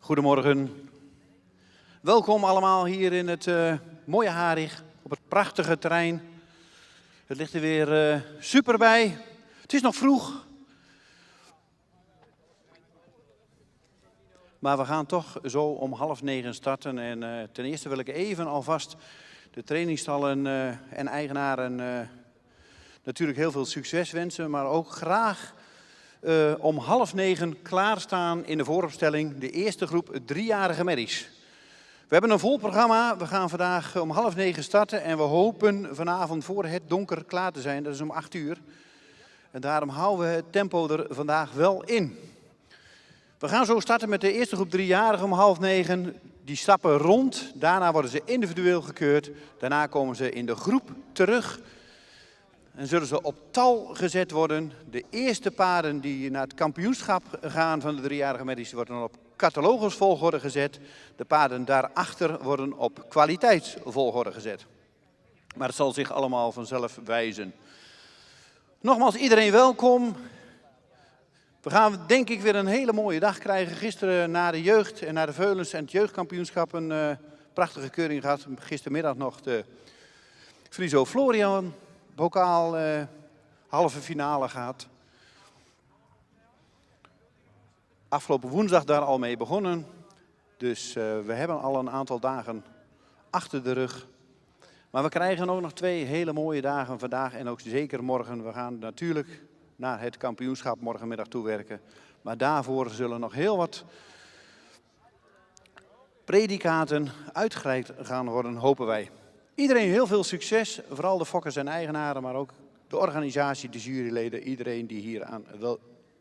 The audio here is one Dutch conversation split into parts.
Goedemorgen. Welkom allemaal hier in het mooie Harig, op het prachtige terrein. Het ligt er weer super bij. Het is nog vroeg. Maar we gaan toch zo om 8:30 starten. En ten eerste wil ik even alvast de trainingstallen en eigenaren natuurlijk heel veel succes wensen. Maar ook graag om 8:30 klaarstaan in de vooropstelling de eerste groep 3-jarige merries. We hebben een vol programma. We gaan vandaag om 8:30 starten en we hopen vanavond voor het donker klaar te zijn. Dat is om 8:00. En daarom houden we het tempo er vandaag wel in. We gaan zo starten met de eerste groep 3-jarigen om 8:30. Die stappen rond. Daarna worden ze individueel gekeurd. Daarna komen ze in de groep terug. En zullen ze op tal gezet worden. De eerste paarden die naar het kampioenschap gaan van de 3-jarige merries worden op catalogusvolgorde gezet. De paarden daarachter worden op kwaliteitsvolgorde gezet. Maar het zal zich allemaal vanzelf wijzen. Nogmaals iedereen welkom. We gaan denk ik weer een hele mooie dag krijgen. Gisteren na de jeugd en na de Veulens en het jeugdkampioenschap een prachtige keuring gehad. Gistermiddag nog de Friso Florian bokaal halve finale gehad. Afgelopen woensdag daar al mee begonnen. Dus we hebben al een aantal dagen achter de rug. Maar we krijgen ook nog 2 hele mooie dagen vandaag en ook zeker morgen. We gaan natuurlijk naar het kampioenschap morgenmiddag toewerken. Maar daarvoor zullen nog heel wat predicaten uitgereikt gaan worden, hopen wij. Iedereen heel veel succes, vooral de fokkers en eigenaren, maar ook de organisatie, de juryleden, iedereen die hier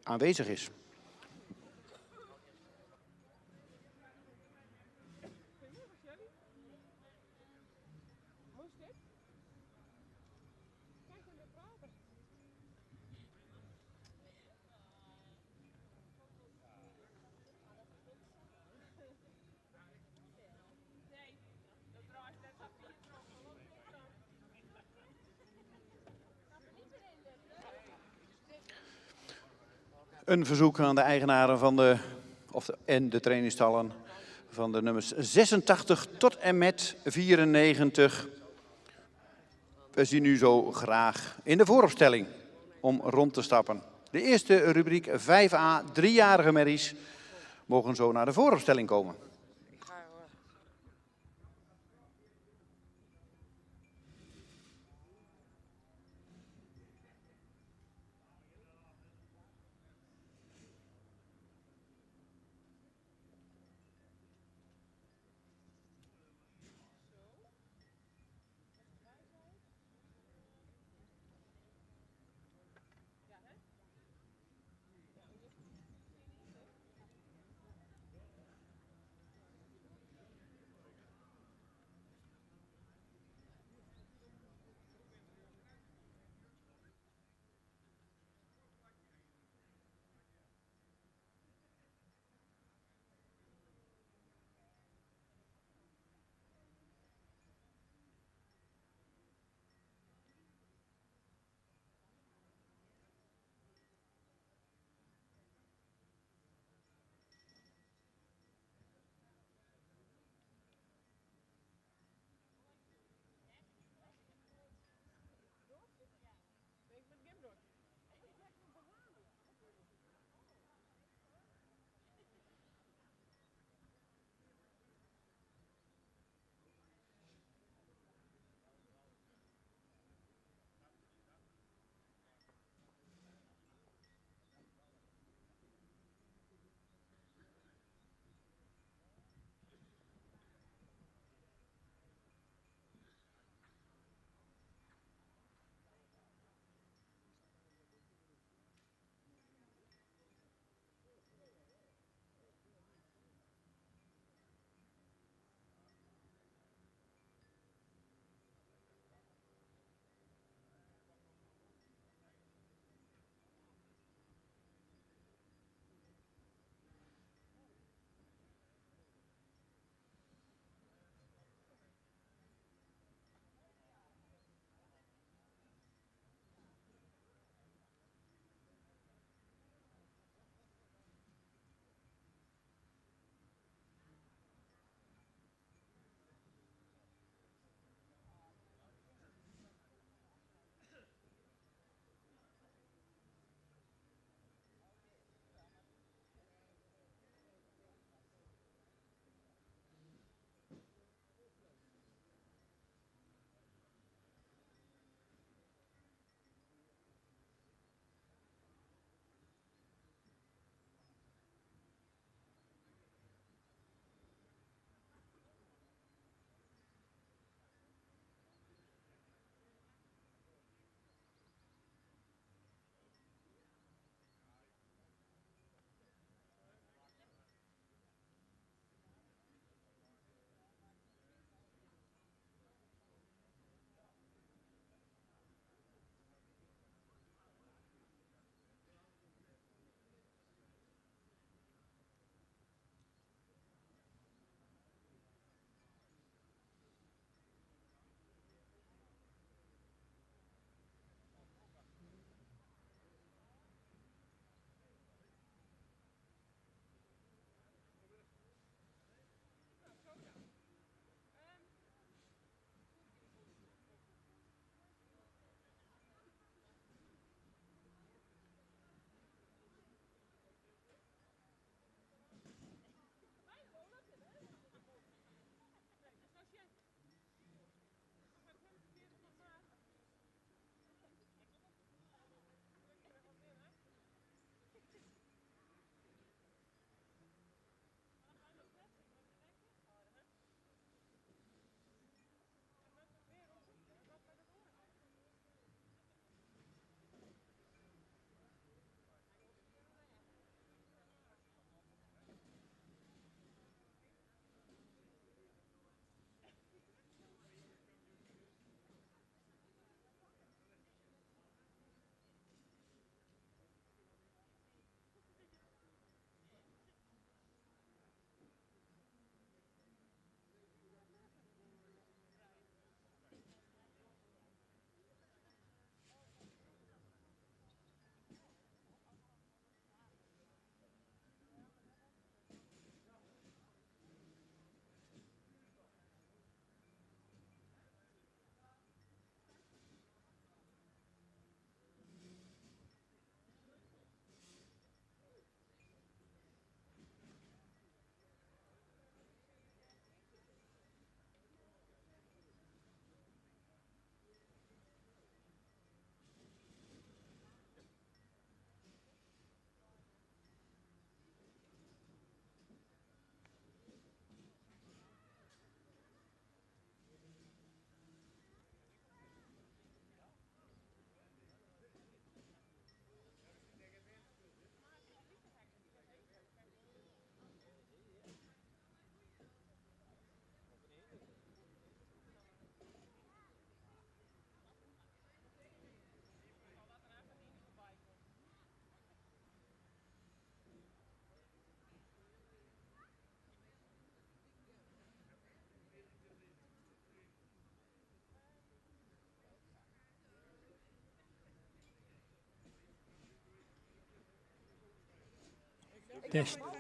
aanwezig is. Een verzoek aan de eigenaren van de trainingstallen van de nummers 86 tot en met 94. We zien u zo graag in de vooropstelling om rond te stappen. De eerste rubriek 5a, 3-jarige merries, mogen zo naar de vooropstelling komen.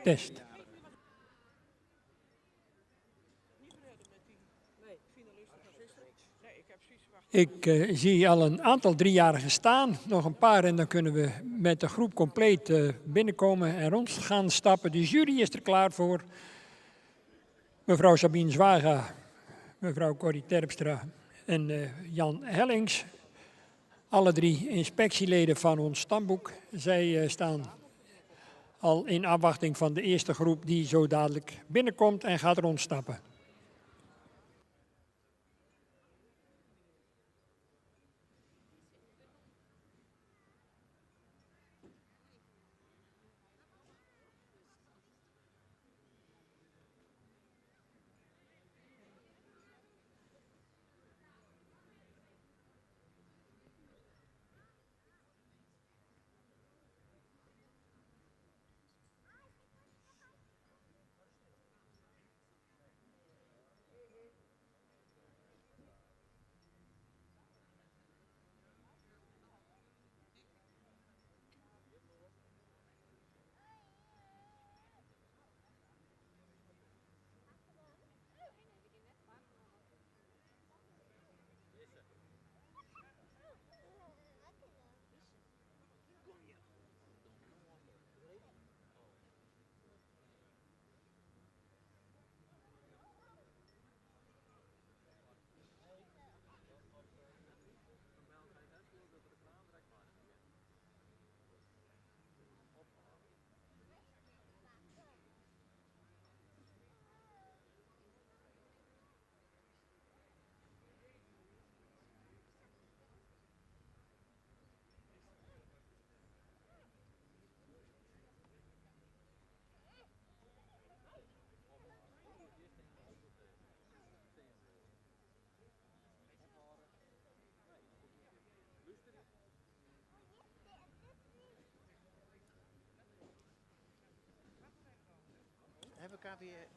test. Ik zie al een aantal 3-jarigen staan, nog een paar en dan kunnen we met de groep compleet binnenkomen en rond gaan stappen. De jury is er klaar voor. Mevrouw Sabine Zwaga, mevrouw Corrie Terpstra en Jan Hellings. Alle 3 inspectieleden van ons stamboek. Zij staan al in afwachting van de eerste groep die zo dadelijk binnenkomt en gaat rondstappen.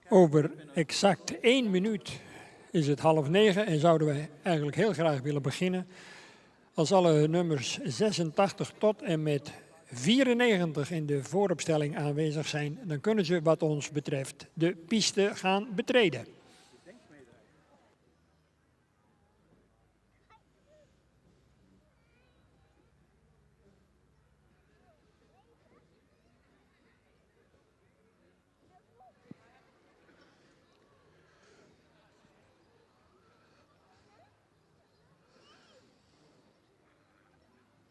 Over exact 1 minuut is het 8:30 en zouden wij eigenlijk heel graag willen beginnen. Als alle nummers 86 tot en met 94 in de vooropstelling aanwezig zijn, dan kunnen ze wat ons betreft de piste gaan betreden.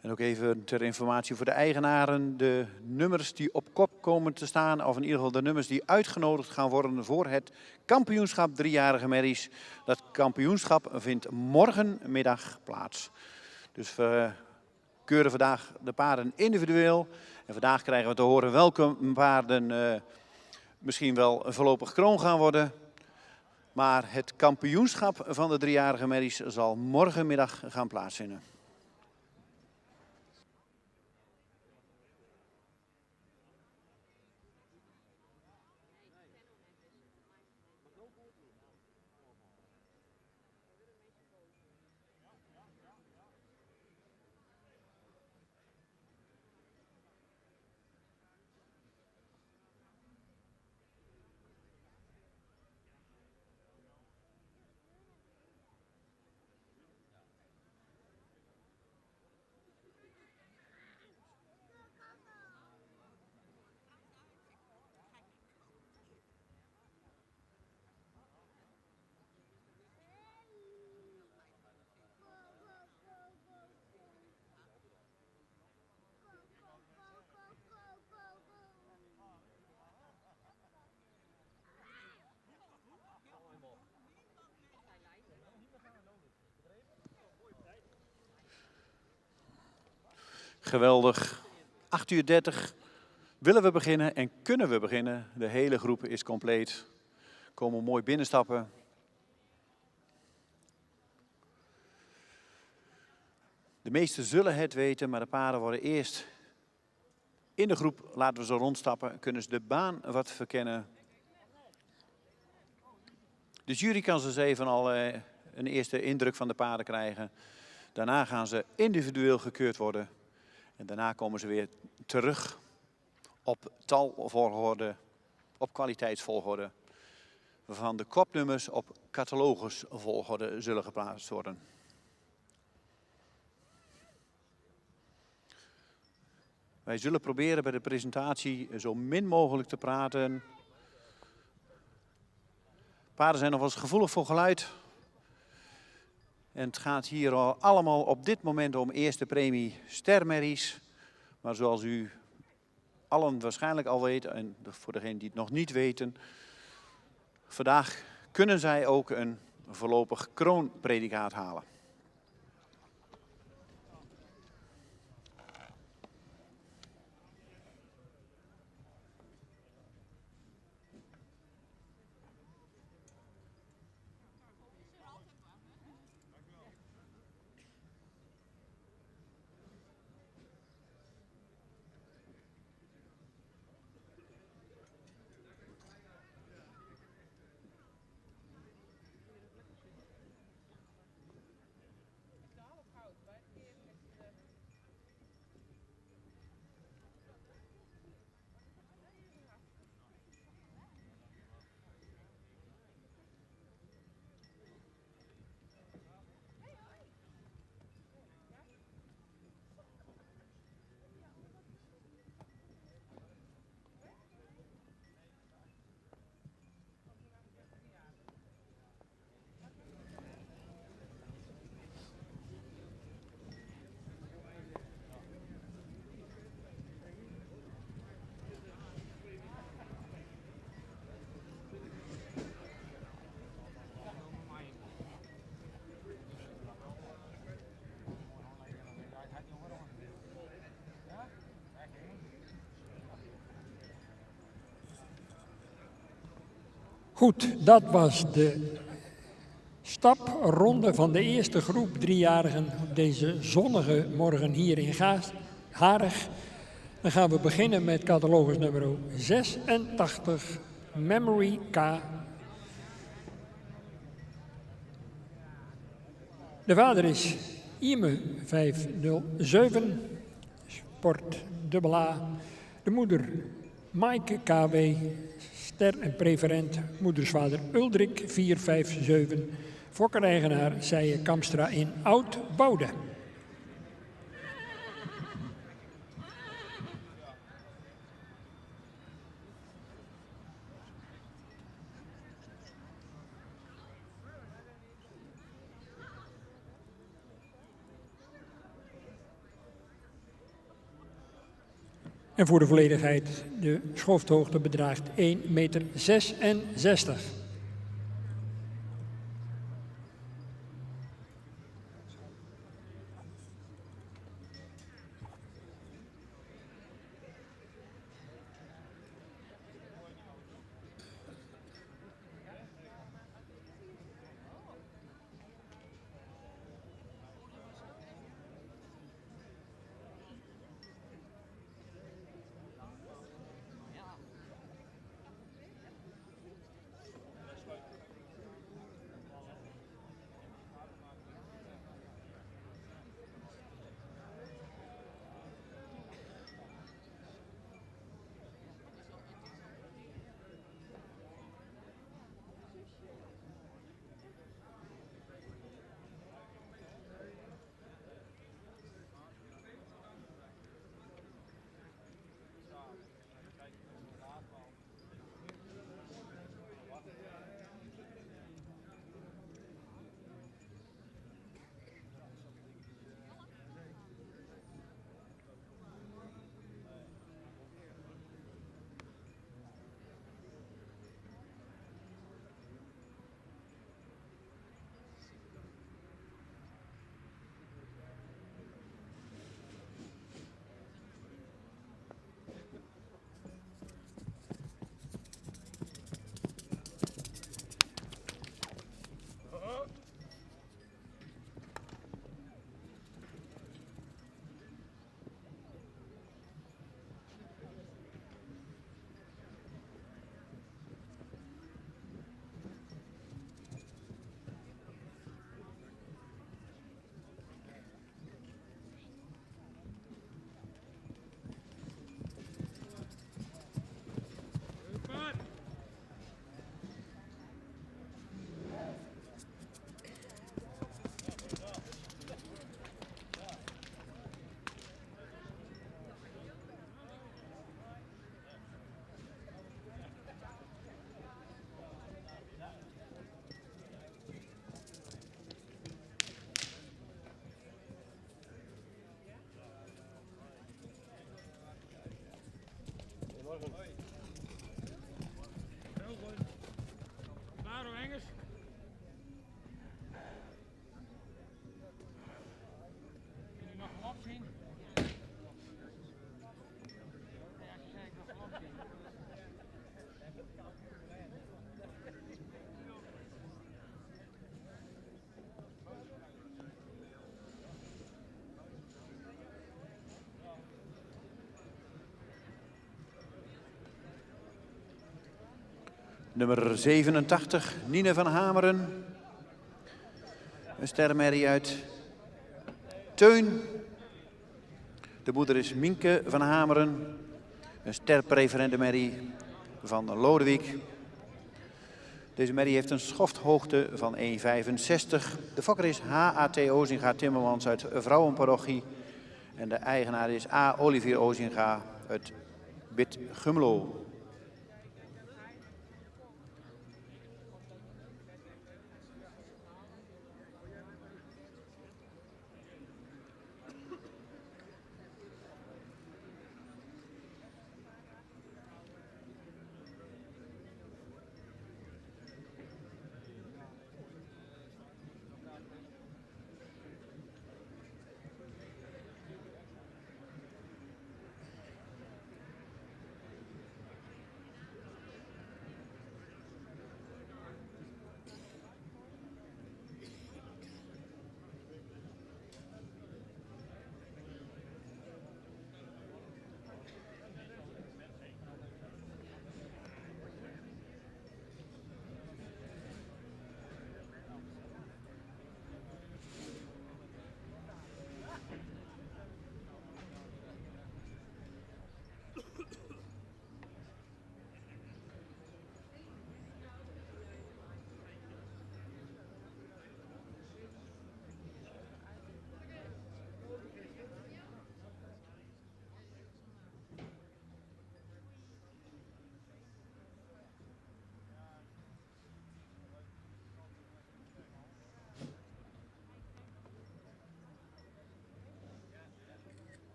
En ook even ter informatie voor de eigenaren, de nummers die op kop komen te staan, of in ieder geval de nummers die uitgenodigd gaan worden voor het kampioenschap 3-jarige merries. Dat kampioenschap vindt morgenmiddag plaats. Dus we keuren vandaag de paarden individueel. En vandaag krijgen we te horen welke paarden misschien wel voorlopig kroon gaan worden. Maar het kampioenschap van de 3-jarige merries zal morgenmiddag gaan plaatsvinden. Geweldig. 8:30 willen we beginnen en kunnen we beginnen. De hele groep is compleet. Komen mooi binnenstappen. De meesten zullen het weten, maar de paarden worden eerst in de groep, laten we ze rondstappen, kunnen ze de baan wat verkennen. De jury kan ze eens even al een eerste indruk van de paarden krijgen. Daarna gaan ze individueel gekeurd worden. En daarna komen ze weer terug op talvolgorde, op kwaliteitsvolgorde, waarvan de kopnummers op catalogusvolgorde zullen geplaatst worden. Wij zullen proberen bij de presentatie zo min mogelijk te praten. Paarden zijn nog wel eens gevoelig voor geluid. En het gaat hier al allemaal op dit moment om eerste premie stermerries. Maar zoals u allen waarschijnlijk al weten, en voor degenen die het nog niet weten, vandaag kunnen zij ook een voorlopig kroonpredicaat halen. Goed, dat was de stapronde van de eerste groep driejarigen op deze zonnige morgen hier in Harig. Dan gaan we beginnen met catalogus nummer 86, Memory K. De vader is Ime 507, Sport AA. De moeder Maaike KW, ster en preferent. Moedersvader Uldrik 457, fokkereigenaar Sije Kamstra in Oud-Boude. En voor de volledigheid, de schofthoogte bedraagt 1,66 meter. Nummer 87, Nine van Hameren. Een sterrenmerrie uit Teun. De moeder is Mienke van Hameren. Een sterpreferente merrie van Lodewijk. Deze merrie heeft een schofthoogte van 1,65. De fokker is H.A.T. Ozinga Timmermans uit Vrouwenparochie. En de eigenaar is A. Olivier Ozinga uit Bid Gumlo.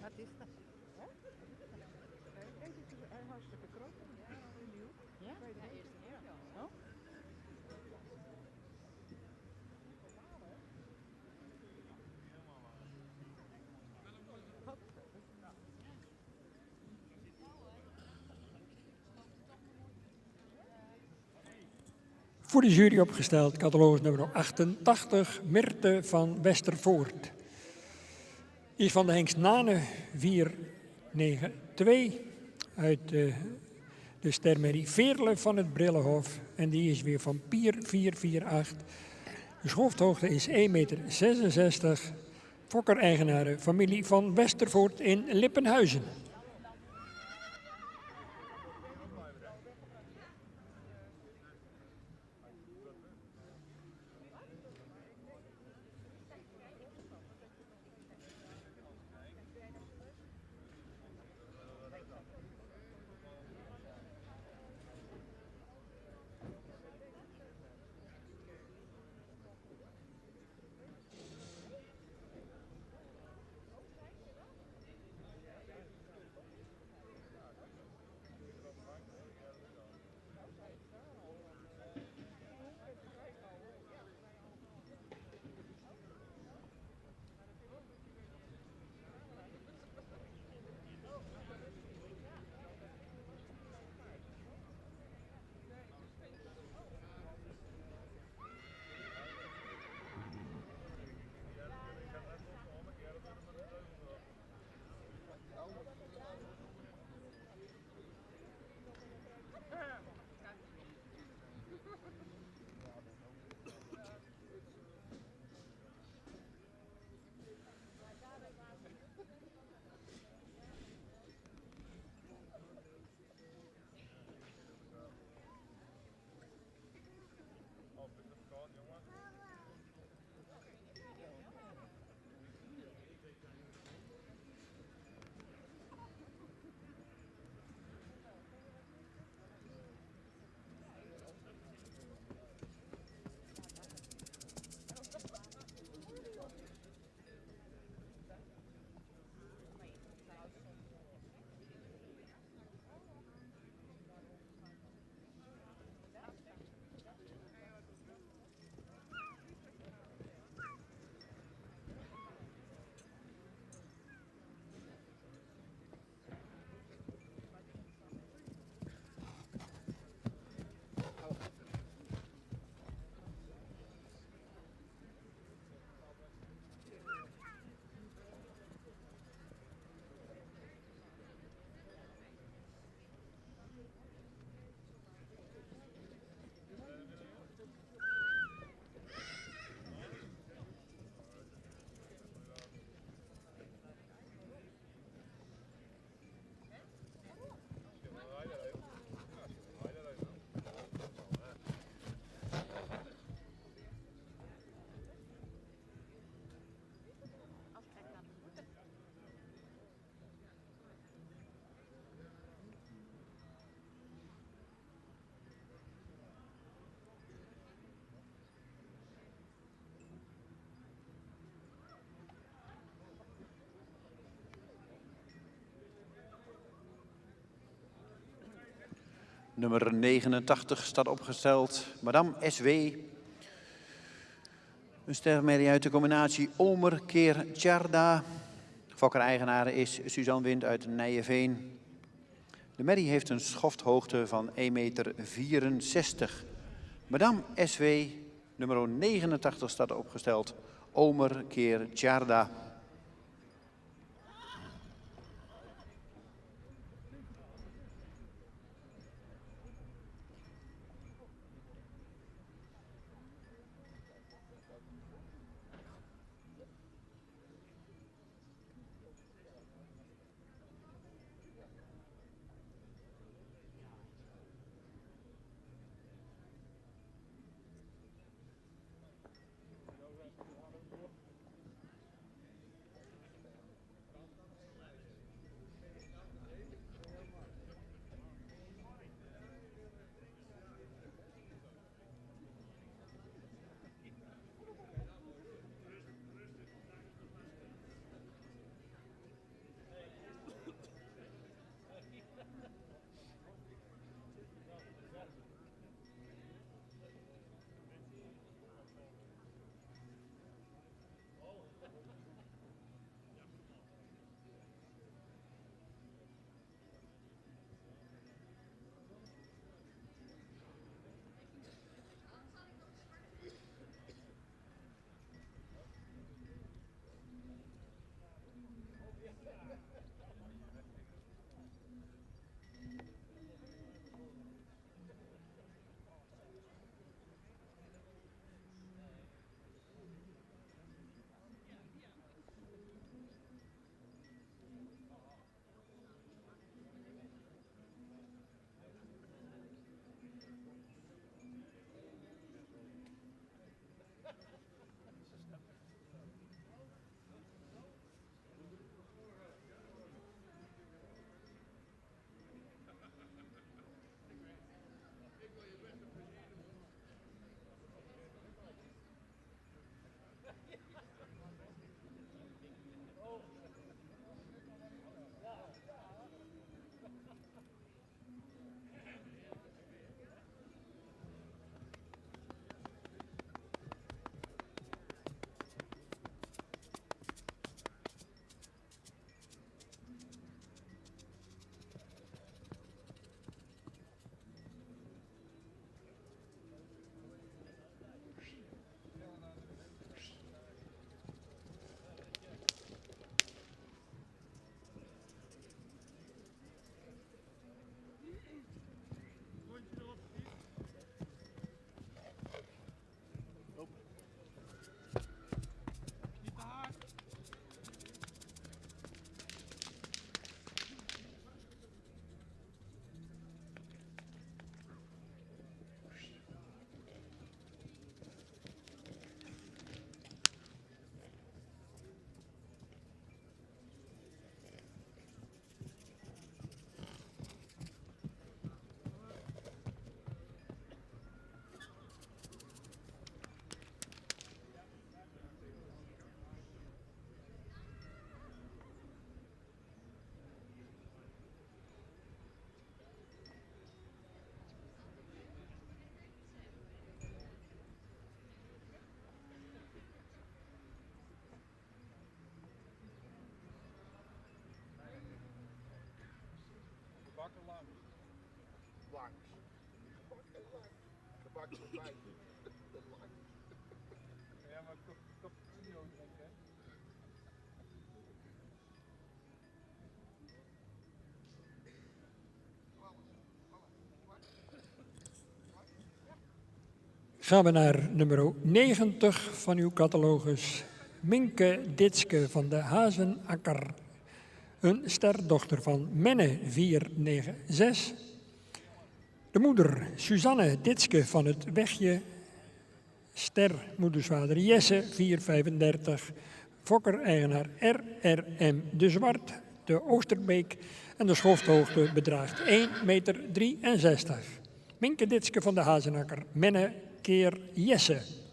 Wat is dat? Deze is hartstikke groot. Ja, in die hoek. Ja? Ja, eerst een heel. Oh? Voor de jury opgesteld, catalogus nummer 88, Mirte van Westervoort. is van de Hengst Nane 492 uit de stermerrie Veerle van het Brillenhof. En die is weer van Pier 448. De schofthoogte is 1,66 meter. Fokker-eigenaren, familie van Westervoort in Lippenhuizen. Nummer 89 staat opgesteld. Madame S.W. Een stermerrie uit de combinatie Omer keer Tjarda. Fokker-eigenaar is Suzanne Wind uit Nijeveen. De merrie heeft een schofthoogte van 1,64 meter. Madame S.W. nummer 89 staat opgesteld. Omer keer Tjarda. Gebakken lang. Lang. Gebakken lang. Gebakken bij. Lang. Ja, maar cappuccino drinken, hè? Gaan we naar nummer 90 van uw catalogus. Minke Ditske van de Hazenakker. Een sterdochter van Menne 496. De moeder Suzanne Ditske van het Wegje. Stermoedersvader Jesse 435. Fokker-eigenaar RRM De Zwart, de Oosterbeek. En de schofthoogte bedraagt 1,63 meter. Minke Ditske van de Hazenakker. Menne keer Jesse.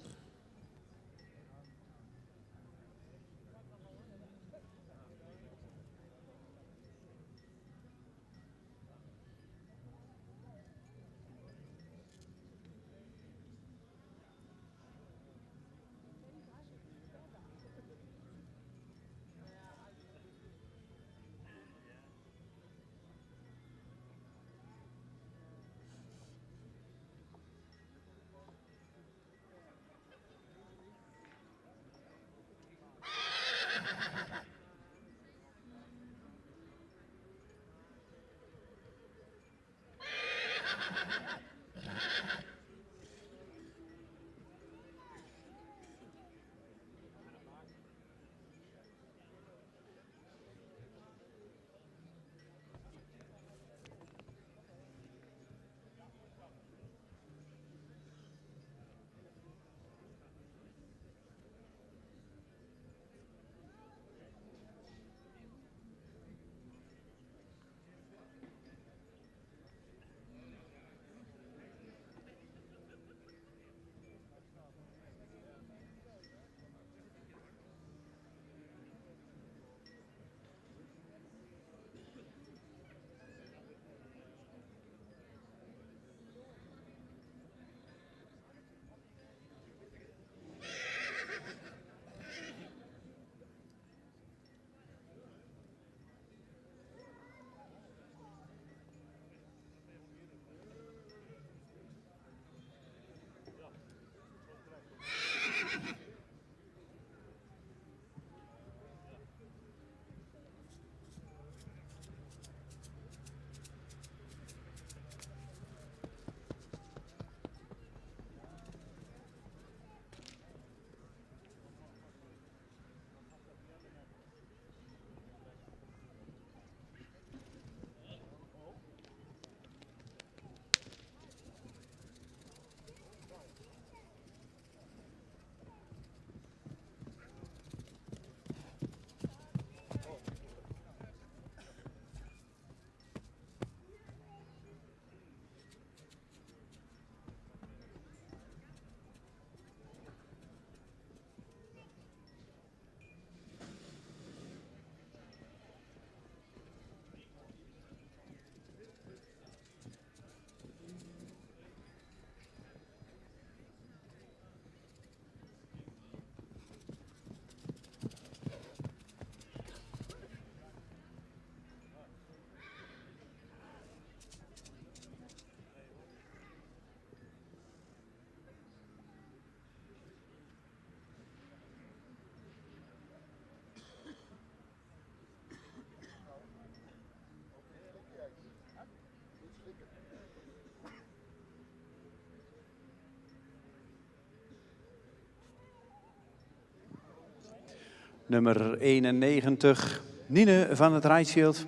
Nummer 91, Nine van het Rijtschild.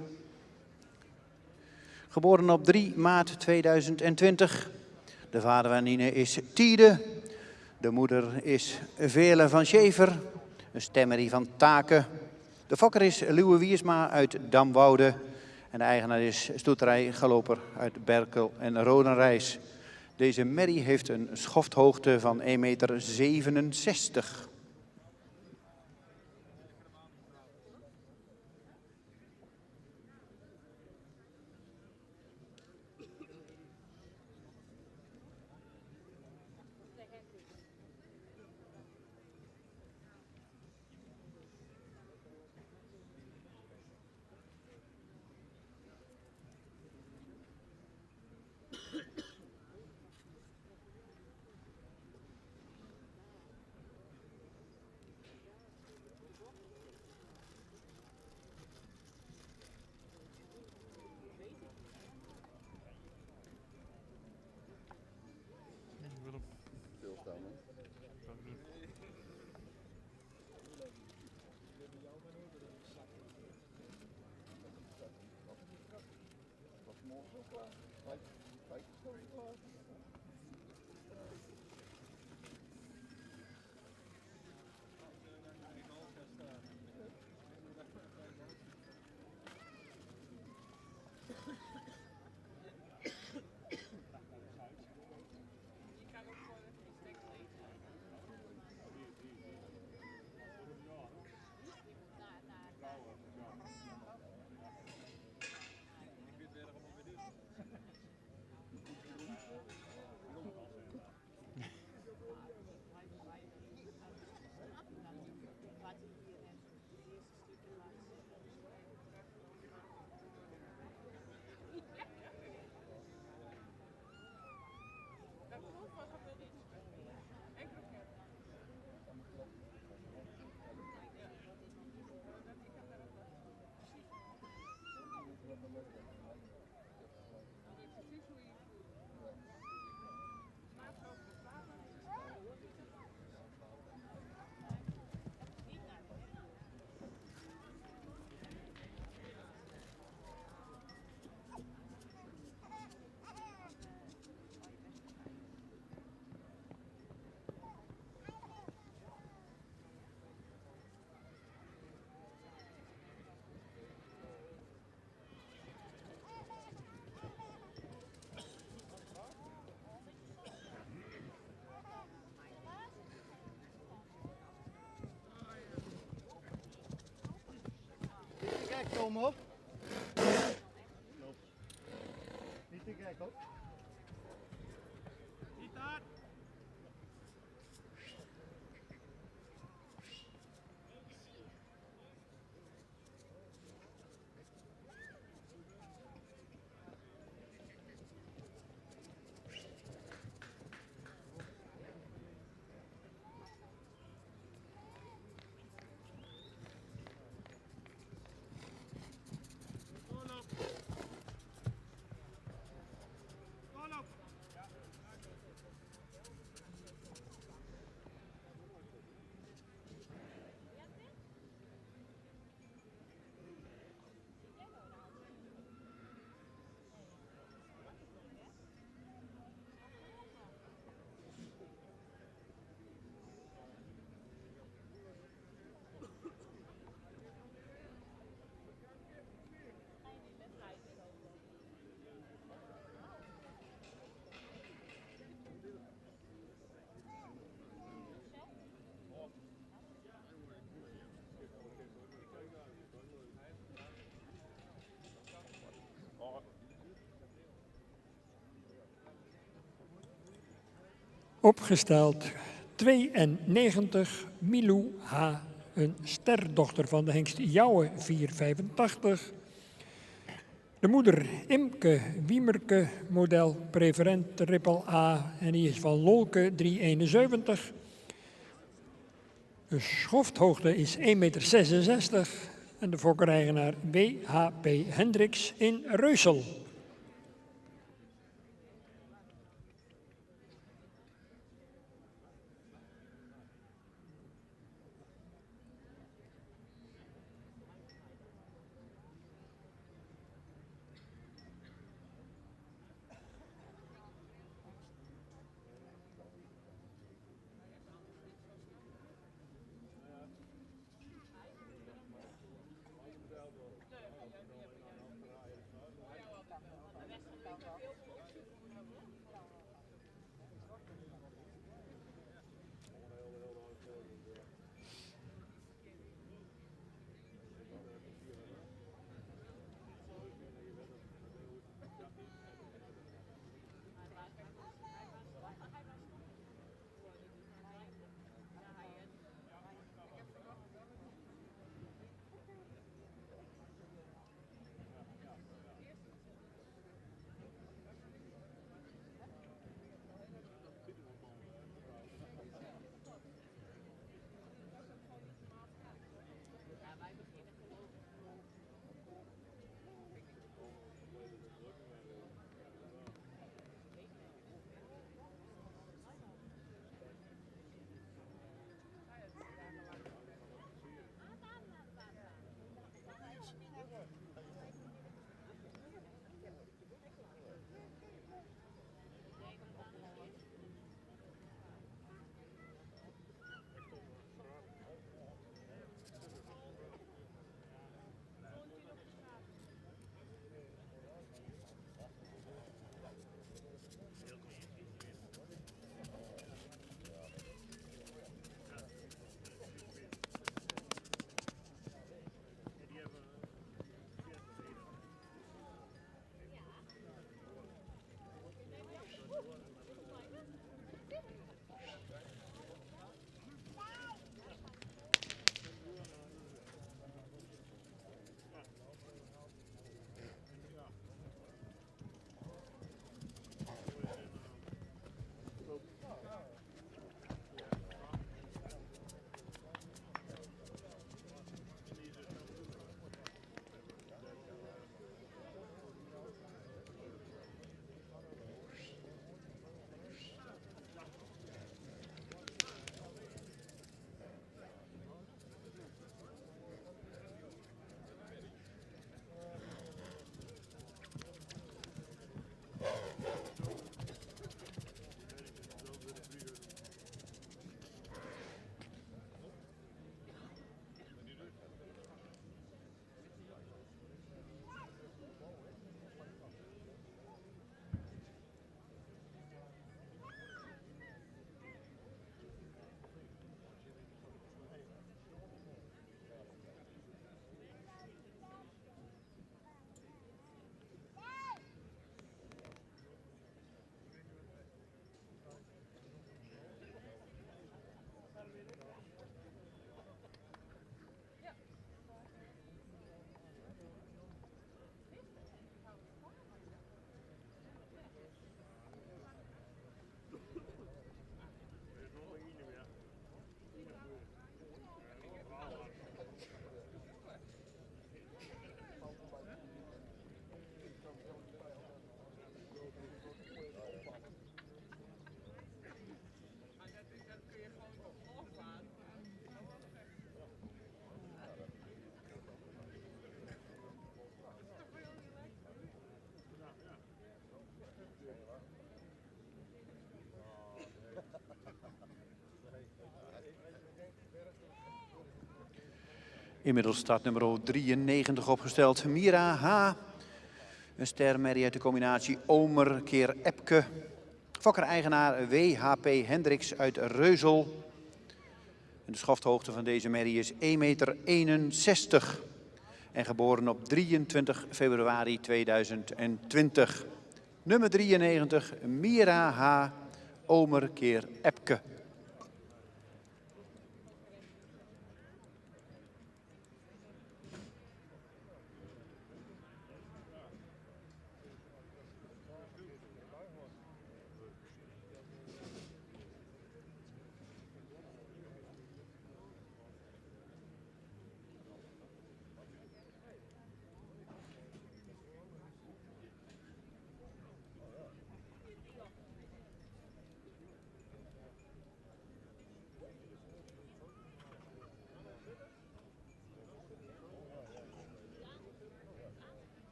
Geboren op 3 maart 2020. De vader van Nine is Tiede. De moeder is Veerle van Schever, een stemmerie van Taken. De fokker is Luwe Wiersma uit Damwoude. En de eigenaar is stoeterij Galoper uit Berkel en Rodenrijs. Deze merrie heeft een schofthoogte van 1,67 meter. morgen zo klaar. Kijk, zo klaar. Dat klopt, maar dat wil niet. Enkele keer. Precies hoe je het voelt. Maat zo verslaven. Niet te gek, Tom, hoor. Niet te gek, hoor. Niet hard. Doorloop. Doorloop. Opgesteld 92, Milou H., een sterdochter van de hengst Jouwe 485. De moeder Imke Wiemerke, model preferent triple A, en die is van Lolke 371. De schofthoogte is 1,66 meter en de fokkereigenaar W.H.P. Hendricks in Reusel. Inmiddels start nummer 93 opgesteld. Mira H. Een stermerrie uit de combinatie Omer keer Epke. Fokker-eigenaar WHP Hendricks uit Reuzel. En de schofthoogte van deze merrie is 1,61 meter. En geboren op 23 februari 2020. Nummer 93, Mira H. Omer keer Epke.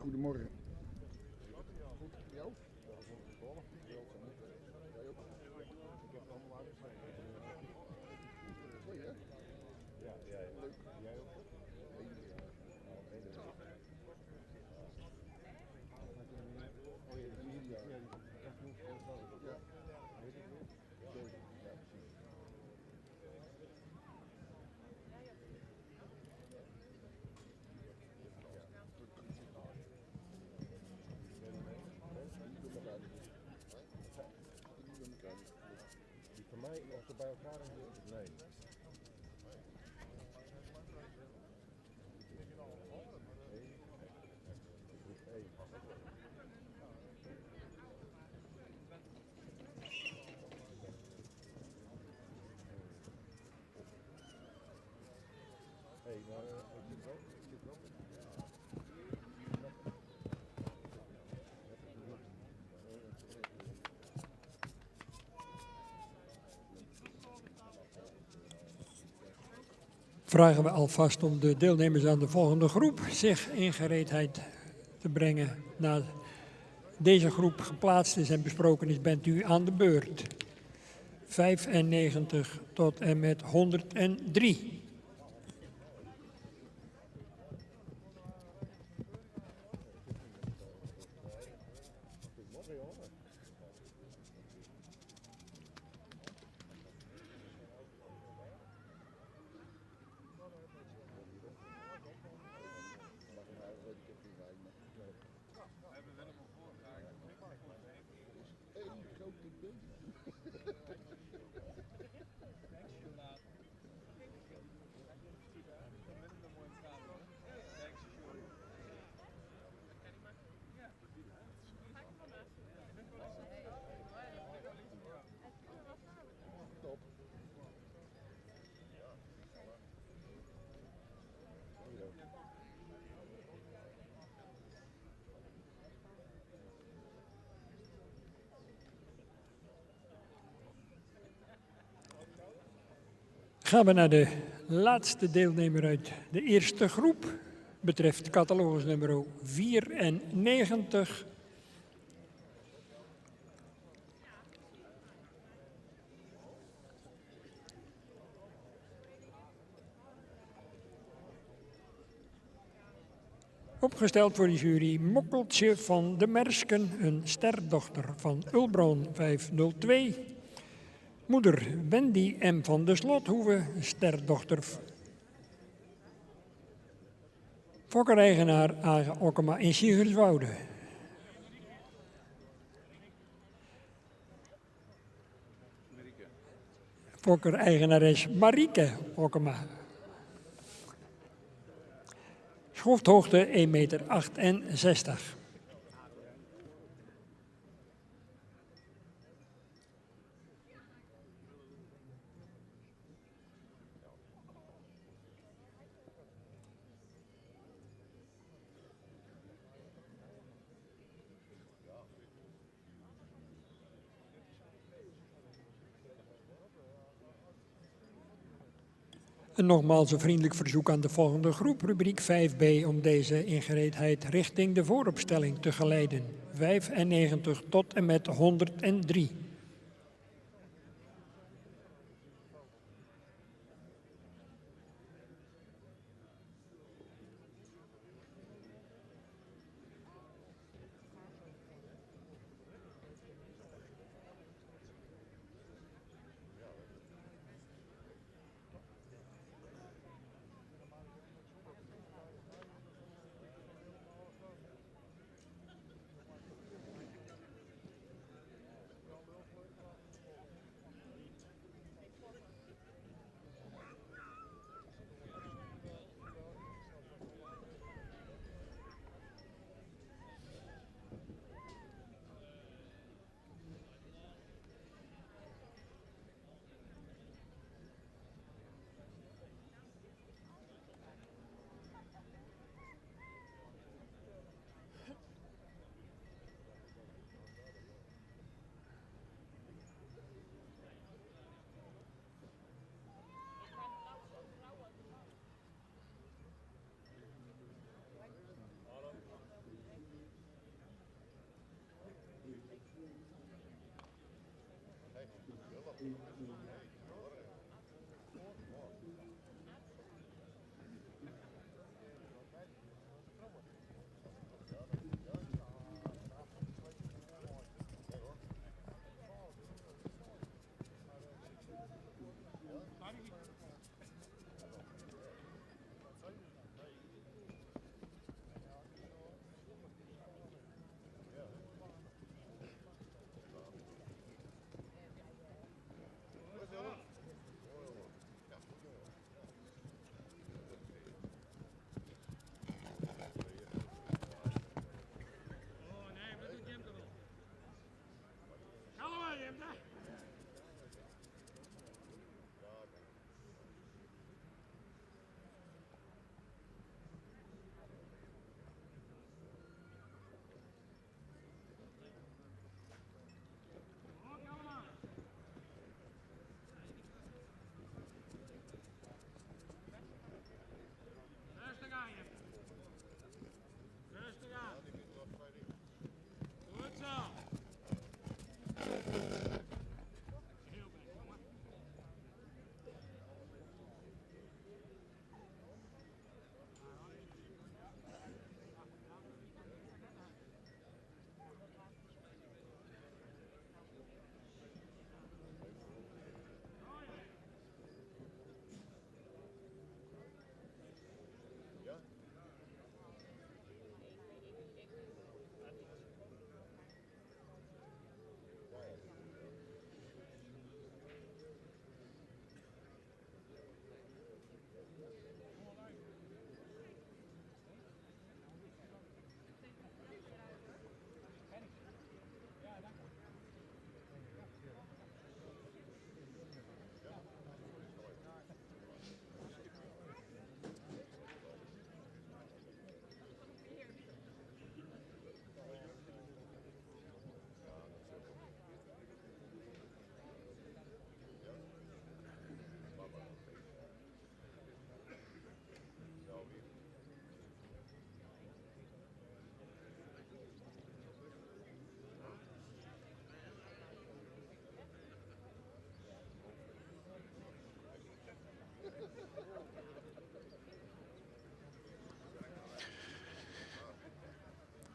Goedemorgen. Goed, jou? Voor mij, als ze bij elkaar zijn, nee. Maar ik zit wel. Vragen we alvast om de deelnemers aan de volgende groep zich in gereedheid te brengen. Na deze groep geplaatst is en besproken is, bent u aan de beurt. 95 tot en met 103. Gaan we naar de laatste deelnemer uit de eerste groep. Betreft catalogus nummer 94. Opgesteld voor de jury Mokkeltje van de Mersken, een sterdochter van Ulbron 502. Moeder Wendy M. van de Slothoeve, sterdochter. Fokker-eigenaar Age Okkema in Siggerswoude. Fokker-eigenares Marieke Okkema. Schofthoogte 1,68 meter. En nogmaals een vriendelijk verzoek aan de volgende groep, rubriek 5b, om deze ingereedheid richting de vooropstelling te geleiden. 95 tot en met 103.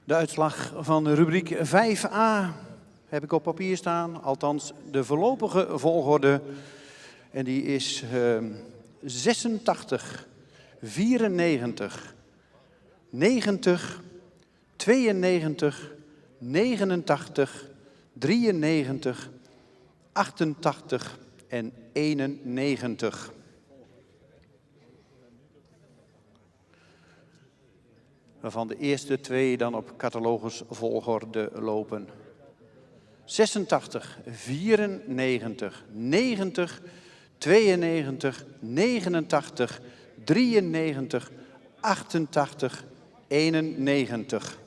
De uitslag van de rubriek 5a heb ik op papier staan, althans de voorlopige volgorde. En die is 86, 94, 90, 92, 89, 93, 88 en 91. Waarvan de eerste twee dan op catalogusvolgorde lopen. 86, 94, 90, 92, 89, 93, 88, 91.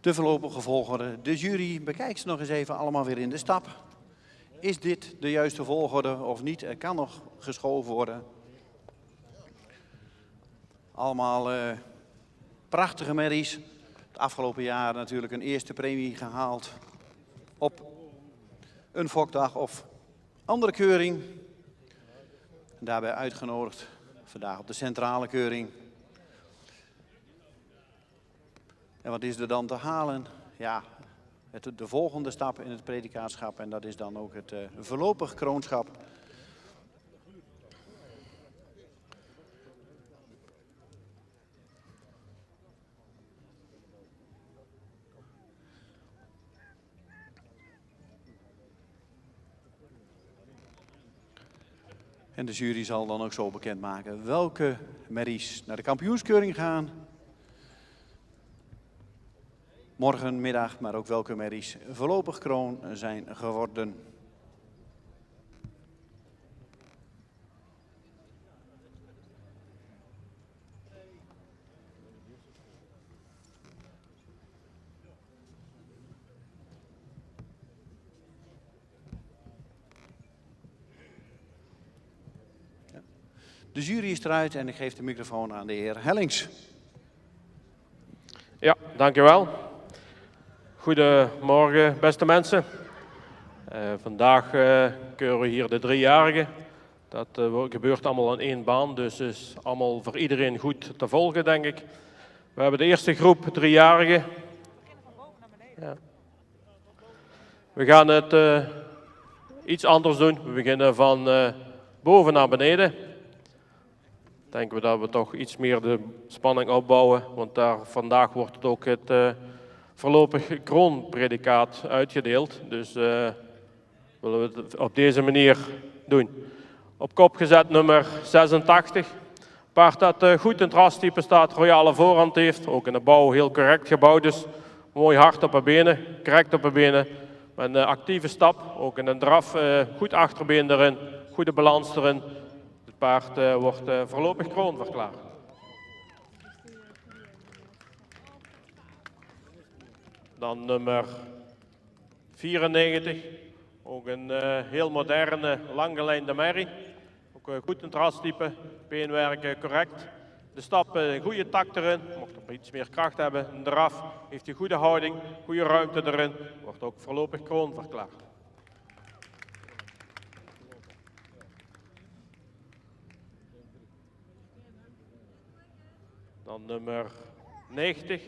De voorlopige volgorde. De jury bekijkt ze nog eens even allemaal weer in de stap. Is dit de juiste volgorde of niet? Er kan nog geschoven worden. Allemaal prachtige merries. Het afgelopen jaar natuurlijk een eerste premie gehaald op een fokdag of andere keuring. Daarbij uitgenodigd vandaag op de centrale keuring. En wat is er dan te halen? Ja, de volgende stap in het predicaatschap en dat is dan ook het voorlopig kroonschap. En de jury zal dan ook zo bekendmaken welke merries naar de kampioenskeuring gaan. Morgenmiddag, maar ook welke merries voorlopig kroon zijn geworden. De jury is eruit en ik geef de microfoon aan de heer Hellings. Ja, dankjewel. Goedemorgen, beste mensen. Vandaag keuren we hier de driejarigen. Dat gebeurt allemaal aan één baan, dus is allemaal voor iedereen goed te volgen, denk ik. We hebben de eerste groep driejarigen. Ja. We gaan het iets anders doen. We beginnen van boven naar beneden. Denken we dat we toch iets meer de spanning opbouwen, want vandaag wordt het ook het voorlopig kroonpredicaat uitgedeeld. Dus willen we het op deze manier doen. Op kop gezet nummer 86. Paard dat goed in het rastype staat, royale voorhand heeft. Ook in de bouw heel correct gebouwd is. Mooi hard op de benen, correct op de benen. Met een actieve stap, ook in een draf, goed achterbeen erin, goede balans erin. Het paard wordt voorlopig kroon verklaard. Dan nummer 94. Ook een heel moderne, langgelijnde merrie. Ook goed in het rastype, beenwerk correct. De stap, goede takt erin, mocht er iets meer kracht hebben. Een draf, heeft hij goede houding, goede ruimte erin. Wordt ook voorlopig kroon verklaard. Dan nummer 90.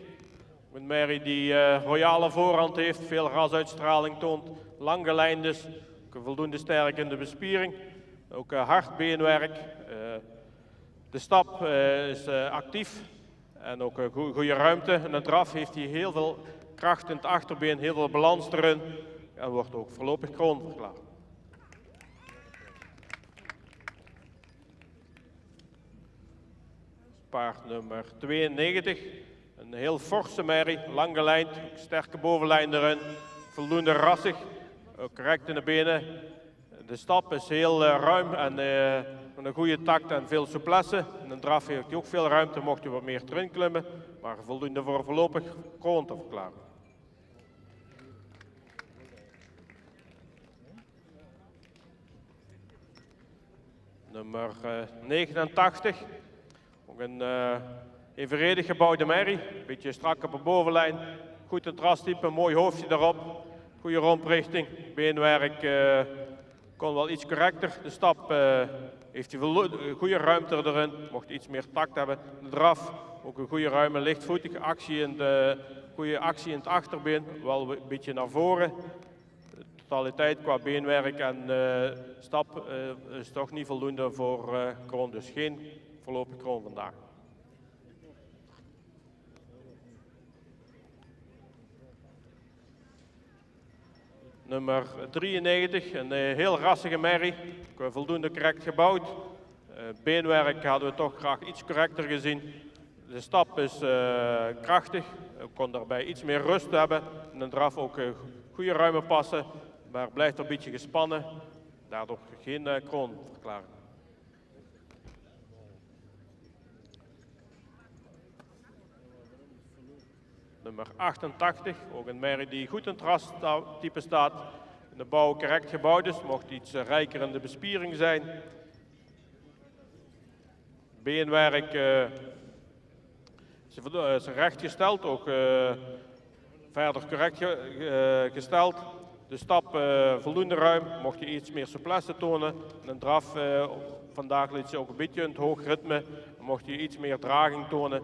Een merrie die royale voorhand heeft, veel rasuitstraling toont, lang gelijnd is, voldoende sterk in de bespiering. Ook hard beenwerk. De stap is actief en ook goede ruimte. En de draf heeft hij heel veel kracht in het achterbeen, heel veel balans erin en wordt ook voorlopig kroon verklaard. Paard nummer 92. Een heel forse merrie, lang gelijnd, sterke bovenlijn erin, voldoende rassig, ook correct in de benen. De stap is heel ruim en met een goede takt en veel souplesse. In een draf heeft hij ook veel ruimte, mocht je wat meer erin klimmen, maar voldoende voor voorlopig kroon te verklaren. Nummer 89. Ook een evenredig gebouwde merrie, een beetje strak op de bovenlijn, goed in het rastype, mooi hoofdje erop, goede romprichting, beenwerk kon wel iets correcter. De stap heeft hij goede ruimte erin, mocht iets meer takt hebben. De draf, ook een goede ruime, lichtvoetige actie goede actie in het achterbeen, wel een beetje naar voren. De totaliteit qua beenwerk en stap is toch niet voldoende voor kroon, dus geen voorlopig kroon vandaag. Nummer 93, een heel rassige merrie, voldoende correct gebouwd. Beenwerk hadden we toch graag iets correcter gezien. De stap is krachtig, kon daarbij iets meer rust hebben. En de draf ook goede ruime passen, maar blijft een beetje gespannen. Daardoor geen kroon verklaring. Nummer 88, ook een merrie die goed in het rastype staat. In de bouw correct gebouwd is, mocht iets rijker in de bespiering zijn. Beenwerk is recht gesteld, ook verder correct gesteld. De stap voldoende ruim, mocht je iets meer souplesse tonen. En een draf, vandaag liet je ook een beetje in het hoog ritme, mocht je iets meer draging tonen.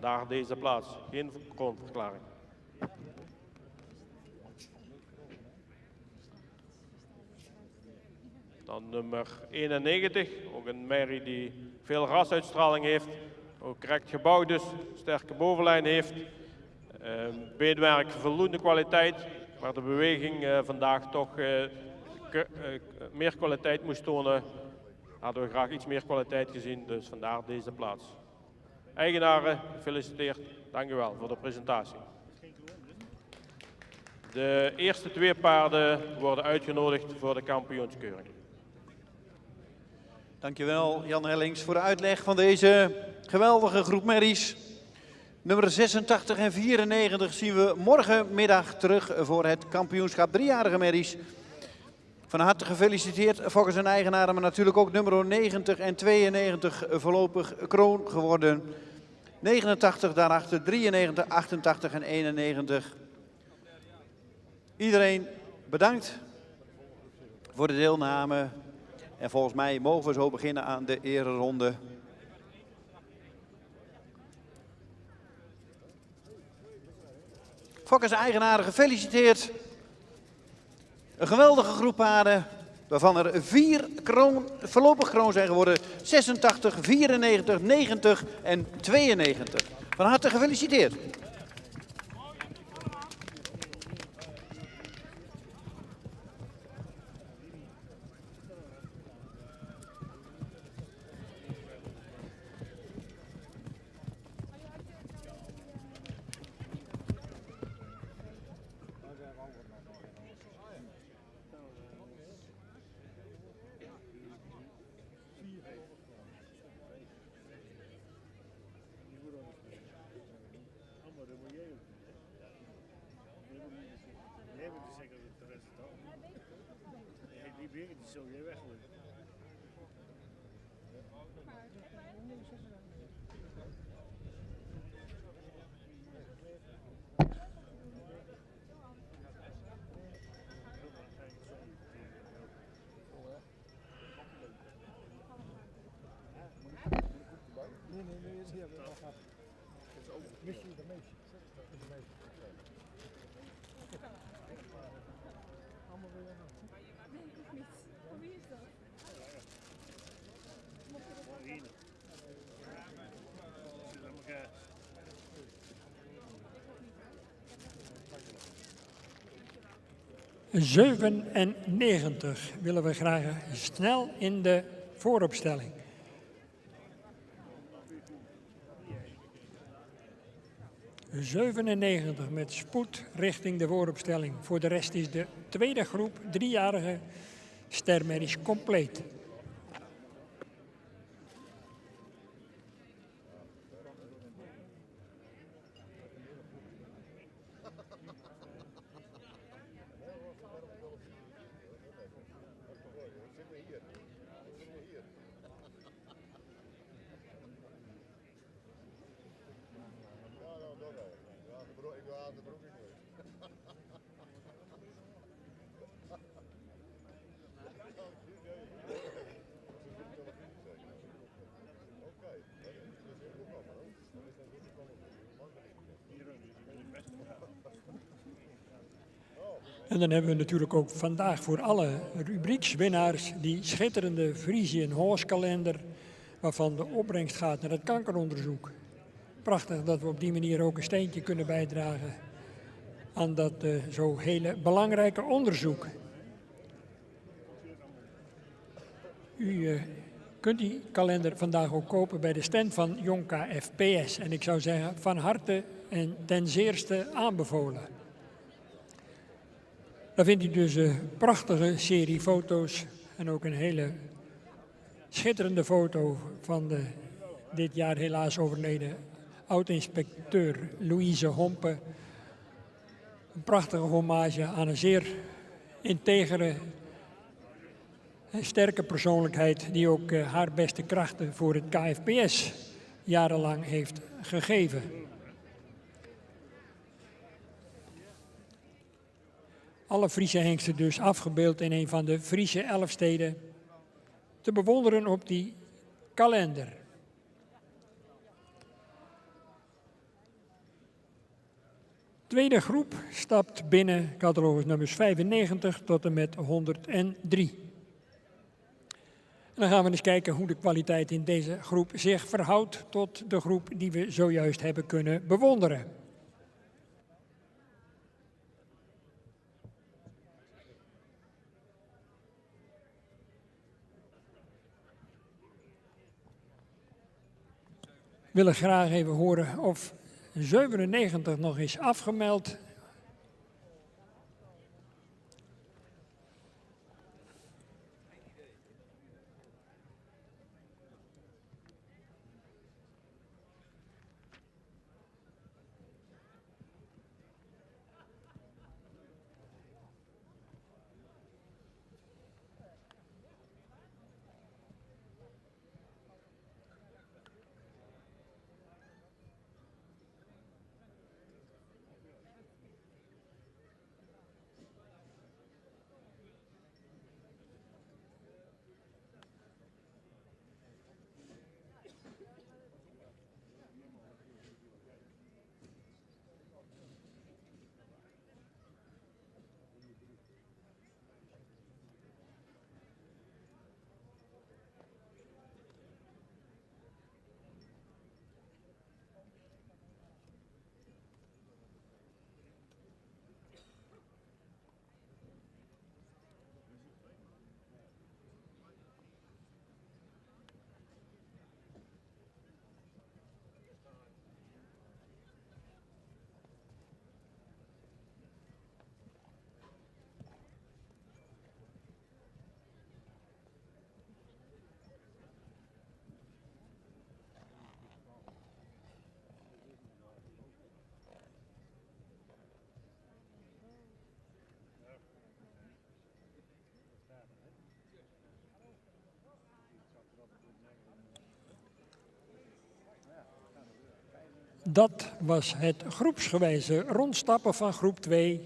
Vandaar deze plaats, geen kroonverklaring. Dan nummer 91, ook een merrie die veel rasuitstraling heeft. Ook correct gebouwd is, sterke bovenlijn heeft. Beenwerk voldoende kwaliteit, maar de beweging vandaag toch meer kwaliteit moest tonen. Hadden we graag iets meer kwaliteit gezien, dus vandaar deze plaats. Eigenaren, gefeliciteerd. Dank u wel voor de presentatie. De eerste 2 paarden worden uitgenodigd voor de kampioenskeuring. Dankjewel Jan Hellings voor de uitleg van deze geweldige groep merries. Nummer 86 en 94 zien we morgenmiddag terug voor het kampioenschap 3-jarige merries. Van harte gefeliciteerd fokkers en eigenaren, maar natuurlijk ook nummer 90 en 92 voorlopig kroon geworden. 89 daarachter, 93, 88 en 91. Iedereen bedankt voor de deelname. En volgens mij mogen we zo beginnen aan de ereronde. Fokkers en eigenaren, gefeliciteerd. Een geweldige groep paarden, waarvan er 4 voorlopig kroon zijn geworden. 86, 94, 90 en 92. Van harte gefeliciteerd. ...97 willen we graag snel in de vooropstelling. ...97 met spoed richting de vooropstelling. Voor de rest is de tweede groep 3-jarige stermerries compleet. En dan hebben we natuurlijk ook vandaag voor alle rubriekswinnaars die schitterende Frisian Horse kalender, waarvan de opbrengst gaat naar het kankeronderzoek. Prachtig dat we op die manier ook een steentje kunnen bijdragen aan dat zo hele belangrijke onderzoek. U kunt die kalender vandaag ook kopen bij de stand van Jonka FPS. En ik zou zeggen van harte en ten zeerste aanbevolen. Daar vindt u dus een prachtige serie foto's en ook een hele schitterende foto van de dit jaar helaas overleden oud-inspecteur Louise Hompe. Een prachtige hommage aan een zeer integere en sterke persoonlijkheid die ook haar beste krachten voor het KFPS jarenlang heeft gegeven. Alle Friese hengsten dus afgebeeld in een van de Friese 11 steden te bewonderen op die kalender. Tweede groep stapt binnen catalogus nummers 95 tot en met 103. En dan gaan we eens kijken hoe de kwaliteit in deze groep zich verhoudt tot de groep die we zojuist hebben kunnen bewonderen. We willen graag even horen of 97 nog is afgemeld. Dat was het groepsgewijze rondstappen van groep 2.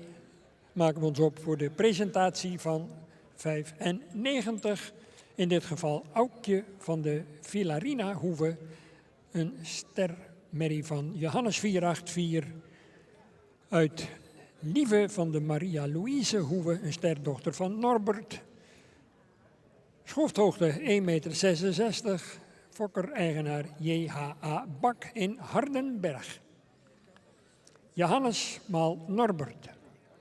Maken we ons op voor de presentatie van 95. In dit geval Aukje van de Villarina Hoeve. Een stermerrie van Johannes 484. Uit Lieve van de Maria Louise Hoeve, een sterdochter van Norbert. Schofthoogte 1,66 meter. Fokker-eigenaar J.H.A. Bak in Hardenberg. Johannes maal Norbert.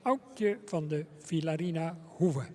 Aukje van de Villarina Hoeve.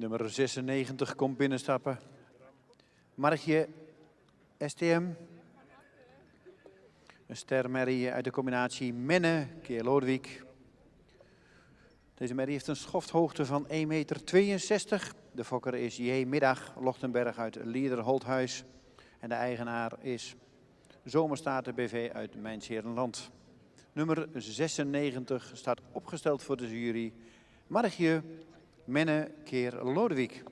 Nummer 96 komt binnenstappen. Margje STM. Een stermerrie uit de combinatie Menne keer Lodewijk. Deze merrie heeft een schofthoogte van 1,62 meter. De fokker is J. Middag Lochtenberg uit Liederholthuis. En de eigenaar is Zomerstaten BV uit Mijnsheerenland. Nummer 96 staat opgesteld voor de jury. Margje Menne keer Lodewijk.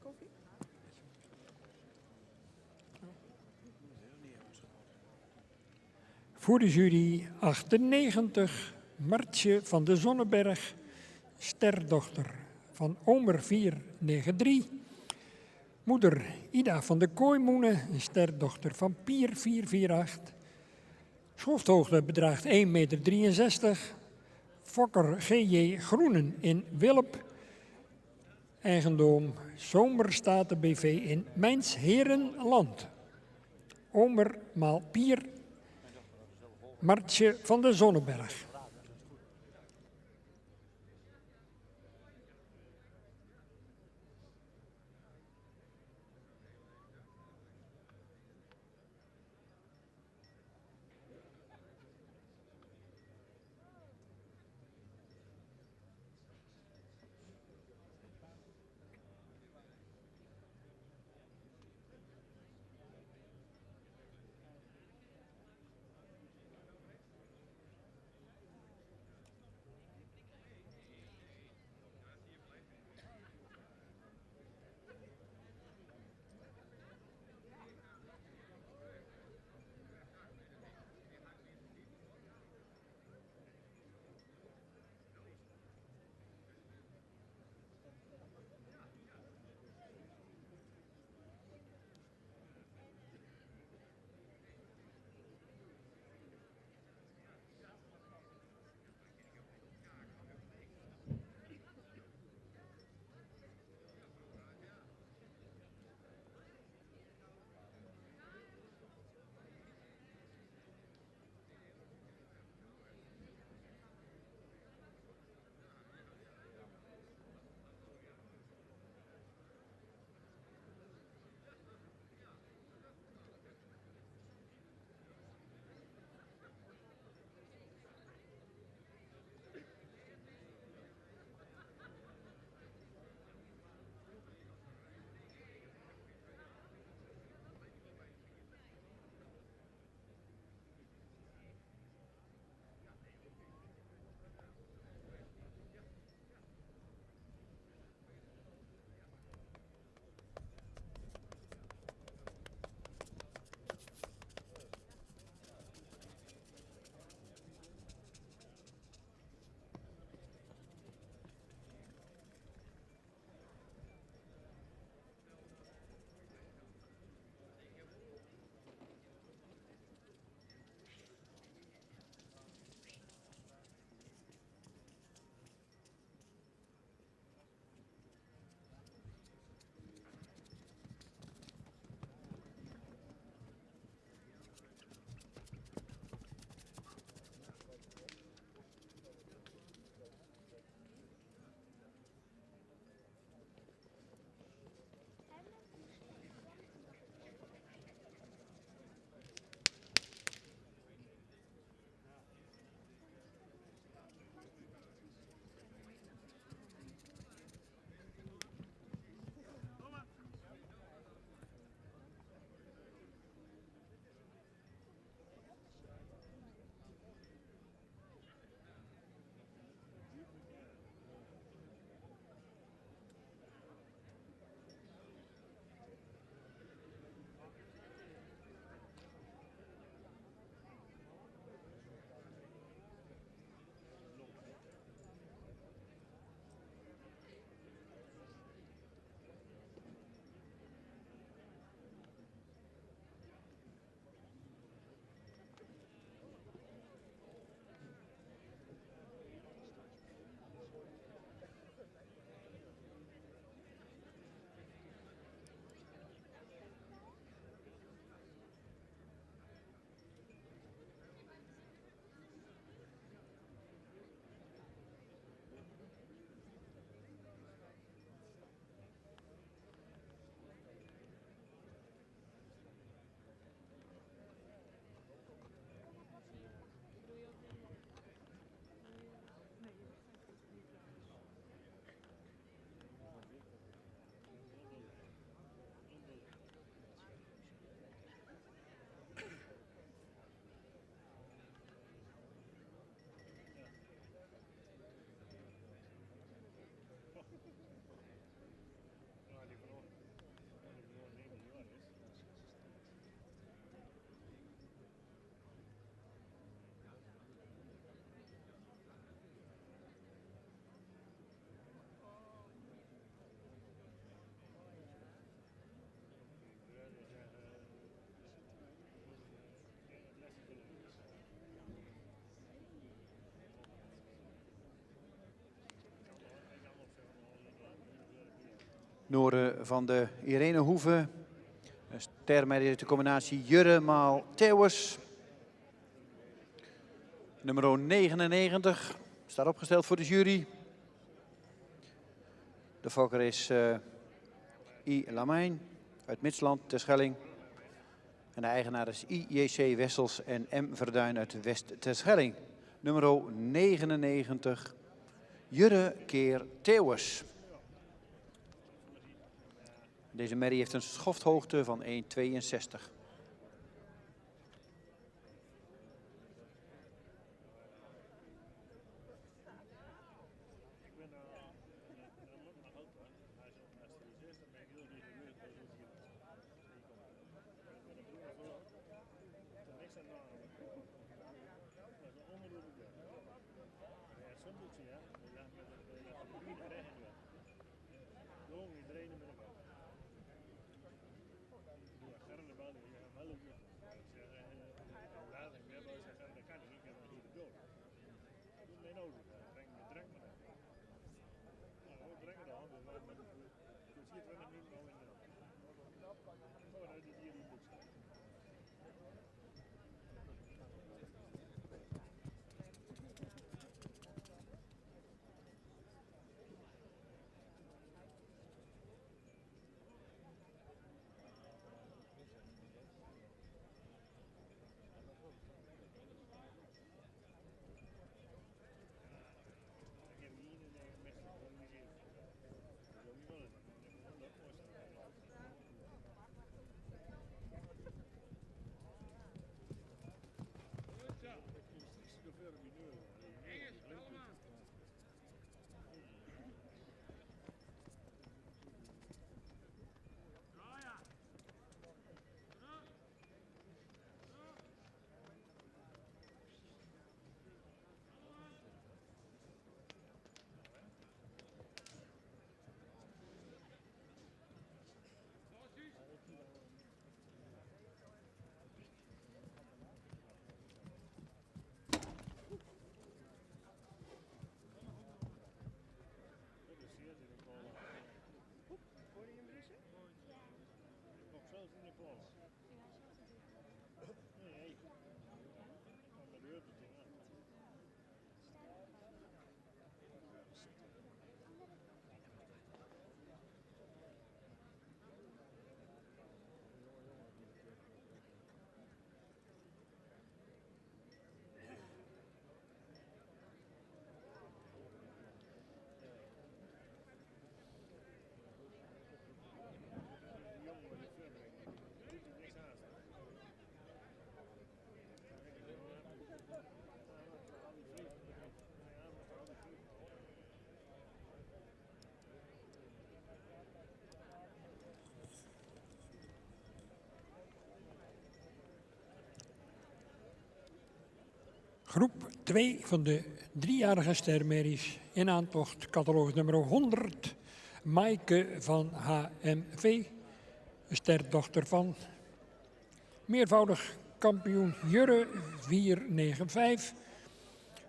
koffie? Voor de jury 98, Martje van de Zonneberg, sterdochter van Omer 493. Moeder Ida van de Kooimoene, een sterdochter van Pier 448. Schofthoogte bedraagt 1,63 meter. Fokker G.J. Groenen in Wilp. eigendom Zomerstaten BV in Mijnsherenland. Omer maal Pier Martje van de Zonneberg. Noren van de Irene Hoeve. Een stermerrie uit de combinatie Jurre maal Theeuwers. Nummer 99 staat opgesteld voor de jury. De fokker is I. Lamijn uit Midsland, Terschelling. En de eigenaar is IJC Wessels en M. Verduin uit West Terschelling. Nummer 99, Jurre keer Theeuwers. Deze merrie heeft een schofthoogte van 1,62. Groep 2 van de 3-jarige stermerries in aantocht, catalogus nummer 100, Maaike van HMV, een sterdochter van meervoudig kampioen Jurre 495,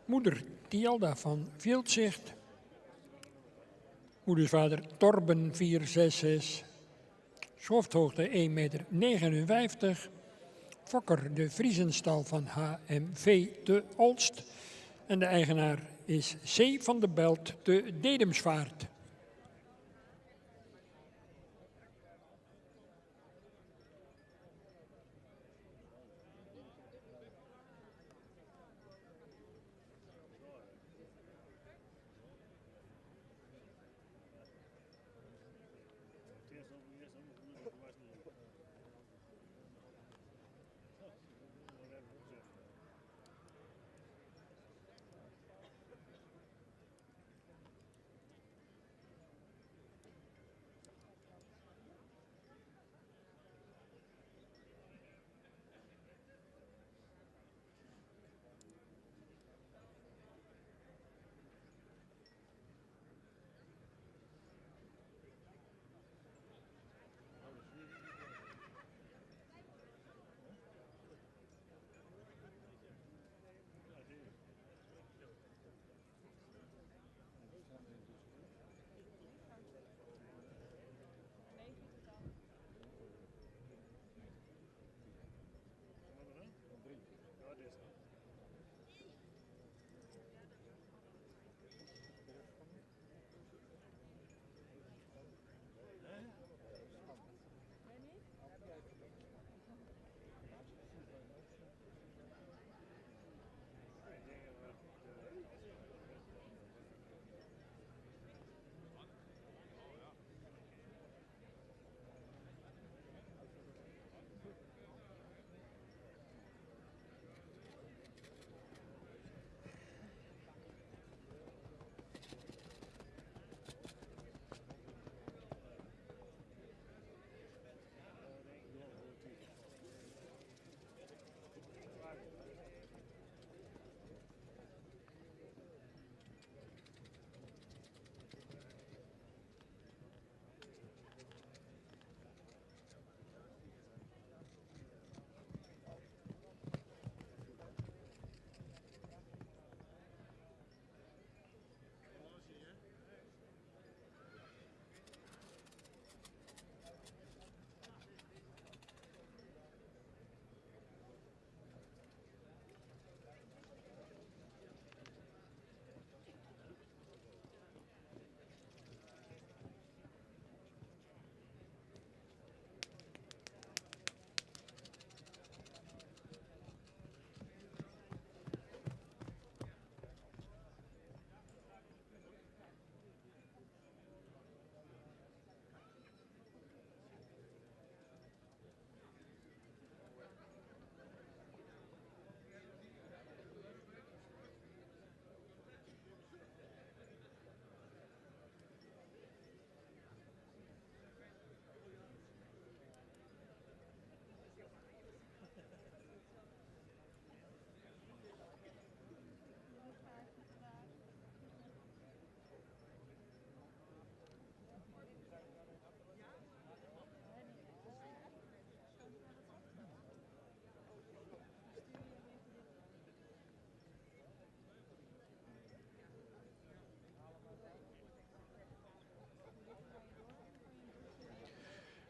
moeder Tialda van Veeltzicht, moedersvader Torben 466, schofthoogte 1,59 meter, fokker de Vriesenstal van HMV te Olst en de eigenaar is C. van de Belt te Dedemsvaart.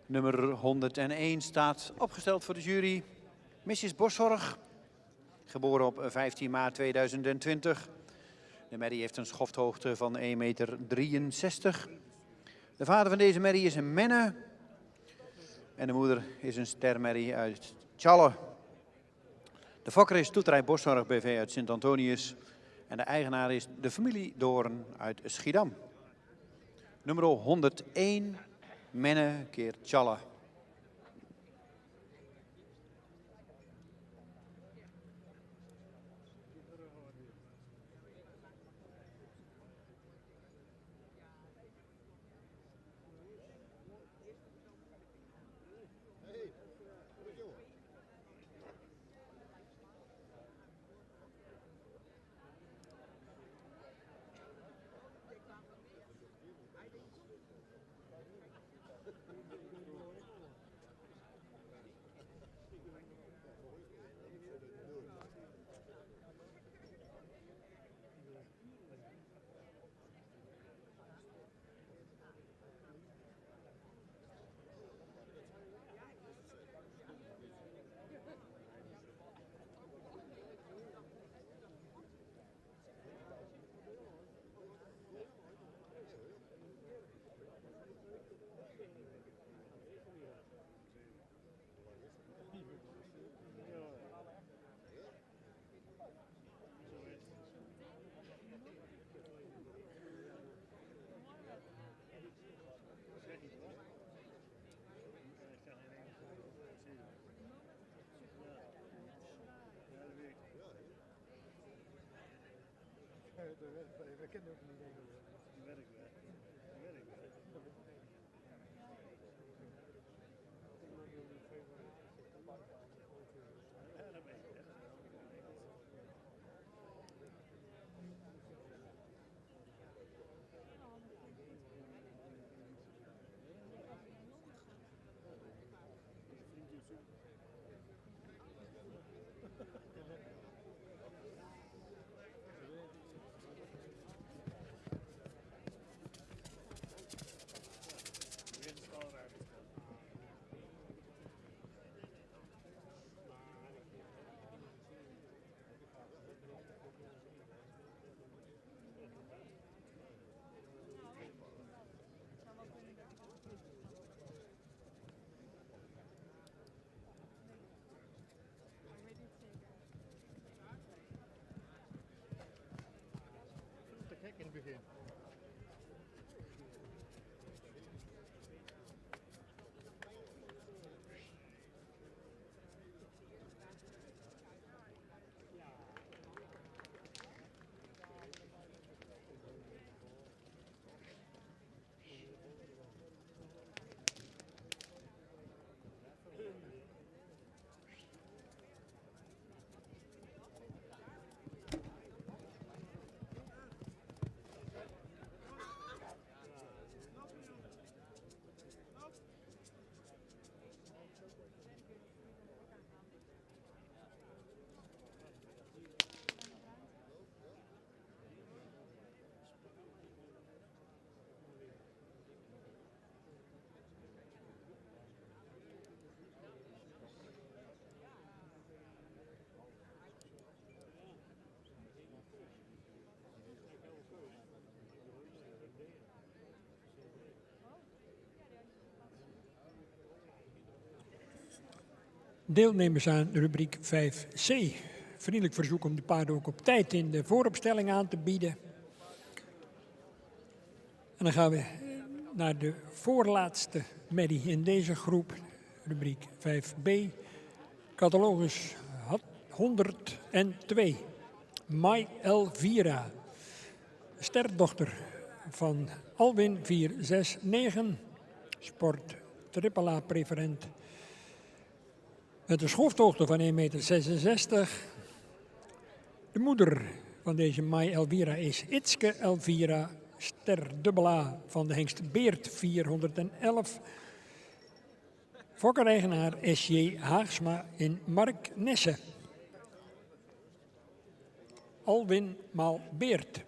Nummer 101 staat opgesteld voor de jury. Mrs. Boszorg, geboren op 15 maart 2020. De merrie heeft een schofthoogte van 1,63 meter. De vader van deze merrie is een Menne. En de moeder is een stermerrie uit Tjalle. De fokker is Toeterij Boszorg BV uit Sint-Antonius. En de eigenaar is de familie Doorn uit Schiedam. Nummer 101, Menne keer Tjalle. We kennen ook niet regelen. Te gek in het begin. Deelnemers aan rubriek 5C. Vriendelijk verzoek om de paarden ook op tijd in de vooropstelling aan te bieden. En dan gaan we naar de voorlaatste merrie in deze groep, rubriek 5B. Catalogus 102. Mai Elvira, sterdochter van Alwin 469, sport AAA preferent. Met een schofthoogte van 1,66 meter. De moeder van deze Mai Elvira is Itske Elvira, ster A van de hengst Beert 411. Fokkereigenaar S.J. Haagsma in Mark Nesse. Alwin maal Beert.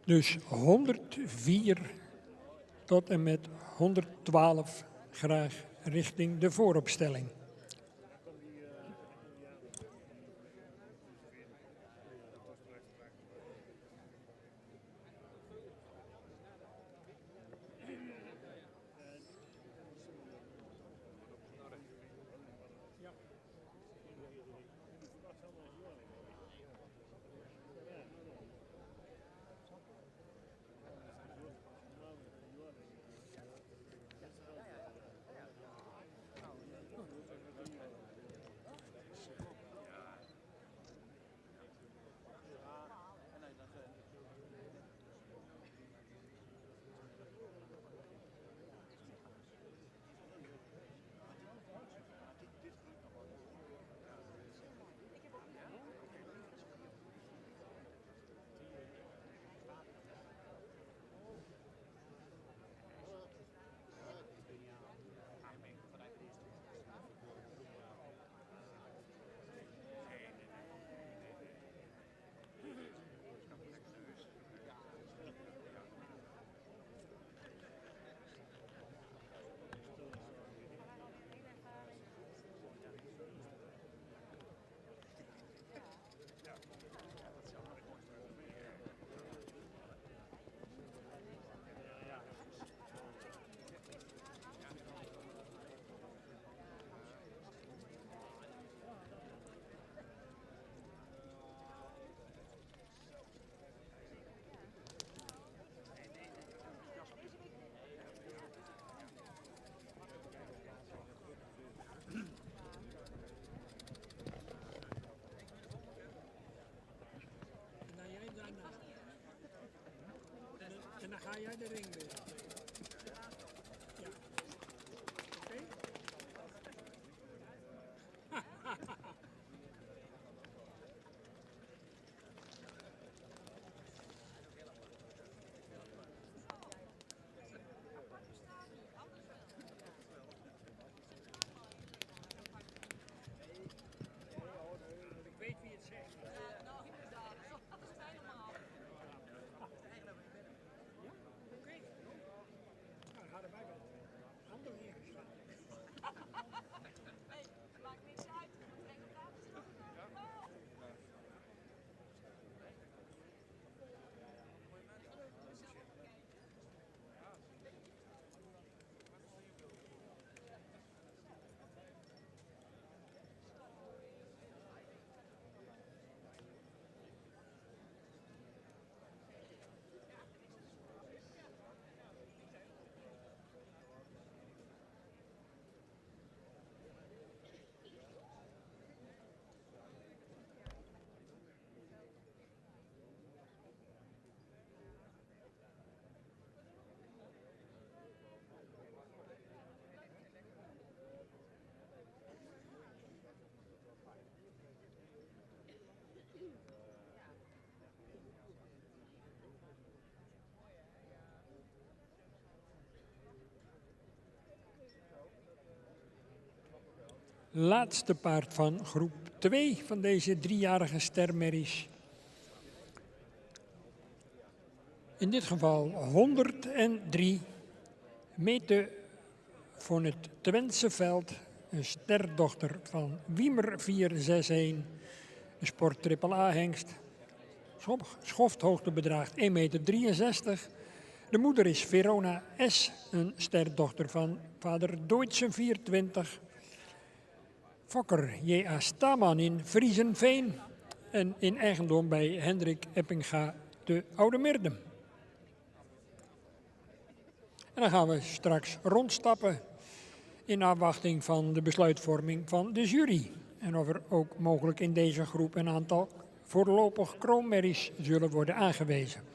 Dus 104 tot en met 112 graag richting de vooropstelling. En dan ga jij de ring weer. Ja. Oké? Ik weet wie het zegt. Oké. Nou, hadden wij wel handen ingeslaan. Laatste paard van groep 2 van deze driejarige stermerries. In dit geval 103 meter voor het Twentse veld. Een sterdochter van Wiemer 461, een sport AAA-hengst. Schofthoogte bedraagt 1,63 meter. De moeder is Verona S, een sterdochter van vader Deutschen 420. Fokker J.A. Staman in Friesenveen en in eigendom bij Hendrik Eppinga te Oude Mirdum. En dan gaan we straks rondstappen in afwachting van de besluitvorming van de jury. En of er ook mogelijk in deze groep een aantal voorlopig kroonmerries zullen worden aangewezen.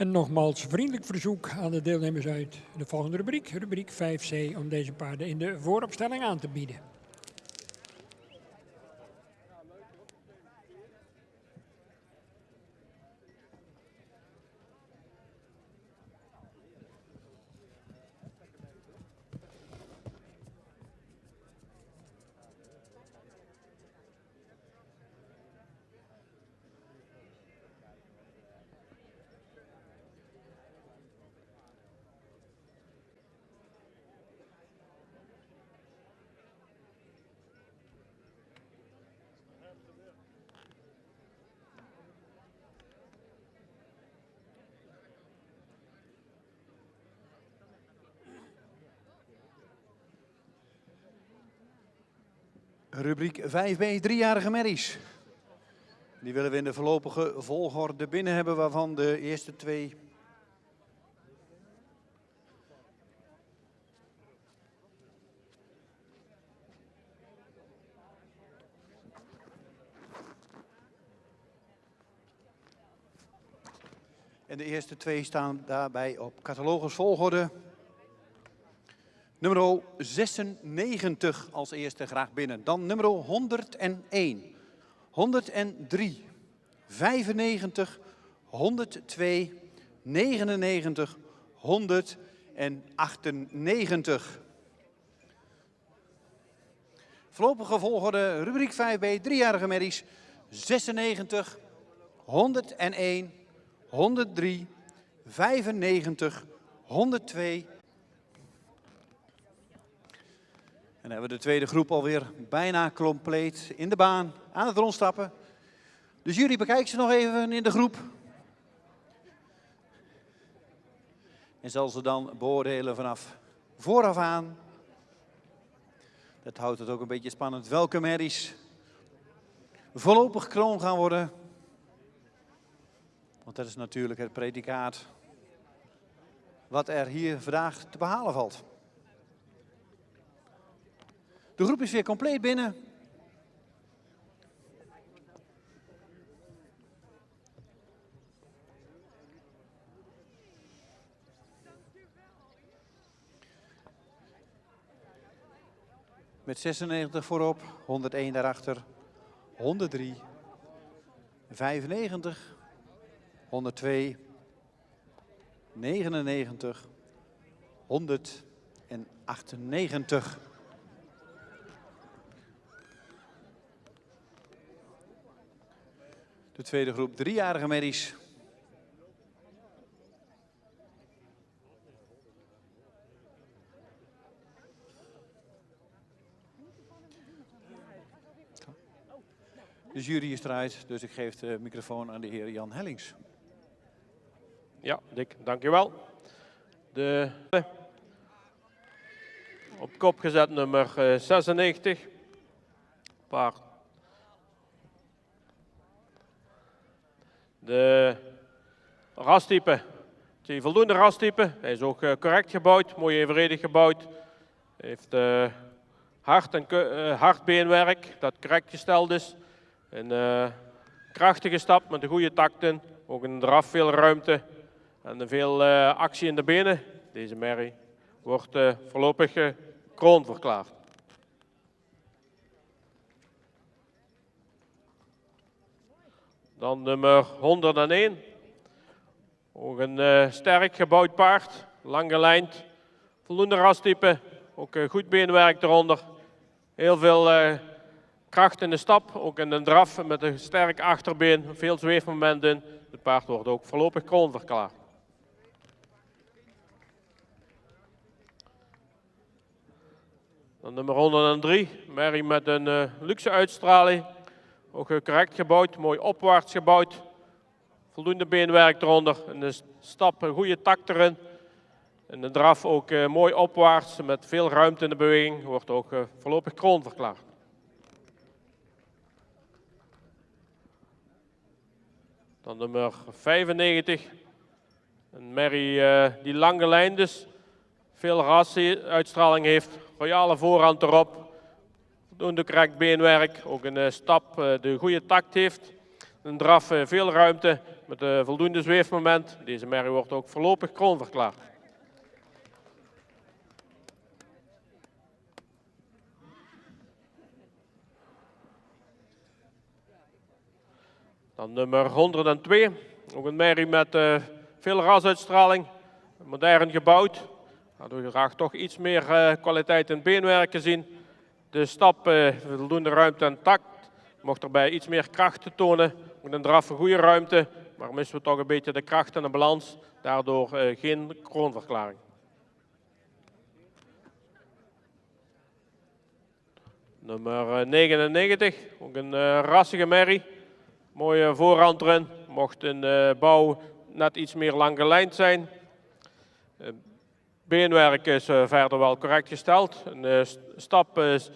En nogmaals vriendelijk verzoek aan de deelnemers uit de volgende rubriek, rubriek 5C, om deze paarden in de vooropstelling aan te bieden. Rubriek 5B, driejarige merries. Die willen we in de voorlopige volgorde binnen hebben, waarvan de eerste twee staan daarbij op catalogusvolgorde. Nummer 96 als eerste graag binnen. Dan nummer 101, 103, 95, 102, 99, 198. Voorlopige volgorde, rubriek 5B, driejarige merries, 96, 101, 103, 95, 102. En dan hebben we de tweede groep alweer bijna compleet in de baan, aan het rondstappen. De jury bekijkt ze nog even in de groep. En zal ze dan beoordelen vanaf vooraf aan. Dat houdt het ook een beetje spannend welke merries voorlopig kroon gaan worden. Want dat is natuurlijk het predicaat wat er hier vandaag te behalen valt. De groep is weer compleet binnen. Met 96 voorop, 101 daarachter, 103, 95, 102, 99, 198. De tweede groep driejarige merries. De jury is eruit, dus ik geef de microfoon aan de heer Jan Hellings. Ja, Dick, dankjewel. Op kop gezet nummer 96. Paard. De rastype. Voldoende rastype. Hij is ook correct gebouwd, mooi evenredig gebouwd. Hij heeft hard beenwerk dat correct gesteld is. Een krachtige stap met een goede takten. Ook een draf, veel ruimte en veel actie in de benen. Deze merrie wordt voorlopig kroon verklaard. Dan nummer 101. Ook een sterk gebouwd paard, lang gelijnd, voldoende rastype, ook goed beenwerk eronder. Heel veel kracht in de stap, ook in de draf met een sterk achterbeen, veel zweefmomenten. Het paard wordt ook voorlopig kroon verklaard. Dan nummer 103, merrie met een luxe uitstraling. Ook correct gebouwd, mooi opwaarts gebouwd. Voldoende beenwerk eronder. En de stap, een goede takt erin. En de draf ook mooi opwaarts met veel ruimte in de beweging. Wordt ook voorlopig kroon verklaard. Dan nummer 95. Een merrie die lang gelijnd is. Veel rastuitstraling heeft. Royale voorhand erop. Voldoende correct beenwerk. Ook een stap de goede takt heeft. Een draf veel ruimte met voldoende zweefmoment. Deze merrie wordt ook voorlopig kroonverklaard. Dan nummer 102, ook een merrie met veel rasuitstraling, modern gebouwd. Waardoor je graag toch iets meer kwaliteit in beenwerk zien. De stap, voldoende ruimte en tact, mocht daarbij iets meer kracht tonen. Met een draf een goede ruimte, maar missen we toch een beetje de kracht en de balans. Daardoor geen kroonverklaring. Nummer 99, ook een rassige merrie. Mooie voorhand erin, mocht in de bouw net iets meer lang gelijnd zijn. Beenwerk is verder wel correct gesteld. Een stap is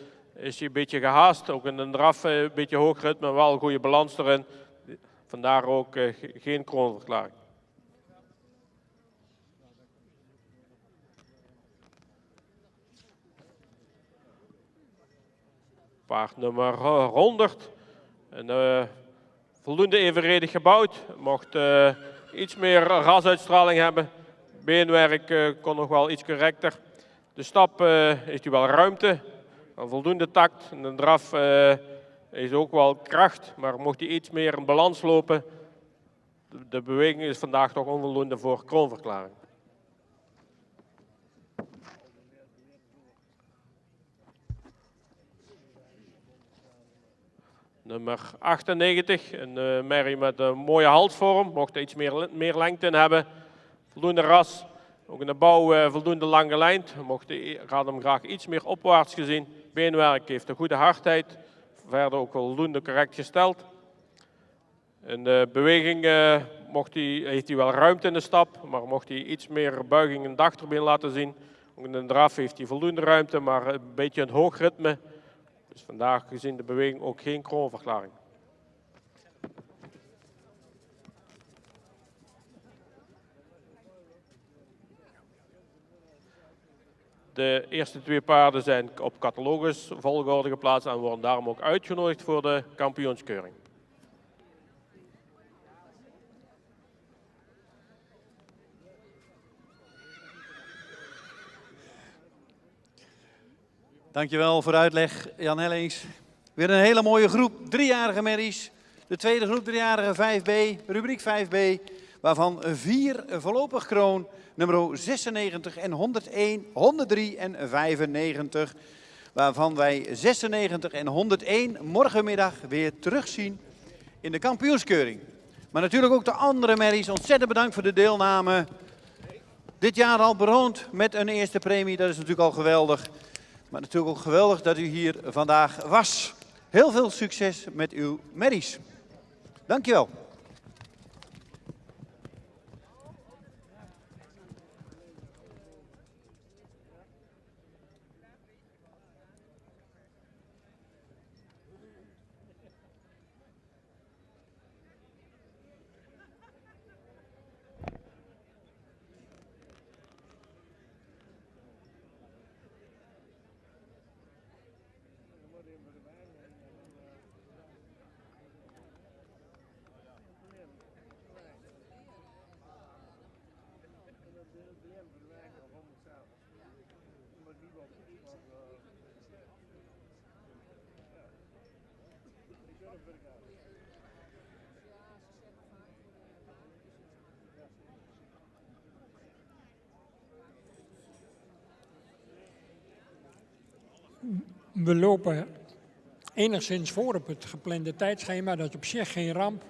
hij een beetje gehaast, ook in een draf een beetje hoog ritme, wel een goede balans erin. Vandaar ook geen kroonverklaring. Paard nummer 100. Voldoende evenredig gebouwd. Mocht iets meer rasuitstraling hebben. Beenwerk kon nog wel iets correcter. De stap heeft hij wel ruimte. Een voldoende tact. En de draf is ook wel kracht. Maar mocht hij iets meer in balans lopen. De beweging is vandaag toch onvoldoende voor kroonverklaring. Nummer 98, een merrie met een mooie halsvorm, mocht er iets meer lengte in hebben. Voldoende ras, ook in de bouw voldoende lang gelijnd, had hem graag iets meer opwaarts gezien. Beenwerk heeft een goede hardheid, verder ook voldoende correct gesteld. In de beweging heeft hij wel ruimte in de stap, maar mocht hij iets meer buiging in het achterbeen laten zien. Ook in de draf heeft hij voldoende ruimte, maar een beetje een hoog ritme. Dus vandaag gezien de beweging ook geen kroonverklaring. De eerste twee paarden zijn op catalogus volgorde geplaatst en worden daarom ook uitgenodigd voor de kampioenskeuring. Dankjewel voor de uitleg, Jan Hellings. Weer een hele mooie groep driejarige merries. De tweede groep driejarige 5B, rubriek 5B, waarvan 4 voorlopig kroon, nummer 96 en 101, 103 en 95. Waarvan wij 96 en 101 morgenmiddag weer terugzien in de kampioenskeuring. Maar natuurlijk ook de andere merries. Ontzettend bedankt voor de deelname. Dit jaar al beroond met een eerste premie, dat is natuurlijk al geweldig. Maar natuurlijk ook geweldig dat u hier vandaag was. Heel veel succes met uw merries. Dankjewel. We lopen enigszins voor op het geplande tijdschema, dat is op zich geen ramp.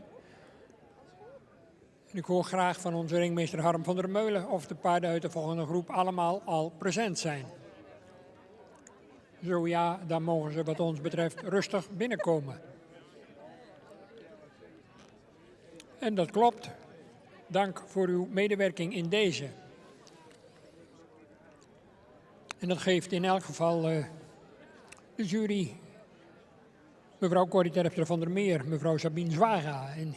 En ik hoor graag van onze ringmeester Harm van der Meulen of de paarden uit de volgende groep allemaal al present zijn. Zo ja, dan mogen ze wat ons betreft rustig binnenkomen. En dat klopt. Dank voor uw medewerking in deze. En dat geeft in elk geval de jury, mevrouw Corrie Terpstra van der Meer, mevrouw Sabine Zwaga en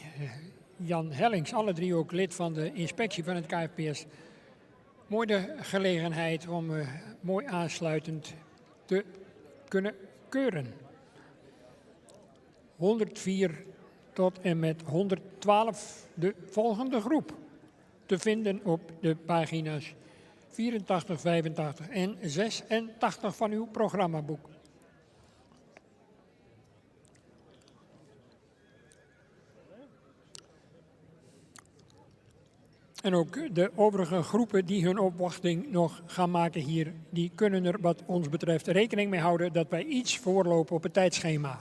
Jan Hellings, alle drie ook lid van de inspectie van het KFPS, mooi de gelegenheid om mooi aansluitend te kunnen keuren. 104 tot en met 112 de volgende groep. Te vinden op de pagina's 84, 85 en 86 van uw programmaboek. En ook de overige groepen die hun opwachting nog gaan maken hier, die kunnen er wat ons betreft rekening mee houden dat wij iets voorlopen op het tijdschema.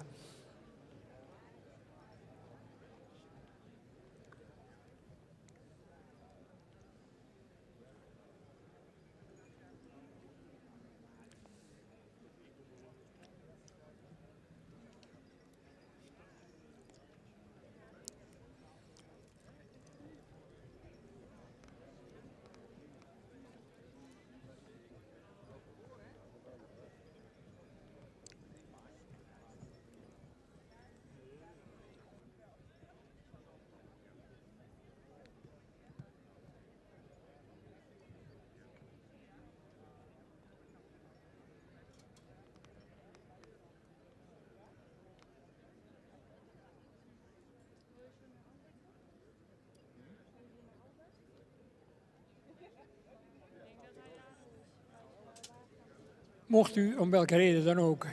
Mocht u om welke reden dan ook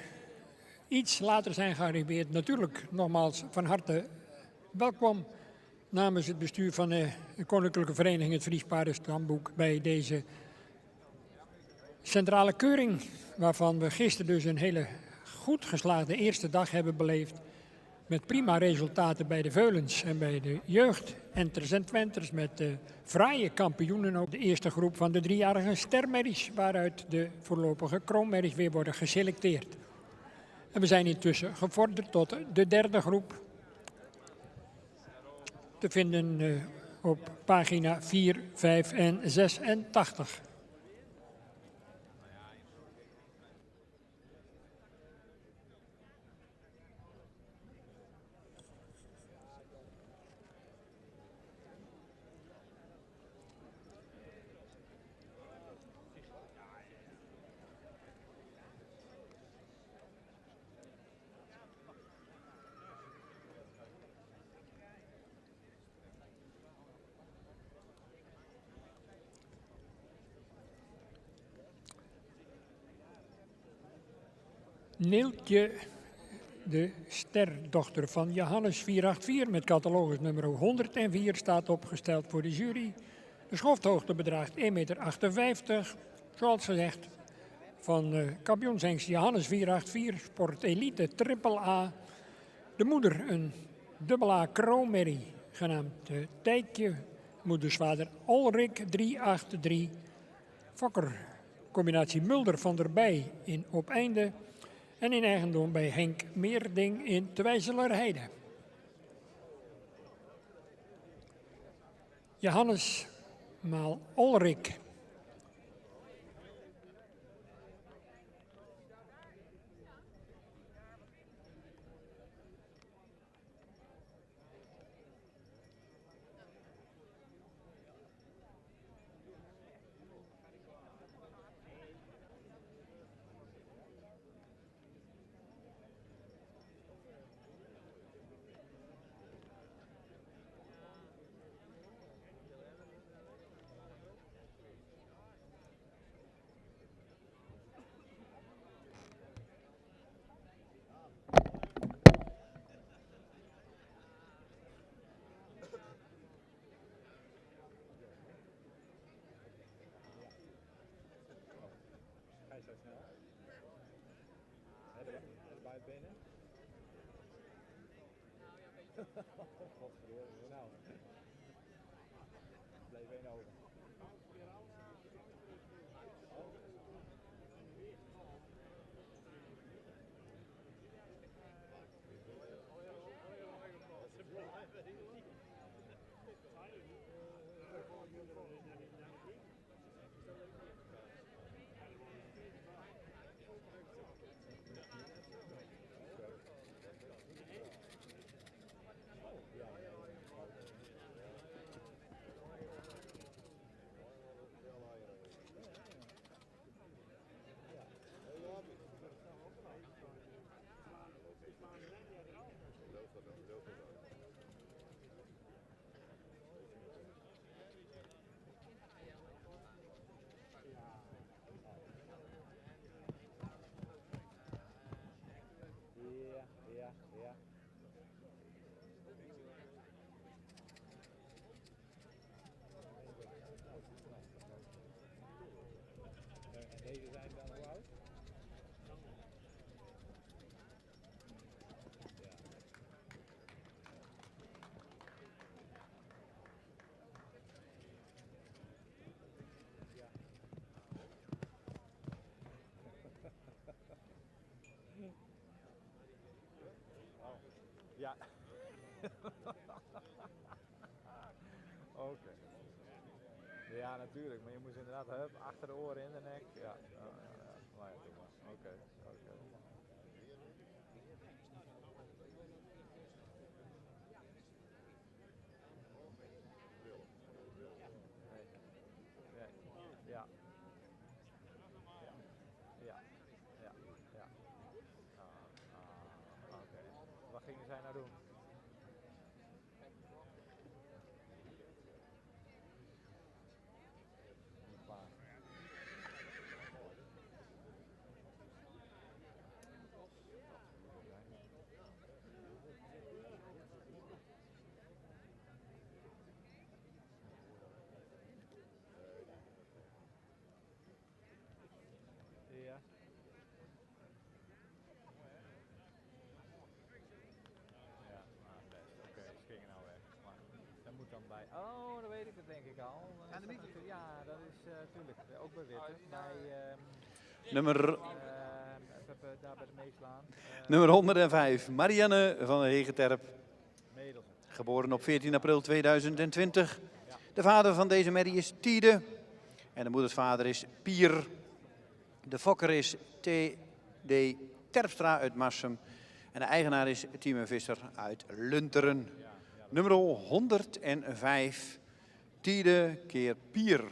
iets later zijn gearriveerd, natuurlijk nogmaals van harte welkom namens het bestuur van de Koninklijke Vereniging het Fries Paardenstamboek bij deze centrale keuring, waarvan we gisteren dus een hele goed geslaagde eerste dag hebben beleefd. Met prima resultaten bij de veulens en bij de jeugd. Enters en twenters met de fraaie kampioenen ook. De eerste groep van de 3-jarige stermerries, waaruit de voorlopige kroonmerries weer worden geselecteerd. En we zijn intussen gevorderd tot de derde groep. Te vinden op pagina 4, 5 en 86. Neeltje, de sterdochter van Johannes 484 met catalogus nummer 104 staat opgesteld voor de jury. De schofthoogte bedraagt 1,58 meter. Zoals gezegd van kampioenshengst Johannes 484, Sport Elite Triple A. De moeder een AA kroonmerrie genaamd Tijkje. Moedersvader Ulrik 383. Fokker combinatie Mulder van der Bij in Opeinde. En in eigendom bij Henk Meerding in Twijzelerheide. Johannes maal Ulrik. Ja, ja. En deze zijn dan hoe oud? Ja. Oké. Ja, natuurlijk, maar je moest inderdaad achter de oren in de nek. Ja, ja, ja. Maar ja, doe maar. Oké, oké. Nee. Ja. Ja. Ja. Ja. Ja. Oké. Wat gingen zij nou doen? Klaar. Ja. Ja, best. Oké, ze gingen nou weg. Maar dat moet dan bij. Oh, dat weet ik het denk ik al. Dan is dat natuurlijk- ja, dat is tuurlijk. Ook bij Witte. Bij Nummer, even daar bij de meeslaan. nummer 105, Marianne van Hegeterp. Medelsen. Geboren op 14 april 2020. De vader van deze merrie is Tiede. En de moedersvader is Pier. De fokker is T.D. Terpstra uit Marsum. En de eigenaar is Tieme Visser uit Lunteren. Nummer 105, Tiede keer Pier.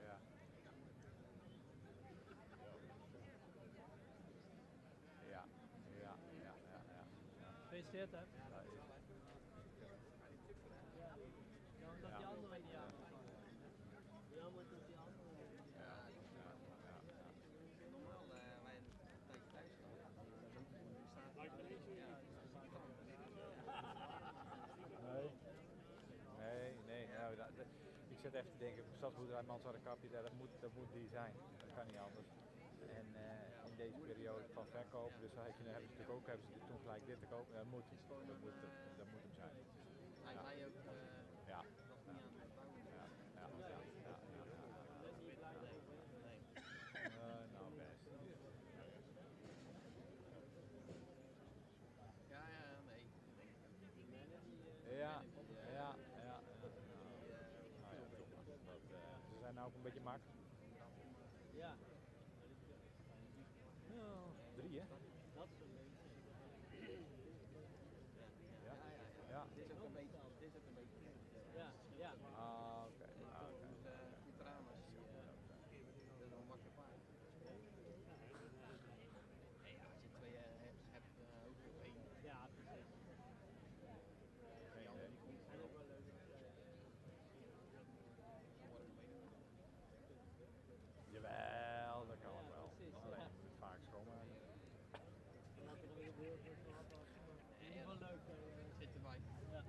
Ja. Ja, ja, ja, ja, ja. Gefeliciteerd, hè? Dat is- Dat die andere niet aan. Jammer dat die andere niet ja, ja, ja, ja. Normaal wij een tijdje thuis staan. Nee, nee, nou, ik zit even te denken, stadsboerderij Mansarrekapje, dat moet die zijn. Dat kan niet anders. En in deze periode van verkopen, dus dan hebben ze natuurlijk ook, hebben ze toen gelijk dit te kopen. Dat moet hem zijn. Hij zei ook Ja. dat niet aan het bouwen. Ja, ja, ja, ja, nou best. Ja, ja, nee. Ja, ja, ja. Nou ja, toch maar. Ze zijn nou ook een beetje mak. Ja. Ja, 3 hè? Dat is een beetje. Ja, ja. Dit is ook een beetje. Ja, ja. Ah, oké. Die trauma's. Dat is wel makkelijk paard. Nee, ja, als je twee hebt, ook op één. Ja, precies. Die andere die komt En ook wel leuk. Jawel, dat kan het wel. Alleen je moet het vaak schoonmaken. En wat er dan gebeurt, is nog altijd in ieder geval leuk. zit erbij. Ja.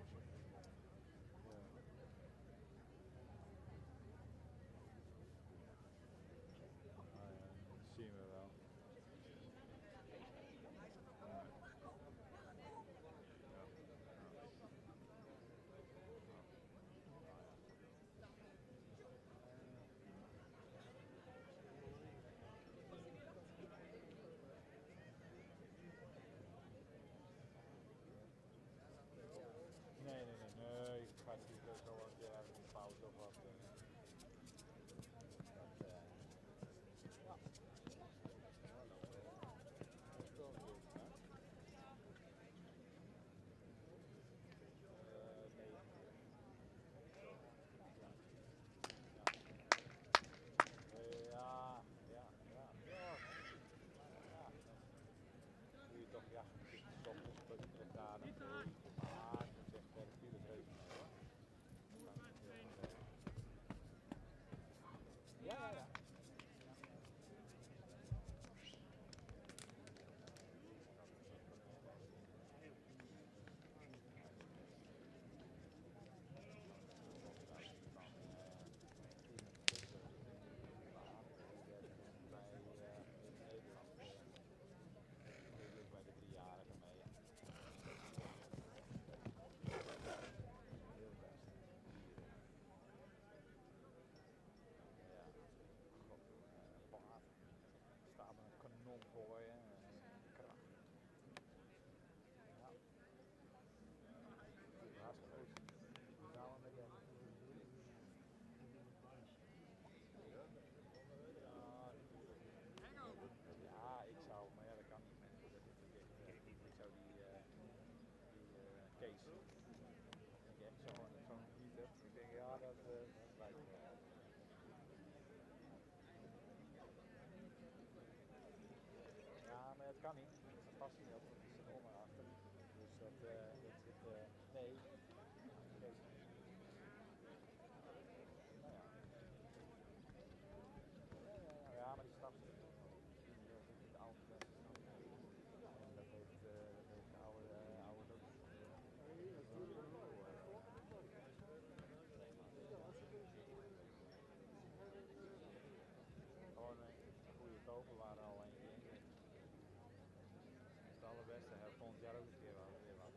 kan niet. Dat past niet op. Dat zit onder achter. Dus dat zit, nee. Deze. Nou ja. Ja, maar die stap zit de oude best. En dat heeft de oude ook. Gewoon een goede kopen waren al een keer. Dat is het allerbeste. Hè. Volgend jaar ook een keer weer wat.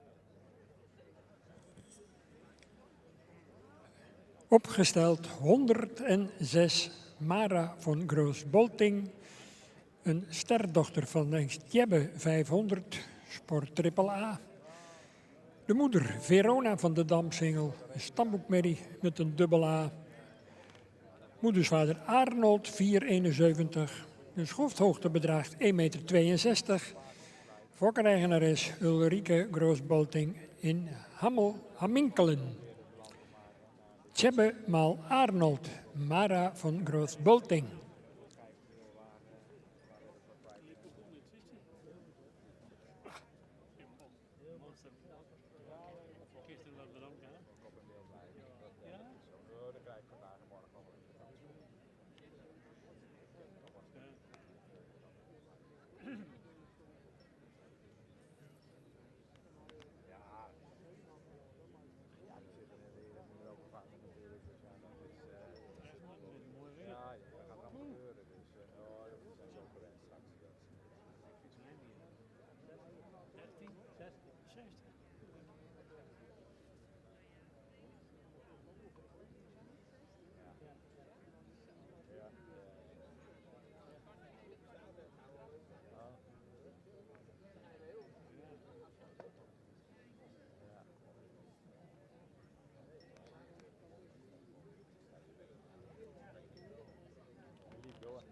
Opgesteld 106 Mara von Groos-Bolting, een sterdochter van de Tjebbe 500, sport AAA. De moeder Verona van de Damsingel, een stamboekmerrie met een dubbel A. Moedersvader Arnold 471, de schofthoogte bedraagt 1,62 meter. Fokkereigenares Ulrike Groos-Bolting in Hamminkelen. Tjebbe maal Arnold, Mara van Groos-Bolting. Dat krijg ik vandaag en morgen nog. Ja, die zitten er nu ook gevangen natuurlijk. Dus ja, dat is. Ja, dat gaat allemaal gebeuren. Dus dat zijn zo gewend straks. 13, 16, 16. Ja. Liep door.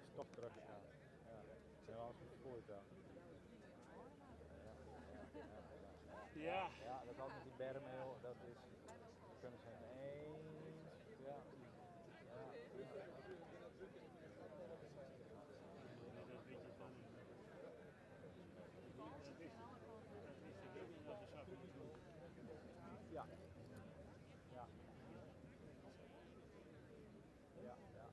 Is toch teruggegaan. Ja. Ze zijn wel eens gegroeid dan. Ja. Ja, dat had met die bermeel, dat is, kunnen ze het eens, ja. Ja. Ja. Ja, ja.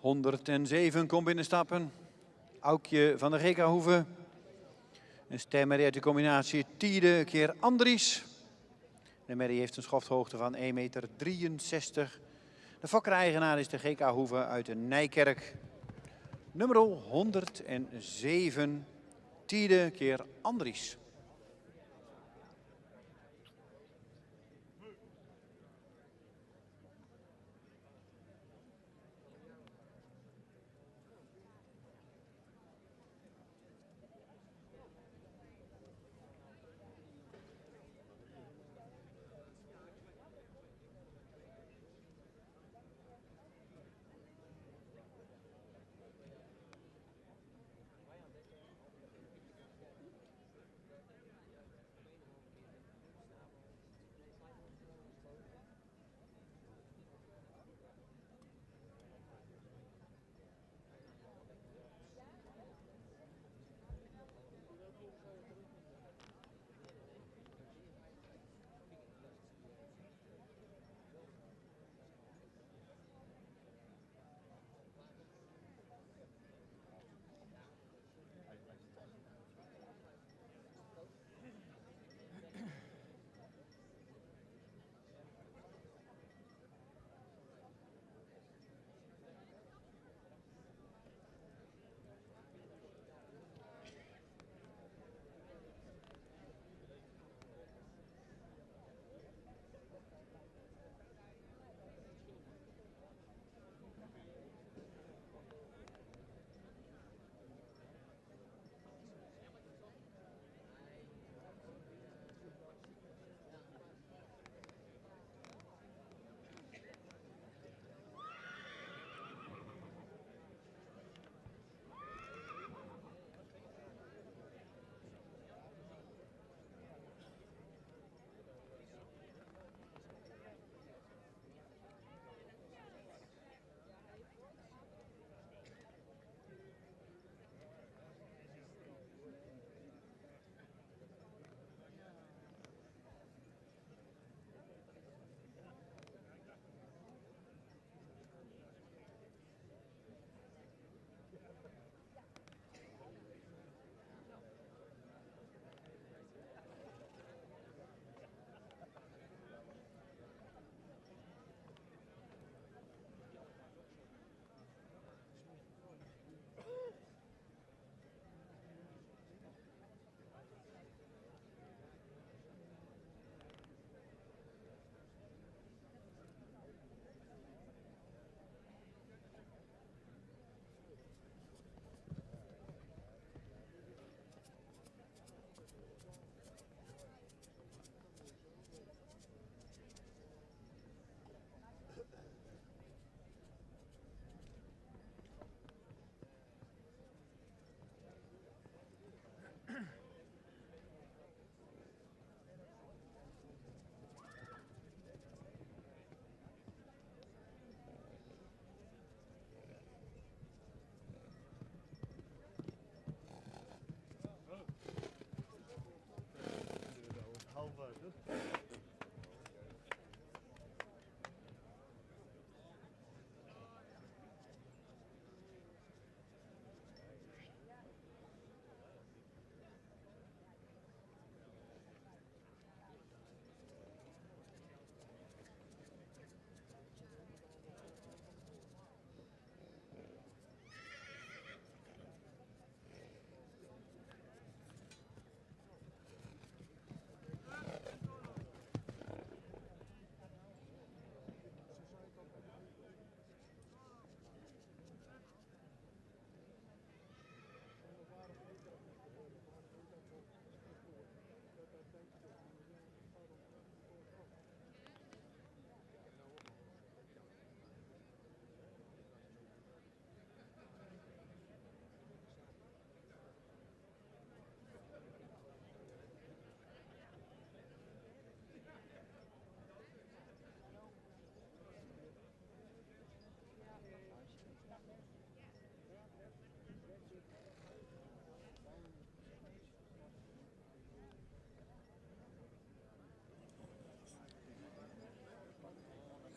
...107 komt binnenstappen. Aukje van der Gekerhoeve. Een stemmerrie uit de combinatie Tiede keer Andries. De merrie heeft een schofthoogte van 1,63 meter. De fokkereigenaar is de Gekerhoeve uit de Nijkerk. Nummer 107, Tiede keer Andries.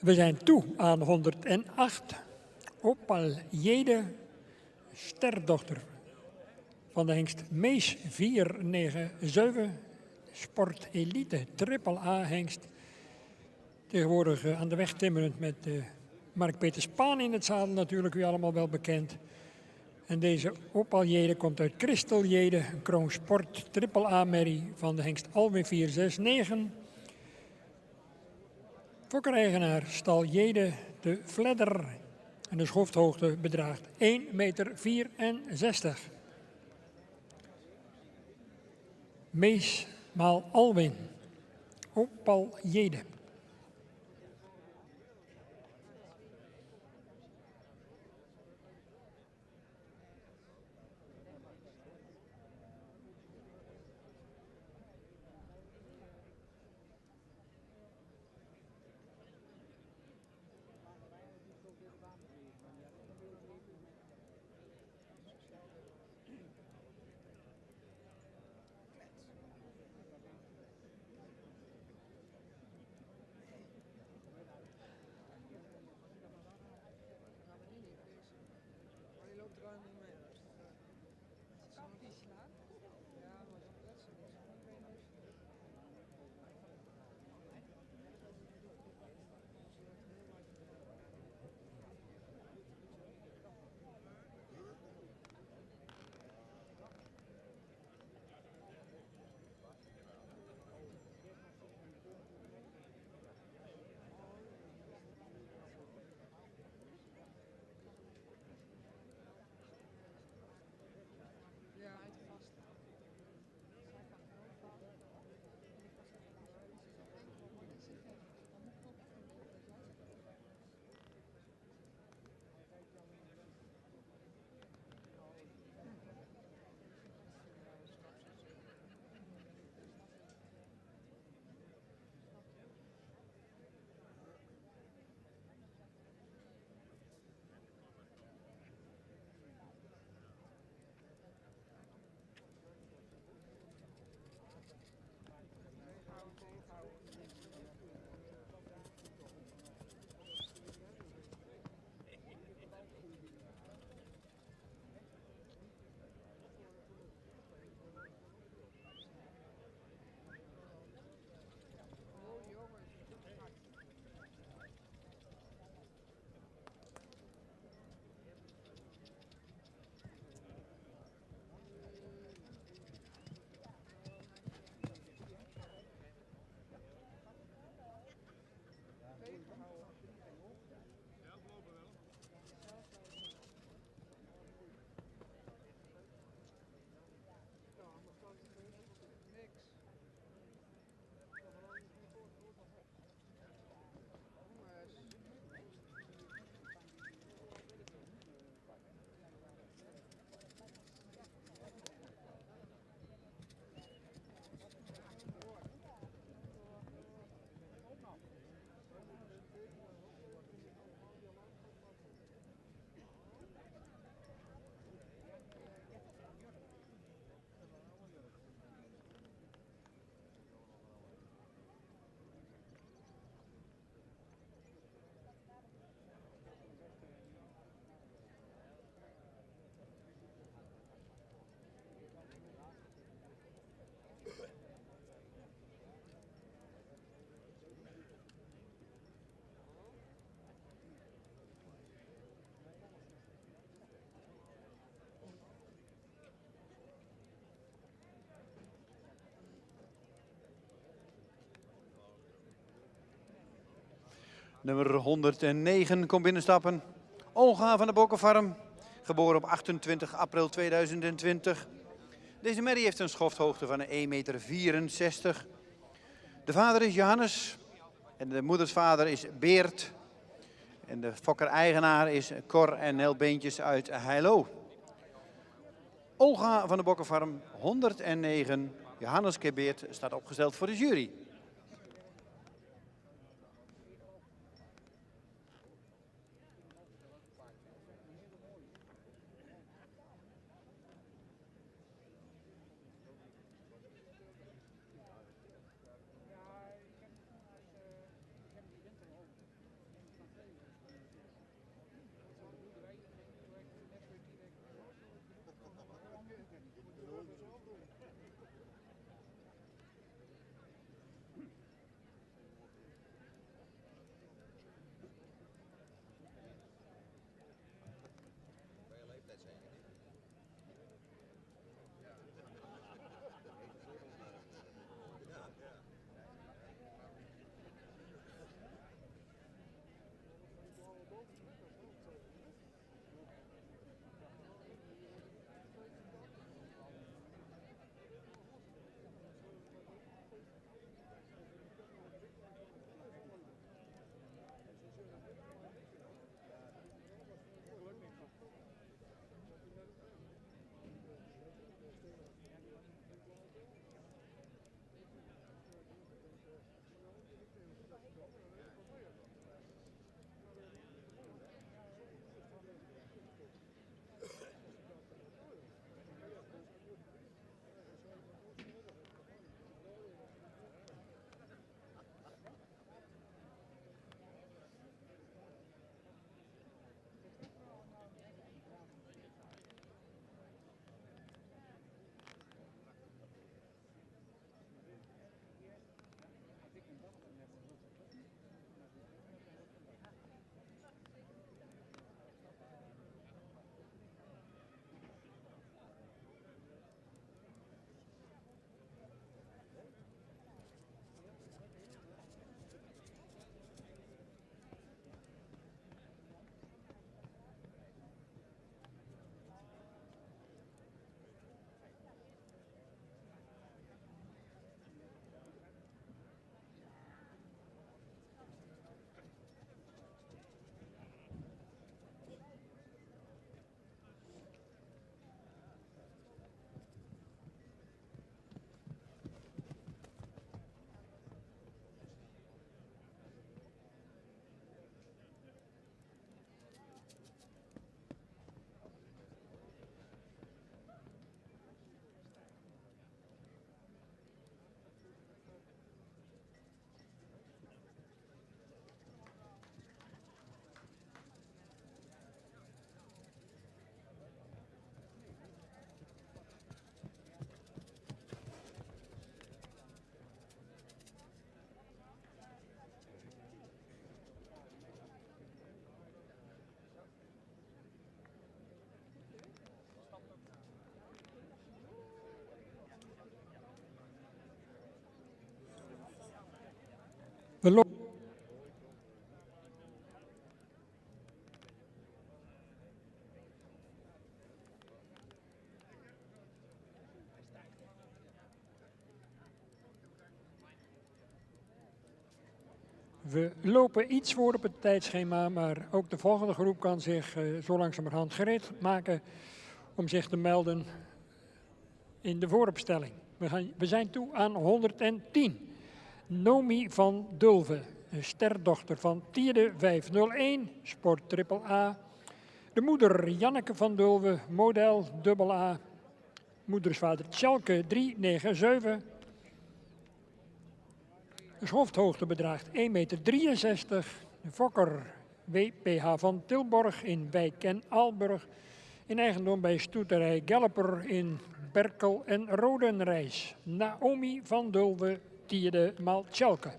We zijn toe aan 108. Opal Jede, sterdochter van de hengst Mees 497. Sport Elite Triple A hengst. Tegenwoordig aan de weg timmerend met Mark-Peter Spaan in het zadel, natuurlijk u allemaal wel bekend. En deze Opaljede komt uit Kristeljede, een Kroon Sport triple A-merrie van de hengst Alwin 469. Fokkereigenaar stal Jede de Vledder en de schofthoogte bedraagt 1,64 meter. Mees maal Alwin, Opaljede. Nummer 109 komt binnenstappen. Olga van de Bokkenfarm, geboren op 28 april 2020. Deze merrie heeft een schofthoogte van 1,64 meter. De vader is Johannes en de moedersvader is Beert. En de fokker-eigenaar is Cor en Nel Beentjes uit Heilo. Olga van de Bokkenfarm, 109. Johannes Beert staat opgesteld voor de jury. We lopen iets voor op het tijdschema, maar ook de volgende groep kan zich zo langzamerhand gereed maken om zich te melden in de vooropstelling. We zijn toe aan 110. Nomi van Dulve, een sterdochter van Tierde 501, sport AAA. De moeder Janneke van Dulve, model AA. Moedersvader Tjalke 397. De hoofdhoogte bedraagt 1,63 meter. De fokker WPH van Tilborg in Wijk en Aalburg. In eigendom bij stoeterij Galloper in Berkel en Rodenrijs. Naomi van Dulve, Tierde maal Tjalke.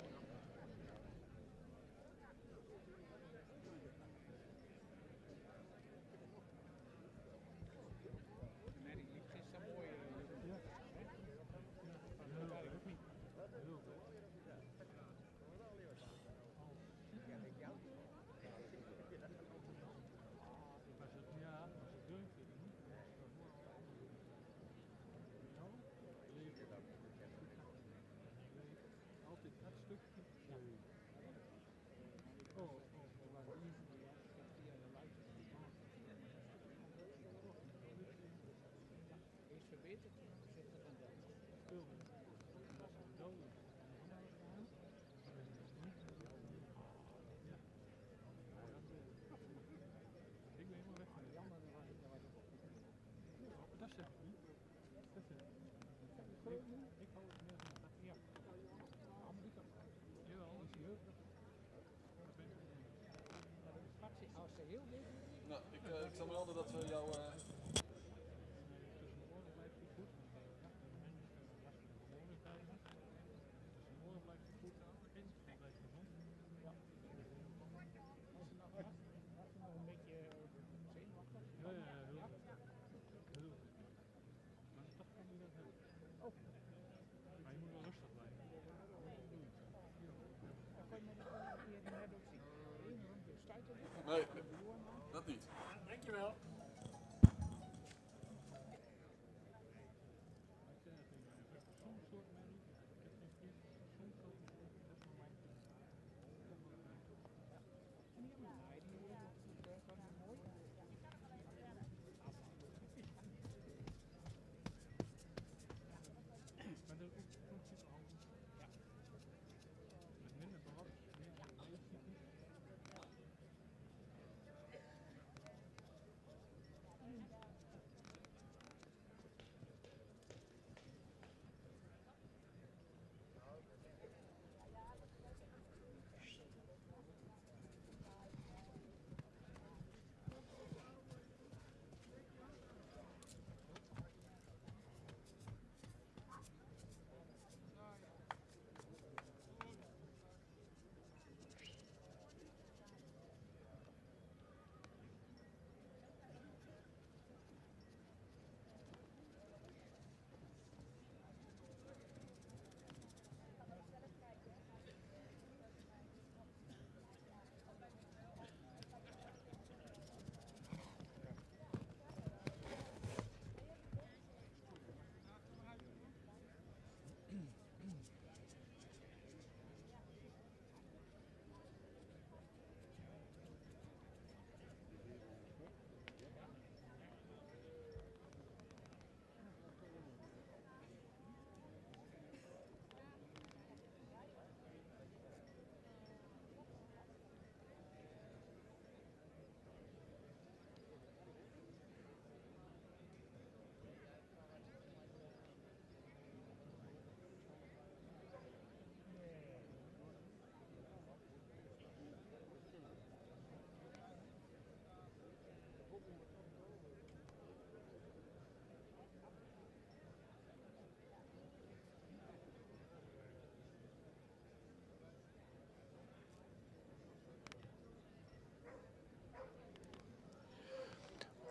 Nou, ik zal melden dat we jou... Nee, dat niet. Dankjewel.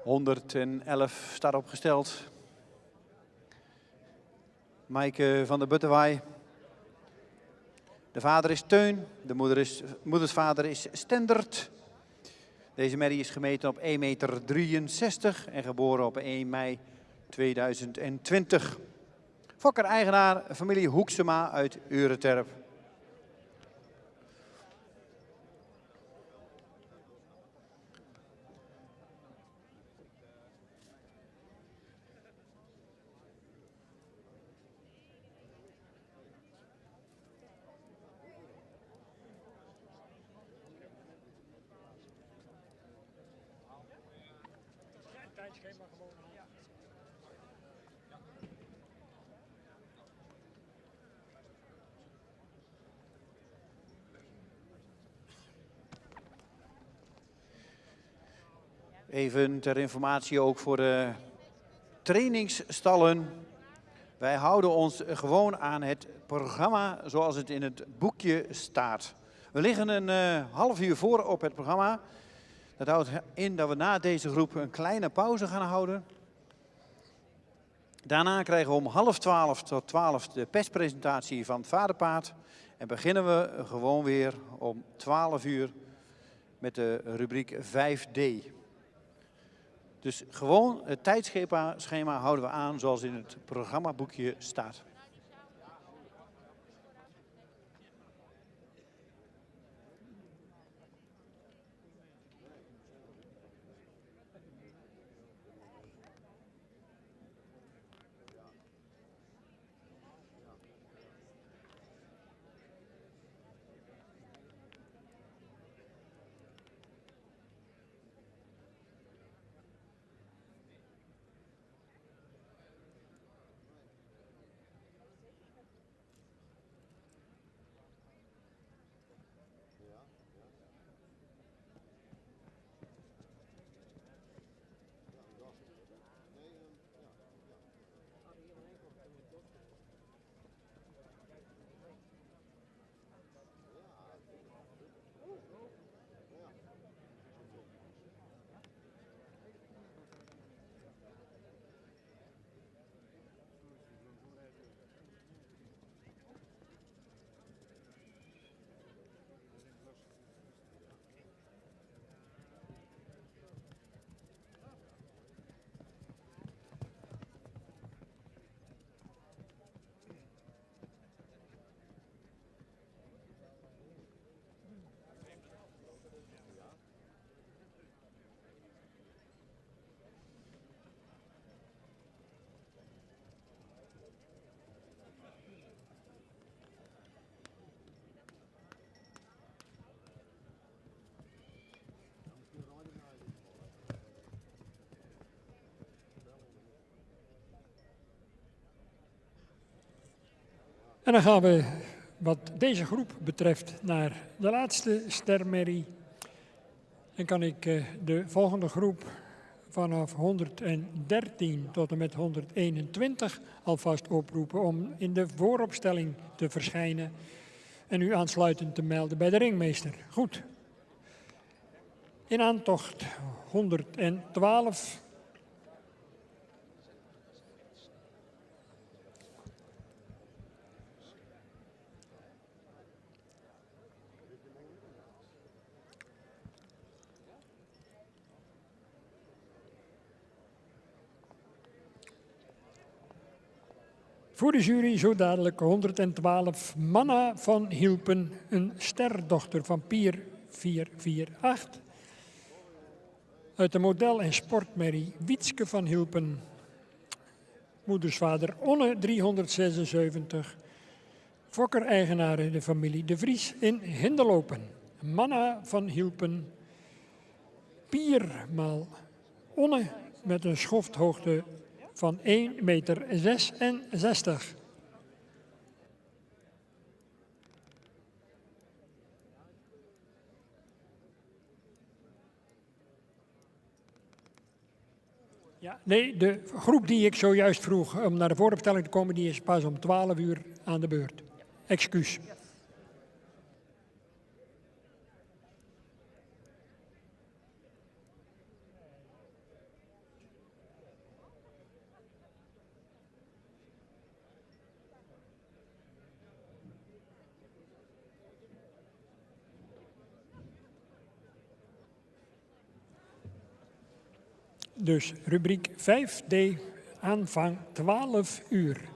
...111 staat opgesteld. Maaike van der Butterwaai. De vader is Teun, de moedersvader is Stendert. Deze merrie is gemeten op 1,63 meter en geboren op 1 mei 2020. Fokker-eigenaar familie Hoeksema uit Ureterp. Even ter informatie ook voor de trainingsstallen. Wij houden ons gewoon aan het programma zoals het in het boekje staat. We liggen een half uur voor op het programma. Dat houdt in dat we na deze groep een kleine pauze gaan houden. Daarna krijgen we om 11:30 tot 12 de perspresentatie van het vaderpaard. En beginnen we gewoon weer om 12 uur met de rubriek 5D. Dus gewoon het tijdschema houden we aan zoals in het programmaboekje staat. En dan gaan we, wat deze groep betreft, naar de laatste stermerrie. En kan ik de volgende groep vanaf 113 tot en met 121 alvast oproepen om in de vooropstelling te verschijnen en u aansluitend te melden bij de ringmeester. Goed. In aantocht 112. Voor de jury zo dadelijk 112 Manna van Hielpen, een sterdochter van Pier 448. Uit de model- en sportmerrie Wietske van Hielpen, moedersvader Onne 376. Fokker-eigenaren de familie De Vries in Hindelopen. Manna van Hielpen, Pier maal Onne met een schofthoogte van 1,66 meter. Ja, nee, de groep die ik zojuist vroeg om naar de vooropstelling te komen, die is pas om 12 uur aan de beurt. Excuus. Dus rubriek 5D, aanvang 12 uur.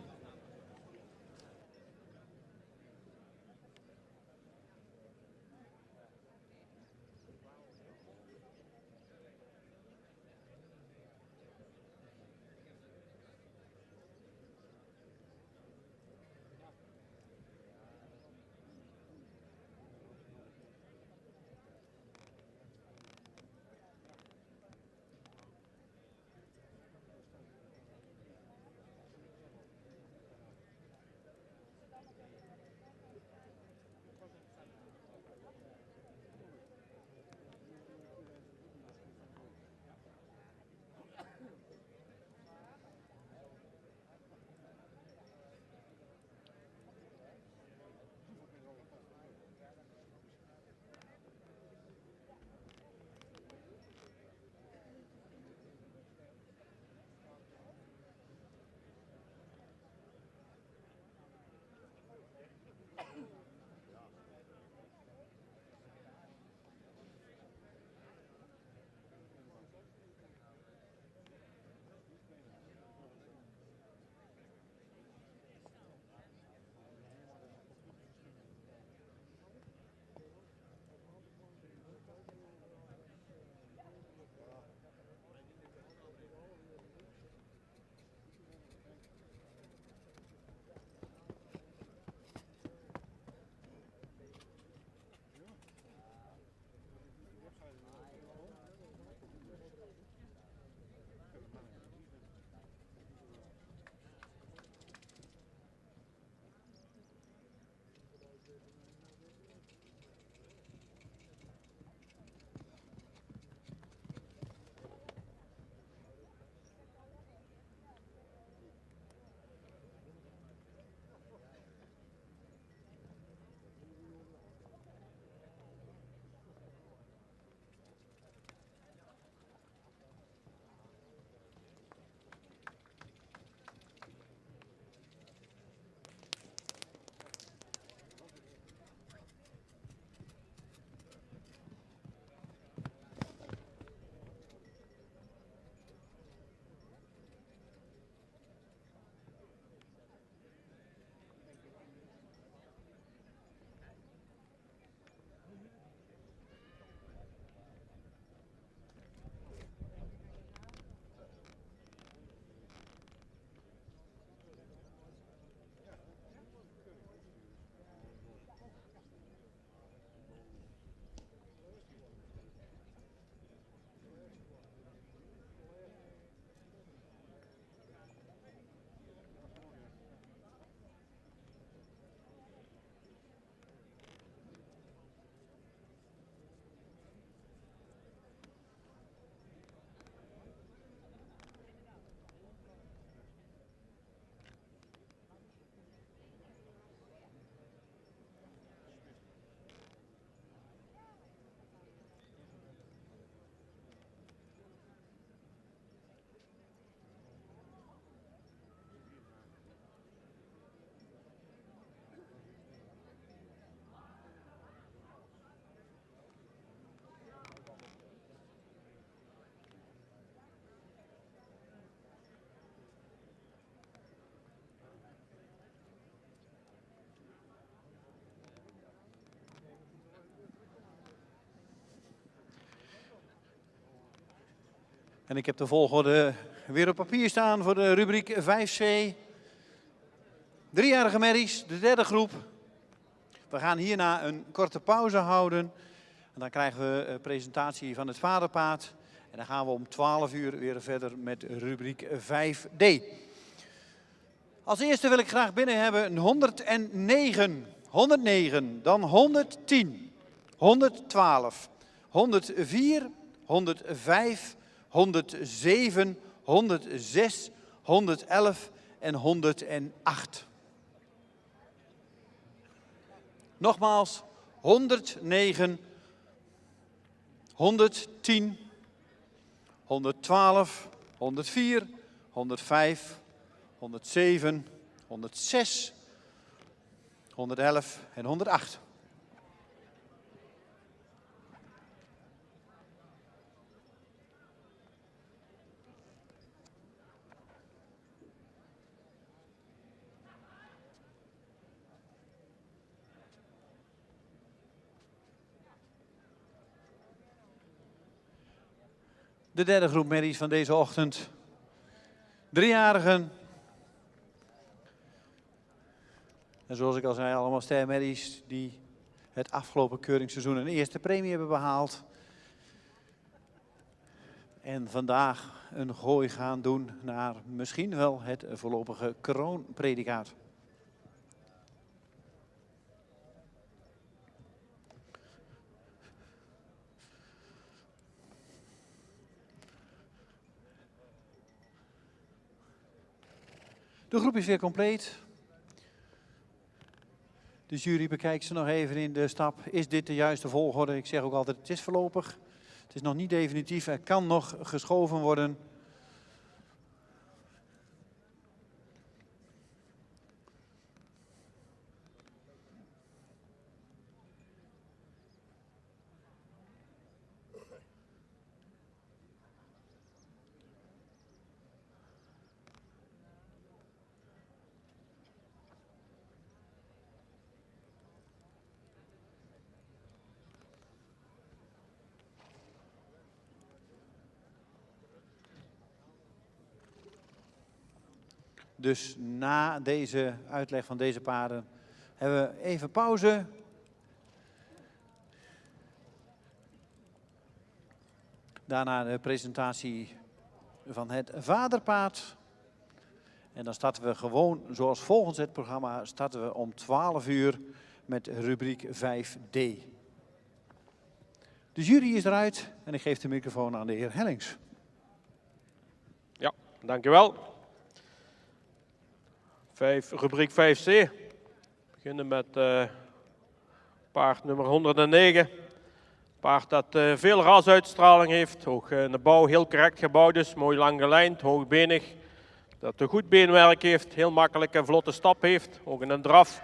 En ik heb de volgorde weer op papier staan voor de rubriek 5C. 3-jarige merries, de derde groep. We gaan hierna een korte pauze houden. En dan krijgen we een presentatie van het vaderpaard. En dan gaan we om 12 uur weer verder met rubriek 5D. Als eerste wil ik graag binnen hebben 109, 109, dan 110, 112, 104, 105, 107, 106, 111 en 108. Nogmaals, 109, 110, 112, 104, 105, 107, 106, 111 en 108. De derde groep merries van deze ochtend. 3-jarigen. En zoals ik al zei, allemaal stermerries die het afgelopen keuringsseizoen een eerste premie hebben behaald. En vandaag een gooi gaan doen naar misschien wel het voorlopige kroonpredicaat. De groep is weer compleet. De jury bekijkt ze nog even in de stap. Is dit de juiste volgorde? Ik zeg ook altijd, het is voorlopig. Het is nog niet definitief. Er kan nog geschoven worden. Dus na deze uitleg van deze paarden hebben we even pauze. Daarna de presentatie van het vaderpaard. En dan starten we gewoon zoals volgens het programma starten we om 12 uur met rubriek 5D. De jury is eruit en ik geef de microfoon aan de heer Hellings. Ja, dankjewel. Rubriek 5C. We beginnen met paard nummer 109. Paard dat veel rasuitstraling heeft. Ook in de bouw heel correct gebouwd is. Mooi lang gelijnd, hoogbenig. Dat een goed beenwerk heeft. Heel makkelijk en vlotte stap heeft. Ook in een draf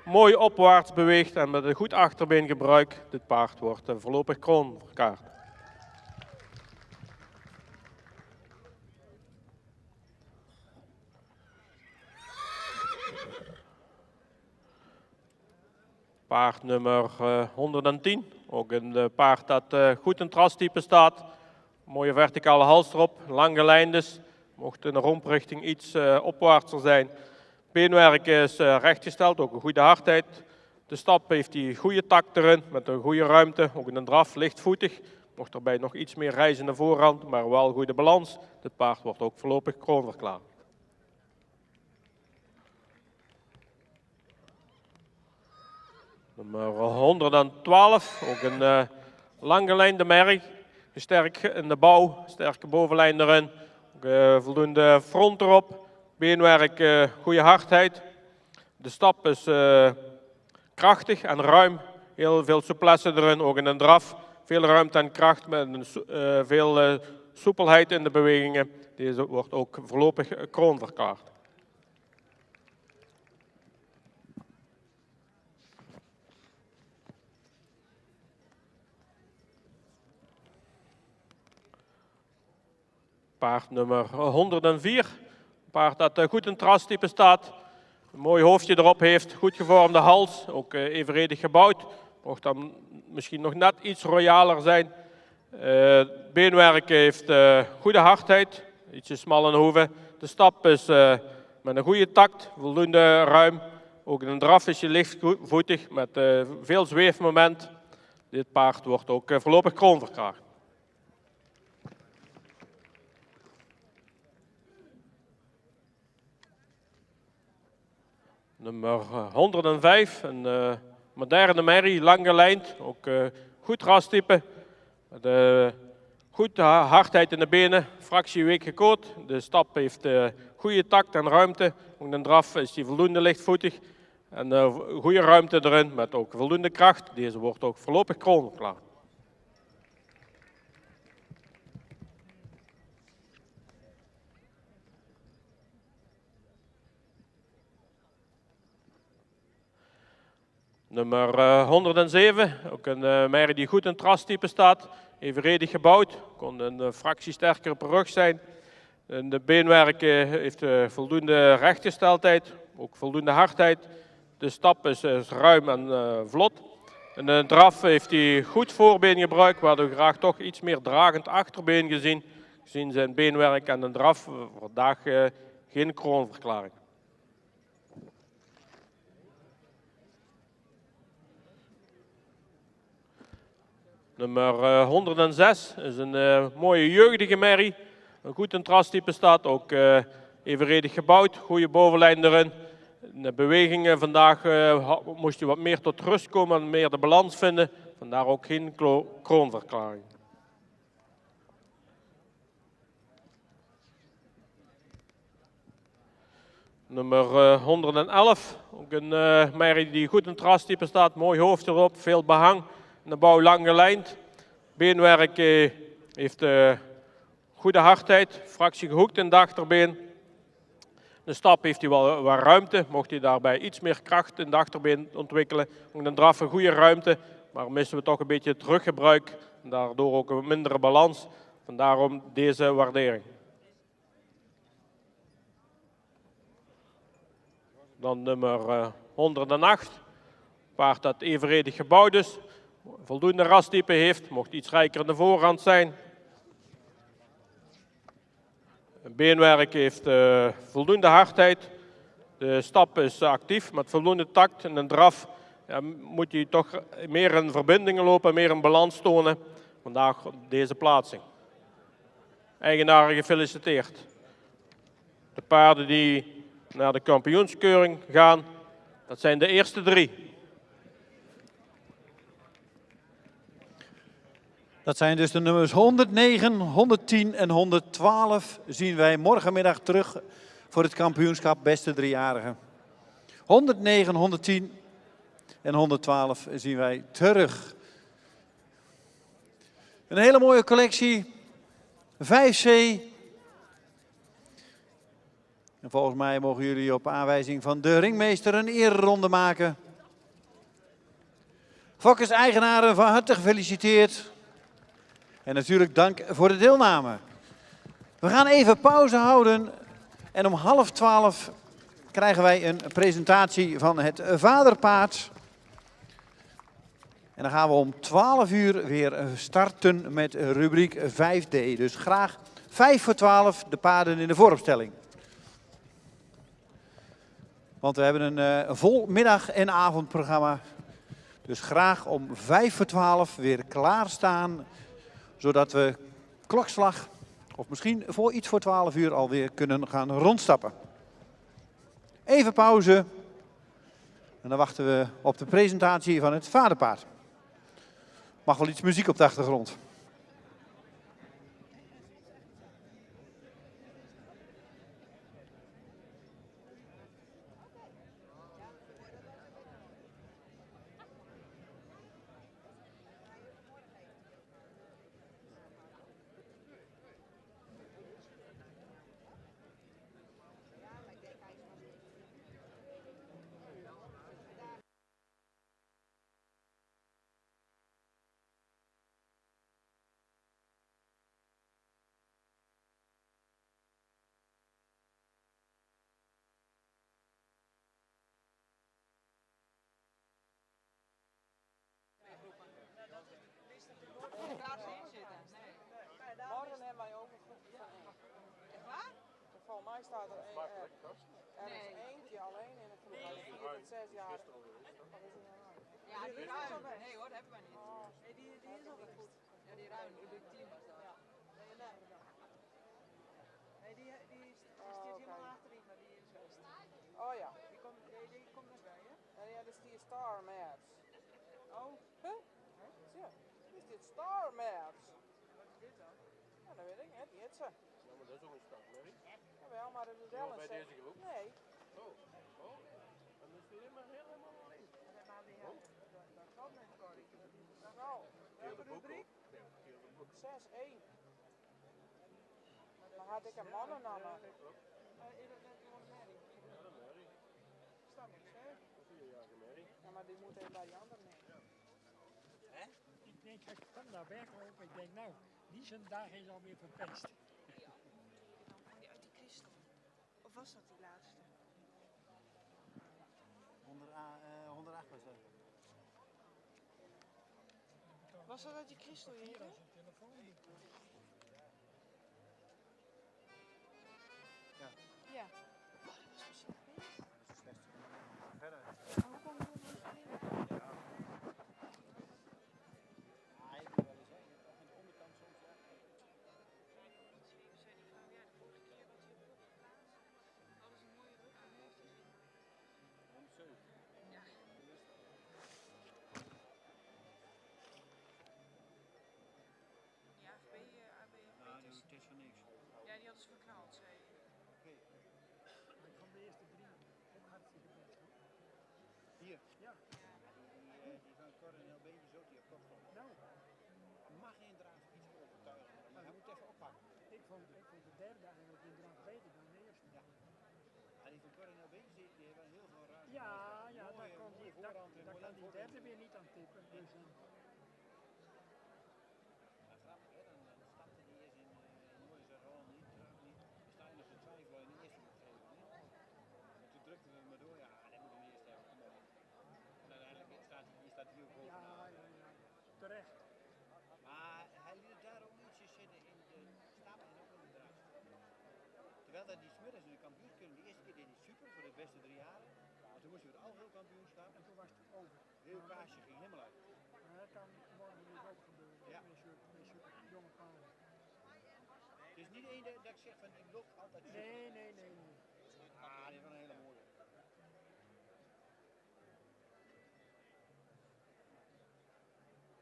mooi opwaarts beweegt. En met een goed achterbeengebruik. Dit paard wordt voorlopig kroonkaart. Paard nummer 110, ook een paard dat goed in trastype staat. Mooie verticale hals erop, lang gelijnd is. Mocht in de romprichting iets opwaartser zijn. Beenwerk is rechtgesteld, ook een goede hardheid. De stap heeft die goede takt erin, met een goede ruimte. Ook in een draf, lichtvoetig. Mocht erbij nog iets meer reizen in de voorhand, maar wel goede balans. Dit paard wordt ook voorlopig kroonverklaard. Nummer 112, ook een langgelijnde merrie. Sterk in de bouw, sterke bovenlijn erin. Ook, voldoende front erop. Beenwerk, goede hardheid. De stap is krachtig en ruim. Heel veel souplesse erin, ook in een draf. Veel ruimte en kracht met veel soepelheid in de bewegingen. Deze wordt ook voorlopig kroonverklaard. Paard nummer 104. Een paard dat goed in trastype staat. Een mooi hoofdje erop heeft. Goed gevormde hals. Ook evenredig gebouwd. Mocht dan misschien nog net iets royaler zijn. Beenwerk heeft goede hardheid, ietsje smal in de hoeven. De stap is met een goede takt, voldoende ruim. Ook in een draf is je lichtvoetig met veel zweefmoment. Dit paard wordt ook voorlopig kroonverklaard. Nummer 105, een moderne merrie, lang gelijnd, ook goed rastype. Goed hardheid in de benen, fractie week gekoord. De stap heeft goede takt en ruimte. Ook in de draf is hij voldoende lichtvoetig. En goede ruimte erin met ook voldoende kracht. Deze wordt ook voorlopig kroonverklaard. Nummer 107, ook een merrie die goed in het rastype staat. Evenredig gebouwd, kon een fractie sterker op de rug zijn. En de beenwerk heeft voldoende rechtgesteldheid, ook voldoende hardheid. De stap is ruim en vlot. In de draf heeft hij goed voorbeen gebruikt, waardoor graag toch iets meer dragend achterbeen gezien. Gezien zijn beenwerk en de draf, vandaag geen kroonverklaring. Nummer 106 is een mooie jeugdige merrie. Goed in het rastype staat, ook evenredig gebouwd, goede bovenlijn erin. In de bewegingen vandaag moest hij wat meer tot rust komen en meer de balans vinden. Vandaar ook geen kroonverklaring. Nummer 111, ook een merrie die goed in het rastype staat, mooi hoofd erop, veel behang. De bouw lang gelijnd. Beenwerk heeft goede hardheid, fractie gehoekt in de achterbeen. De stap heeft hij wel wat ruimte, mocht hij daarbij iets meer kracht in de achterbeen ontwikkelen. Ook een draf een goede ruimte, maar missen we toch een beetje het ruggebruik. En daardoor ook een mindere balans. Vandaarom deze waardering. Dan nummer 108. Paard dat evenredig gebouwd is. Voldoende rastype heeft, mocht iets rijker in de voorhand zijn. Beenwerk heeft voldoende hardheid. De stap is actief met voldoende takt. En een draf moet hij toch meer in verbindingen lopen, meer in balans tonen. Vandaag deze plaatsing. Eigenaar gefeliciteerd. De paarden die naar de kampioenskeuring gaan, dat zijn de eerste 3. Dat zijn dus de nummers 109, 110 en 112 zien wij morgenmiddag terug voor het kampioenschap beste driejarigen. 109, 110 en 112 zien wij terug. Een hele mooie collectie, 5C. En volgens mij mogen jullie op aanwijzing van de ringmeester een ereronde maken. Fokkers-eigenaren van harte gefeliciteerd. En natuurlijk dank voor de deelname. We gaan even pauze houden en om 11:30 krijgen wij een presentatie van het vaderpaard. En dan gaan we om 12 uur weer starten met rubriek 5D. Dus graag 11:55 de paarden in de vooropstelling. Want we hebben een vol middag- en avondprogramma. Dus graag om 11:55 weer klaarstaan. Zodat we klokslag, of misschien voor iets voor 12 uur alweer kunnen gaan rondstappen. Even pauze. En dan wachten we op de presentatie van het vaderpaard. Mag wel iets muziek op de achtergrond. mij staat er ergens eentje alleen in het groep. Hij is 4 tot 6 jaar. Wat is die nou aan? Ja, die is al ruim. weg. Nee hoor, dat hebben wij niet. Oh, Nee, die is al weg. Ja, die ruim, die team was dat. ja. Nee, nee. Nee, die staat helemaal achterin, maar die is best. Oh ja. Die komt nog bij, hè? En ja, dat is die Star Maps. Oh, Huh? Zie je? Is dit Star Maps? wat is dit dan? Ja, dat weet ik niet. Die heet ze. Ja, maar dat is ook een start, Mary. Jawel, maar dat is wel Ja, een bij set. deze groep? Nee. Oh. Dan is hij helemaal alleen. Maar die dat valt met Corrie. Dat nou. Heel Welke de boek rubriek? ook. Ja, heel de boek. 6-1. Dan had ik een mannennamen. Is dat net gewoon Mary? Ja, de Mary. Staat niks, hè? 4-jarige Mary. Ja, maar die moet even bij die andere nemen. Ik denk, ik kom naar weglopen. Ik denk, nou, die zijn dag is alweer verpest. Uit die Christel. Of was dat die laatste? 108 was dat. Was dat uit die Christel hier? Als een telefoon. Ja, Ja. Oh, dat was misschien geweest. dat is de slechtste. Verder. Hoe kom je op ons binnen? Ja. Ah, ik wil wel eens zeggen, toch aan de onderkant soms ja. Zei die vrouw, ja, de vorige keer wat je op geplaatst. Hadden ze een mooie rug aan heeft gezien. 107. Ja. Ja, AB, Nou, die het is voor niks. ja, die hadden ze verknald, zei je. Oké. Ik van de eerste 3 ook hartstikke best. Hoor. Hier. Ja, Die van Cor en heel beentjes ook die op kop komt. nou, Mag geen draad iets overtuigen, maar hij moet even oppakken. ik vond de derde eigenlijk in draf beter dan de eerste. Ja. En die van Cor en heel beentjes, die hebben wel heel veel ruimte. Ja, ja, Mooie- dan kon mooie die, voorhand en dan mooi kan die voorbeeld. derde weer niet aan tippen. Dus, Ja, grappig hè, dan stapte die eerst in mooie zijn rol niet, draad niet. Dan sta je nog te twijfelen in de eerste moet geven. Hè? En toen drukten we hem maar door, ja, dat moet hem eerst hebben, kom op. En uiteindelijk staat hij ook bovenaan. ja. Terecht. Maar hij liet het daar ook ietsjes zitten in de stap en ook in de draad. Terwijl dat die smiddags in de kampioenskunde, de eerste keer deed hij super voor de beste 3 jaren. Maar toen moesten we het algeheel kampioenschap. En toen was het over. Heel kaasje ging helemaal uit. Maar dat kan morgen dus ook gebeuren. Ja. Met zulke jonge paarden. Het is niet één dat ik zeg van die loopt altijd super. Nee. Ah, die is wel een hele mooie.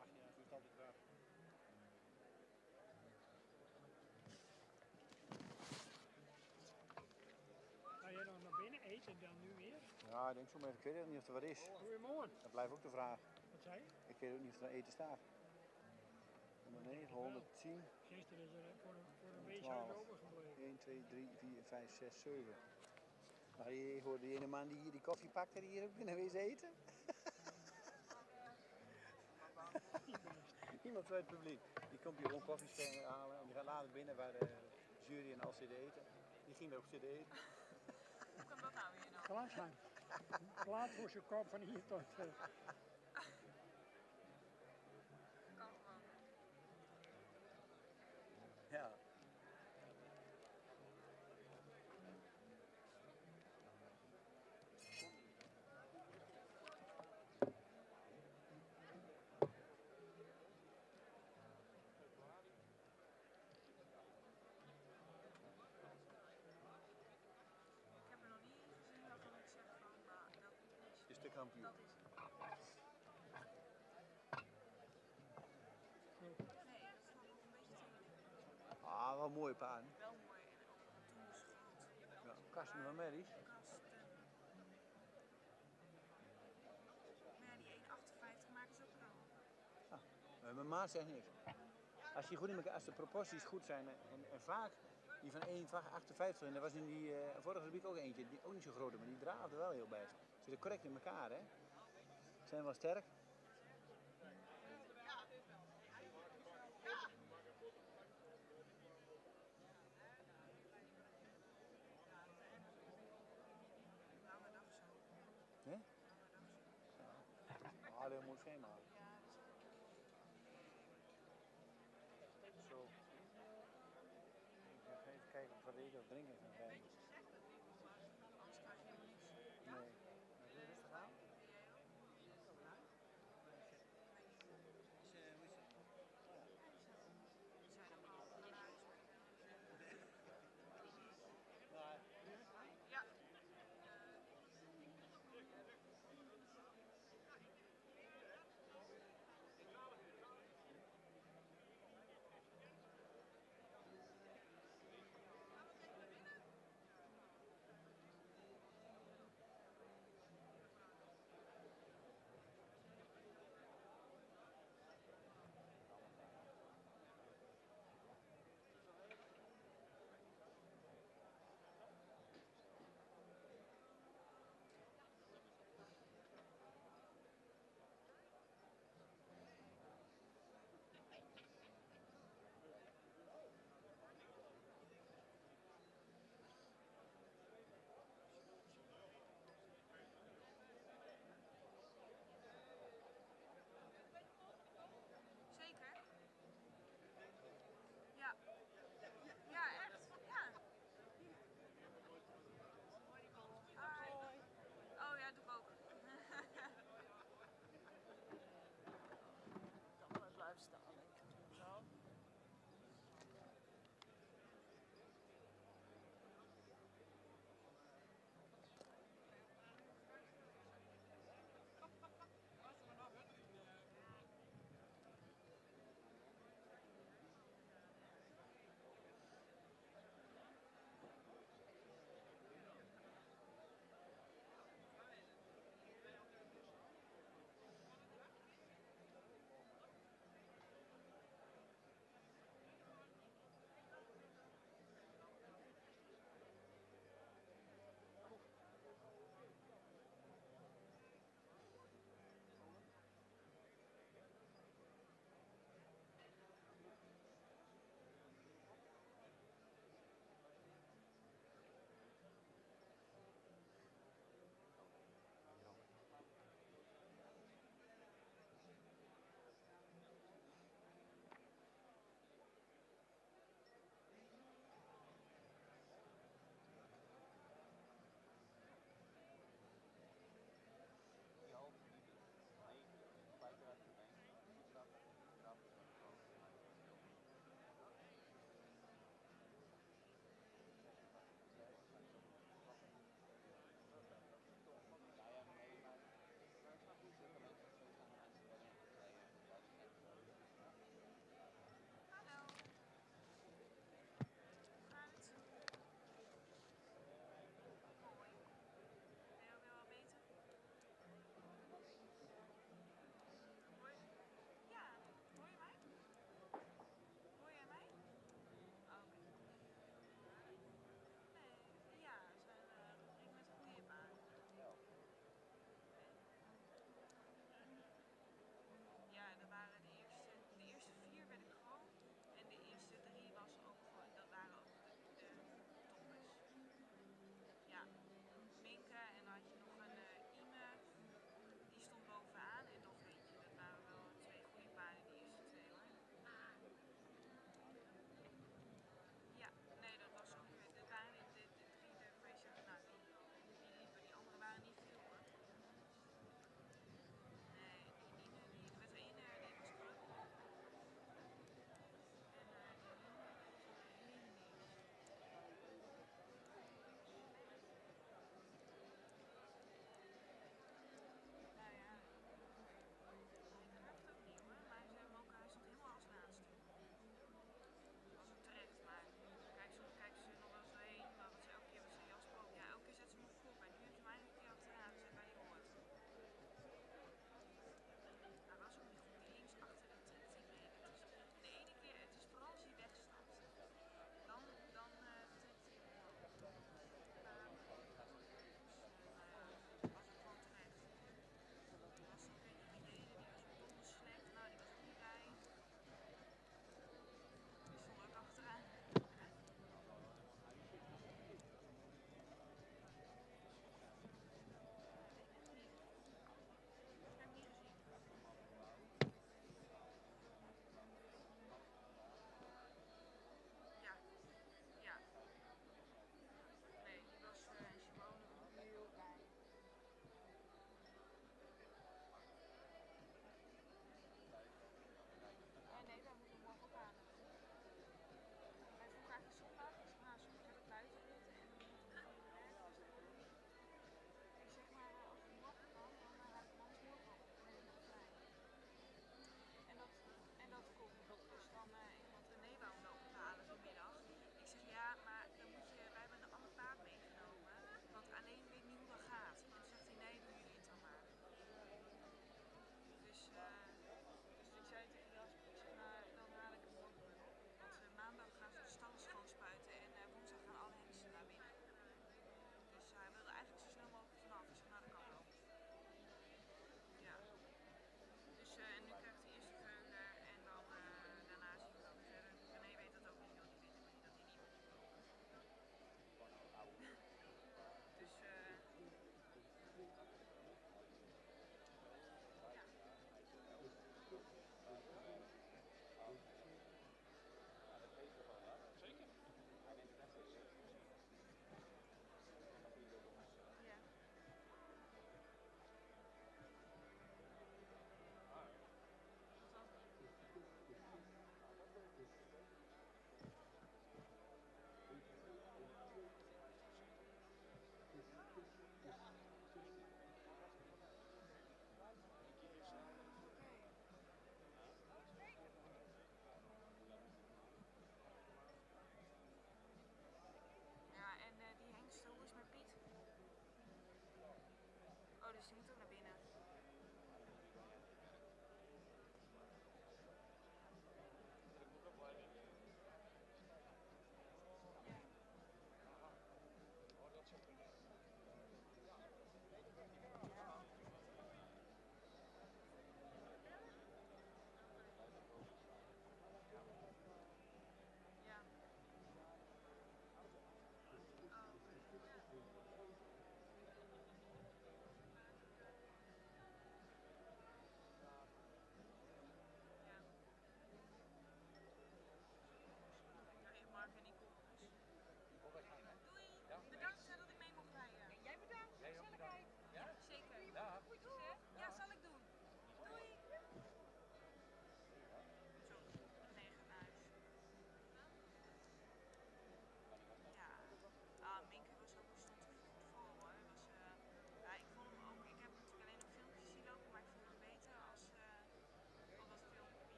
Ach ja, het doet altijd raar. Ga je nog naar binnen eten dan nu weer? Ja, ik denk zo maar even. Ik weet ook niet of er wat is. Goedemorgen. Dat blijft ook de vraag. Wat zei je? Ik weet ook niet of er eten staat. 109, 110, Gisteren is er voor een weeshuis 12. overgebleven. 1, 2, 3, 4, 5, 6, 7. Nou, je hoorde die ene man die hier die koffie pakte, die hier ook binnen wees eten. Iemand uit het publiek. Die komt hier gewoon koffie halen en die gaat later binnen waar de jury en alles zitten eten. Die ging er ook zitten eten. Hoe kan dat nou weer nou? Glashang. Laat voor zijn kop van hier tot... Kan gewoon. Ja. Ik heb er nog niet in gezien waarvan ik zeg van, nou, dat is Is de kampioen. dat is het. Nee, dat is nog een beetje tegen. Ah, wel mooie paarden. Wel mooi en ook toen is groot. Ja. Karsten van Merries. Kasten. Maar ja, die 1,58 maken ze ook wel. Mijn ma zegt niks. Als, je goed in elkaar, als de proporties goed zijn en vaak die van 1,58 en er was in die vorige rubriek ook eentje, die ook niet zo groot, maar die draafde wel heel best. Ze zitten correct in elkaar, hè? Ze zijn wel sterk. Lange dag zo. Hè? Ah, heel mooi schema. Zo. Ik ga even kijken of we eten of drinken gaan krijgen.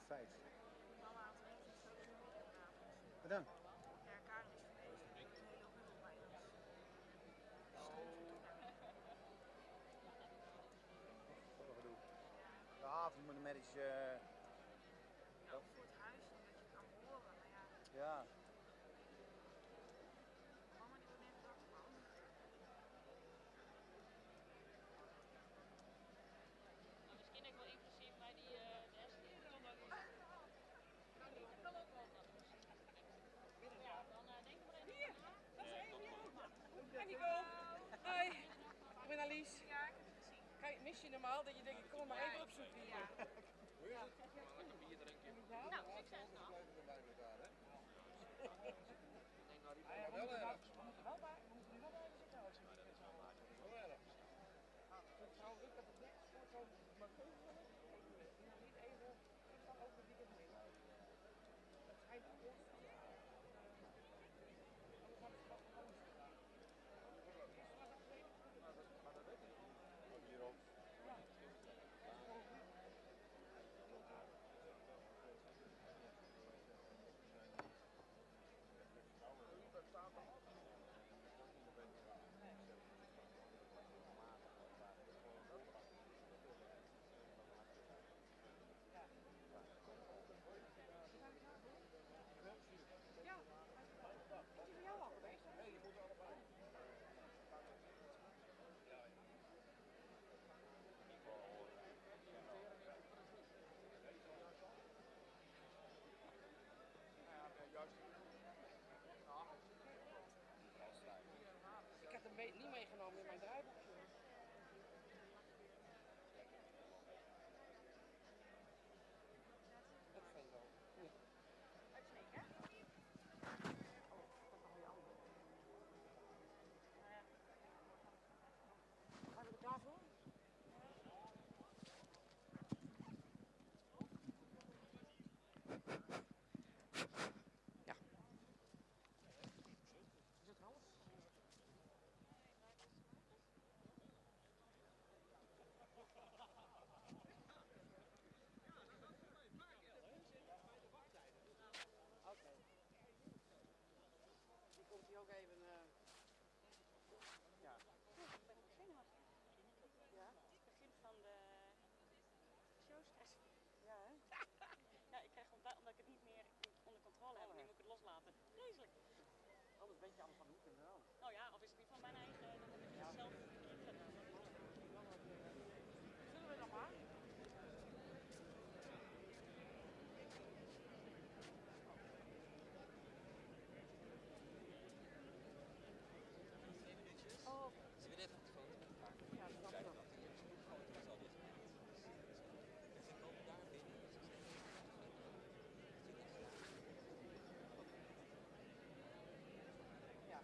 5. Wat dan? Ja, voor mijn medisch. Voor het huis, omdat je kan horen. Maar ja, Ja. mama die wordt net afgevallen. Misschien ook wel inclusief bij die de rest die kan ook niet. Dat kan ook wel. Ja, dan denk ik maar even. Hier, dat is één. Hi Nico. Hi. Ik ben Alice. Ja, ik heb het gezien. Kijk, mis je normaal dat je denkt, ik kom maar even opzoeken hier. Nou, succes nog. We moeten er wel bij zitten als je het is. Het is gewoon druk dat het niks voor zo'n maar niet even van over het weekend heen. Het schijnt goed. Ik heb hem niet meegenomen in mijn draaiboekje. Dat vind ik wel. Nee. Uitsneken. Gaan we er klaar voor? Ja. Is het half? Oké. Die komt hier ook even. Ja. Ik ben zenuwachtig. Ja? Het begin van de showstress. Ja, hè? Ja, ik krijg omdat ik het niet meer onder controle heb, nu moet ik het loslaten. Vreselijk. Anders weet je allemaal van hoe het wel. Nou ja, of is het niet van mijn eigen, dan heb ik het zelf gedaan. Zullen we nog maar? Oh. Ze willen even op de foto met elkaar. Ja, dat is wel. Ja.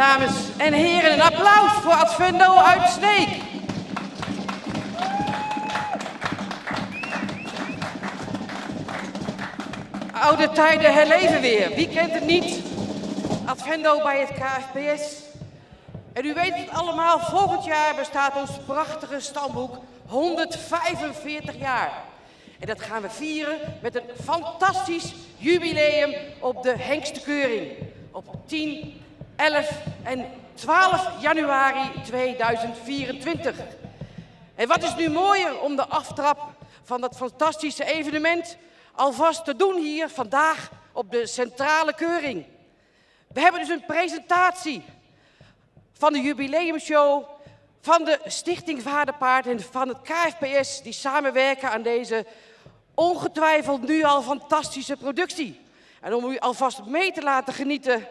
Dames en heren, een applaus voor Advendo uit Sneek. Oude tijden herleven weer. Wie kent het niet? Advendo bij het KFPS. En u weet het allemaal, volgend jaar bestaat ons prachtige stamboek 145 jaar. En dat gaan we vieren met een fantastisch jubileum op de Hengstenkeuring. Op 10, 11 en 12 januari 2024. En wat is nu mooier om de aftrap van dat fantastische evenement alvast te doen hier vandaag op de centrale keuring. We hebben dus een presentatie van de jubileumshow van de Stichting Vaderpaard en van het KFPS die samenwerken aan deze ongetwijfeld nu al fantastische productie. En om u alvast mee te laten genieten,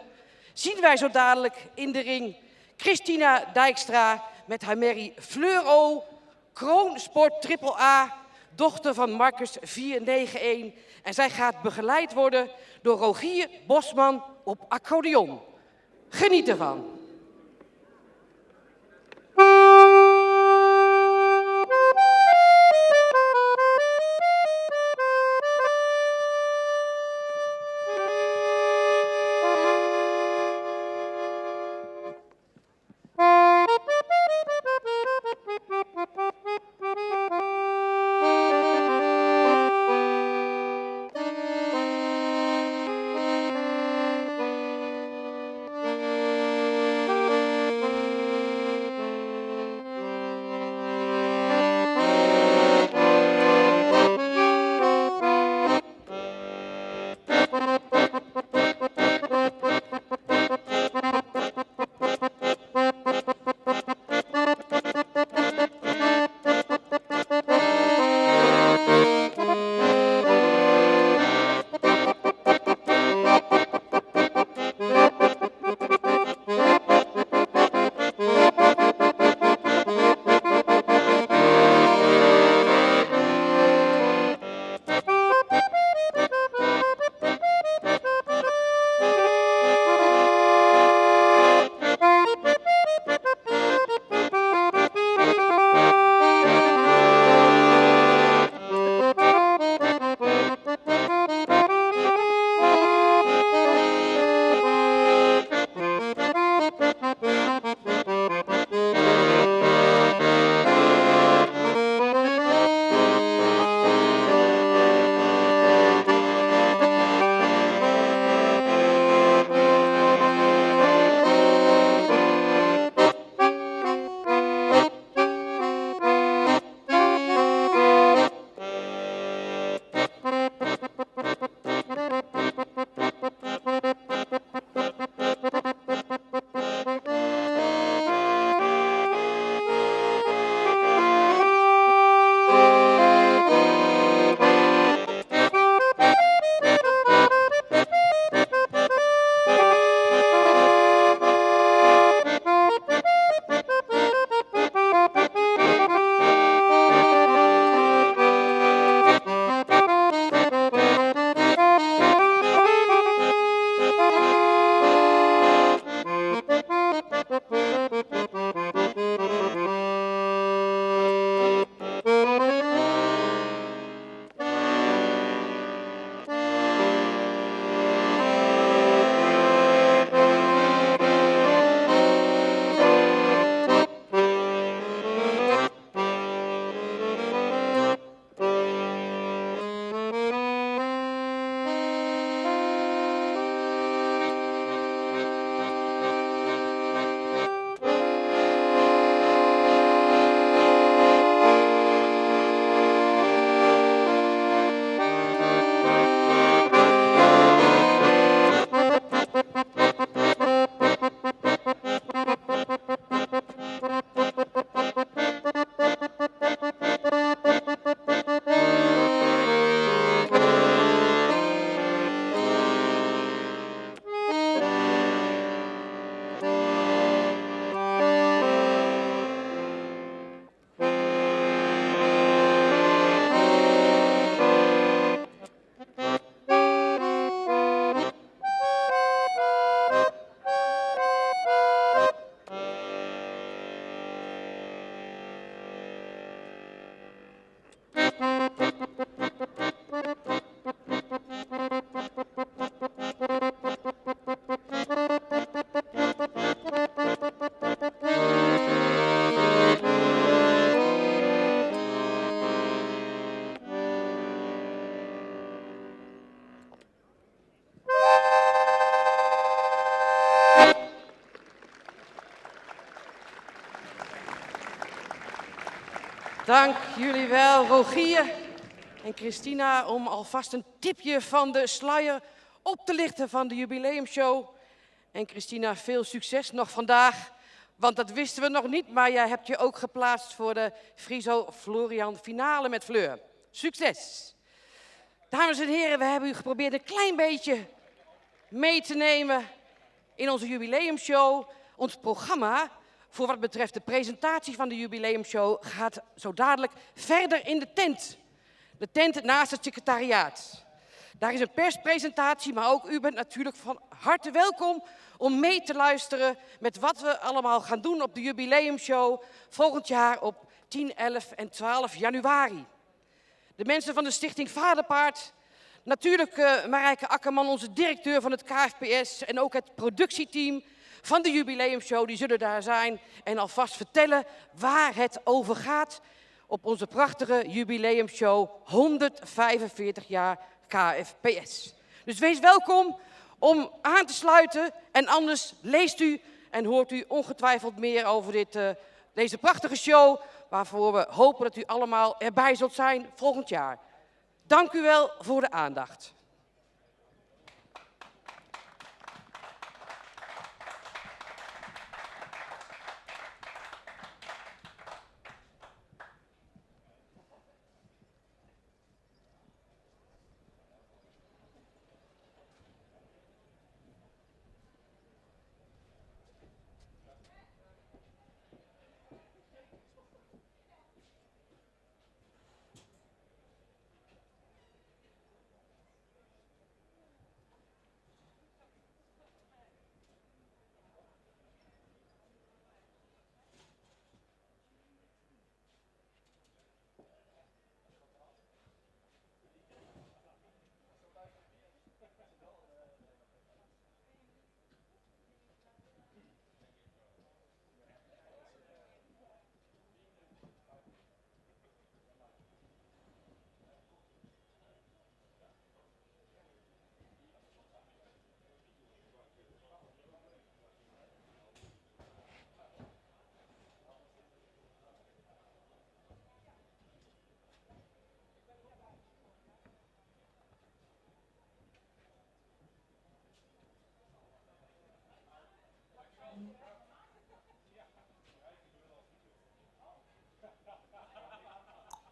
zien wij zo dadelijk in de ring Christina Dijkstra met haar merrie Fleur O, Kroonsport Triple A, dochter van Marcus 491. En zij gaat begeleid worden door Rogier Bosman op accordeon. Geniet ervan. Dank jullie wel, Rogier en Christina, om alvast een tipje van de sluier op te lichten van de jubileumshow. En Christina, veel succes nog vandaag, want dat wisten we nog niet, maar jij hebt je ook geplaatst voor de Friso Florian finale met Fleur. Succes! Dames en heren, we hebben u geprobeerd een klein beetje mee te nemen in onze jubileumshow. Ons programma, voor wat betreft de presentatie van de jubileumshow, gaat zo dadelijk verder in de tent. De tent naast het secretariaat. Daar is een perspresentatie, maar ook u bent natuurlijk van harte welkom om mee te luisteren met wat we allemaal gaan doen op de jubileumshow volgend jaar op 10, 11 en 12 januari. De mensen van de Stichting Vaderpaard, natuurlijk Marijke Akkerman, onze directeur van het KFPS en ook het productieteam van de jubileumshow, die zullen daar zijn en alvast vertellen waar het over gaat op onze prachtige jubileumshow 145 jaar KFPS. Dus wees welkom om aan te sluiten en anders leest u en hoort u ongetwijfeld meer over deze prachtige show, waarvoor we hopen dat u allemaal erbij zult zijn volgend jaar. Dank u wel voor de aandacht.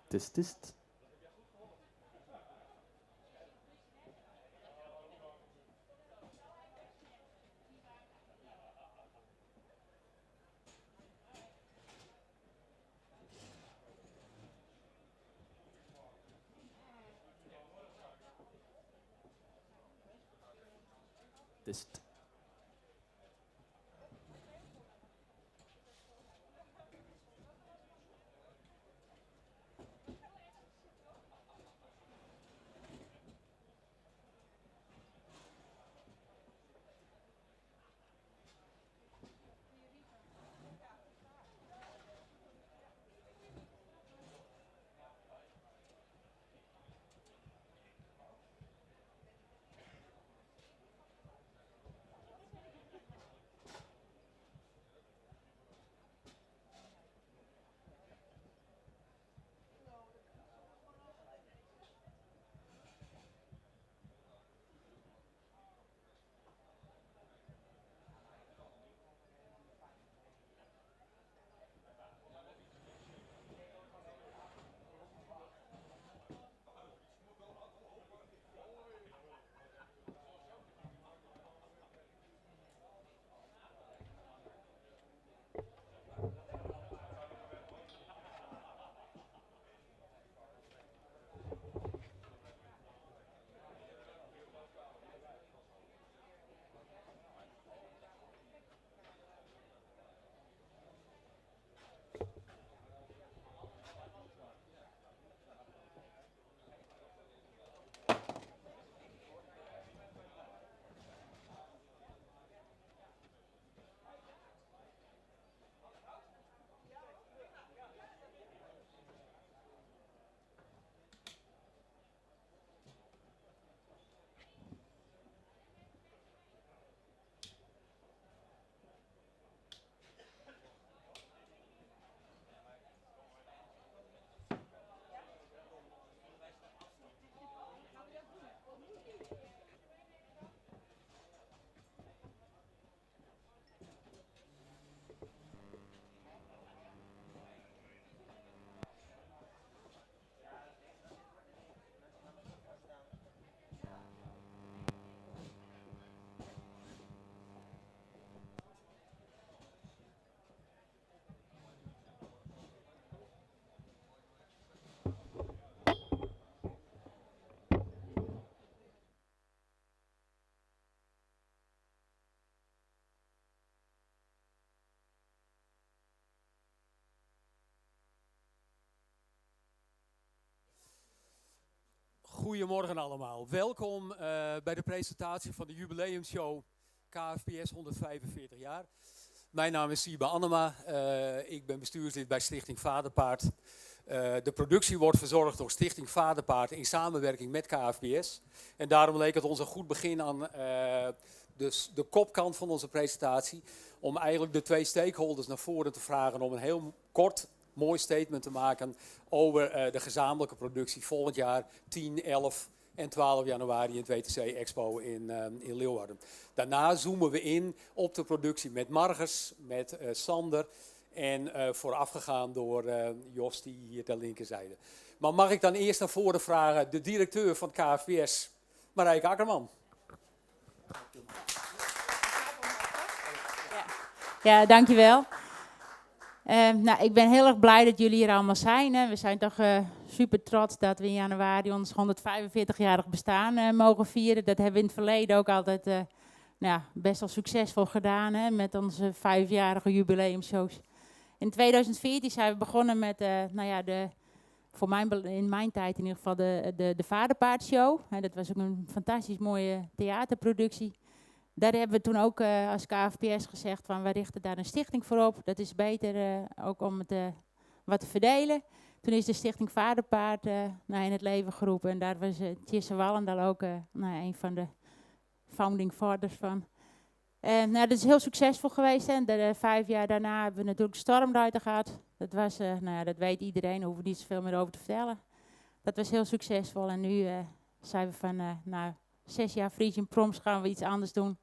Test. Test. Goedemorgen allemaal. Welkom bij de presentatie van de jubileumshow KFPS 145 jaar. Mijn naam is Siba Annema. Ik ben bestuurslid bij Stichting Vaderpaard. De productie wordt verzorgd door Stichting Vaderpaard in samenwerking met KFPS. En daarom leek het ons een goed begin aan dus de kopkant van onze presentatie. Om eigenlijk de twee stakeholders naar voren te vragen om een heel kort, mooi statement te maken over de gezamenlijke productie volgend jaar 10, 11 en 12 januari in het WTC Expo in Leeuwarden. Daarna zoomen we in op de productie met Margers, met Sander en voorafgegaan door Jos die hier ter linkerzijde. Maar mag ik dan eerst naar voren vragen de directeur van KFPS, Marijke Akkerman. Ja, dankjewel. Nou, ik ben heel erg blij dat jullie hier allemaal zijn. Hè. We zijn toch super trots dat we in januari ons 145-jarig bestaan mogen vieren. Dat hebben we in het verleden ook altijd best wel succesvol gedaan, hè, met onze 5-jarige jubileumshows. In 2014 zijn we begonnen met in mijn tijd in ieder geval de Vaderpaardshow. Dat was ook een fantastisch mooie theaterproductie. Daar hebben we toen ook als KFPS gezegd van we richten daar een stichting voor op. Dat is beter ook om het wat te verdelen. Toen is de Stichting Vaderpaard in het leven geroepen. En daar was Tjisse Wallendal ook een van de founding fathers van. Dat is heel succesvol geweest. En de 5 jaar daarna hebben we natuurlijk Stormruiter gehad. Dat was, dat weet iedereen, daar hoeven we niet zoveel meer over te vertellen. Dat was heel succesvol. En nu zijn we van 6 jaar Frisian Proms gaan we iets anders doen.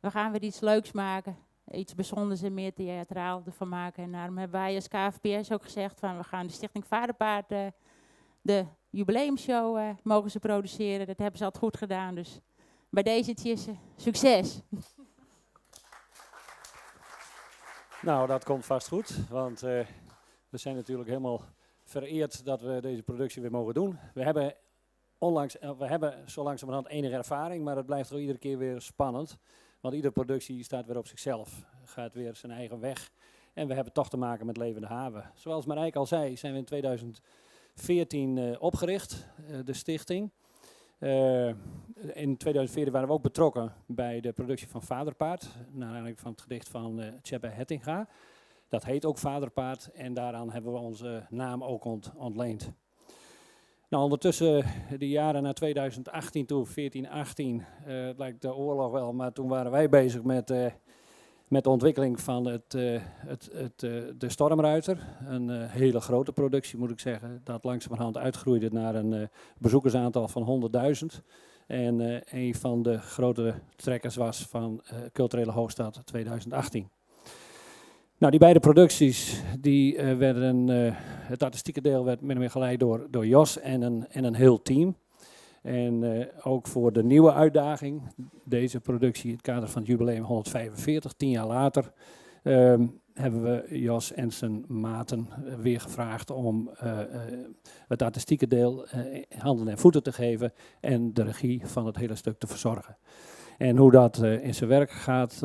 We gaan weer iets leuks maken. Iets bijzonders en meer theatraal ervan maken. En daarom hebben wij als KFPS ook gezegd van we gaan de Stichting Vaderpaard de jubileumshow mogen ze produceren. Dat hebben ze altijd goed gedaan. Dus bij deze Tjisse, succes! Nou, dat komt vast goed, want we zijn natuurlijk helemaal vereerd dat we deze productie weer mogen doen. We hebben zo langzamerhand enige ervaring, maar het blijft wel iedere keer weer spannend. Want iedere productie staat weer op zichzelf, gaat weer zijn eigen weg. En we hebben toch te maken met levende haven. Zoals Marijke al zei, zijn we in 2014 opgericht, de stichting. In 2014 waren we ook betrokken bij de productie van Vaderpaard. Naar aanleiding van het gedicht van Tjeppe Hettinga. Dat heet ook Vaderpaard en daaraan hebben we onze naam ook ontleend. Nou, ondertussen de jaren na 2018 toe, 14, 18, lijkt de oorlog wel, maar toen waren wij bezig met de ontwikkeling van de Stormruiter. Een hele grote productie moet ik zeggen, dat langzamerhand uitgroeide naar een bezoekersaantal van 100.000. En een van de grote trekkers was van Culturele Hoofdstad 2018. Nou, die beide producties, die werden, het artistieke deel werd min of meer geleid door Jos en een heel team. En ook voor de nieuwe uitdaging, deze productie in het kader van het jubileum 145, 10 jaar later, hebben we Jos en zijn maten weer gevraagd om het artistieke deel handen en voeten te geven en de regie van het hele stuk te verzorgen. En hoe dat in zijn werk gaat,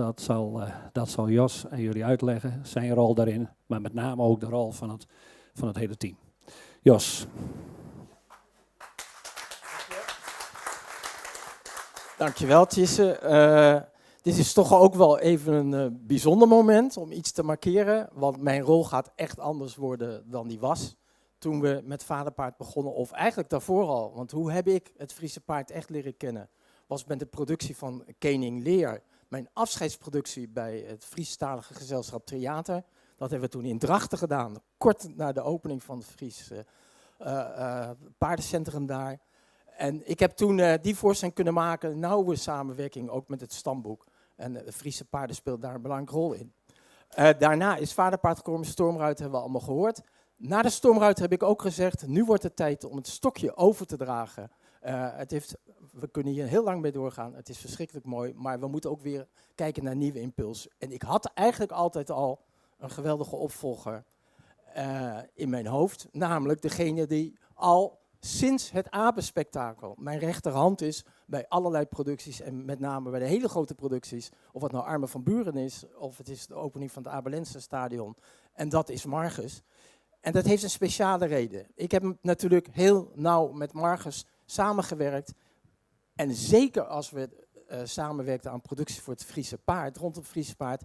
dat zal Jos aan jullie uitleggen, zijn rol daarin, maar met name ook de rol van het hele team. Jos. Dankjewel, Tjisse. Dit is toch ook wel even een bijzonder moment om iets te markeren, want mijn rol gaat echt anders worden dan die was toen we met Vaderpaard begonnen, of eigenlijk daarvoor al. Want hoe heb ik het Friese paard echt leren kennen? Was met de productie van Kening Leer, mijn afscheidsproductie bij het Friestalige gezelschap Theater. Dat hebben we toen in Drachten gedaan, kort na de opening van het Friese paardencentrum daar. En ik heb toen die voorstelling kunnen maken, een nauwe samenwerking ook met het stamboek. En de Friese paarden speelden daar een belangrijke rol in. Daarna is Vaderpaard gekomen, Stormruiter hebben we allemaal gehoord. Na de Stormruiter heb ik ook gezegd, nu wordt het tijd om het stokje over te dragen. We kunnen hier heel lang mee doorgaan, het is verschrikkelijk mooi, maar we moeten ook weer kijken naar nieuwe impuls. En ik had eigenlijk altijd al een geweldige opvolger in mijn hoofd, namelijk degene die al sinds het apenspektakel mijn rechterhand is bij allerlei producties en met name bij de hele grote producties, of het nou Armen van Buren is, of het is de opening van het Abelense stadion, en dat is Margus. En dat heeft een speciale reden. Ik heb natuurlijk heel nauw met Margus samengewerkt. En zeker als we samenwerkten aan productie voor het Friese paard, rondom het Friese paard,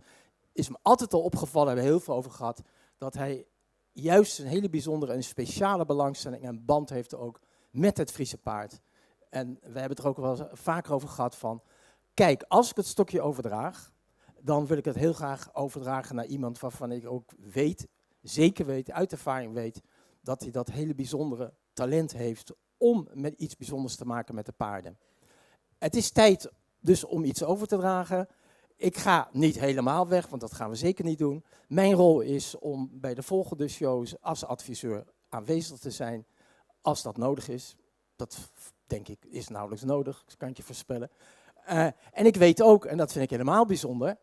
is me altijd al opgevallen, hebben we heel veel over gehad, dat hij juist een hele bijzondere en speciale belangstelling en band heeft ook met het Friese paard. En we hebben het er ook wel eens vaker over gehad van, kijk, als ik het stokje overdraag, dan wil ik het heel graag overdragen naar iemand waarvan ik ook weet, zeker weet, uit ervaring weet, dat hij dat hele bijzondere talent heeft om met iets bijzonders te maken met de paarden. Het is tijd dus om iets over te dragen. Ik ga niet helemaal weg, want dat gaan we zeker niet doen. Mijn rol is om bij de volgende shows als adviseur aanwezig te zijn als dat nodig is. Dat denk ik is nauwelijks nodig, dat kan ik je voorspellen. En ik weet ook, en dat vind ik helemaal bijzonder,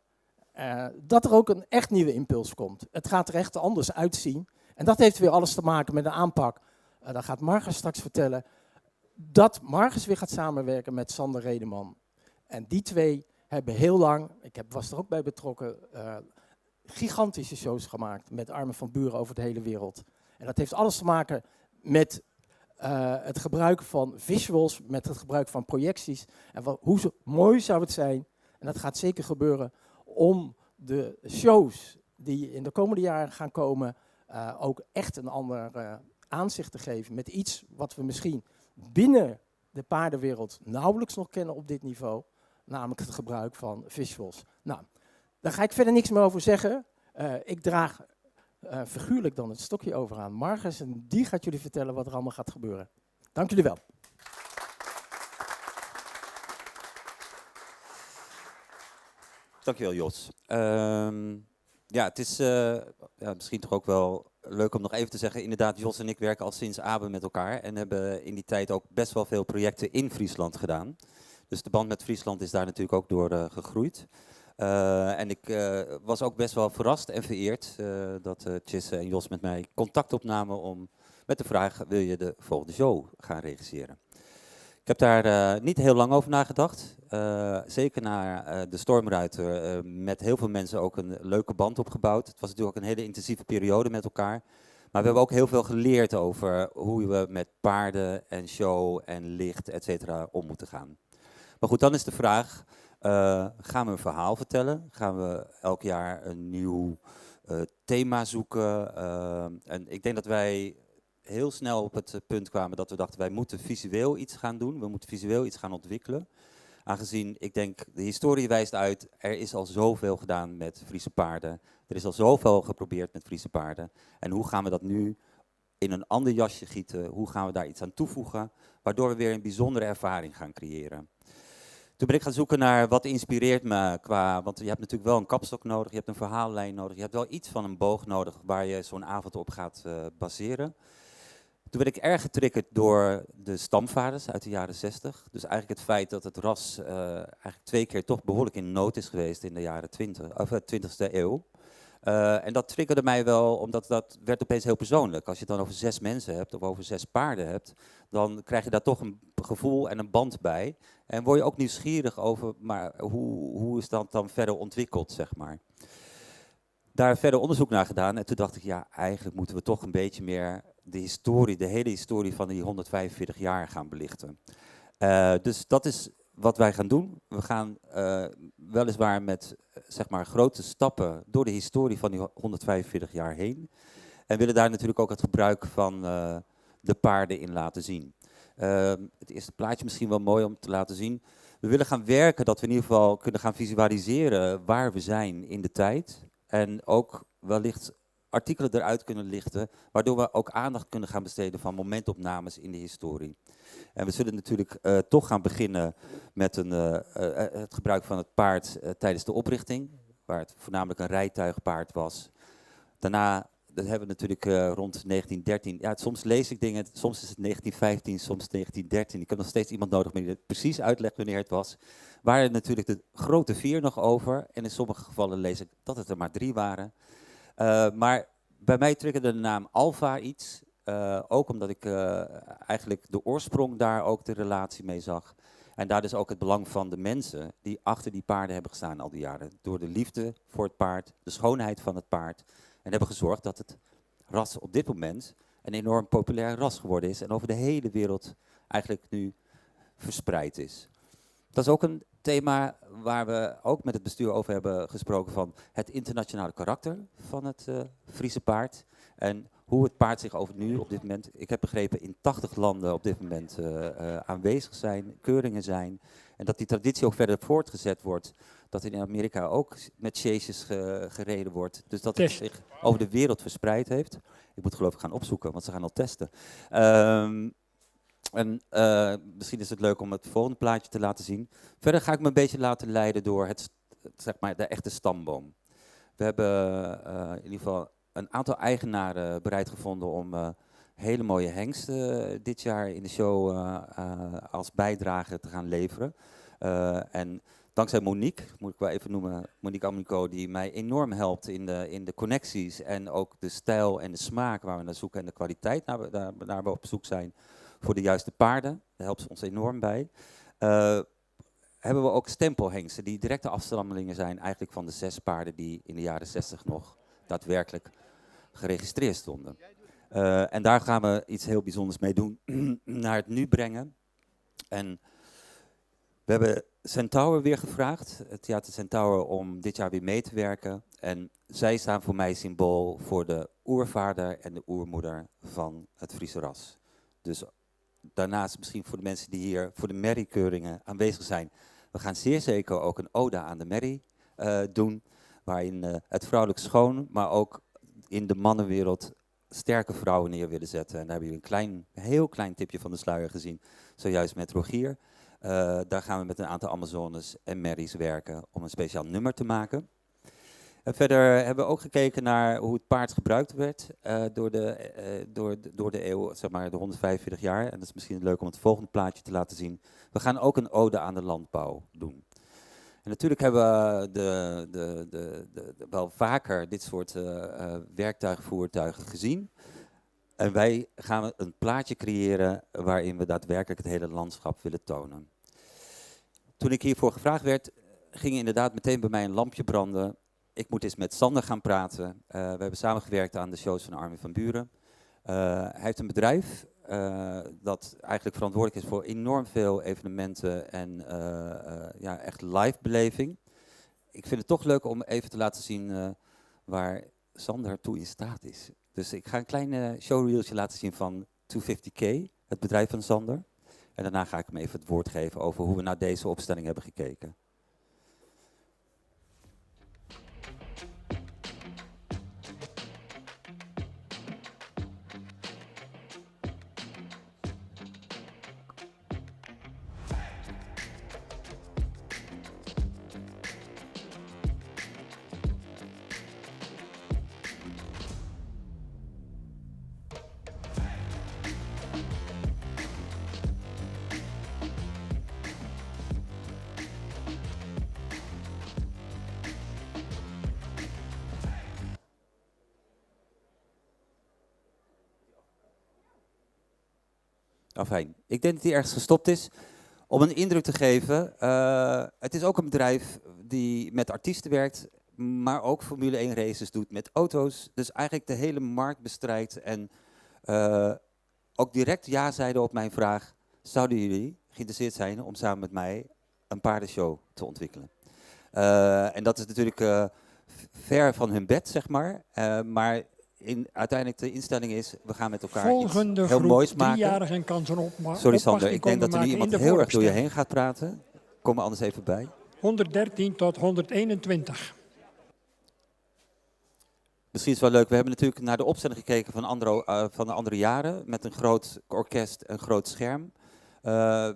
dat er ook een echt nieuwe impuls komt. Het gaat er echt anders uitzien. En dat heeft weer alles te maken met een aanpak. Daar gaat Margus straks vertellen. Dat Margus weer gaat samenwerken met Sander Redeman. En die twee hebben heel lang, was er ook bij betrokken, gigantische shows gemaakt met Armin van Buuren over de hele wereld. En dat heeft alles te maken met het gebruik van visuals, met het gebruik van projecties. En hoe mooi zou het zijn, en dat gaat zeker gebeuren, om de shows die in de komende jaren gaan komen, ook echt een ander aanzicht te geven. Met iets wat we misschien binnen de paardenwereld nauwelijks nog kennen op dit niveau. Namelijk het gebruik van visuals. Nou, daar ga ik verder niks meer over zeggen. Ik draag figuurlijk dan het stokje over aan Margus. En die gaat jullie vertellen wat er allemaal gaat gebeuren. Dank jullie wel. Dankjewel, Jos. Ja, het is misschien toch ook wel leuk om nog even te zeggen. Inderdaad, Jos en ik werken al sinds Abe met elkaar. En hebben in die tijd ook best wel veel projecten in Friesland gedaan. Dus de band met Friesland is daar natuurlijk ook door gegroeid. En ik was ook best wel verrast en vereerd dat Tjesse en Jos met mij contact opnamen met de vraag, wil je de volgende show gaan regisseren? Ik heb daar niet heel lang over nagedacht. Zeker na de Stormruiter met heel veel mensen ook een leuke band opgebouwd. Het was natuurlijk ook een hele intensieve periode met elkaar. Maar we hebben ook heel veel geleerd over hoe we met paarden en show en licht, et cetera, om moeten gaan. Maar goed, dan is de vraag, gaan we een verhaal vertellen? Gaan we elk jaar een nieuw thema zoeken? En ik denk dat wij heel snel op het punt kwamen dat we dachten, wij moeten visueel iets gaan doen. We moeten visueel iets gaan ontwikkelen. Aangezien, ik denk, de historie wijst uit, er is al zoveel gedaan met Friese paarden. Er is al zoveel geprobeerd met Friese paarden. En hoe gaan we dat nu in een ander jasje gieten? Hoe gaan we daar iets aan toevoegen? Waardoor we weer een bijzondere ervaring gaan creëren. Toen ben ik gaan zoeken naar wat inspireert me want je hebt natuurlijk wel een kapstok nodig, je hebt een verhaallijn nodig, je hebt wel iets van een boog nodig waar je zo'n avond op gaat baseren. Toen werd ik erg getriggerd door de stamvaders uit de jaren 60. Dus eigenlijk het feit dat het ras eigenlijk 2 keer toch behoorlijk in nood is geweest in de jaren 20e eeuw. En dat triggerde mij wel, omdat dat werd opeens heel persoonlijk. Als je het dan over 6 mensen hebt of over 6 paarden hebt, dan krijg je daar toch een gevoel en een band bij. En word je ook nieuwsgierig over, maar hoe is dat dan verder ontwikkeld, zeg maar. Daar verder onderzoek naar gedaan en toen dacht ik, ja, eigenlijk moeten we toch een beetje meer de hele historie van die 145 jaar gaan belichten. Dus dat is wat wij gaan doen. We gaan weliswaar met zeg maar grote stappen door de historie van die 145 jaar heen. En willen daar natuurlijk ook het gebruik van de paarden in laten zien. Het eerste plaatje misschien wel mooi om te laten zien. We willen gaan werken dat we in ieder geval kunnen gaan visualiseren waar we zijn in de tijd. En ook wellicht artikelen eruit kunnen lichten, waardoor we ook aandacht kunnen gaan besteden van momentopnames in de historie. En we zullen natuurlijk toch gaan beginnen met het gebruik van het paard tijdens de oprichting, waar het voornamelijk een rijtuigpaard was. Daarna hebben we natuurlijk rond 1913, ja, soms lees ik dingen, soms is het 1915, soms 1913. Ik heb nog steeds iemand nodig die precies uitlegt wanneer het was. Waren natuurlijk de grote 4 nog over en in sommige gevallen lees ik dat het er maar 3 waren. Maar bij mij triggerde de naam Alfa iets, ook omdat ik eigenlijk de oorsprong daar ook de relatie mee zag. En daar dus ook het belang van de mensen die achter die paarden hebben gestaan al die jaren. Door de liefde voor het paard, de schoonheid van het paard. En hebben gezorgd dat het ras op dit moment een enorm populair ras geworden is en over de hele wereld eigenlijk nu verspreid is. Dat is ook een thema waar we ook met het bestuur over hebben gesproken van het internationale karakter van het Friese paard. En hoe het paard zich over nu op dit moment, ik heb begrepen, in 80 landen op dit moment aanwezig zijn, keuringen zijn. En dat die traditie ook verder voortgezet wordt. Dat in Amerika ook met chases gereden wordt. Dus dat het zich over de wereld verspreid heeft. Ik moet geloof ik gaan opzoeken, want ze gaan al testen. Misschien is het leuk om het volgende plaatje te laten zien. Verder ga ik me een beetje laten leiden door zeg maar, de echte stamboom. We hebben in ieder geval een aantal eigenaren bereid gevonden om hele mooie hengsten dit jaar in de show als bijdrage te gaan leveren. En dankzij Monique, moet ik wel even noemen, Monique Amico, die mij enorm helpt in de connecties en ook de stijl en de smaak waar we naar zoeken en de kwaliteit naar we op zoek zijn voor de juiste paarden. Daar helpt ze ons enorm bij. Hebben we ook stempelhengsten die directe afstammelingen zijn eigenlijk van de 6 paarden die in de jaren 60 nog daadwerkelijk geregistreerd stonden. En daar gaan we iets heel bijzonders mee doen, naar het nu brengen. En we hebben Centaur weer gevraagd, het Theater Centaur, om dit jaar weer mee te werken. En zij staan voor mij symbool voor de oervader en de oermoeder van het Friese ras. Dus daarnaast misschien voor de mensen die hier voor de merriekeuringen aanwezig zijn. We gaan zeer zeker ook een ode aan de merrie doen, waarin het vrouwelijk schoon, maar ook in de mannenwereld sterke vrouwen neer willen zetten. En daar hebben jullie een heel klein tipje van de sluier gezien, zojuist met Rogier. Daar gaan we met een aantal Amazones en merries werken om een speciaal nummer te maken. En verder hebben we ook gekeken naar hoe het paard gebruikt werd door de eeuw, zeg maar de 145 jaar. En dat is misschien leuk om het volgende plaatje te laten zien. We gaan ook een ode aan de landbouw doen. En natuurlijk hebben we wel vaker dit soort werktuigvoertuigen gezien. En wij gaan een plaatje creëren waarin we daadwerkelijk het hele landschap willen tonen. Toen ik hiervoor gevraagd werd, ging inderdaad meteen bij mij een lampje branden. Ik moet eens met Sander gaan praten. We hebben samengewerkt aan de shows van Armin van Buuren. Hij heeft een bedrijf dat eigenlijk verantwoordelijk is voor enorm veel evenementen en ja, echt live beleving. Ik vind het toch leuk om even te laten zien waar Sander toe in staat is. Dus ik ga een klein showreeltje laten zien van 250K, het bedrijf van Sander. En daarna ga ik hem even het woord geven over hoe we naar deze opstelling hebben gekeken. Afijn. Ik denk dat hij ergens gestopt is. Om een indruk te geven, het is ook een bedrijf die met artiesten werkt, maar ook Formule 1 races doet met auto's. Dus eigenlijk de hele markt bestrijdt en ook direct ja zeiden op mijn vraag, zouden jullie geïnteresseerd zijn om samen met mij een paardenshow te ontwikkelen? En dat is natuurlijk ver van hun bed, zeg maar. Maar uiteindelijk de instelling is, we gaan met elkaar volgende iets heel groep, moois maken. 3-jarigen kan zo'n Sorry Sander, ik denk dat er nu iemand heel erg door je heen gaat praten. Kom er anders even bij. 113 tot 121. Misschien is het wel leuk, we hebben natuurlijk naar de opstelling gekeken van de andere jaren. Met een groot orkest en een groot scherm.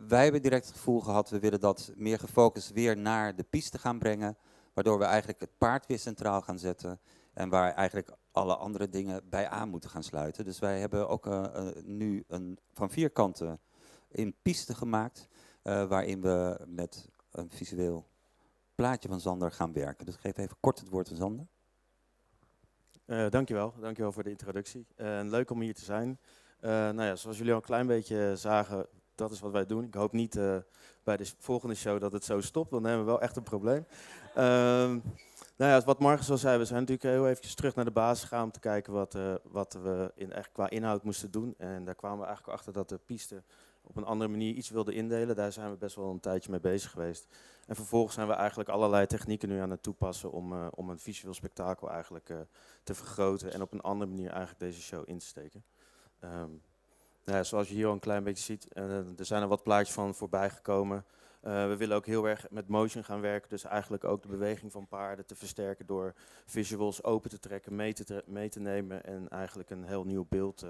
Wij hebben direct het gevoel gehad, we willen dat meer gefocust weer naar de piste gaan brengen. Waardoor we eigenlijk het paard weer centraal gaan zetten. En waar eigenlijk alle andere dingen bij aan moeten gaan sluiten. Dus wij hebben ook nu van 4 kanten een piste gemaakt. Waarin we met een visueel plaatje van Sander gaan werken. Dus ik geef even kort het woord aan Sander. Dankjewel voor de introductie. Leuk om hier te zijn. Nou ja, zoals jullie al een klein beetje zagen, dat is wat wij doen. Ik hoop niet bij de volgende show dat het zo stopt, want dan hebben we wel echt een probleem. Nou ja, wat Marcus al zei, we zijn natuurlijk heel eventjes terug naar de basis gegaan om te kijken wat we echt qua inhoud moesten doen. En daar kwamen we eigenlijk achter dat de piste op een andere manier iets wilde indelen. Daar zijn we best wel een tijdje mee bezig geweest. En vervolgens zijn we eigenlijk allerlei technieken nu aan het toepassen om een visueel spektakel eigenlijk te vergroten en op een andere manier eigenlijk deze show in te steken. Nou ja, zoals je hier al een klein beetje ziet, er zijn er wat plaatjes van voorbij gekomen. We willen ook heel erg met motion gaan werken, dus eigenlijk ook de beweging van paarden te versterken door visuals open te trekken, mee te nemen en eigenlijk een heel nieuw beeld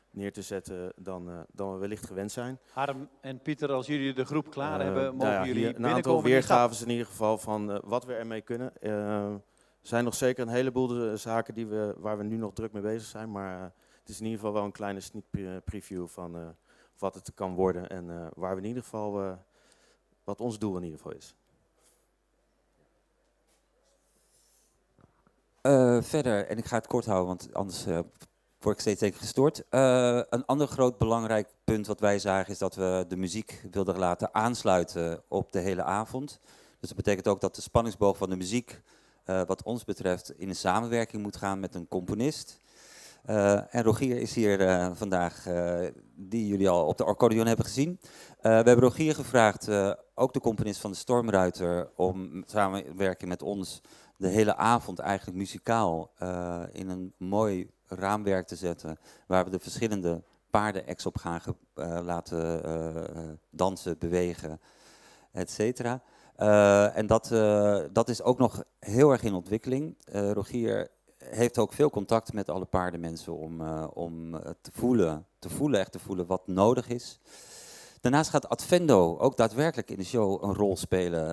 neer te zetten dan we wellicht gewend zijn. Harm en Pieter, als jullie de groep klaar hebben, mogen Nou ja, jullie hier een binnenkomen. aantal weergaves in ieder geval van wat we ermee kunnen. Er zijn nog zeker een heleboel zaken waar we nu nog druk mee bezig zijn, maar het is in ieder geval wel een kleine sneak preview van wat het kan worden en waar we in ieder geval, wat ons doel in ieder geval is. Verder, en ik ga het kort houden, want anders word ik steeds tegen gestoord. Een ander groot belangrijk punt wat wij zagen is dat we de muziek wilden laten aansluiten op de hele avond. Dus dat betekent ook dat de spanningsboog van de muziek, wat ons betreft, in een samenwerking moet gaan met een componist. En Rogier is hier vandaag, die jullie al op de accordeon hebben gezien. We hebben Rogier gevraagd, ook de componist van de Stormruiter, om samenwerking met ons de hele avond eigenlijk muzikaal in een mooi raamwerk te zetten, waar we de verschillende paardenacts op gaan laten dansen, bewegen, et cetera. En dat is ook nog heel erg in ontwikkeling. Rogier heeft ook veel contact met alle paardenmensen om te voelen wat nodig is. Daarnaast gaat Advendo ook daadwerkelijk in de show een rol spelen.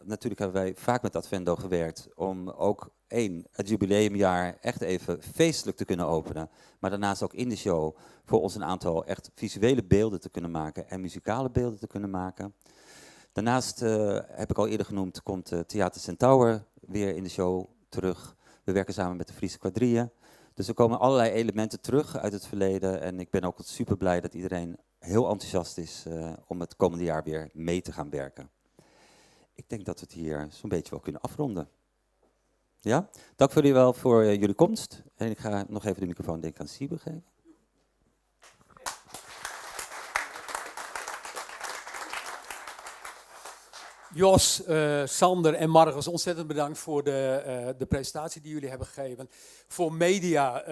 Natuurlijk hebben wij vaak met Advendo gewerkt om ook het jubileumjaar echt even feestelijk te kunnen openen. Maar daarnaast ook in de show voor ons een aantal echt visuele beelden te kunnen maken en muzikale beelden te kunnen maken. Daarnaast, heb ik al eerder genoemd, komt Theater Centaur weer in de show terug. We werken samen met de Friese Quadrille. Dus er komen allerlei elementen terug uit het verleden. En ik ben ook super blij dat iedereen heel enthousiast is om het komende jaar weer mee te gaan werken. Ik denk dat we het hier zo'n beetje wel kunnen afronden. Ja? Dank voor jullie wel voor jullie komst. En ik ga nog even de microfoon denk ik aan Siebe geven. Jos, Sander en Marcus, ontzettend bedankt voor de presentatie die jullie hebben gegeven. Voor media,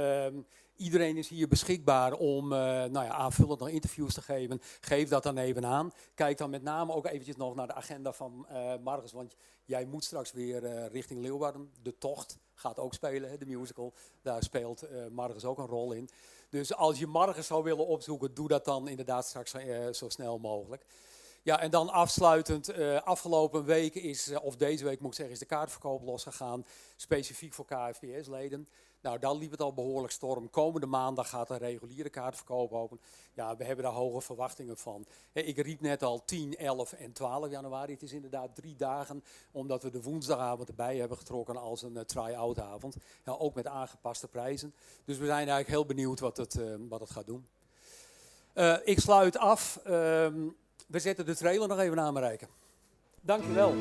iedereen is hier beschikbaar om aanvullend nog interviews te geven. Geef dat dan even aan. Kijk dan met name ook eventjes nog naar de agenda van Marcus, want jij moet straks weer richting Leeuwarden. De Tocht gaat ook spelen, hè, de musical. Daar speelt Marcus ook een rol in. Dus als je Marcus zou willen opzoeken, doe dat dan inderdaad straks zo snel mogelijk. Ja, en dan afsluitend, afgelopen week of deze week moet ik zeggen, is de kaartverkoop losgegaan, specifiek voor KFPS-leden. Nou, daar liep het al behoorlijk storm. Komende maandag gaat de reguliere kaartverkoop open. Ja, we hebben daar hoge verwachtingen van. Ik riep net al 10, 11 en 12 januari. Het is inderdaad 3 dagen, omdat we de woensdagavond erbij hebben getrokken als een try-out avond. Ja, ook met aangepaste prijzen. Dus we zijn eigenlijk heel benieuwd wat het gaat doen. Ik sluit af. We zetten de trailer nog even aan, Marijke. Dankjewel.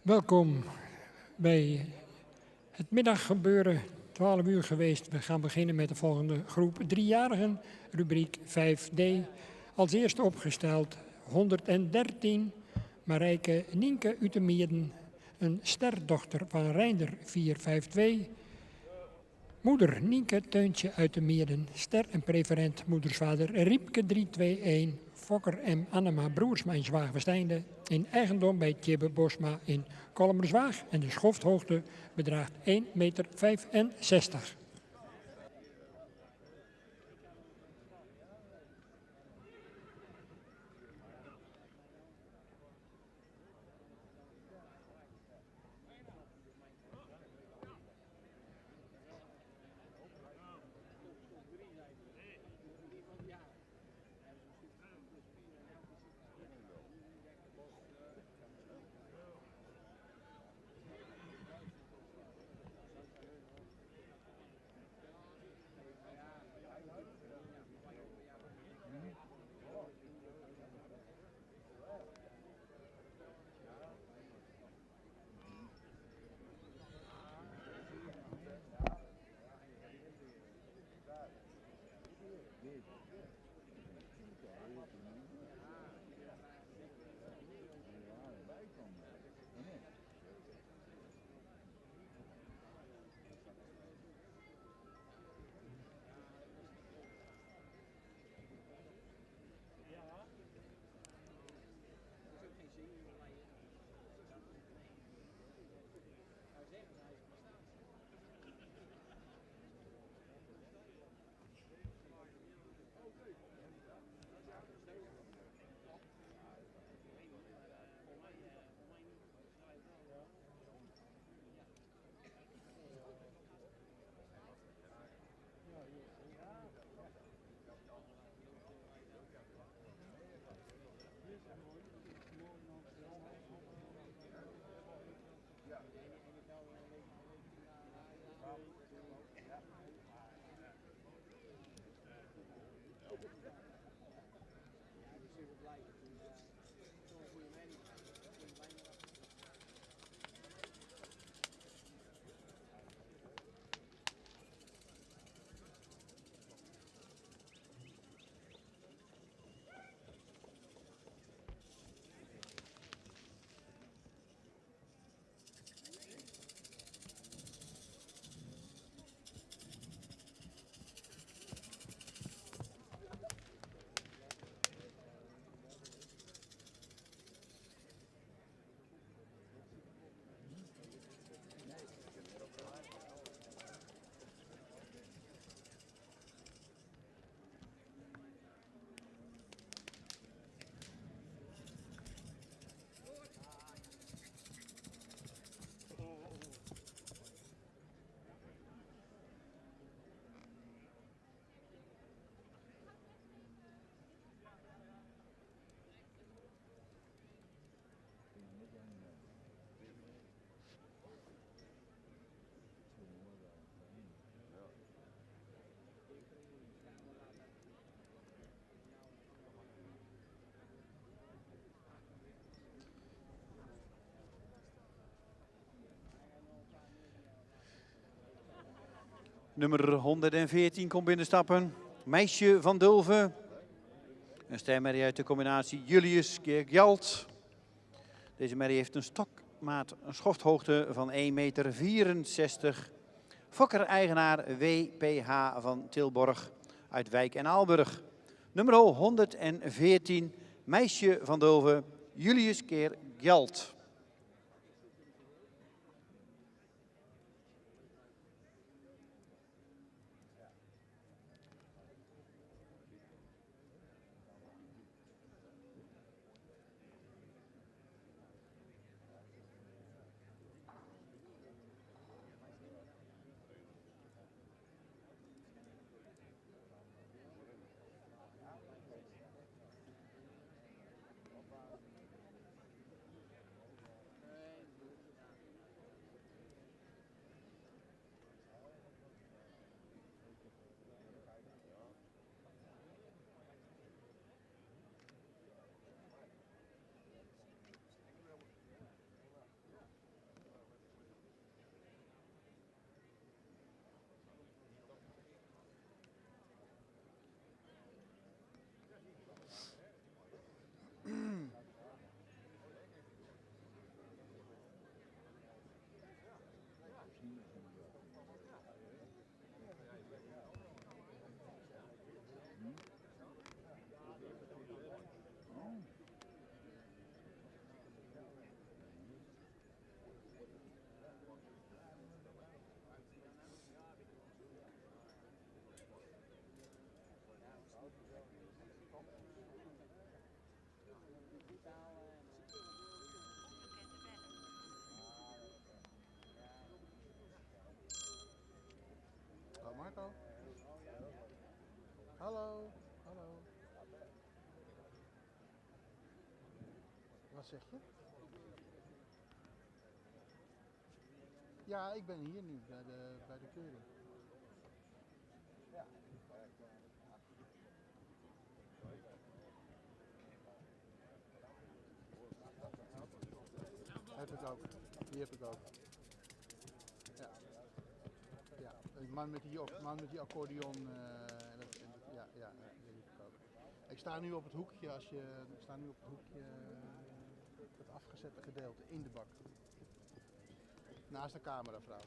Welkom bij het middaggebeuren, 12 uur geweest. We gaan beginnen met de volgende groep 3-jarigen, rubriek 5D. Als eerste opgesteld 113, Marijke Nienke Utemierden, een sterdochter van Reinder 452. Moeder Nienke Teuntje uit de Meerden, ster en preferent moedersvader Riepke 321, Fokker M. Annema Broersma in Zwaagwesteinde, in eigendom bij Tjibbe Bosma in Kolmerswaag en de schofthoogte bedraagt 1,65 meter. Nummer 114 komt binnenstappen. Meisje van Dulven. Een stermerrie uit de combinatie Julius keer Gjalt. Deze merrie heeft een stokmaat, een schofthoogte van 1,64 meter. Fokker-eigenaar WPH van Tilborg uit Wijk en Aalburg. Nummer 114, Meisje van Dulven, Julius keer Gjalt. Wat zeg je? Ja, ik ben hier nu bij de keuring. Ja. Heb ik ook. Die heb ik ook. Ja. Ja. Een man met die accordeon. Ja, die heb ik ook. Ik sta nu op het hoekje het afgezette gedeelte in de bak. Naast de cameravrouw.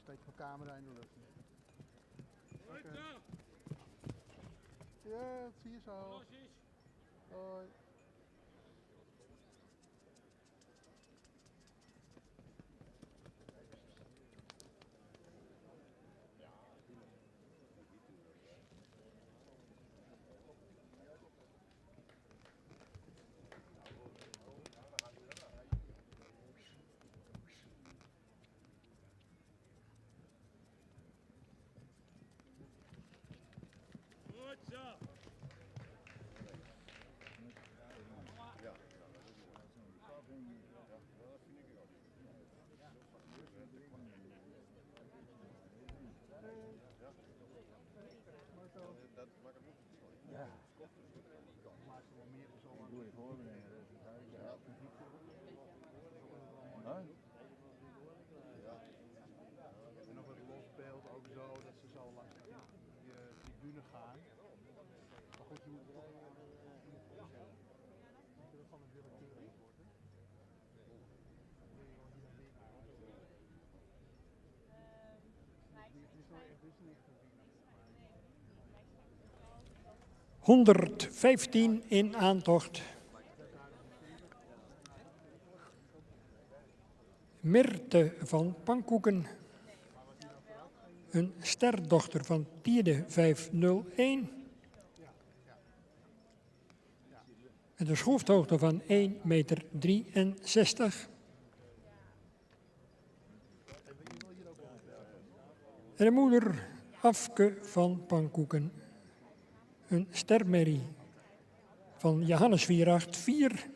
Steek mijn camera in, doe dat. Oké. Ja, dat zie je zo. Hoi. En nog het losbeeld ook zo dat ze zo langs de tribune gaan. Maar goed, je moet het toch voorstellen. Dat je van een willekeur heen wordt. Het is nog echt niet echt een 115 in aantocht. Mirte van Pankoeken, een sterdochter van Tiede 501, met een schofthoogte van 1,63 meter. En de moeder Afke van Pankoeken, een stermerrie van Johannes 484.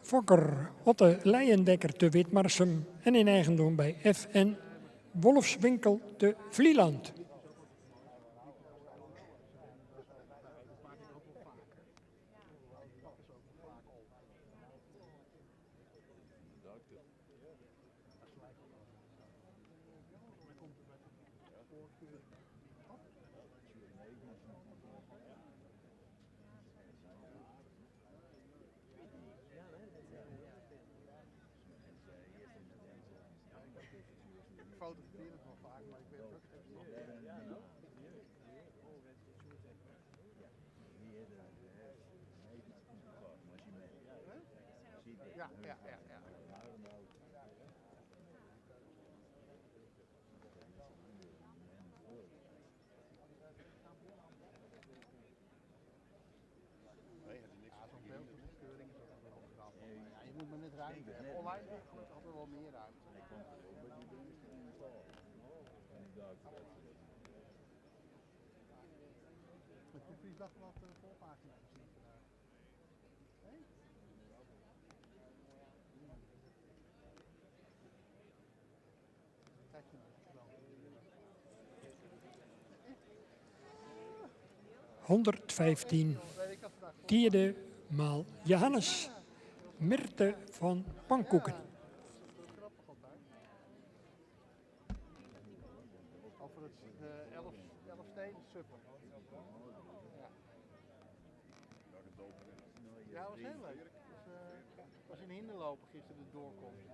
Fokker Otte Leijendekker te Witmarsum en in eigendom bij F.N. Wolfswinkel te Vlieland. Ik fotografeer het wel vaak, maar ik weet het ook even. Ja. Zo'n beeldbekeuring is ook wel grappig. Ja, je moet maar net ruimte hebben. Online heb je altijd wel meer ruimte. Heb je precies dat wat voorpagina's gezien vandaag? Nee? Kijk je nou, wel. 115. Tiede maal Johannes Mirte van Pankoeken. Over het Elfsteden suppen. Ja, dat was heel leuk. Het was in hinderlopen gisteren de doorkomst.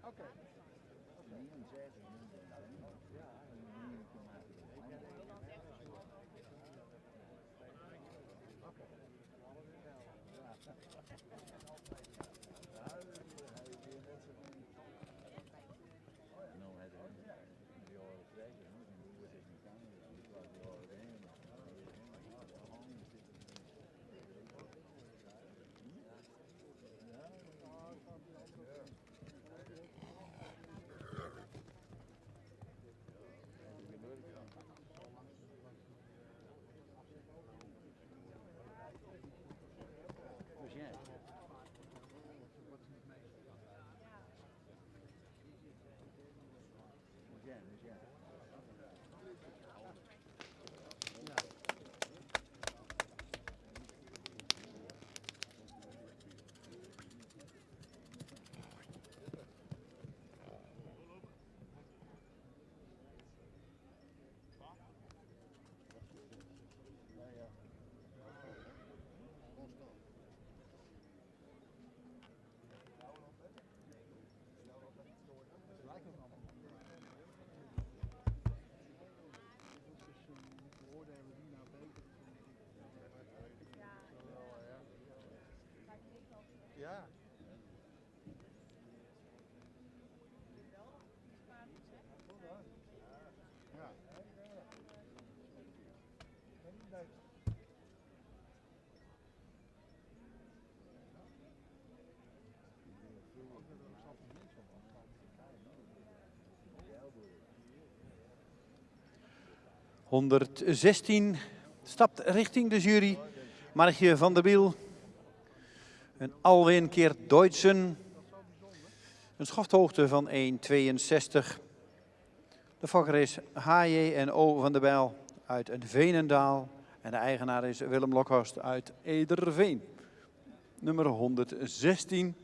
Oké. 116 stapt richting de jury. Margje van der Biel. Een Alwin keer Deutschen. Een schofthoogte van 1,62. De fokker is H.J. en O. van der Bijl uit het Veenendaal. En de eigenaar is Willem Lokhorst uit Ederveen. Nummer 116.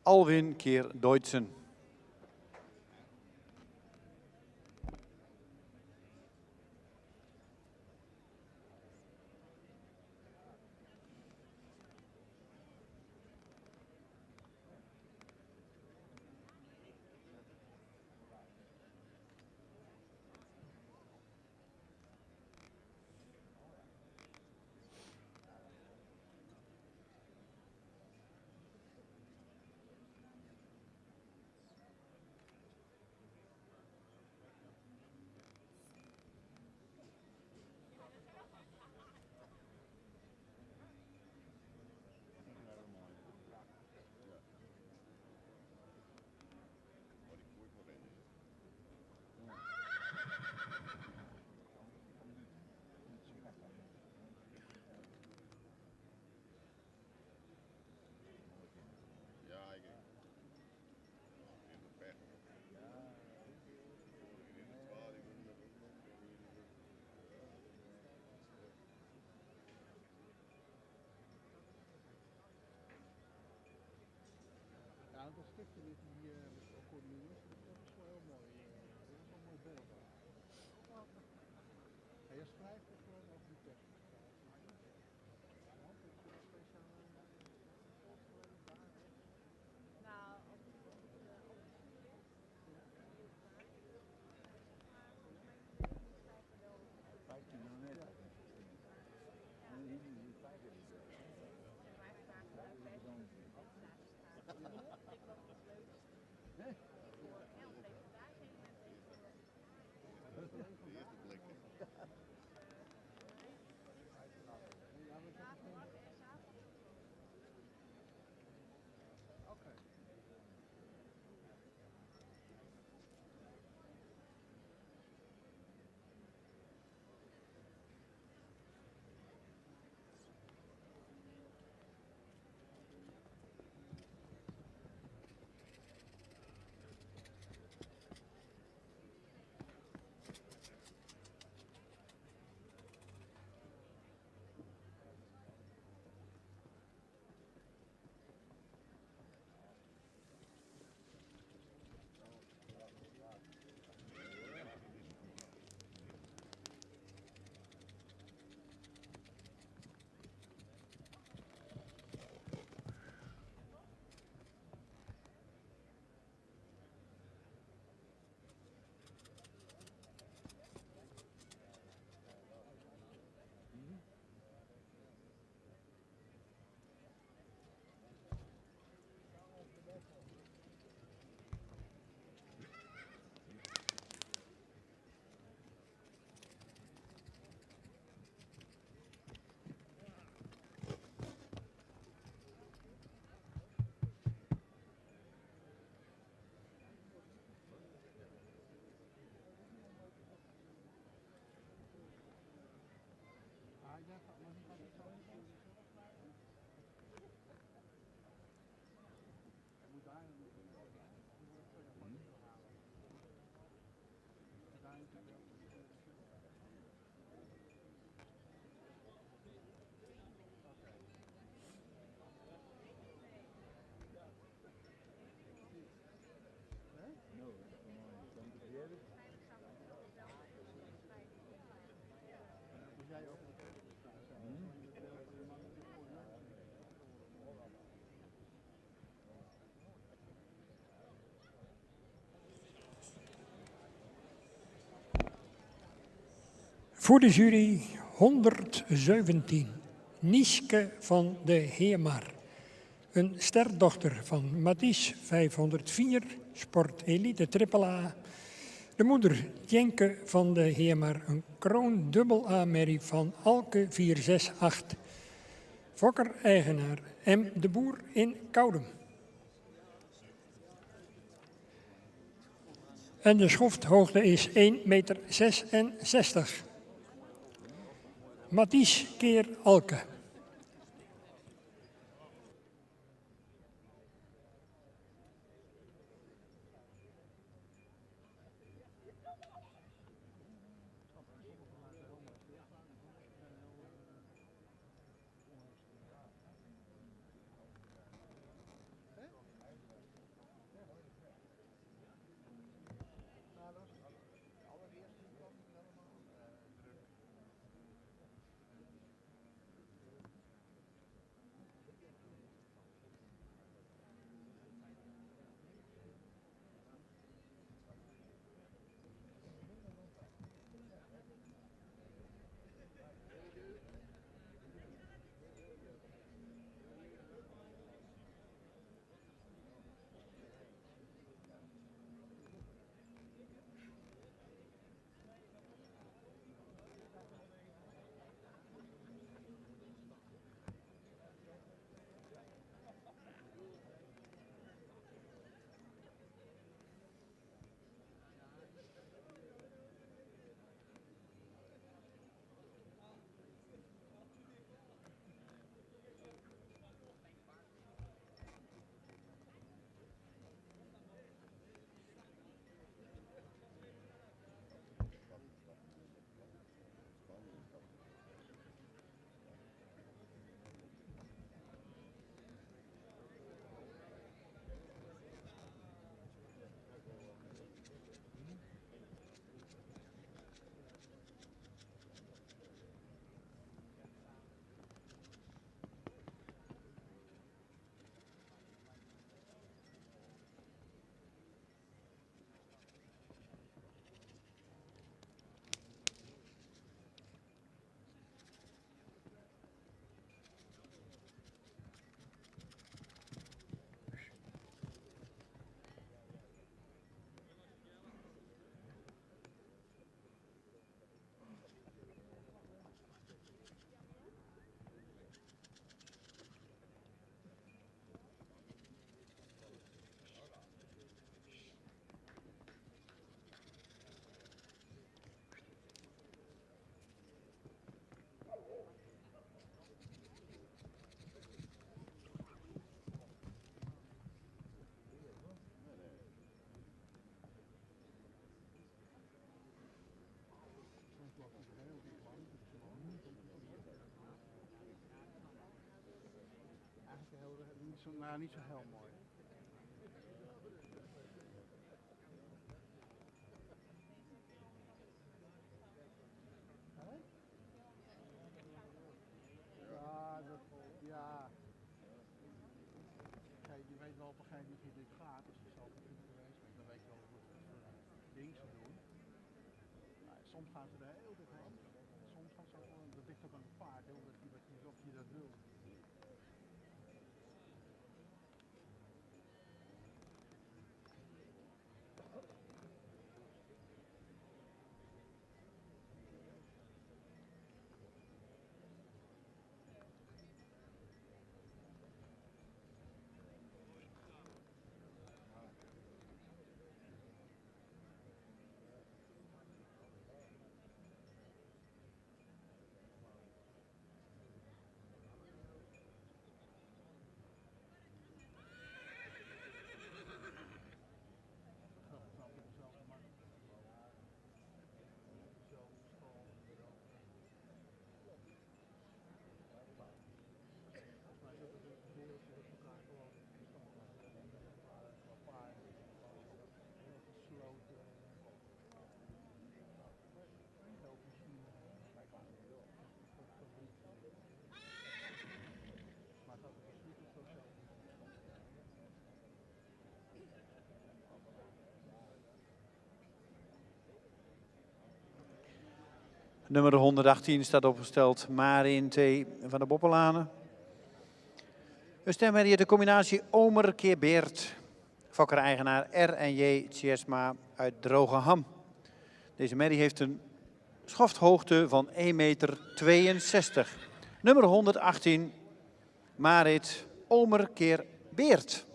Alwin keer Deutschen. Ja, dat stukje met die accordeons, dat is wel heel mooi. Dat is wel mooi beeld. Ga je schrijven of gewoon over die tekst? Voor de jury 117. Nieske van de Heemar. Een sterdochter van Mathies 504, Sport Elite AAA. De moeder Tjenke van de Heemar, een kroon dubbel A-merrie van Alke 468. Fokker-eigenaar M. de Boer in Koudem. En de schofthoogte is 1,66 meter. Mathies keer Alke. Niet zo heel mooi. Ja. Kijk, je weet wel op een gegeven moment hoe dit gaat. Als je zelf natuurlijk geweest bent, dan weet je wel hoe het ding ze doen. Nou, soms gaan ze er heel dicht heen. Soms gaan ze ook, dat ligt ook aan het paard, heel of je dat wil. Nummer 118 staat opgesteld Marin T. van der Boppelanen. We stemmen hier de combinatie Omer keer Beert. Fokker-eigenaar R&J Tjesma uit Drogeham. Deze merrie heeft een schofthoogte van 1,62 meter. Nummer 118 Marit Omer keer Beert.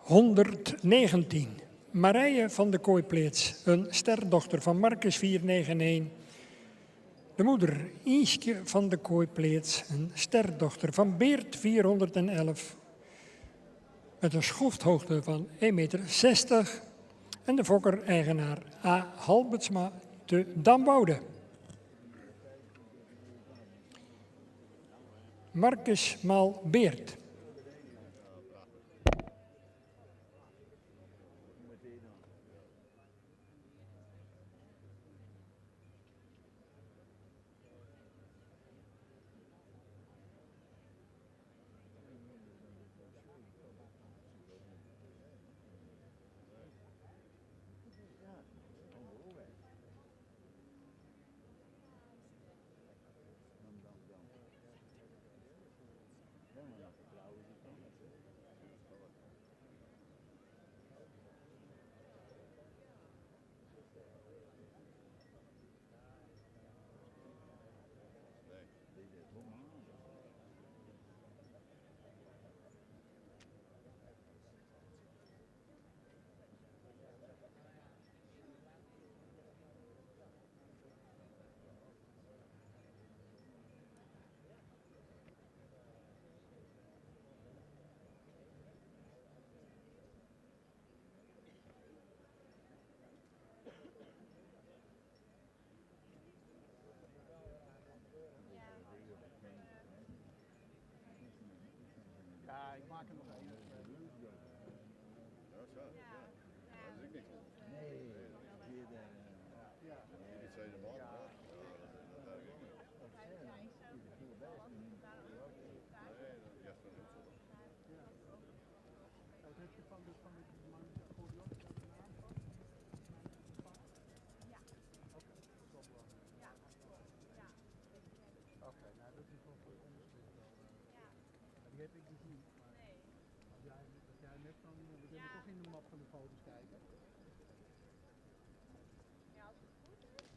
119. Marije van de Kooipleets, een sterdochter van Marcus 491. De moeder Ienske van de Kooipleets, een sterdochter van Beert 411. Met een schofthoogte van 1,60 meter. En de fokker-eigenaar A. Halbertsma te Damboude. Marcus maal Beert. Ja, ik maak er nog één. Wat heb je van de man voor de naam? Ja. Oké, dat is wel belangrijk. Ja. Oké, nou dat is wel voor onderscheid wel. Die heb ik dus niet. Nee. Als jij net dan, we kunnen toch in de map van de foto's kijken. Ja, als het goed is.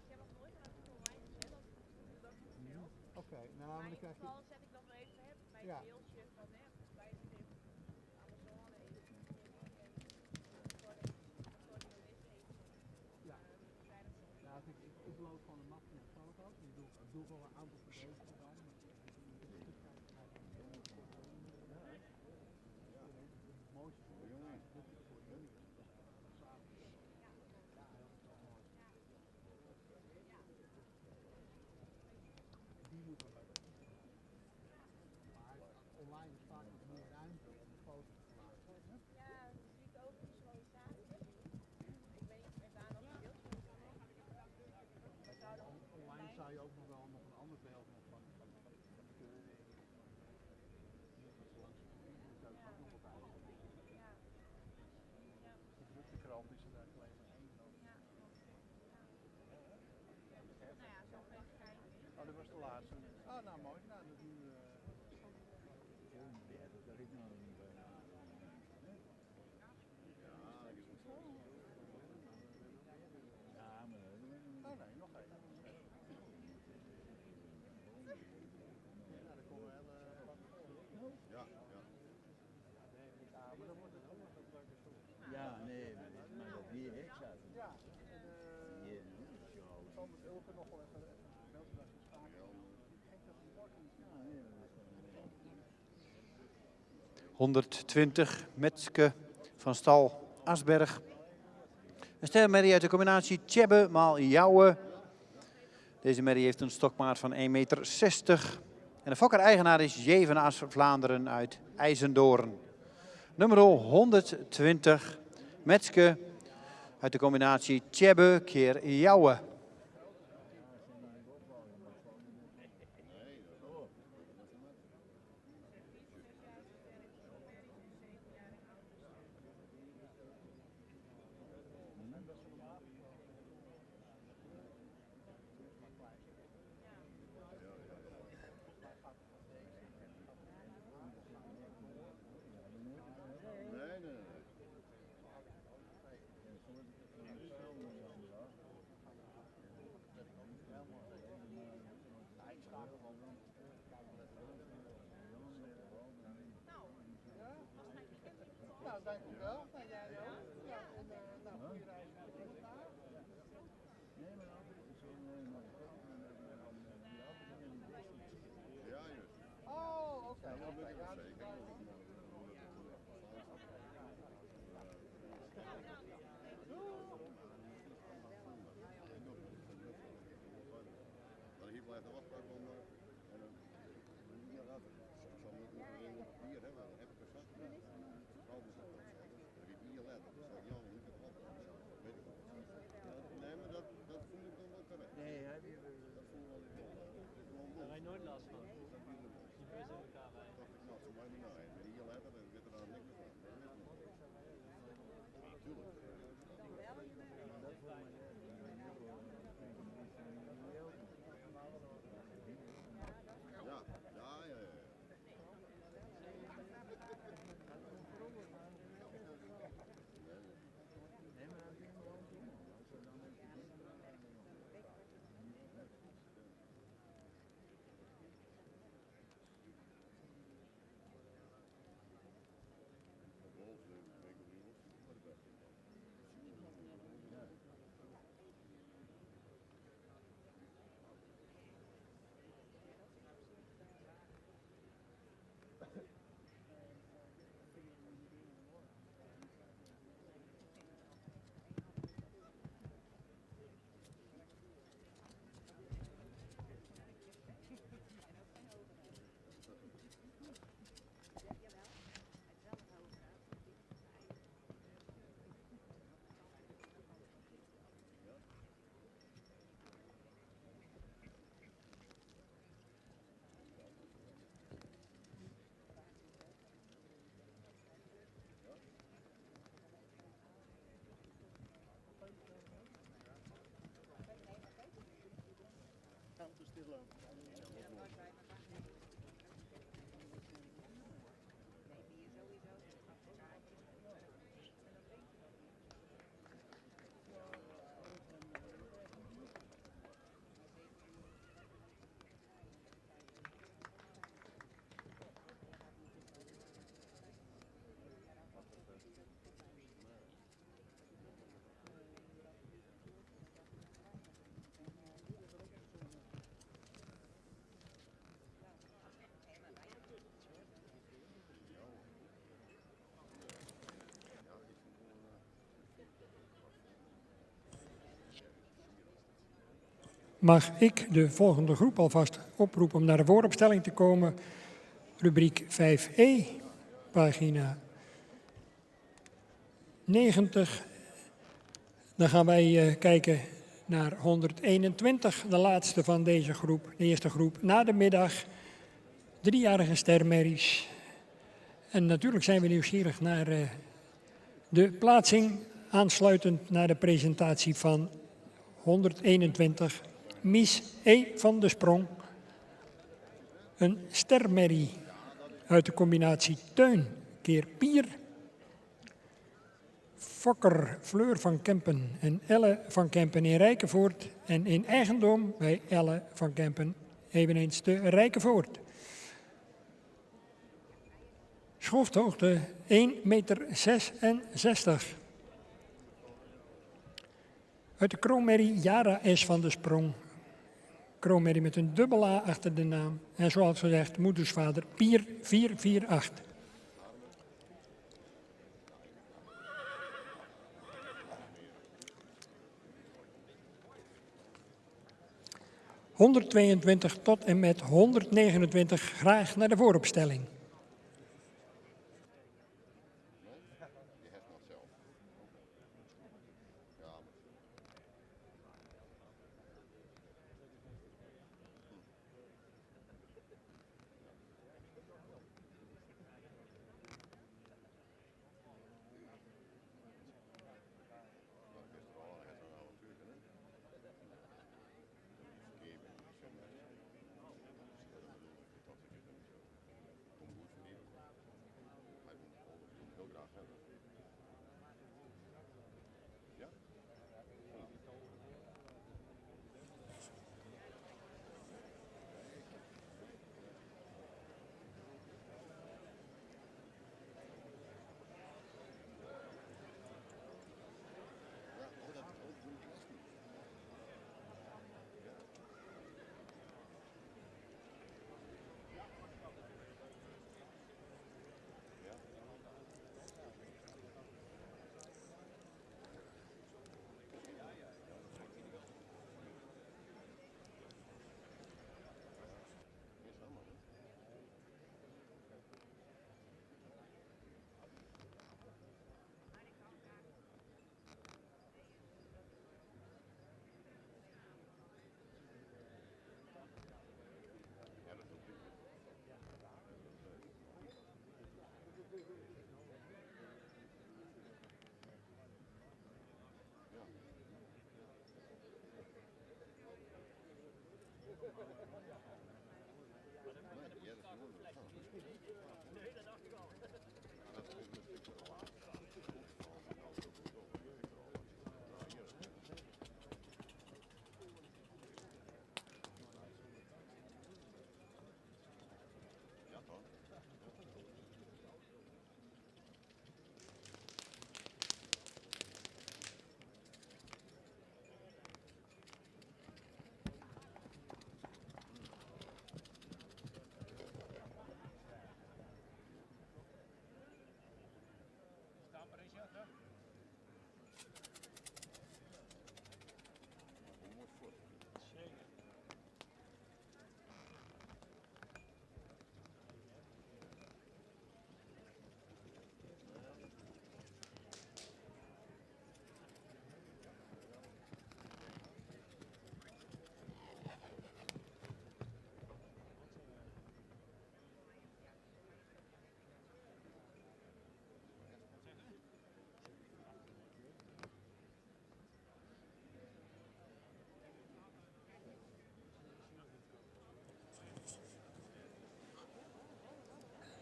Ik heb nog nooit aan het online gezet, als het goed is, dat ik veel. Oké, nou maar dan krijg je... Dan zet ik dan wel even bij het mailtje van bij het tip. Amazon even. Ja. Ja, ik upload gewoon een map met foto's. Ik doe wel een aantal foto's erbij. Het mooiste voor jullie is dit voor jullie. Die moet wel leuk. Maar online is vaak wat meer ruimte om de foto's te maken. Ja, dat zie ik ook in visualisatie. Ik weet niet of daar nog een beeld van is. Online zou je ook nog wel nog een ander beeld nog van de keuring. Dat zou ik ook nog wat uit. De drukte krant is er eigenlijk alleen maar één. Nou ja, zo ga ik kijken. Oh, dat was de laatste. Ah, nou mooi. Nou, dat nu... dat ik nou niet bij. Ja, maar... Oh nee, nog één. Nou, dan komen we heel wat voor. Ja, ja. Maar dan wordt het ook nog een leuke soort. Ja, nee, maar dat weer echt zat. Ja, zal met Ulke nog wel even melden dat ze vaak gek dat die wordt niet. Ja, nee, 120, Metske van Stal Asberg. Een sterrenmerrie uit de combinatie Tjebbe maal Jouwe. Deze merrie heeft een stokmaat van 1,60 meter. En de fokker-eigenaar is Jevenaars Vlaanderen uit IJzendoorn. Nummer 120, Metske uit de combinatie Tjebbe keer Jouwe. Dankjewel. Nou, jij ook. Ja, en nou, goede reis naar de daar. Nee, maar altijd zo ja, juist. Oh, oké. Ja, dat is waar. Maar hier blijft de afspraak van. En dan. Ja, dat is. Ik zal niet meer op papier hebben, dat heb ik gezegd. Dat heb hier letter. Dat staat Jan niet te kloppen. Weet ik wel. Nee, maar dat voel ik dan wel correct. Nee, hè? Dat voel ik wel. Daar ga je nooit last van. Die bussen elkaar bij. Dat ik nou, voor mij niet naar. Met hier letter, dan zit er daar niks van. Tuurlijk. Ja, ja, ja, ja. Mag ik de volgende groep alvast oproepen om naar de vooropstelling te komen. Rubriek 5e, pagina 90. Dan gaan wij kijken naar 121, de laatste van deze groep. De eerste groep na de middag. 3-jarige stermerries. En natuurlijk zijn we nieuwsgierig naar de plaatsing, aansluitend naar de presentatie van 121. Mies E. van de Sprong. Een stermerrie uit de combinatie Teun keer Pier. Fokker Fleur van Kempen en Elle van Kempen in Rijkenvoort. En in eigendom bij Elle van Kempen eveneens te Rijkenvoort. Schofthoogte 1,66 meter. Uit de kroonmerrie Jara S. van de Sprong. Kroonmerrie met een dubbel A achter de naam. En zoals gezegd, moedersvader Pier 448. ...122 tot en met 129 graag naar de vooropstelling.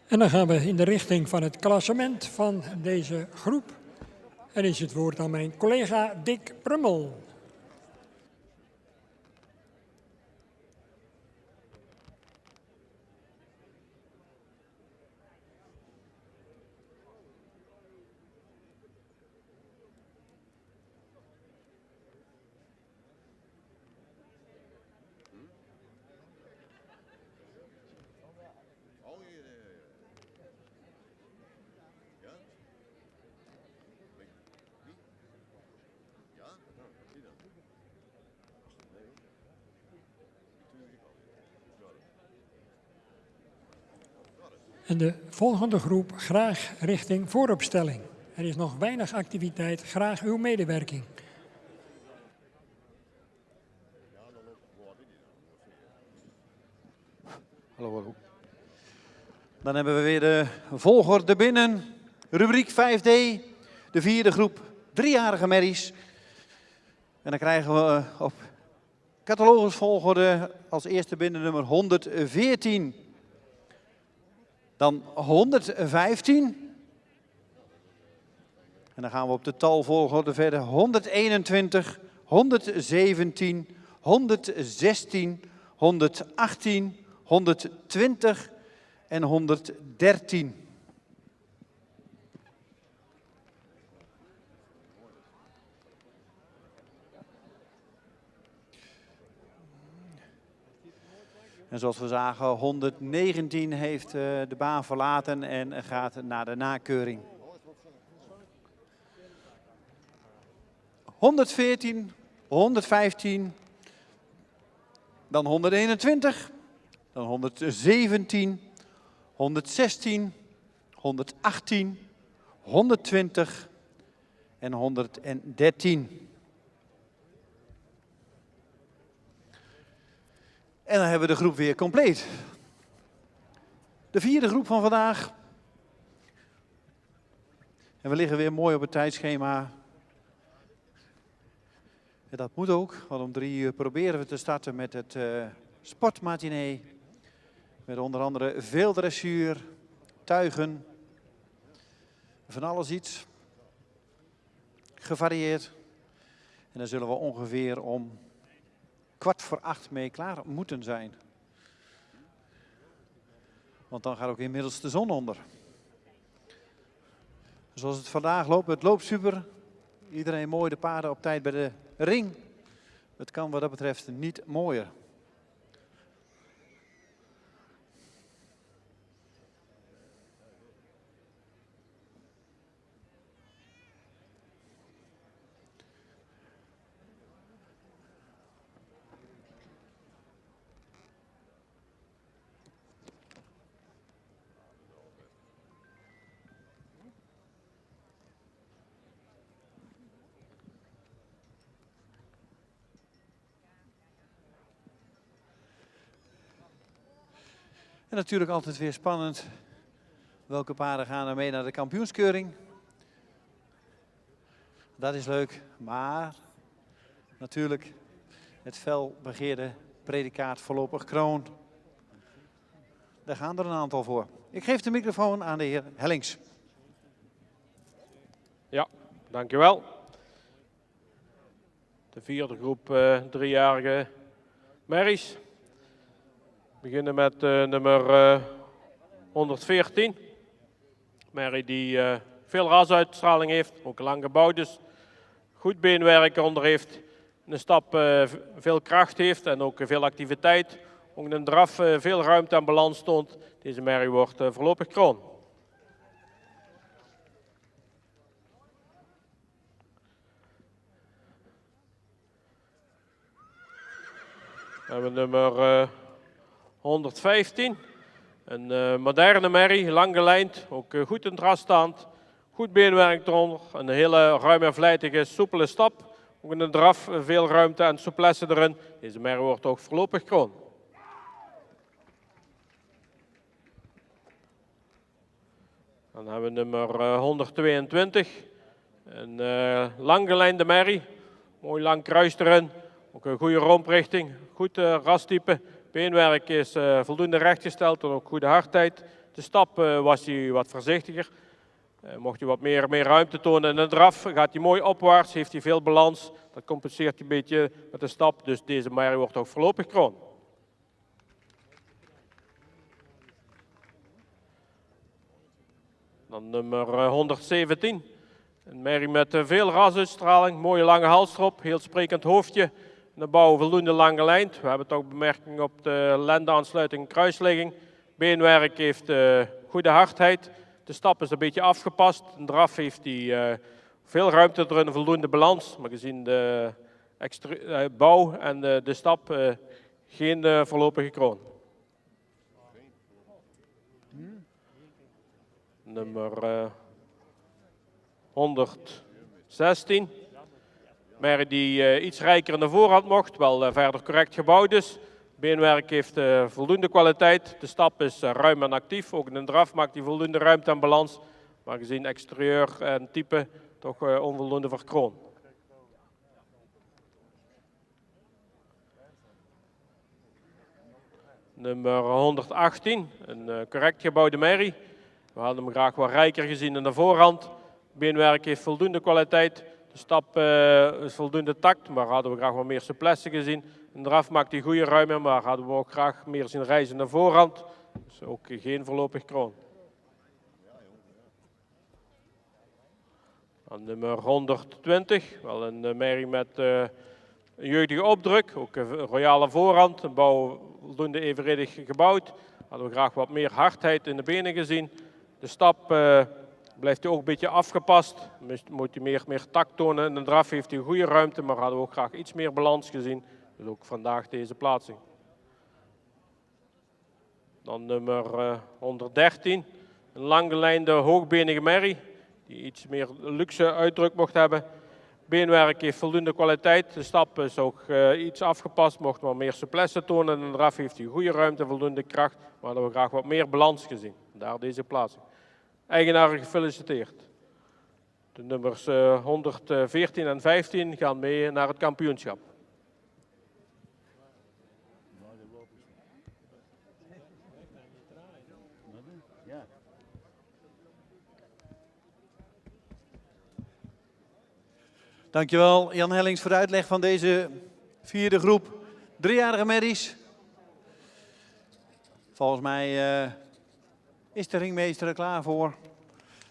En dan gaan we in de richting van het klassement van deze groep. En is het woord aan mijn collega Dick Prummel. En de volgende groep graag richting vooropstelling. Er is nog weinig activiteit, graag uw medewerking. Hallo. Dan hebben we weer de volgorde binnen. Rubriek 5D, de vierde groep, 3-jarige merries. En dan krijgen we op catalogusvolgorde als eerste binnen nummer 114. Dan 115. En dan gaan we op de talvolgorde verder. 121, 117, 116, 118, 120 en 113. En zoals we zagen, 119 heeft de baan verlaten en gaat naar de nakeuring. 114, 115, dan 121, dan 117, 116, 118, 120 en 113. En dan hebben we de groep weer compleet. De vierde groep van vandaag. En we liggen weer mooi op het tijdschema. En dat moet ook, want om 3 uur proberen we te starten met het sportmatinee. Met onder andere veel dressuur, tuigen, van alles iets. Gevarieerd. En dan zullen we ongeveer om 7:15 mee klaar moeten zijn. Want dan gaat ook inmiddels de zon onder. Zoals het vandaag loopt, het loopt super. Iedereen mooi de paarden op tijd bij de ring. Het kan wat dat betreft niet mooier. En natuurlijk altijd weer spannend. Welke paarden gaan er mee naar de kampioenskeuring? Dat is leuk, maar natuurlijk het fel begeerde predicaat voorlopig kroon. Daar gaan er een aantal voor. Ik geef de microfoon aan de heer Hellings. Ja, dankjewel. De vierde groep 3-jarige merries. We beginnen met nummer 114. Merrie die veel rasuitstraling heeft, ook lang gebouwd is. Goed beenwerk onder heeft. Een stap veel kracht heeft en ook veel activiteit. Ook een draf veel ruimte en balans toont. Deze merrie wordt voorlopig kroon. We hebben nummer 115. Een moderne merrie, lang gelijnd, ook goed in het ras staand. Goed beenwerk eronder, een hele ruime en vlijtige, soepele stap. Ook in de draf, veel ruimte en souplesse erin. Deze merrie wordt ook voorlopig kroon. Dan hebben we nummer 122. Een langgelijnde merrie, mooi lang kruis erin. Ook een goede romprichting, goed rastype. Beenwerk is voldoende rechtgesteld en ook goede hardheid. De stap was hij wat voorzichtiger. Mocht hij wat meer ruimte tonen in de draf, gaat hij mooi opwaarts, heeft hij veel balans. Dat compenseert hij een beetje met de stap, dus deze merrie wordt ook voorlopig kroon. Dan nummer 117. Een merrie met veel rasuitstraling, mooie lange halsstrop, heel sprekend hoofdje. De bouw voldoende lang gelijnd. We hebben ook bemerking op de lendenaansluiting en kruisligging. Beenwerk heeft goede hardheid. De stap is een beetje afgepast. De draf heeft hij veel ruimte erin, voldoende balans. Maar gezien de bouw en de stap geen voorlopige kroon. Nummer 116. Merrie die iets rijker in de voorhand mocht, wel verder correct gebouwd is. Beenwerk heeft voldoende kwaliteit. De stap is ruim en actief. Ook in de draf maakt hij voldoende ruimte en balans. Maar gezien exterieur en type toch onvoldoende voor kroon. Nummer 118, een correct gebouwde merrie. We hadden hem graag wat rijker gezien in de voorhand. Beenwerk heeft voldoende kwaliteit. De stap is voldoende takt, maar hadden we graag wat meer souplesse gezien. In de draf maakt hij goede ruimte, maar hadden we ook graag meer zien reizen naar voorhand. Dus ook geen voorlopig kroon. Dan nummer 120, wel een merrie met een jeugdige opdruk. Ook een royale voorhand, een bouw voldoende evenredig gebouwd. Hadden we graag wat meer hardheid in de benen gezien. De stap blijft hij ook een beetje afgepast. Moet hij meer tact tonen. In de draf heeft hij een goede ruimte, maar hadden we ook graag iets meer balans gezien. Dus ook vandaag deze plaatsing. Dan nummer 113. Een langgelijnde hoogbenige merrie. Die iets meer luxe uitdruk mocht hebben. Beenwerk heeft voldoende kwaliteit. De stap is ook iets afgepast. Mocht maar meer souplesse tonen. In de draf heeft hij goede ruimte, voldoende kracht. Maar hadden we graag wat meer balans gezien. Daar deze plaatsing. Eigenaar gefeliciteerd. De nummers 114 en 15 gaan mee naar het kampioenschap. Dankjewel Jan Hellings voor de uitleg van deze vierde groep 3-jarige merries. Volgens mij is de ringmeester er klaar voor.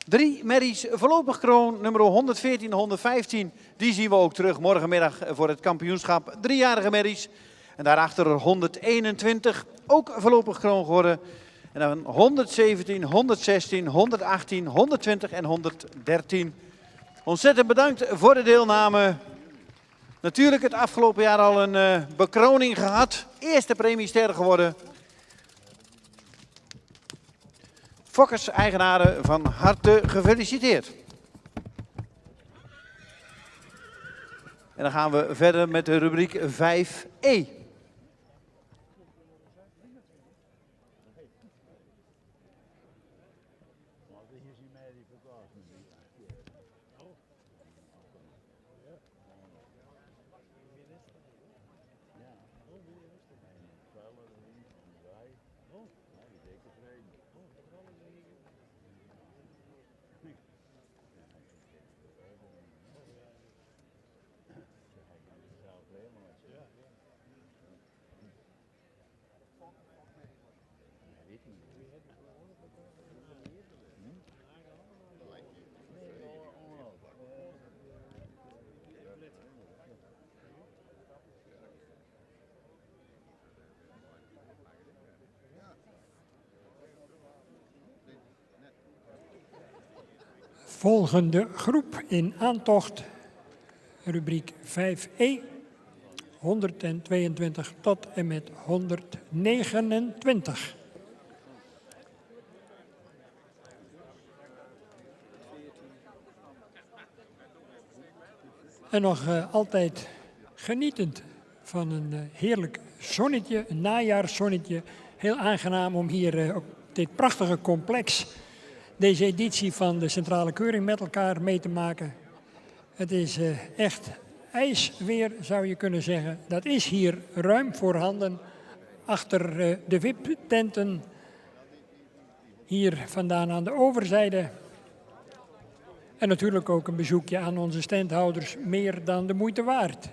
3 merries voorlopig kroon, nummer 114 en 115. Die zien we ook terug morgenmiddag voor het kampioenschap 3-jarige merries. En daarachter 121, ook voorlopig kroon geworden. En dan 117, 116, 118, 120 en 113. Ontzettend bedankt voor de deelname. Natuurlijk het afgelopen jaar al een bekroning gehad. Eerste premiester geworden. Fokkers-eigenaren van harte gefeliciteerd. En dan gaan we verder met de rubriek 5e. Oh, nou, die deed tevreden. Oh, dat wel een ding. Zelf helemaal met ja. Weet niet. Volgende groep in aantocht, rubriek 5e, 122 tot en met 129. En nog altijd genietend van een heerlijk zonnetje, een najaarszonnetje. Heel aangenaam om hier op dit prachtige complex deze editie van de centrale keuring met elkaar mee te maken. Het is echt ijsweer, zou je kunnen zeggen. Dat is hier ruim voorhanden achter de VIP-tenten. Hier vandaan aan de overzijde. En natuurlijk ook een bezoekje aan onze standhouders, meer dan de moeite waard.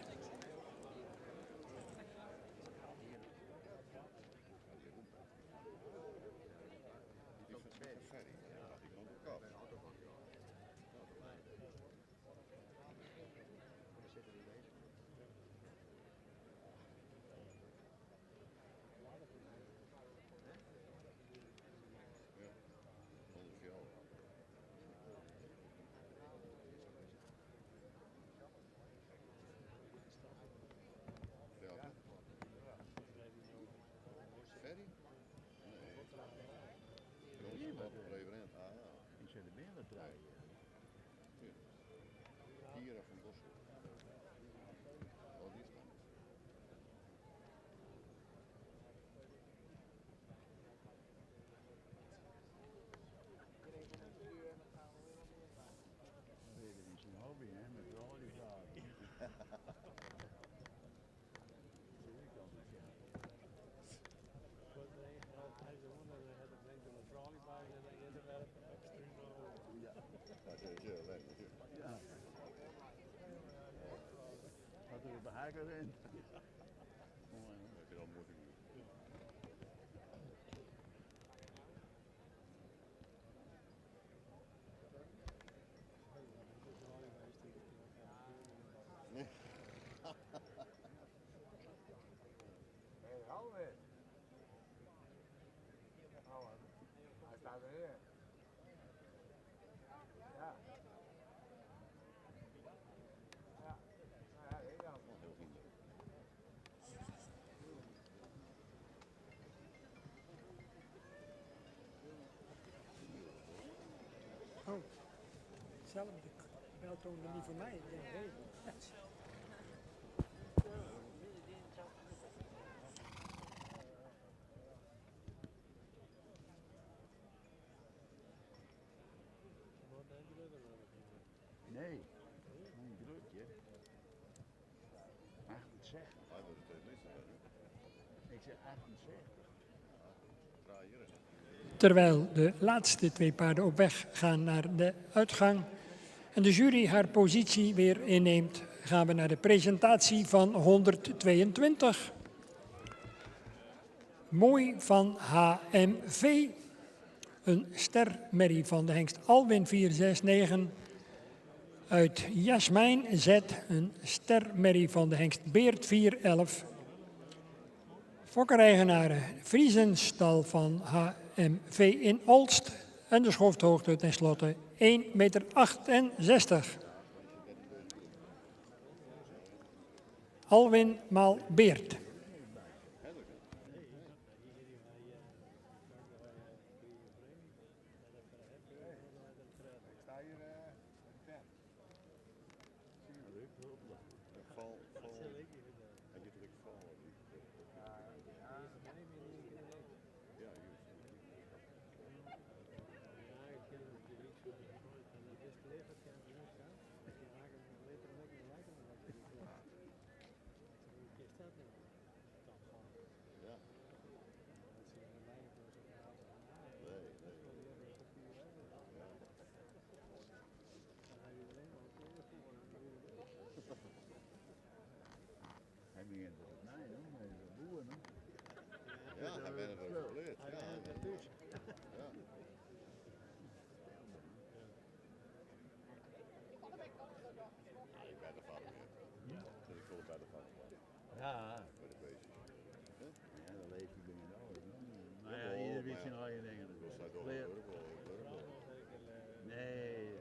Wat er bij haar in. Dat je dan moet doen. Nee, hou weer. Hij staat erin. Ja. Ja. Nou ja, ik dan. Oh, hetzelfde. Beltoon er niet voor mij. Ik denk, hey. Nee, een drukje. 68. Ik zeg 68. Terwijl de laatste twee paarden op weg gaan naar de uitgang en de jury haar positie weer inneemt, gaan we naar de presentatie van 122. Mooi van HMV. Een stermerrie van de hengst Alwin 469. Uit Jasmijn Z, een stermerrie van de hengst Beert 411. Fokkereigenaren Friesenstal van HMV in Olst. En de schofthoogte tenslotte 1,68 meter. Alwin maal Beert. bij de vader. Ja. Bij de beestjes. Ja, dan leef je binnen nodig. Maar ja, ieder weet zijn eigen dingen. Dat staat toch Leer- een Nee.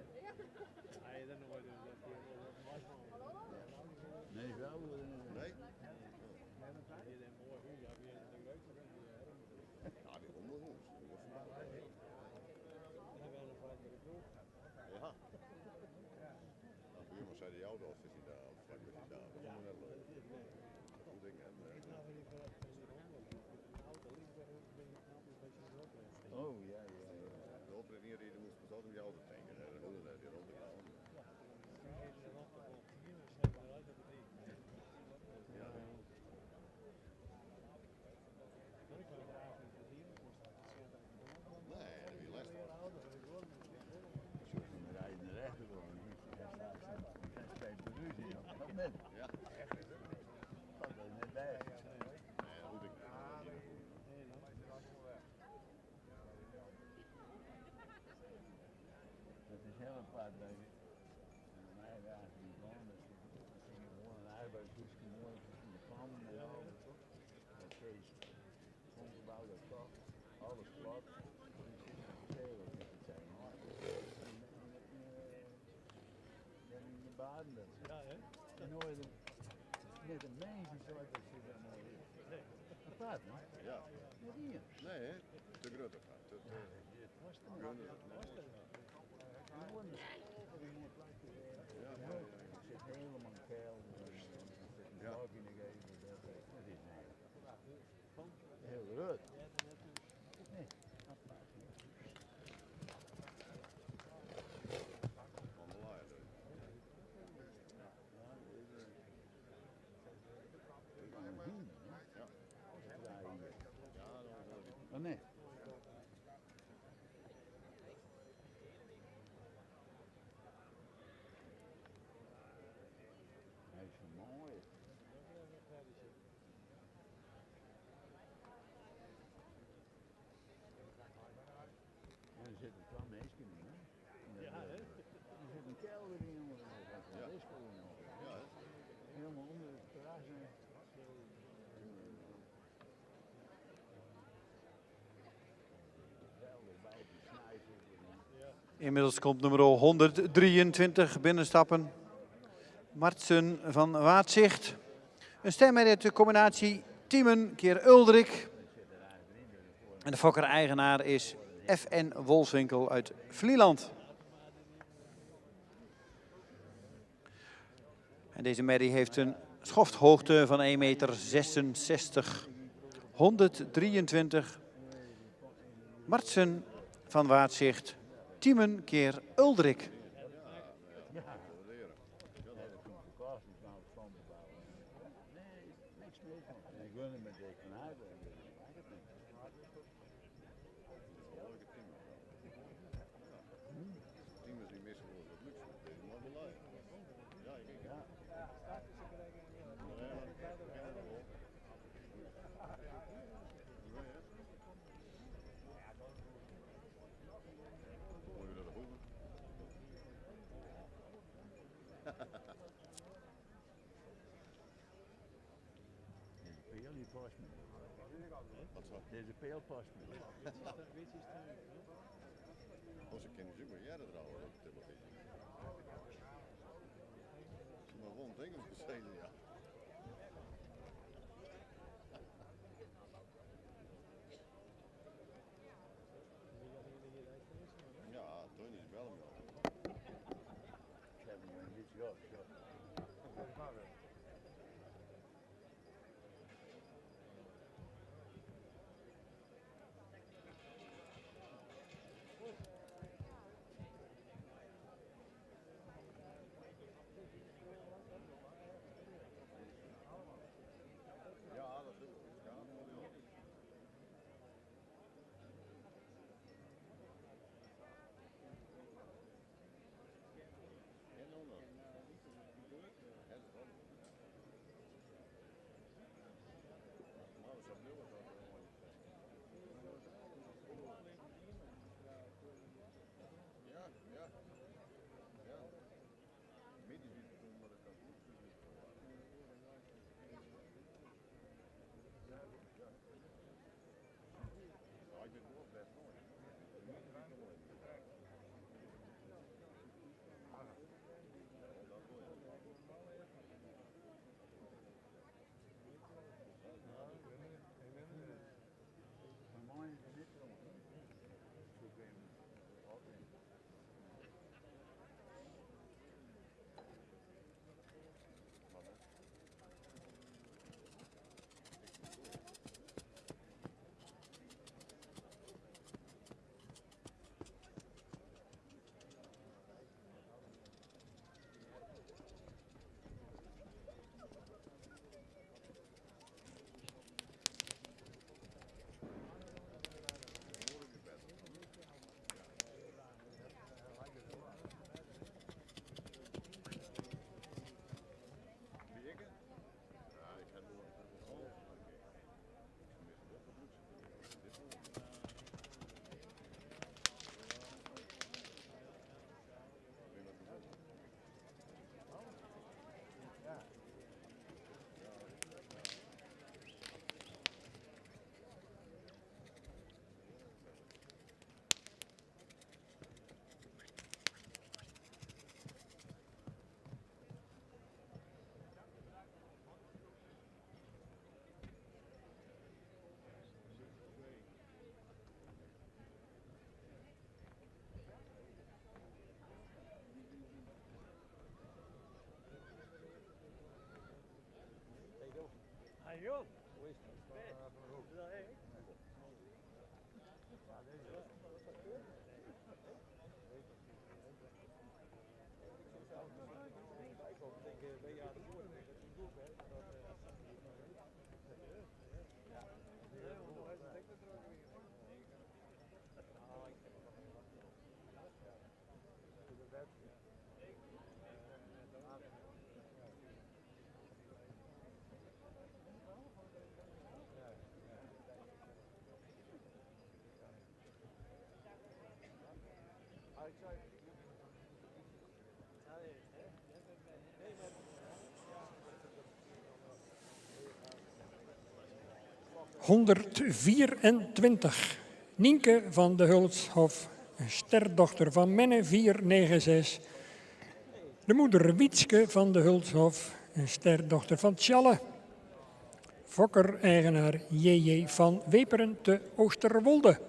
Nee, wel. Nee? Ja, die komt nog eens. Ja. Nou, buurman zei die auto als hij daar, of vlak was hij daar. Dat is allemaal net leuk. Goed ding, hè? Oh, ja. De operatie die moest pas altijd die auto tanken. Hè? Dat wilde hij, die rondgegaan. Nee, dat is lastig. We rijden naar rechter gewoon. Dat spijt de ruzie. Dat net. Ja. Dat is net bij. Nee, goed ding. Dat is heel apart bij mij eigenlijk niet gewoon. Dat is gewoon een arbeidshoesje mooi in de pan en al. Dat is ongebouwde kop, alles plat. In de baden dat. Ja, hè? Nooit net een meisje zoals dat ze dan mooi is. Nee. Apart, hè? Ja. Net hier. Nee, hè? Te gruttig. Te gunnig. Ik zit helemaal keil. Ja. Heel goed. Nee. Oh nee. Hij is zo mooi. En er zit een klein meisje in, hè? Ja, hè? Er zit een kelder in, jongen. Ja. Ja, hè? Helemaal onder het terras. Inmiddels komt nummer 123 binnenstappen. Martsen van Waatzicht. Een stem met de combinatie Tiemen keer Uldrik. En de fokker-eigenaar is F.N. Wolfswinkel uit Vlieland. En deze merrie heeft een schofthoogte van 1,66 meter. 123. Martsen van Waatzicht. Tiemen keer Uldrik. Ja, dat komt verkocht, dus nou van te bouwen. Nee, niks meer van. En ik wil hem met deze van huis. Team is niet missen voor het luxe. Dat is maar belangrijk. Ja, ik denk ja. Peel die past me. Wat zo? Deze peel past me. Onze kinderen zien maar jij dat trouwens op de televisie. Maar gewoon dingen besteden, ja. Ja, toen is wel hem. Ik heb hem een beetje gehad. Ja, dat is het. Ja, mooi. En dan nog. joh. Hoe is het? ...124. Nienke van de Hulshof, een sterdochter van Menne 496. De moeder Wietske van de Hulshof, een sterdochter van Tjalle. Fokker-eigenaar J.J. van Weperen te Oosterwolde.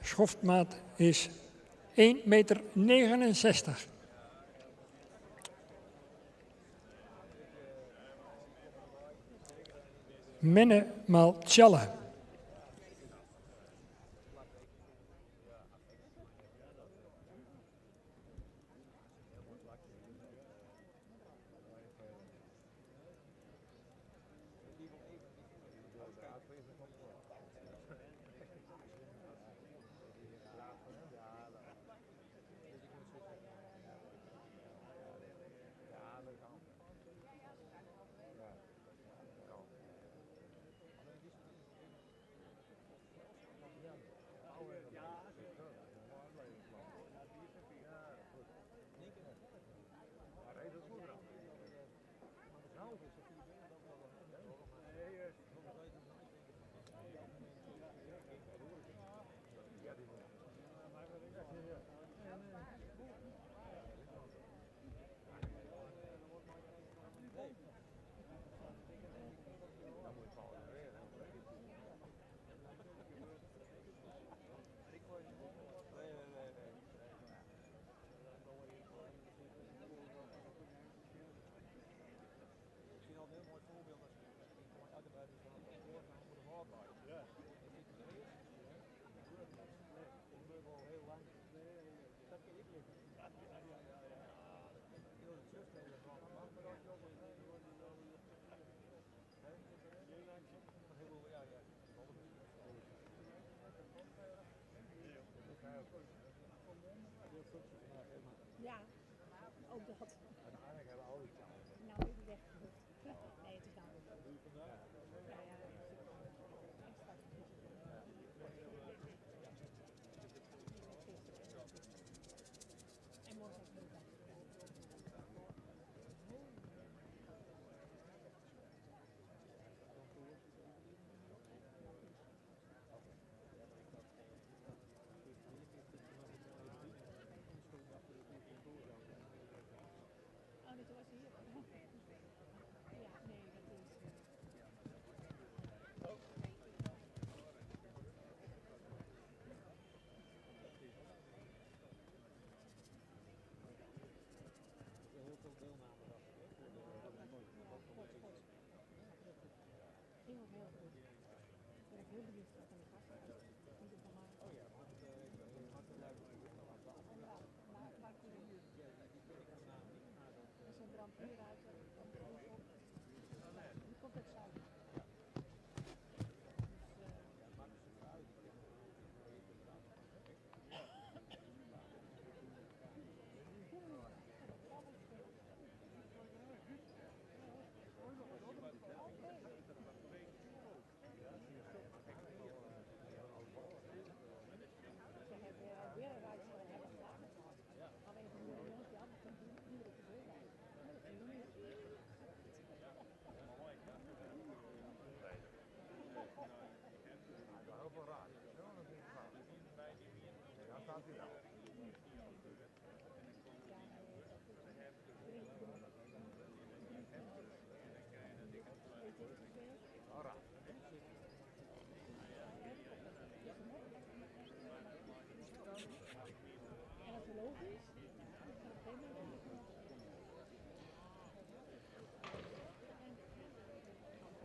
Schoftmaat is 1,69 meter. Menne maal Tjalle. Ja, ook dat. Uiteindelijk hebben we al die talen. Nou, ik ben weggevoerd. Nee, het is nou. Ja, ja. En morgen is het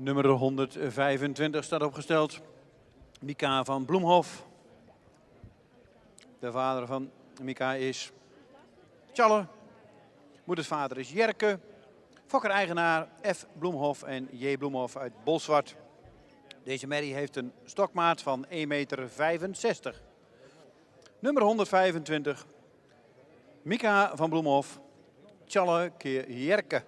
Nummer 125 staat opgesteld. Mika van Bloemhof. De vader van Mika is Tjalle. Moedersvader is Jerke. Fokker-eigenaar F. Bloemhof en J. Bloemhof uit Bolsward. Deze merrie heeft een stokmaat van 1,65 meter. Nummer 125. Mika van Bloemhof. Tjalle keer Jerke.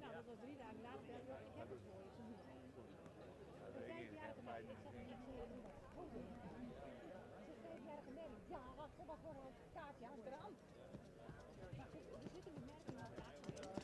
Nou, dat was 3 dagen later. Ik heb het voor je. De 5-jarige meid, ik zag niet Ze is 5-jarige meid. Ja, wat voor een kaartje achteraan. Maar goed, we zitten met merken op de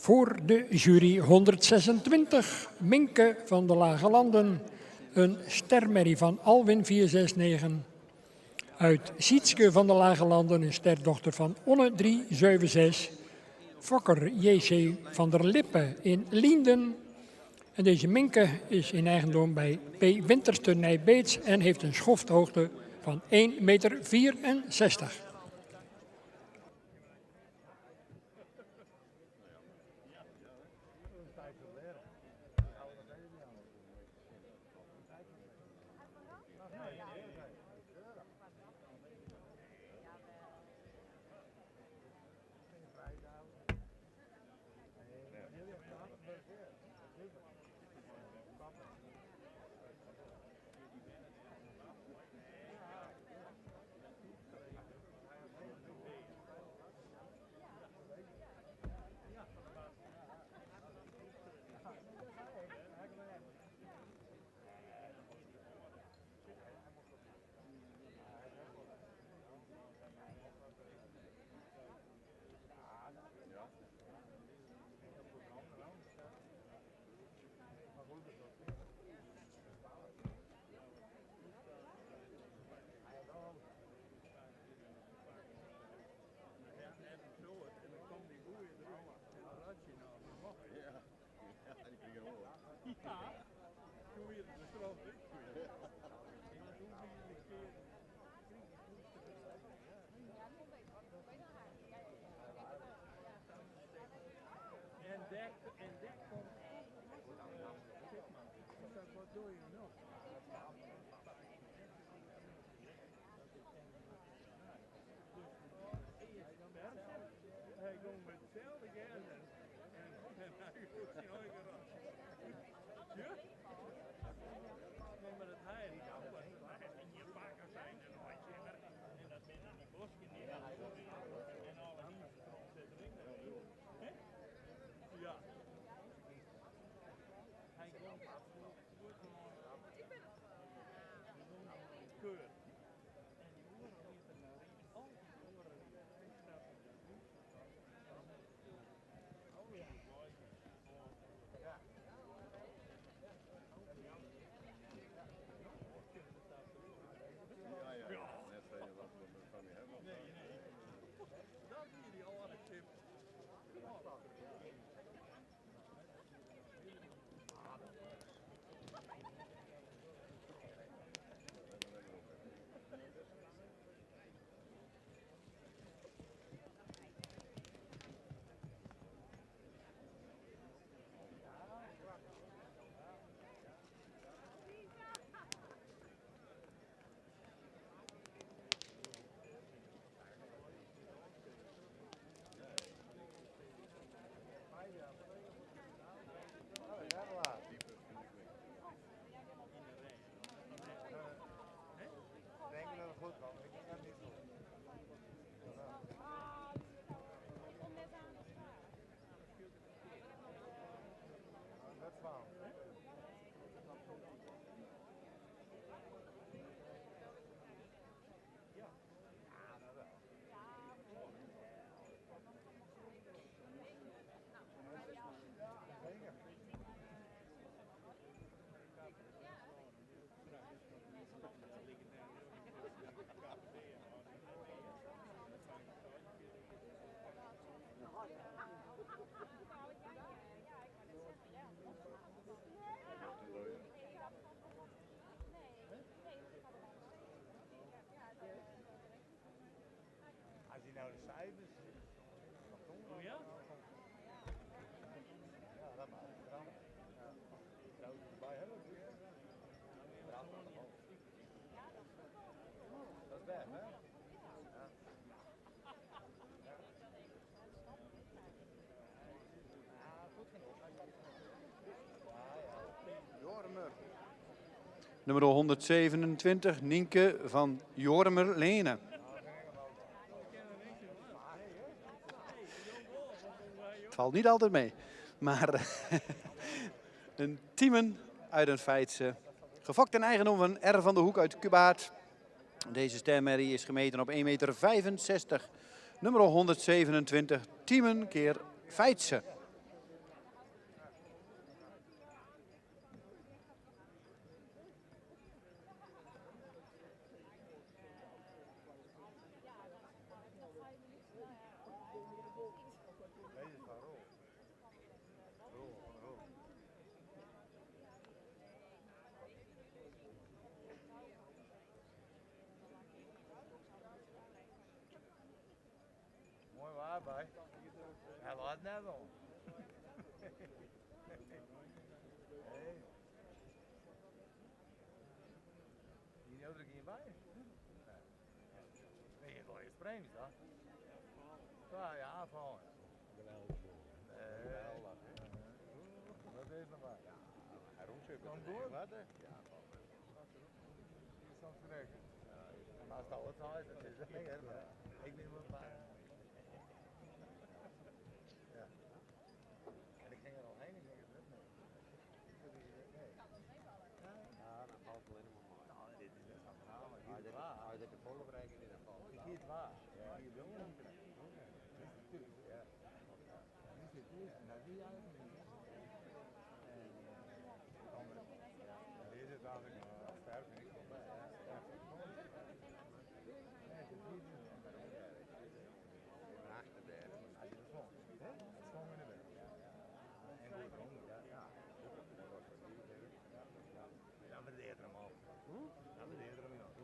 Voor de jury 126, Minke van de Lage Landen. Een stermerrie van Alwin 469. Uit Sietske van de Lage Landen, een sterdochter van Onne 376. Fokker J.C. van der Lippe in Lienden. En deze Minke is in eigendom bij P. Winters te Nijbeets en heeft een schofthoogte van 1,64 meter. Hij komt met hetzelfde gaan en hij wordt zijn eigen ras. Ja? Nee, maar dat hij niet af, want hij in je bakken zijn en dan had je er en dat binnen die bosjes die en alle huizen zitten erin. Hè? Ja. Hij komt keur. Als je nou de cijfers. Oh ja? Ja, dat mag. Zou je erbij hebben? Dat is weg, hè? Ja. Goed genoeg. Joremer. Nummer 127, Nienke van Joremer-Lenen. Het valt niet altijd mee, maar een Tiemen uit een Feitse. Gefokt en eigendom van R. van de Hoek uit Kubaat. Deze stermerrie is gemeten op 1,65 meter. Nummer 127, Tiemen keer Feitse. Mooi waar bij. Hij laat net al. Hey. Die nodig je bij? Nee, je wil je premies dan? Ja, ja, van. Wat is nog maar? Hij roept kan door. Wat hè? Ja, soms verrekenen. Maar als het al het tijd, dat is het niet helemaal. Ik neem hem bij. Ja. En ik ging er al heen en ik denk, dat nee. Ja, dan valt het alleen maar. Nou, dit is net zo'n verhaal. Hij deed de volle bereiking in ieder geval. Ik hier het waar. Ja, hier wil je niet. Ja. Dit is het eerste. Nou, die eigenlijk niet. En de andere. Deze is eigenlijk sterk en ik kom bij. Ja. Nee, het is hier niet. Achter de derde. Als je de zwong. Hè? Het zwong in de weg. En goed eronder. Ja. Dan bedeert hem al. Dan bedeert hem al.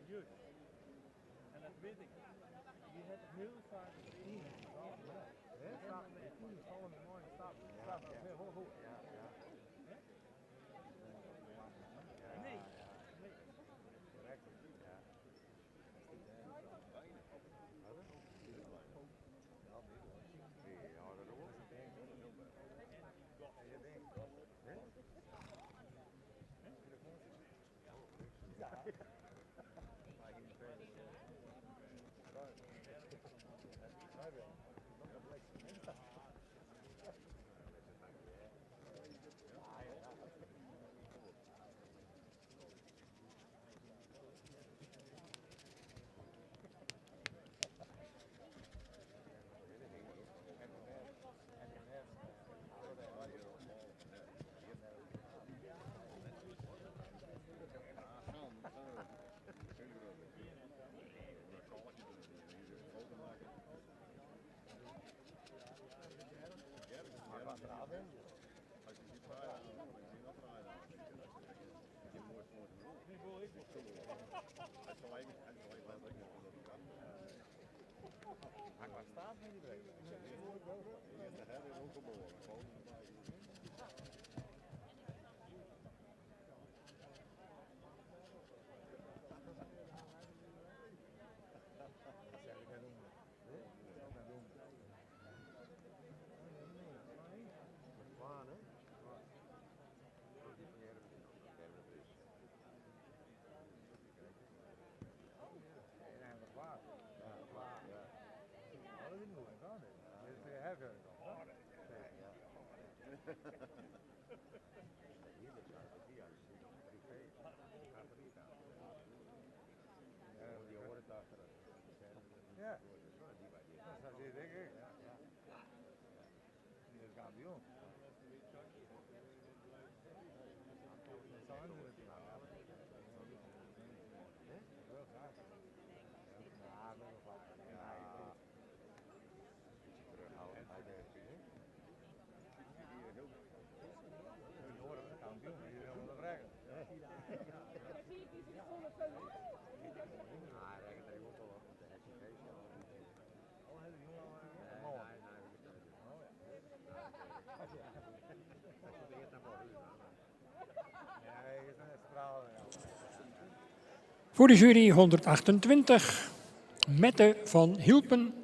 Jut. En dat weet ik. Je hebt heel vaak gezien. Hè? Staat. Ik voel het gewoon in mooie staat. Als je ziet vrijdag, dan zie je nog vrijdag. Je moet voor de rol. Hij zal even laten ik nog dat ik kan. Maar waar staat hij niet breed? De herder is ook geboren. Ja, dat is denk ik. Die is kampioen. Voor de jury 128, Mette van Hielpen,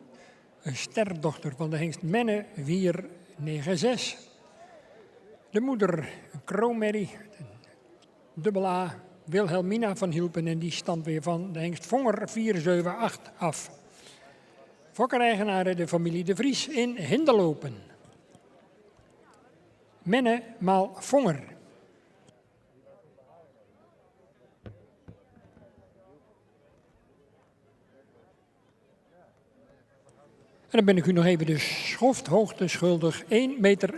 een sterdochter van de hengst Menne 496. De moeder Kromerrie, dubbel A, Wilhelmina van Hielpen en die stamt weer van de hengst Vonger 478 af. Fokkereigenaren de familie De Vries in Hindelopen. Menne maal Vonger. En dan ben ik u nog even de schofthoogte schuldig, 1,61 meter.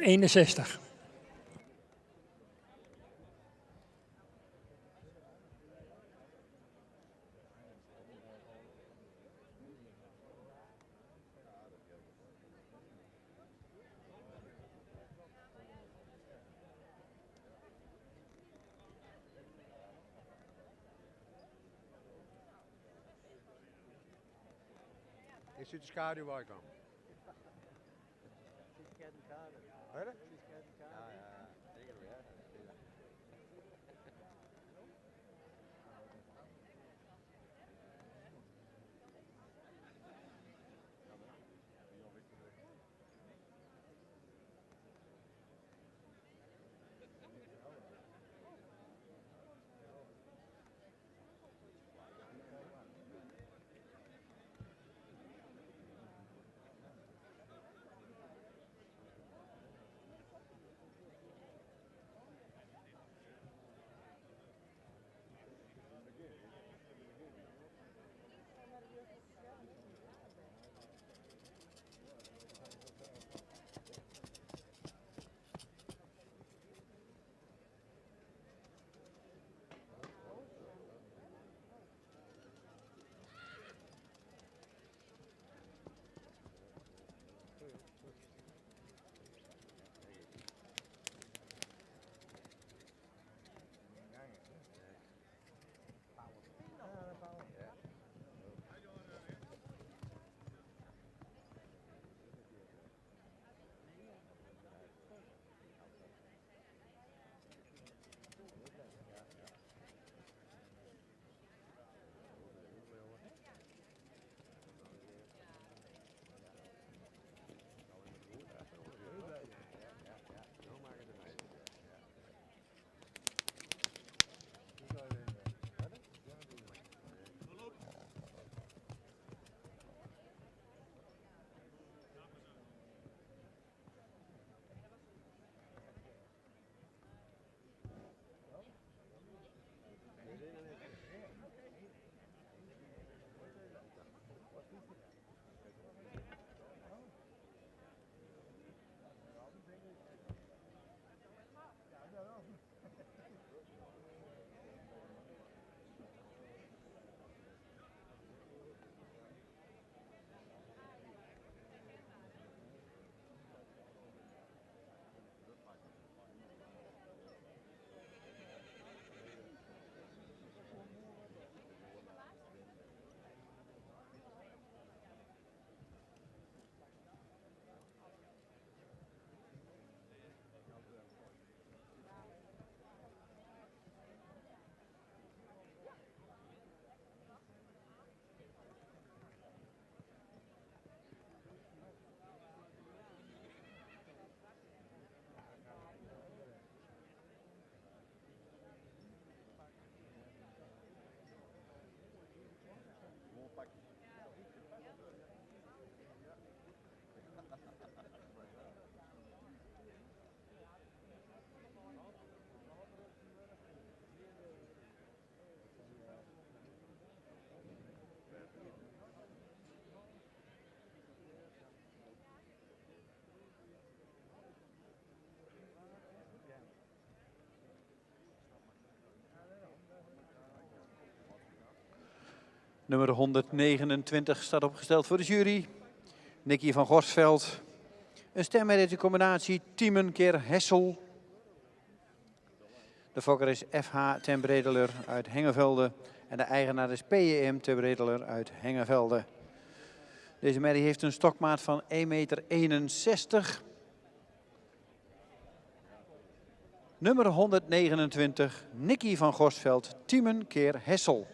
Is dit de schaduw waar ik kan? Hè? Nummer 129 staat opgesteld voor de jury. Nicky van Gorsveld. Een stem met deze combinatie Tiemen keer Hessel. De fokker is FH ten Bredeler uit Hengevelde. En de eigenaar is PEM ten Bredeler uit Hengevelde. Deze merrie heeft een stokmaat van 1,61 meter. Nummer 129, Nicky van Gorsveld, Tiemen keer Hessel.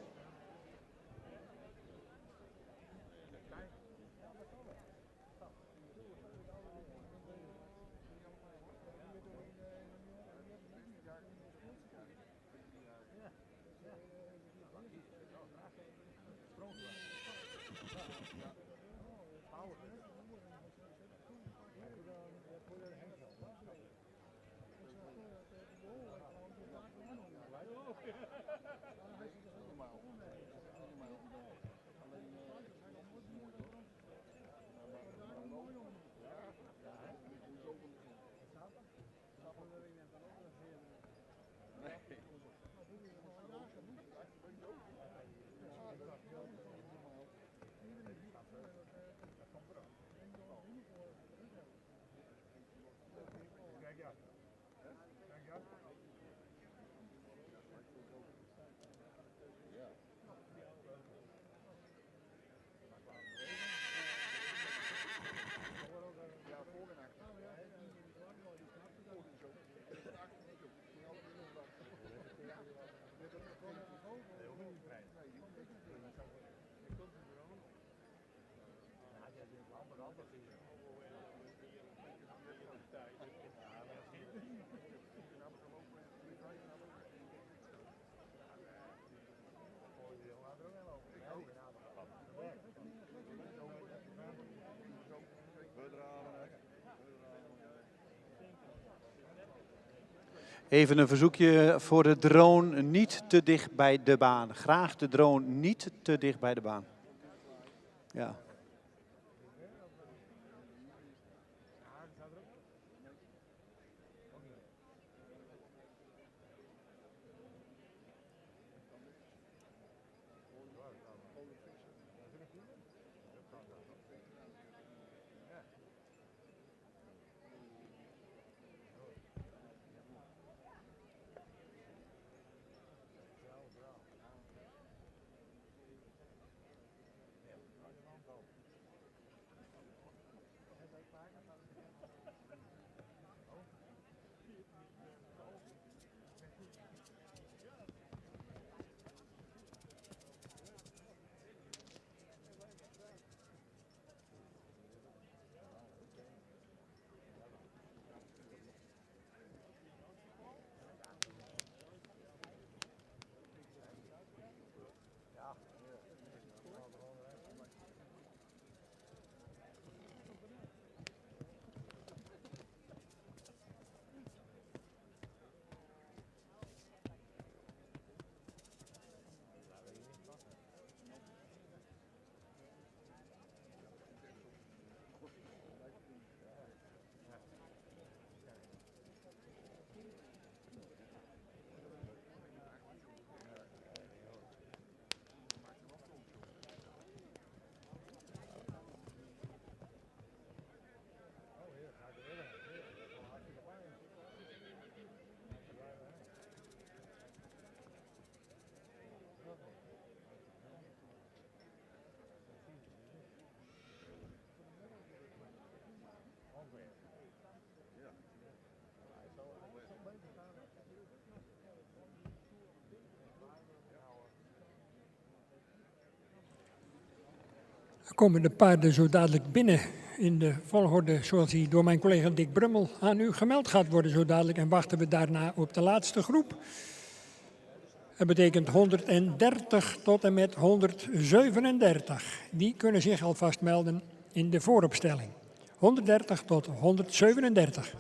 Even een verzoekje voor de drone, niet te dicht bij de baan. Graag de drone niet te dicht bij de baan. Ja. Er komen de paarden zo dadelijk binnen in de volgorde zoals die door mijn collega Dick Brummel aan u gemeld gaat worden zo dadelijk. En wachten we daarna op de laatste groep. Dat betekent 130 tot en met 137. Die kunnen zich alvast melden in de vooropstelling. 130 tot 137.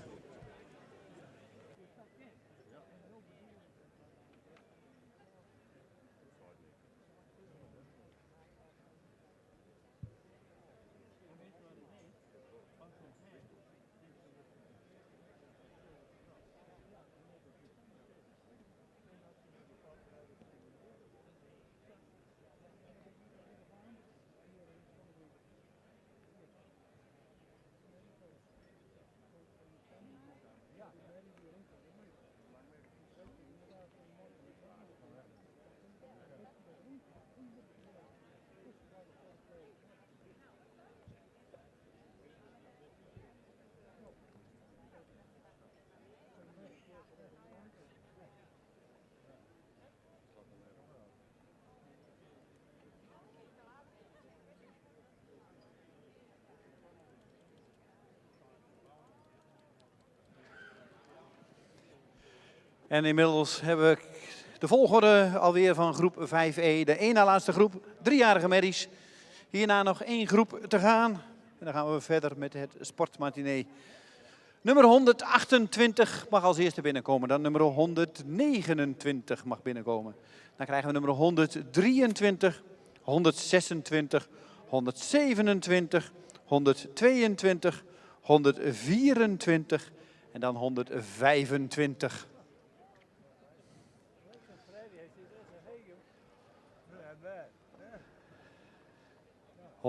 En inmiddels hebben we de volgorde alweer van groep 5E. De één na laatste groep, 3-jarige merries. Hierna nog 1 groep te gaan. En dan gaan we verder met het sportmatinee. Nummer 128 mag als eerste binnenkomen. Dan nummer 129 mag binnenkomen. Dan krijgen we nummer 123, 126, 127, 122, 124 en dan 125. ...128,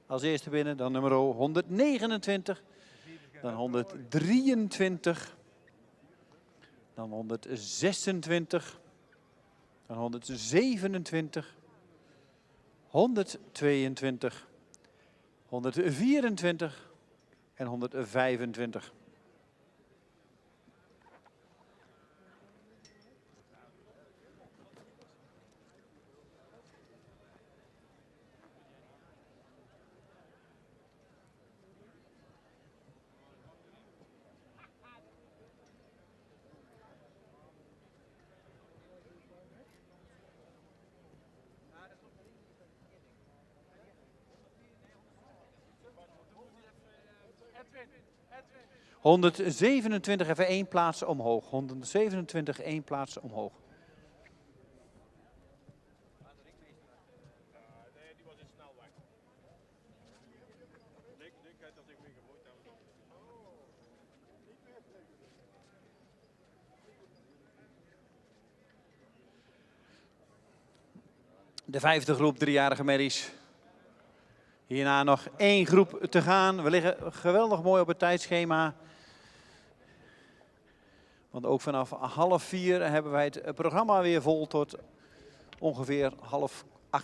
als eerste binnen, dan nummer 129, dan 123, dan 126, dan 127, 122, 124 en 125. ...127 even 1 plaats omhoog. 127 1 plaats omhoog. De 5e groep 3-jarige merries. Hierna nog 1 groep te gaan. We liggen geweldig mooi op het tijdschema. Want ook vanaf 3:30 hebben wij het programma weer vol tot ongeveer 7:30, 7:15.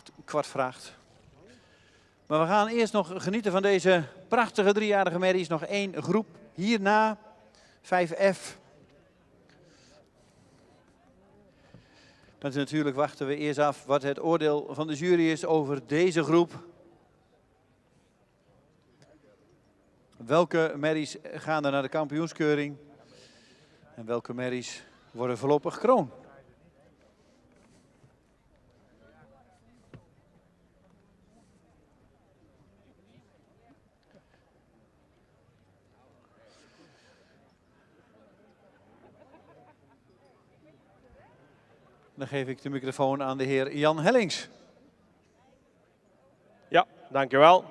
Maar we gaan eerst nog genieten van deze prachtige 3-jarige merries. Nog 1 groep hierna, 5F. Natuurlijk wachten we eerst af wat het oordeel van de jury is over deze groep. Welke merries gaan er naar de kampioenskeuring? En welke merries worden voorlopig kroon? Dan geef ik de microfoon aan de heer Jan Hellings. Ja, dankjewel.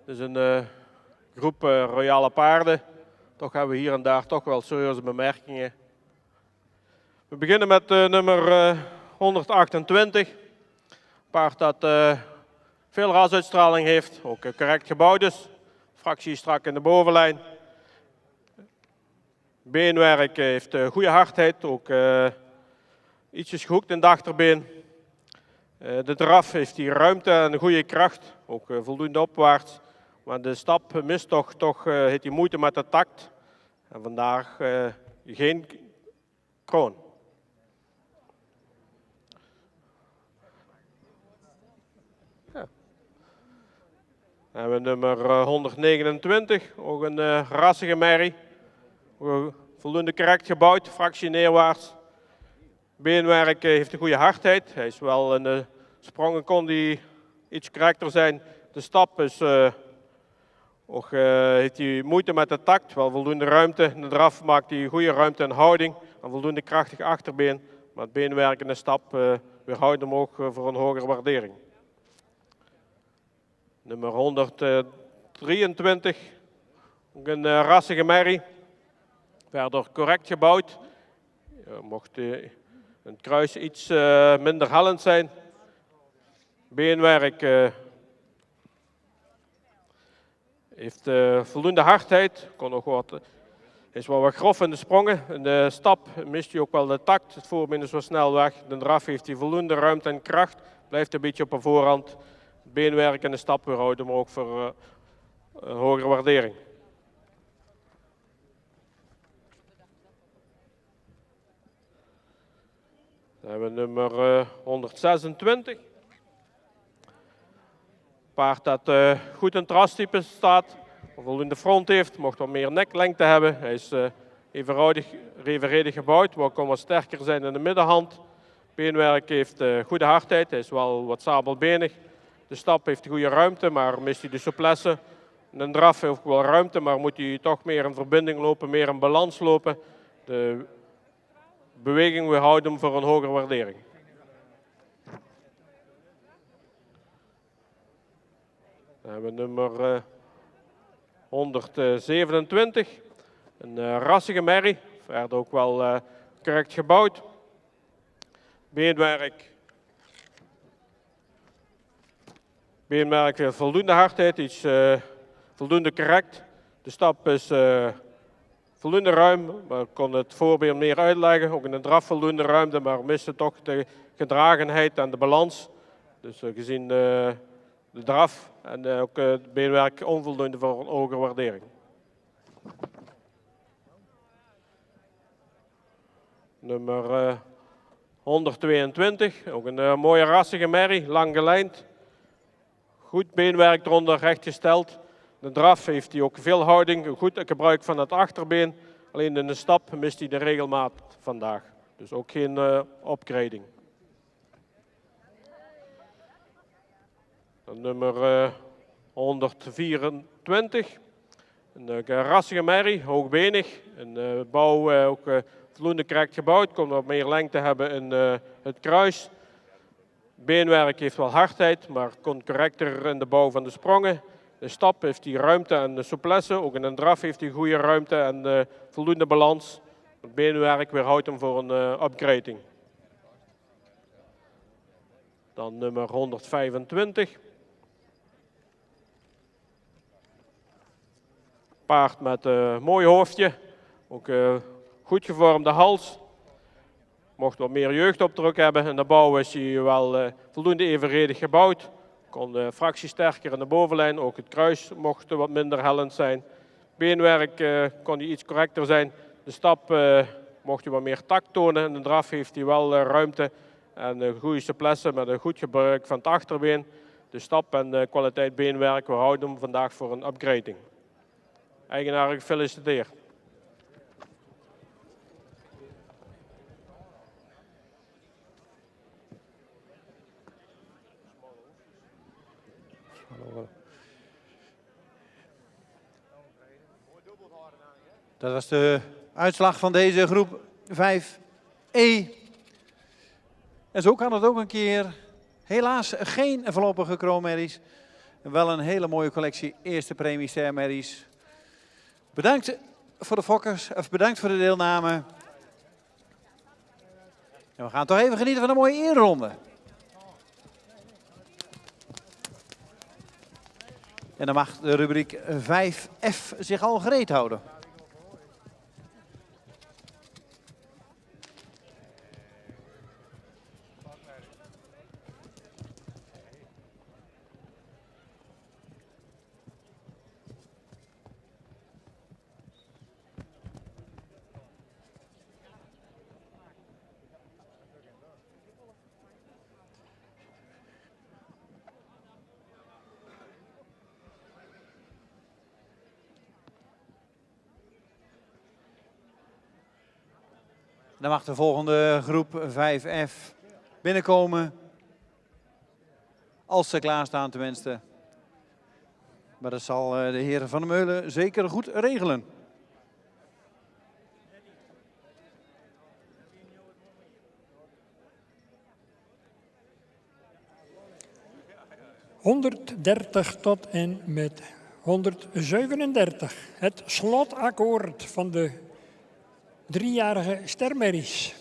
Het is een groep royale paarden. Toch hebben we hier en daar toch wel serieuze bemerkingen. We beginnen met nummer 128. Een paard dat veel rasuitstraling heeft, ook correct gebouwd is. Fractie strak in de bovenlijn. Beenwerk heeft goede hardheid, ook ietsjes gehoekt in het achterbeen. De draf heeft hier ruimte en een goede kracht, ook voldoende opwaarts. Maar de stap mist toch heeft hij moeite met de takt. En vandaag geen kroon. Ja. Dan hebben we nummer 129, ook een rassige merrie. Voldoende correct gebouwd, fractie neerwaarts. Beenwerk heeft een goede hardheid. Hij is wel in de sprongen kon die iets correcter zijn. De stap is ook heeft hij moeite met de takt, wel voldoende ruimte. In de draf maakt hij goede ruimte en houding. Een voldoende krachtig achterbeen. Maar het beenwerk en de stap weerhoudt hem ook voor een hogere waardering. Nummer 123. Ook een rassige merrie. Verder correct gebouwd. Mocht een kruis iets minder hellend zijn. Beenwerk heeft voldoende hardheid. Kon ook wat, is wel wat grof in de sprongen. In de stap mist hij ook wel de takt. Het voorbeen is wel snel weg. De draf heeft hij voldoende ruimte en kracht. Blijft een beetje op de voorhand. Het beenwerk en de stap weerhouden hem ook voor een hogere waardering. Dan hebben we nummer 126. Paard dat goed in het rastype staat. voldoende front heeft, mocht wat meer neklengte hebben. Hij is evenredig gebouwd, wil kon wat sterker zijn in de middenhand. Beenwerk heeft goede hardheid, hij is wel wat sabelbenig. De stap heeft goede ruimte, maar mist hij de souplesse. Een draf heeft wel ruimte, maar moet hij toch meer in verbinding lopen, meer in balans lopen. De beweging weerhoudt hem voor een hogere waardering. Dan hebben we nummer 127. Een rassige merrie, werd ook wel correct gebouwd. Beenwerk heeft voldoende hardheid, iets voldoende correct. De stap is voldoende ruim, maar ik kon het voorbeeld meer uitleggen. Ook in de draf voldoende ruimte, maar miste toch de gedragenheid en de balans. Dus gezien de draf en ook het beenwerk onvoldoende voor een hogere waardering. Nummer 122, ook een mooie rassige merrie, lang gelijnd. Goed beenwerk eronder, rechtgesteld. De draf heeft hij ook veel houding, goed gebruik van het achterbeen. Alleen in de stap mist hij de regelmaat vandaag. Dus ook geen upgrading. Dan nummer 124. Een rassige merrie, hoogbenig. Een bouw ook voldoende correct gebouwd. Kon wat meer lengte hebben in het kruis. Beenwerk heeft wel hardheid, maar kon correcter in de bouw van de sprongen. De stap heeft hij ruimte en de souplesse. Ook in een draf heeft hij goede ruimte en voldoende balans. Het beenwerk weerhoudt hem voor een upgrading. Dan nummer 125. Paard met een mooi hoofdje. Ook goed gevormde hals. Mocht wat meer jeugdopdruk hebben. In de bouw is hij wel voldoende evenredig gebouwd. Kon de fractie sterker in de bovenlijn. Ook het kruis mocht wat minder hellend zijn. Beenwerk kon hij iets correcter zijn. De stap mocht hij wat meer tact tonen. In de draf heeft hij wel ruimte en een goede souplesse met een goed gebruik van het achterbeen. De stap en kwaliteit beenwerk, we houden hem vandaag voor een upgrading. Eigenaar, gefeliciteerd. Dat was de uitslag van deze groep 5E. En zo kan het ook een keer. Helaas geen voorlopige kroonmerries. Wel een hele mooie collectie eerste premie stermerries. Bedankt voor de fokkers, of bedankt voor de deelname. En we gaan toch even genieten van een mooie eerronde. En dan mag de rubriek 5F zich al gereed houden. Dan mag de volgende groep 5F binnenkomen. Als ze klaarstaan tenminste. Maar dat zal de heren Van der Meulen zeker goed regelen. ...130 tot en met 137. Het slotakkoord van de driejarige stermerries.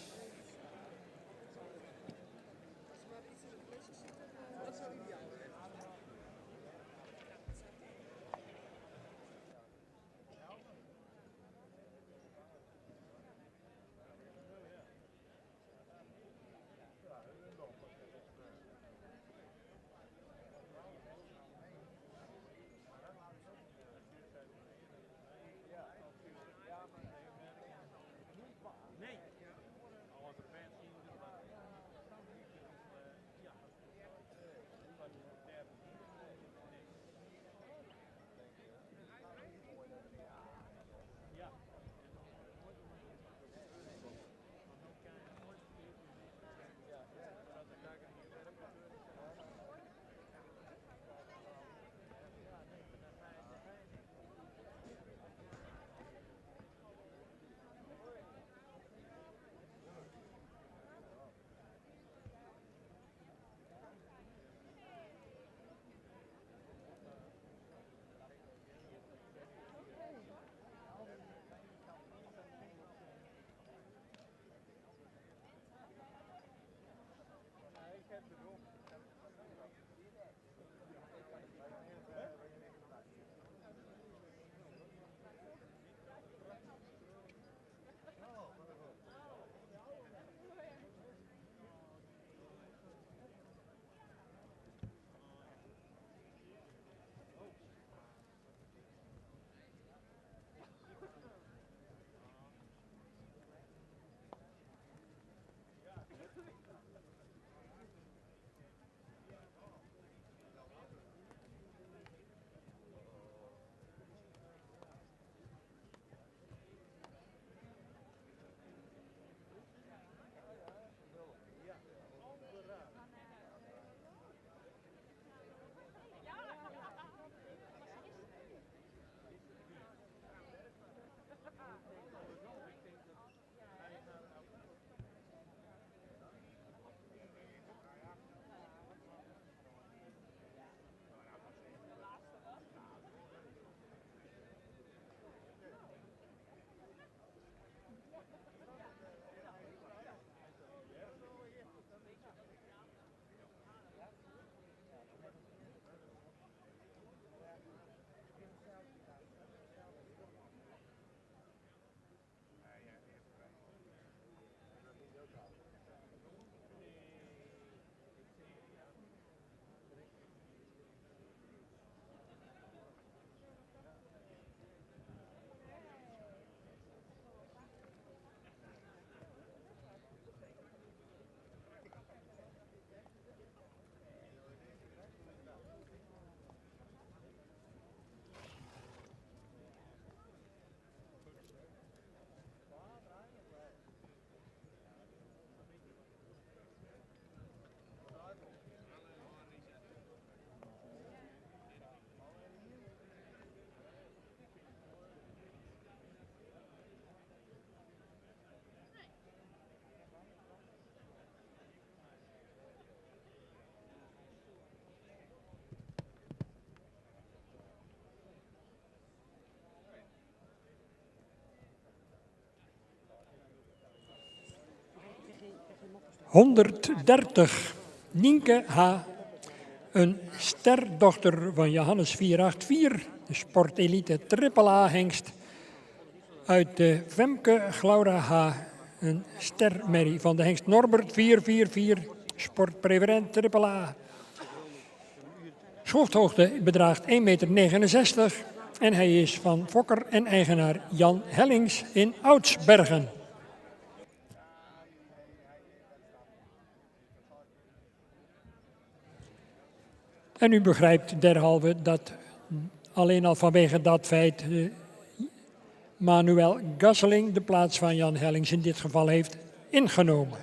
130 Nienke H., een sterdochter van Johannes 484, de sportelite AAA hengst. Uit de Femke Glaura H., een stermerrie van de hengst Norbert 444, sportpreferent AAA. Schofthoogte bedraagt 1,69 meter en hij is van fokker en eigenaar Jan Hellings in Oudsbergen. En u begrijpt derhalve dat alleen al vanwege dat feit Manuel Gasseling de plaats van Jan Hellings in dit geval heeft ingenomen.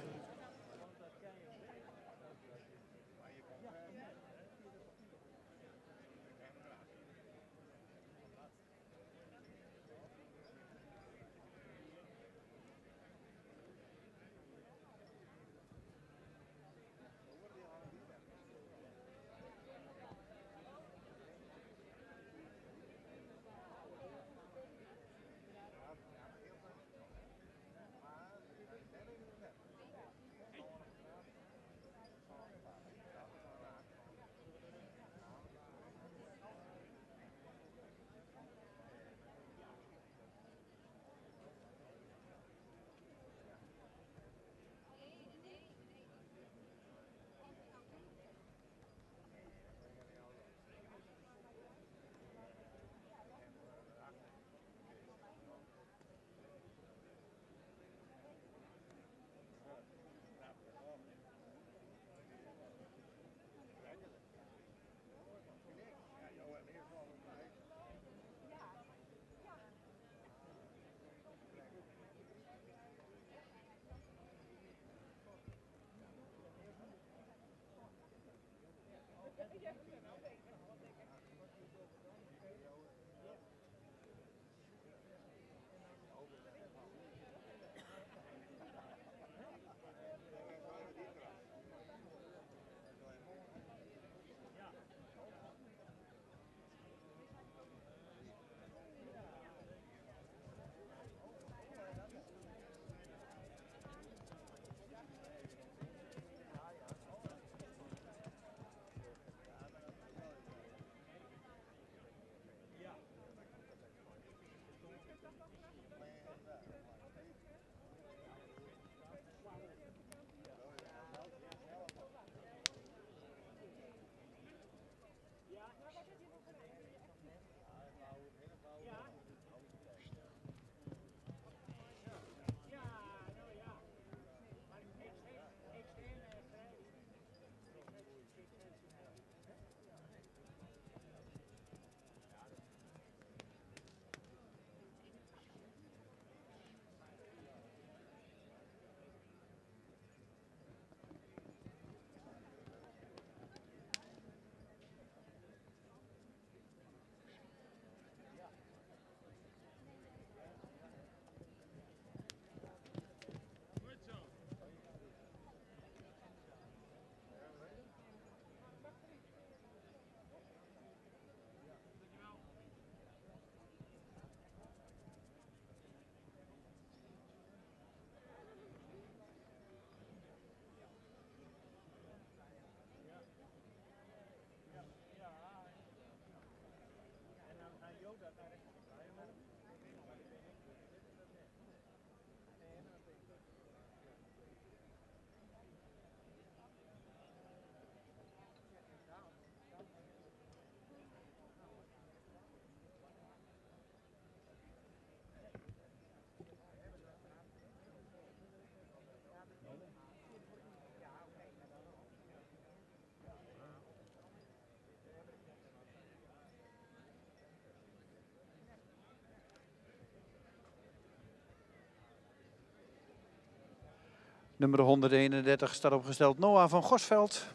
Nummer 131 staat opgesteld Noah van Gosveld.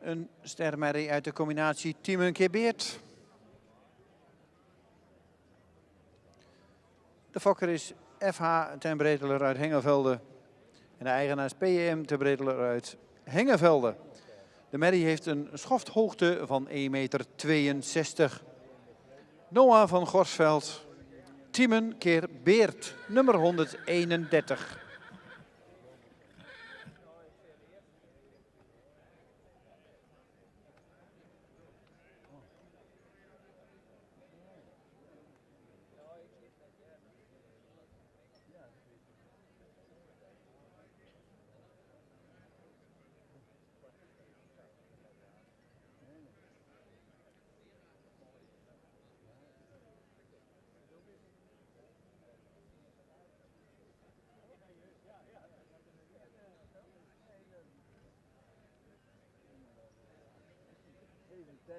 Een stermerrie uit de combinatie Timen keer Beert. De fokker is FH ten Bredeler uit Hengevelde. En de eigenaar is PM ten Bredeler uit Hengevelde. De merrie heeft een schofthoogte van 1,62 meter. Noah van Gosveld. Timen keer Beert. Nummer 131.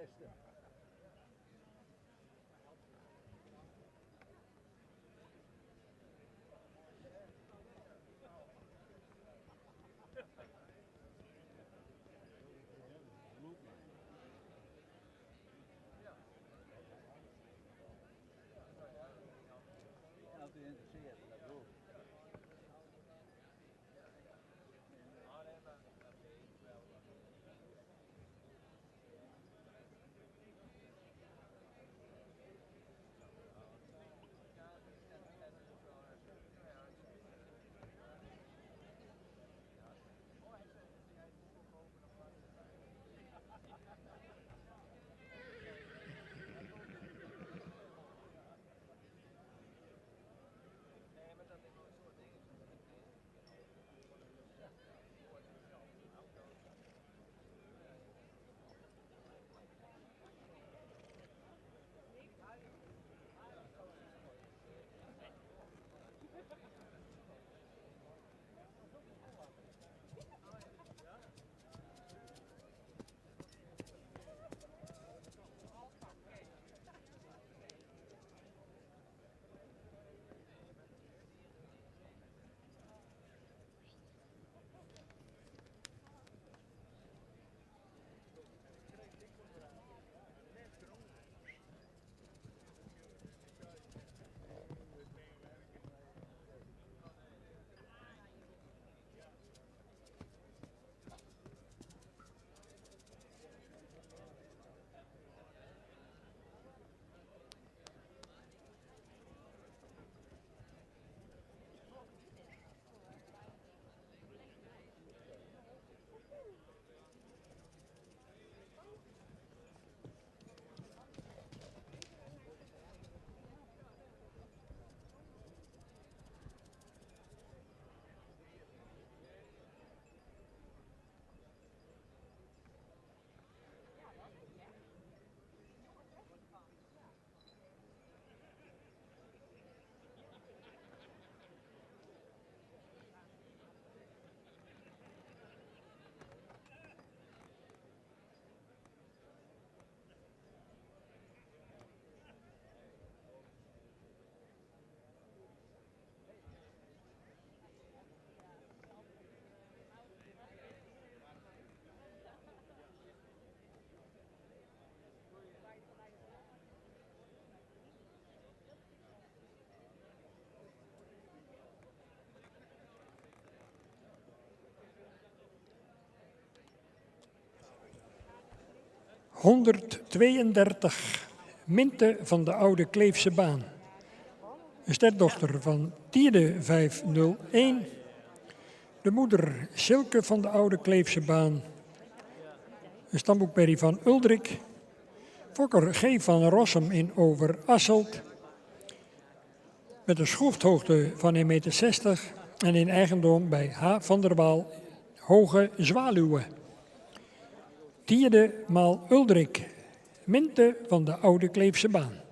beste. Ja, als u interesseert, dat ook. ...132, Minte van de Oude Kleefse Baan. Een sterdochter van Tiede 501. De moeder Silke van de Oude Kleefse Baan. Een stamboekmerrie van Uldrik. Fokker G. van Rossum in Overasselt. Met een schroefhoogte van 1,60 meter en in eigendom bij H. van der Waal, Hoge Zwaluwen. Tierde maal Uldrik, Minte van de Oude Kleefse Baan.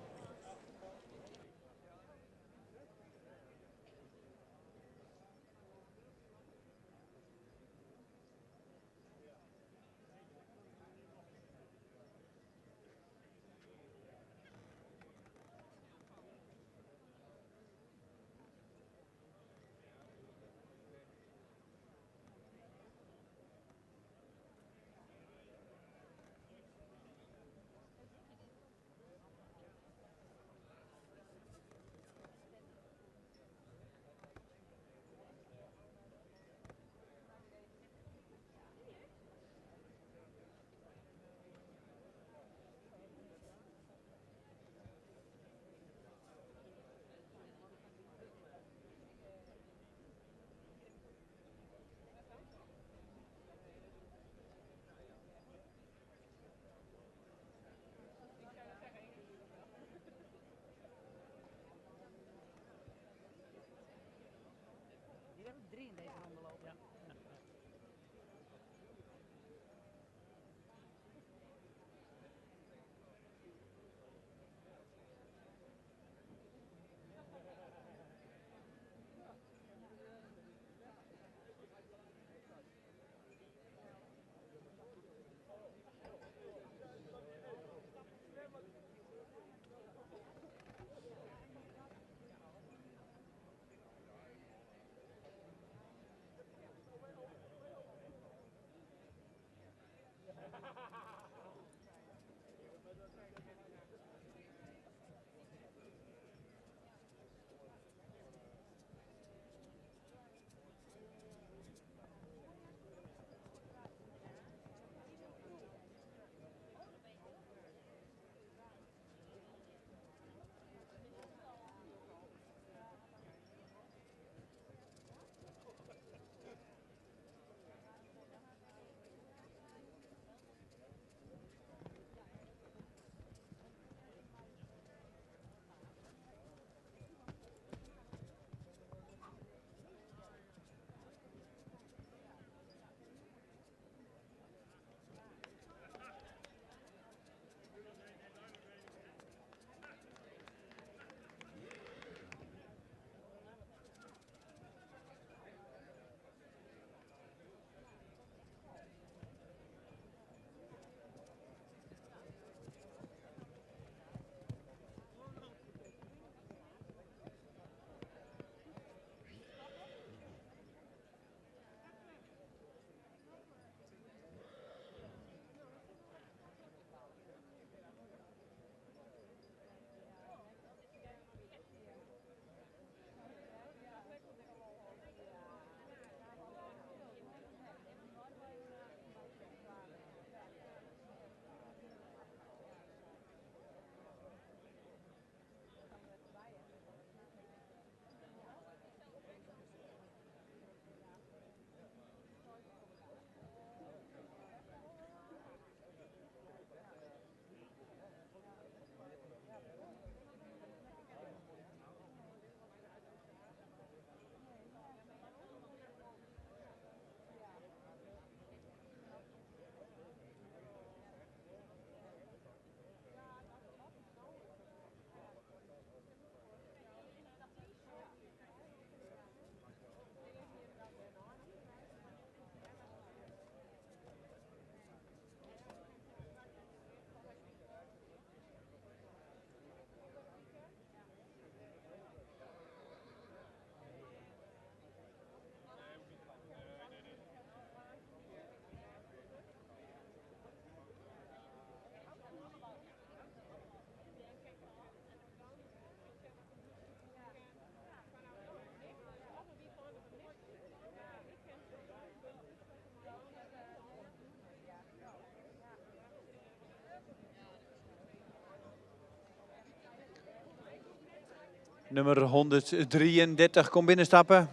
Nummer 133 komt binnenstappen.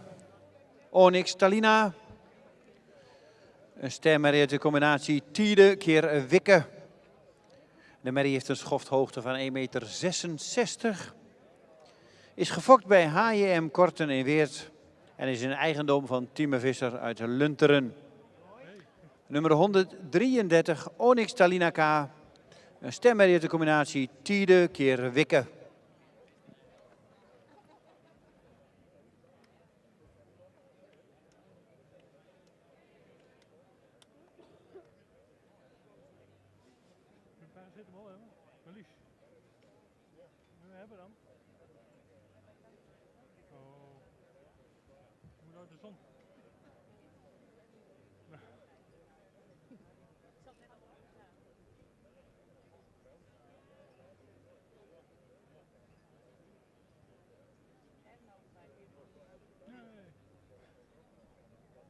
Onyx Talina. Een stermerrie uit de combinatie Tiede keer Wikke. De merrie heeft een schofthoogte van 1,66 meter. Is gefokt bij H.J.M. Korten in Weert. En is een eigendom van Tieme Visser uit Lunteren. Nummer 133 Onyx Talina K. Een stermerrie uit de combinatie Tiede keer Wikke. Daar zit hem al, hè? Marlies. We hebben dan. Oh. Moet uit de zon. Nee.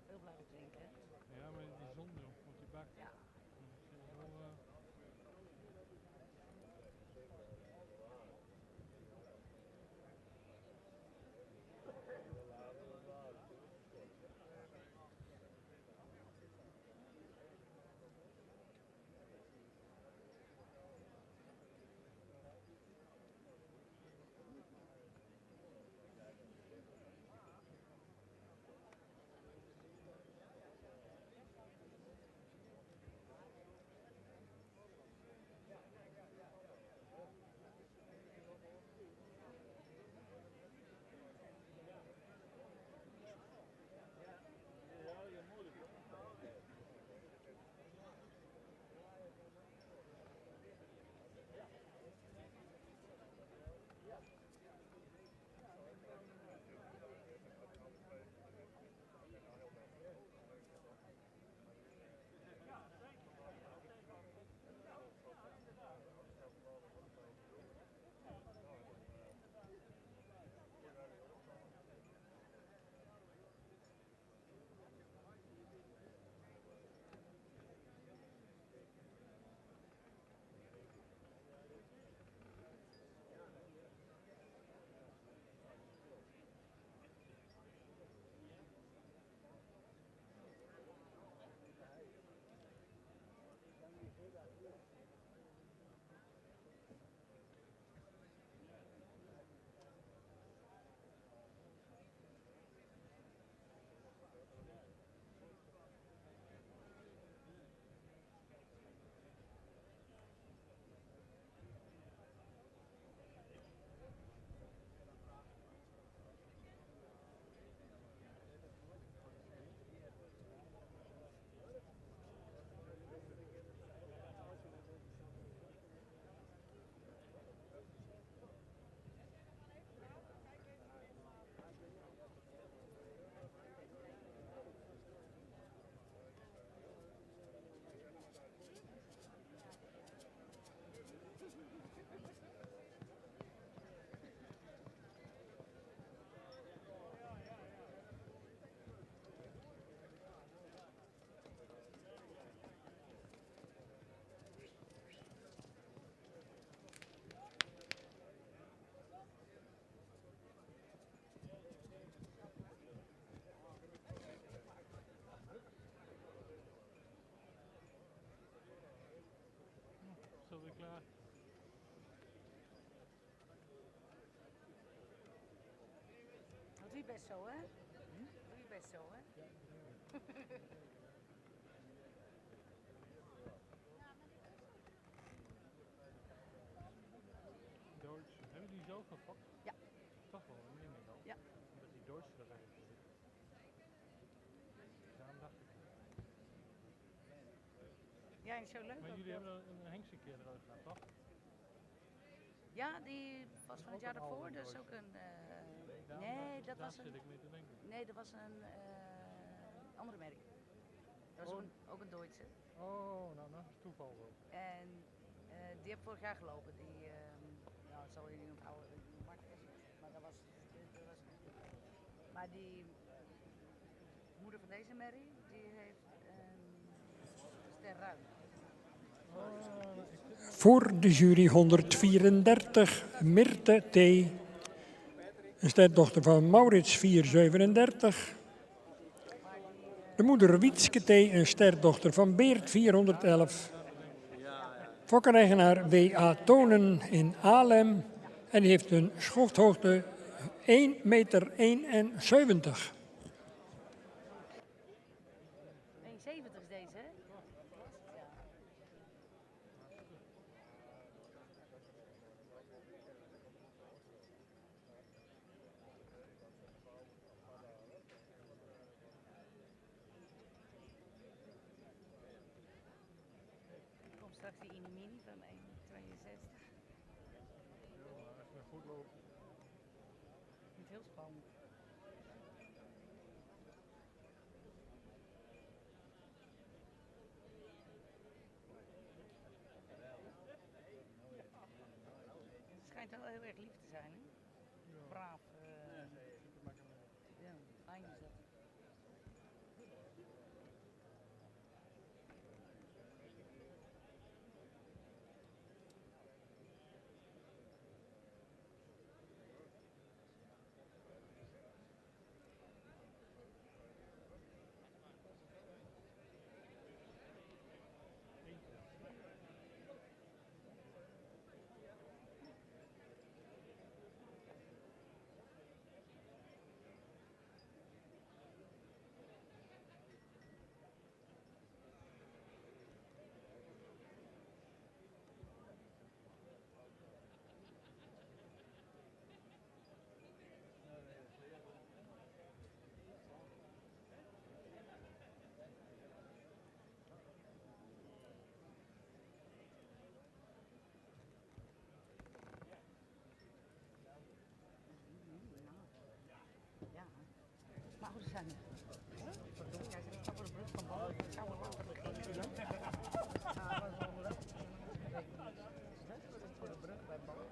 Heel blijven drinken. Ja, maar die zon op die bak. Ja. Zo weer klaar. Dat doe je best zo, hè? Dat doe je best zo, hè? Duits. Hebben die zelf gefokt? Ja. Toch wel, dat neem ik al. Ja. Omdat die Duitsers dat eigenlijk doen. Daarom dacht ik. Ja, en zo leuk Maar ook jullie dat. hebben een Hengst een keer eruit gehad, toch? Ja, die was van het Ook jaar een daarvoor, oude dus Duitser. ook een... Daarom nee, dacht- dat daar was een... zit ik mee te denken. Nee, dat was een andere merk. Dat was Oh. ook een Duitse. Oh, nou, dat is toeval wel. En die heb ik vorig jaar gelopen. Die, nou, dat zal je niet onthouden, Mark Esser. Maar dat was... Maar die moeder van deze merrie, die heeft een ster ruim. Voor de jury 134, Mirte T. Een sterdochter van Maurits 437. De moeder Wietske T, een sterdochter van Beert 411. Fokkereigenaar W.A. Tonen in Alem. En die heeft een schofthoogte 1,71 meter. 1,70 is deze, hè? Ja. Komt straks die Inimini van 1,62. Niet heel spannend. Het schijnt wel heel erg lief te zijn, hè? Braaf. Ja, fijn is dat. Ja, maar hoe zijn het? Pardon, jij zegt voor de brug van boven. Ik zou wel later beginnen. Voor de brug bij boven.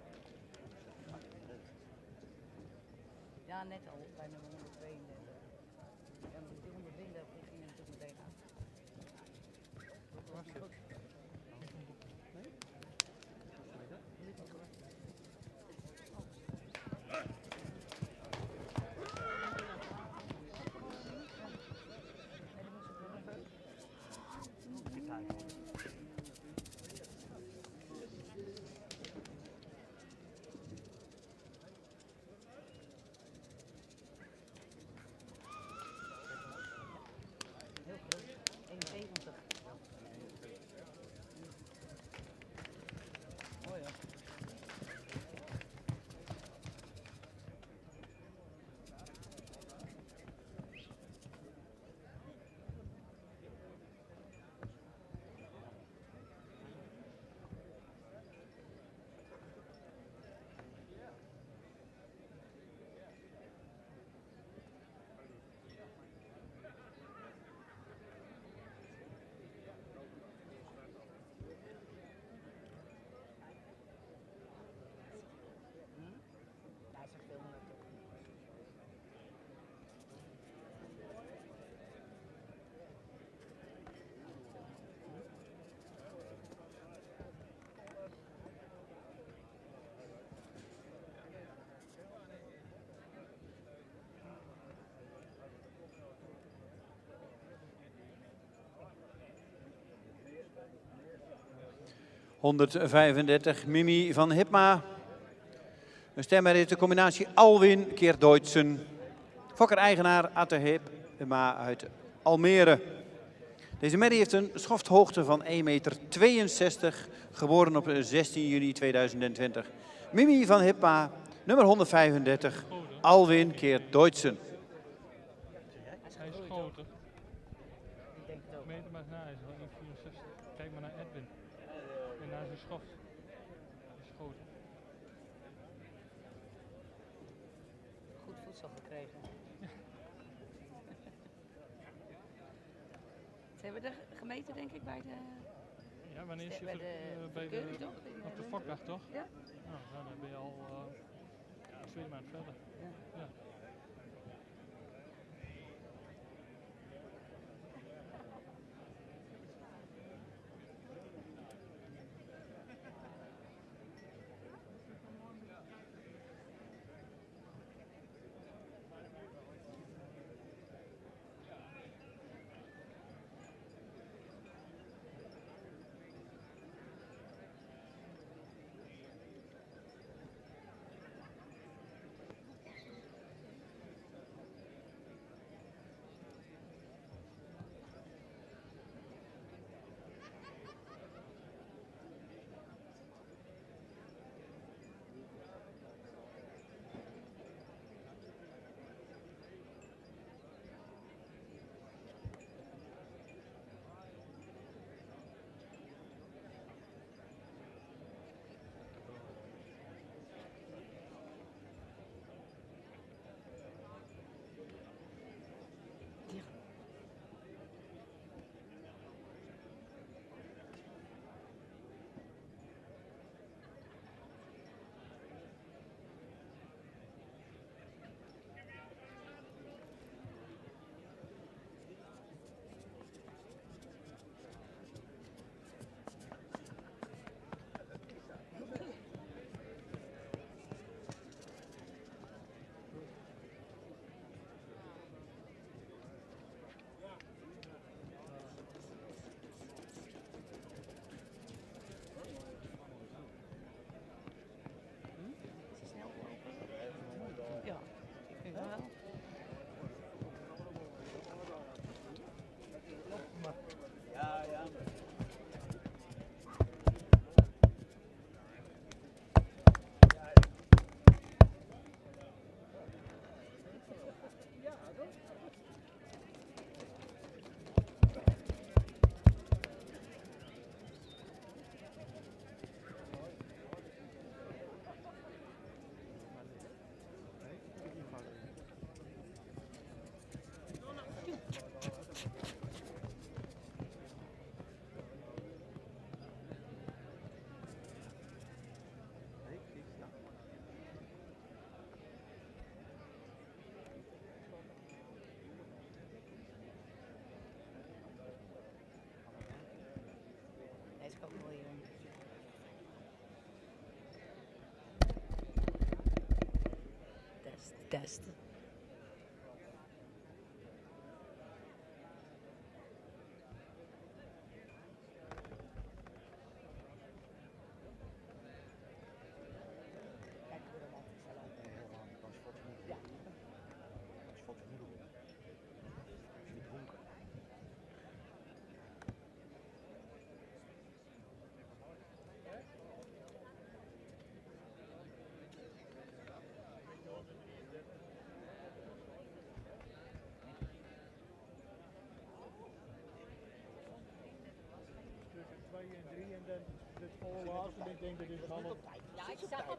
Ja, net al, bij nummer 132. En die 132 die ging natuurlijk meteen uit. Dat was niet goed. Nee? Niet goed. Heel groot, 1,70. Mooi hoor. Ja, ze filmen het toch. 135 Mimi van Hipma. Een stemmer is de combinatie Alwin keer Deutschen. Fokker-eigenaar Atte Hipma uit Almere. Deze merrie heeft een schofthoogte van 1,62 meter, geboren op 16 juni 2020. Mimi van Hipma, nummer 135, Alwin keer Deutschen. Hij is groter. Meet hem maar na, hij is wel 1,64. Kijk maar naar Edwin. En naar zijn schoft. Hij is groter. Goed voedsel gekregen. Ze hebben er gemeten, denk ik, bij de... Ja, wanneer is je bij de verkeuring, toch? op de vakdag, toch? Ja. Nou, dan ben je al 2 maanden verder. Ja. ik ook wel heel. Test. Tussen 2 en 3 en dan het voorlaatste. Ik denk dat dit allemaal... Ja, ik zag het.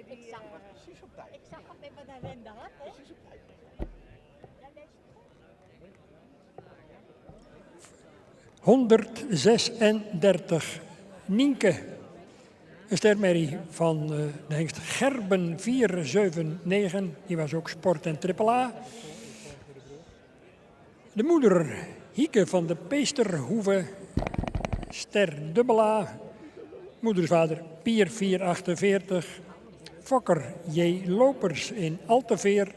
Ik zag het. Precies op tijd. Ik zag het met mijn rende had. Precies op tijd. Ja, deze 136. Nienke. Een stermerrie van de hengst Gerben 479. Die was ook sport en AAA. De moeder Hieke van de Peesterhoeve. Ster dubbela. Moedersvader Pier 448. Fokker J. Lopers in Alteveer.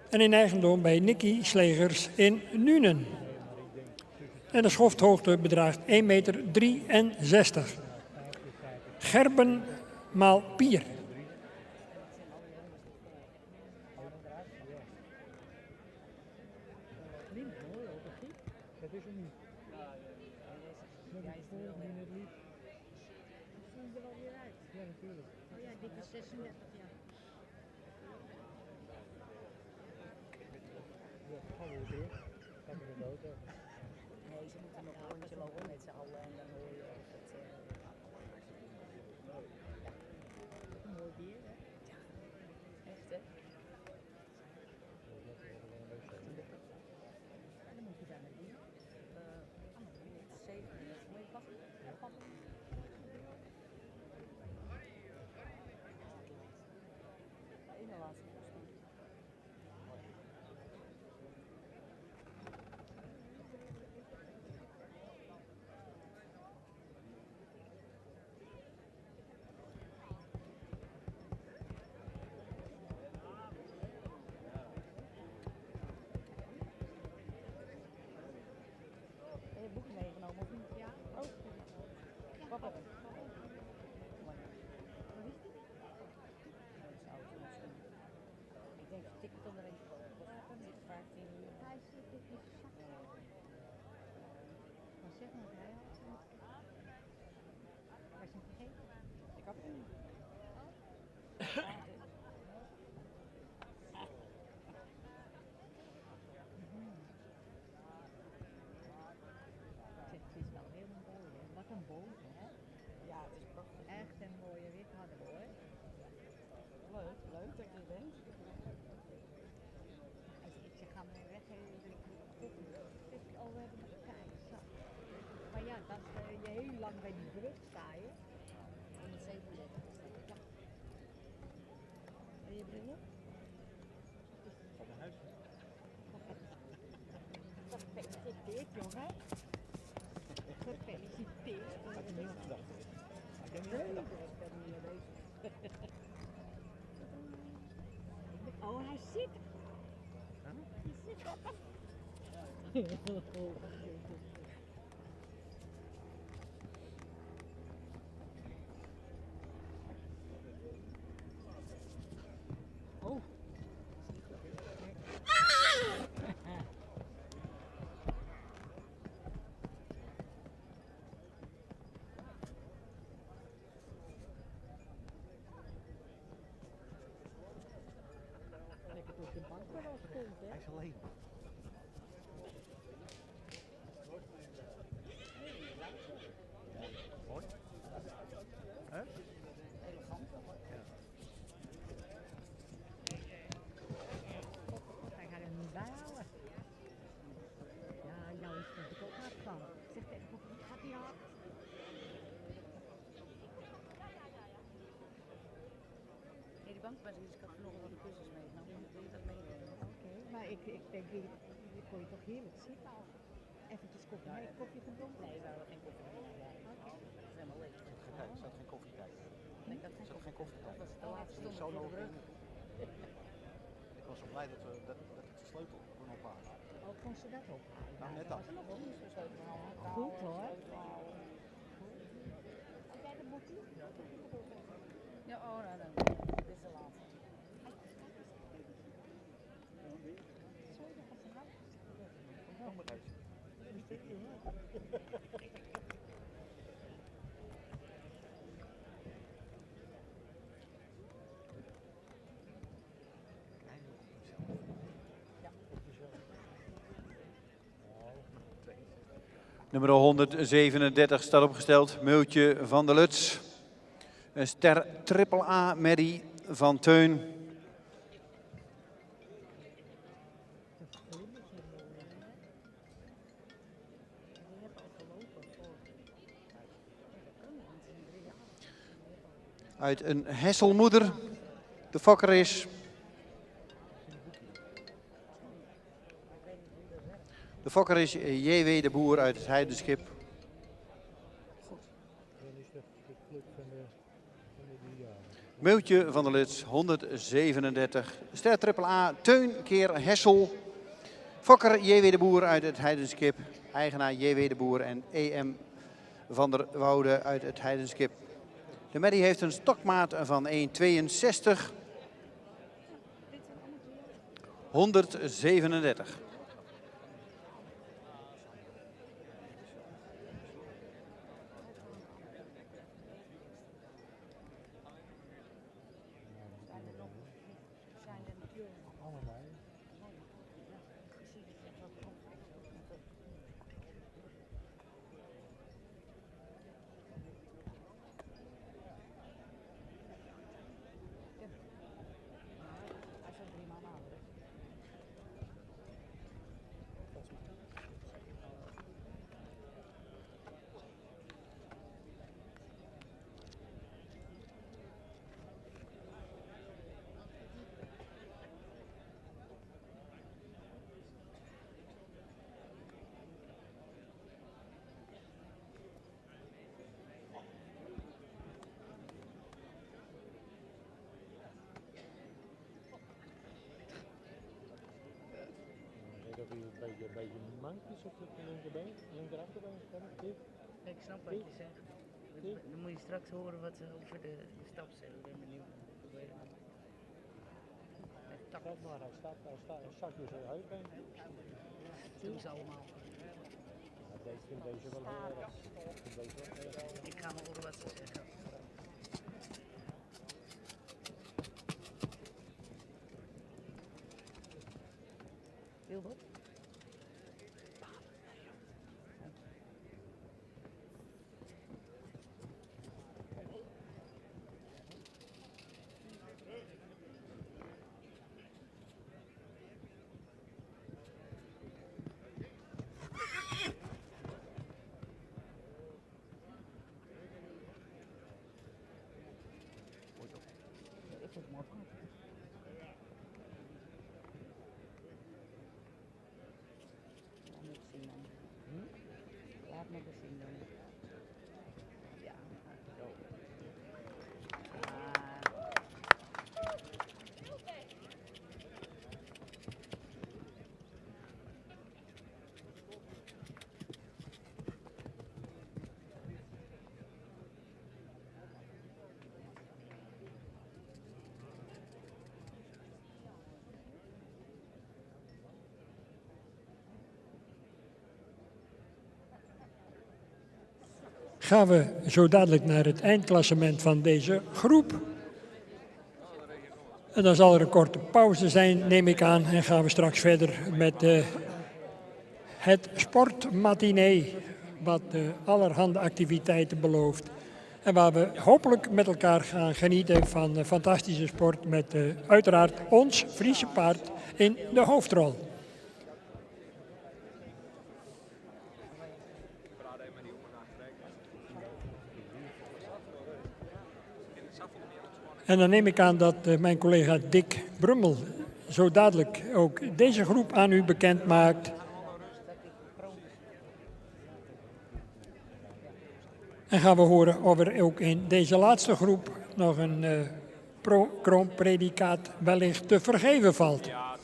En in eigendom bij Nicky Slegers in Nuenen. En de schofthoogte bedraagt 1,63 meter. Gerben maal Pier. Dat is hem niet. Net als vorig die net liep. zien er wel weer uit. Ja, natuurlijk. Oh ja, dikke 36 jaar. Ja, gaan we weer terug. Gaat er een auto. Nee, ze moeten nog een rondje lopen met z'n allen en dan hoor je of het... Mooi weer, hè? Ja, echt hè? En dan moet je daar naartoe. 7 minuten. Moet je passen? Ja, passen. In de laatste volgens mij. Heb je boeken meegenomen of niet? Ja. Oh. Papa. Wat is dit? Ik denk dat ik dan er eentje kopen. Dit 15 uur. Hij zit in zijn zak. Maar zeg maar, hij had hem. Was je hem vergeten? Ik had hem niet. Het is wel heel mooi, hè? Wat een boom, hè? Ja, het is prachtig. Echt een mooie wit hadden we, hoor. Leuk, leuk dat je er bent. Ik ga me weg. Oh, we hebben nog tijd. Zo. Maar ja, dat je heel lang bij die brug sta je. 137 is dat. Ja. En je bril op? Van mijn huis. Gefeliciteerd, jongen. Gefeliciteerd. Had je niet gedacht? Had jij niet gedacht? Oh, hij zit. Huh? Hij zit. Oh. Lekker op de bank wel stond, hè? Hij is alleen. Mooi. Huh? Elegant. Ja. Hij gaat hem niet bijhouden. Ja, jou is er ook hard van. Zegt tegen hem, het gaat niet hard. Nee, die bankprijs is, ik had vanochtend al de kussens meegenomen. Wil je dat meenemen? Oké, maar ik denk, die kon je toch heerlijk zitten al. eventjes koffie. Nee, koffie gedronken? Nee, we hadden geen koffie. Dat is helemaal leeg. Er zat geen koffietijd. Nee, dat Er zat geen koffietijd. Dat was de laatste Toen ik stond zo voor de nog brug. Ik was zo blij dat ik de sleutel kon ophalen. Oh, kon ze dat op? Nou, net dat. Goed hoor. Heb jij de boekje? Ja, oh, nou, dan. Dit is de laatste. Kom maar eens. Nummer 137 staat opgesteld. Meultje van der Luts. Een ster triple A Merrie van Teun. Uit een Hesselmoeder. De fokker is. De fokker is J.W. de Boer uit het Heidenschip. Dan is de club van de driejarige. Meultje van der Luts, 137. Ster triple A, Teun keer Hessel. Fokker J.W. de Boer uit het Heidenskip. Eigenaar J.W. de Boer en E.M. van der Woude uit het Heidenskip. De merrie heeft een stokmaat van 1,62. 137. Allebei. Dat hij een beetje mank is op het linkerbeen, linkerachterbeen. Ik snap wat je zegt. Dan moet je straks horen wat ze over de stap zeggen. Ik ben benieuwd. Kijk maar, hij zakt dus zijn heupbeen. Dat doen ze allemaal. Deze vindt deze wel heel erg. Ik ga maar horen wat ze zeggen. Wilbert? Ik moet hem ophangen. Laat me eens zien dan. Laat me eens zien dan. Ja, zo. Gaan we zo dadelijk naar het eindklassement van deze groep. En dan zal er een korte pauze zijn, neem ik aan. En gaan we straks verder met het sportmatinee, wat allerhande activiteiten belooft. En waar we hopelijk met elkaar gaan genieten van fantastische sport met uiteraard ons Friese paard in de hoofdrol. En dan neem ik aan dat mijn collega Dick Brummel zo dadelijk ook deze groep aan u bekend maakt. En gaan we horen of er ook in deze laatste groep nog een kroonpredicaat wellicht te vergeven valt. Ja, ik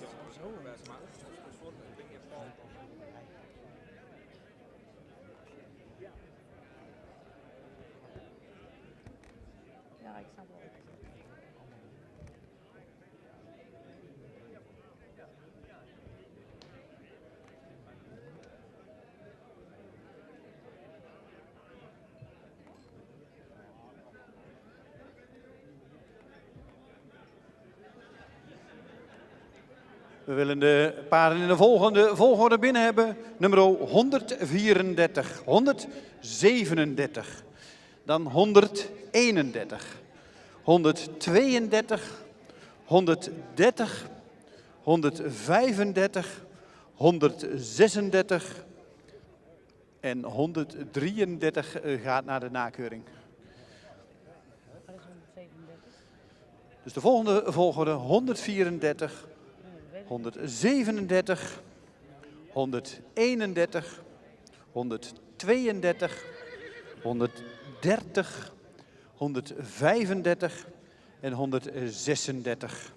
snap wel. We willen de paarden in de volgende volgorde binnen hebben. Nummer 134, 137, dan 131, 132, 130, 135, 136 en 133 gaat naar de nakeuring. Dus de volgende volgorde 134, 137, 131, 132, 130, 135 en 136.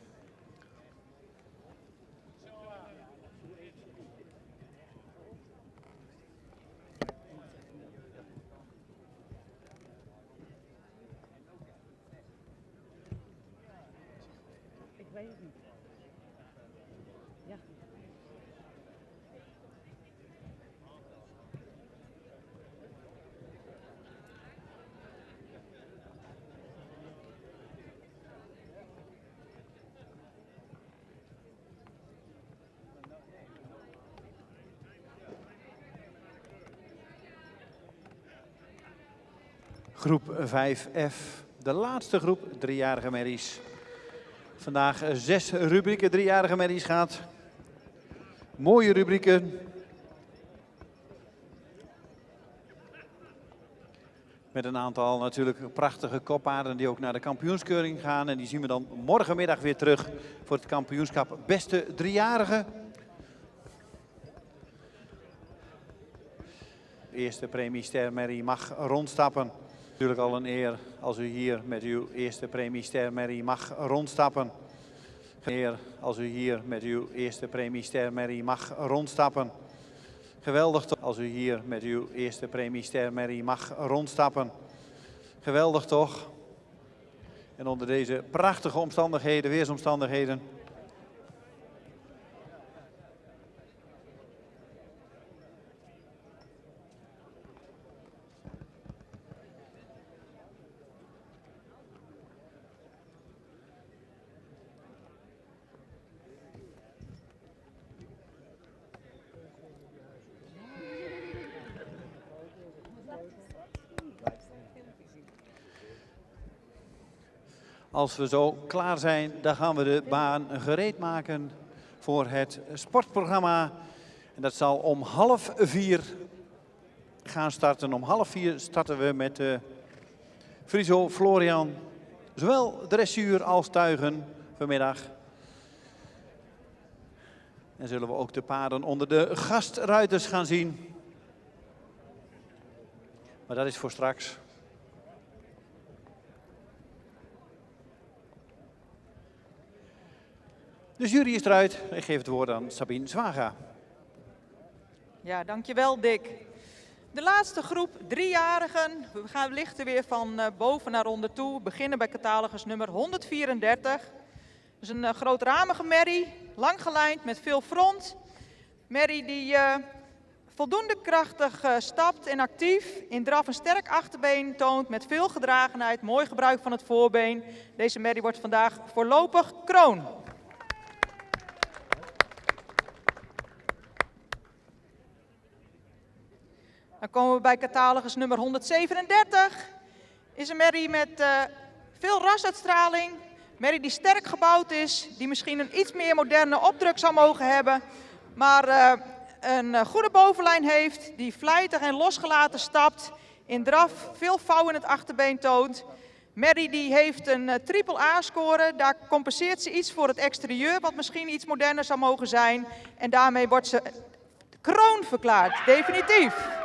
Ik weet het niet. Ja. Groep 5F, de laatste groep, driejarige merries. Vandaag 6 rubrieken, driejarige merries gaat. Mooie rubrieken. Met een aantal natuurlijk prachtige koppaarden die ook naar de kampioenskeuring gaan. En die zien we dan morgenmiddag weer terug voor het kampioenschap beste driejarige. De eerste premie Ster Merrie mag rondstappen. Natuurlijk al een eer als u hier met uw eerste premie Ster Merrie mag rondstappen. Een eer als u hier met uw eerste premie Ster Merrie mag rondstappen. Geweldig toch als u hier met uw eerste premie Ster Merrie mag rondstappen. Geweldig toch? En onder deze prachtige omstandigheden, weersomstandigheden. Als we zo klaar zijn, dan gaan we de baan gereed maken voor het sportprogramma. En dat zal om 3:30 gaan starten. Om 3:30 starten we met Friso Florian. Zowel dressuur als tuigen vanmiddag. En zullen we ook de paarden onder de gastruiters gaan zien. Maar dat is voor straks. De jury is eruit. Ik geef het woord aan Sabine Zwaga. Ja, dankjewel Dick. De laatste groep, driejarigen. We gaan lichten weer van boven naar onder toe. We beginnen bij catalogus nummer 134. Dat is een grootramige merrie, lang gelijnd met veel front. Merrie die voldoende krachtig stapt en actief. In draf een sterk achterbeen toont met veel gedragenheid. Mooi gebruik van het voorbeen. Deze merrie wordt vandaag voorlopig kroon. Dan komen we bij catalogus nummer 137. Is een merrie met veel rasuitstraling. Merrie die sterk gebouwd is, die misschien een iets meer moderne opdruk zou mogen hebben. Maar een goede bovenlijn heeft, die vlijtig en losgelaten stapt. In draf veel vouw in het achterbeen toont. Merrie die heeft een triple A-score. Daar compenseert ze iets voor het exterieur, wat misschien iets moderner zou mogen zijn. En daarmee wordt ze kroon verklaard, definitief.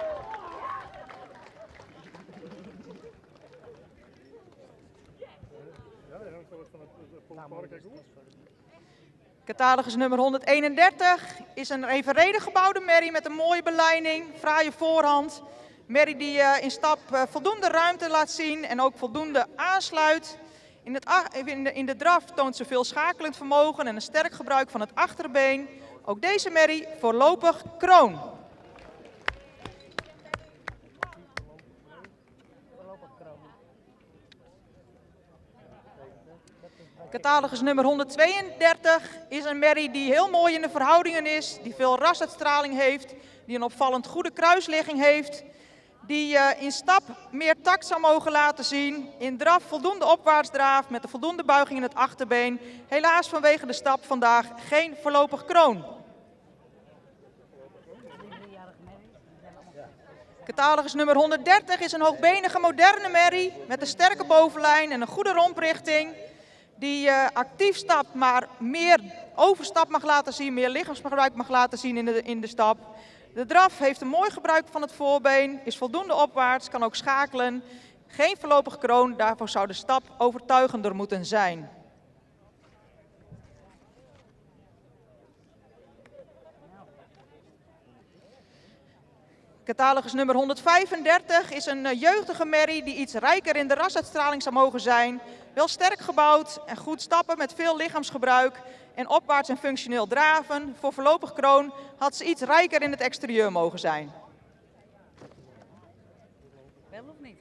Catalogus nummer 131 is een evenredig gebouwde merrie met een mooie beleiding, fraaie voorhand. Merrie die in stap voldoende ruimte laat zien en ook voldoende aansluit. In de draf toont ze veel schakelend vermogen en een sterk gebruik van het achterbeen. Ook deze merrie voorlopig kroon. Catalogus nummer 132 is een merrie die heel mooi in de verhoudingen is, die veel rasuitstraling heeft, die een opvallend goede kruisligging heeft, die in stap meer tact zou mogen laten zien, in draf voldoende opwaartsdraaf met een voldoende buiging in het achterbeen. Helaas vanwege de stap vandaag geen voorlopig kroon. Catalogus nummer 130 is een hoogbenige moderne merrie met een sterke bovenlijn en een goede romprichting. Die actief stapt, maar meer overstap mag laten zien, meer lichaamsgebruik mag laten zien in de stap. De draf heeft een mooi gebruik van het voorbeen, is voldoende opwaarts, kan ook schakelen. Geen voorlopig kroon, daarvoor zou de stap overtuigender moeten zijn. Catalogus nummer 135 is een jeugdige merrie die iets rijker in de rasuitstraling zou mogen zijn. Wel sterk gebouwd en goed stappen met veel lichaamsgebruik en opwaarts en functioneel draven. Voor voorlopig kroon had ze iets rijker in het exterieur mogen zijn. Wel of niet?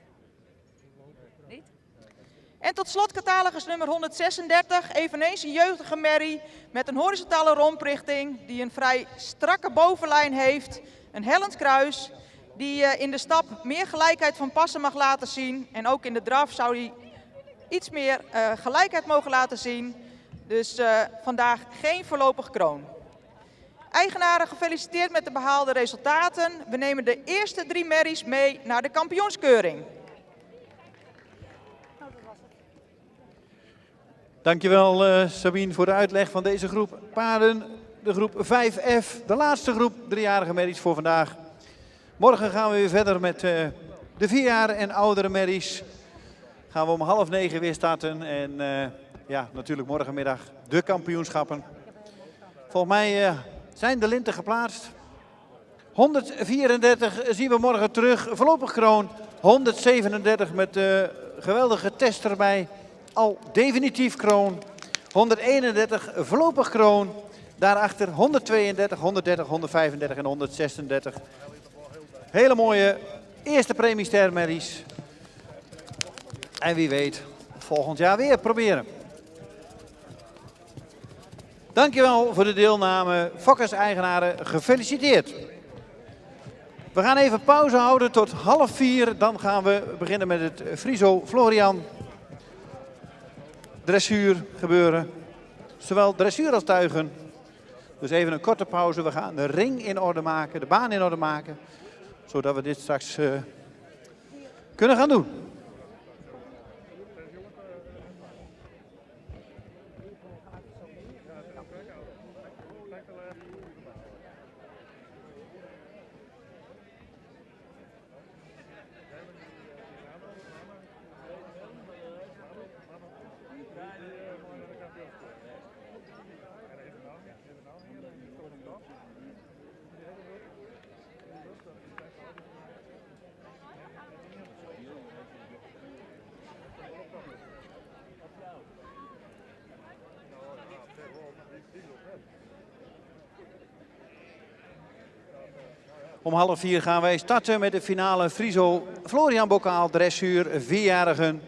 Niet? En tot slot catalogus nummer 136, eveneens een jeugdige merrie met een horizontale romprichting die een vrij strakke bovenlijn heeft. Een hellend kruis die in de stap meer gelijkheid van passen mag laten zien. En ook in de draf zou hij iets meer gelijkheid mogen laten zien. Dus vandaag geen voorlopig kroon. Eigenaren, gefeliciteerd met de behaalde resultaten. We nemen de eerste 3 merries mee naar de kampioenskeuring. Dankjewel Sabine voor de uitleg van deze groep paarden. De groep 5F, de laatste groep 3-jarige merries voor vandaag. Morgen gaan we weer verder met de 4 en oudere merries. Gaan we om 8:30 weer starten. En ja, natuurlijk morgenmiddag de kampioenschappen. Volgens mij zijn de linten geplaatst. 134 zien we morgen terug. Voorlopig kroon. 137 met de geweldige test erbij. Al definitief kroon. 131 voorlopig kroon. Daarachter 132, 130, 135 en 136. Hele mooie eerste premiester merries. En wie weet, volgend jaar weer proberen. Dankjewel voor de deelname. Fokkers-eigenaren, gefeliciteerd. We gaan even pauze houden tot 3:30. Dan gaan we beginnen met het Friso Florian dressuur gebeuren. Zowel dressuur als tuigen. Dus even een korte pauze. We gaan de ring in orde maken, de baan in orde maken. Zodat we dit straks kunnen gaan doen. Om 3:30 gaan wij starten met de finale Friso Florian Bokaal dressuur 4-jarigen.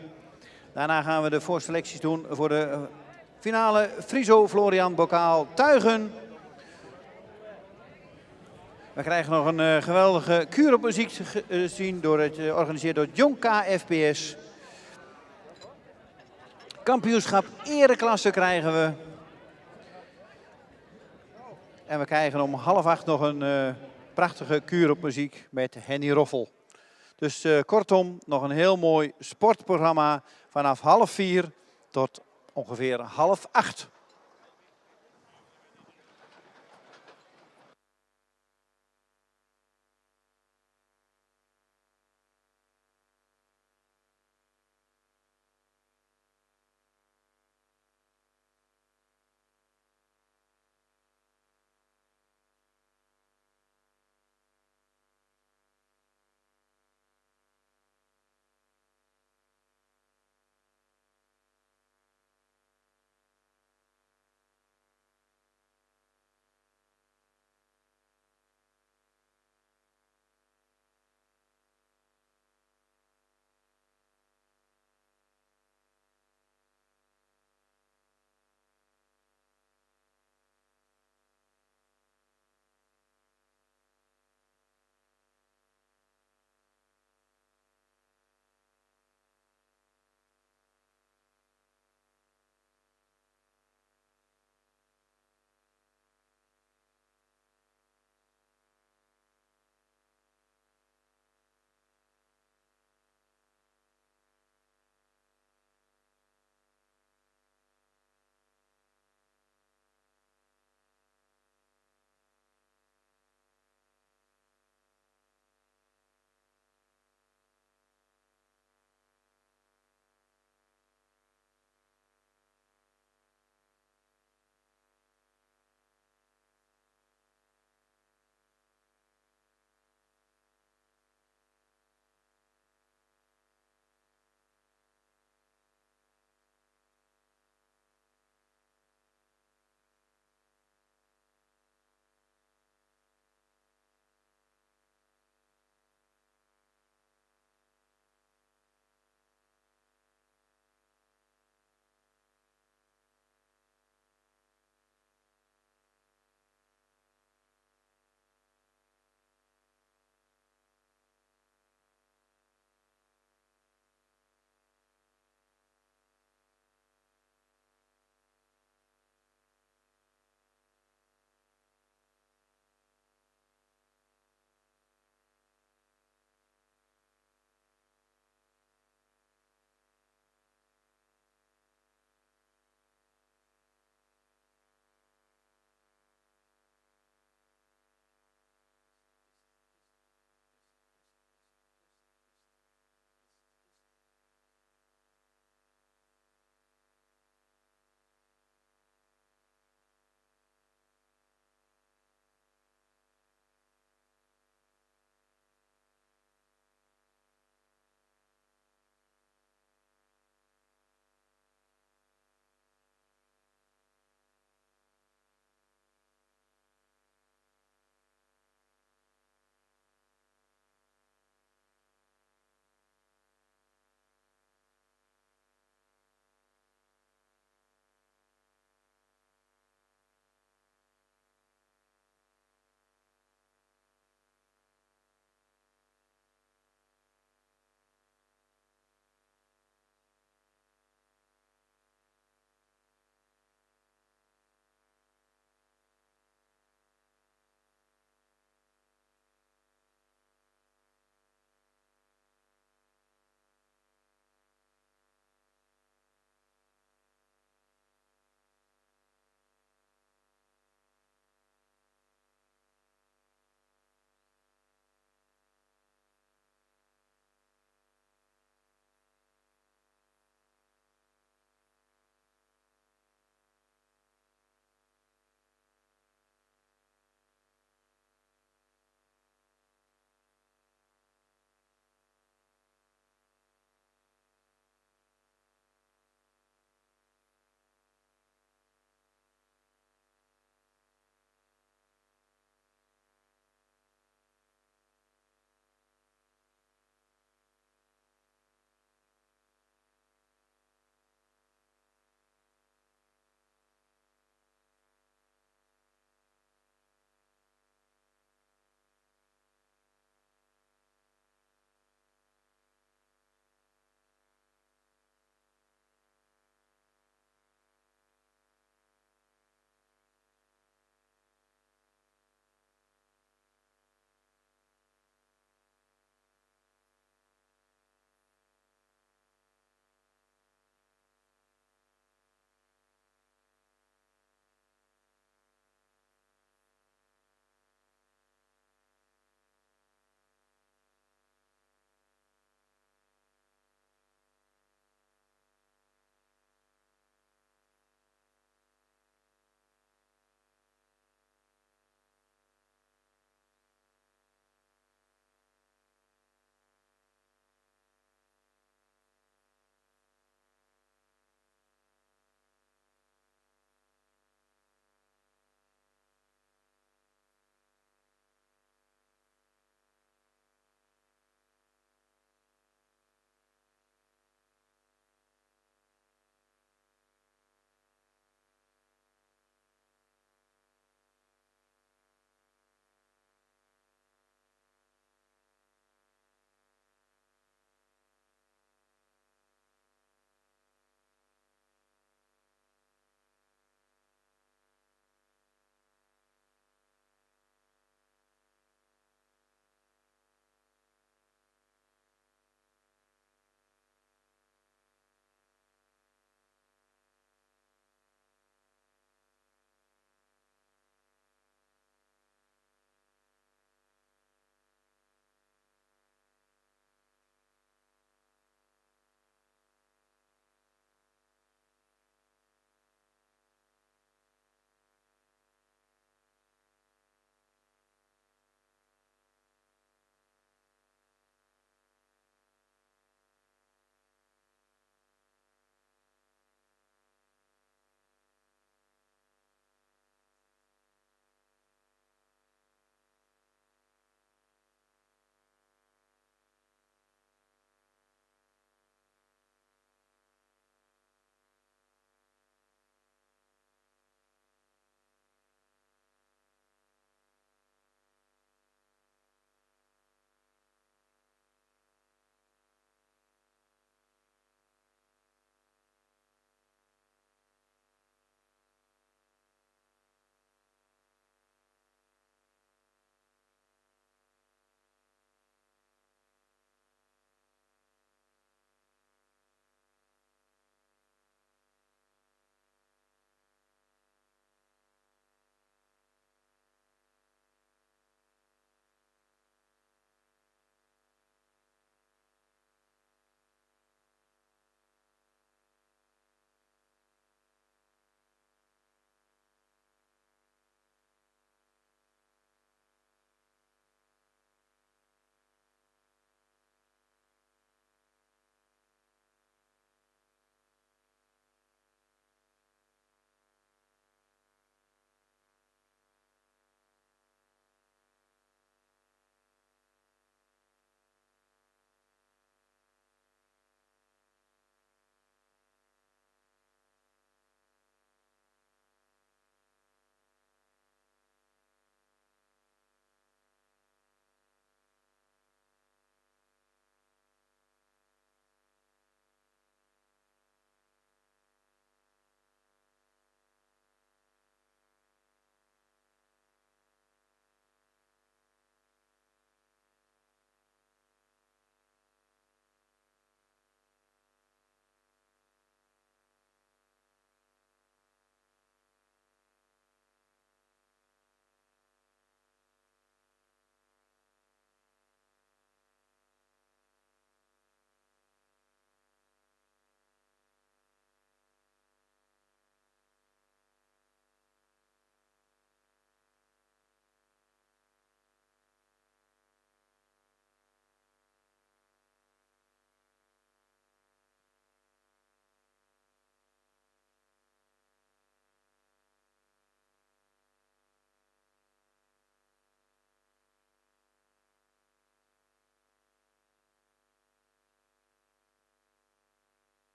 Daarna gaan we de voorselecties doen voor de finale Friso Florian Bokaal tuigen. We krijgen nog een geweldige kuur op muziek te zien georganiseerd door Jong KFPS. Kampioenschap ereklasse krijgen we. En we krijgen om 7:30 nog een prachtige kuur op muziek met Henny Roffel. Dus kortom, nog een heel mooi sportprogramma vanaf 3:30 tot ongeveer 7:30.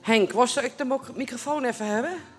Henk, zou ik de microfoon even hebben?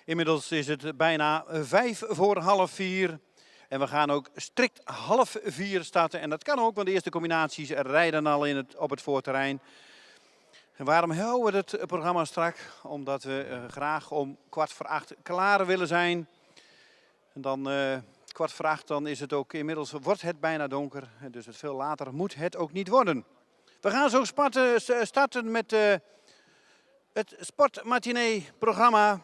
Inmiddels is het bijna 4:05 en we gaan ook strikt 3:30 starten. En dat kan ook, want de eerste combinaties rijden al op het voorterrein. En waarom houden we het programma strak? Omdat we graag om 7:15 klaar willen zijn. En dan 7:15, dan is het ook inmiddels, wordt het bijna donker. Dus het veel later moet het ook niet worden. We gaan zo starten met het sportmatinee-programma.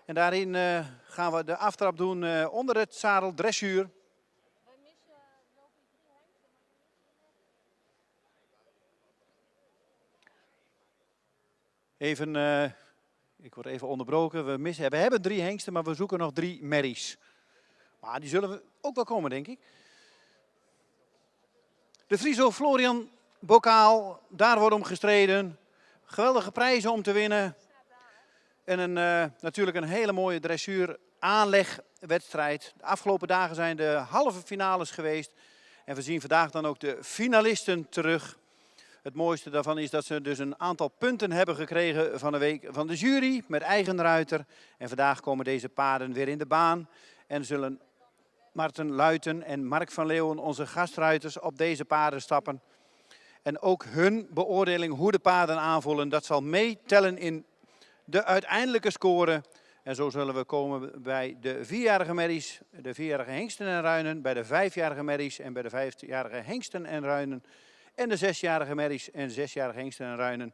En daarin gaan we de aftrap doen onder het zadel dressuur. Even, ik word even onderbroken. We hebben 3 hengsten, maar we zoeken nog 3 merries. Maar die zullen we ook wel komen, denk ik. De Friso Florian bokaal, daar wordt om gestreden. Geweldige prijzen om te winnen. En natuurlijk een hele mooie dressuur aanlegwedstrijd. De afgelopen dagen zijn de halve finales geweest. En we zien vandaag dan ook de finalisten terug. Het mooiste daarvan is dat ze dus een aantal punten hebben gekregen van de week van de jury met eigen ruiter. En vandaag komen deze paarden weer in de baan. En zullen Marten Luiten en Mark van Leeuwen, onze gastruiters, op deze paarden stappen. En ook hun beoordeling hoe de paarden aanvoelen, dat zal meetellen in de uiteindelijke score. En zo zullen we komen bij de 4-jarige merries, de 4-jarige hengsten en ruinen, bij de 5-jarige merries en bij de 5-jarige hengsten en ruinen. En de 6-jarige merries en 6-jarige hengsten en ruinen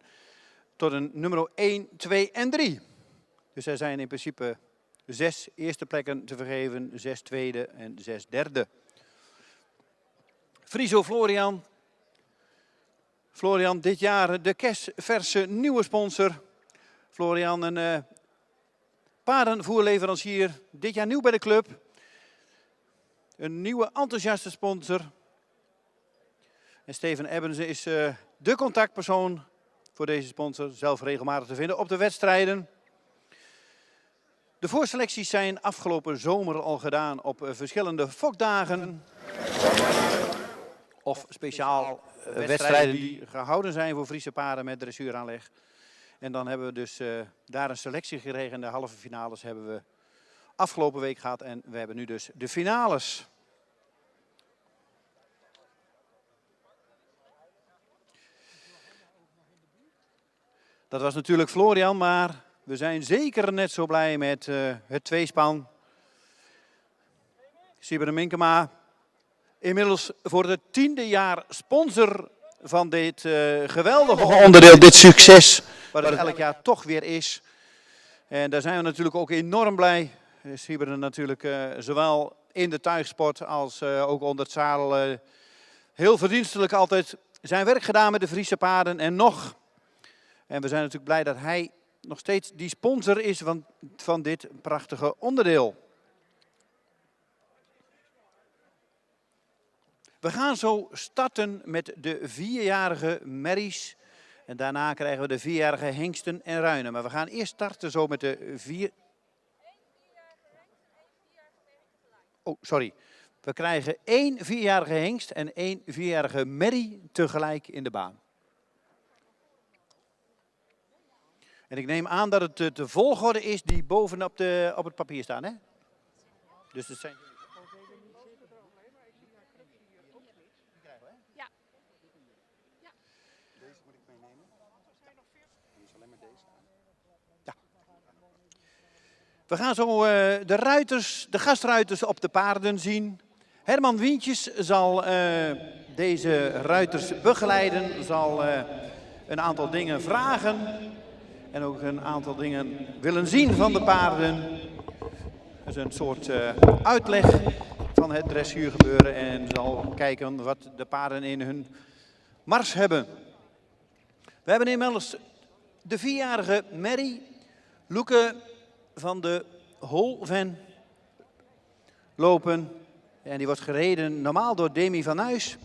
tot een nummer 1, 2 en 3. Dus er zijn in principe 6 eerste plekken te vergeven, 6 tweede en 6 derde. Friso Florian. Florian, dit jaar de kersverse nieuwe sponsor. Florian, een Paardenvoerleverancier, dit jaar nieuw bij de club. Een nieuwe enthousiaste sponsor. En Steven Ebbensen is de contactpersoon voor deze sponsor. Zelf regelmatig te vinden op de wedstrijden. De voorselecties zijn afgelopen zomer al gedaan op verschillende fokdagen. Of speciaal wedstrijden die gehouden zijn voor Friese paarden met dressuuraanleg. En dan hebben we dus daar een selectie gekregen. De halve finales hebben we afgelopen week gehad. En we hebben nu dus de finales. Dat was natuurlijk Florian, maar we zijn zeker net zo blij met het tweespan. Sieber Minkema, inmiddels voor het 10e jaar sponsor van dit geweldige onderdeel, dit succes, wat het elk jaar toch weer is. En daar zijn we natuurlijk ook enorm blij. Sieber natuurlijk zowel in de tuigsport als ook onder het zadel heel verdienstelijk altijd zijn werk gedaan met de Friese paarden en nog. En we zijn natuurlijk blij dat hij nog steeds die sponsor is van dit prachtige onderdeel. We gaan zo starten met de 4-jarige merries. En daarna krijgen we de 4-jarige hengsten en ruinen. Maar we gaan eerst starten zo met de 4... Oh, sorry. We krijgen 1 4-jarige hengst en 1 4-jarige merrie tegelijk in de baan. En ik neem aan dat het de volgorde is die bovenop op het papier staan, hè? Dus het zijn... Ja. Deze moet ik meenemen. Die is alleen maar deze aan. Ja. We gaan zo de gastruiters op de paarden zien. Herman Wientjes zal deze ruiters begeleiden, zal een aantal dingen vragen. En ook een aantal dingen willen zien van de paarden. Dat is een soort uitleg van het dressuurgebeuren. En zal kijken wat de paarden in hun mars hebben. We hebben inmiddels de 4-jarige merrie, Loeke van de Holven, lopen. En die wordt gereden normaal door Demi van Nuys.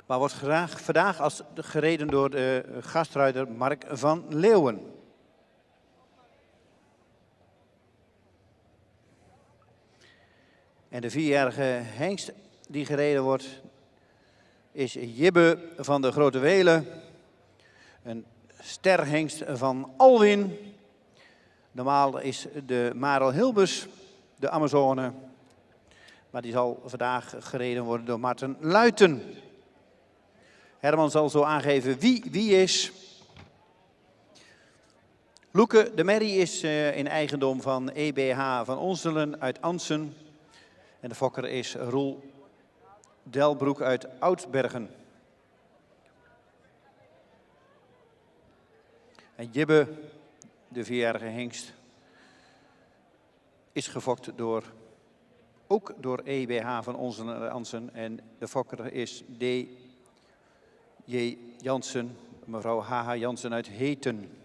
Maar wordt vandaag als gereden door de gastruiter Mark van Leeuwen. En de 4-jarige hengst die gereden wordt is Jibbe van de Grote Welen. Een sterhengst van Alwin. Normaal is de Marel Hilbers de Amazone. Maar die zal vandaag gereden worden door Marten Luiten. Herman zal zo aangeven wie is. Loeke de merrie is in eigendom van EBH van Onselen uit Ansen. En de fokker is Roel Delbroek uit Oudsbergen. En Jibbe, de 4-jarige hengst, is gefokt ook door EBH van Onselen uit Ansen. En de fokker is D.J. Jansen, mevrouw H.H. Jansen uit Heten.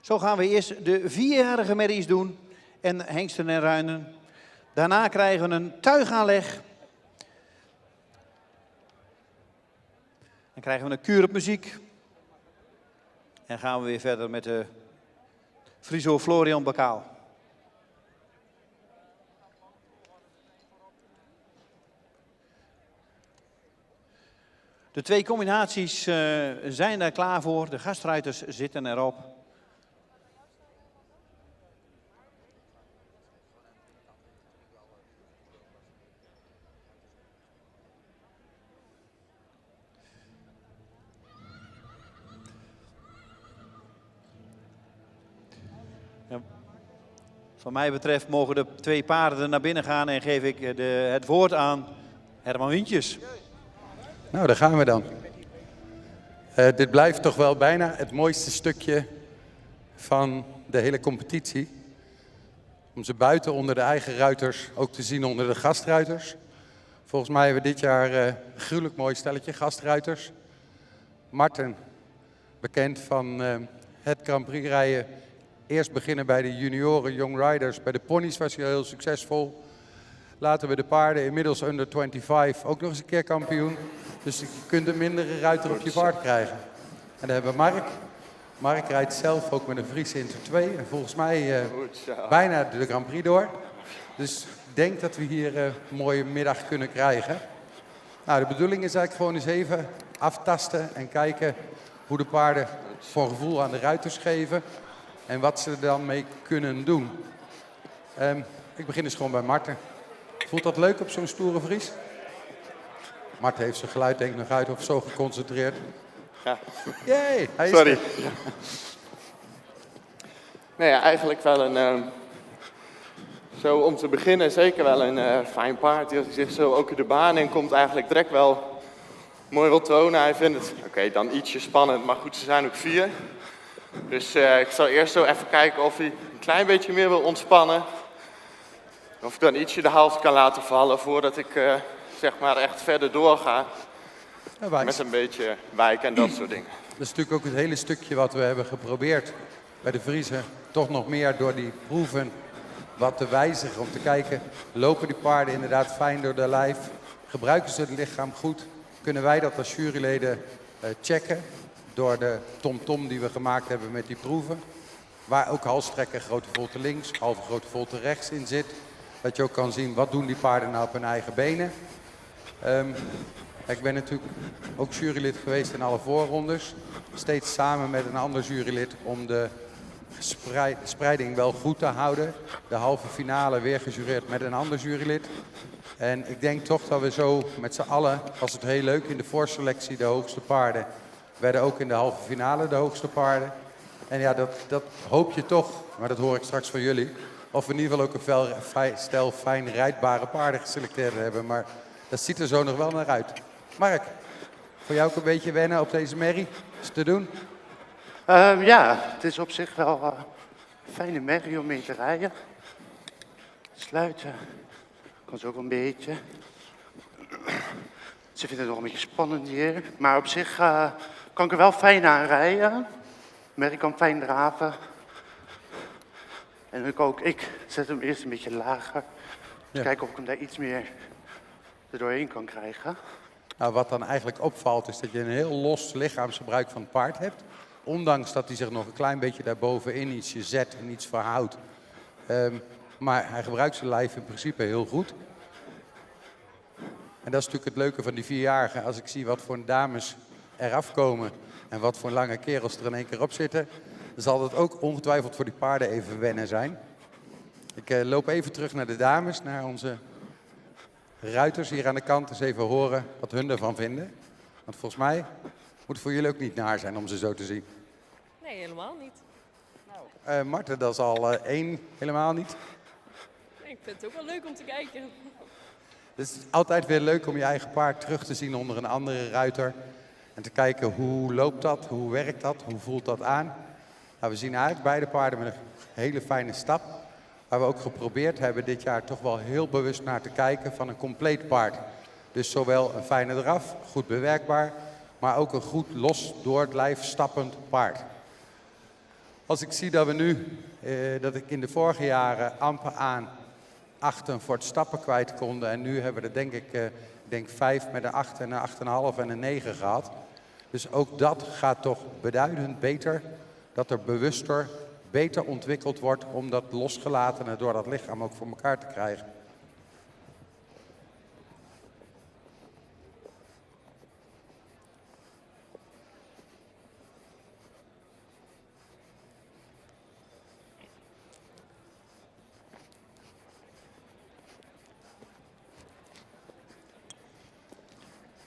Zo gaan we eerst de 4-jarige merries doen en hengsten en ruinen. Daarna krijgen we een tuigaanleg. Dan krijgen we een kuur op muziek. En gaan we weer verder met de Friso Florian Bakaal. De 2 combinaties zijn er klaar voor. De gastruiters zitten erop. Wat mij betreft mogen de 2 paarden naar binnen gaan en geef ik het woord aan Herman Wientjes. Nou, daar gaan we dan. Dit blijft toch wel bijna het mooiste stukje van de hele competitie. Om ze buiten onder de eigen ruiters ook te zien onder de gastruiters. Volgens mij hebben we dit jaar een gruwelijk mooi stelletje gastruiters. Marten, bekend van het Grand Prix rijden. Eerst beginnen bij de junioren, young riders. Bij de ponies was hij heel succesvol. Later bij de paarden, inmiddels under 25, ook nog eens een keer kampioen. Dus je kunt een mindere ruiter op je paard krijgen. En dan hebben we Mark. Mark rijdt zelf ook met een Friese Inter 2. En volgens mij bijna de Grand Prix door. Dus ik denk dat we hier een mooie middag kunnen krijgen. Nou, de bedoeling is eigenlijk gewoon eens even aftasten en kijken hoe de paarden voor gevoel aan de ruiters geven. En wat ze er dan mee kunnen doen. Ik begin dus gewoon bij Marten. Voelt dat leuk op zo'n stoere Fries? Marten heeft zijn geluid denk ik nog uit of zo geconcentreerd. Ja. Yay, hij is Sorry. er. Ja. Nee, ja, eigenlijk wel een... zo om te beginnen zeker wel een fijn paard. Als hij zich zo ook de baan in komt, eigenlijk direct wel mooi wil tonen. Hij vindt het, oké, dan ietsje spannend, maar goed, ze zijn ook 4. Dus ik zal eerst zo even kijken of hij een klein beetje meer wil ontspannen. Of ik dan ietsje de hals kan laten vallen voordat ik zeg maar echt verder doorga. Met een beetje wijken en dat soort dingen. Dat is natuurlijk ook het hele stukje wat we hebben geprobeerd bij de Vriezen. Toch nog meer door die proeven wat te wijzigen. Om te kijken, lopen die paarden inderdaad fijn door de lijf? Gebruiken ze het lichaam goed? Kunnen wij dat als juryleden checken? Door de tom-tom die we gemaakt hebben met die proeven. Waar ook halstrekken, grote volte links, halve grote volte rechts in zit. Dat je ook kan zien, wat doen die paarden nou op hun eigen benen. Ik ben natuurlijk ook jurylid geweest in alle voorrondes. Steeds samen met een ander jurylid om de spreiding wel goed te houden. De halve finale weer gejureerd met een ander jurylid. En ik denk toch dat we zo met z'n allen, was het heel leuk in de voorselectie de hoogste paarden. Werden ook in de halve finale de hoogste paarden. En ja, dat hoop je toch, maar dat hoor ik straks van jullie. Of we in ieder geval ook een stel fijn rijdbare paarden geselecteerd hebben. Maar dat ziet er zo nog wel naar uit. Mark, voor jou ook een beetje wennen op deze merrie? Is het te doen? Ja, het is op zich wel een fijne merrie om mee te rijden. Sluiten kan zo ook een beetje. Ze vinden het nog een beetje spannend hier. Maar op zich kan ik er wel fijn aan rijden. Merrie kan fijn draven. En ik zet hem eerst een beetje lager. Dus kijken of ik hem daar iets meer er doorheen kan krijgen. Nou, wat dan eigenlijk opvalt is dat je een heel los lichaamsgebruik van het paard hebt. Ondanks dat hij zich nog een klein beetje daarbovenin ietsje zet en iets verhoudt. Maar hij gebruikt zijn lijf in principe heel goed. En dat is natuurlijk het leuke van die 4-jarigen. Als ik zie wat voor dames eraf komen en wat voor lange kerels er in één keer op zitten, dan zal dat ook ongetwijfeld voor die paarden even wennen zijn. Ik loop even terug naar de dames, naar onze ruiters hier aan de kant. Eens even horen wat hun ervan vinden. Want volgens mij moet het voor jullie ook niet naar zijn om ze zo te zien. Nee, helemaal niet. Marten, dat is al 1 helemaal niet. Ik vind het ook wel leuk om te kijken. Het is altijd weer leuk om je eigen paard terug te zien onder een andere ruiter. En te kijken hoe loopt dat, hoe werkt dat, hoe voelt dat aan. Nou, we zien eigenlijk beide paarden met een hele fijne stap. Waar we ook geprobeerd hebben dit jaar toch wel heel bewust naar te kijken van een compleet paard. Dus zowel een fijne draf, goed bewerkbaar, maar ook een goed los door het lijf stappend paard. Als ik zie dat we nu, dat ik in de vorige jaren amper aan 8 voor het stappen kwijt konden. En nu hebben we er denk ik 5 met een 8 en een 8,5 en een 9 gehad. Dus ook dat gaat toch beduidend beter. Dat er bewuster, beter ontwikkeld wordt om dat losgelatene door dat lichaam ook voor elkaar te krijgen.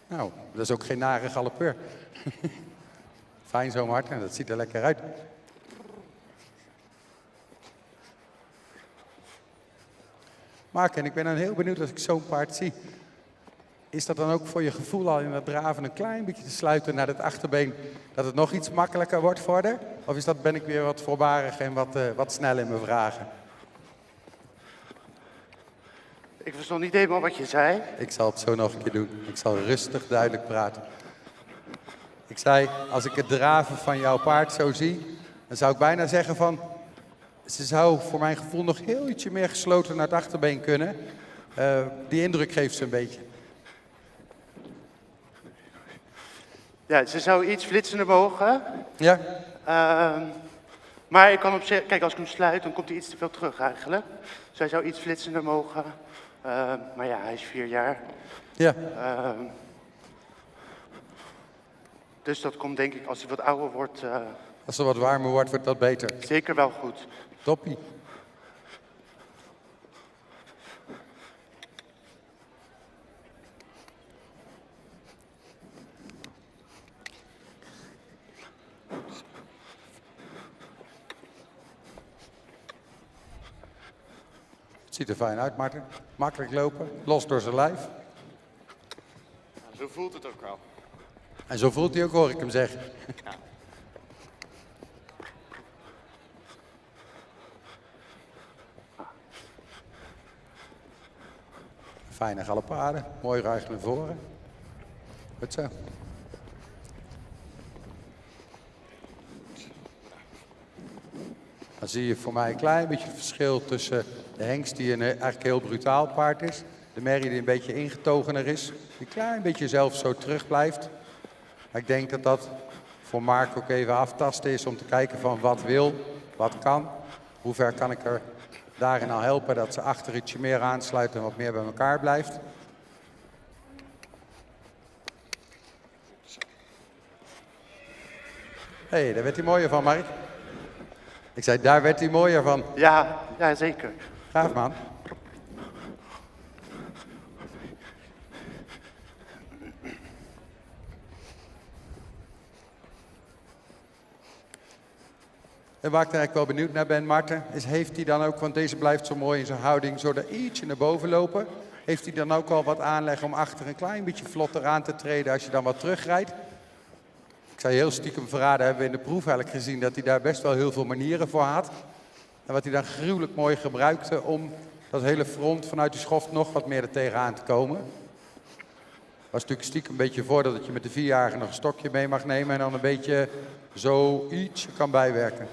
Nou, dat is ook geen nare galoppeur. Fijn zo, Marten, dat ziet er lekker uit. Mark, en ik ben dan heel benieuwd als ik zo'n paard zie. Is dat dan ook voor je gevoel al in het draven een klein beetje te sluiten naar het achterbeen, dat het nog iets makkelijker wordt voor haar? Of ben ik weer wat voorbarig en wat snel in mijn vragen? Ik verstond niet helemaal wat je zei. Ik zal het zo nog een keer doen. Ik zal rustig, duidelijk praten. Ik zei, als ik het draven van jouw paard zo zie, dan zou ik bijna zeggen van, ze zou voor mijn gevoel nog heel ietsje meer gesloten naar het achterbeen kunnen. Die indruk geeft ze een beetje. Ja, ze zou iets flitsender mogen. Ja. Maar ik kan op zich, kijk, als ik hem sluit, dan komt hij iets te veel terug eigenlijk. Zij zou iets flitsender mogen. Maar ja, hij is 4 jaar. Ja. Dus dat komt denk ik, als hij wat ouder wordt... Als ze wat warmer wordt, wordt dat beter. Zeker wel goed. Toppie. Het ziet er fijn uit, Marten. Makkelijk lopen, los door zijn lijf. Ja, zo voelt het ook wel. En zo voelt hij ook, hoor ik hem zeggen. Ja. Fijne galopade, mooi ruig naar voren. Goed zo. Dan zie je voor mij een klein beetje het verschil tussen de hengst die een eigenlijk heel brutaal paard is. De merrie die een beetje ingetogener is. Die een klein beetje zelf zo terug blijft. Maar ik denk dat dat voor Mark ook even aftasten is om te kijken van wat wil, wat kan. Hoe ver kan ik er daarin al helpen dat ze achter ietsje meer aansluit en wat meer bij elkaar blijft. Hé, daar werd hij mooier van, Mark. Ik zei, daar werd hij mooier van. Ja, ja zeker. Gaaf, man. En waar ik er eigenlijk wel benieuwd naar ben, Marten, is heeft hij dan ook, want deze blijft zo mooi in zijn houding, zo er ietsje naar boven lopen. Heeft hij dan ook al wat aanleg om achter een klein beetje vlotter aan te treden als je dan wat terugrijdt? Ik zou je heel stiekem verraden, hebben we in de proef eigenlijk gezien dat hij daar best wel heel veel manieren voor had. En wat hij dan gruwelijk mooi gebruikte om dat hele front vanuit de schoft nog wat meer er tegenaan te komen. Was natuurlijk stiekem een beetje voordat dat je met de 4-jarige nog een stokje mee mag nemen en dan een beetje zo ietsje kan bijwerken.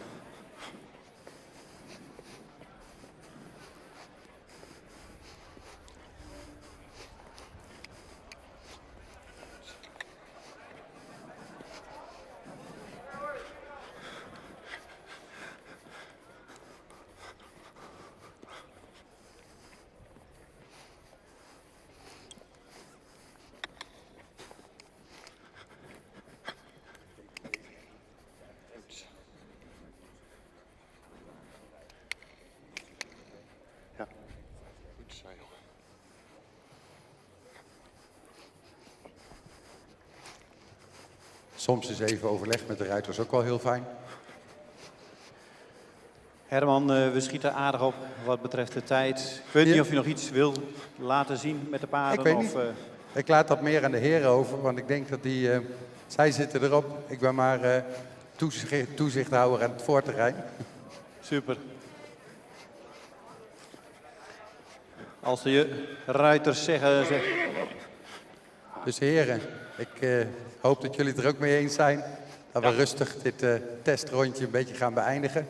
Soms is even overleg met de ruiters ook wel heel fijn. Herman, we schieten aardig op wat betreft de tijd. Ik weet niet of je nog iets wil laten zien met de paarden. Ik weet niet. Ik laat dat meer aan de heren over, want ik denk dat zij zitten erop. Ik ben maar toezichthouder aan het voorterrein. Super. Als de ruiters zeggen... Dus heren, ik hoop dat jullie het er ook mee eens zijn. Dat we rustig dit testrondje een beetje gaan beëindigen.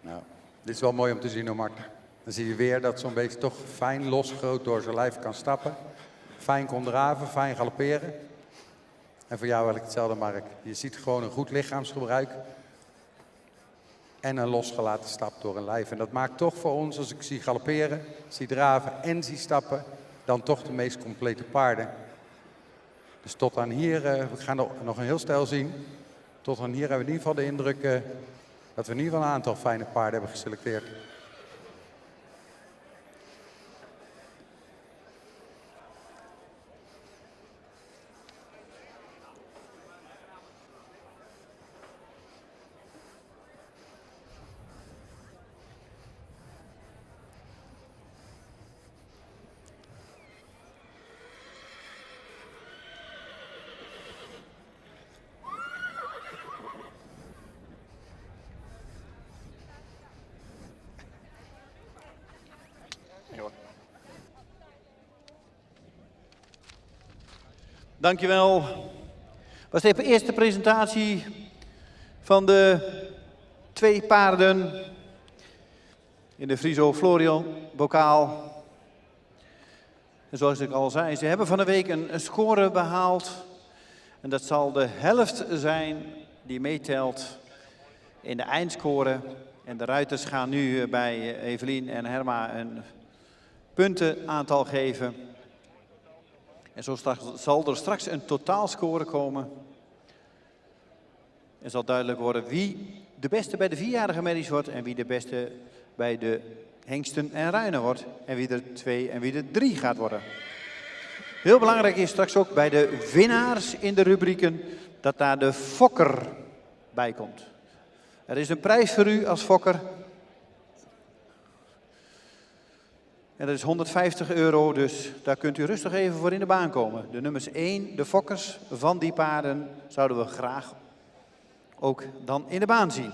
Nou, dit is wel mooi om te zien, hoor, Marten. Dan zie je weer dat zo'n beetje toch fijn losgroot door zijn lijf kan stappen. Fijn kon draven, fijn galopperen. En voor jou eigenlijk hetzelfde, Mark. Je ziet gewoon een goed lichaamsgebruik. En een losgelaten stap door een lijf. En dat maakt toch voor ons, als ik zie galopperen, zie draven en zie stappen, dan toch de meest complete paarden. Dus tot aan hier, we gaan nog een heel stijl zien. Tot aan hier hebben we in ieder geval de indruk dat we in ieder geval een aantal fijne paarden hebben geselecteerd. Dankjewel. Was de eerste presentatie van de 2 paarden in de Friso Florian bokaal. En zoals ik al zei, ze hebben van de week een score behaald. En dat zal de helft zijn die meetelt in de eindscore. En de ruiters gaan nu bij Evelien en Herma een puntenaantal geven. En zo zal er straks een totaalscore komen. En zal duidelijk worden wie de beste bij de 4-jarige merries wordt en wie de beste bij de hengsten en ruinen wordt. En wie er 2 en wie er 3 gaat worden. Heel belangrijk is straks ook bij de winnaars in de rubrieken dat daar de fokker bij komt. Er is een prijs voor u als fokker. En dat is €150, dus daar kunt u rustig even voor in de baan komen. De nummers 1, de fokkers van die paarden, zouden we graag ook dan in de baan zien.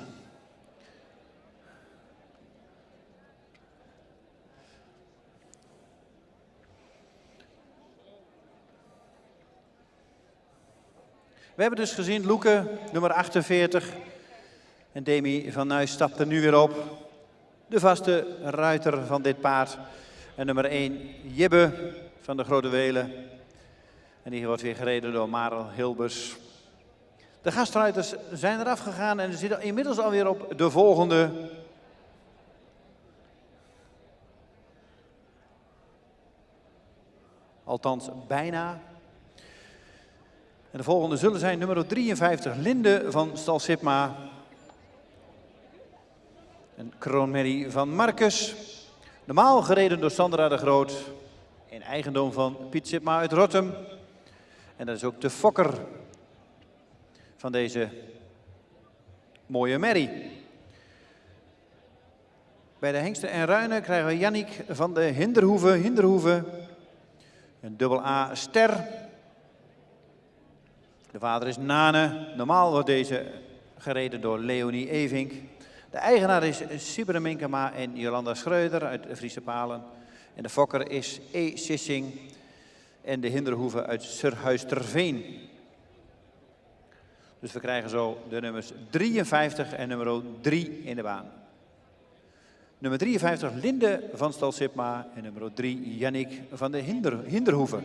We hebben dus gezien, Loeke, nummer 48. En Demi van Nuys stapt er nu weer op. De vaste ruiter van dit paard. En nummer 1, Jibbe van de Grote Welen. En die wordt weer gereden door Marel Hilbers. De gastruiters zijn eraf gegaan en ze zitten inmiddels alweer op de volgende. Althans, bijna. En de volgende zullen zijn nummer 53, Linde van Stal Sipma. Een kroonmerrie van Marcus. Normaal gereden door Sandra de Groot. In eigendom van Piet Sipma uit Rottum. En dat is ook de fokker van deze mooie merrie. Bij de hengsten en ruinen krijgen we Jannik van de Hinderhoeve. Een dubbel A ster. De vader is Nane. Normaal wordt deze gereden door Leonie Evink. De eigenaar is Sibere Minkema en Jolanda Schreuder uit de Friese Palen. En de fokker is E. Sissing en de Hinderhoeve uit Surhuisterveen. Dus we krijgen zo de nummers 53 en nummer 3 in de baan. Nummer 53 Linde van Stal Sipma en nummer 3 Jannik van de Hinderhoeve.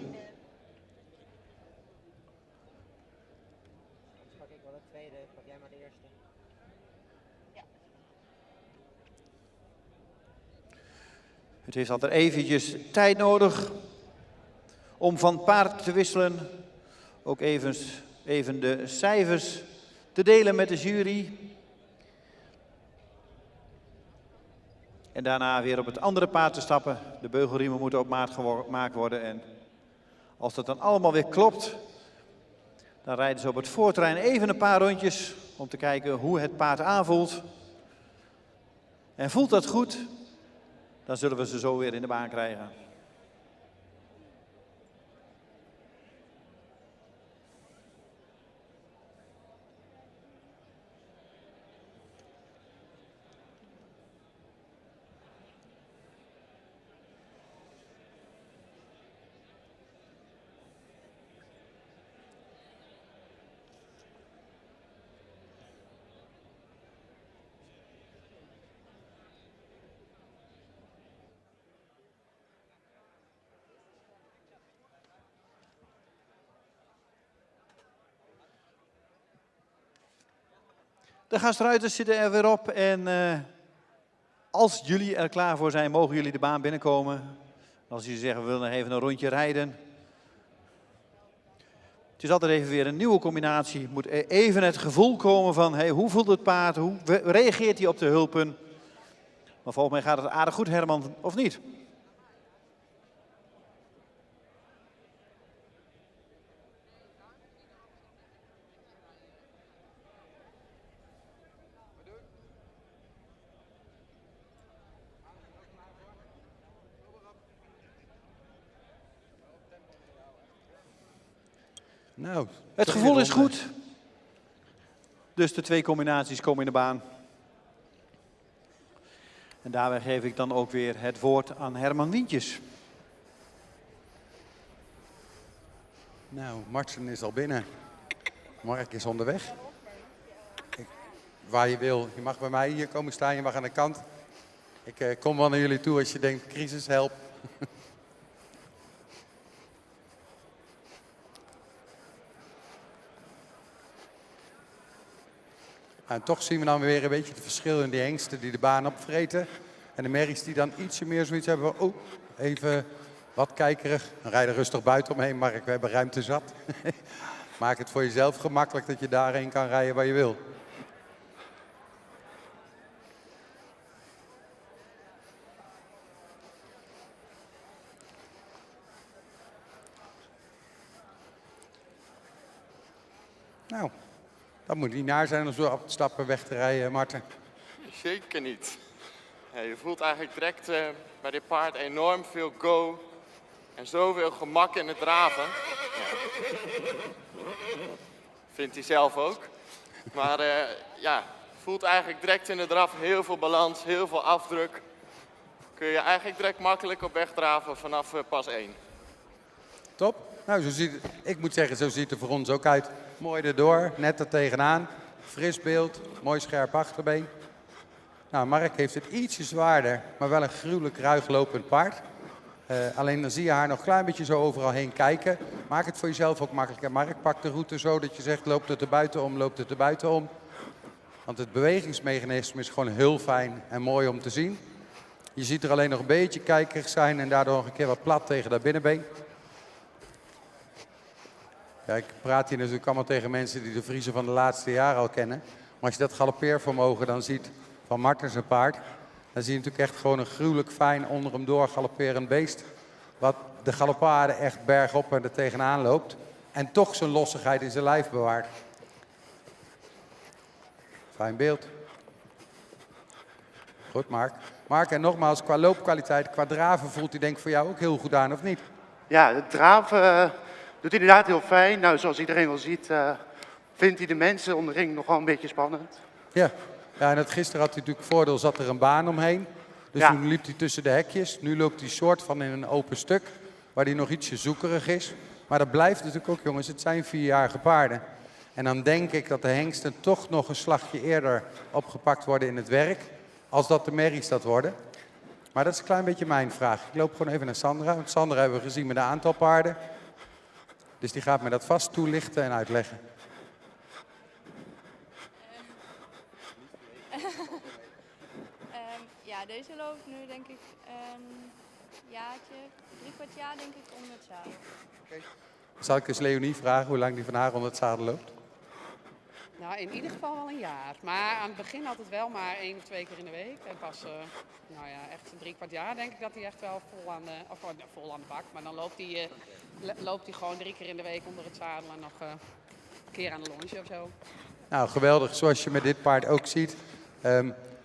Het heeft altijd eventjes tijd nodig om van paard te wisselen. Ook even de cijfers te delen met de jury. En daarna weer op het andere paard te stappen. De beugelriemen moeten op maat gemaakt worden. En als dat dan allemaal weer klopt, dan rijden ze op het voorterrein even een paar rondjes om te kijken hoe het paard aanvoelt. En voelt dat goed, dan zullen we ze zo weer in de baan krijgen. De gastruiters zitten er weer op en als jullie er klaar voor zijn, mogen jullie de baan binnenkomen. Als jullie zeggen, we willen even een rondje rijden. Het is altijd even weer een nieuwe combinatie. Het moet even het gevoel komen van, hey, hoe voelt het paard, hoe reageert hij op de hulpen. Maar volgens mij gaat het aardig goed, Herman, of niet? Nou, het gevoel is goed. Dus de 2 combinaties komen in de baan. En daarbij geef ik dan ook weer het woord aan Herman Wientjes. Nou, Marten is al binnen. Mark is onderweg. Waar je wil. Je mag bij mij hier komen staan, je mag aan de kant. Ik kom wel naar jullie toe als je denkt, crisis, help. En toch zien we dan weer een beetje het verschil in die hengsten die de baan opvreten. En de merries die dan ietsje meer zoiets hebben van, oh, even wat kijkerig. Dan rij je er rustig buiten omheen, Mark, we hebben ruimte zat. Maak het voor jezelf gemakkelijk dat je daarheen kan rijden waar je wil. Nou, dat moet niet naar zijn om zo op te stappen weg te rijden, Marten. Zeker niet. Ja, je voelt eigenlijk direct bij dit paard enorm veel go en zoveel gemak in het draven. Ja. Vindt hij zelf ook. Maar ja, voelt eigenlijk direct in de draf heel veel balans, heel veel afdruk. Kun je eigenlijk direct makkelijk op weg draven vanaf pas 1. Top. Nou, zo ziet het, ik moet zeggen, zo ziet het er voor ons ook uit. Mooi erdoor, net er tegenaan. Fris beeld, mooi scherp achterbeen. Nou, Mark heeft het ietsje zwaarder, maar wel een gruwelijk ruig lopend paard. Alleen dan zie je haar nog een klein beetje zo overal heen kijken. Maak het voor jezelf ook makkelijker. Mark, pak de route zo dat je zegt, loopt het er buiten om, loopt het er buiten om. Want het bewegingsmechanisme is gewoon heel fijn en mooi om te zien. Je ziet er alleen nog een beetje kijkerig zijn en daardoor nog een keer wat plat tegen dat binnenbeen. Ja, ik praat hier natuurlijk allemaal tegen mensen die de Vriezen van de laatste jaren al kennen. Maar als je dat galoppeervermogen dan ziet van Marten zijn paard, dan zie je natuurlijk echt gewoon een gruwelijk fijn onder hem door galopperend beest. Wat de galoppade echt bergop en er tegenaan loopt. En toch zijn lossigheid in zijn lijf bewaart. Fijn beeld. Goed, Mark. Mark, en nogmaals, qua loopkwaliteit, qua draven voelt hij denk ik voor jou ook heel goed aan, of niet? Ja, het draven doet inderdaad heel fijn. Nou, zoals iedereen wel ziet, vindt hij de mensen onderling nog wel een beetje spannend. Ja, ja, en gisteren had hij natuurlijk voordeel, zat er een baan omheen. Dus Ja. toen liep hij tussen de hekjes. Nu loopt hij soort van in een open stuk, waar hij nog ietsje zoekerig is. Maar dat blijft natuurlijk ook, jongens, het zijn 4-jarige paarden. En dan denk ik dat de hengsten toch nog een slagje eerder opgepakt worden in het werk, als dat de merries dat worden. Maar dat is een klein beetje mijn vraag. Ik loop gewoon even naar Sandra, want Sandra hebben we gezien met een aantal paarden. Dus die gaat me dat vast toelichten en uitleggen. Ja, deze loopt nu denk ik een jaartje, 3/4 jaar denk ik onder het zadel. Zal ik eens Leonie vragen hoe lang die van haar onder het zadel loopt? Nou, in ieder geval wel een jaar. Maar aan het begin altijd wel maar 1 of 2 keer in de week. En pas, nou ja, echt 3/4 jaar denk ik dat hij echt wel vol aan de bak. Maar dan loopt hij gewoon 3 keer in de week onder het zadel en nog een keer aan de longe of zo. Nou, geweldig. Zoals je met dit paard ook ziet.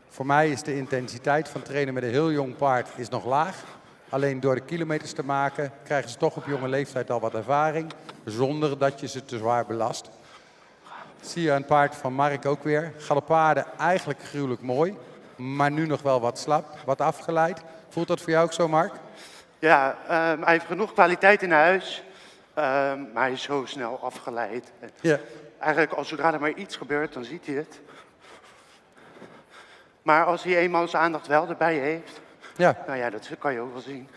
Voor mij is de intensiteit van trainen met een heel jong paard is nog laag. Alleen door de kilometers te maken krijgen ze toch op jonge leeftijd al wat ervaring. Zonder dat je ze te zwaar belast. Zie je een paard van Mark ook weer. Galoppade eigenlijk gruwelijk mooi. Maar nu nog wel wat slap, wat afgeleid. Voelt dat voor jou ook zo, Mark? Ja, hij heeft genoeg kwaliteit in huis. Maar hij is zo snel afgeleid. Ja. Eigenlijk, als zodra er maar iets gebeurt, dan ziet hij het. Maar als hij eenmaal zijn aandacht wel erbij heeft, Ja. nou ja, dat kan je ook wel zien.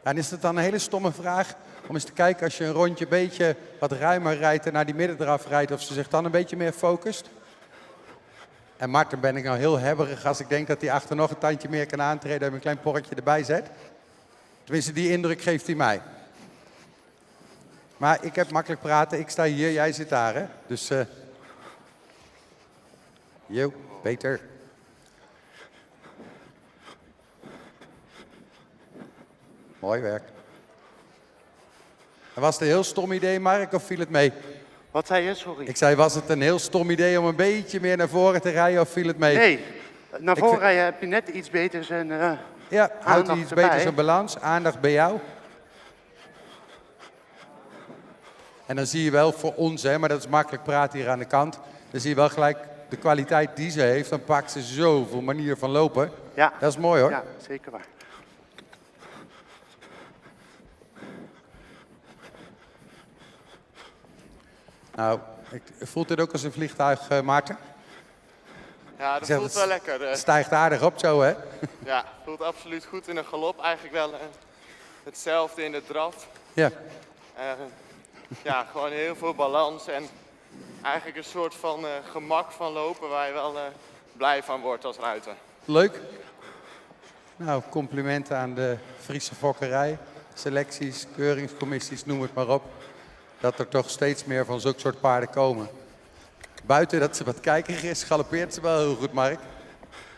En is het dan een hele stomme vraag om eens te kijken als je een rondje een beetje wat ruimer rijdt en naar die midden eraf rijdt, of ze zich dan een beetje meer focust? En Marten ben ik nou heel hebberig als ik denk dat hij achter nog een tandje meer kan aantreden en een klein porretje erbij zet. Tenminste, die indruk geeft hij mij. Maar ik heb makkelijk praten, ik sta hier, jij zit daar, hè? Dus, Jo, Peter. Mooi werk. En was het een heel stom idee, Mark, of viel het mee? Wat zei je, sorry? Ik zei, was het een heel stom idee om een beetje meer naar voren te rijden, of viel het mee? Nee, naar voren rijden heb je net iets beters en ja, houdt hij aandacht iets erbij. beter zijn balans, aandacht bij jou. En dan zie je wel voor ons, hè, maar dat is makkelijk praten hier aan de kant. Dan zie je wel gelijk de kwaliteit die ze heeft. Dan pakt ze zoveel manier van lopen. Ja. Dat is mooi hoor. Ja, zeker waar. Nou, voelt dit ook als een vliegtuig, Maarten? Ja, dat Zeg, voelt wel lekker. Het stijgt aardig op zo, hè? Ja, voelt absoluut goed in een galop. Eigenlijk wel hetzelfde in de draf. Ja. Ja, gewoon heel veel balans en eigenlijk een soort van gemak van lopen waar je wel blij van wordt als ruiter. Leuk. Nou, complimenten aan de Friese fokkerij. Selecties, keuringscommissies, noem het maar op. Dat er toch steeds meer van zulke soort paarden komen. Buiten dat ze wat kijkerig is, galoppeert ze wel heel goed, Mark.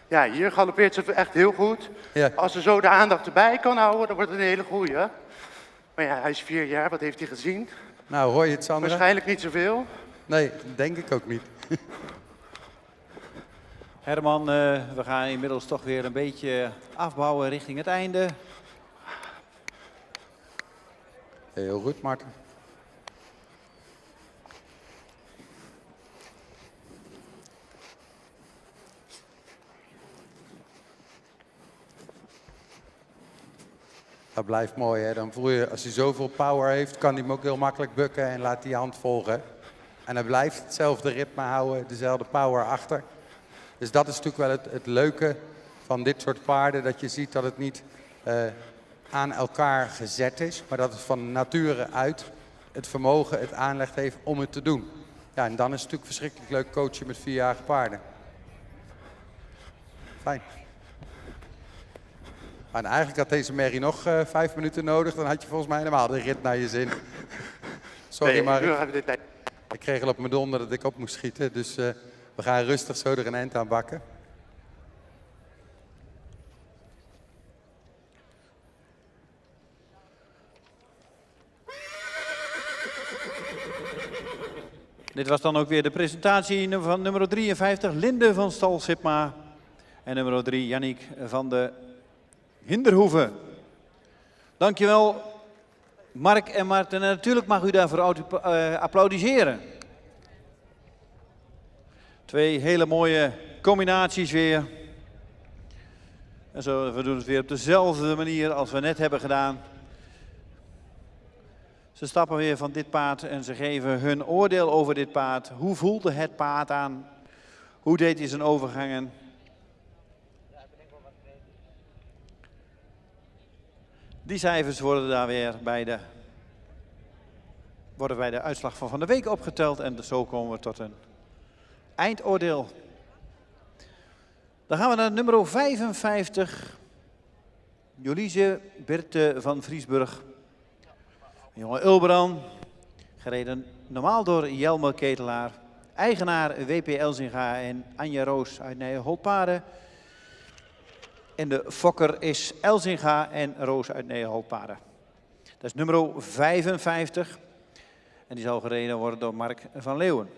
Ja, hier galoppeert ze echt heel goed. Ja. Als ze zo de aandacht erbij kan houden, dan wordt het een hele goeie. Maar ja, hij is 4 jaar, wat heeft hij gezien? Nou, hoor je het, Sandra? Waarschijnlijk niet zoveel. Nee, dat denk ik ook niet. Herman, we gaan inmiddels toch weer een beetje afbouwen richting het einde. Heel goed, Maarten. Dat blijft mooi, hè? Dan voel je, als hij zoveel power heeft, kan hij hem ook heel makkelijk bukken en laat die hand volgen. En hij blijft hetzelfde ritme houden, dezelfde power achter. Dus dat is natuurlijk wel het leuke van dit soort paarden, dat je ziet dat het niet aan elkaar gezet is, maar dat het van nature uit het vermogen, het aanleg heeft om het te doen. Ja, en dan is het natuurlijk verschrikkelijk leuk coachen met 4-jarige paarden. Fijn. En eigenlijk had deze merrie nog 5 minuten nodig, dan had je volgens mij helemaal de rit naar je zin. Sorry, Nee, maar nu hebben we dit tijd. ik kreeg al op mijn donder dat ik op moest schieten, dus we gaan rustig zo er een eind aan bakken. Dit was dan ook weer de presentatie van nummer 53, Linde van Stal Sipma. En nummer 3, Yannick van de Hinderhoeven. Dankjewel, Mark en Maarten. En natuurlijk mag u daarvoor applaudisseren. 2 hele mooie combinaties weer. En zo, we doen het weer op dezelfde manier als we net hebben gedaan. Ze stappen weer van dit paard en ze geven hun oordeel over dit paard. Hoe voelde het paard aan? Hoe deed hij zijn overgangen? Die cijfers worden daar weer bij de uitslag van de week opgeteld. En zo komen we tot een eindoordeel. Dan gaan we naar nummer 55. Jolise Birte van Vriesburg. Jonge Ulbran, gereden normaal door Jelmer Ketelaar. Eigenaar W.P. Elzinga en Anja Roos uit Nijenholtpaarden. En de fokker is Elzinga en Roos uit Nijenholtpaarden. Dat is nummer 55. En die zal gereden worden door Mark van Leeuwen.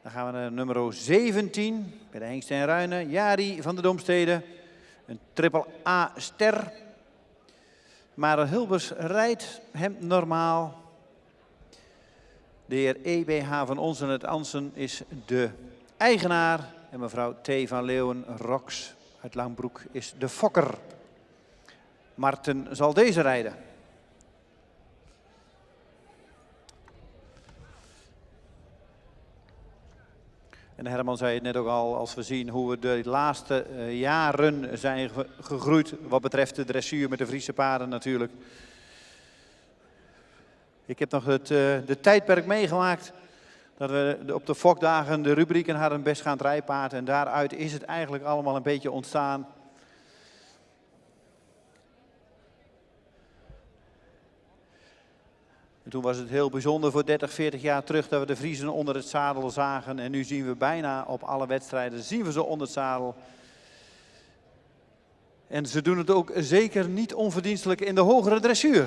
Dan gaan we naar nummer 17. Bij de Hengst en Ruinen. Jari van de Domstede. Een triple A-ster. Mare Hilbers rijdt hem normaal. De heer E.B.H. van Onsen het Ansen is de eigenaar. En mevrouw T. van Leeuwen Rox uit Langbroek is de fokker. Marten zal deze rijden. En Herman zei het net ook al, als we zien hoe we de laatste jaren zijn gegroeid wat betreft de dressuur met de Friese paarden natuurlijk. Ik heb nog de tijdperk meegemaakt dat we op de fokdagen de rubrieken hadden bestgaand rijpaard. En daaruit is het eigenlijk allemaal een beetje ontstaan. En toen was het heel bijzonder voor 30, 40 jaar terug dat we de Friezen onder het zadel zagen. En nu zien we bijna op alle wedstrijden, zien we ze onder het zadel. En ze doen het ook zeker niet onverdienstelijk in de hogere dressuur.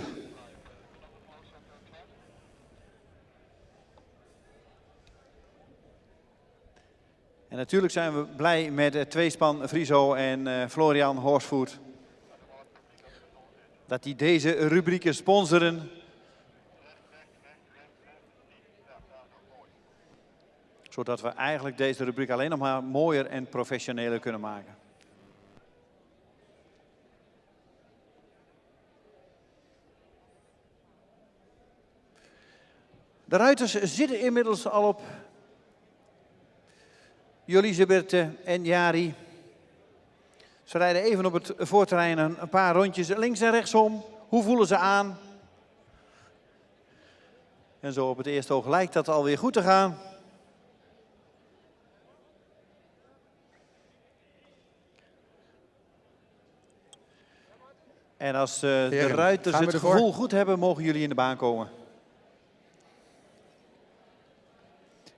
En natuurlijk zijn we blij met het tweespan Friso en Florian Horsvoet. Dat die deze rubrieken sponsoren. Zodat we eigenlijk deze rubriek alleen nog maar mooier en professioneler kunnen maken. De ruiters zitten inmiddels al op Jolisebert en Jari. Ze rijden even op het voorterrein een paar rondjes links en rechtsom. Hoe voelen ze aan? En zo op het eerste oog lijkt dat alweer goed te gaan. En als de ruiters het gevoel goed hebben, mogen jullie in de baan komen.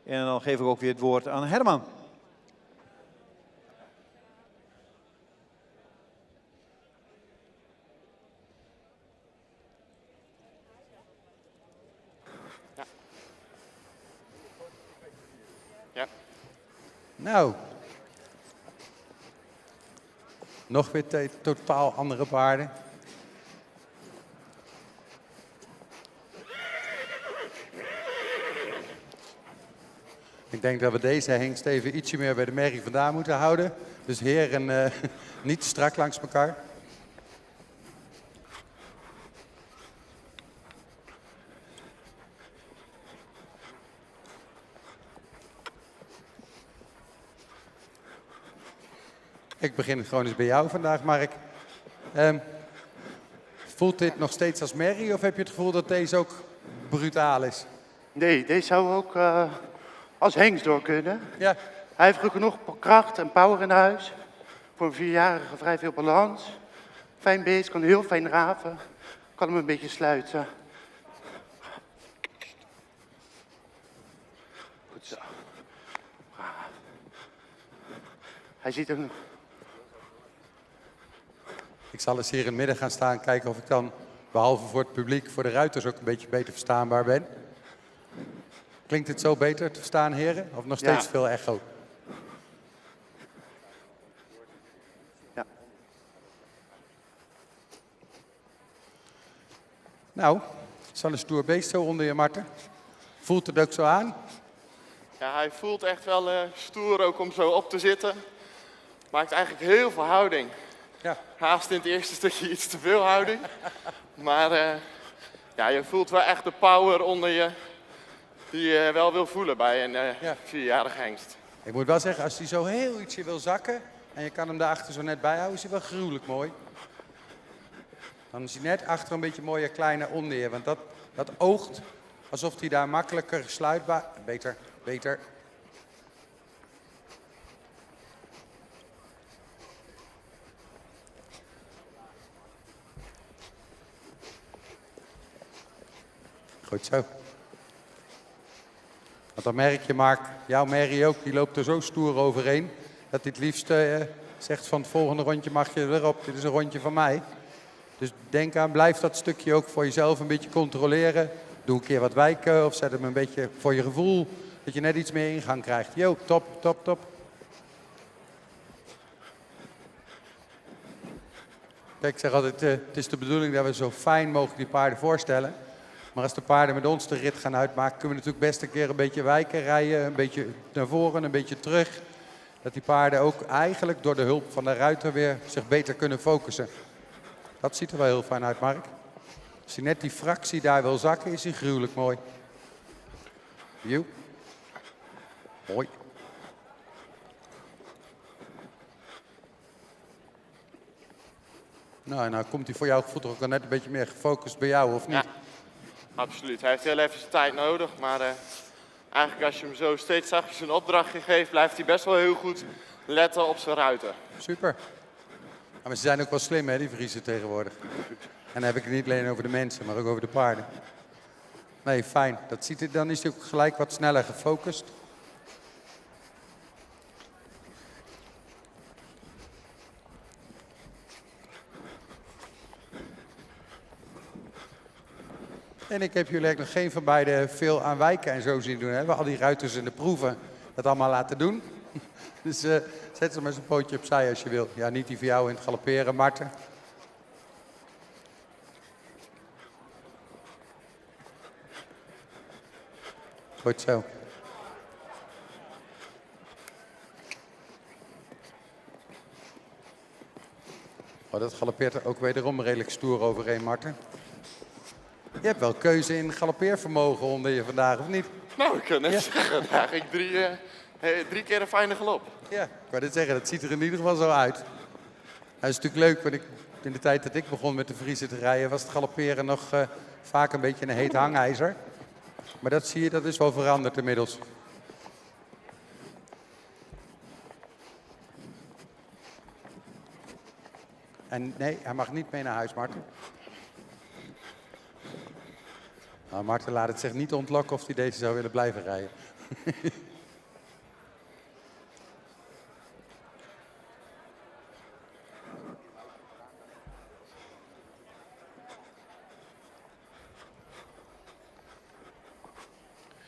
En dan geef ik ook weer het woord aan Herman. Ja. Nou. Nog weer totaal andere paarden. Ik denk dat we deze hengst even ietsje meer bij de merrie vandaan moeten houden. Dus heren, niet te strak langs elkaar. Ik begin gewoon eens bij jou vandaag, Mark. Voelt dit nog steeds als merrie of heb je het gevoel dat deze ook brutaal is? Nee, deze zou ook als hengst door kunnen. Ja. Hij heeft ook genoeg kracht en power in huis. Voor een 4-jarige vrij veel balans. Fijn beest, kan heel fijn raven. Kan hem een beetje sluiten. Goed zo. Hij ziet een... Ik zal eens hier in het midden gaan staan, kijken of ik dan, behalve voor het publiek, voor de ruiters ook een beetje beter verstaanbaar ben. Klinkt het zo beter te verstaan, heren? Of nog steeds veel echo? Ja. Nou, het is wel een stoer beest zo onder je, Marten. Voelt het ook zo aan? Ja, hij voelt echt wel stoer ook om zo op te zitten. Maakt eigenlijk heel veel houding. Ja. Haast in het eerste stukje iets te veel houding. Maar ja, je voelt wel echt de power onder je die je wel wil voelen bij een 4-jarige hengst. Ik moet wel zeggen, als hij zo heel ietsje wil zakken en je kan hem daarachter zo net bijhouden, is hij wel gruwelijk mooi. Dan is hij net achter een beetje mooie kleine onneer, want dat oogt alsof hij daar makkelijker sluitbaar... Beter. Goed zo. Want dan merk je, Mark, jouw merrie ook, die loopt er zo stoer overheen, dat hij het liefst zegt van het volgende rondje mag je erop, dit is een rondje van mij. Dus denk aan, blijf dat stukje ook voor jezelf een beetje controleren. Doe een keer wat wijken of zet hem een beetje voor je gevoel, dat je net iets meer ingang krijgt. Jo, top. Kijk, ik zeg altijd, het is de bedoeling dat we zo fijn mogelijk die paarden voorstellen. Maar als de paarden met ons de rit gaan uitmaken, kunnen we natuurlijk best een keer een beetje wijken rijden. Een beetje naar voren, een beetje terug. Dat die paarden ook eigenlijk door de hulp van de ruiter weer zich beter kunnen focussen. Dat ziet er wel heel fijn uit, Mark. Als hij net die fractie daar wil zakken, is hij gruwelijk mooi. Joe. Mooi. Nou komt hij voor jouw gevoel toch ook net een beetje meer gefocust bij jou, of niet? Ja, absoluut. Hij heeft heel even zijn tijd nodig, maar eigenlijk als je hem zo steeds zachtjes een opdrachtje geeft, blijft hij best wel heel goed letten op zijn ruiter. Super. Maar ze zijn ook wel slim, hè, die Vriezen tegenwoordig. En dan heb ik het niet alleen over de mensen, maar ook over de paarden. Nee, fijn. Dan is hij ook gelijk wat sneller gefocust. En ik heb jullie eigenlijk nog geen van beiden veel aan wijken en zo zien doen. Hè? We al die ruiters in de proeven dat allemaal laten doen. Dus zet ze maar eens een pootje opzij als je wil. Ja, niet die voor jou in het galopperen, Marten. Goed zo. Oh, dat galoppeert er ook wederom redelijk stoer overheen, Marten. Je hebt wel keuze in galoppeervermogen onder je vandaag, of niet? Nou, ik kan net zeggen, daar ging drie keer een fijne galop. Ja, ik wou dit zeggen, dat ziet er in ieder geval zo uit. Dat is natuurlijk leuk, want in de tijd dat ik begon met de Vriezen te rijden, was het galopperen nog vaak een beetje een heet hangijzer. Maar dat zie je, dat is wel veranderd inmiddels. En nee, hij mag niet mee naar huis, Marten. Nou, Marten laat het zich niet ontlokken of hij deze zou willen blijven rijden.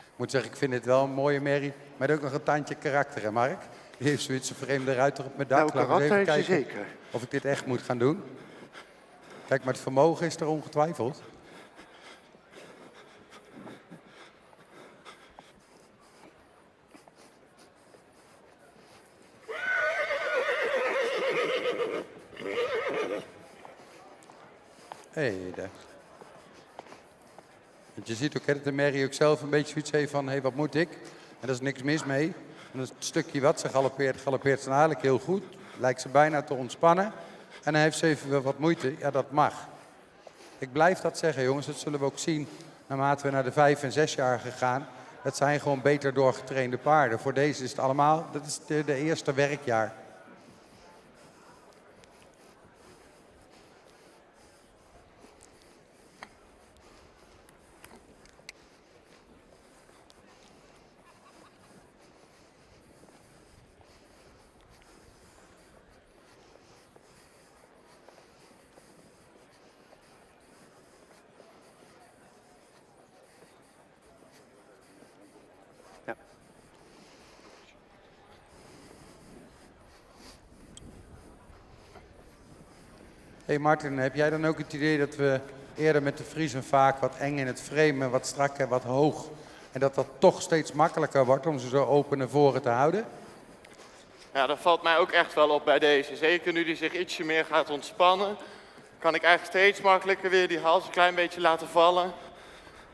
Ik moet zeggen, ik vind dit wel een mooie merrie, met ook nog een tandje karakter, hè Mark? Die heeft zoiets een vreemde ruiter op mijn dak. Nou, Nou, Laten we eens even karakter heeft kijken hij zeker. of ik dit echt moet gaan doen. Kijk, maar het vermogen is er ongetwijfeld. Daar. Want je ziet ook hè, dat de merrie ook zelf een beetje zoiets heeft van, hé, wat moet ik? En daar is niks mis mee. En het stukje wat ze galoppeert ze eigenlijk heel goed. Lijkt ze bijna te ontspannen. En dan heeft ze even wat moeite. Ja, dat mag. Ik blijf dat zeggen, jongens. Dat zullen we ook zien naarmate we naar de 5- en 6-jarigen gaan. Dat zijn gewoon beter doorgetrainde paarden. Voor deze is het allemaal, dat is de eerste werkjaar. Hey Martin, heb jij dan ook het idee dat we eerder met de Vriezen vaak wat eng in het frame, wat strak en wat hoog, en dat dat toch steeds makkelijker wordt om ze zo open naar voren te houden? Ja, dat valt mij ook echt wel op bij deze. Zeker nu die zich ietsje meer gaat ontspannen, kan ik eigenlijk steeds makkelijker weer die hals een klein beetje laten vallen.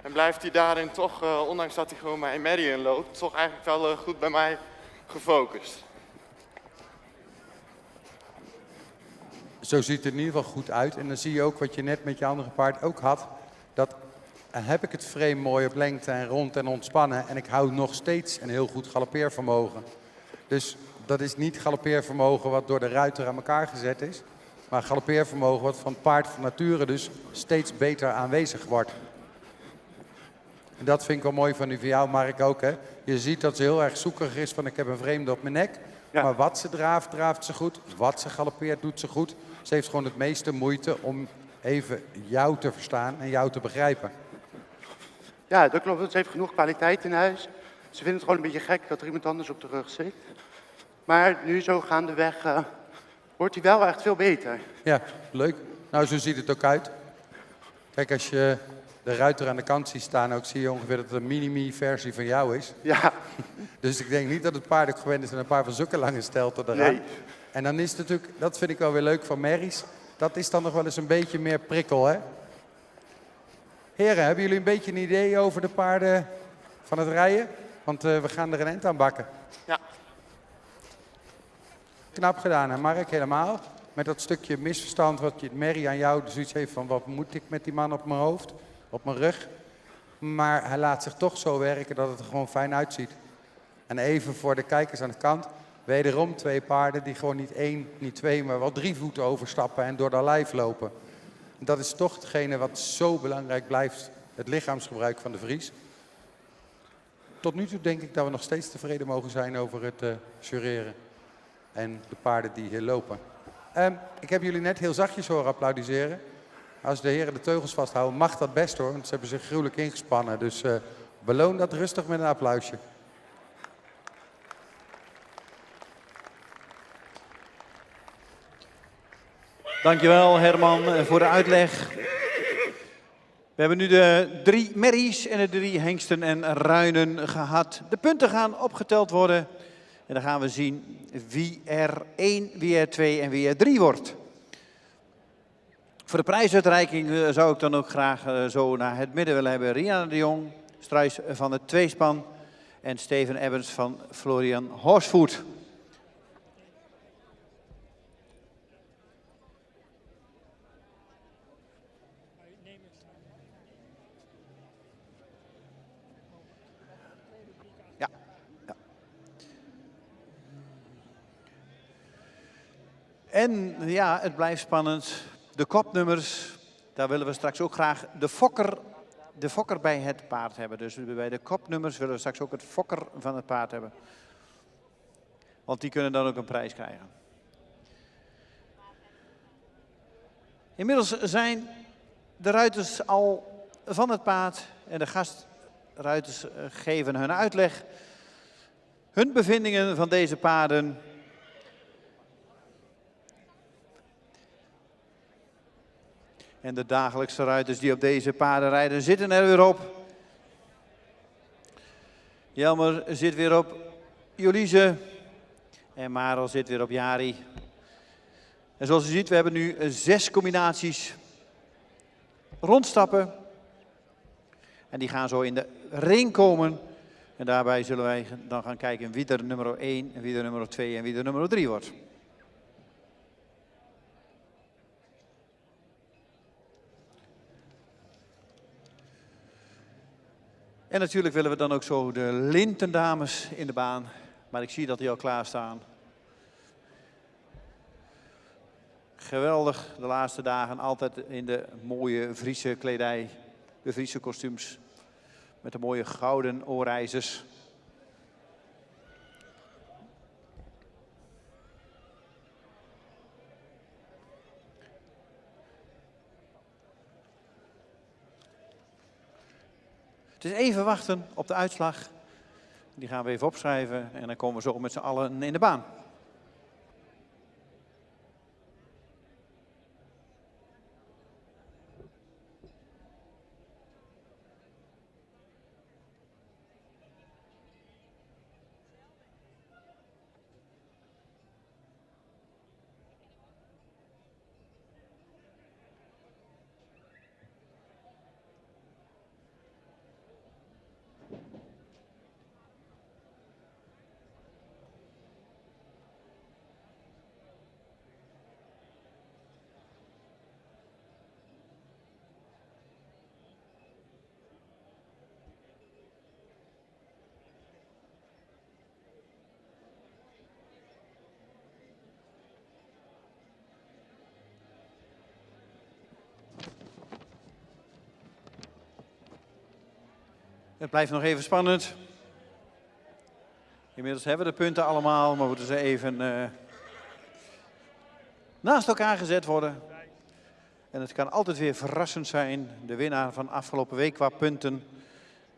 En blijft hij daarin toch, ondanks dat hij gewoon mijn merrie inloopt, toch eigenlijk wel goed bij mij gefocust. Zo ziet het in ieder geval goed uit. En dan zie je ook wat je net met je andere paard ook had. Dat heb ik het frame mooi op lengte en rond en ontspannen. En ik hou nog steeds een heel goed galoppeervermogen. Dus dat is niet galoppeervermogen wat door de ruiter aan elkaar gezet is. Maar galoppeervermogen wat van het paard van nature dus steeds beter aanwezig wordt. En dat vind ik wel mooi van jou, Mark, ook. Hè? Je ziet dat ze heel erg zoekig is van ik heb een vreemde op mijn nek. Ja. Maar wat ze draaft, draaft ze goed. Wat ze galoppeert, doet ze goed. Ze heeft gewoon het meeste moeite om even jou te verstaan en jou te begrijpen. Ja, dat klopt. Ze heeft genoeg kwaliteit in huis. Ze vindt het gewoon een beetje gek dat er iemand anders op de rug zit. Maar nu zo gaandeweg wordt hij wel echt veel beter. Ja, leuk. Nou, zo ziet het ook uit. Kijk, als je de ruiter aan de kant ziet staan, ook zie je ongeveer dat het een mini-versie van jou is. Ja. Dus ik denk niet dat het paard ook gewend is aan een paar van zulke lange stelten eraan. Nee. En dan is het natuurlijk, dat vind ik wel weer leuk van merries, dat is dan nog wel eens een beetje meer prikkel, hè? Heren, hebben jullie een beetje een idee over de paarden van het rijden? Want we gaan er een end aan bakken. Ja. Knap gedaan, hè Mark, helemaal. Met dat stukje misverstand wat je merrie aan jou zoiets heeft van wat moet ik met die man op mijn hoofd, op mijn rug. Maar hij laat zich toch zo werken dat het er gewoon fijn uitziet. En even voor de kijkers aan de kant. Wederom 2 paarden die gewoon niet 1, niet 2, maar wel 3 voeten overstappen en door de lijf lopen. En dat is toch hetgene wat zo belangrijk blijft, het lichaamsgebruik van de Vries. Tot nu toe denk ik dat we nog steeds tevreden mogen zijn over het jureren en de paarden die hier lopen. Ik heb jullie net heel zachtjes horen applaudisseren. Als de heren de teugels vasthouden, mag dat best hoor, want ze hebben zich gruwelijk ingespannen. Dus beloon dat rustig met een applausje. Dankjewel Herman voor de uitleg. We hebben nu de 3 merries en de 3 hengsten en ruinen gehad. De punten gaan opgeteld worden. En dan gaan we zien wie er 1, wie er 2 en wie er 3 wordt. Voor de prijsuitreiking zou ik dan ook graag zo naar het midden willen hebben. Rianne de Jong, Struis van het tweespan en Steven Ebbens van Florian Horsvoet. Ja. En ja, het blijft spannend. De kopnummers, daar willen we straks ook graag de fokker bij het paard hebben. Dus bij de kopnummers willen we straks ook het fokker van het paard hebben. Want die kunnen dan ook een prijs krijgen. Inmiddels zijn de ruiters al van het paard en de gastruiters geven hun uitleg. Hun bevindingen van deze paarden. En de dagelijkse ruiters die op deze paarden rijden zitten er weer op. Jelmer zit weer op Jolise. En Marel zit weer op Jari. En zoals u ziet, we hebben nu 6 combinaties rondstappen. En die gaan zo in de ring komen. En daarbij zullen wij dan gaan kijken wie er nummer 1, wie er nummer 2 en wie er nummer 3 wordt. En natuurlijk willen we dan ook zo de lintendames in de baan. Maar ik zie dat die al klaarstaan. Geweldig de laatste dagen. Altijd in de mooie Friese kledij. De Friese kostuums. Met de mooie gouden oorijzers. Het is even wachten op de uitslag. Die gaan we even opschrijven en dan komen we zo met z'n allen in de baan. Het blijft nog even spannend. Inmiddels hebben we de punten allemaal, maar moeten ze even naast elkaar gezet worden. En het kan altijd weer verrassend zijn. De winnaar van afgelopen week qua punten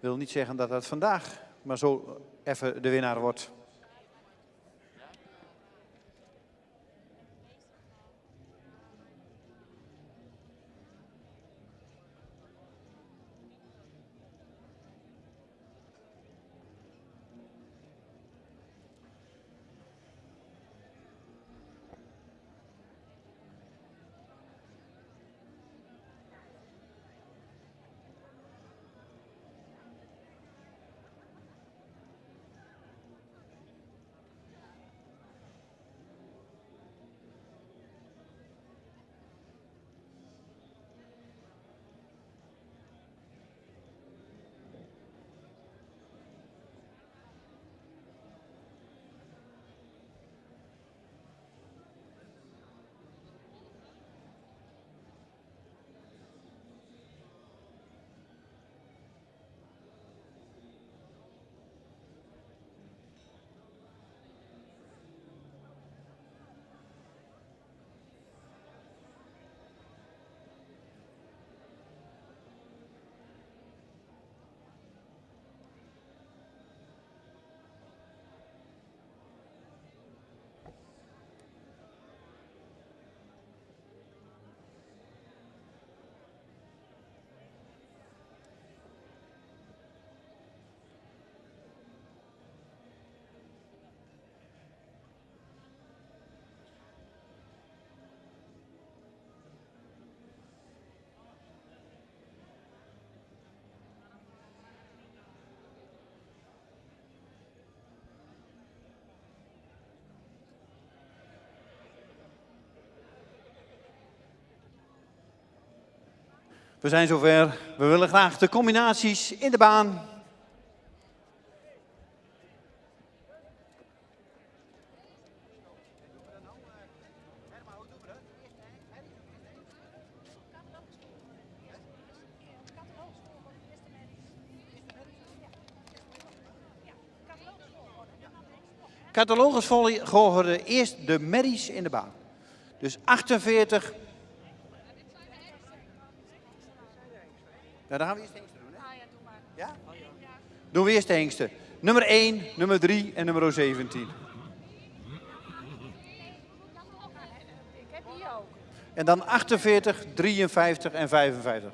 wil niet zeggen dat het vandaag maar zo even de winnaar wordt. We zijn zover. We willen graag de combinaties in de baan. Catalogusvolgorde eerst de merries in de baan. Dus 48. Ja, dan gaan we eerst de hengsten doen. Hè? Ja? Doen we eerst de hengsten. Nummer 1, nummer 3 en nummer 17. Ik heb hier ook. En dan 48, 53 en 55.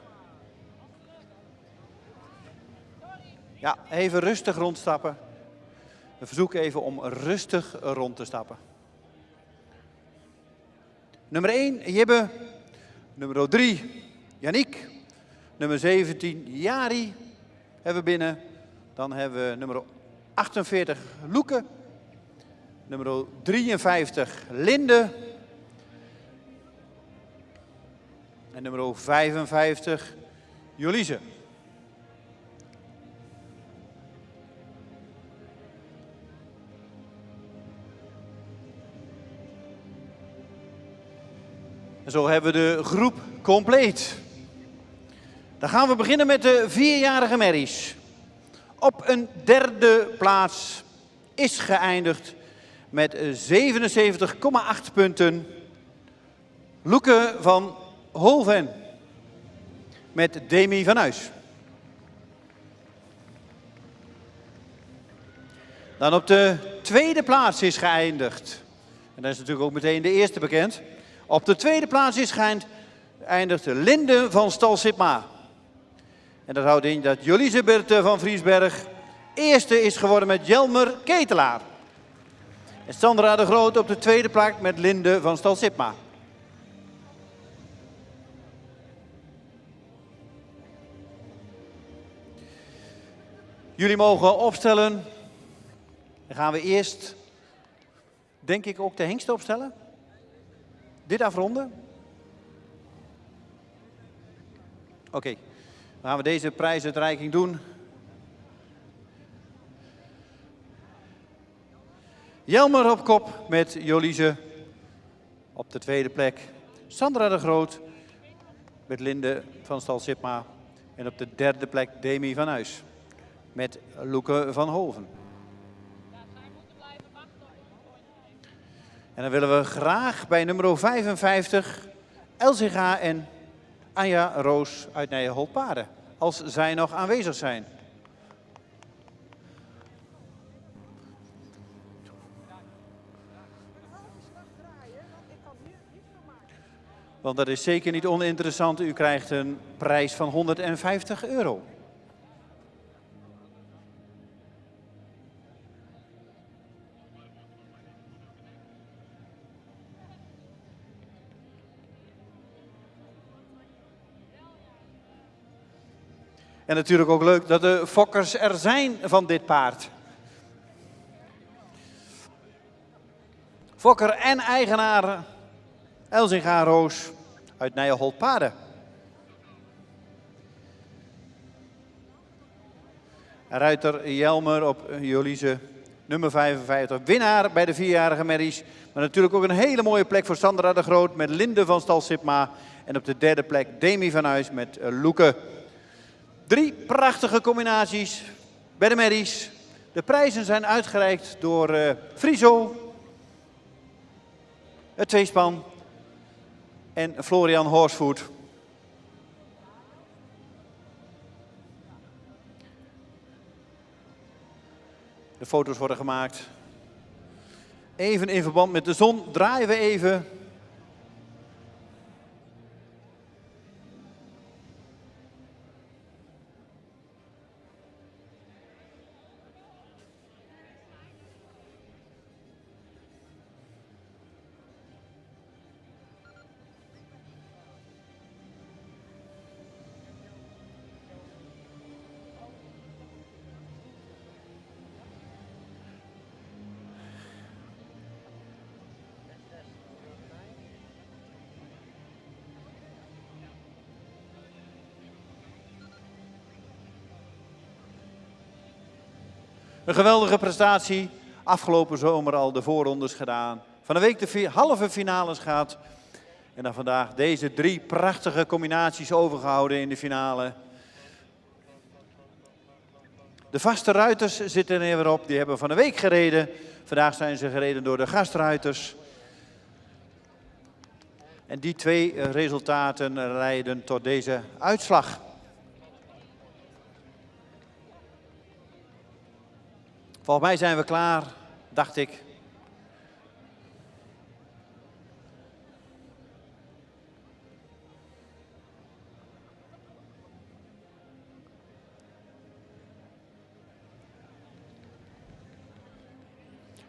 Ja, even rustig rondstappen. We verzoeken even om rustig rond te stappen. Nummer 1, Jibbe. Nummer 3, Yannick. Nummer 17, Jari. Hebben we binnen. Dan hebben we nummer 48, Loeke. Nummer 53, Linde. En nummer 55, Jolise. En zo hebben we de groep compleet. Dan gaan we beginnen met de 4-jarige merries. Op een derde plaats is geëindigd met 77,8 punten Loeke van Holven met Demi van Huis. Dan op de tweede plaats is geëindigd. En dat is natuurlijk ook meteen de eerste bekend. Op de tweede plaats is geëindigd Linde van Stal Sipma. En dat houdt in dat Jolise Berthe van Vriesberg eerste is geworden met Jelmer Ketelaar. En Sandra de Groot op de tweede plek met Linde van Stal Sipma. Jullie mogen opstellen. Dan gaan we eerst, denk ik, ook de hengsten opstellen. Dit afronden. Oké, dan gaan we deze prijsuitreiking doen. Jelmer op kop met Jolise op de tweede plek. Sandra de Groot met Linde van Stal Sipma. En op de derde plek Demi van Huis met Loeke van Hoven. En dan willen we graag bij nummer 55 Elzinga en Anja Roos uit Nijenholtpaarden, als zij nog aanwezig zijn. Want dat is zeker niet oninteressant. U krijgt een prijs van €150. En natuurlijk ook leuk dat de fokkers er zijn van dit paard. Fokker en eigenaar Elzinga Roos uit Nijenholtpaarden. Ruiter Jelmer op Jolise, nummer 55. Winnaar bij de 4-jarige merries. Maar natuurlijk ook een hele mooie plek voor Sandra de Groot met Linde van Stal Sipma. En op de derde plek Demi van Huis met Loeke. 3 prachtige combinaties bij de merries. De prijzen zijn uitgereikt door Friso, het tweespan en Florian Horsfood. De foto's worden gemaakt. Even in verband met de zon draaien we even. Een geweldige prestatie. Afgelopen zomer al de voorrondes gedaan. Van de week de halve finales gehad. En dan vandaag deze 3 prachtige combinaties overgehouden in de finale. De vaste ruiters zitten er weer op. Die hebben van de week gereden. Vandaag zijn ze gereden door de gastruiters. En die 2 resultaten leiden tot deze uitslag. Volgens mij zijn we klaar, dacht ik.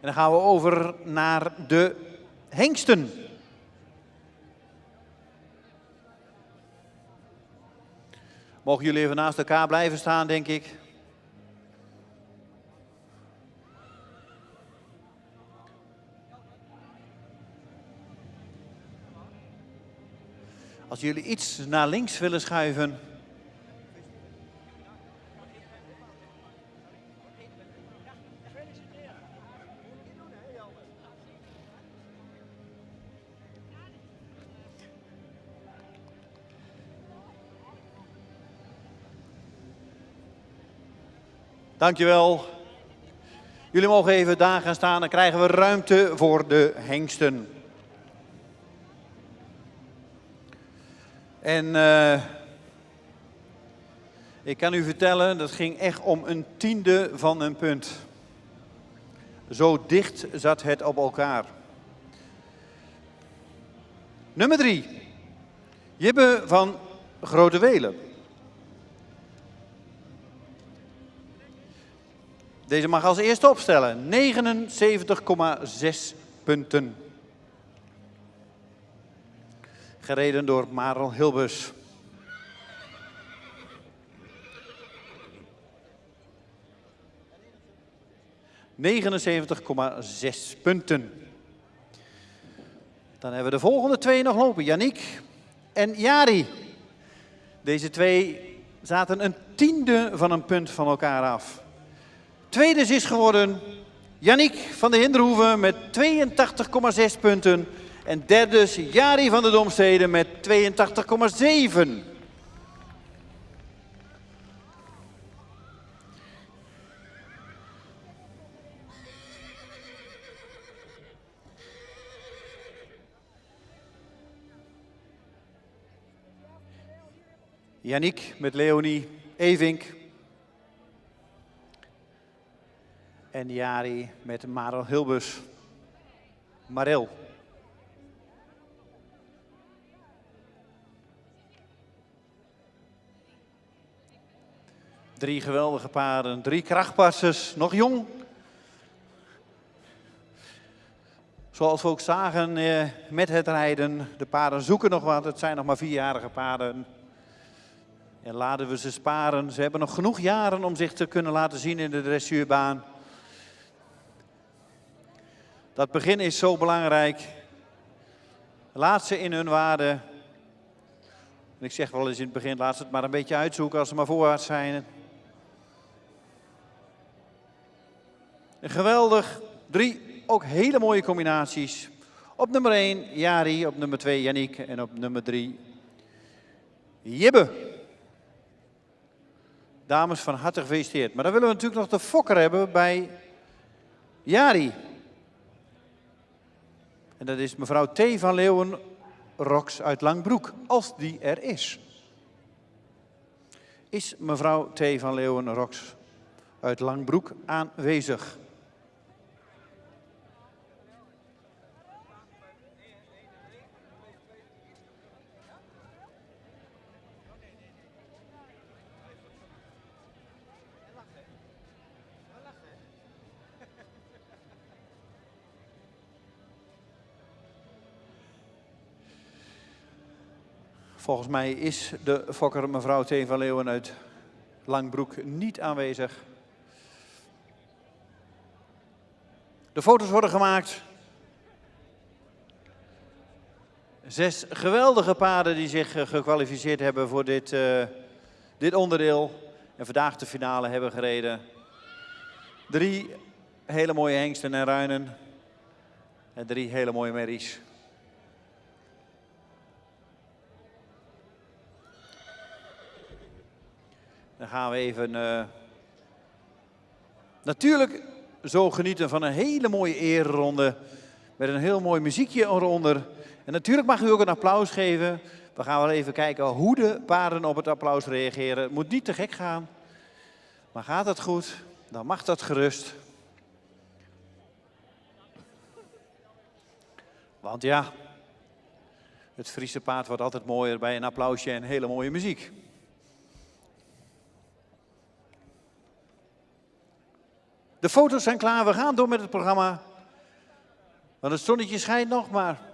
En dan gaan we over naar de hengsten. Mogen jullie even naast elkaar blijven staan, denk ik. Als jullie iets naar links willen schuiven. Dankjewel. Jullie mogen even daar gaan staan, dan krijgen we ruimte voor de hengsten. En ik kan u vertellen, dat ging echt om een 1/10 van een punt. Zo dicht zat het op elkaar. Nummer 3. Jibbe van Grote Welen. Deze mag als eerste opstellen. 79,6 punten. Gereden door Marel Hilbers. ...79,6 punten. Dan hebben we de volgende 2 nog lopen. Yannick en Jari. Deze 2 zaten een 1/10 van een punt van elkaar af. Tweede is geworden Yannick van de Hinderhoeven met 82,6 punten. En derde is Jari van de Domstede met 82,7. Yannick met Leonie Evink. En Jari met Marel Hilbers. Marel. Drie geweldige paarden, 3 krachtpassers, nog jong. Zoals we ook zagen met het rijden, de paarden zoeken nog wat. Het zijn nog maar 4-jarige paarden. En laten we ze sparen. Ze hebben nog genoeg jaren om zich te kunnen laten zien in de dressuurbaan. Dat begin is zo belangrijk. Laat ze in hun waarde. En ik zeg wel eens in het begin, laat ze het maar een beetje uitzoeken als ze maar voorwaarts zijn. Een geweldig, 3 ook hele mooie combinaties. Op nummer 1 Jari, op nummer 2 Yannick en op nummer 3 Jibbe. Dames, van harte gefeliciteerd. Maar dan willen we natuurlijk nog de fokker hebben bij Jari. En dat is mevrouw T. van Leeuwen-Rox uit Langbroek, als die er is. Is mevrouw T. van Leeuwen-Rox uit Langbroek aanwezig? Volgens mij is de fokker mevrouw T. van Leeuwen uit Langbroek niet aanwezig. De foto's worden gemaakt. 6 geweldige paarden die zich gekwalificeerd hebben voor dit onderdeel. En vandaag de finale hebben gereden. 3 hele mooie hengsten en ruinen. En 3 hele mooie merries. Dan gaan we even natuurlijk zo genieten van een hele mooie ereronde. Met een heel mooi muziekje eronder. En natuurlijk mag u ook een applaus geven. We gaan wel even kijken hoe de paarden op het applaus reageren. Het moet niet te gek gaan. Maar gaat het goed, dan mag dat gerust. Want ja, het Friese paard wordt altijd mooier bij een applausje en hele mooie muziek. De foto's zijn klaar, we gaan door met het programma. Want het zonnetje schijnt nog maar.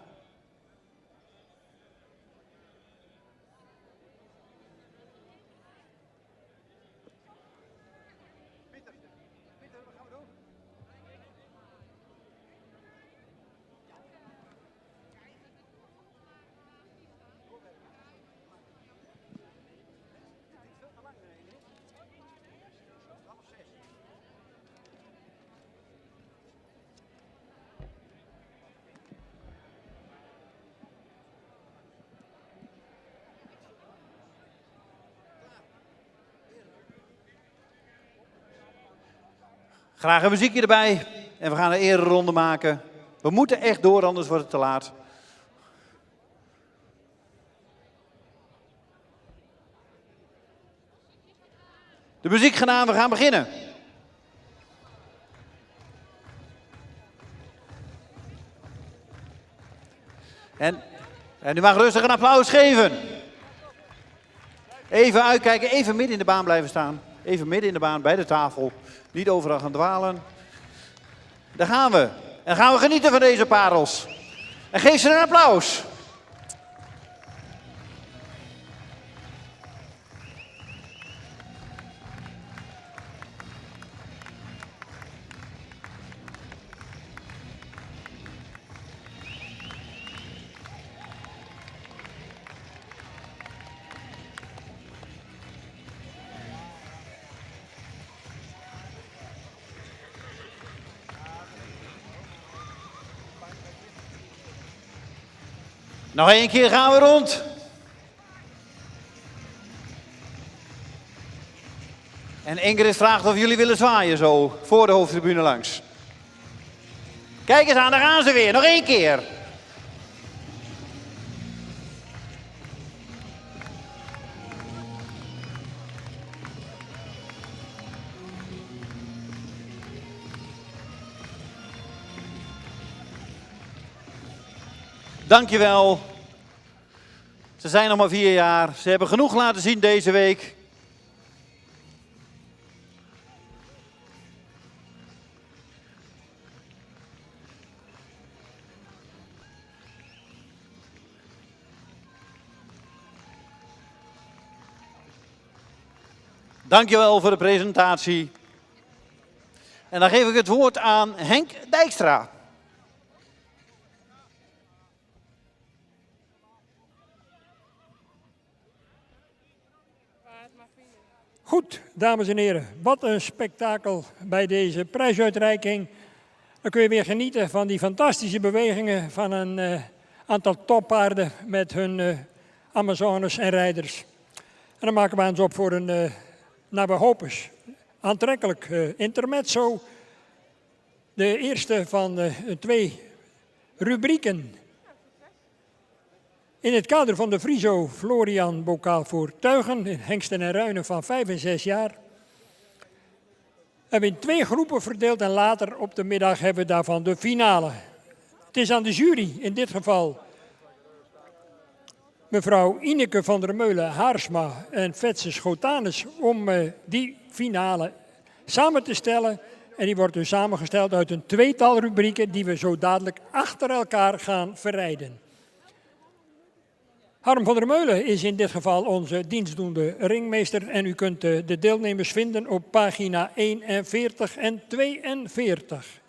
Graag een muziekje erbij en we gaan een ereronde maken. We moeten echt door, anders wordt het te laat. De muziek gedaan, we gaan beginnen. En u mag rustig een applaus geven. Even uitkijken, even midden in de baan blijven staan. Even midden in de baan, bij de tafel. Niet overal gaan dwalen. Daar gaan we. En gaan we genieten van deze parels. En geef ze een applaus. Nog 1 keer gaan we rond. En Ingrid vraagt of jullie willen zwaaien zo, voor de hoofdtribune langs. Kijk eens aan, daar gaan ze weer. Nog 1 keer. Dankjewel. Ze zijn nog maar 4 jaar. Ze hebben genoeg laten zien deze week. Dankjewel voor de presentatie. En dan geef ik het woord aan Henk Dijkstra. Goed, dames en heren, wat een spektakel bij deze prijsuitreiking. Dan kun je weer genieten van die fantastische bewegingen van een aantal toppaarden met hun Amazones en rijders. En dan maken we ons op voor een, naar we hopen, aantrekkelijk intermezzo. De eerste van 2 rubrieken. In het kader van de Friso Florian Bokaal voor Tuigen, hengsten en ruinen van 5 en 6 jaar, hebben we in 2 groepen verdeeld en later op de middag hebben we daarvan de finale. Het is aan de jury, in dit geval mevrouw Ineke van der Meulen Haarsma en Fetse Schotanus, om die finale samen te stellen. En die wordt dus samengesteld uit een 2-tal rubrieken die we zo dadelijk achter elkaar gaan verrijden. Harm van der Meulen is in dit geval onze dienstdoende ringmeester en u kunt de deelnemers vinden op pagina 41 en 42.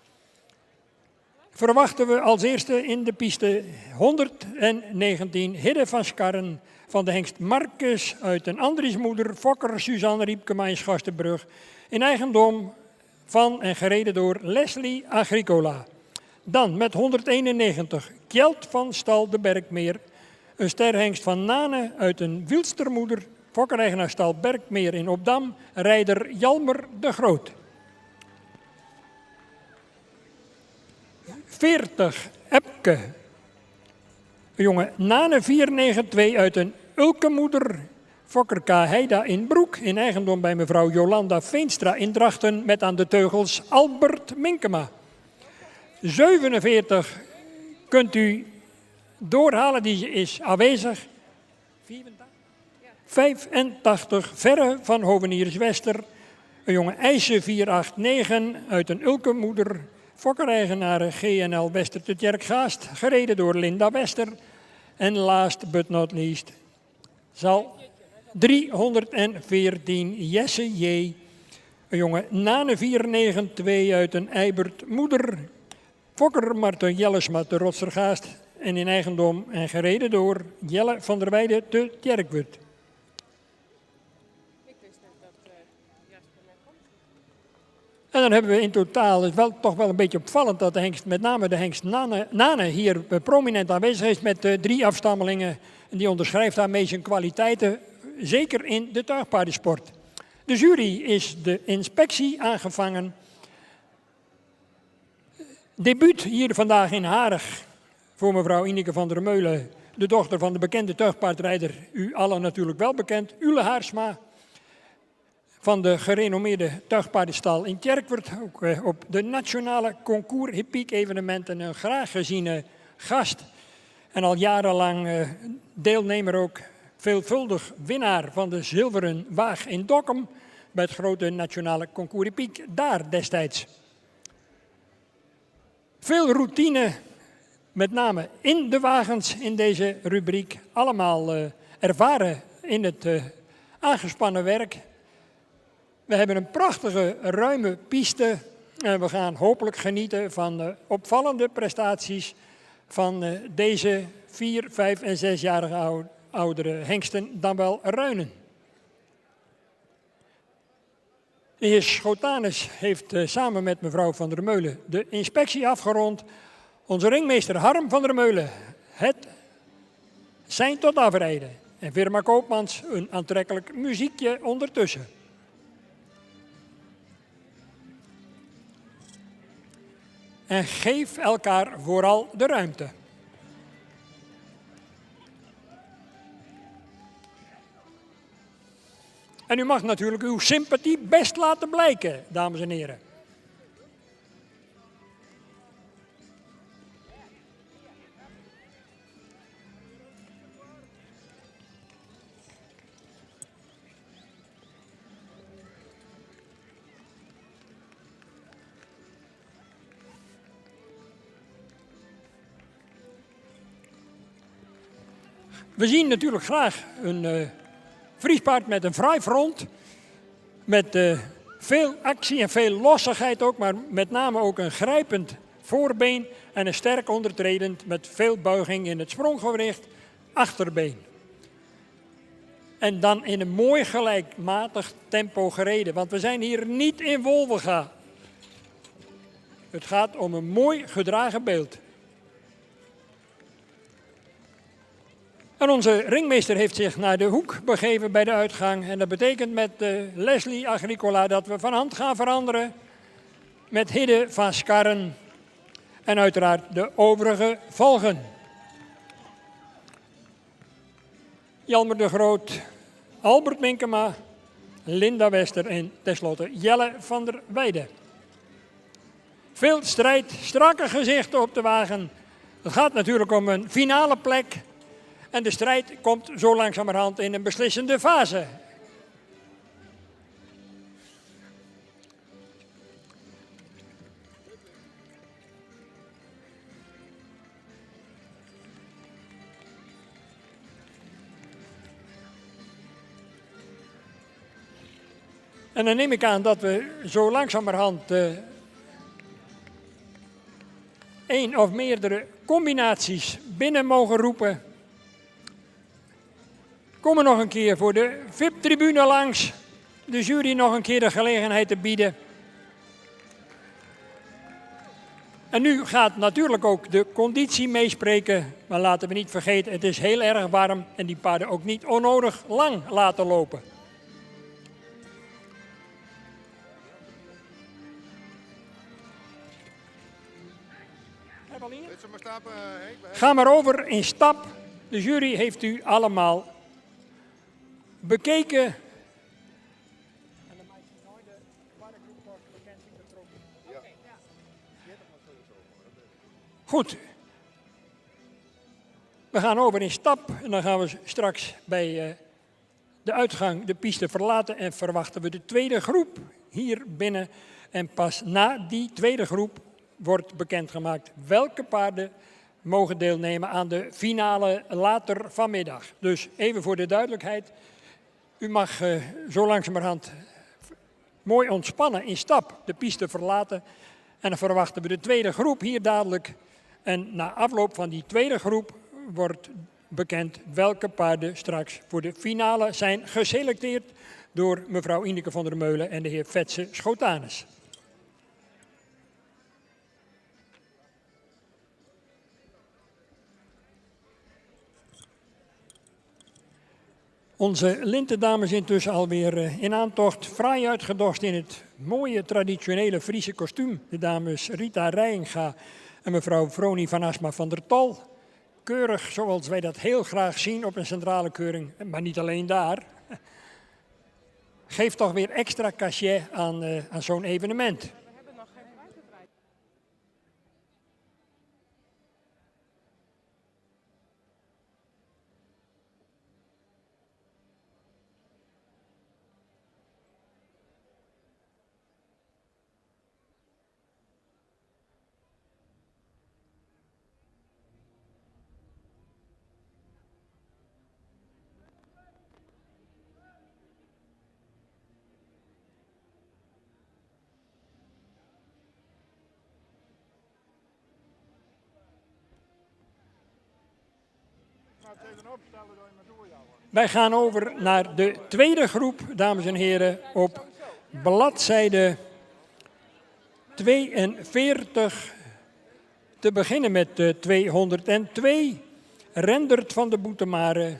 Verwachten we als eerste in de piste 119 Hidde van Skarren van de hengst Marcus uit een Andriesmoeder, Fokker Suzanne Riepkema in Schastenbrug, in eigendom van en gereden door Leslie Agricola. Dan met 191 Kjeld van stal de Berkmeer. Een sterhengst van Nane uit een Wielstermoeder. Fokkereigenaar stal Berkmeer in Opdam. Rijder Jalmer de Groot. 40 Epke. Een jonge Nane 492 uit een Ulkemoeder. Fokker K. Heida in Broek, in eigendom bij mevrouw Jolanda Veenstra in Drachten, met aan de teugels Albert Minkema. 47 kunt u doorhalen, die is aanwezig. 85 Verre van Hoveniers Wester. Een jonge IJse 489 uit een Ulkemoeder. Fokkereigenaren GNL Wester te Tjerkgaast, gereden door Linda Wester. En last but not least zal 314 Jesse J. Een jonge Nane 492 uit een Eibert Moeder. Fokker Marten Jellesma te Rotsergaast en in eigendom en gereden door Jelle van der Weijden te Tjerkwerd. En dan hebben we in totaal, het is toch wel een beetje opvallend dat de hengst, met name de hengst Nane hier prominent aanwezig is met 3 afstammelingen. En die onderschrijft daarmee zijn kwaliteiten, zeker in de tuigpaardensport. De jury is de inspectie aangevangen. Debuut hier vandaag in Harig voor mevrouw Ineke van der Meulen, de dochter van de bekende tuigpaardrijder, u allen natuurlijk wel bekend, Ule Haarsma. Van de gerenommeerde tuigpaardenstal in Tjerkwerd, ook op de nationale concours hippiek evenementen een graag geziene gast. En al jarenlang deelnemer ook, veelvuldig winnaar van de zilveren waag in Dokkum bij het grote nationale concours hippiek daar destijds. Veel routine, met name in de wagens in deze rubriek, allemaal ervaren in het aangespannen werk. We hebben een prachtige, ruime piste en we gaan hopelijk genieten van opvallende prestaties van deze 4, 5 en 6-jarige oudere hengsten, dan wel ruinen. De heer Schotanus heeft samen met mevrouw van der Meulen de inspectie afgerond. Onze ringmeester Harm van der Meulen, het zijn tot afrijden. En Firma Koopmans een aantrekkelijk muziekje ondertussen. En geef elkaar vooral de ruimte. En u mag natuurlijk uw sympathie best laten blijken, dames en heren. We zien natuurlijk graag een Friespaard met een fraai front, met veel actie en veel lossigheid ook, maar met name ook een grijpend voorbeen en een sterk ondertredend met veel buiging in het spronggewricht achterbeen. En dan in een mooi gelijkmatig tempo gereden, want we zijn hier niet in Wolvenga. Het gaat om een mooi gedragen beeld. En onze ringmeester heeft zich naar de hoek begeven bij de uitgang. En dat betekent met Leslie Agricola dat we van hand gaan veranderen. Met Hidde van Skarren. En uiteraard de overige volgen. Jalmer de Groot, Albert Minkema, Linda Wester en tenslotte Jelle van der Weijden. Veel strijd, strakke gezichten op de wagen. Het gaat natuurlijk om een finale plek. En de strijd komt zo langzamerhand in een beslissende fase. En dan neem ik aan dat we zo langzamerhand één of meerdere combinaties binnen mogen roepen. Kom er nog een keer voor de VIP-tribune langs. De jury nog een keer de gelegenheid te bieden. En nu gaat natuurlijk ook de conditie meespreken. Maar laten we niet vergeten, het is heel erg warm en die paarden ook niet onnodig lang laten lopen. Ga maar over in stap. De jury heeft u allemaal bekeken. Goed. We gaan over in stap en dan gaan we straks bij de uitgang de piste verlaten en verwachten we de tweede groep hier binnen. En pas na die tweede groep wordt bekendgemaakt welke paarden mogen deelnemen aan de finale later vanmiddag. Dus even voor de duidelijkheid, u mag zo langzamerhand mooi ontspannen in stap de piste verlaten. En dan verwachten we de tweede groep hier dadelijk. En na afloop van die tweede groep wordt bekend welke paarden straks voor de finale zijn geselecteerd door mevrouw Ineke van der Meulen en de heer Fetse Schotanus. Onze lintendames intussen alweer in aantocht, fraai uitgedost in het mooie traditionele Friese kostuum. De dames Rita Rijinga en mevrouw Vroni van Asma van der Tal. Keurig zoals wij dat heel graag zien op een centrale keuring, maar niet alleen daar. Geeft toch weer extra cachet aan zo'n evenement. Wij gaan over naar de tweede groep, dames en heren, op bladzijde 42. Te beginnen met de 202, Rendert van de Boetemare.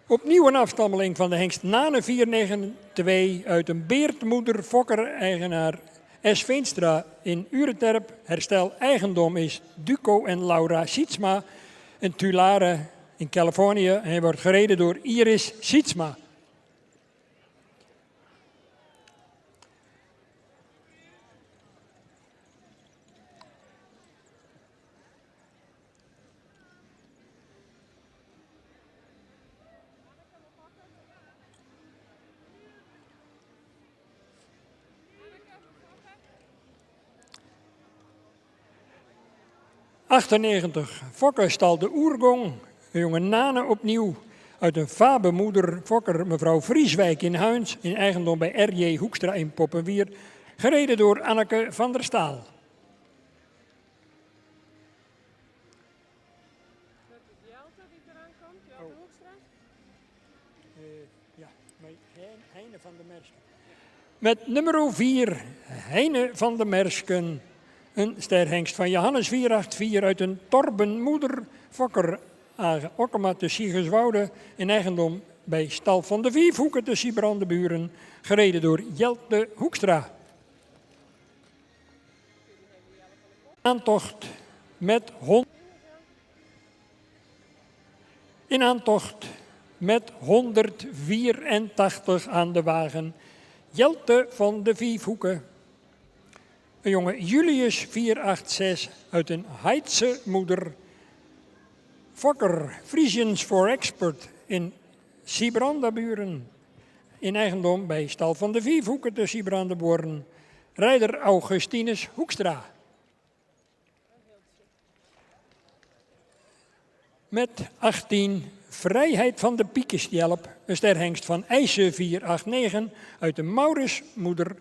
Opnieuw een afstammeling van de hengst Nane 492 uit een beertmoeder fokker-eigenaar S. Veenstra in Ureterp. Herstel eigendom is Duco en Laura Sietsma. Een Tulare in Californië. Hij wordt gereden door Iris Sietsma. Fokkerstal de Oergong, een jonge Nane opnieuw uit een Fabemoeder Fokker mevrouw Vrieswijk in Huins, in eigendom bij R.J. Hoekstra in Poppenwier, gereden door Anneke van der Staal. Met nummer 4, Heine van de Mersken. Een sterhengst van Johannes 484 uit een Torbenmoeder Fokker Okkema te Siegerswoude in eigendom bij Stal van de Vierhoeken te Siebrandburen, gereden door Jelte Hoekstra. Aantocht met in aantocht met 184 aan de wagen. Jelte van de Vierhoeken. Een jonge Julius 486 uit een Heidse moeder. Fokker Frisians for Expert in Siebrandburen. In eigendom bij Stal van de Vierhoeken te Siebrandeboren. Rijder Augustinus Hoekstra. Met 18 Vrijheid van de Piekestjelp. Een sterhengst van IJse 489 uit de Maurusmoeder.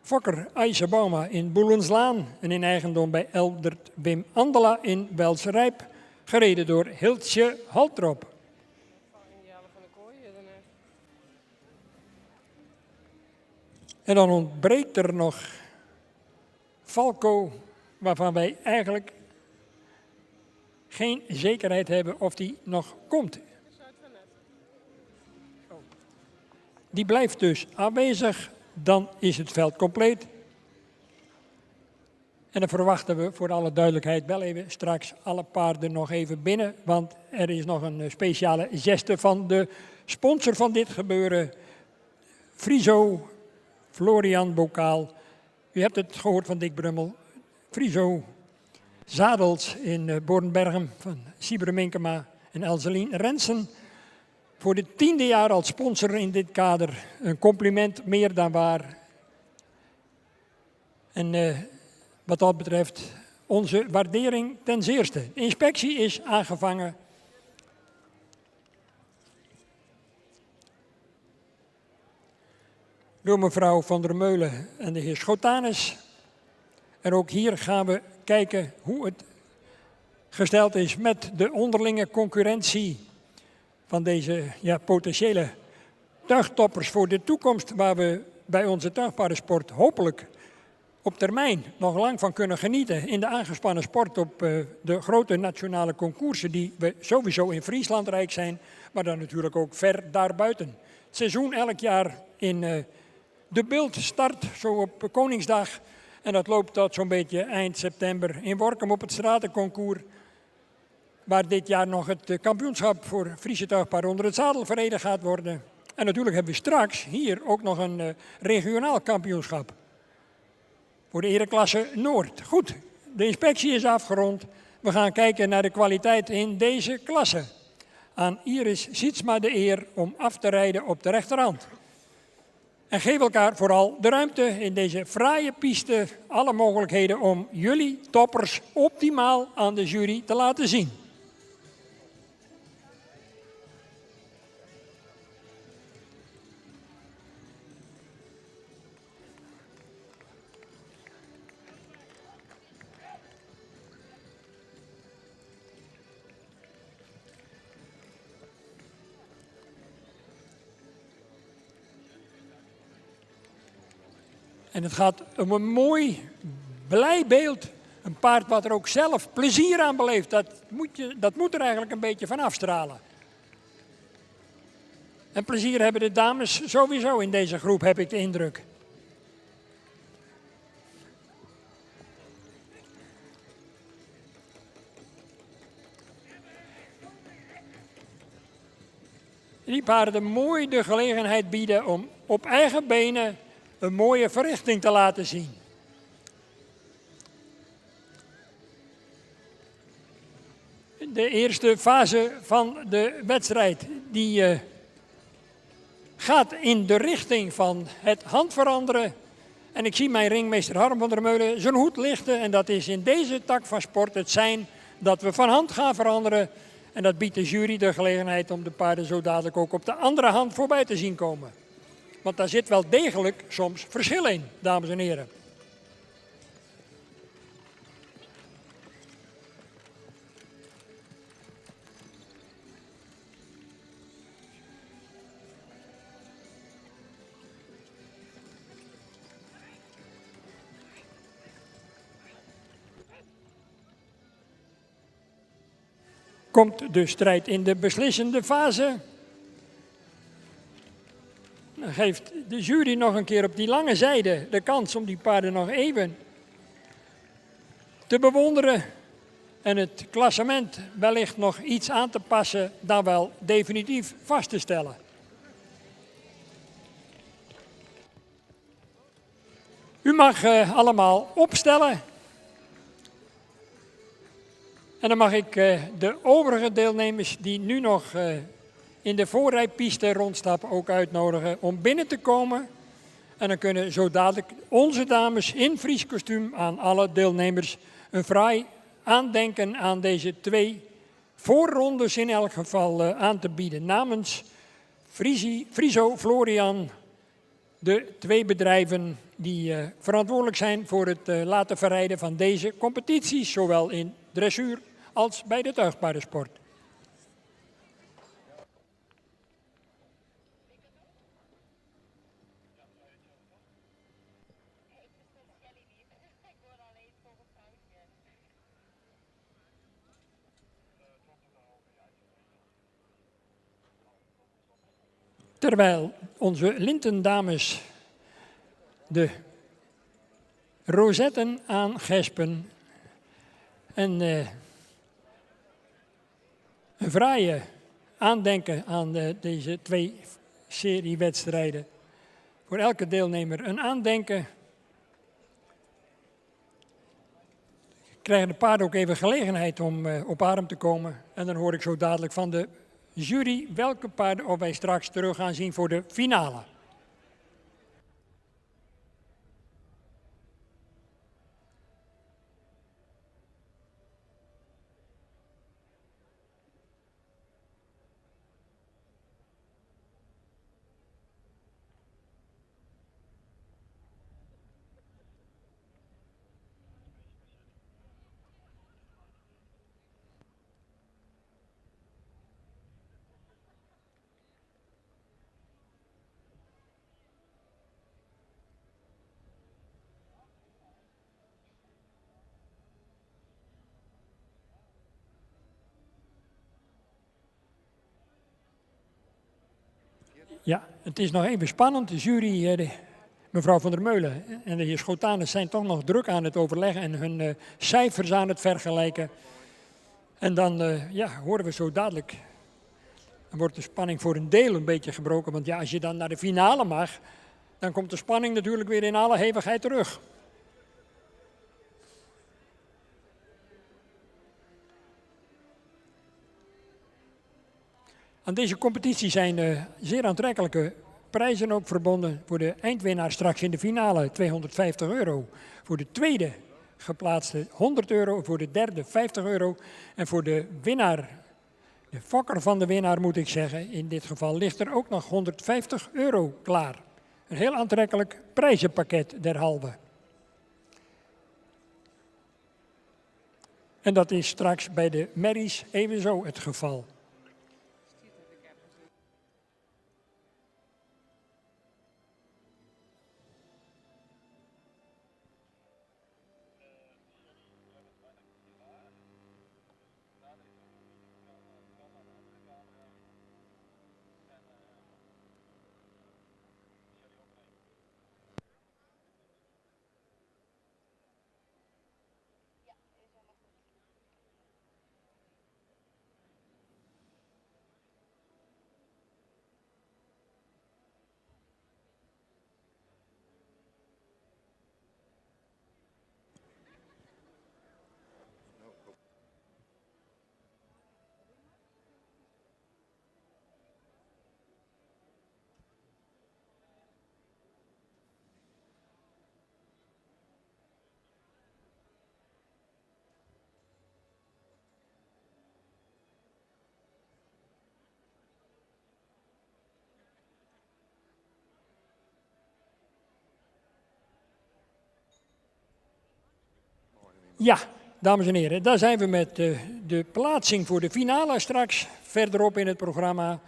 Fokker IJssebauma in Boelenslaan en in eigendom bij Eldert Wim Andela in Welsrijp, gereden door Hiltje Haltrop. En dan ontbreekt er nog Falco, waarvan wij eigenlijk geen zekerheid hebben of die nog komt. Die blijft dus aanwezig, dan is het veld compleet. En dan verwachten we voor alle duidelijkheid wel even straks alle paarden nog even binnen. Want er is nog een speciale geste van de sponsor van dit gebeuren. Friso, Florian Bokaal. U hebt het gehoord van Dick Brummel. Friso, Zadels in Bornbergen van Sibre Minkema en Elselien Rensen. Voor de 10e jaar als sponsor in dit kader. Een compliment meer dan waar. En wat dat betreft onze waardering ten zeerste. De inspectie is aangevangen. Door mevrouw Van der Meulen en de heer Schotanus. En ook hier gaan we kijken hoe het gesteld is met de onderlinge concurrentie van deze potentiële tuigtoppers voor de toekomst, waar we bij onze tuigpaardensport hopelijk op termijn nog lang van kunnen genieten in de aangespannen sport op de grote nationale concoursen die we sowieso in Friesland rijk zijn, maar dan natuurlijk ook ver daarbuiten. Het seizoen elk jaar in de Bult start zo op Koningsdag en dat loopt tot zo'n beetje eind september in Workum op het stratenconcours, waar dit jaar nog het kampioenschap voor Friese tuigpaarden onder het zadel verreden gaat worden. En natuurlijk hebben we straks hier ook nog een regionaal kampioenschap voor de ereklasse Noord. Goed, de inspectie is afgerond. We gaan kijken naar de kwaliteit in deze klasse. Aan Iris Sietsma de eer om af te rijden op de rechterhand. En geef elkaar vooral de ruimte in deze fraaie piste, alle mogelijkheden om jullie toppers optimaal aan de jury te laten zien. En het gaat om een mooi, blij beeld. Een paard wat er ook zelf plezier aan beleeft. Dat moet er eigenlijk een beetje van afstralen. En plezier hebben de dames sowieso in deze groep, heb ik de indruk. Die paarden mooi de gelegenheid bieden om op eigen benen een mooie verrichting te laten zien. De eerste fase van de wedstrijd die gaat in de richting van het handveranderen. En ik zie mijn ringmeester Harm van der Meulen zijn hoed lichten. En dat is in deze tak van sport het zijn dat we van hand gaan veranderen. En dat biedt de jury de gelegenheid om de paarden zo dadelijk ook op de andere hand voorbij te zien komen. Want daar zit wel degelijk soms verschil in, dames en heren. Komt de strijd in de beslissende fase. Dan geeft de jury nog een keer op die lange zijde de kans om die paarden nog even te bewonderen. En het klassement wellicht nog iets aan te passen, dan wel definitief vast te stellen. U mag allemaal opstellen. En dan mag ik de overige deelnemers die nu nog in de voorrijpiste rondstappen ook uitnodigen om binnen te komen. En dan kunnen zo dadelijk onze dames in Fries kostuum aan alle deelnemers een fraai aandenken aan deze 2 voorrondes in elk geval aan te bieden. Namens Friso, Florian, de 2 bedrijven die verantwoordelijk zijn voor het laten verrijden van deze competities, zowel in dressuur als bij de tuigpaardensport. Terwijl onze lintendames de rozetten aangespen en een fraaie aandenken aan deze 2 seriewedstrijden. Voor elke deelnemer een aandenken. Krijgen de paarden ook even gelegenheid om op adem te komen. En dan hoor ik zo dadelijk van de jury welke paarden wij straks terug gaan zien voor de finale. Ja, het is nog even spannend. De jury, mevrouw van der Meulen en de heer Schotanus zijn toch nog druk aan het overleggen en hun cijfers aan het vergelijken. En dan horen we zo dadelijk, dan wordt de spanning voor een deel een beetje gebroken. Want ja, als je dan naar de finale mag, dan komt de spanning natuurlijk weer in alle hevigheid terug. Aan deze competitie zijn zeer aantrekkelijke prijzen ook verbonden. Voor de eindwinnaar straks in de finale €250. Voor de tweede geplaatste €100. Voor de derde €50. En voor de winnaar, de fokker van de winnaar moet ik zeggen, in dit geval ligt er ook nog €150 klaar. Een heel aantrekkelijk prijzenpakket derhalve. En dat is straks bij de merries evenzo het geval. Ja, dames en heren, daar zijn we met de plaatsing voor de finale straks verderop in het programma.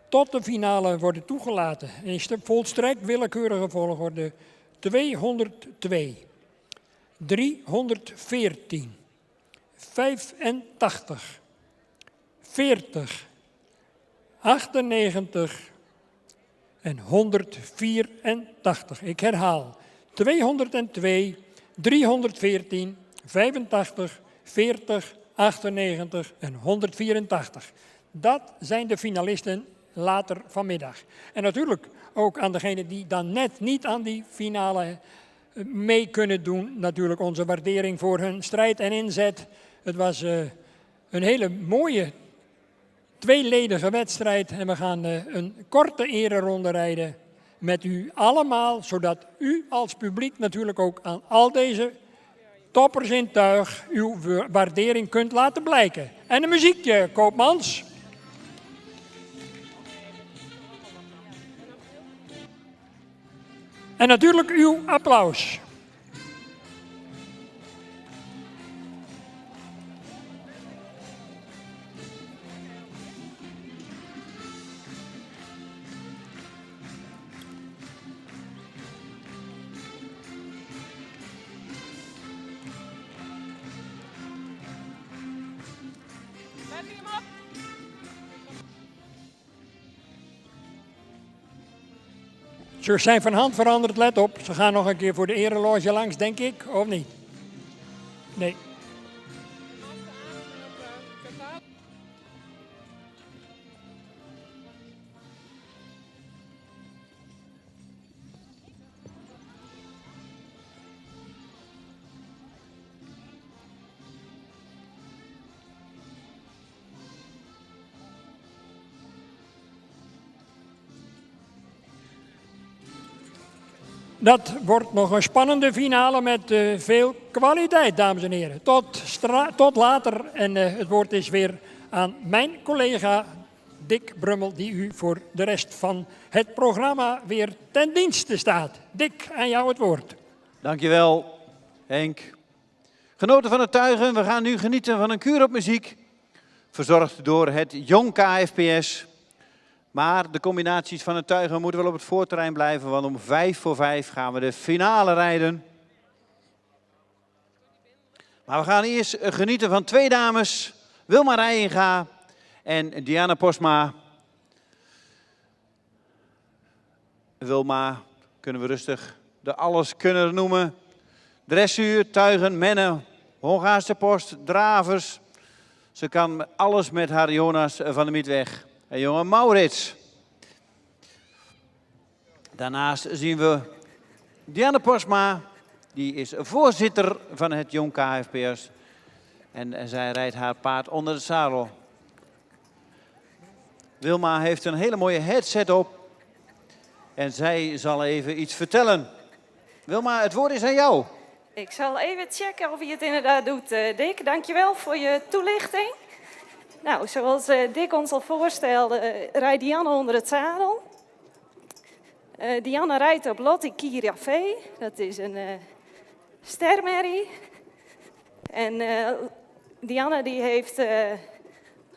Tot de finale worden toegelaten. En is de volstrekt willekeurige volgorde 202, 314, 85, 40, 98 en 184. Ik herhaal, 202, 314, 85, 40, 98 en 184. Dat zijn de finalisten later vanmiddag. En natuurlijk ook aan degenen die dan net niet aan die finale mee kunnen doen. Natuurlijk onze waardering voor hun strijd en inzet. Het was een hele mooie tweeledige wedstrijd. En we gaan een korte ereronde rijden met u allemaal. Zodat u als publiek natuurlijk ook aan al deze toppers in tuig uw waardering kunt laten blijken. En een muziekje, Koopmans. En natuurlijk uw applaus. Ze zijn van hand veranderd, let op. Ze gaan nog een keer voor de ereloge langs, denk ik, of niet? Nee. Dat wordt nog een spannende finale met veel kwaliteit, dames en heren. Tot later en het woord is weer aan mijn collega Dick Brummel, die u voor de rest van het programma weer ten dienste staat. Dick, aan jou het woord. Dankjewel, Henk. Genoten van het tuigen, we gaan nu genieten van een kuur op muziek. Verzorgd door het Jong KFPS. Maar de combinaties van het tuigen moeten wel op het voorterrein blijven, want om 5:45 gaan we de finale rijden. Maar we gaan eerst genieten van twee dames, Wilma Rijenga en Diana Posma. Wilma kunnen we rustig de alleskunner noemen. Dressuur, tuigen, mennen, Hongaarse post, dravers. Ze kan alles met haar Jonas van de Mietweg. En jongen Maurits. Daarnaast zien we Diana Posma. Die is voorzitter van het Jong KFPS. En zij rijdt haar paard onder de zadel. Wilma heeft een hele mooie headset op. En zij zal even iets vertellen. Wilma, het woord is aan jou. Ik zal even checken of hij het inderdaad doet, Dick. Dankjewel voor je toelichting. Nou, zoals Dick ons al voorstelde, rijdt Diana onder het zadel. Diana rijdt op Lottie Kirafé. Dat is een stermerrie. En Diana die heeft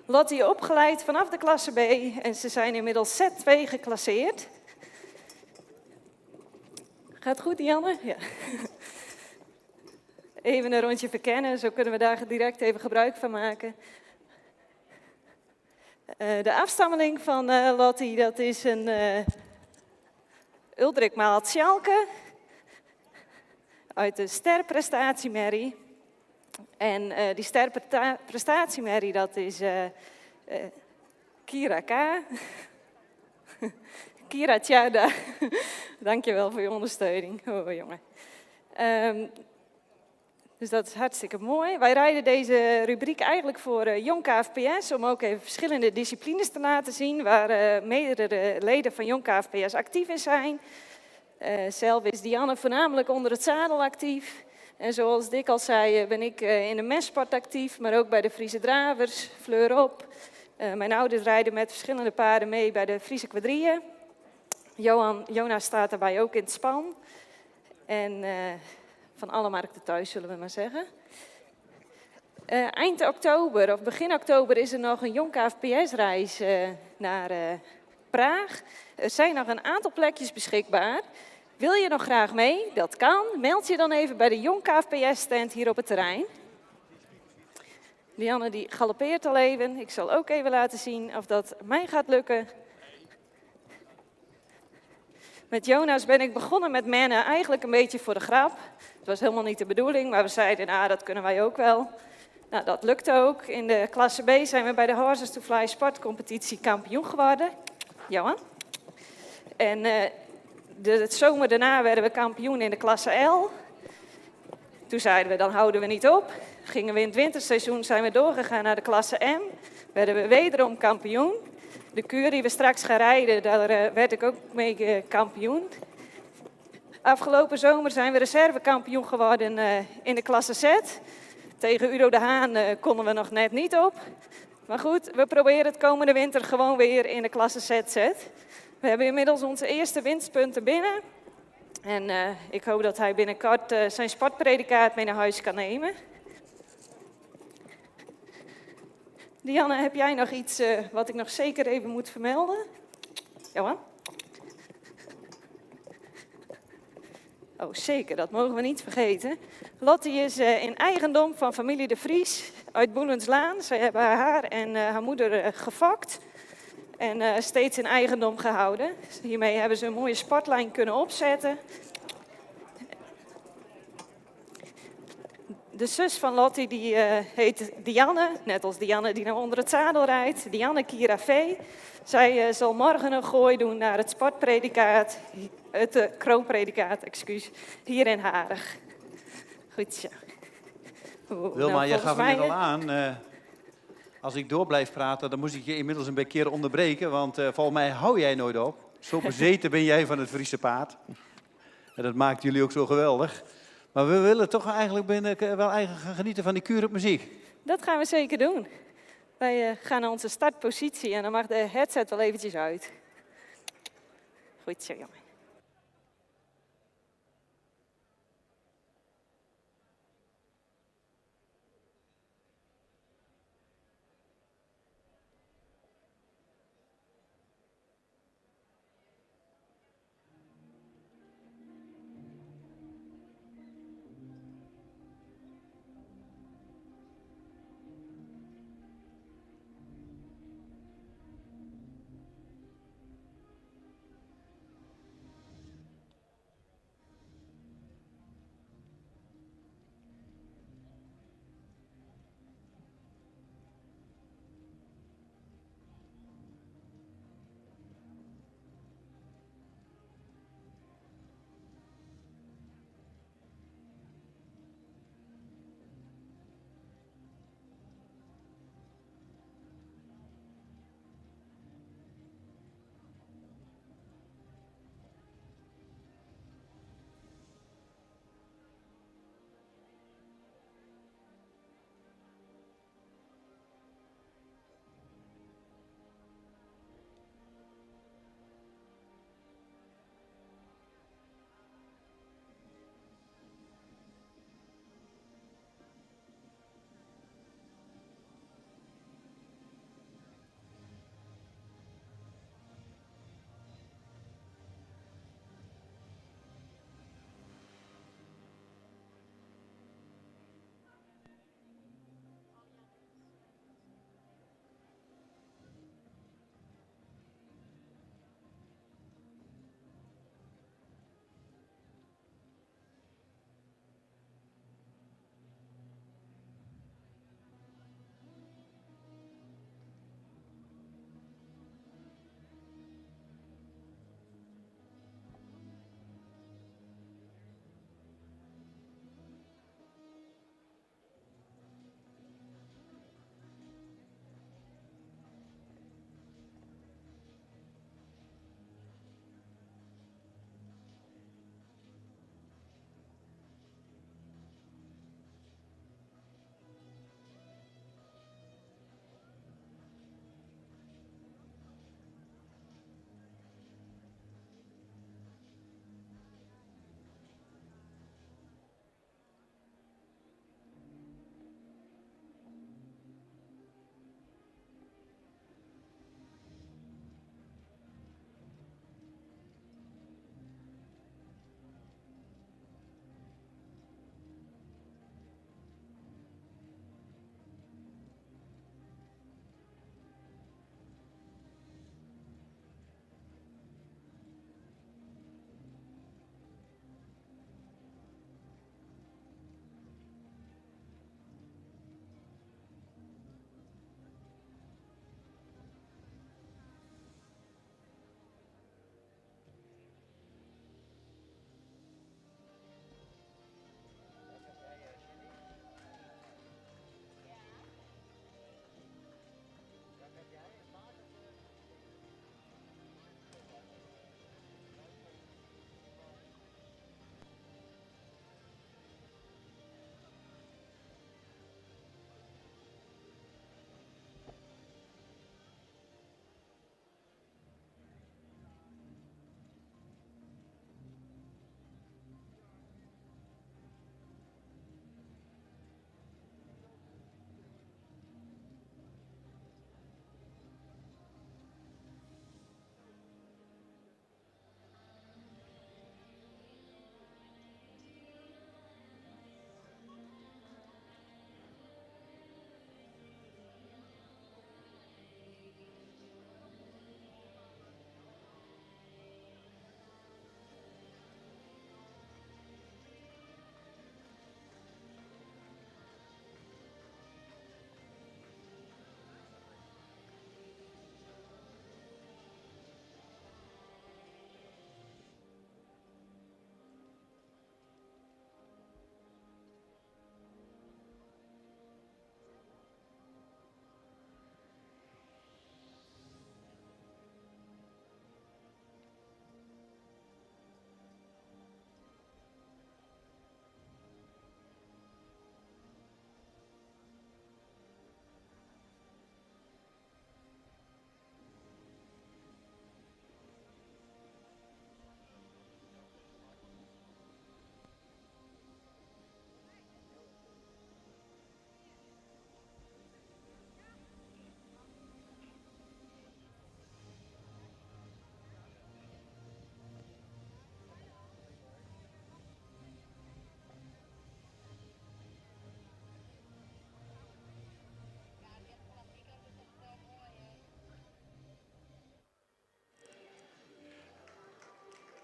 Lottie opgeleid vanaf de klasse B. En ze zijn inmiddels Z2 geclasseerd. Gaat goed, Diana? Ja. Even een rondje verkennen, zo kunnen we daar direct even gebruik van maken. De afstammeling van Lottie, dat is een Uldrik Maalt Schalke uit de sterprestatiemerrie. En die sterprestatiemerrie, dat is Kira K. Kira Tjada, dankjewel voor je ondersteuning. Oh, jongen. Dus dat is hartstikke mooi. Wij rijden deze rubriek eigenlijk voor Jong KFPS om ook even verschillende disciplines te laten zien waar meerdere leden van Jong KFPS actief in zijn. Zelf is Dianne voornamelijk onder het zadel actief. En zoals Dick al zei, ben ik in de messport actief, maar ook bij de Friese Dravers, Fleur op. Mijn ouders rijden met verschillende paarden mee bij de Friese Quadrille. Jonas staat daarbij ook in het span. En van alle markten thuis, zullen we maar zeggen. Eind oktober of begin oktober is er nog een Jong KFPS-reis naar Praag. Er zijn nog een aantal plekjes beschikbaar. Wil je nog graag mee? Dat kan. Meld je dan even bij de Jong KFPS-stand hier op het terrein. Dianne die galoppeert al even. Ik zal ook even laten zien of dat mij gaat lukken. Met Jonas ben ik begonnen met mennen eigenlijk een beetje voor de grap. Het was helemaal niet de bedoeling, maar we zeiden, nou, dat kunnen wij ook wel. Nou, dat lukte ook. In de klasse B zijn we bij de Horses to Fly sportcompetitie kampioen geworden. Johan. En de zomer daarna werden we kampioen in de klasse L. Toen zeiden we, dan houden we niet op. Gingen we in het winterseizoen, zijn we doorgegaan naar de klasse M. Werden we wederom kampioen. De kuur die we straks gaan rijden, daar werd ik ook mee kampioen. Afgelopen zomer zijn we reservekampioen geworden in de klasse Z. Tegen Udo de Haan konden we nog net niet op. Maar goed, we proberen het komende winter gewoon weer in de klasse ZZ. We hebben inmiddels onze eerste winstpunten binnen. En ik hoop dat hij binnenkort zijn sportpredicaat mee naar huis kan nemen. Dianne, heb jij nog iets wat ik nog zeker even moet vermelden? Johan? Oh, zeker, dat mogen we niet vergeten. Lottie is in eigendom van familie De Vries uit Boelenslaan. Ze hebben haar en haar moeder gefokt. En steeds in eigendom gehouden. Dus hiermee hebben ze een mooie sportlijn kunnen opzetten. De zus van Lottie die, heet Dianne, net als Dianne die nou onder het zadel rijdt. Dianne Kiravee. Zij zal morgen een gooi doen naar het sportpredicaat, het kroonpredicaat, hier in Harig. Goed zo. Wilma, je gaf het net al aan. Als ik door blijf praten, dan moest ik je inmiddels een keer onderbreken. Want volgens mij hou jij nooit op. Zo bezeten ben jij van het Friese paard. En dat maakt jullie ook zo geweldig. Maar we willen toch eigenlijk wel gaan genieten van die Kurup muziek. Dat gaan we zeker doen. Wij gaan naar onze startpositie en dan mag de headset wel eventjes uit. Goed zo, jongen.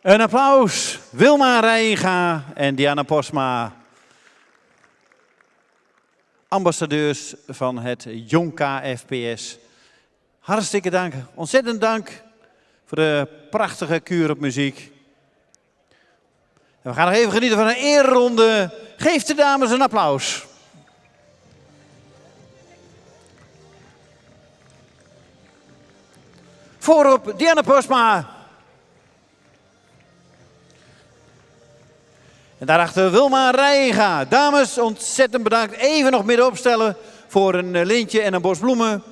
Een applaus, Wilma Rijnga en Diana Posma. Ambassadeurs van het Jong KFPS. Hartstikke dank, ontzettend dank voor de prachtige kuur op muziek. En we gaan nog even genieten van een eerronde. Geef de dames een applaus. Voorop Diana Posma. En daarachter Wilma Rijnga. Dames, ontzettend bedankt. Even nog midden opstellen voor een lintje en een bos bloemen.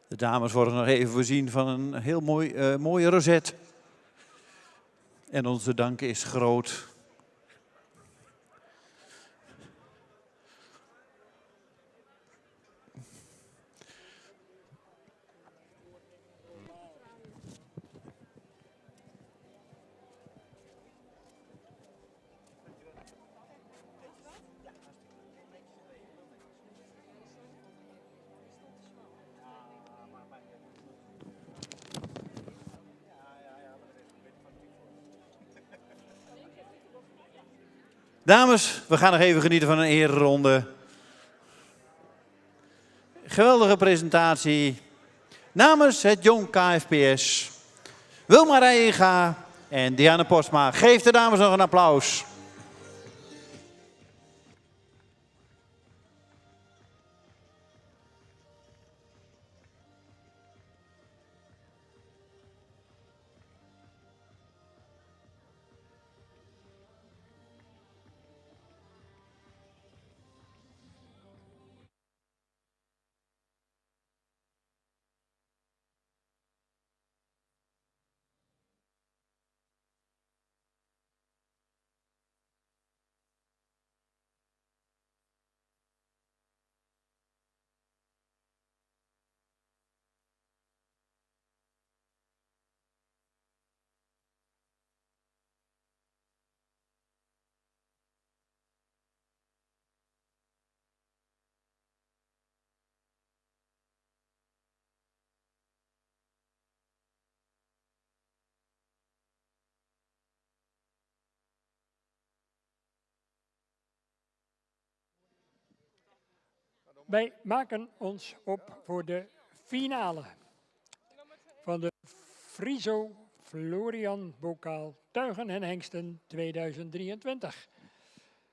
De dames worden nog even voorzien van een heel mooie rozet. En onze dank is groot. Dames, we gaan nog even genieten van een ereronde. Geweldige presentatie. Namens het Jong KFPS, Wilma Rijnga en Diana Posma. Geef de dames nog een applaus. Wij maken ons op voor de finale van de Friso Florian Bokaal Tuigen en Hengsten 2023.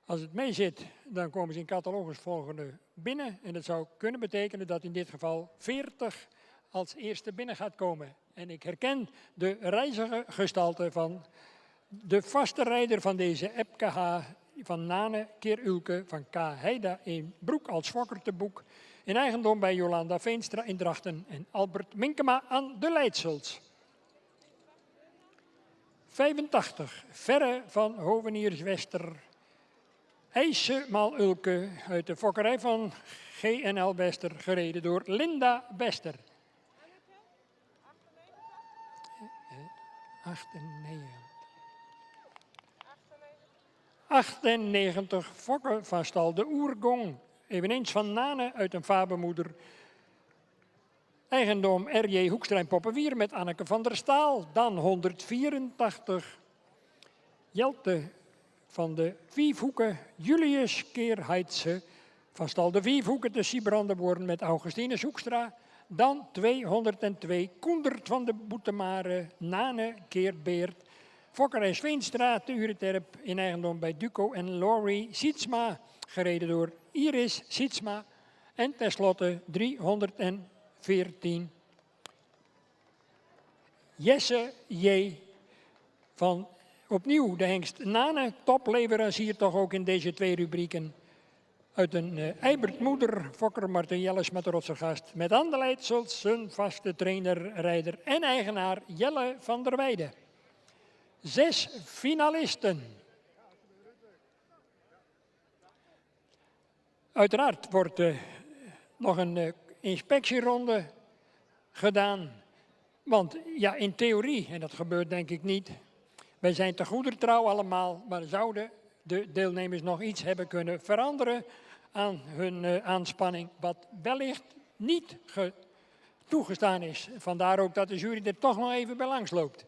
Als het mee zit, dan komen ze in catalogus volgende binnen. En dat zou kunnen betekenen dat in dit geval 40 als eerste binnen gaat komen. En ik herken de reizige gestalte van de vaste rijder van deze EPKH, van Nane Keer-Ulke van K. Heida in Broek als Fokker te Boek. In eigendom bij Jolanda Veenstra in Drachten en Albert Minkema aan de Leidsels. 85, Verre van Hoveniers-Wester. IJssemal Ulke uit de fokkerij van GNL Wester, gereden door Linda Wester. 98, Fokke van Stal de Oergong, eveneens van Nane uit een Fabermoeder. Eigendom R.J. Hoekstra en Poppenwier met Anneke van der Staal. Dan 184, Jelte van de Viefhoeken, Julius Keerheidse van Stal de Viefhoeken te Siebrandeboorn met Augustinus Hoekstra. Dan 202, Koendert van de Boetemare, Nane Keerbeert. Fokkerij Sveenstra te Ureterp in eigendom bij Duco en Laurie Sietsma, gereden door Iris Sietsma. En tenslotte 314, Jesse J. van opnieuw de hengst Nane, topleverancier toch ook in deze twee rubrieken. Uit een Eibertmoeder, Fokker Martin Jelles met de Rotsergast. Met aan de Leidsels zijn vaste trainer, rijder en eigenaar Jelle van der Weijden. 6 finalisten. Uiteraard wordt nog een inspectieronde gedaan. Want ja, in theorie, en dat gebeurt denk ik niet, wij zijn te goeder trouw allemaal, maar zouden de deelnemers nog iets hebben kunnen veranderen aan hun aanspanning, wat wellicht niet toegestaan is. Vandaar ook dat de jury er toch nog even bij langs loopt.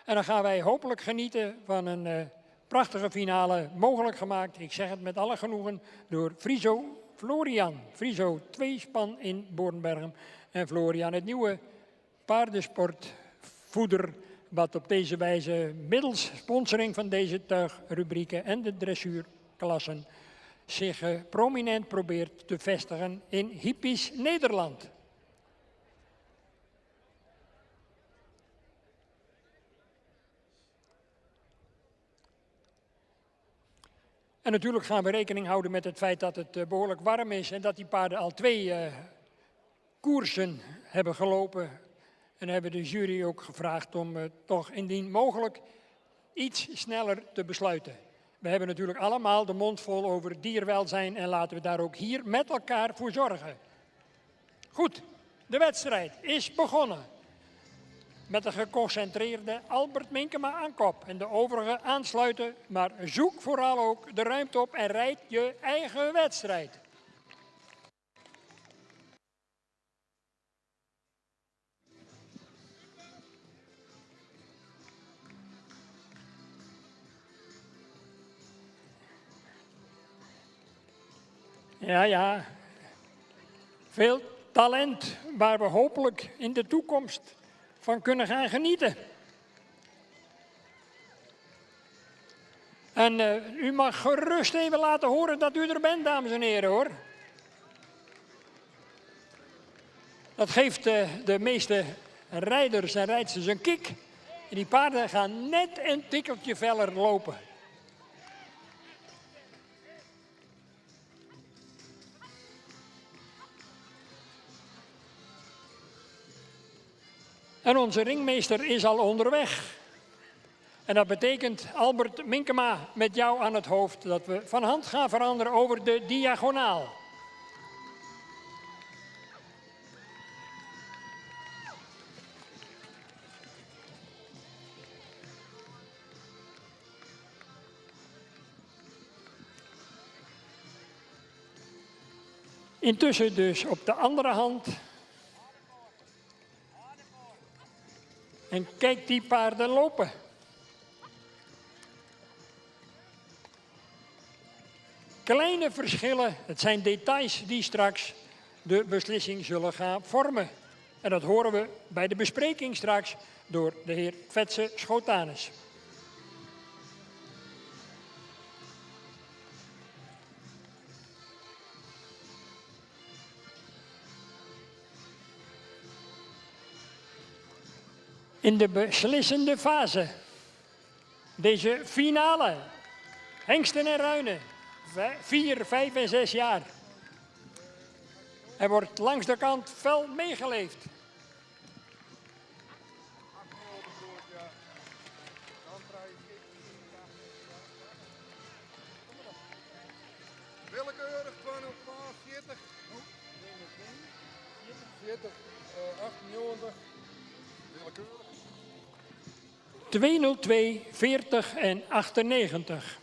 En dan gaan wij hopelijk genieten van een prachtige finale, mogelijk gemaakt, ik zeg het met alle genoegen, door Florian. Friso 2-span in Bornbergen. En Florian, het nieuwe paardensportvoeder, wat op deze wijze middels sponsoring van deze tuigrubrieken en de dressuurklassen zich prominent probeert te vestigen in hippisch Nederland. En natuurlijk gaan we rekening houden met het feit dat het behoorlijk warm is en dat die paarden al 2 koersen hebben gelopen. En hebben de jury ook gevraagd om toch indien mogelijk iets sneller te besluiten. We hebben natuurlijk allemaal de mond vol over dierwelzijn en laten we daar ook hier met elkaar voor zorgen. Goed, de wedstrijd is begonnen. Met de geconcentreerde Albert Minkema aan kop en de overigen aansluiten. Maar zoek vooral ook de ruimte op en rijd je eigen wedstrijd. Ja. Veel talent waar we hopelijk in de toekomst van kunnen gaan genieten. En u mag gerust even laten horen dat u er bent, dames en heren, hoor. Dat geeft de meeste rijders en rijdsters een kick. En die paarden gaan net een tikkeltje feller lopen. En onze ringmeester is al onderweg. En dat betekent, Albert Minkema, met jou aan het hoofd, dat we van hand gaan veranderen over de diagonaal. Intussen dus op de andere hand. En kijk die paarden lopen. Kleine verschillen, het zijn details die straks de beslissing zullen gaan vormen. En dat horen we bij de bespreking straks door de heer Vetse Schotanus. In de beslissende fase, deze finale, hengsten en ruinen, 4, 5 en 6 jaar. Er wordt langs de kant fel meegeleefd. Willekeurig 240, 40, 98, willekeurig. 202, 40 en 98.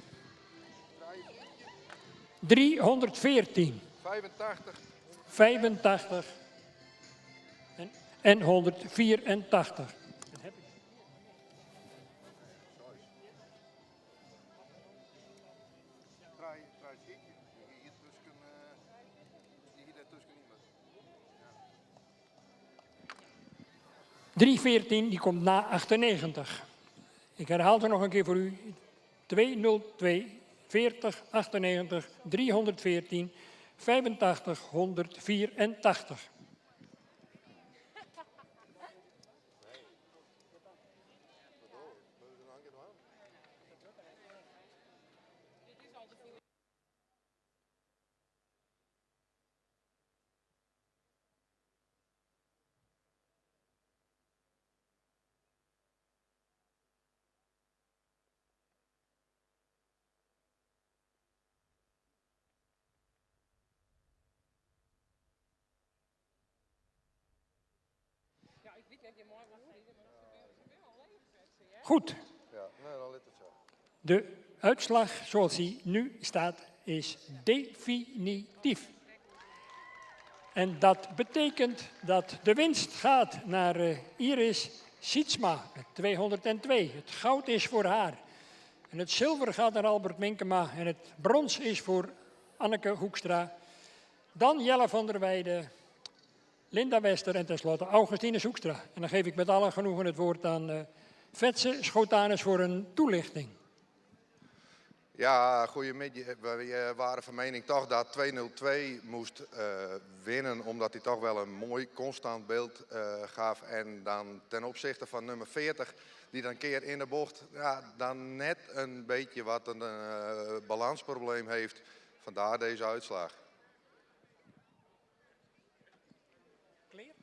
314. 85. 85 en 184. Ja. 314 die komt na 98. Ik herhaal het nog een keer voor u. 202, 40, 98, 314, 85, 184. Goed. Ja, nee, dan let het zo. De uitslag zoals die nu staat is definitief. En dat betekent dat de winst gaat naar Iris Sietsma, met 202. Het goud is voor haar. En het zilver gaat naar Albert Minkema en het brons is voor Anneke Hoekstra. Dan Jelle van der Weijden, Linda Wester en tenslotte Augustine Hoekstra. En dan geef ik met alle genoegen het woord aan Vetse Schotanus voor een toelichting. Ja, goedemiddag. We waren van mening toch dat 202 moest winnen, omdat hij toch wel een mooi constant beeld gaf. En dan ten opzichte van nummer 40, die dan een keer in de bocht dan net een beetje wat een balansprobleem heeft. Vandaar deze uitslag. Clear?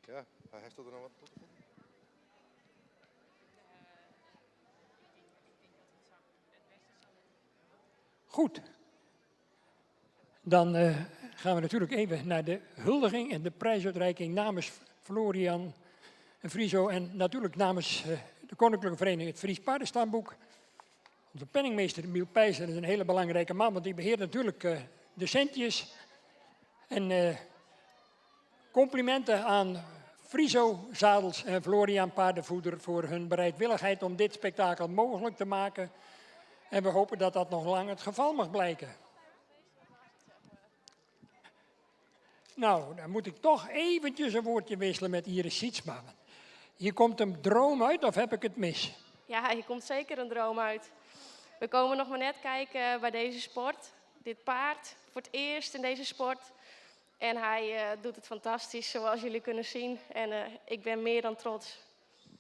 Ja, hij heeft er nog wat toe te voegen. Goed. Dan gaan we natuurlijk even naar de huldiging en de prijsuitreiking namens Florian en Friso en natuurlijk namens de Koninklijke Vereniging het Fries Paardenstamboek. Onze penningmeester Miel Pijzer is een hele belangrijke man, want die beheert natuurlijk de centjes. En complimenten aan Friso Zadels en Florian Paardenvoeder voor hun bereidwilligheid om dit spektakel mogelijk te maken. En we hopen dat dat nog lang het geval mag blijken. Nou, dan moet ik toch eventjes een woordje wisselen met Iris Sietsma. Hier komt een droom uit, of heb ik het mis? Ja, hier komt zeker een droom uit. We komen nog maar net kijken bij deze sport. Dit paard, voor het eerst in deze sport. En hij doet het fantastisch, zoals jullie kunnen zien. En ik ben meer dan trots.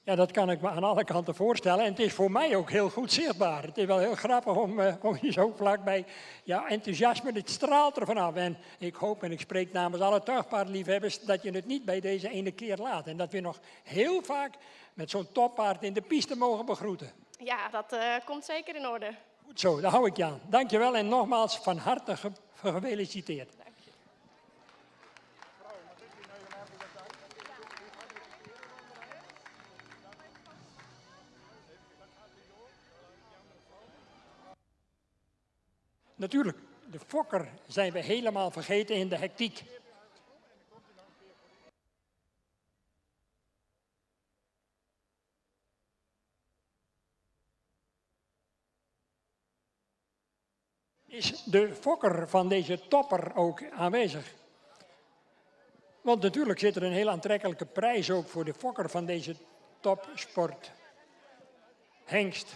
Ja, dat kan ik me aan alle kanten voorstellen. En het is voor mij ook heel goed zichtbaar. Het is wel heel grappig om hier zo vlakbij... Ja, enthousiasme, het straalt er vanaf. En ik hoop en ik spreek namens alle tuigpaardliefhebbers... dat je het niet bij deze ene keer laat. En dat we nog heel vaak met zo'n toppaard in de piste mogen begroeten. Ja, dat komt zeker in orde. Goed zo, daar hou ik je aan. Dankjewel en nogmaals van harte gefeliciteerd. Natuurlijk, de fokker zijn we helemaal vergeten in de hectiek. Is de fokker van deze topper ook aanwezig? Want natuurlijk zit er een heel aantrekkelijke prijs ook voor de fokker van deze topsport. Hengst.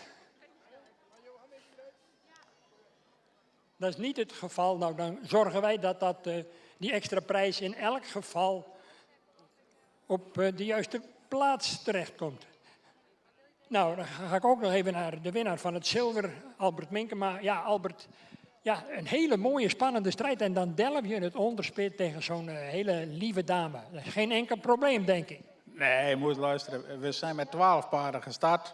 Dat is niet het geval. Nou, dan zorgen wij dat die extra prijs in elk geval op de juiste plaats terechtkomt. Nou, dan ga ik ook nog even naar de winnaar van het zilver, Albert Minkema. Ja, Albert, ja, een hele mooie, spannende strijd. En dan delf je in het onderspit tegen zo'n hele lieve dame. Dat is geen enkel probleem, denk ik. Nee, je moet luisteren. We zijn met 12 paarden gestart.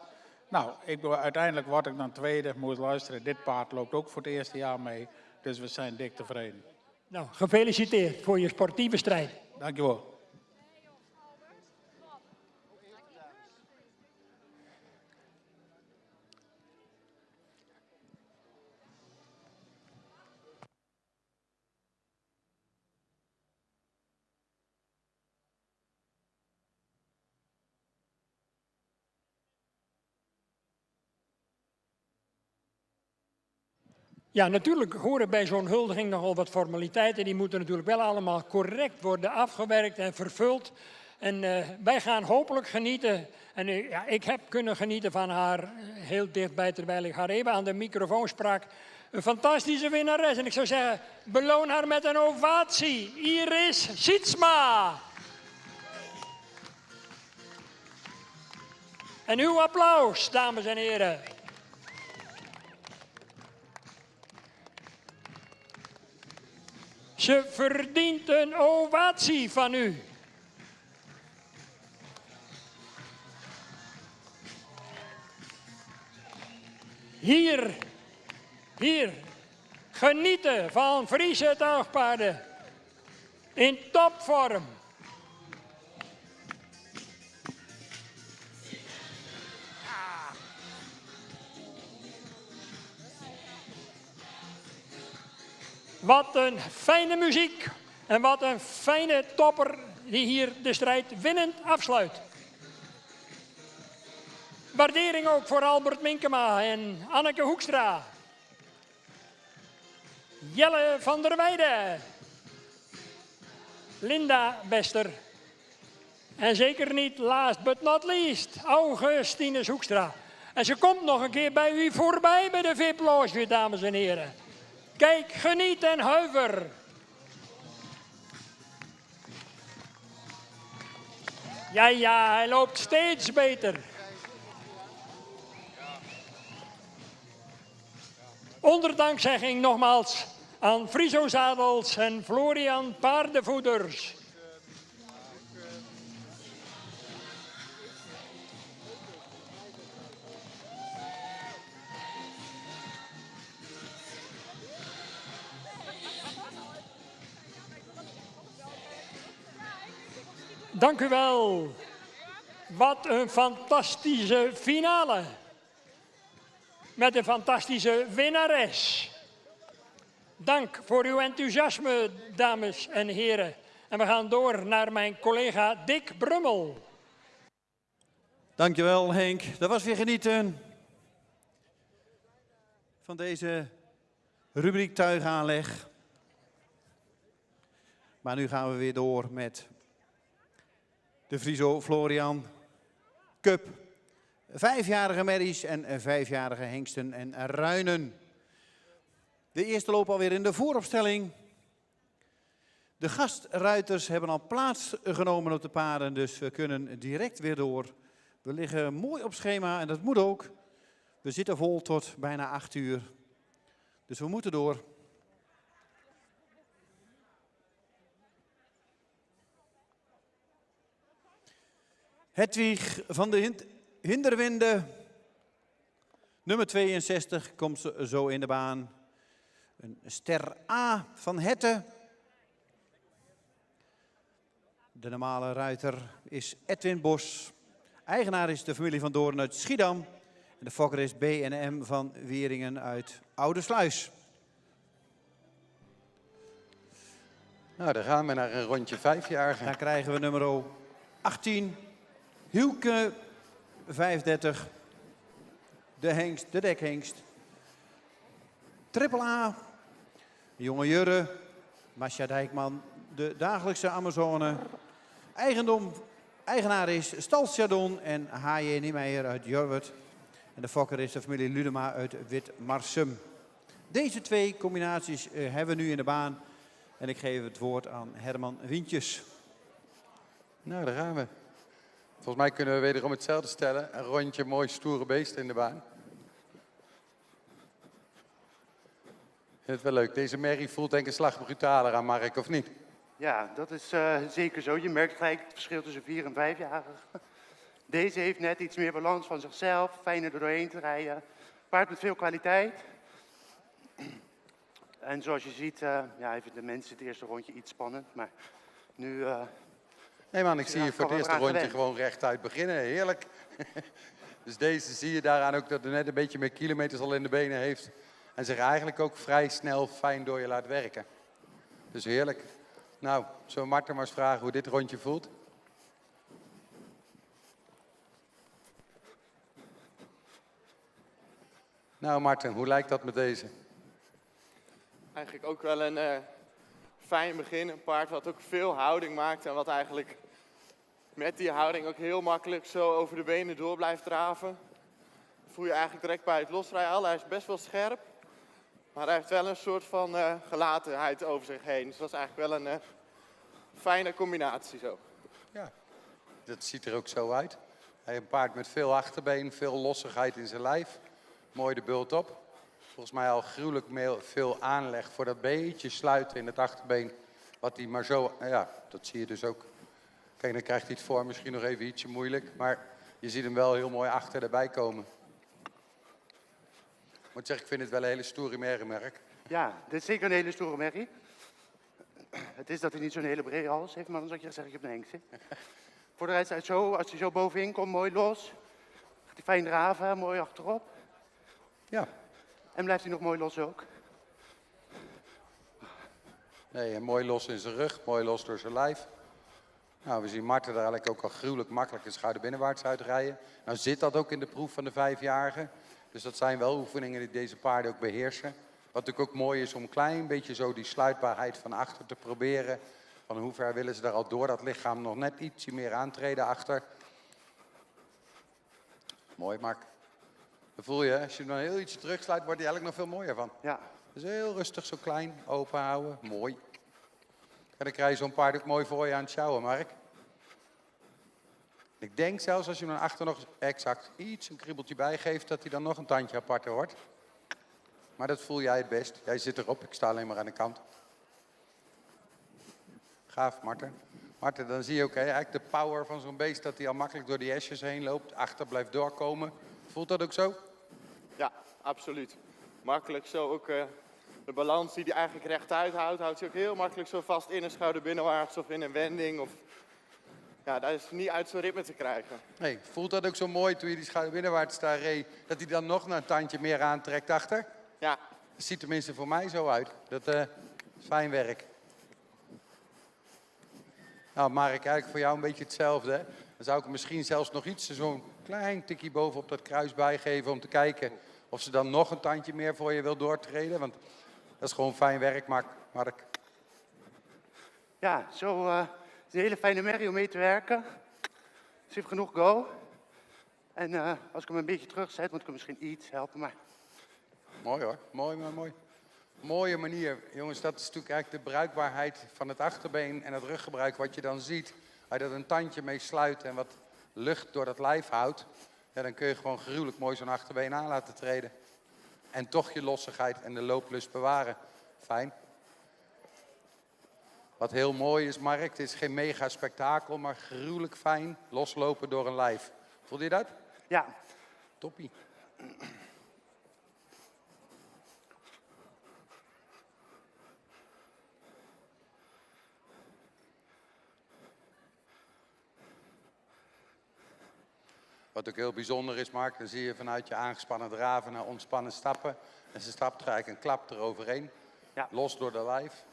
Nou, uiteindelijk word ik dan tweede. Moet luisteren, dit paard loopt ook voor het eerste jaar mee. Dus we zijn dik tevreden. Nou, gefeliciteerd voor je sportieve strijd. Dankjewel. Ja, natuurlijk horen bij zo'n huldiging nogal wat formaliteiten. Die moeten natuurlijk wel allemaal correct worden afgewerkt en vervuld. En wij gaan hopelijk genieten. En ja, ik heb kunnen genieten van haar heel dichtbij terwijl ik haar even aan de microfoon sprak. Een fantastische winnares. En ik zou zeggen, beloon haar met een ovatie. Iris Sietsma. En uw applaus, dames en heren. Ze verdient een ovatie van u. Hier, genieten van Friese tuigpaarden in topvorm. Wat een fijne muziek en wat een fijne topper die hier de strijd winnend afsluit. Waardering ook voor Albert Minkema en Anneke Hoekstra. Jelle van der Weijden. Linda Bester. En zeker niet last but not least, Augustine Hoekstra. En ze komt nog een keer bij u voorbij bij de VIP-loge, dames en heren. Kijk, geniet en huiver. Ja, hij loopt steeds beter. Onderdankzegging nogmaals aan Friso Zadels en Florian Paardenvoeders. Dank u wel. Wat een fantastische finale. Met een fantastische winnares. Dank voor uw enthousiasme, dames en heren. En we gaan door naar mijn collega Dick Brummel. Dankjewel Henk. Dat was weer genieten van deze rubriek tuigaanleg. Maar nu gaan we weer door met de Friso Florian Cup. 5-jarige merries en 5-jarige hengsten en ruinen. De eerste loop alweer in de vooropstelling. De gastruiters hebben al plaats genomen op de paarden, dus we kunnen direct weer door. We liggen mooi op schema en dat moet ook. We zitten vol tot bijna 8 uur. Dus we moeten door. Hedwig van de Hinderwinde, nummer 62, komt zo in de baan. Een ster A van Hette. De normale ruiter is Edwin Bos. Eigenaar is de familie van Doorn uit Schiedam. En de fokker is B&M van Wieringen uit Oudersluis. Nou, dan gaan we naar een rondje 5-jarige. Daar krijgen we nummer 18. Hielke 35. De hengst, de dekhengst. Triple A. Jonge Jurre. Masja Dijkman. De dagelijkse Amazone. Eigenaar is Stalchadon en H.J. Niemeyer uit Jorwert. En de fokker is de familie Ludema uit Witmarsum. Deze 2 combinaties hebben we nu in de baan. En ik geef het woord aan Herman Wientjes. Nou, daar gaan we. Volgens mij kunnen we wederom hetzelfde stellen. Een rondje mooi stoere beesten in de baan. Ik vind het wel leuk. Deze merrie voelt denk ik een slag brutaler aan, Mark, of niet? Ja, dat is zeker zo. Je merkt gelijk het verschil tussen 4- en 5-jarigen. Deze heeft net iets meer balans van zichzelf, fijner er doorheen te rijden. Paard met veel kwaliteit. En zoals je ziet, hij vindt de mensen het eerste rondje iets spannend, maar nu... Nee man, ik zie je voor het eerste rondje gewoon rechtuit beginnen. Heerlijk. Dus deze zie je daaraan ook dat hij net een beetje meer kilometers al in de benen heeft. En zich eigenlijk ook vrij snel fijn door je laat werken. Dus heerlijk. Nou, zullen we Marten maar eens vragen hoe dit rondje voelt? Nou Marten, hoe lijkt dat met deze? Eigenlijk ook wel een fijn begin. Een paard wat ook veel houding maakt en wat eigenlijk met die houding ook heel makkelijk zo over de benen door blijft draven. Dat voel je eigenlijk direct bij het losrijden al. Hij is best wel scherp, maar hij heeft wel een soort van gelatenheid over zich heen. Dus dat is eigenlijk wel een fijne combinatie zo. Ja, dat ziet er ook zo uit. Hij heeft een paard met veel achterbeen, veel lossigheid in zijn lijf. Mooi de bult op. Volgens mij al gruwelijk veel aanleg voor dat beetje sluiten in het achterbeen. Wat hij maar zo, ja, dat zie je dus ook. Kijk, dan krijgt hij het voor misschien nog even ietsje moeilijk. Maar je ziet hem wel heel mooi achter erbij komen. Ik moet zeggen, ik vind het wel een hele stoere merrie. Ja, dit is zeker een hele stoere merrie. Het is dat hij niet zo'n hele brede hals heeft, maar dan zou ik zeggen, zeg ik op de hengst. Voor de rest uit zo, als hij zo bovenin komt, mooi los. Gaat hij fijn draven, mooi achterop. Ja. En blijft hij nog mooi los ook. Nee, en mooi los in zijn rug, mooi los door zijn lijf. Nou, we zien Marten daar eigenlijk ook al gruwelijk makkelijk een schouder binnenwaarts uitrijden. Nou zit dat ook in de proef van de 5-jarigen. Dus dat zijn wel oefeningen die deze paarden ook beheersen. Wat natuurlijk ook mooi is om een klein beetje zo die sluitbaarheid van achter te proberen. Van hoe ver willen ze daar al door dat lichaam nog net ietsje meer aantreden achter. Mooi, Mark. Dan voel je, als je hem dan heel ietsje terugsluit, wordt hij eigenlijk nog veel mooier van. Ja. Dus heel rustig, zo klein, open houden. Mooi. En dan krijg je zo'n paard ook mooi voor je aan het sjouwen, Mark. Ik denk zelfs als je hem dan achter nog exact iets een kriebeltje bij geeft, dat hij dan nog een tandje aparter wordt. Maar dat voel jij het best. Jij zit erop, ik sta alleen maar aan de kant. Gaaf, Marten. Marten, dan zie je ook eigenlijk de power van zo'n beest, dat hij al makkelijk door die hesjes heen loopt, achter blijft doorkomen. Voelt dat ook zo? Ja, absoluut. Makkelijk zo ook de balans die hij eigenlijk rechtuit houdt, houdt hij ook heel makkelijk zo vast in een schouder binnenwaarts of in een wending. Of... Ja, dat is niet uit zijn ritme te krijgen. Nee, voelt dat ook zo mooi toen je die schouder binnenwaarts daar reed, dat hij dan nog een tandje meer aantrekt achter? Ja. Dat ziet tenminste voor mij zo uit. Dat is fijn werk. Nou, Mark, eigenlijk voor jou een beetje hetzelfde. Hè? Dan zou ik misschien zelfs nog iets, zo'n klein tikje bovenop dat kruis bijgeven om te kijken of ze dan nog een tandje meer voor je wil doortreden. Want dat is gewoon fijn werk, Mark. Ja, zo is een hele fijne merrie om mee te werken. Ze heeft genoeg go. En als ik hem een beetje terugzet, moet ik hem misschien iets helpen. Maar... Mooi hoor, mooi. Mooie manier. Jongens, dat is natuurlijk eigenlijk de bruikbaarheid van het achterbeen en het ruggebruik. Wat je dan ziet, als je dat een tandje mee sluit en wat lucht door dat lijf houdt, ja, dan kun je gewoon gruwelijk mooi zo'n achterbeen aan laten treden. En toch je lossigheid en de looplust bewaren. Fijn. Wat heel mooi is, Mark, het is geen mega spektakel, maar gruwelijk fijn loslopen door een lijf. Voelde je dat? Ja. Toppie. Wat ook heel bijzonder is, Mark, dan zie je vanuit je aangespannen draven naar ontspannen stappen. En ze stapt er eigenlijk een klap eroverheen. Ja. Los door de lijf.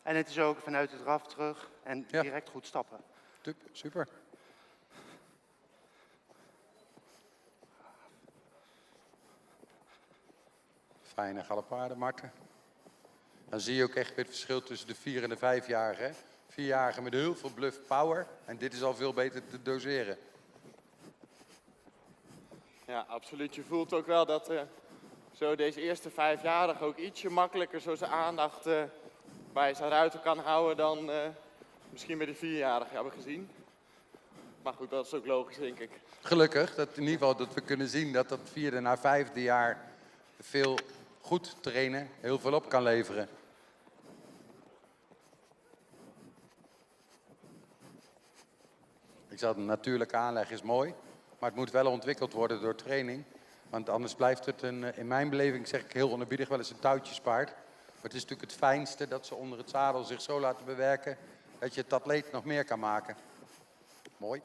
En het is ook vanuit het draf terug en direct goed stappen. Super. Fijne galoppaarden, Marten. Dan zie je ook echt weer het verschil tussen de 4- en de 5-jarigen. 4-jarigen met heel veel bluff power. En dit is al veel beter te doseren. Ja, absoluut. Je voelt ook wel dat zo deze eerste 5-jarige ook ietsje makkelijker zo zijn aandacht bij zijn ruiter kan houden dan misschien bij de 4-jarige hebben gezien. Maar goed, dat is ook logisch, denk ik. Gelukkig, dat in ieder geval dat we kunnen zien dat dat 4e naar 5e jaar veel goed trainen heel veel op kan leveren. Ik zeg, de natuurlijke aanleg is mooi, maar het moet wel ontwikkeld worden door training. Want anders blijft het in mijn beleving, zeg ik heel onerbiedig, wel eens een touwtjespaard. Maar het is natuurlijk het fijnste dat ze onder het zadel zich zo laten bewerken dat je het atleet nog meer kan maken. Mooi.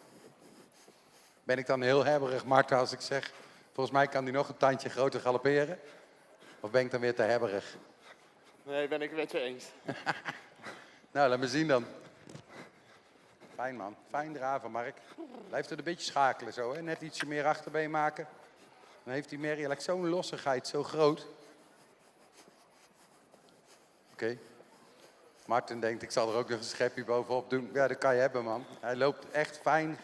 Ben ik dan heel hebberig, Marten, als ik zeg, volgens mij kan die nog een tandje groter galopperen? Of ben ik dan weer te hebberig? Nee, ben ik het met je eens. Nou, laat me zien dan. Fijn man, fijn draven, Mark. Blijft het een beetje schakelen zo, hè? Net ietsje meer achterbeen maken. Dan heeft die merrie eigenlijk zo'n lossigheid, zo groot. Oké. Martin denkt, ik zal er ook nog een schepje bovenop doen. Ja, dat kan je hebben, man. Hij loopt echt fijn,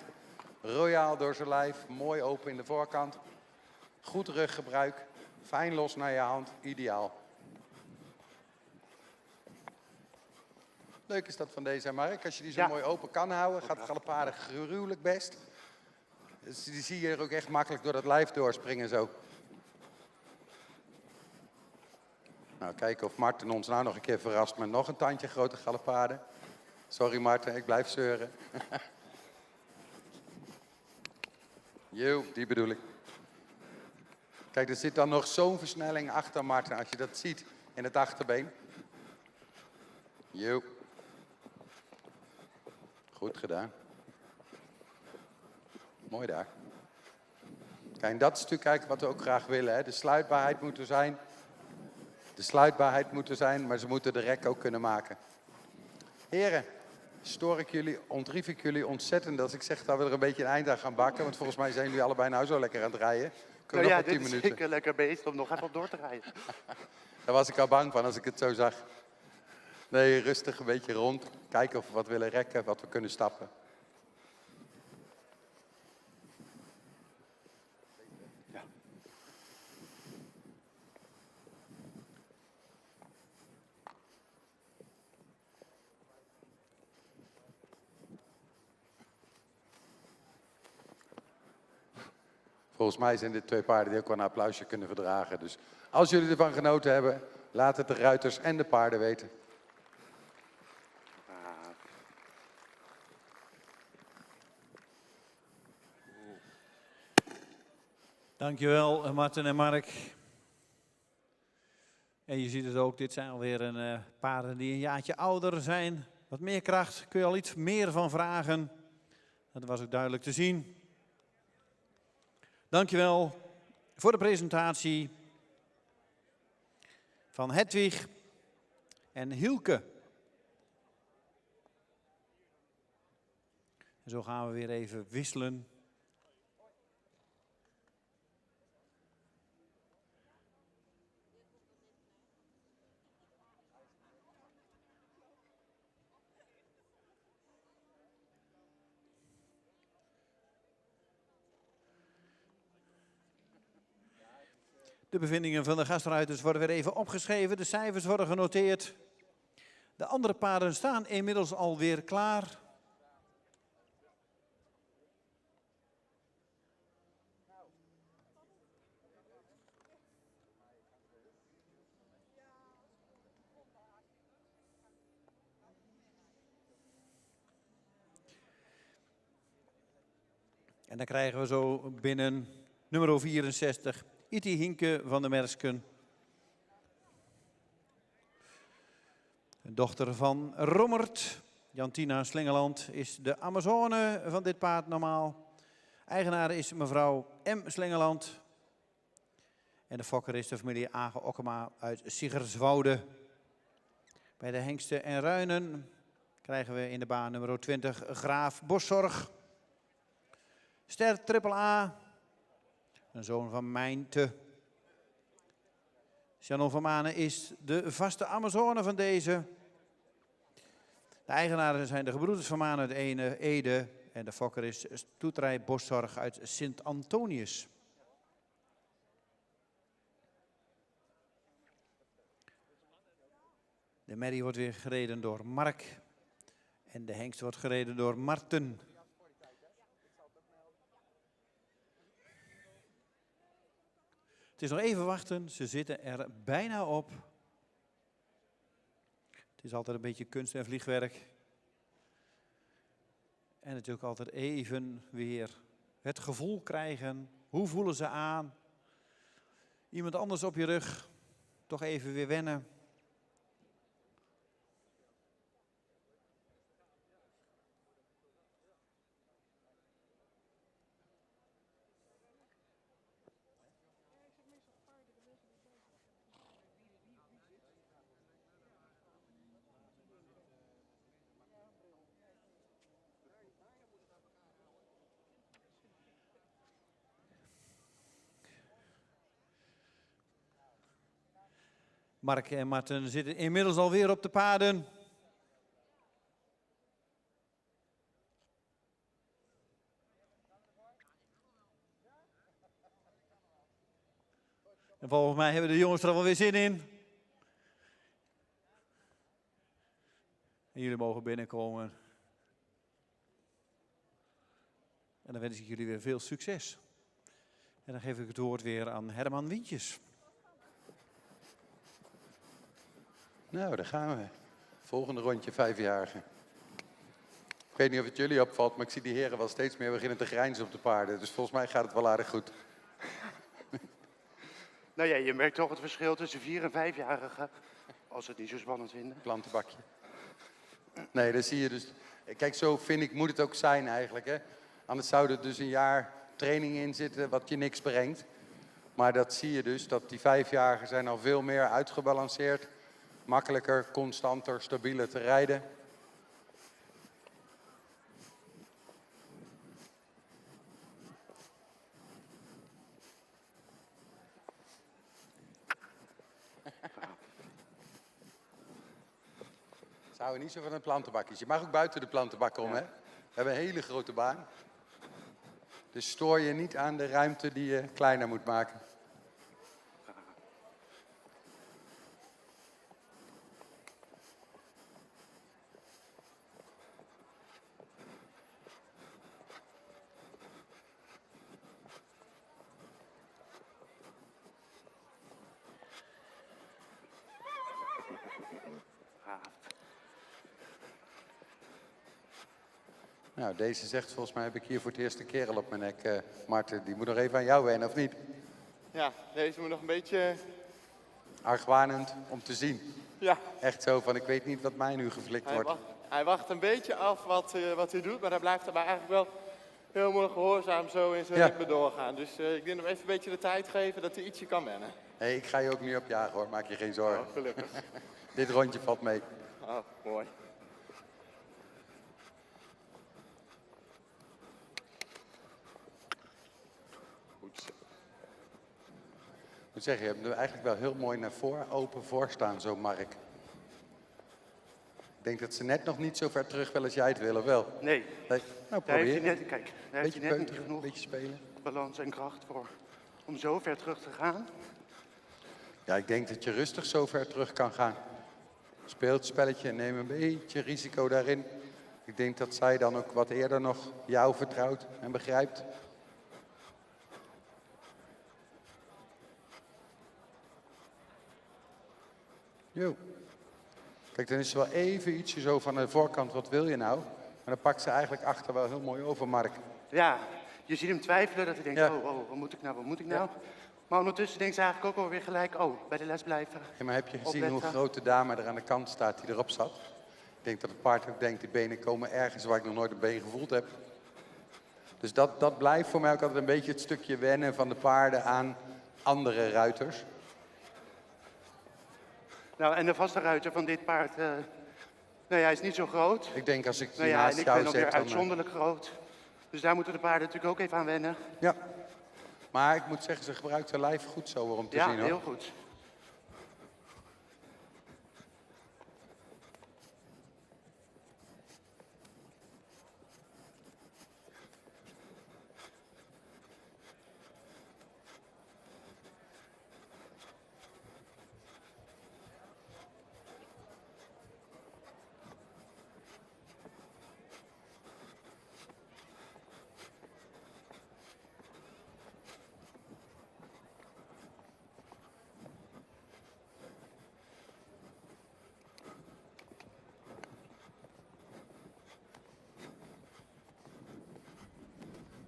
royaal door zijn lijf. Mooi open in de voorkant. Goed ruggebruik. Fijn los naar je hand. Ideaal. Leuk is dat van deze, Mark. Als je die zo mooi open kan houden, gaat het galoppaarden gruwelijk best. Dus die zie je er ook echt makkelijk door dat lijf doorspringen zo. Nou, kijken of Marten ons nou nog een keer verrast met nog een tandje grote galoppaarden. Sorry Marten, ik blijf zeuren. Jo, die bedoel ik. Kijk, er zit dan nog zo'n versnelling achter Marten, als je dat ziet in het achterbeen. Jo. Goed gedaan. Mooi daar. Kijk, en dat is natuurlijk eigenlijk wat we ook graag willen. Hè? De sluitbaarheid moet er zijn. de sluitbaarheid moet er zijn, maar ze moeten de rek ook kunnen maken. Heren, ontrief ik jullie ontzettend als ik zeg dat we er een beetje een eind aan gaan bakken. Want volgens mij zijn jullie allebei nou zo lekker aan het rijden. Kunnen we nog op 10 dit minuten? is zeker lekker bezig om nog even op door te rijden. Daar was ik al bang van als ik het zo zag. Nee, rustig een beetje rond. Kijken of we wat willen rekken, wat we kunnen stappen. Volgens mij zijn dit twee paarden die ook wel een applausje kunnen verdragen. Dus als jullie ervan genoten hebben, laat het de ruiters en de paarden weten. Dankjewel Marten en Mark. En je ziet het ook, dit zijn alweer een paarden die een jaartje ouder zijn. Wat meer kracht, kun je al iets meer van vragen. Dat was ook duidelijk te zien. Dankjewel voor de presentatie van Hedwig en Hielke. En zo gaan we weer even wisselen. De bevindingen van de gastruiters worden weer even opgeschreven. De cijfers worden genoteerd. De andere paarden staan inmiddels alweer klaar. En dan krijgen we zo binnen nummer 64... Iti Hinke van der Mersken. Dochter van Rommert. Jantina Slingeland is de Amazone van dit paard normaal. Eigenaar is mevrouw M. Slingeland. En de fokker is de familie Age Okkema uit Siggerswoude. Bij de hengsten en ruinen krijgen we in de baan nummer 20 Graaf Boszorg. Ster Triple A. Een zoon van Mijnte. Shannon van Manen is de vaste Amazone van deze. De eigenaren zijn de gebroeders van Manen uit Ede. En de fokker is Stoetrij Boszorg uit Sint-Antonius. De merrie wordt weer gereden door Mark. En de hengst wordt gereden door Marten. Het is nog even wachten, ze zitten er bijna op. Het is altijd een beetje kunst en vliegwerk. En natuurlijk altijd even weer het gevoel krijgen. Hoe voelen ze aan? Iemand anders op je rug. Toch even weer wennen. Mark en Marten zitten inmiddels alweer op de paarden. En volgens mij hebben de jongens er al wel weer zin in. En jullie mogen binnenkomen. En dan wens ik jullie weer veel succes. En dan geef ik het woord weer aan Herman Wientjes. Nou, daar gaan we. Volgende rondje 5-jarige. Ik weet niet of het jullie opvalt, maar ik zie die heren wel steeds meer beginnen te grijnzen op de paarden. Dus volgens mij gaat het wel aardig goed. Nou ja, je merkt toch het verschil tussen 4- en 5-jarigen. Als ze het niet zo spannend vinden. Plantenbakje. Nee, dat zie je dus. Kijk, zo vind ik, moet het ook zijn eigenlijk. Hè? Anders zou er dus een jaar training in zitten wat je niks brengt. Maar dat zie je dus, dat die 5-jarigen zijn al veel meer uitgebalanceerd. Makkelijker, constanter, stabieler te rijden. Ze houden niet zo van de plantenbakjes. Je mag ook buiten de plantenbak om, hè? We hebben een hele grote baan. Dus stoor je niet aan de ruimte die je kleiner moet maken. Nou, deze zegt volgens mij heb ik hier voor het eerst een kerel op mijn nek. Marten, die moet nog even aan jou wennen, of niet? Ja, deze moet nog een beetje... Argwanend om te zien. Ja. Echt zo van, ik weet niet wat mij nu geflikt wordt. Hij wacht een beetje af wat hij doet, maar hij blijft daarbij eigenlijk wel heel mooi gehoorzaam zo in zijn ritme doorgaan. Dus ik denk hem even een beetje de tijd geven dat hij ietsje kan wennen. Hey, ik ga je ook niet op jagen hoor, maak je geen zorgen. Oh, gelukkig. Dit rondje valt mee. Oh, mooi. Ik moet zeggen, je hebt er eigenlijk wel heel mooi naar voren open voor staan, zo Mark. Ik denk dat ze net nog niet zo ver terug wil als jij het wil, of wel? Nee. Nou, Daar probeer. heeft hij net, kijk, daar heeft hij net niet genoeg beetje spelen. balans en kracht voor om zo ver terug te gaan. Ja, ik denk dat je rustig zo ver terug kan gaan. Speel het spelletje en neem een beetje risico daarin. Ik denk dat zij dan ook wat eerder nog jou vertrouwt en begrijpt. Jo. Kijk, dan is ze wel even ietsje zo van de voorkant, wat wil je nou? Maar dan pakt ze eigenlijk achter wel heel mooi over, Mark. Ja, je ziet hem twijfelen dat hij denkt, Ja. oh, wat moet ik nou, wat moet ik nou? Maar ondertussen denkt ze eigenlijk ook alweer gelijk, oh, bij de les blijven. Ja, maar heb je gezien opletten. hoe groot de dame er aan de kant staat die erop zat? Ik denk dat het paard ook denkt, die benen komen ergens waar ik nog nooit een been gevoeld heb. Dus dat blijft voor mij ook altijd een beetje het stukje wennen van de paarden aan andere ruiters. Nou, en de vaste ruiter van dit paard, nou ja, hij is niet zo groot. Ik denk als ik die Nou ja, en naast ik jou ben ook weer zet, dan... uitzonderlijk groot. Dus daar moeten de paarden natuurlijk ook even aan wennen. Ja, maar ik moet zeggen, ze gebruikt haar lijf goed zo om te zien, hoor. Ja, heel goed.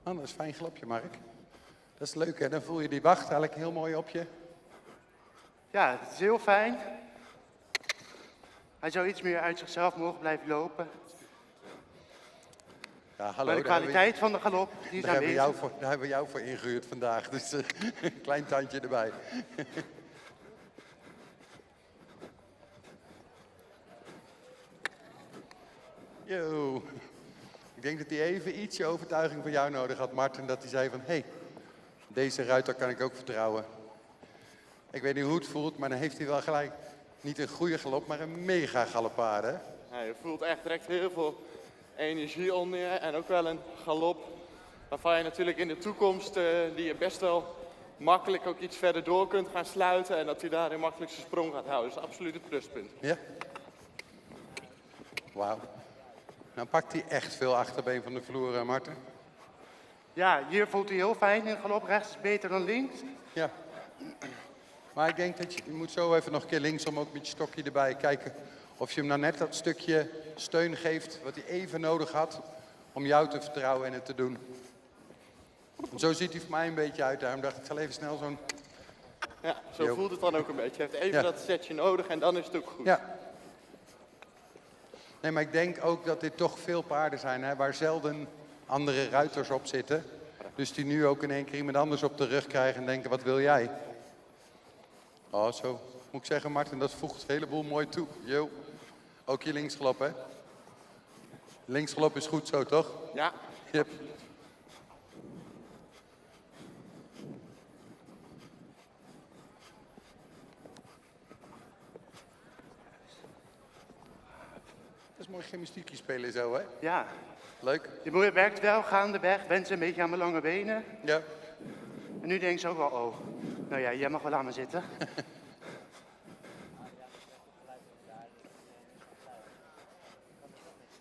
Oh, dat is een fijn galopje, Mark. Dat is leuk, hè? Dan voel je die wacht eigenlijk heel mooi op je. Ja, het is heel fijn. Hij zou iets meer uit zichzelf mogen blijven lopen. Ja, hallo, Maar de kwaliteit van de galop, die is daar hebben, aanwezig. daar hebben we jou voor ingehuurd vandaag. Dus een klein tandje erbij. Yo. Ik denk dat hij even ietsje overtuiging van jou nodig had, Martin. Dat hij zei van, hé, deze ruiter kan ik ook vertrouwen. Ik weet niet hoe het voelt, maar dan heeft hij wel gelijk niet een goede galop, maar een mega galopade. Hè? Ja, je voelt echt direct heel veel energie onder je en ook wel een galop waarvan je natuurlijk in de toekomst die je best wel makkelijk ook iets verder door kunt gaan sluiten en dat hij daarin makkelijk zijn sprong gaat houden. Dat is absoluut het pluspunt. Ja. Wauw. Nou pakt hij echt veel achterbeen van de vloer, Marten. Ja, hier voelt hij heel fijn. In galop rechts is beter dan links. Ja. Maar ik denk dat je moet zo even nog een keer linksom ook met je stokje erbij kijken of je hem nou net dat stukje steun geeft wat hij even nodig had om jou te vertrouwen en het te doen. En zo ziet hij voor mij een beetje uit. Daarom dacht ik, zal even snel zo'n... Ja, zo voelt het dan ook een beetje. Je hebt even dat setje nodig en dan is het ook goed. Ja. Nee, maar ik denk ook dat dit toch veel paarden zijn, hè, waar zelden andere ruiters op zitten. Dus die nu ook in één keer iemand anders op de rug krijgen en denken, wat wil jij? Oh, zo moet ik zeggen, Martin, dat voegt een heleboel mooi toe. Yo. Ook je linksgalop, hè? Linksgalop is goed zo, toch? Ja. Yep. Dat is mooi gymnastiekje spelen zo, hè? Ja. Leuk. Je werkt wel gaandeweg, went ze een beetje aan mijn lange benen. Ja. En nu denk ze ook wel, oh, nou ja, jij mag wel aan me zitten.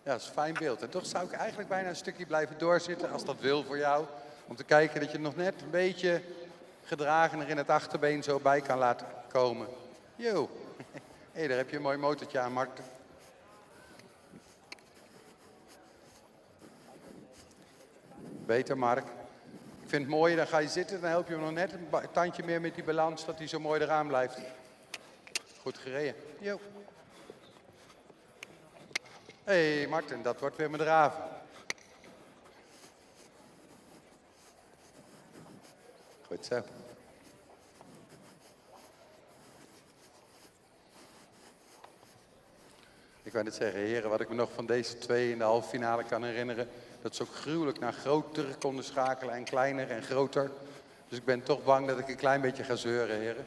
Ja, dat is een fijn beeld. En toch zou ik eigenlijk bijna een stukje blijven doorzitten, als dat wil voor jou. Om te kijken dat je nog net een beetje gedragener in het achterbeen zo bij kan laten komen. Yo. Hé, daar heb je een mooi motortje aan, Mark. Beter, Mark. Ik vind het mooi, dan ga je zitten, dan help je hem nog net een tandje meer met die balans, dat hij zo mooi eraan blijft. Goed gereden. Yo. Hé, Martin, dat wordt weer mijn draven. Goed zo. Ik wou net zeggen, heren, wat ik me nog van deze twee in de halve finale kan herinneren, dat ze ook gruwelijk naar groter konden schakelen en kleiner en groter. Dus ik ben toch bang dat ik een klein beetje ga zeuren, heren.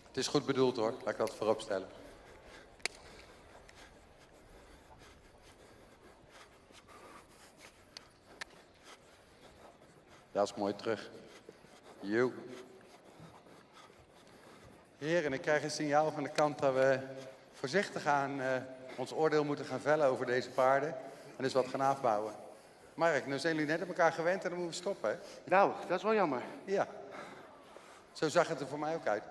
Het is goed bedoeld hoor, laat ik dat voorop stellen. Dat is mooi terug. Jo. Heren, ik krijg een signaal van de kant dat we voorzichtig aan ons oordeel moeten gaan vellen over deze paarden. En dus wat gaan afbouwen. Mark, nu zijn jullie net op elkaar gewend en dan moeten we stoppen, hè? Nou, dat is wel jammer. Ja. Zo zag het er voor mij ook uit.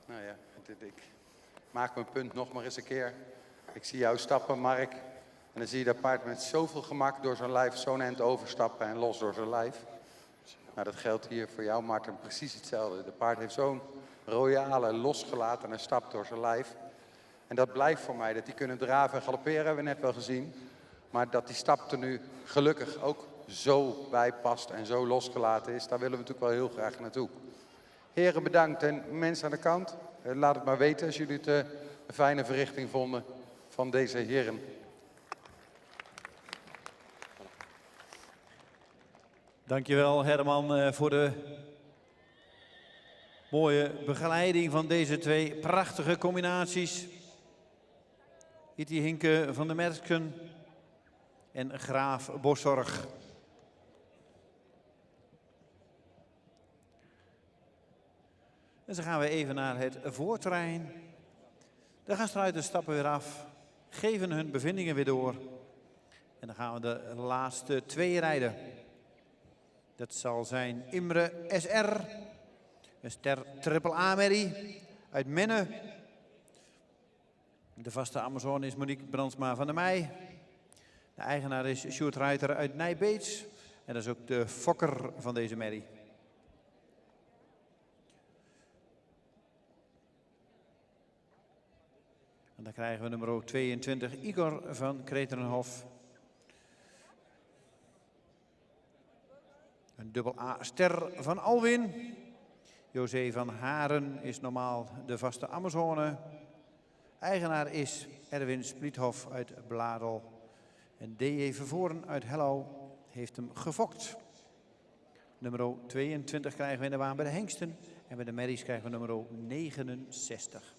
Nou ja, ik maak mijn punt nog maar eens een keer. Ik zie jou stappen, Mark. En dan zie je dat paard met zoveel gemak door zijn lijf zo'n eind overstappen en los door zijn lijf. Nou, dat geldt hier voor jou, Martin, precies hetzelfde. De paard heeft zo'n royale, losgelatene stap door zijn lijf. En dat blijft voor mij, dat die kunnen draven en galopperen, hebben we net wel gezien. Maar dat die stap er nu gelukkig ook zo bij past en zo losgelaten is, daar willen we natuurlijk wel heel graag naartoe. Heren, bedankt. En mensen aan de kant, laat het maar weten als jullie het een fijne verrichting vonden van deze heren. Dankjewel Herman voor de mooie begeleiding van deze twee prachtige combinaties. Iti Hinke van de Mersken en Graaf Boszorg. En dan gaan we even naar het voorterrein. De gastruiters stappen weer af, geven hun bevindingen weer door. En dan gaan we de laatste twee rijden. Dat zal zijn Imre SR, een ster triple A-merrie uit Menne. De vaste Amazone is Monique Brandsma van der Meij. De eigenaar is Sjoerd Ruiter uit Nijbeets. En dat is ook de fokker van deze merrie. En dan krijgen we nummer 22, Igor van Kreterenhof. Een dubbel A-ster van Alwin. José van Haren is normaal de vaste Amazone. Eigenaar is Erwin Spliethof uit Bladel. En D.J. Vervoren uit Hello heeft hem gefokt. Nummer 22 krijgen we in de baan bij de Hengsten. En bij de merries krijgen we nummer 69.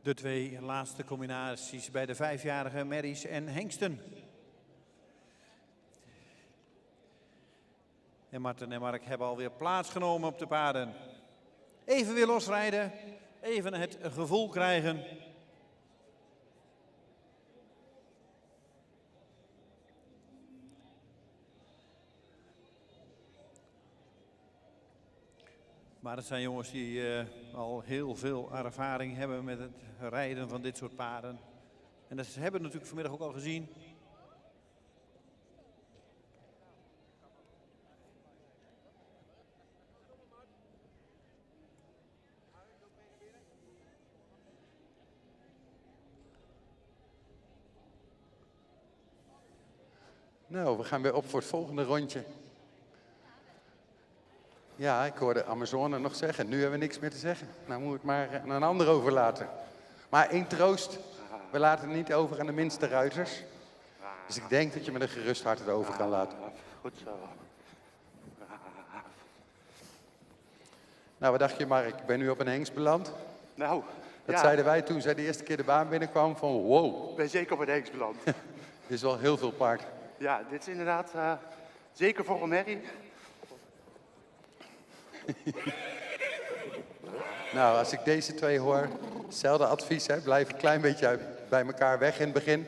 De twee laatste combinaties bij de 5-jarige merries en hengsten. En Marten en Mark hebben alweer plaatsgenomen op de paarden. Even weer losrijden, even het gevoel krijgen. Maar het zijn jongens die al heel veel ervaring hebben met het rijden van dit soort paarden. En dat hebben we natuurlijk vanmiddag ook al gezien. Nou, we gaan weer op voor het volgende rondje. Ja, ik hoorde Amazone nog zeggen. Nu hebben we niks meer te zeggen. Nou moet ik maar aan een ander overlaten. Maar één troost. We laten het niet over aan de minste ruiters. Dus ik denk dat je met een gerust hart het over kan laten. Goed zo. Nou, wat dacht je, Mark? Ik ben nu op een hengst beland. Nou, Dat zeiden wij toen zij de eerste keer de baan binnenkwam. Van wow. Ik ben zeker op een hengst beland. Dit is wel heel veel paard. Ja, dit is inderdaad zeker voor een merrie. Nou, als ik deze twee hoor, hetzelfde advies, hè, blijf een klein beetje bij elkaar weg in het begin.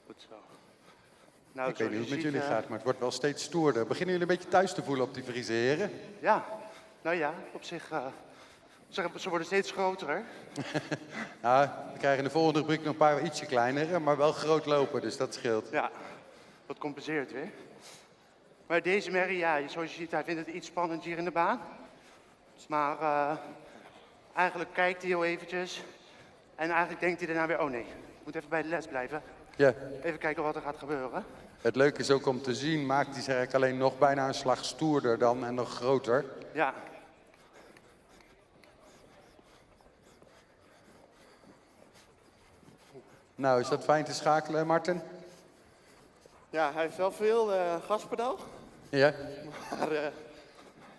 Goed zo. Nou, Ik weet niet hoe het met jullie gaat, maar het wordt wel steeds stoerder. Beginnen jullie een beetje thuis te voelen op die Friese heren? Ja, nou ja, op zich, ze worden steeds groter, hè? Nou, we krijgen in de volgende rubriek nog een paar ietsje kleinere, maar wel groot lopen, dus dat scheelt. Ja, dat compenseert weer. Maar deze merrie, ja, zoals je ziet, hij vindt het iets spannend hier in de baan. Maar eigenlijk kijkt hij heel eventjes. En eigenlijk denkt hij daarna weer, oh nee, ik moet even bij de les blijven. Ja. Even kijken wat er gaat gebeuren. Het leuke is ook om te zien, maakt hij zich eigenlijk alleen nog bijna een slag stoerder dan en nog groter. Ja. Nou, is dat fijn te schakelen, Martin? Ja, hij heeft wel veel gaspedaal. Ja. Maar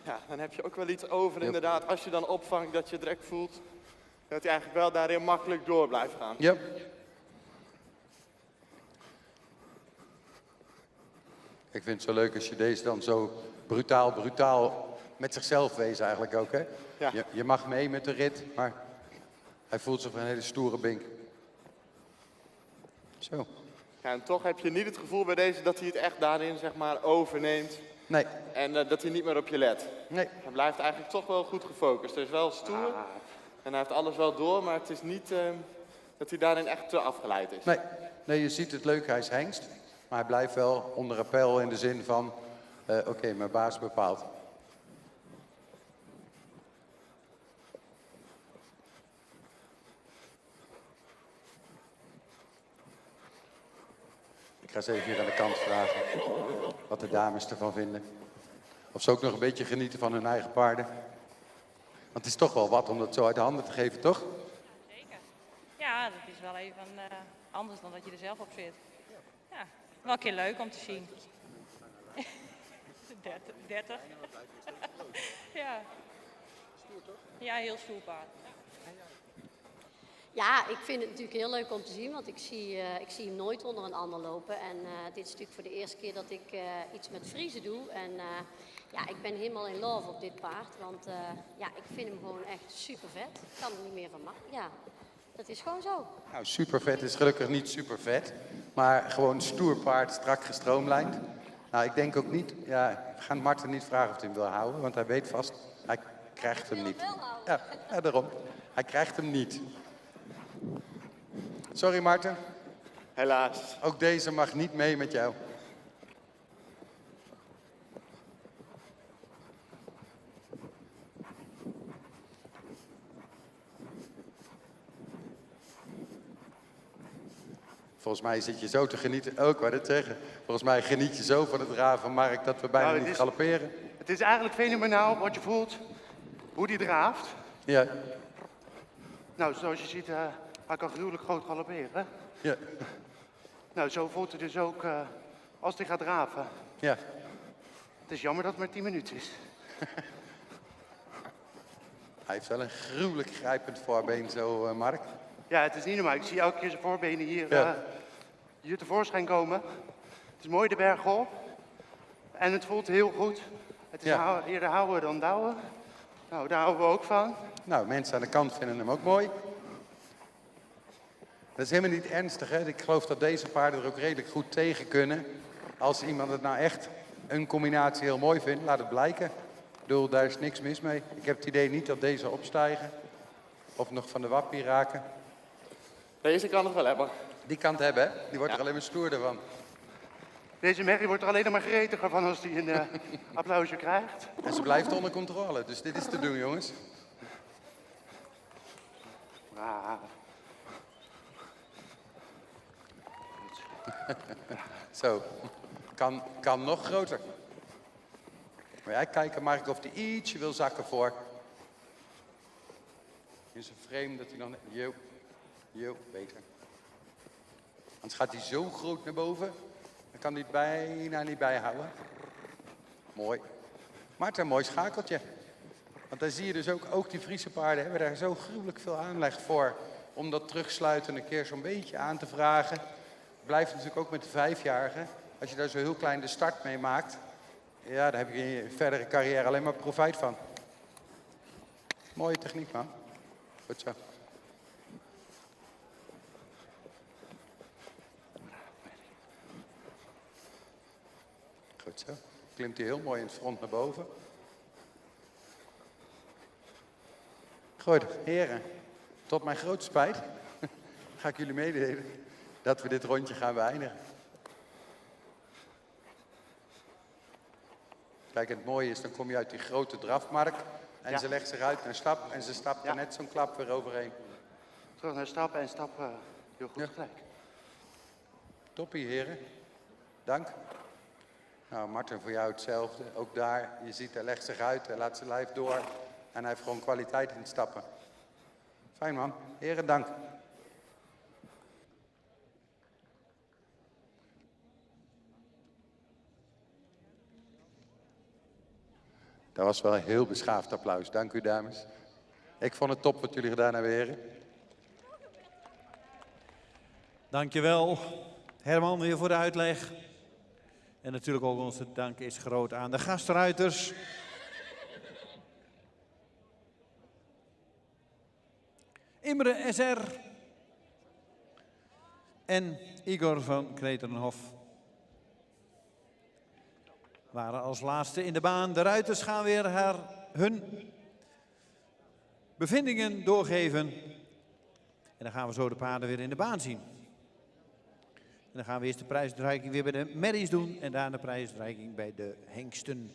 ja, dan heb je ook wel iets over inderdaad. Als je dan opvangt dat je direct voelt dat hij eigenlijk wel daarin makkelijk door blijft gaan. Ja. Ik vind het zo leuk als je deze dan zo brutaal met zichzelf wees eigenlijk ook, hè? Ja. Je mag mee met de rit, maar hij voelt zich een hele stoere bink. Zo. Ja, en toch heb je niet het gevoel bij deze dat hij het echt daarin zeg maar overneemt. Nee. En dat hij niet meer op je let. Nee. Hij blijft eigenlijk toch wel goed gefocust. Hij is wel stoer en hij heeft alles wel door, maar het is niet dat hij daarin echt te afgeleid is. Nee, je ziet het leuke, hij is hengst. Maar hij blijft wel onder appel in de zin van, oké, mijn baas bepaalt. Ik ga eens even hier aan de kant vragen wat de dames ervan vinden. Of ze ook nog een beetje genieten van hun eigen paarden. Want het is toch wel wat om dat zo uit de handen te geven, toch? Zeker. Ja, dat is wel even anders dan dat je er zelf op zit. Ja, wel een keer leuk om te zien. 30. Ja. Stoer toch? Ja, heel stoer paard. Ja, ik vind het natuurlijk heel leuk om te zien, want ik zie hem nooit onder een ander lopen. En dit is natuurlijk voor de eerste keer dat ik iets met Friese doe. En ja, ik ben helemaal in love op dit paard, want ja, ik vind hem gewoon echt super vet. Ik kan er niet meer van maken. Ja, dat is gewoon zo. Nou, super vet is gelukkig niet super vet. Maar gewoon stoer paard, strak gestroomlijnd. Nou, ik denk ook niet, ja, we gaan Marten niet vragen of hij hem wil houden, want hij weet vast, hij krijgt hem niet. Ja, daarom. Hij krijgt hem niet. Sorry, Marten. Helaas. Ook deze mag niet mee met jou. Volgens mij zit je zo te genieten. Ook wat het zeggen. Volgens mij geniet je zo van het draven van Mark dat we bijna niet galopperen. Het is eigenlijk fenomenaal wat je voelt, hoe die draaft. Ja. Nou, zoals je ziet, hij kan gruwelijk groot galopperen. Ja. Nou, zo voelt het dus ook als hij gaat draven. Ja. Het is jammer dat het maar 10 minuten is. Hij heeft wel een gruwelijk grijpend voorbeen zo, Mark. Ja, het is niet normaal. Ik zie elke keer zijn voorbenen hier, Ja. hier tevoorschijn komen. Het is mooi de berg op. En het voelt heel goed. Het is Ja. eerder houden dan douwen. Nou, daar houden we ook van. Nou, mensen aan de kant vinden hem ook mooi. Dat is helemaal niet ernstig, hè. Ik geloof dat deze paarden er ook redelijk goed tegen kunnen. Als iemand het nou echt een combinatie heel mooi vindt, laat het blijken. Ik bedoel, daar is niks mis mee. Ik heb het idee niet dat deze opstijgen. Of nog van de wappie raken. Deze kan het wel hebben. Die kan het hebben, hè? Die wordt er alleen maar stoerder van. Deze merrie wordt er alleen maar gretiger van als hij een applausje krijgt. En ze blijft onder controle, dus dit is te doen, jongens. Ah. Zo, kan nog groter. Maar jij kijken, Mark, of hij ietsje wil zakken voor. In zijn frame dat hij dan... Jo, beter. Anders gaat hij zo groot naar boven. Dan kan hij het bijna niet bijhouden. Mooi. Maar het is een mooi schakeltje. Want daar zie je dus ook die Friese paarden hebben daar zo gruwelijk veel aanleg voor. Om dat terugsluiten een keer zo'n beetje aan te vragen. Blijft natuurlijk ook met de 5-jarigen. Als je daar zo heel klein de start mee maakt. Ja, daar heb je in je verdere carrière alleen maar profijt van. Mooie techniek, man. Goed zo. Goed zo. Klimt hij heel mooi in het front naar boven. Goed, heren. Tot mijn grote spijt ga ik jullie meedelen dat we dit rondje gaan beëindigen. Kijk, het mooie is, dan kom je uit die grote drafmark. En ze legt zich uit naar stap en ze stapt er net zo'n klap weer overheen. Terug naar stappen en stappen. Heel goed gelijk. Toppie, heren. Dank. Nou, Martin, voor jou hetzelfde. Ook daar, je ziet, hij legt zich uit, hij laat zijn lijf door. En hij heeft gewoon kwaliteit in het stappen. Fijn, man. Heren, dank. Dat was wel een heel beschaafd applaus. Dank u, dames. Ik vond het top wat jullie gedaan hebben, heren. Dankjewel, Herman, weer voor de uitleg. En natuurlijk ook onze dank is groot aan de gastruiters. Imre SR en Igor van Kretenhof waren als laatste in de baan. De ruiters gaan weer hun bevindingen doorgeven. En dan gaan we zo de paarden weer in de baan zien. En dan gaan we eerst de prijsuitreiking weer bij de merries doen en daarna de prijsuitreiking bij de hengsten.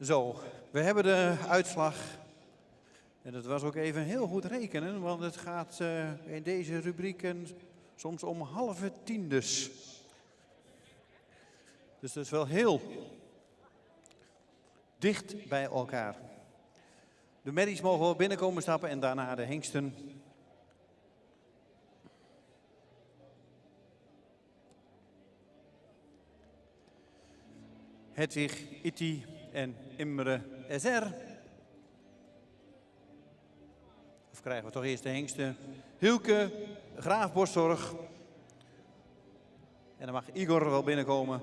Zo, we hebben de uitslag. En dat was ook even heel goed rekenen, want het gaat in deze rubrieken soms om halve tiendes. Dus dat is wel heel dicht bij elkaar. De merries mogen wel binnenkomen stappen en daarna de hengsten. Hedwig, Itti en Imre SR. Of krijgen we toch eerst de hengsten? Hielke, Graaf Boszorg. En dan mag Igor wel binnenkomen.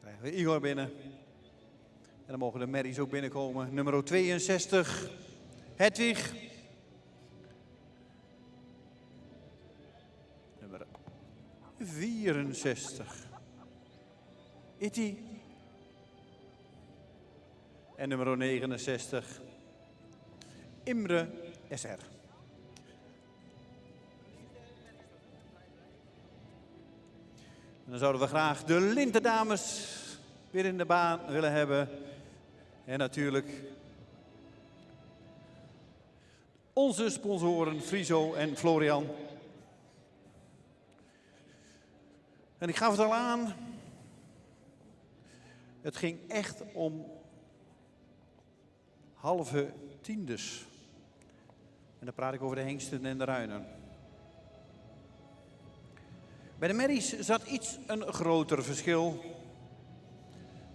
Krijgen we Igor binnen. En dan mogen de merries ook binnenkomen. Nummer 62, Hedwig. Nummer 64, Itti. En nummer 69, Imre SR. En dan zouden we graag de Lintendames weer in de baan willen hebben. En natuurlijk onze sponsoren Friso en Florian. En ik gaf het al aan. Het ging echt om halve tiendes. En dan praat ik over de hengsten en de ruinen. Bij de merries zat iets een groter verschil.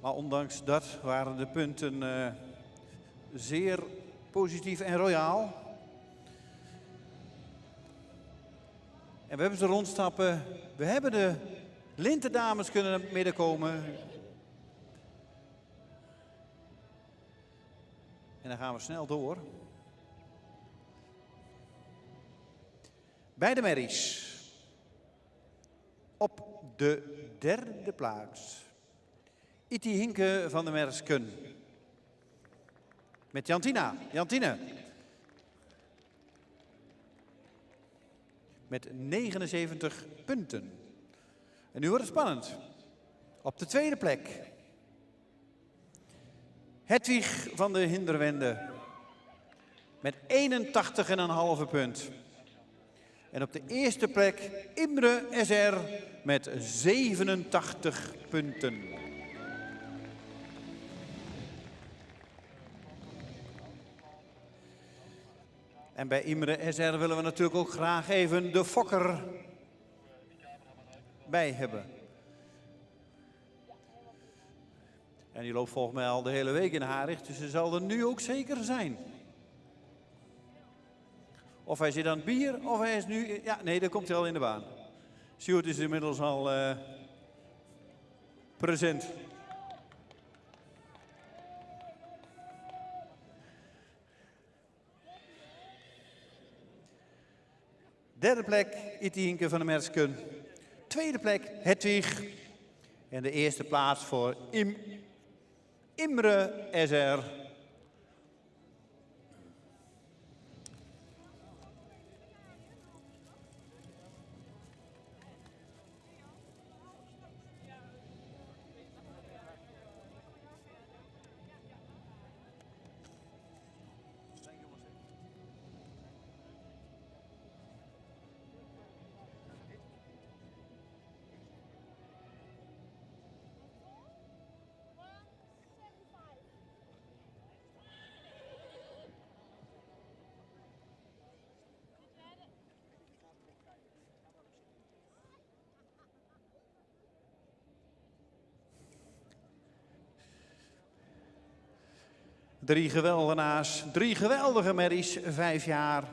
Maar ondanks dat waren de punten zeer positief en royaal. En we hebben ze rondstappen. We hebben de Lintendames kunnen naar het midden komen. En dan gaan we snel door. Bij de merries. Op de derde plaats. Itti Hinke van de Mersken. Met Jantine. Met 79 punten. En nu wordt het spannend. Op de tweede plek. Hedwig van de Hinderwende. Met 81,5 punt. En op de eerste plek Imre SR met 87 punten. En bij Imre SR willen we natuurlijk ook graag even de fokker bij hebben. En die loopt volgens mij al de hele week in Haricht, dus ze zal er nu ook zeker zijn. Of hij zit aan het bier, of hij is nu... Ja, nee, dan komt hij al in de baan. Sjoerd is inmiddels al present. Derde plek, Itti Hinke van de Mersken. Tweede plek, Hedwig. En de eerste plaats voor Imre SR. Drie geweldenaars, 3 geweldige merries, 5 jaar.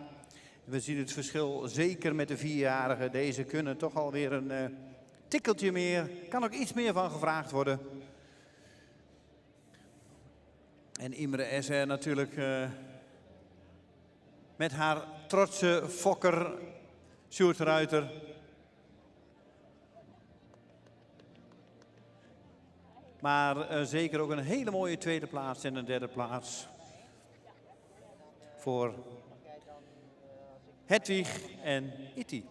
We zien het verschil zeker met de 4-jarigen. Deze kunnen toch alweer een tikkeltje meer. Kan ook iets meer van gevraagd worden. En Imre SR natuurlijk met haar trotse fokker Sjoerd Ruiter. Maar zeker ook een hele mooie tweede plaats en een derde plaats voor Hedwig en Itti.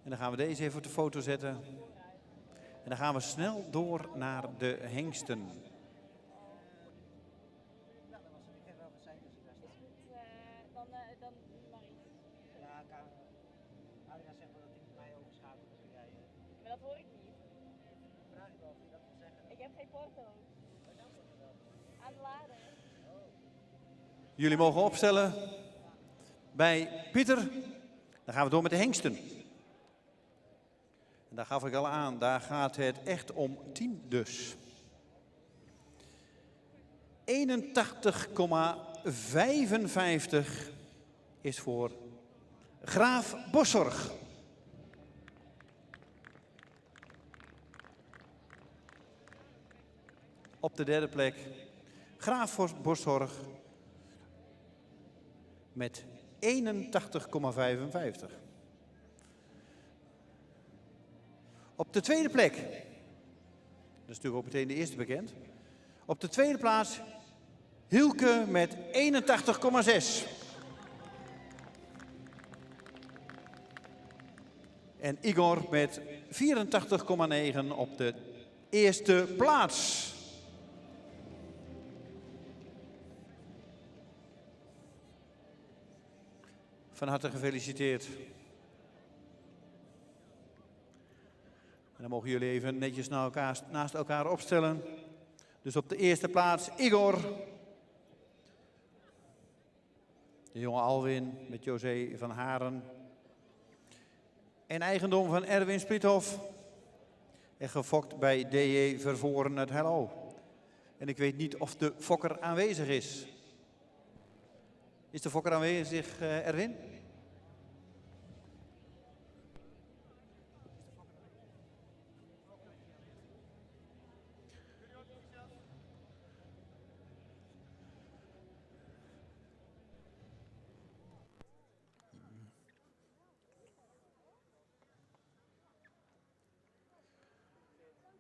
En dan gaan we deze even op de foto zetten. En dan gaan we snel door naar de hengsten. Dan Marie. Ja, Adriaan zegt wel dat hij mij overschakelt. Maar dat hoor ik niet. Vraag ik wel of je dat wil zeggen. Ik heb geen porto. Aan het laden. Jullie mogen opstellen bij Pieter. Dan gaan we door met de hengsten. En daar gaf ik al aan, daar gaat het echt om 10 dus. 81,55 is voor Graaf Boszorg. Op de derde plek Graaf Boszorg met 81,55. Op de tweede plek, dat is natuurlijk ook meteen de eerste bekend. Op de tweede plaats Hielke met 81,6. En Igor met 84,9 op de eerste plaats. Van harte gefeliciteerd. En dan mogen jullie even netjes naast elkaar opstellen. Dus op de eerste plaats Igor. De jonge Alwin met José van Haren. En eigendom van Erwin Splithoff. En gefokt bij DJ Vervoren uit Hello. En ik weet niet of de fokker aanwezig is. Is de fokker aanwezig, Erwin?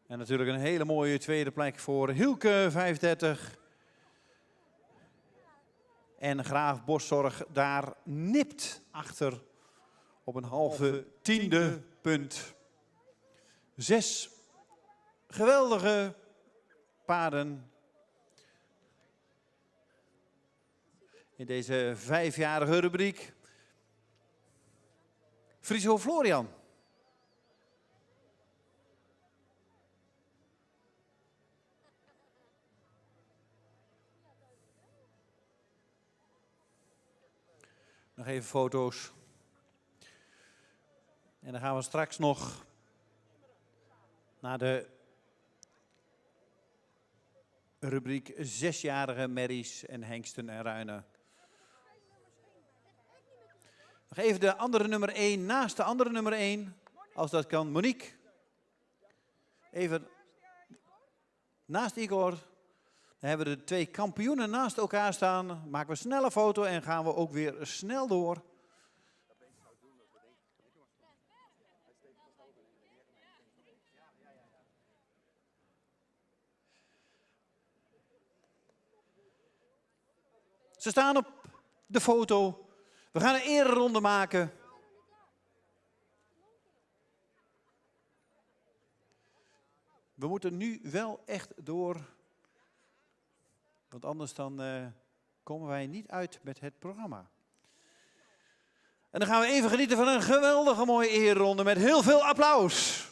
En natuurlijk een hele mooie tweede plek voor Hielke, 530. En Graaf Boszorg daar nipt achter op een halve tiende punt. 6 geweldige paarden in deze 5-jarige rubriek. Friso Florian. Nog even foto's. En dan gaan we straks nog naar de rubriek 6-jarige merries en hengsten en ruinen. Nog even de andere nummer 1 naast de andere nummer 1. Als dat kan. Monique. Even naast Igor. Dan hebben we de 2 kampioenen naast elkaar staan. Maken we snel een foto en gaan we ook weer snel door. Ze staan op de foto. We gaan een ereronde maken. We moeten nu wel echt door. Want anders dan komen wij niet uit met het programma. En dan gaan we even genieten van een geweldige mooie ereronde met heel veel applaus.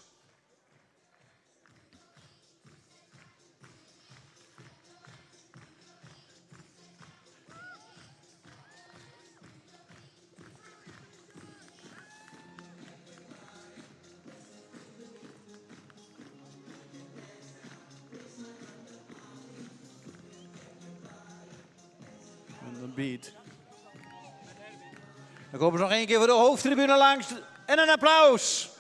Beat. Dan komen ze nog 1 keer voor de hoofdtribune langs en een applaus.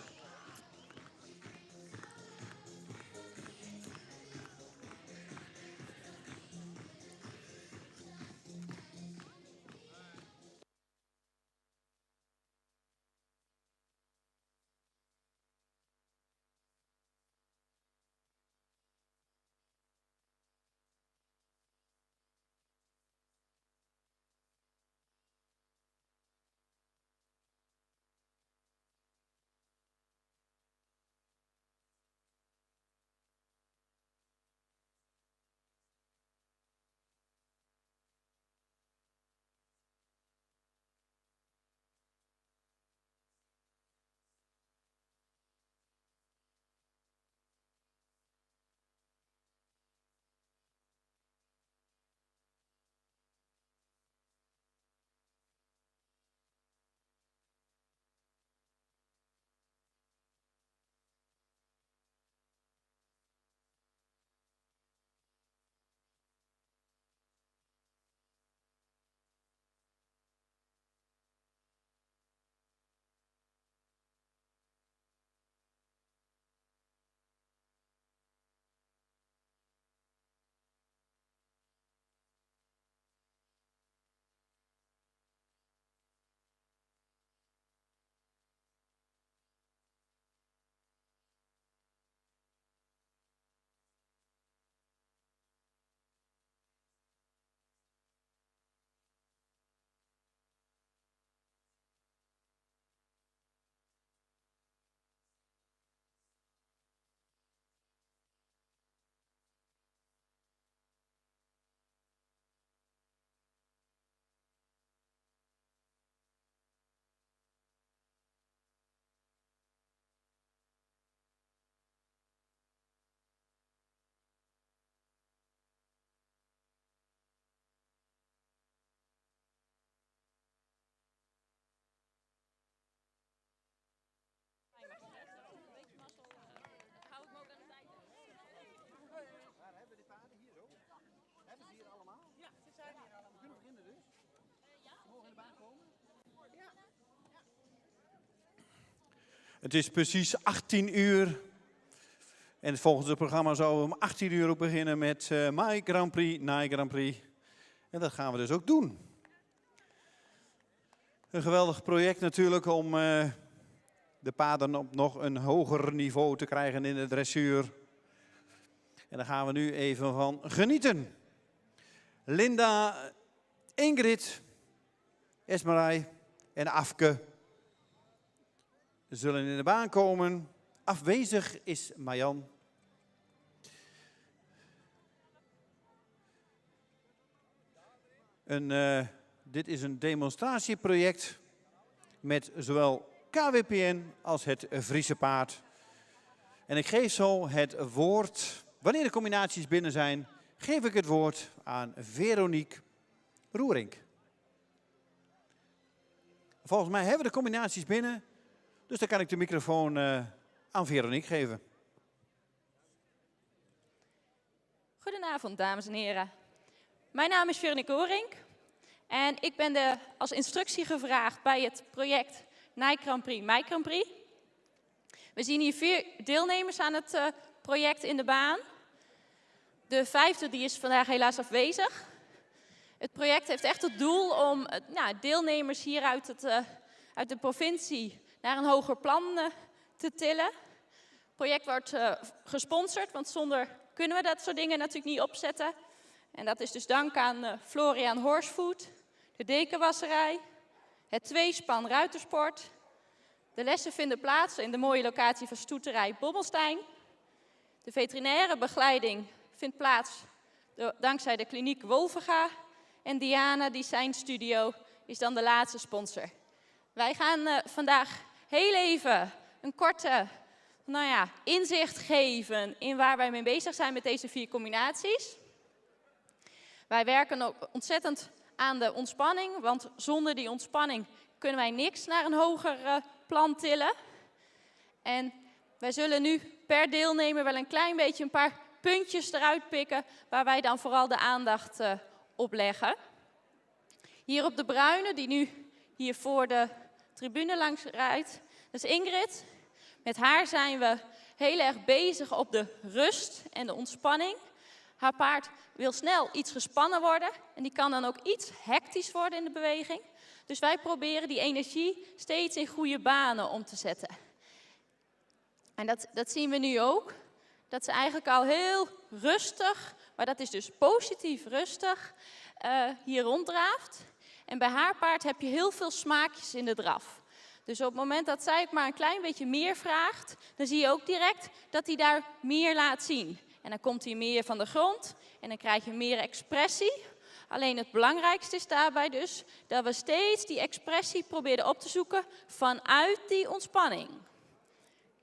Het is precies 18 uur. En volgens het programma zouden we om 18 uur ook beginnen met My Grand Prix, Nij Grand Prix. En dat gaan we dus ook doen. Een geweldig project natuurlijk om de paarden op nog een hoger niveau te krijgen in de dressuur. En daar gaan we nu even van genieten. Linda, Ingrid, Esmerij en Afke zullen in de baan komen. Afwezig is Marjan. Dit is een demonstratieproject met zowel KWPN als het Friese paard. En ik geef zo het woord, wanneer de combinaties binnen zijn, geef ik het woord aan Veronique Roerink. Volgens mij hebben we de combinaties binnen, dus dan kan ik de microfoon aan Veronique geven. Goedenavond, dames en heren. Mijn naam is Veronique Roerink en ik ben als instructie gevraagd bij het project Nij Grand Prix, My Grand Prix. We zien hier 4 deelnemers aan het project in de baan. De 5e die is vandaag helaas afwezig. Het project heeft echt het doel om deelnemers hier uit de provincie naar een hoger plan te tillen. Het project wordt gesponsord, want zonder kunnen we dat soort dingen natuurlijk niet opzetten. En dat is dus dank aan Florian Horsefood, de Dekenwasserij, het tweespan Ruitersport. De lessen vinden plaats in de mooie locatie van stoeterij Bobbelstein. De veterinaire begeleiding vindt plaats dankzij de kliniek Wolvega. En Diana Design Studio is dan de laatste sponsor. Wij gaan vandaag heel even een korte inzicht geven in waar wij mee bezig zijn met deze 4 combinaties. Wij werken ook ontzettend aan de ontspanning, want zonder die ontspanning kunnen wij niks naar een hoger plan tillen. En wij zullen nu per deelnemer wel een klein beetje een paar puntjes eruit pikken waar wij dan vooral de aandacht op leggen. Hier op de bruine, die nu hier voor de tribune langs rijdt, dat is Ingrid. Met haar zijn we heel erg bezig op de rust en de ontspanning. Haar paard wil snel iets gespannen worden en die kan dan ook iets hectisch worden in de beweging. Dus wij proberen die energie steeds in goede banen om te zetten. En dat zien we nu ook. Dat ze eigenlijk al heel rustig, maar dat is dus positief rustig, hier ronddraaft. En bij haar paard heb je heel veel smaakjes in de draf. Dus op het moment dat zij ook maar een klein beetje meer vraagt, dan zie je ook direct dat hij daar meer laat zien. En dan komt hij meer van de grond en dan krijg je meer expressie. Alleen het belangrijkste is daarbij dus dat we steeds die expressie proberen op te zoeken vanuit die ontspanning.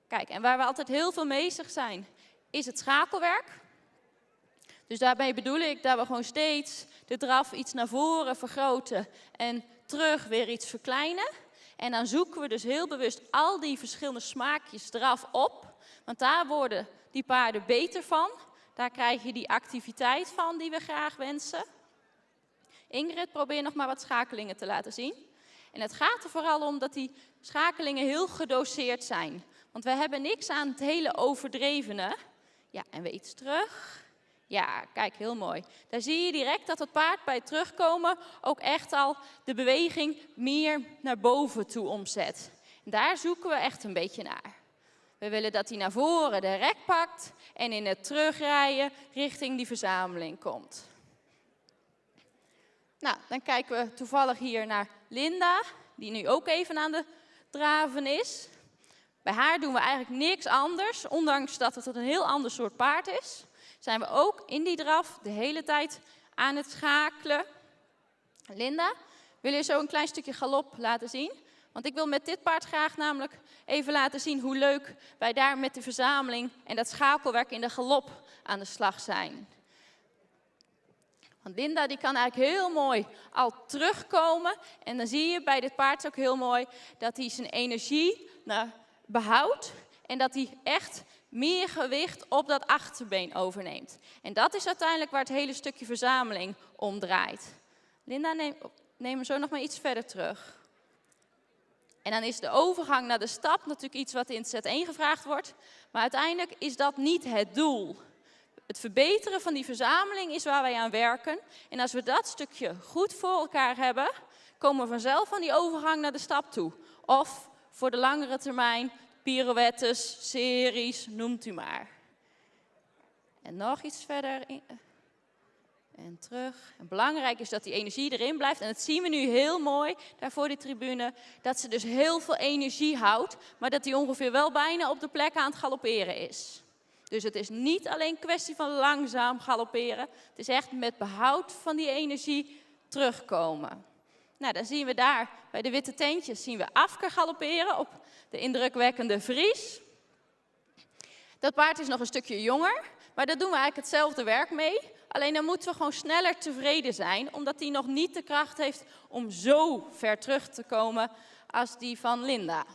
Kijk, en waar we altijd heel veel bezig zijn, is het schakelwerk. Dus daarbij bedoel ik dat we gewoon steeds de draf iets naar voren vergroten en terug weer iets verkleinen. En dan zoeken we dus heel bewust al die verschillende smaakjes draf op. Want daar worden die paarden beter van. Daar krijg je die activiteit van die we graag wensen. Ingrid, probeer nog maar wat schakelingen te laten zien. En het gaat er vooral om dat die schakelingen heel gedoseerd zijn. Want we hebben niks aan het hele overdrevene. Ja, en weer iets terug. Ja, kijk, heel mooi. Daar zie je direct dat het paard bij het terugkomen ook echt al de beweging meer naar boven toe omzet. En daar zoeken we echt een beetje naar. We willen dat hij naar voren de rek pakt en in het terugrijden richting die verzameling komt. Nou, dan kijken we toevallig hier naar Linda, die nu ook even aan de draven is. Bij haar doen we eigenlijk niks anders, ondanks dat het een heel ander soort paard is. Zijn we ook in die draf de hele tijd aan het schakelen. Linda, wil je zo een klein stukje galop laten zien? Want ik wil met dit paard graag namelijk even laten zien hoe leuk wij daar met de verzameling en dat schakelwerk in de galop aan de slag zijn. Want Linda die kan eigenlijk heel mooi al terugkomen. En dan zie je bij dit paard ook heel mooi dat hij zijn energie behoudt. En dat hij echt meer gewicht op dat achterbeen overneemt. En dat is uiteindelijk waar het hele stukje verzameling om draait. Linda, neem hem zo nog maar iets verder terug. En dan is de overgang naar de stap natuurlijk iets wat in het Z1 gevraagd wordt. Maar uiteindelijk is dat niet het doel. Het verbeteren van die verzameling is waar wij aan werken. En als we dat stukje goed voor elkaar hebben, komen we vanzelf aan die overgang naar de stap toe. Of voor de langere termijn, pirouettes, series, noemt u maar. En nog iets verder. En terug. En belangrijk is dat die energie erin blijft. En dat zien we nu heel mooi, daar voor de tribune. Dat ze dus heel veel energie houdt, maar dat die ongeveer wel bijna op de plek aan het galopperen is. Dus het is niet alleen een kwestie van langzaam galopperen. Het is echt met behoud van die energie terugkomen. Nou, dan zien we daar bij de witte tentjes zien we Afke galopperen op de indrukwekkende Vries. Dat paard is nog een stukje jonger, maar daar doen we eigenlijk hetzelfde werk mee. Alleen dan moeten we gewoon sneller tevreden zijn, omdat hij nog niet de kracht heeft om zo ver terug te komen als die van Linda.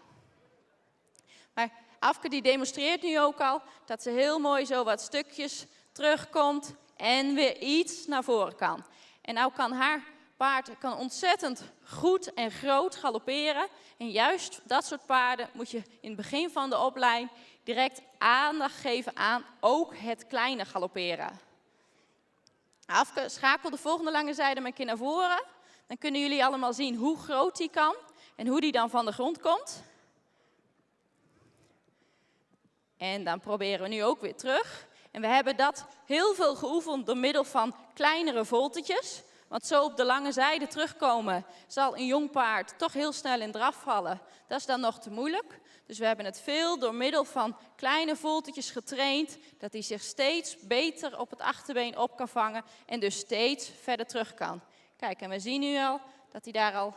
Maar Afke die demonstreert nu ook al dat ze heel mooi zo wat stukjes terugkomt en weer iets naar voren kan. En nou kan haar paard ontzettend goed en groot galopperen. En juist dat soort paarden moet je in het begin van de opleiding direct aandacht geven aan ook het kleine galopperen. Afke, schakel de volgende lange zijde maar een keer naar voren. Dan kunnen jullie allemaal zien hoe groot die kan en hoe die dan van de grond komt. En dan proberen we nu ook weer terug. En we hebben dat heel veel geoefend door middel van kleinere voltetjes. Want zo op de lange zijde terugkomen zal een jong paard toch heel snel in draf vallen. Dat is dan nog te moeilijk. Dus we hebben het veel door middel van kleine voltetjes getraind. Dat hij zich steeds beter op het achterbeen op kan vangen. En dus steeds verder terug kan. Kijk, en we zien nu al dat hij daar al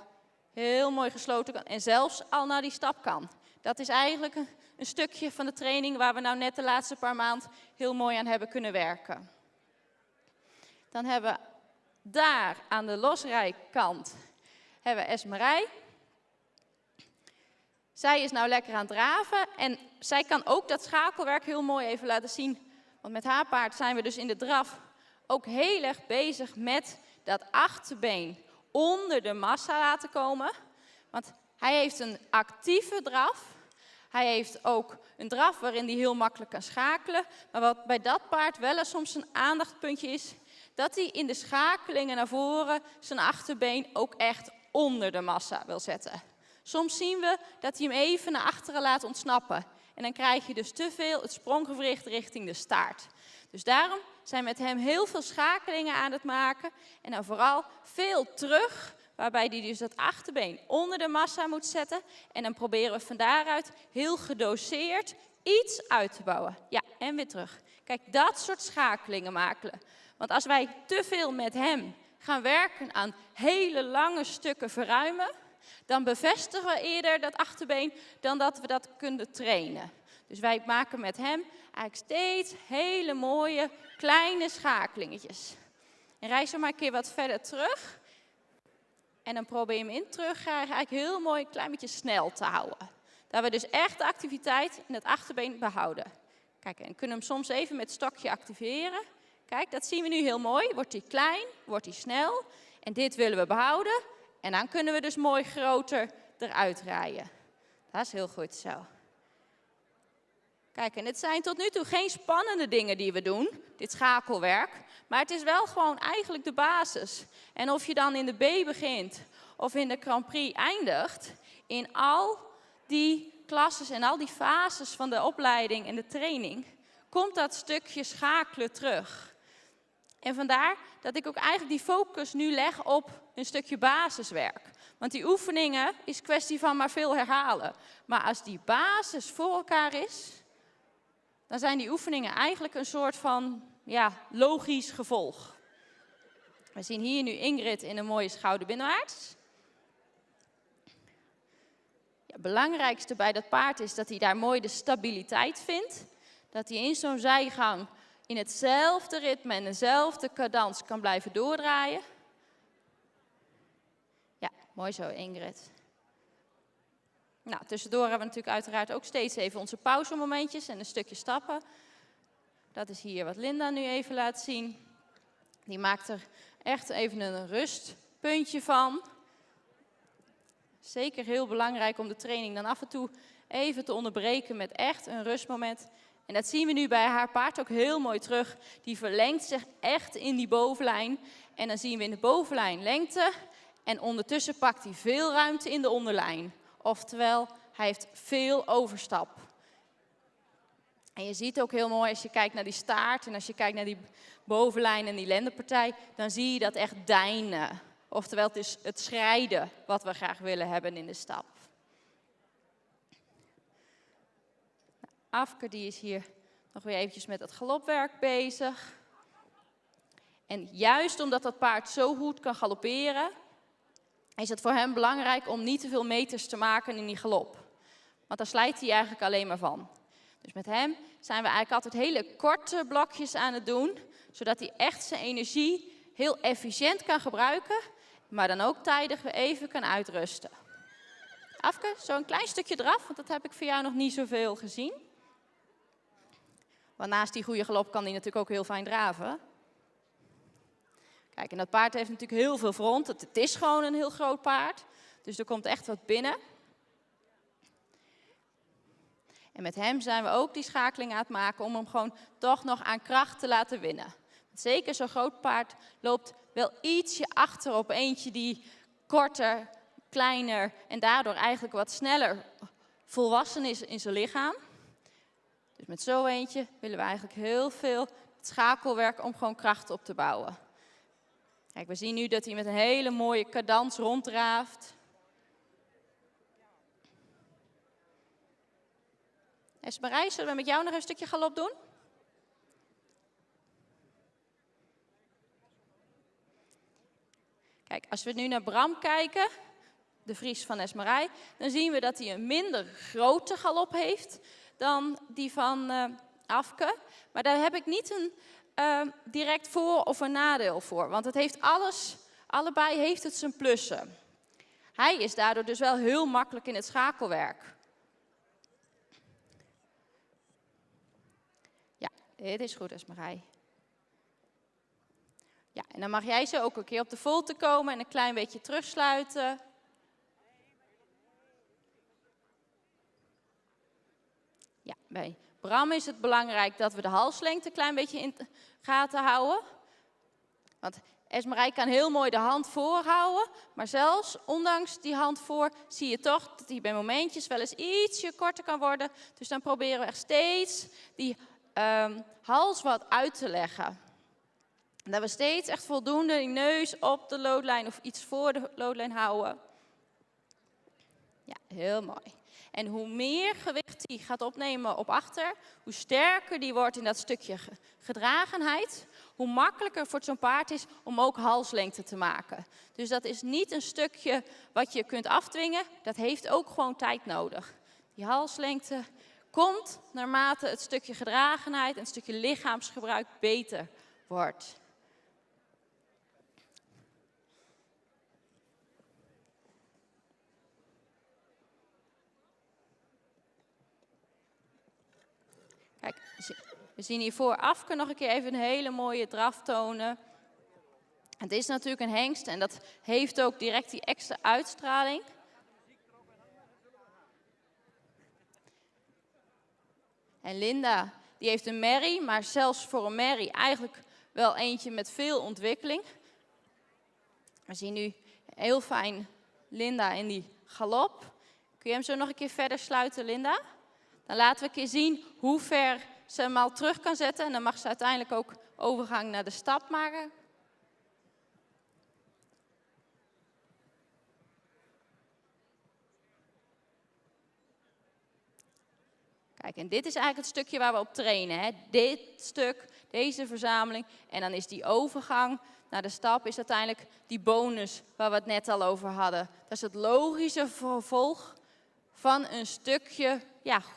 heel mooi gesloten kan. En zelfs al naar die stap kan. Dat is eigenlijk een stukje van de training waar we nou net de laatste paar maanden heel mooi aan hebben kunnen werken. Dan hebben we daar aan de losrijkant hebben we Esmerij. Zij is nou lekker aan het draven en zij kan ook dat schakelwerk heel mooi even laten zien. Want met haar paard zijn we dus in de draf ook heel erg bezig met dat achterbeen onder de massa laten komen. Want hij heeft een actieve draf. Hij heeft ook een draf waarin hij heel makkelijk kan schakelen. Maar wat bij dat paard wel eens soms een aandachtspuntje is, dat hij in de schakelingen naar voren zijn achterbeen ook echt onder de massa wil zetten. Soms zien we dat hij hem even naar achteren laat ontsnappen. En dan krijg je dus te veel het spronggewricht richting de staart. Dus daarom zijn we met hem heel veel schakelingen aan het maken. En dan vooral veel terug, waarbij hij dus dat achterbeen onder de massa moet zetten. En dan proberen we van daaruit heel gedoseerd iets uit te bouwen. Ja, en weer terug. Kijk, dat soort schakelingen maken. Want als wij te veel met hem gaan werken aan hele lange stukken verruimen, dan bevestigen we eerder dat achterbeen dan dat we dat kunnen trainen. Dus wij maken met hem eigenlijk steeds hele mooie kleine schakelingetjes. En reis er maar een keer wat verder terug. En dan probeer je hem in terug eigenlijk heel mooi een klein beetje snel te houden. Dat we dus echt de activiteit in het achterbeen behouden. Kijk, en kunnen hem soms even met het stokje activeren. Kijk, dat zien we nu heel mooi. Wordt hij klein, wordt hij snel. En dit willen we behouden. En dan kunnen we dus mooi groter eruit rijden. Dat is heel goed zo. Kijk, en dit zijn tot nu toe geen spannende dingen die we doen, dit schakelwerk. Maar het is wel gewoon eigenlijk de basis. En of je dan in de B begint of in de Grand Prix eindigt, in al die klasses en al die fases van de opleiding en de training, komt dat stukje schakelen terug. En vandaar dat ik ook eigenlijk die focus nu leg op een stukje basiswerk. Want die oefeningen is kwestie van maar veel herhalen. Maar als die basis voor elkaar is, dan zijn die oefeningen eigenlijk een soort van logisch gevolg. We zien hier nu Ingrid in een mooie schouderbinwaarts. Het belangrijkste bij dat paard is dat hij daar mooi de stabiliteit vindt. Dat hij in zo'n zijgang in hetzelfde ritme en dezelfde cadans kan blijven doordraaien. Ja, mooi zo Ingrid. Nou, tussendoor hebben we natuurlijk uiteraard ook steeds even onze pauzemomentjes en een stukje stappen. Dat is hier wat Linda nu even laat zien. Die maakt er echt even een rustpuntje van. Zeker heel belangrijk om de training dan af en toe even te onderbreken met echt een rustmoment. En dat zien we nu bij haar paard ook heel mooi terug. Die verlengt zich echt in die bovenlijn. En dan zien we in de bovenlijn lengte. En ondertussen pakt hij veel ruimte in de onderlijn. Oftewel, hij heeft veel overstap. En je ziet ook heel mooi als je kijkt naar die staart en als je kijkt naar die bovenlijn en die lendenpartij, dan zie je dat echt deinen. Oftewel, het is het schrijden wat we graag willen hebben in de stap. Afke die is hier nog weer eventjes met het galopwerk bezig. En juist omdat dat paard zo goed kan galopperen, is het voor hem belangrijk om niet te veel meters te maken in die galop. Want daar slijt hij eigenlijk alleen maar van. Dus met hem zijn we eigenlijk altijd hele korte blokjes aan het doen, zodat hij echt zijn energie heel efficiënt kan gebruiken, maar dan ook tijdig weer even kan uitrusten. Afke, zo een klein stukje eraf, want dat heb ik voor jou nog niet zoveel gezien. Want naast die goede galop kan hij natuurlijk ook heel fijn draven. Kijk, en dat paard heeft natuurlijk heel veel front. Het is gewoon een heel groot paard. Dus er komt echt wat binnen. En met hem zijn we ook die schakeling aan het maken om hem gewoon toch nog aan kracht te laten winnen. Zeker zo'n groot paard loopt wel ietsje achter op eentje die korter, kleiner en daardoor eigenlijk wat sneller volwassen is in zijn lichaam. Dus met zo eentje willen we eigenlijk heel veel het schakelwerk om gewoon kracht op te bouwen. Kijk, we zien nu dat hij met een hele mooie cadans ronddraaft. Esmerij, zullen we met jou nog een stukje galop doen? Kijk, als we nu naar Bram kijken, de Fries van Esmerij, dan zien we dat hij een minder grote galop heeft dan die van Afke. Maar daar heb ik niet een direct voor- of een nadeel voor. Want het heeft allebei heeft het zijn plussen. Hij is daardoor dus wel heel makkelijk in het schakelwerk. Ja, dit is goed, Esmerij. Ja, en dan mag jij zo ook een keer op de volte komen en een klein beetje terugsluiten. Ja, bij Bram is het belangrijk dat we de halslengte een klein beetje in de gaten houden. Want Esmerij kan heel mooi de hand voorhouden, maar zelfs ondanks die hand voor zie je toch dat hij bij momentjes wel eens ietsje korter kan worden. Dus dan proberen we echt steeds die hals wat uit te leggen. En dat we steeds echt voldoende die neus op de loodlijn of iets voor de loodlijn houden. Ja, heel mooi. En hoe meer gewicht hij gaat opnemen op achter, hoe sterker die wordt in dat stukje gedragenheid, hoe makkelijker voor zo'n paard is om ook halslengte te maken. Dus dat is niet een stukje wat je kunt afdwingen, dat heeft ook gewoon tijd nodig. Die halslengte komt naarmate het stukje gedragenheid en het stukje lichaamsgebruik beter wordt. Kijk, we zien hier voor Afke nog een keer even een hele mooie draf tonen. Het is natuurlijk een hengst en dat heeft ook direct die extra uitstraling. En Linda, die heeft een merrie, maar zelfs voor een merrie eigenlijk wel eentje met veel ontwikkeling. We zien nu heel fijn Linda in die galop. Kun je hem zo nog een keer verder sluiten, Linda? Dan laten we een keer zien hoe ver ze hem al terug kan zetten. En dan mag ze uiteindelijk ook overgang naar de stap maken. Kijk, en dit is eigenlijk het stukje waar we op trainen. Hè? Dit stuk, deze verzameling. En dan is die overgang naar de stap is uiteindelijk die bonus waar we het net al over hadden. Dat is het logische vervolg van een stukje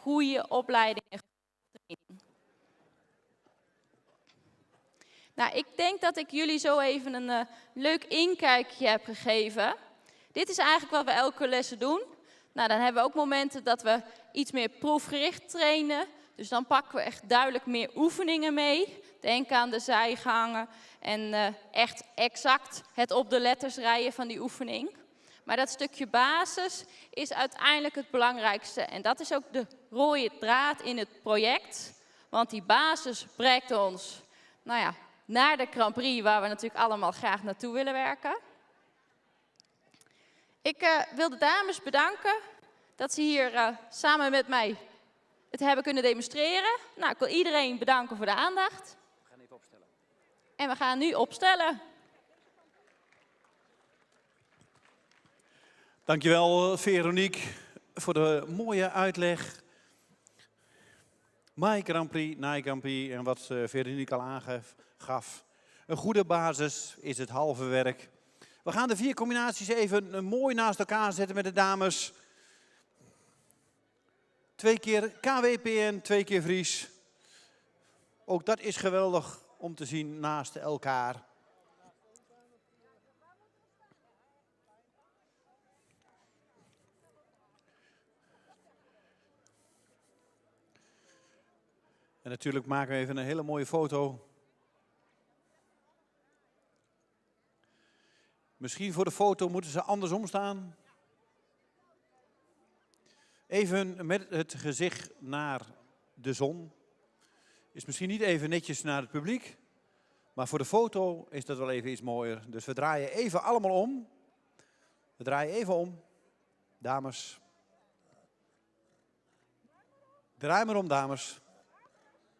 goede opleiding en training. Nou, ik denk dat ik jullie zo even een leuk inkijkje heb gegeven. Dit is eigenlijk wat we elke lessen doen. Nou, dan hebben we ook momenten dat we iets meer proefgericht trainen. Dus dan pakken we echt duidelijk meer oefeningen mee. Denk aan de zijgangen en echt exact het op de letters rijden van die oefening. Maar dat stukje basis is uiteindelijk het belangrijkste. En dat is ook de rode draad in het project. Want die basis brengt ons naar de Grand Prix, waar we natuurlijk allemaal graag naartoe willen werken. Ik wil de dames bedanken dat ze hier samen met mij het hebben kunnen demonstreren. Nou, ik wil iedereen bedanken voor de aandacht. We gaan even opstellen. En we gaan nu opstellen. Dankjewel Veronique voor de mooie uitleg. My Grand Prix, Nike Grand Prix en wat Veronique al aangaf. Een goede basis is het halve werk. We gaan de 4 combinaties even mooi naast elkaar zetten met de dames. 2 keer KWPN, 2 keer Vries. Ook dat is geweldig om te zien naast elkaar. En natuurlijk maken we even een hele mooie foto. Misschien voor de foto moeten ze andersom staan. Even met het gezicht naar de zon. Is misschien niet even netjes naar het publiek. Maar voor de foto is dat wel even iets mooier. Dus we draaien even allemaal om. We draaien even om. Dames. Draai maar om, dames.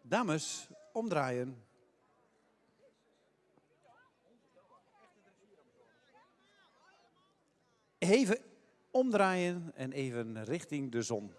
Dames, omdraaien. Even omdraaien en even richting de zon.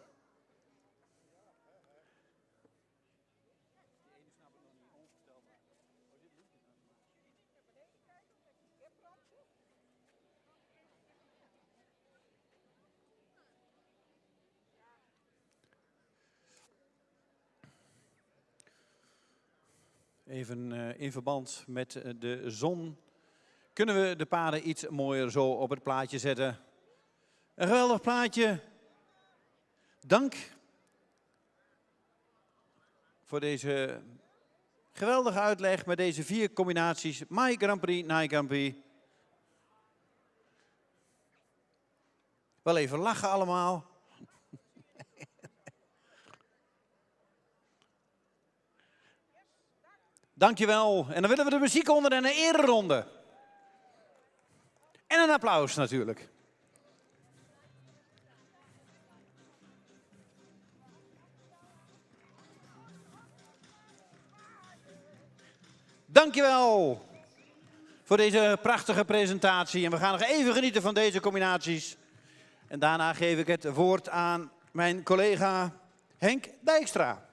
Even in verband met de zon kunnen we de paarden iets mooier zo op het plaatje zetten. Een geweldig plaatje. Dank voor deze geweldige uitleg met deze 4 combinaties. My Grand Prix, Nike Grand Prix. Wel even lachen allemaal. Dankjewel. En dan willen we de muziek onder en een ereronde. En een applaus natuurlijk. Dankjewel voor deze prachtige presentatie. En we gaan nog even genieten van deze combinaties. En daarna geef ik het woord aan mijn collega Henk Dijkstra.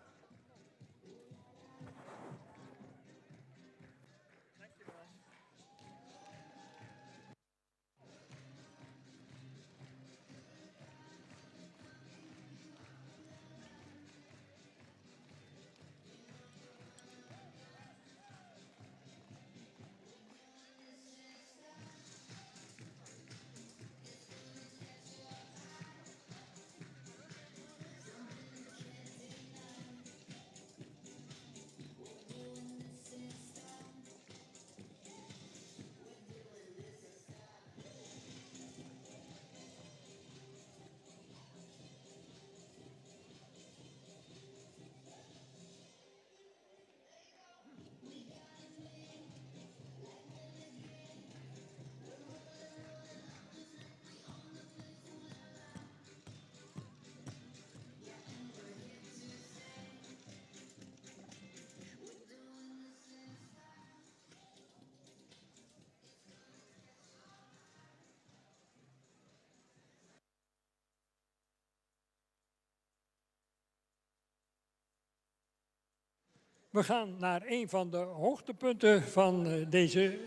We gaan naar een van de hoogtepunten van deze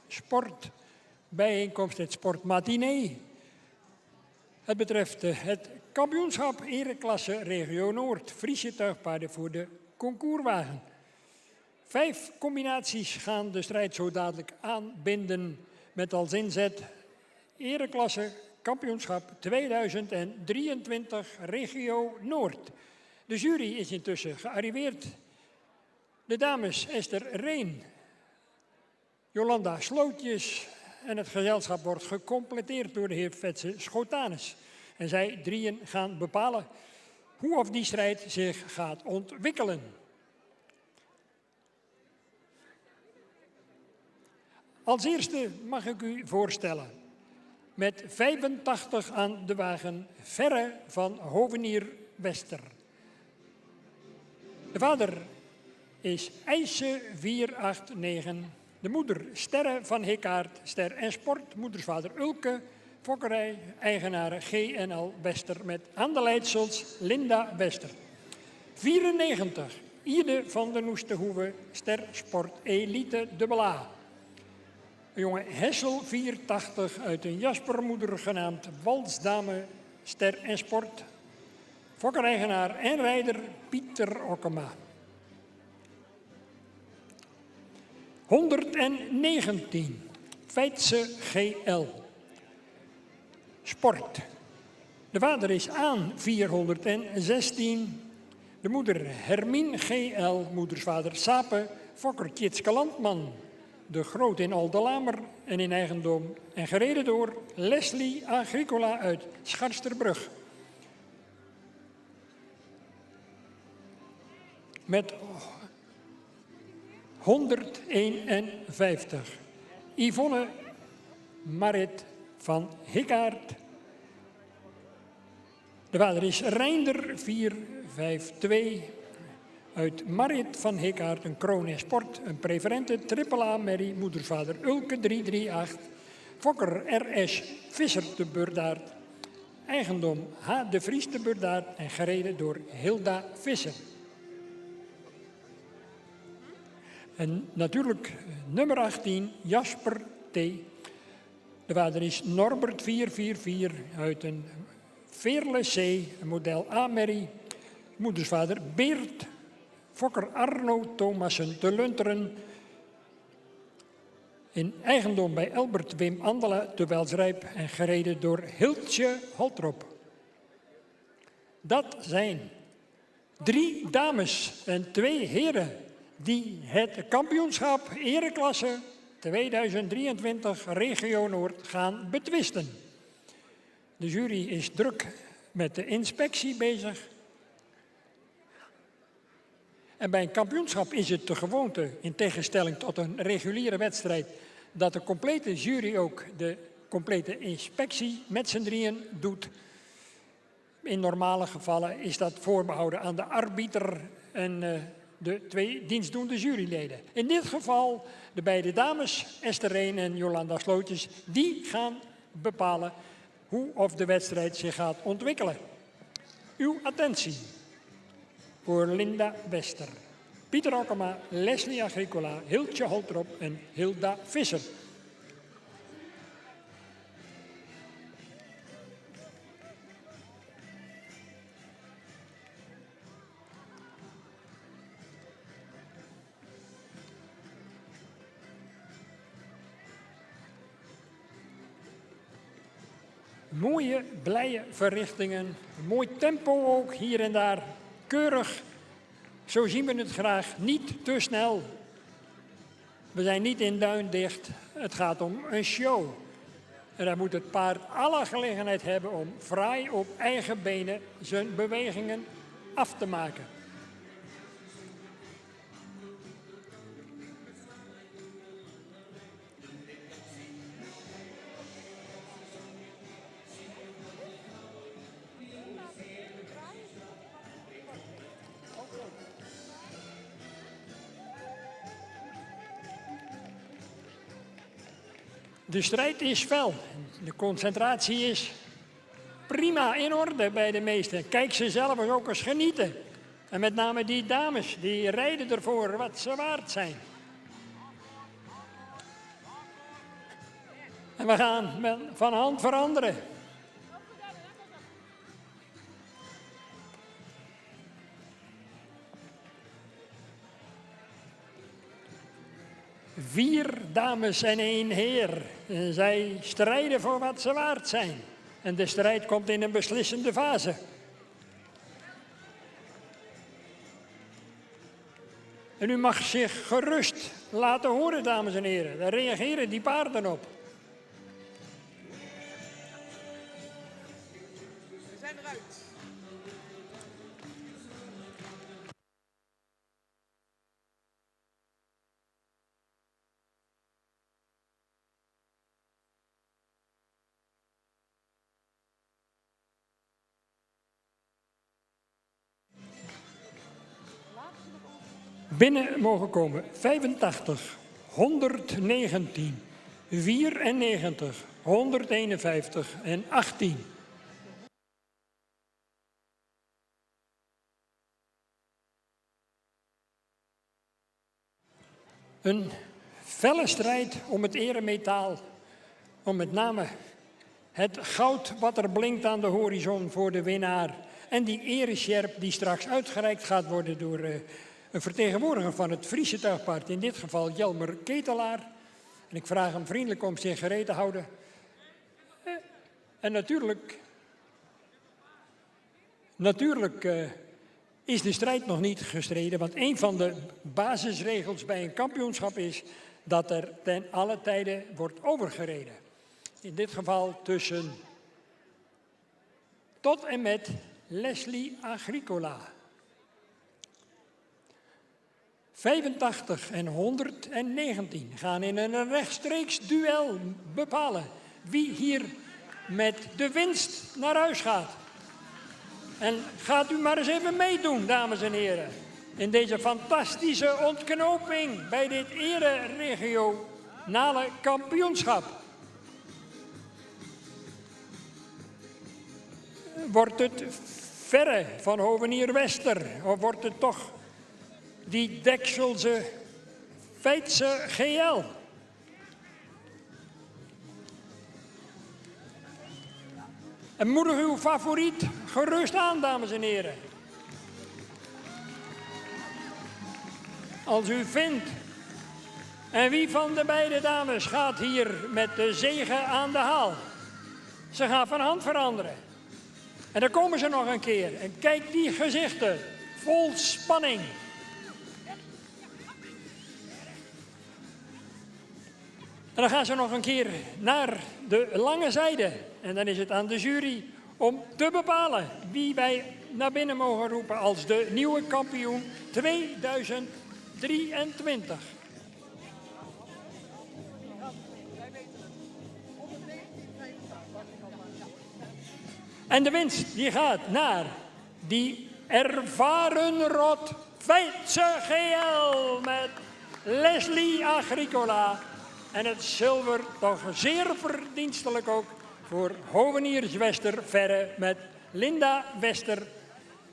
sportbijeenkomst, het sportmatinee. Het betreft het kampioenschap ereklasse regio Noord, Friese tuigpaarden voor de concourswagen. 5 combinaties gaan de strijd zo dadelijk aanbinden met als inzet ereklasse kampioenschap 2023 regio Noord. De jury is intussen gearriveerd. De dames Esther Reen, Jolanda Slootjes En het gezelschap wordt gecompleteerd door de heer Fetse Schotanus. En zij drieën gaan bepalen hoe of die strijd zich gaat ontwikkelen. Als eerste mag ik u voorstellen, met 85 aan de wagen, Verre van Hovenier Wester. De vader is IJsse 489, de moeder Sterre van Hikkaard, Ster en Sport, moedersvader Ulke, fokkerij, eigenaren GNL Wester met aan de leidsels Linda Wester. 94, Ide van der Noestenhoeve, Ster Sport Elite A. Een jonge Hessel 480 uit een Jaspermoeder genaamd Walsdame, Ster en Sport, fokkereigenaar en rijder Pieter Okkema. 119, Feitse GL. Sport. De vader is aan 416. De moeder Hermine GL, moedersvader Sape, fokker Tjitske Landman. De Groot in Aldelamer en in eigendom en gereden door Leslie Agricola uit Scharsterbrug. Met 151. Yvonne Marit van Hikkaard. De vader is Reinder 452. Uit Marit van Hikkaard, een kroon en sport, een preferente AAA merrie, moedersvader Ulke 338. Fokker RS Visser de Burdaard. Eigendom H. de Vries de Burdaard en gereden door Hilda Visser. En natuurlijk nummer 18, Jasper T. De vader is Norbert 444 uit een Veerle C, een model A-merrie. Moedersvader Beert, fokker Arno Thomassen te Lunteren. In eigendom bij Elbert Wim Andela te Welsrijp en gereden door Hiltje Holtrop. Dat zijn 3 dames en 2 heren die het kampioenschap ereklasse 2023 Regio Noord gaan betwisten. De jury is druk met de inspectie bezig. En bij een kampioenschap is het de gewoonte, in tegenstelling tot een reguliere wedstrijd, dat de complete jury ook de complete inspectie met z'n drieën doet. In normale gevallen is dat voorbehouden aan de arbiter en de 2 dienstdoende juryleden. In dit geval de beide dames, Esther Reen en Jolanda Slootjes, die gaan bepalen hoe of de wedstrijd zich gaat ontwikkelen. Uw attentie voor Linda Wester, Pieter Okkema, Leslie Agricola, Hiltje Holtrop en Hilda Visser. Mooie, blije verrichtingen, mooi tempo ook hier en daar, keurig. Zo zien we het graag, niet te snel. We zijn niet in duindicht, het gaat om een show. En daar moet het paard alle gelegenheid hebben om fraai op eigen benen zijn bewegingen af te maken. De strijd is fel. De concentratie is prima in orde bij de meesten. Kijk ze zelf ook eens genieten. En met name die dames, die rijden ervoor wat ze waard zijn. En we gaan van hand veranderen. Vier dames en 1 heer. En zij strijden voor wat ze waard zijn. En de strijd komt in een beslissende fase. En u mag zich gerust laten horen, dames en heren. Daar reageren die paarden op. zijn eruit. Binnen mogen komen 85, 119, 94, 151 en 18. Een felle strijd om het eremetaal, om met name het goud wat er blinkt aan de horizon voor de winnaar. En die eresjerp die straks uitgereikt gaat worden door een vertegenwoordiger van het Friese tuigpaard, in dit geval Jelmer Ketelaar. En ik vraag hem vriendelijk om zich gereed te houden. En natuurlijk is de strijd nog niet gestreden, want een van de basisregels bij een kampioenschap is dat er ten alle tijde wordt overgereden. In dit geval tot en met Leslie Agricola. 85 en 119 gaan in een rechtstreeks duel bepalen wie hier met de winst naar huis gaat. En gaat u maar eens even meedoen, dames en heren, in deze fantastische ontknoping bij dit ere-regionale kampioenschap. Wordt het verre van Hovenier Wester of wordt het toch die Dekselse Feitse GL? En moedig uw favoriet gerust aan, dames en heren. Als u vindt. En wie van de beide dames gaat hier met de zege aan de haal? Ze gaan van hand veranderen. En dan komen ze nog een keer. En kijk die gezichten. Vol spanning. En dan gaan ze nog een keer naar de lange zijde. En dan is het aan de jury om te bepalen wie wij naar binnen mogen roepen als de nieuwe kampioen 2023. En de winst die gaat naar die ervaren rot Feitse GL met Leslie Agricola. En het zilver toch zeer verdienstelijk ook voor Hoveniers Wester verre met Linda Wester.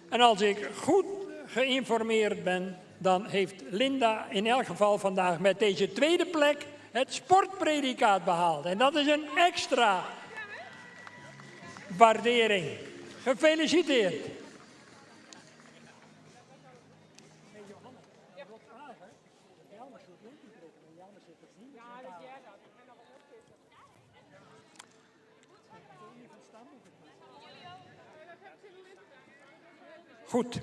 En als ik goed geïnformeerd ben, dan heeft Linda in elk geval vandaag met deze tweede plek het sportpredicaat behaald. En dat is een extra waardering. Gefeliciteerd. Goed.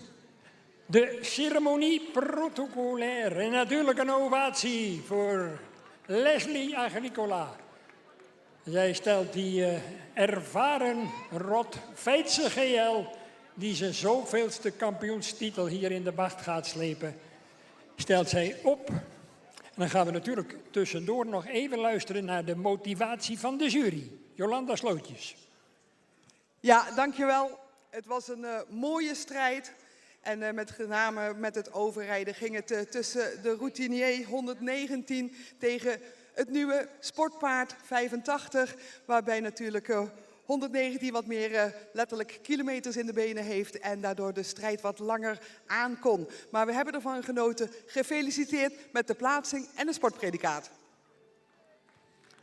De ceremonie protocolaire. En natuurlijk een ovatie voor Leslie Agricola. Zij stelt die ervaren rot Feitse GL, die zijn zoveelste kampioenstitel hier in de Bacht gaat slepen, stelt zij op. En dan gaan we natuurlijk tussendoor nog even luisteren naar de motivatie van de jury. Jolanda Slootjes. Ja, dankjewel. Het was een mooie strijd. En met name met het overrijden ging het tussen de routinier 119 tegen het nieuwe sportpaard 85. Waarbij natuurlijk 119 wat meer letterlijk kilometers in de benen heeft. En daardoor de strijd wat langer aan kon. Maar we hebben ervan genoten. Gefeliciteerd met de plaatsing en het sportpredicaat.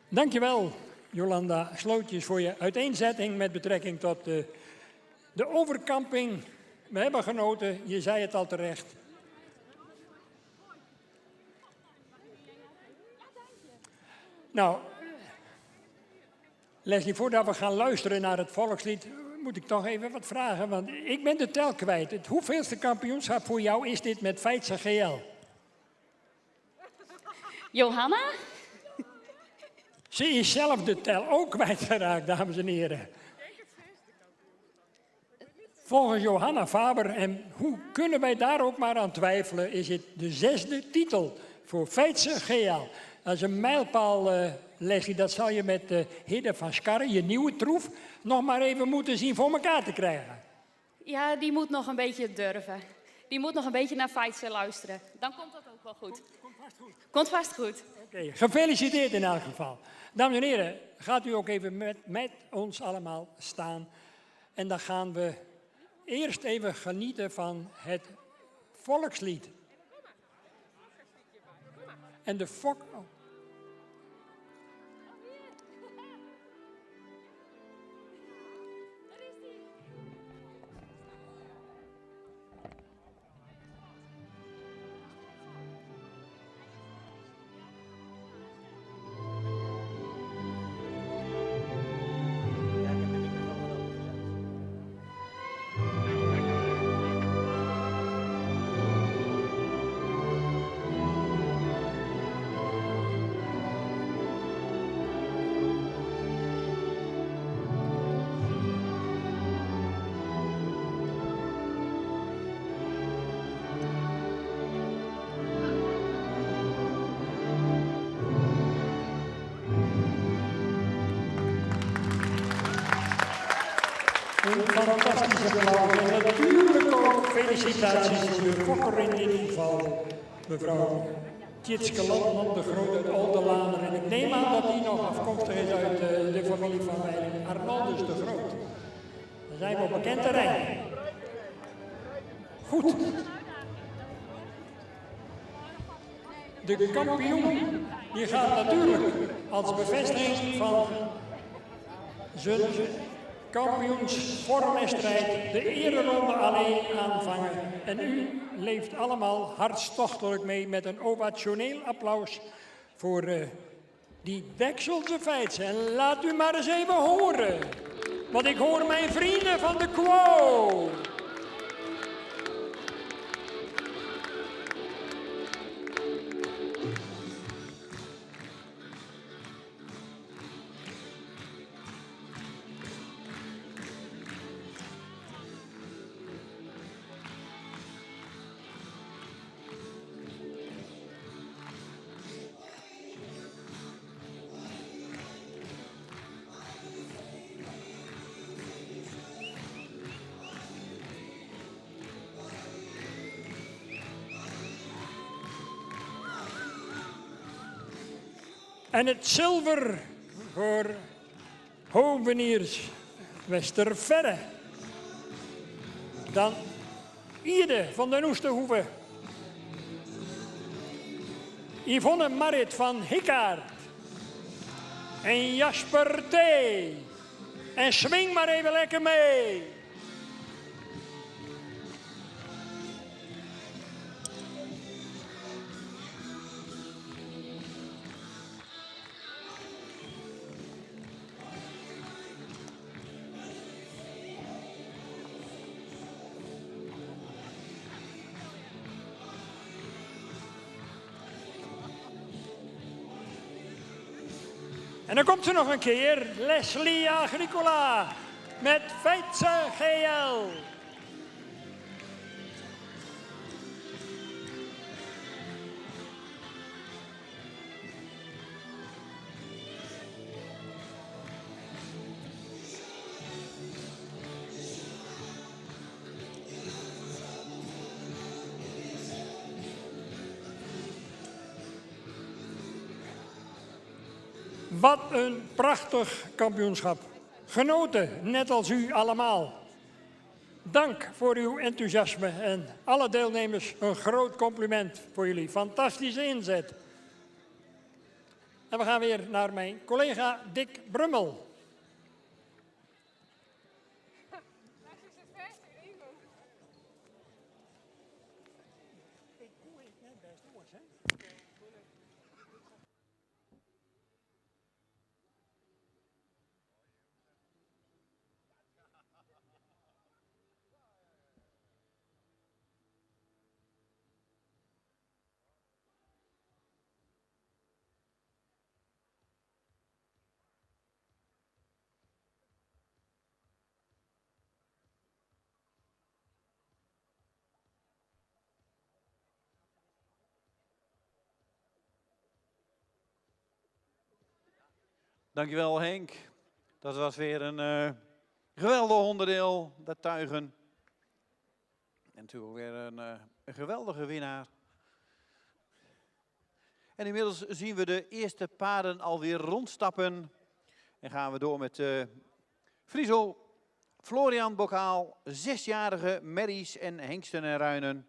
Dankjewel, Jolanda Slootjes, voor je uiteenzetting met betrekking tot de overkamping. We hebben genoten, je zei het al terecht. Nou, Leslie, voordat we gaan luisteren naar het volkslied, moet ik toch even wat vragen. Want ik ben de tel kwijt. Het hoeveelste kampioenschap voor jou is dit met Feitse GL? Johanna? Ze is zelf de tel ook kwijtgeraakt, dames en heren. Volgens Johanna Faber, en hoe kunnen wij daar ook maar aan twijfelen, is het de 6e titel voor Feitse GL. Dat is een mijlpaal, Leslie, dat zal je met Hidde van Skarre, je nieuwe troef, nog maar even moeten zien voor elkaar te krijgen. Ja, die moet nog een beetje durven. Die moet nog een beetje naar Feitse luisteren. Dan komt dat ook wel goed. Komt vast goed. Komt vast goed. Oké, gefeliciteerd in elk geval. Dames en heren, gaat u ook even met ons allemaal staan. En dan gaan we eerst even genieten van het volkslied. En de fok... Oh. Een fantastische blauw. En natuurlijk ook felicitaties voor de fokker in dit geval, mevrouw Tjitske Landman, de grote Oldelaner. En ik neem aan dat die nog afkomstig is uit de familie van mij, Arnoldus de Groot. Dan zijn we op bekend terrein. Goed. De kampioen die gaat natuurlijk als bevestiging van zijn kampioensvormwedstrijd de ereronde alleen aanvangen. En u leeft allemaal hartstochtelijk mee met een ovationeel applaus voor die Dekselse Feitse. En laat u maar eens even horen, want ik hoor mijn vrienden van de Quo. En het zilver voor hoveniers Westerverre. Dan Ide van den Oesterhoeve. Yvonne Marit van Hikkaard. En Jasper T. En swing maar even lekker mee. En dan komt ze nog een keer, Leslie Agricola met Feitse GL. Wat een prachtig kampioenschap. Genoten, net als u allemaal. Dank voor uw enthousiasme en alle deelnemers een groot compliment voor jullie fantastische inzet. En we gaan weer naar mijn collega Dick Brummel. Dankjewel Henk. Dat was weer een geweldig onderdeel, dat tuigen. En natuurlijk ook weer een geweldige winnaar. En inmiddels zien we de eerste paarden alweer rondstappen. En gaan we door met Friso, Florian Bokaal, 6-jarige merries en hengsten en ruinen.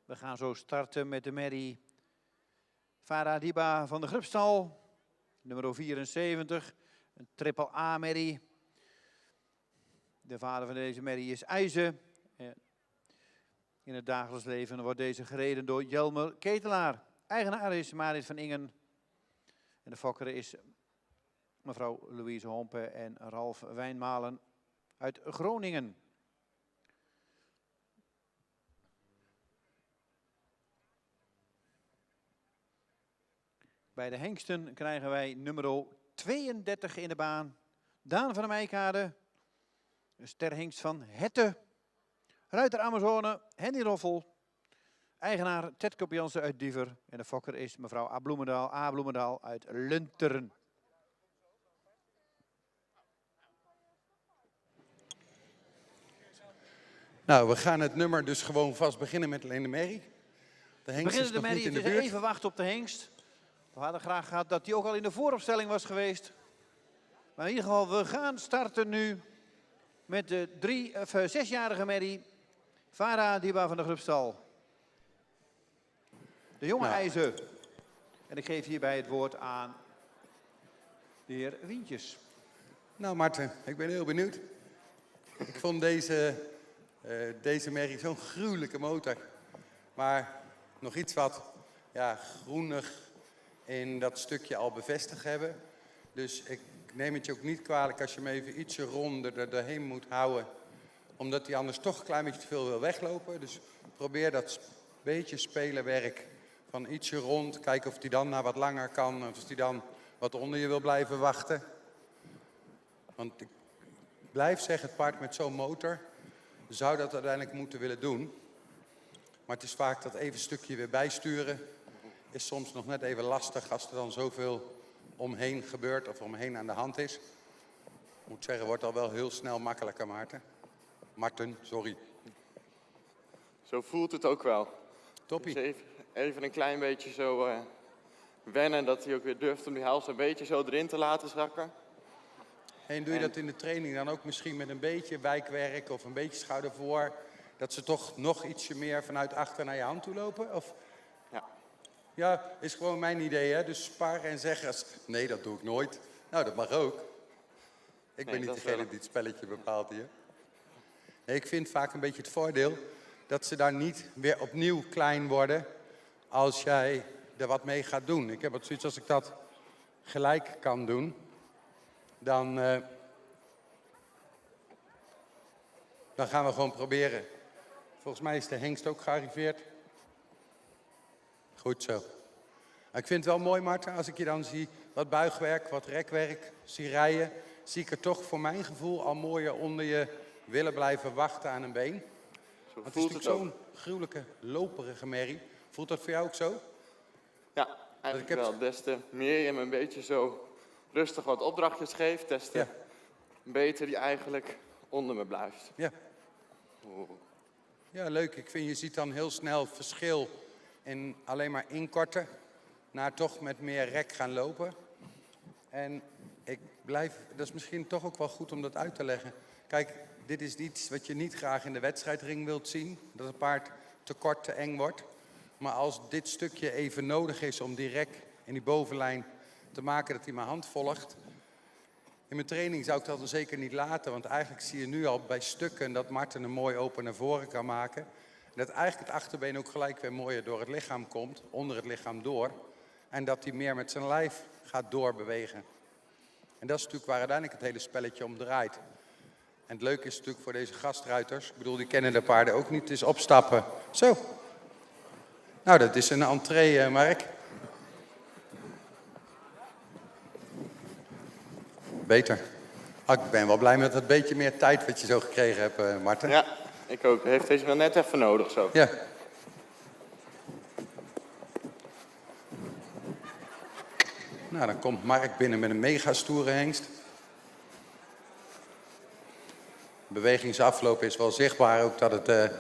We gaan zo starten met de merrie Farah Diba van de Grubstal, nummer 74, een triple A merrie. De vader van deze merrie is IJzer. In het dagelijks leven wordt deze gereden door Jelmer Ketelaar. Eigenaar is Marit van Ingen. En de fokker is mevrouw Louise Hompe en Ralf Wijnmalen uit Groningen. Bij de hengsten krijgen wij nummer 32 in de baan. Daan van der Meijkade, een sterhengst van Hette. Ruiter Amazone, Henny Roffel. Eigenaar Ted Kopiansen uit Diever. En de fokker is mevrouw A. Bloemendaal uit Lunteren. Nou, we gaan het nummer dus gewoon vast beginnen met alleen de merrie. De hengst is nog niet in de buurt. Even wachten op de hengst. We hadden graag gehad dat die ook al in de vooropstelling was geweest. Maar in ieder geval, we gaan starten nu met de 6-jarige merrie Farah Diba van de Grubstal. De jonge IJzer. En ik geef hierbij het woord aan de heer Wientjes. Nou Marten, ik ben heel benieuwd. Ik vond deze merrie zo'n gruwelijke motor. Maar nog iets wat groenig in dat stukje al bevestigd hebben. Dus ik neem het je ook niet kwalijk als je hem even ietsje ronder er doorheen moet houden. Omdat hij anders toch een klein beetje te veel wil weglopen. Dus probeer dat beetje spelenwerk van ietsje rond. Kijken of hij dan naar wat langer kan. Of hij dan wat onder je wil blijven wachten. Want ik blijf zeggen, het paard met zo'n motor zou dat uiteindelijk moeten willen doen. Maar het is vaak dat even stukje weer bijsturen. Is soms nog net even lastig als er dan zoveel omheen gebeurt of omheen aan de hand is. Ik moet zeggen, wordt al wel heel snel makkelijker, Marten, sorry. Zo voelt het ook wel. Toppie. Dus even een klein beetje zo wennen dat hij ook weer durft om die hals een beetje zo erin te laten zakken. En doe je dat in de training dan ook misschien met een beetje wijkwerk of een beetje schouder voor? Dat ze toch nog ietsje meer vanuit achter naar je hand toe lopen? Of... Ja, is gewoon mijn idee, hè. Dus sparen en zeggen als, nee, dat doe ik nooit. Nou, dat mag ook. Ik ben niet degene die het spelletje bepaalt hier. Nee, ik vind vaak een beetje het voordeel dat ze daar niet weer opnieuw klein worden als jij er wat mee gaat doen. Ik heb het zoiets als ik dat gelijk kan doen, dan gaan we gewoon proberen. Volgens mij is de hengst ook gearriveerd. Goed zo. Ik vind het wel mooi, Marten, als ik je dan zie wat buigwerk, wat rekwerk zie rijden, zie ik er toch voor mijn gevoel al mooier onder je willen blijven wachten aan een been. Want het is natuurlijk zo'n gruwelijke, loperige merrie. Voelt dat voor jou ook zo? Ja, eigenlijk wel. Des te meer je hem een beetje zo rustig wat opdrachtjes geeft, des te beter die eigenlijk onder me blijft. Ja. Ja, leuk. Ik vind je ziet dan heel snel verschil in alleen maar inkorten naar toch met meer rek gaan lopen. En dat is misschien toch ook wel goed om dat uit te leggen. Kijk, dit is iets wat je niet graag in de wedstrijdring wilt zien. Dat het paard te kort, te eng wordt. Maar als dit stukje even nodig is om die rek in die bovenlijn te maken dat hij mijn hand volgt. In mijn training zou ik dat dan zeker niet laten. Want eigenlijk zie je nu al bij stukken dat Marten een mooi open naar voren kan maken. En dat eigenlijk het achterbeen ook gelijk weer mooier door het lichaam komt. Onder het lichaam door. En dat hij meer met zijn lijf gaat doorbewegen. En dat is natuurlijk waar uiteindelijk het hele spelletje om draait. En het leuke is natuurlijk voor deze gastruiters. Ik bedoel, die kennen de paarden ook niet. Het is opstappen. Zo. Nou, dat is een entree, Mark. Beter. Ik ben wel blij met dat beetje meer tijd wat je zo gekregen hebt, Marten. Ja, ik ook. Heeft deze wel net even nodig zo. Ja. Nou, dan komt Mark binnen met een mega stoere hengst. Bewegingsafloop is wel zichtbaar ook dat het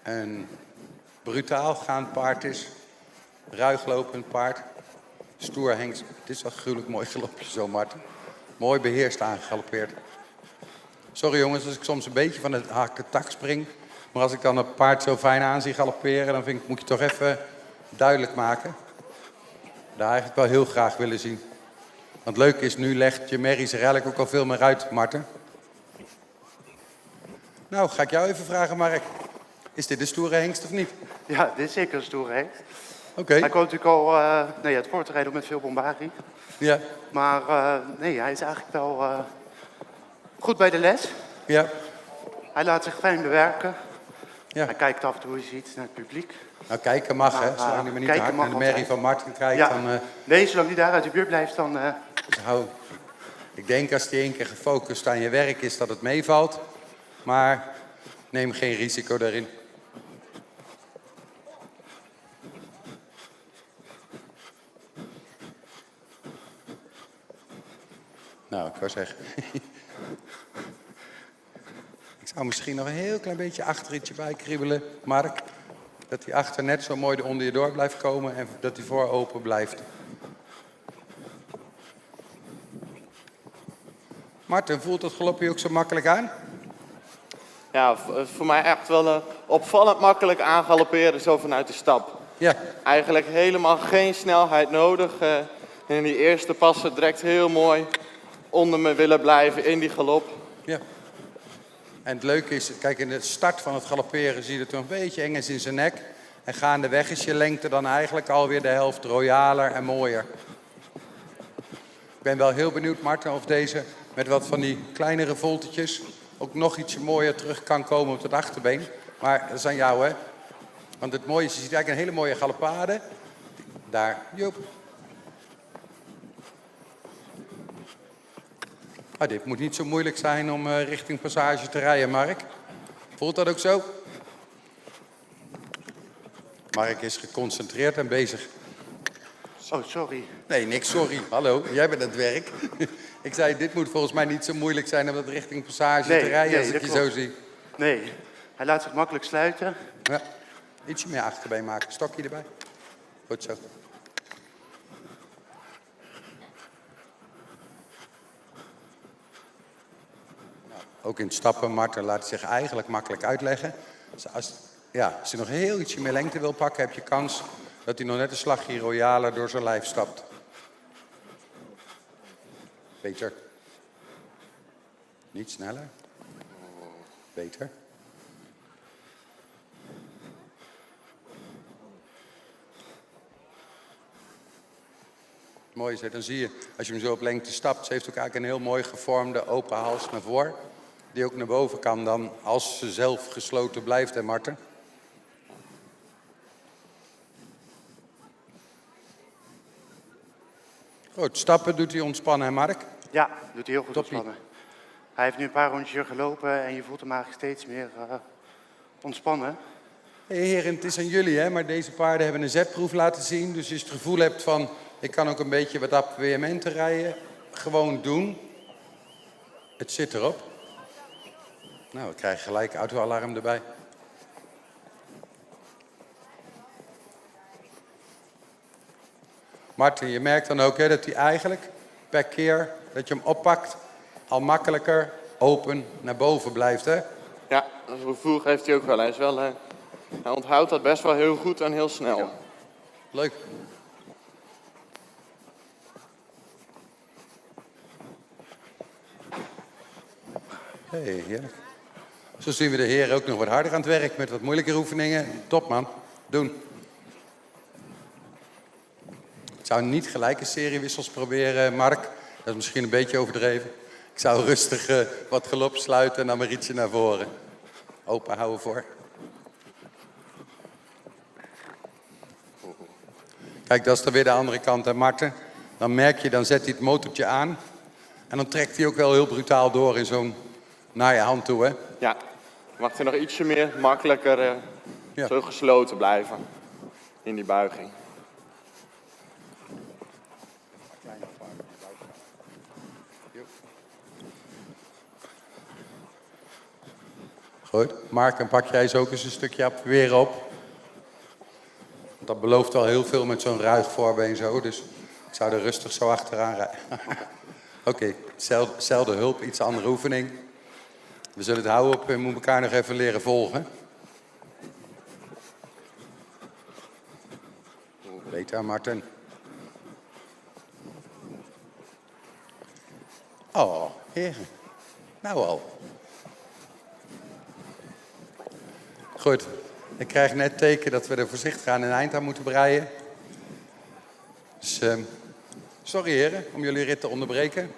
een brutaal gaand paard is. Ruig lopend paard. Stoer hengst. Het is wel gruwelijk mooi gelopen zo, Marten. Mooi beheerst aangegalopeerd. Sorry jongens, als ik soms een beetje van het hakken tak spring. Maar als ik dan een paard zo fijn aan zie galopperen, dan vind ik, moet je toch even duidelijk maken. Daar eigenlijk wel heel graag willen zien. Want leuk is, nu legt je merrie zich eigenlijk ook al veel meer uit, Marten. Nou, ga ik jou even vragen, Mark. Is dit een stoere hengst of niet? Ja, dit is zeker een stoere hengst. Oké. Hij komt natuurlijk al het voortrijden ook met veel bombarie. Ja. Maar nee, hij is eigenlijk wel goed bij de les. Ja. Hij laat zich fijn bewerken. Ja. Hij kijkt af en toe eens iets naar het publiek. Nou, kijken mag, hè. Maar, Zolang hij maar niet te kijken hard mag naar de merrie altijd. van Marten kijkt, Ja. dan... Nee, zolang hij daar uit de buurt blijft, dan... Nou, ik denk als hij één keer gefocust aan je werk is, dat het meevalt. Maar neem geen risico daarin. Nou, ik wou zeggen... ik zou misschien nog een heel klein beetje achteritje bij kriebelen, Mark. Dat hij achter net zo mooi onder je door blijft komen en dat hij voor open blijft. Marten, voelt het galopje ook zo makkelijk aan? Ja, voor mij echt wel opvallend makkelijk aangalopperen zo vanuit de stap. Ja. Eigenlijk helemaal geen snelheid nodig. In die eerste passen direct heel mooi onder me willen blijven in die galop. Ja. En het leuke is, kijk, in de start van het galopperen zie je dat er een beetje eng is in zijn nek. En gaandeweg is je lengte dan eigenlijk alweer de helft royaler en mooier. Ik ben wel heel benieuwd, Marten, of deze met wat van die kleinere voltetjes ook nog ietsje mooier terug kan komen op het achterbeen. Maar dat is aan jou, hè. Want het mooie is, je ziet eigenlijk een hele mooie galoppade. Daar, joep. Ah, dit moet niet zo moeilijk zijn om richting Passage te rijden, Mark. Voelt dat ook zo? Mark is geconcentreerd en bezig. Oh, sorry. Nee, niks sorry. Hallo, jij bent aan het werk. Ik zei, dit moet volgens mij niet zo moeilijk zijn om dat richting Passage te rijden, als ik je zo zie. Nee, hij laat zich makkelijk sluiten. Ja, ietsje meer achterbeen maken. Stokje erbij. Goed zo. Ook in het stappen, Marten laat zich eigenlijk makkelijk uitleggen. Dus als je nog heel ietsje meer lengte wil pakken, heb je kans dat hij nog net een slagje royaler door zijn lijf stapt. Beter. Niet sneller. Beter. Mooi is het, dan zie je, als je hem zo op lengte stapt, ze heeft ook eigenlijk een heel mooi gevormde open hals naar voren. Die ook naar boven kan dan, als ze zelf gesloten blijft, hè Marten? Goed, stappen doet hij ontspannen, hè Mark? Ja, doet hij heel goed Toppie. ontspannen. Hij heeft nu een paar rondjes hier gelopen en je voelt hem eigenlijk steeds meer ontspannen. Hey heren, het is aan jullie, hè? Maar deze paarden hebben een zetproef laten zien. Dus als je het gevoel hebt van, ik kan ook een beetje wat appuiementen rijden, gewoon doen. Het zit erop. Nou, we krijgen gelijk autoalarm erbij. Marten, je merkt dan ook hè, dat hij eigenlijk per keer dat je hem oppakt, al makkelijker open naar boven blijft, hè? Ja, dat gevoel geeft hij ook wel. Hij onthoudt dat best wel heel goed en heel snel. Ja. Leuk. Hey, heerlijk. Zo zien we de heren ook nog wat harder aan het werk met wat moeilijke oefeningen. Top man, doen. Ik zou niet gelijk een serie wissels proberen, Mark. Dat is misschien een beetje overdreven. Ik zou rustig wat galop sluiten en dan maar ietsje naar voren. Open houden voor. Kijk, dat is dan weer de andere kant, hè, Marten. Dan merk je, dan zet hij het motortje aan. En dan trekt hij ook wel heel brutaal door in zo'n naar je hand toe, hè? Ja, mag hij nog ietsje meer makkelijker zo gesloten blijven in die buiging. Goed, Mark, en pak jij zo ook eens een stukje weer op. Dat belooft al heel veel met zo'n ruig voorbeen zo, dus ik zou er rustig zo achteraan rijden. Oké, zelfde hulp, iets andere oefening. We zullen het houden op, we moeten elkaar nog even leren volgen. Beter, Martin. Oh, heren. Nou al. Goed, ik krijg net teken dat we er voorzichtig aan een eind aan moeten breien. Dus, sorry heren, om jullie rit te onderbreken.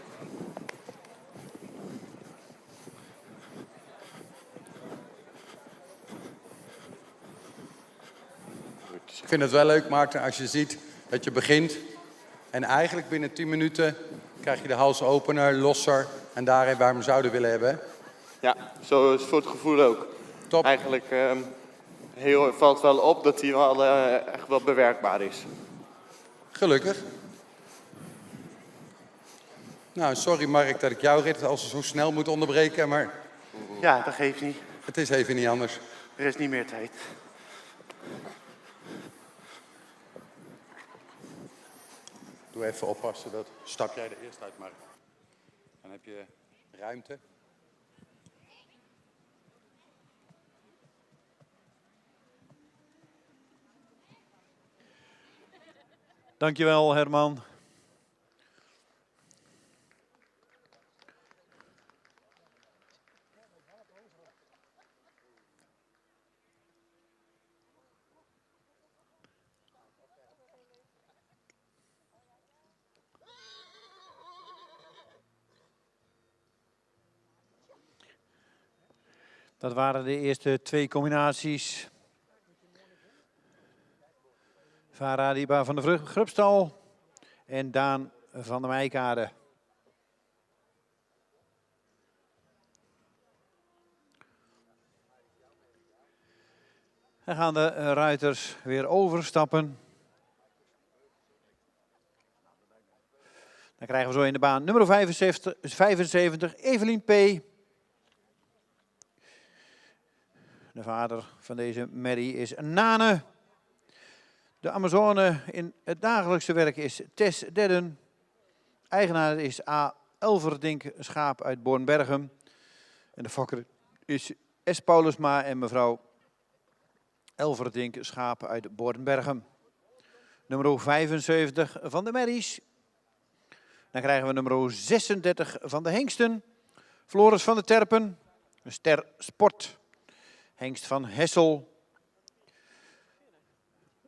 Ik vind het wel leuk, Maarten, als je ziet dat je begint. En eigenlijk binnen 10 minuten krijg je de hals opener, losser en daarin waar we hem zouden willen hebben. Ja, zo is het voor het gevoel ook. Top. Eigenlijk valt wel op dat hij wel echt wel bewerkbaar is. Gelukkig. Nou, sorry Mark dat ik jouw rit al zo snel moet onderbreken, maar... Ja, dat geeft niet. Het is even niet anders. Er is niet meer tijd. Doe even oppassen, dat stap jij er eerst uit, Mark. Dan heb je ruimte. Dankjewel, Herman. Dat waren de eerste 2 combinaties. Farah Diba van de Grubstal en Daan van der Meijkade. Dan gaan de ruiters weer overstappen. Dan krijgen we zo in de baan nummer 75 Evelien P. De vader van deze Mary is Nane. De Amazone in het dagelijkse werk is Tess Dedden. Eigenaar is A. Elverdink Schaap uit Bornbergen. En de fokker is S. Paulusma en mevrouw Elverdink Schaap uit Bornbergen. Nummer 75 van de Merries. Dan krijgen we nummer 36 van de Hengsten. Floris van de Terpen. Ster Sport. Hengst van Hessel.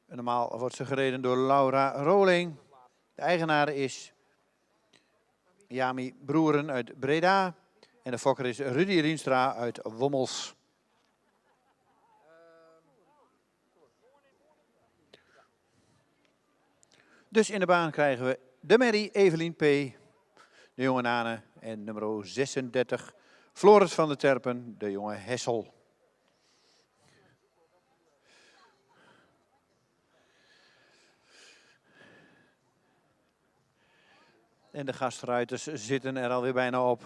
En normaal wordt ze gereden door Laura Roling. De eigenaar is Jami Broeren uit Breda. En de fokker is Rudy Rienstra uit Wommels. Dus in de baan krijgen we de Merrie Evelien P. De jonge Nane en nummer 36 Floris van de Terpen, de jonge Hessel. En de gastruiters zitten er alweer bijna op.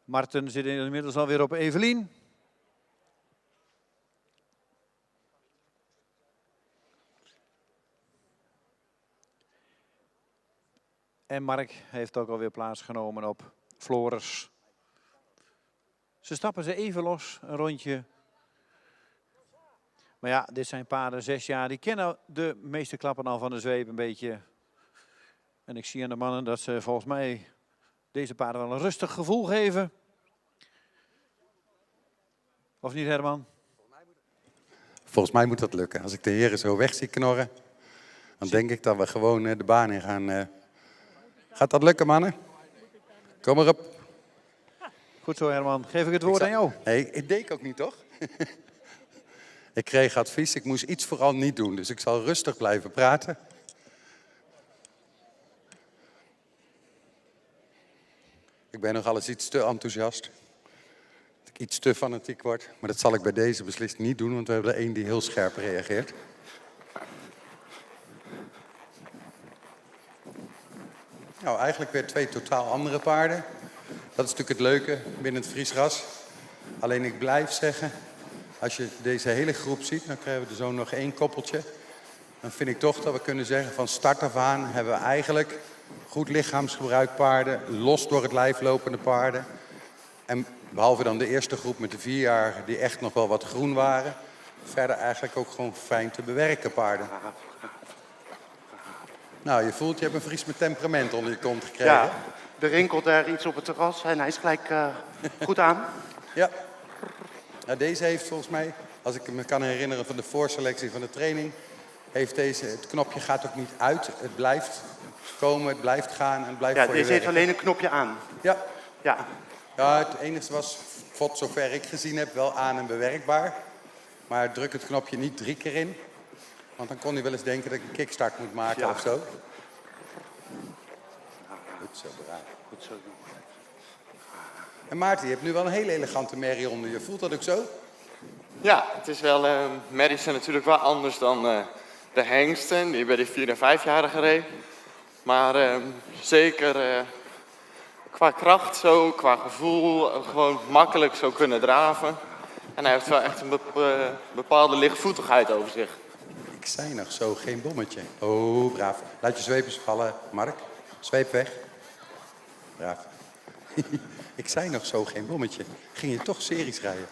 Marten zit inmiddels alweer op Evelien. En Mark heeft ook alweer plaatsgenomen op Floris. Ze stappen ze even los, een rondje. Maar ja, dit zijn paarden 6 jaar. Die kennen de meeste klappen al van de zweep een beetje. En ik zie aan de mannen dat ze volgens mij deze paarden wel een rustig gevoel geven. Of niet, Herman? Volgens mij moet dat lukken. Als ik de heren zo weg zie knorren, dan denk ik dat we gewoon de baan in gaan. Gaat dat lukken, mannen? Kom maar op. Goed zo, Herman. Geef ik het woord aan jou. Nee, ik deed ook niet, toch? Ik kreeg advies, ik moest iets vooral niet doen. Dus ik zal rustig blijven praten. ben nogal eens iets te enthousiast. Dat ik iets te fanatiek word. Maar dat zal ik bij deze beslist niet doen, want we hebben er één die heel scherp reageert. Nou, eigenlijk weer 2 totaal andere paarden. Dat is natuurlijk het leuke binnen het Friesras. Alleen ik blijf zeggen, als je deze hele groep ziet, dan krijgen we er zo nog 1 koppeltje. Dan vind ik toch dat we kunnen zeggen, van start af aan hebben we eigenlijk goed lichaamsgebruik paarden, los door het lijf lopende paarden. En behalve dan de eerste groep met de 4-jarigen die echt nog wel wat groen waren, verder eigenlijk ook gewoon fijn te bewerken paarden. Nou, je voelt, je hebt een Fries met temperament onder je kont gekregen. Ja, er rinkelt daar iets op het terras en hij is gelijk goed aan. Ja. Nou, deze heeft volgens mij, als ik me kan herinneren van de voorselectie van de training, heeft deze, het knopje gaat ook niet uit. Het blijft komen, het blijft gaan en het blijft voor je deze heeft werken. alleen een knopje aan. Ja. Ja. Ja, het enige was, voor zover ik gezien heb, wel aan en bewerkbaar. Maar druk het knopje niet 3 keer in. Want dan kon hij wel eens denken dat ik een kickstart moet maken of zo. Goed zo, braaf. Goed zo. En Maarten, je hebt nu wel een hele elegante merrie onder je. Voelt dat ook zo? Ja, het is wel, merries zijn natuurlijk wel anders dan de hengsten die bij de 4- en 5-jarigen reed. Maar zeker qua kracht zo, qua gevoel, gewoon makkelijk zo kunnen draven. En hij heeft wel echt een bepaalde lichtvoetigheid over zich. Ik zei nog zo, geen bommetje. Oh, braaf. Laat je zweep eens vallen, Mark. Zweep weg. Braaf. Ik zei nog zo, geen bommetje. Ging je toch series rijden?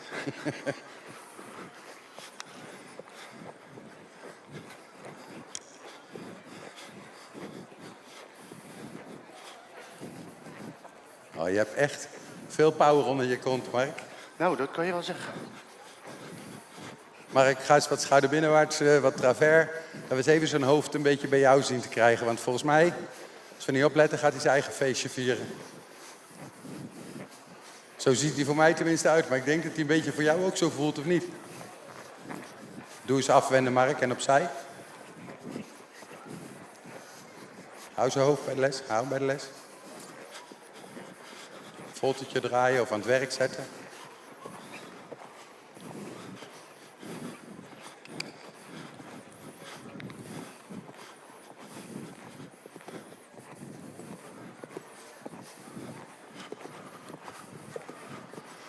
Oh, je hebt echt veel power onder je kont, Mark. Nou, dat kan je wel zeggen. Mark, ga eens wat schouderbinnenwaarts, wat travers. Dat we eens even zijn hoofd een beetje bij jou zien te krijgen. Want volgens mij, als we niet opletten, gaat hij zijn eigen feestje vieren. Zo ziet hij voor mij tenminste uit. Maar ik denk dat hij een beetje voor jou ook zo voelt, of niet? Doe eens afwenden, Mark, en opzij. Hou zijn hoofd bij de les. Hou hem bij de les. Voltertje draaien of aan het werk zetten.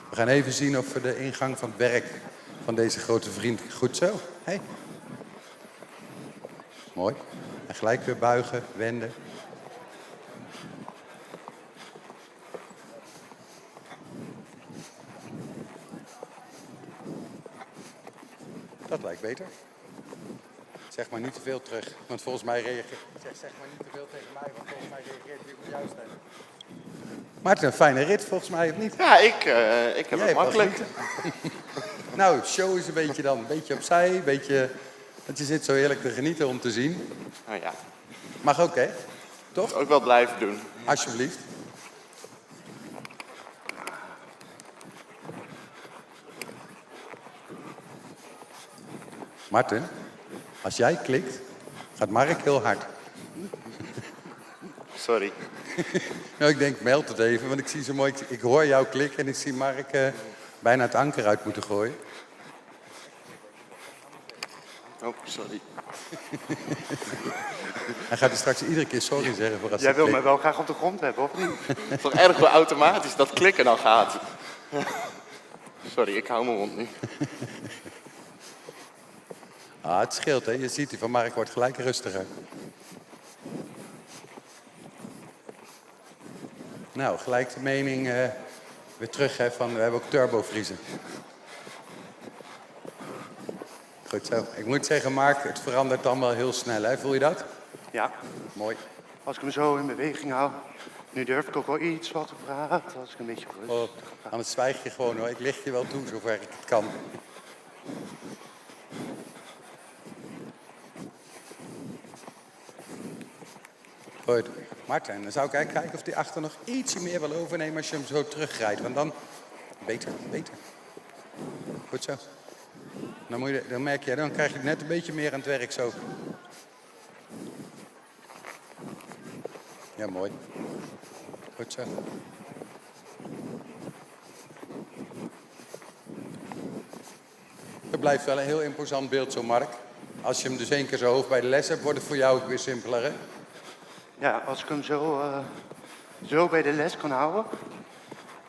We gaan even zien of we de ingang van het werk van deze grote vriend... Goed zo. Hey. Mooi. En gelijk weer buigen, wenden. Dat lijkt beter. Zeg maar niet te veel terug, want volgens mij reageert... Zeg maar niet te veel tegen mij, want volgens mij reageert hij op jou stemmen. Maarten, een fijne rit volgens mij, of niet? Ja, ik heb het makkelijk. Nou, show is een beetje dan. Een beetje opzij, een beetje... Want je zit zo heerlijk te genieten om te zien. Nou ja. Mag ook, hè? Toch? Ook wel blijven doen. Alsjeblieft. Maarten, als jij klikt, gaat Mark heel hard. Sorry. Nou, ik denk, meld het even, want ik zie zo mooi... Ik hoor jou klikken en ik zie Mark bijna het anker uit moeten gooien. Oh, sorry. Hij gaat er straks iedere keer sorry zeggen voor als Jij wil hij me wel graag op de grond hebben, of niet? Het is toch erg wel automatisch dat klikken dan gaat. Sorry, ik hou mijn mond nu. Ah, het scheelt, hè. Je ziet, die van Mark wordt gelijk rustiger. Nou, gelijk de mening weer terug, hè, van we hebben ook turbovriezen. Goed zo. Ik moet zeggen, Mark, het verandert dan wel heel snel, hè. Voel je dat? Ja. Mooi. Als ik hem zo in beweging hou, nu durf ik ook wel iets wat te praten, als ik een beetje rustig Oh, anders zwijg je gewoon, hoor. Ik licht je wel toe, zover ik het kan. Goed. Martijn, dan zou ik eigenlijk kijken of die achter nog ietsje meer wil overnemen als je hem zo terugrijdt. Want dan... Beter, beter. Goed zo. Dan merk je, dan krijg je net een beetje meer aan het werk zo. Ja, mooi. Goed zo. blijft wel een heel imposant beeld zo, Mark. Als je hem dus 1 keer zo hoog bij de les hebt, wordt het voor jou ook weer simpeler, hè? Ja, als ik hem zo bij de les kan houden,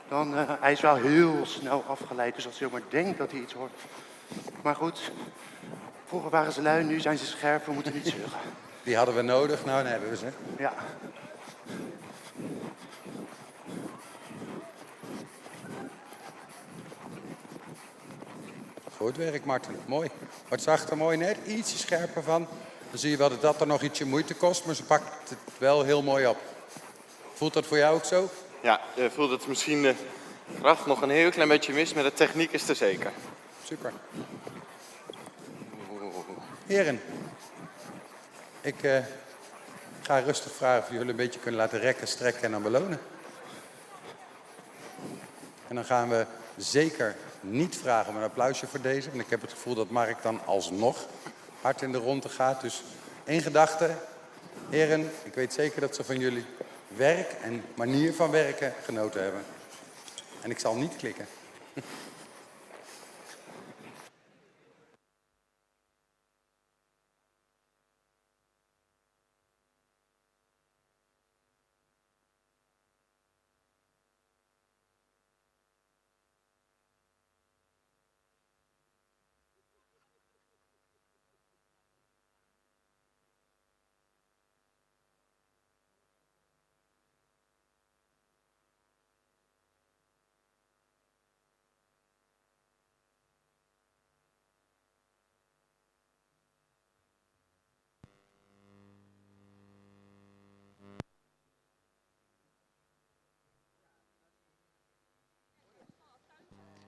dan hij is wel heel snel afgeleid. Dus als hij ook maar denkt dat hij iets hoort. Maar goed, vroeger waren ze lui, nu zijn ze scherp, we moeten niet zeuren. Die hadden we nodig, nou, dan hebben we ze. Ja. Goed werk, Martin. Mooi. Wat zag er mooi net, ietsje scherper van. Dan zie je wel dat er nog ietsje moeite kost, maar ze pakt het wel heel mooi op. Voelt dat voor jou ook zo? Ja, je voelt het misschien de kracht nog een heel klein beetje mis, maar de techniek is er zeker. Super. Heren, ik ga rustig vragen of jullie een beetje kunnen laten rekken, strekken en dan belonen. En dan gaan we zeker niet vragen om een applausje voor deze. Want ik heb het gevoel dat Mark dan alsnog hard in de ronde gaat. Dus 1 gedachte. Heren, ik weet zeker dat ze van jullie werk en manier van werken genoten hebben. En ik zal niet klikken.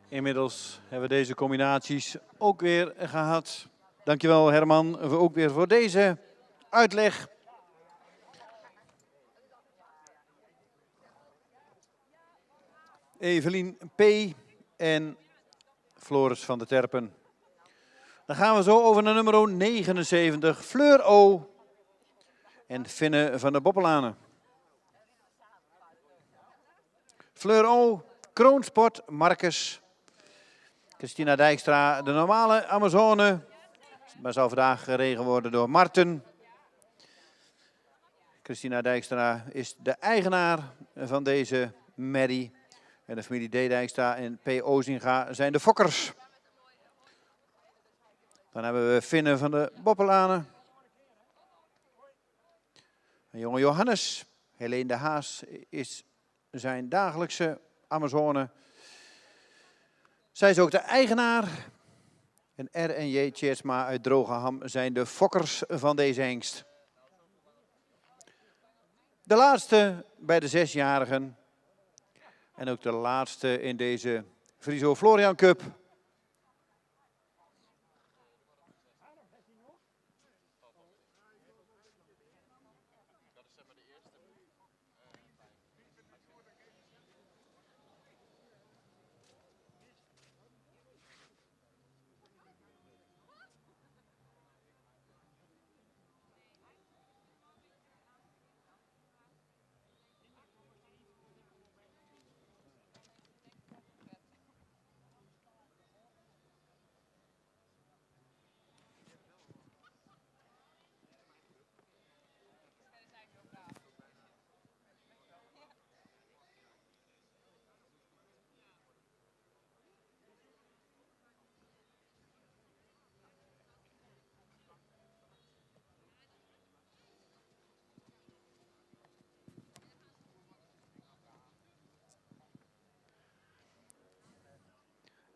Inmiddels hebben we deze combinaties ook weer gehad. Dankjewel Herman, ook weer voor deze uitleg. Evelien P. en Floris van der Terpen. Dan gaan we zo over naar nummer 79, Fleur O. en Finne van der Boppelanen. Fleur O, Kroonsport, Marcus. Christina Dijkstra, de normale Amazone. Maar zal vandaag geregen worden door Marten. Christina Dijkstra is de eigenaar van deze merrie. En de familie D. Dijkstra en P. Ozinga zijn de fokkers. Dan hebben we Finne van de Boppelanen. Een jonge Johannes. Helene de Haas is zijn dagelijkse Amazone. Zij is ook de eigenaar. En R.N.J. Tjeerdsma uit Drogeham zijn de fokkers van deze hengst. De laatste bij de 6-jarigen. En ook de laatste in deze Friso Florian Cup.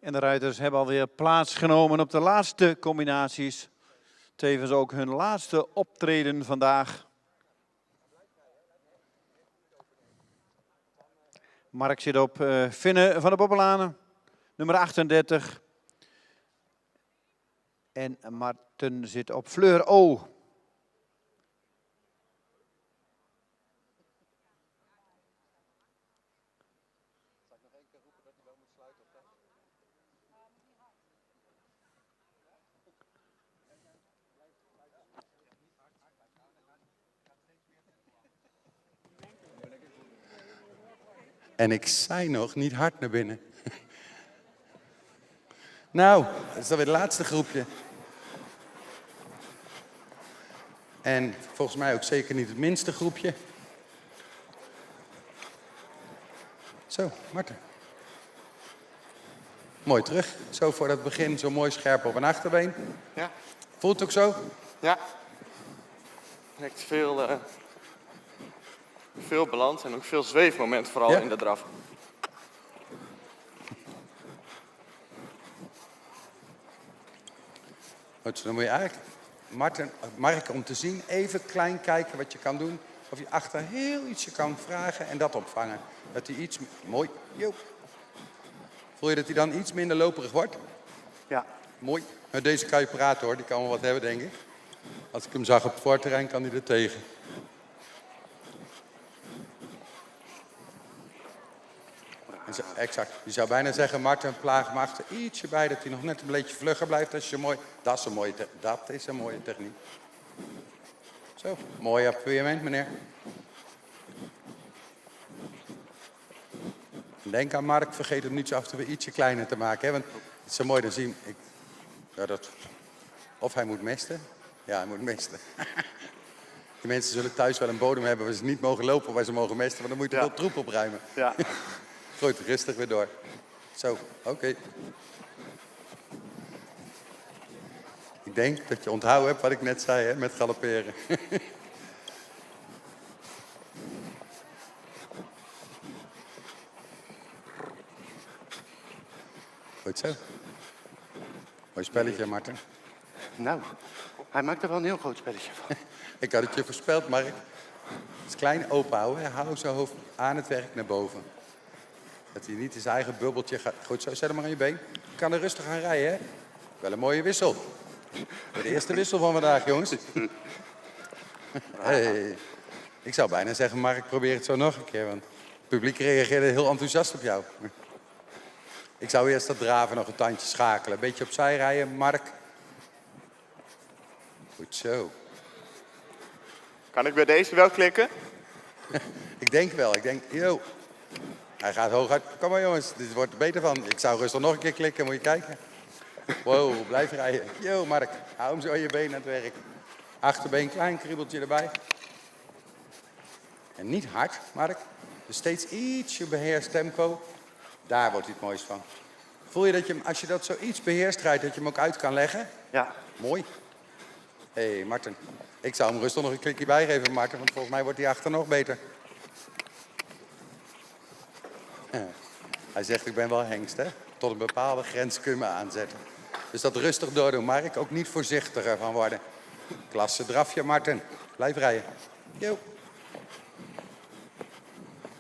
En de ruiters hebben alweer plaatsgenomen op de laatste combinaties. Tevens ook hun laatste optreden vandaag. Mark zit op Finne van de Boppelanen, nummer 38. En Marten zit op Fleur O. En ik zei nog niet hard naar binnen. Nou, dat is dan weer het laatste groepje. En volgens mij ook zeker niet het minste groepje. Zo, Marten. Mooi terug. Zo voor het begin, zo mooi scherp op een achterbeen. Ja. Voelt het ook zo? Ja. Echt veel balans en ook veel zweefmoment vooral in de draf. Goed, dan moet je eigenlijk, Mark, om te zien, even klein kijken wat je kan doen. Of je achter heel ietsje kan vragen en dat opvangen. Dat hij iets, mooi, jo. Voel je dat hij dan iets minder loperig wordt? Ja. Mooi. Met deze kan je praten hoor, die kan wel wat hebben denk ik. Als ik hem zag op het voorterrein kan hij er tegen. Exact. Je zou bijna zeggen, Marten, plaag hem achter ietsje bij dat hij nog net een beetje vlugger blijft. Dat is een mooie techniek. Zo, mooi appuiement, meneer. Denk aan Mark, vergeet hem niet zo af en toe weer ietsje kleiner te maken. Hè? Want het is zo mooi te zien. Of hij moet mesten. Ja, hij moet mesten. Die mensen zullen thuis wel een bodem hebben waar ze niet mogen lopen, waar ze mogen mesten. Want dan moet je veel troep opruimen. Ja. Goed, rustig weer door. Zo, oké. Ik denk dat je onthouden hebt wat ik net zei, hè, met galopperen. Goed zo. Mooi spelletje, Marten. Nou, hij maakt er wel een heel groot spelletje van. Ik had het je voorspeld, Mark. Het is klein open houden. Hè. Hou zijn hoofd aan het werk naar boven. Dat hij niet in zijn eigen bubbeltje gaat. Goed zo, zet hem maar aan je been. Je kan er rustig aan rijden, hè. Wel een mooie wissel. De eerste wissel van vandaag, jongens. Hey. Ik zou bijna zeggen, Mark, probeer het zo nog een keer. Want het publiek reageerde heel enthousiast op jou. Ik zou eerst dat draven nog een tandje schakelen. Een beetje opzij rijden, Mark. Goed zo. Kan ik bij deze wel klikken? Ik denk wel. Yo. Hij gaat hooguit. Kom maar jongens, dit wordt er beter van. Ik zou rustig nog een keer klikken, moet je kijken. Wow, blijf rijden. Yo, Mark, hou hem zo aan je been aan het werk. Achterbeen, klein kriebeltje erbij. En niet hard, Mark. Dus steeds ietsje beheerst tempo. Daar wordt hij het mooist van. Voel je dat je hem, als je dat zo iets beheerst rijdt, dat je hem ook uit kan leggen? Ja. Mooi. Hé, Marten. Ik zou hem rustig nog een klikje bijgeven, Marten, want volgens mij wordt hij achter nog beter. Hij zegt, ik ben wel hengst, hè. Tot een bepaalde grens kun je me aanzetten. Dus dat rustig doordoen, Mark. Ook niet voorzichtiger van worden. Klasse drafje, Marten. Blijf rijden. Jo.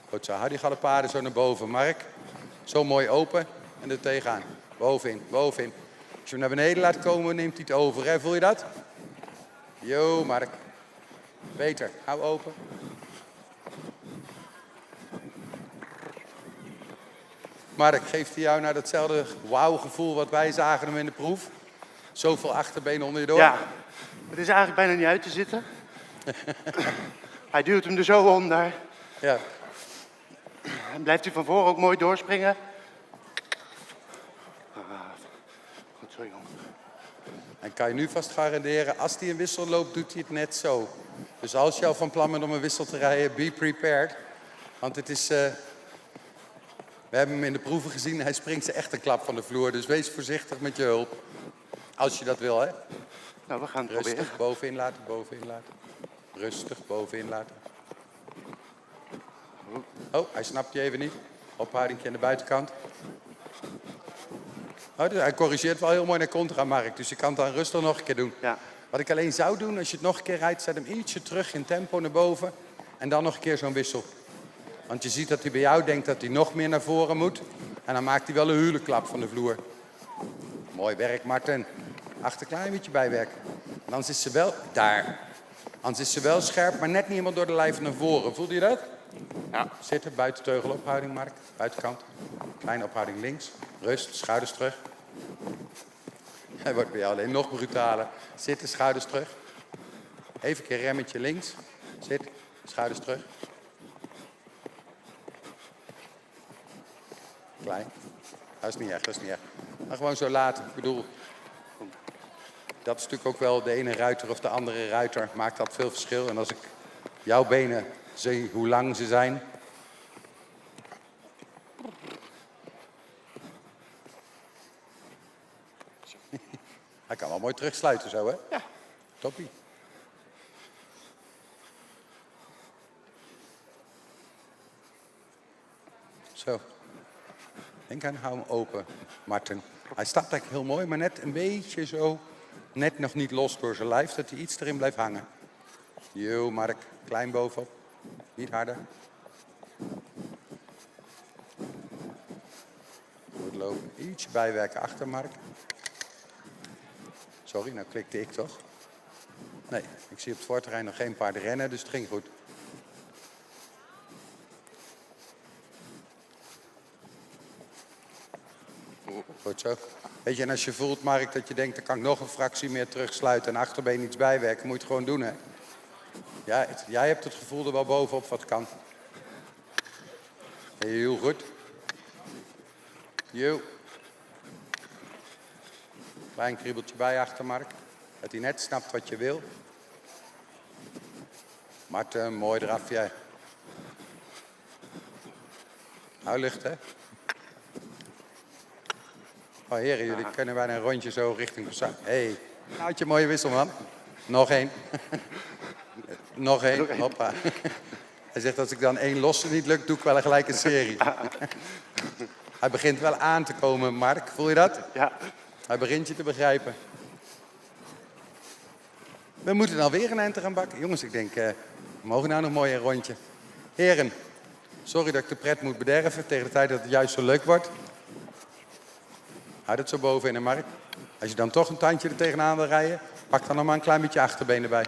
Goed zo, hou die galopade zo naar boven, Mark. Zo mooi open en er tegenaan. Bovenin, bovenin. Als je hem naar beneden laat komen, neemt hij het over, hè. Voel je dat? Jo, Mark. Beter, hou open. Mark, geeft hij jou nou datzelfde wauw-gevoel wat wij zagen hem in de proef? Zoveel achterbenen onder je door? Ja, het is eigenlijk bijna niet uit te zitten. Hij duwt hem er zo onder. Ja. En blijft hij van voren ook mooi doorspringen. Goed zo, jongen. En kan je nu vast garanderen, als hij een wissel loopt, doet hij het net zo. Dus als je al van plan bent om een wissel te rijden, be prepared. Want het is... We hebben hem in de proeven gezien, hij springt ze echt een klap van de vloer. Dus wees voorzichtig met je hulp. Als je dat wil, hè. Nou, we gaan het Rustig, proberen. bovenin laten, bovenin laten. Rustig, bovenin laten. Oh, hij snapt je even niet. Ophouding aan de buitenkant. Oh, dus hij corrigeert wel heel mooi naar contra, Mark. Dus je kan het dan rustig nog een keer doen. Ja. Wat ik alleen zou doen, als je het nog een keer rijdt, zet hem ietsje terug in tempo naar boven. En dan nog een keer zo'n wissel. Want je ziet dat hij bij jou denkt dat hij nog meer naar voren moet. En dan maakt hij wel een huwelijkklap van de vloer. Mooi werk, Marten. Achter een klein beetje bijwerken. En anders is ze wel daar. Anders is ze wel scherp, maar net niet helemaal door de lijf naar voren. Voelde je dat? Ja. Zitten, buitenteugel, ophouding, Mark. Buitenkant. Kleine ophouding links. Rust, schouders terug. Hij wordt bij jou alleen nog brutaler. Zitten, schouders terug. Even een keer remmetje links. Zit, schouders terug. Klein. Dat is niet erg, dat is niet erg. Maar gewoon zo laten. Ik bedoel, dat is natuurlijk ook wel de ene ruiter of de andere ruiter. Maakt dat veel verschil. En als ik jouw benen zie hoe lang ze zijn. Hij kan wel mooi terugsluiten zo, hè? Ja. Toppie. Zo. Denk aan, hou hem open, Marten. Hij staat eigenlijk heel mooi, maar net een beetje zo, net nog niet los door zijn lijf, dat hij iets erin blijft hangen. Jo, Mark, klein bovenop. Niet harder. Goed lopen. Ietsje bijwerken achter, Mark. Sorry, nou klikte ik toch? Nee, ik zie op het voorterrein nog geen paarden rennen, dus het ging goed. Goed zo. Weet je, en als je voelt, Mark, dat je denkt, dan kan ik nog een fractie meer terugsluiten en achterbeen iets bijwerken, moet je het gewoon doen, hè? Ja, jij hebt het gevoel er wel bovenop wat kan. Heel goed. Jo. Klein kriebeltje bij achter, Mark. Dat hij net snapt wat je wil. Marten, mooi eraf, jij. Hou lucht, hè? Oh, heren, jullie kunnen bijna een rondje zo richting Passau. Hé, nou had je een mooie wissel, man. Nog één. Nog één, hoppa. Hij zegt, als ik dan één losse niet lukt, doe ik wel gelijk een serie. Hij begint wel aan te komen, Mark. Voel je dat? Ja. Hij begint je te begrijpen. We moeten dan weer een eind gaan bakken. Jongens, ik denk, we mogen nou nog mooi een rondje. Heren, sorry dat ik de pret moet bederven tegen de tijd dat het juist zo leuk wordt. Houd het zo boven in de markt. Als je dan toch een tandje er tegenaan wil rijden, pak dan nog maar een klein beetje achterbeen erbij.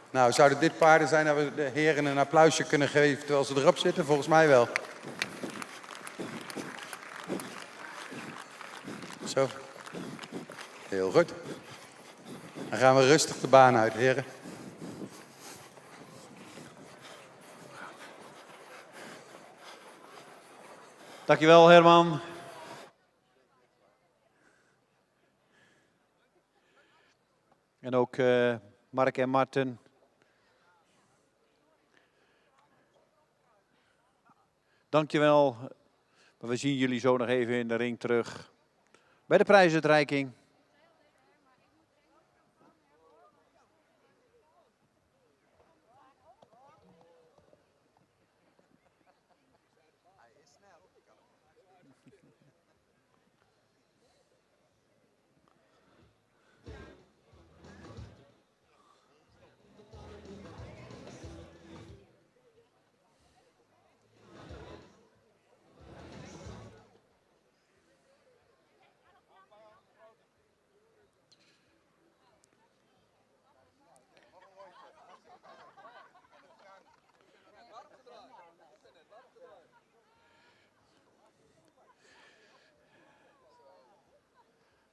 Nou, zouden dit paarden zijn dat we de heren een applausje kunnen geven terwijl ze erop zitten? Volgens mij wel. Zo. Heel goed. Dan gaan we rustig de baan uit, heren. Dankjewel, Herman. En ook Mark en Marten. Dankjewel. Maar we zien jullie zo nog even in de ring terug. Bij de prijsuitreiking.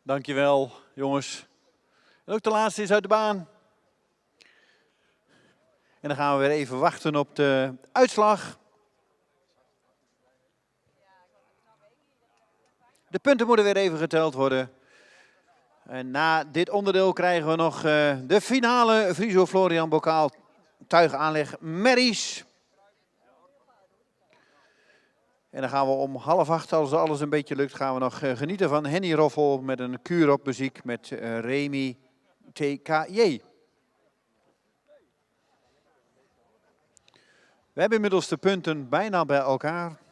Dankjewel, jongens. En ook de laatste is uit de baan. En dan gaan we weer even wachten op de uitslag. De punten moeten weer even geteld worden. En na dit onderdeel krijgen we nog de finale Friso Florian Bokaal tuigaanleg Merries. En dan gaan we om 7:30, als alles een beetje lukt, gaan we nog genieten van Henny Roffel met een kuur op muziek met Remy TKJ. We hebben inmiddels de punten bijna bij elkaar.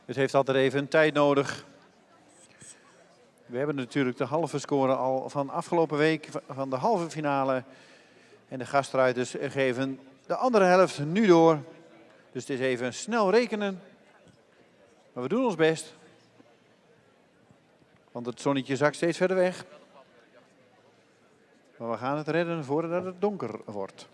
Het heeft altijd even een tijd nodig. We hebben natuurlijk de halve score al van afgelopen week, van de halve finale. En de gastruiters geven de andere helft nu door. Dus het is even snel rekenen. Maar we doen ons best. Want het zonnetje zakt steeds verder weg. Maar we gaan het redden voordat het donker wordt.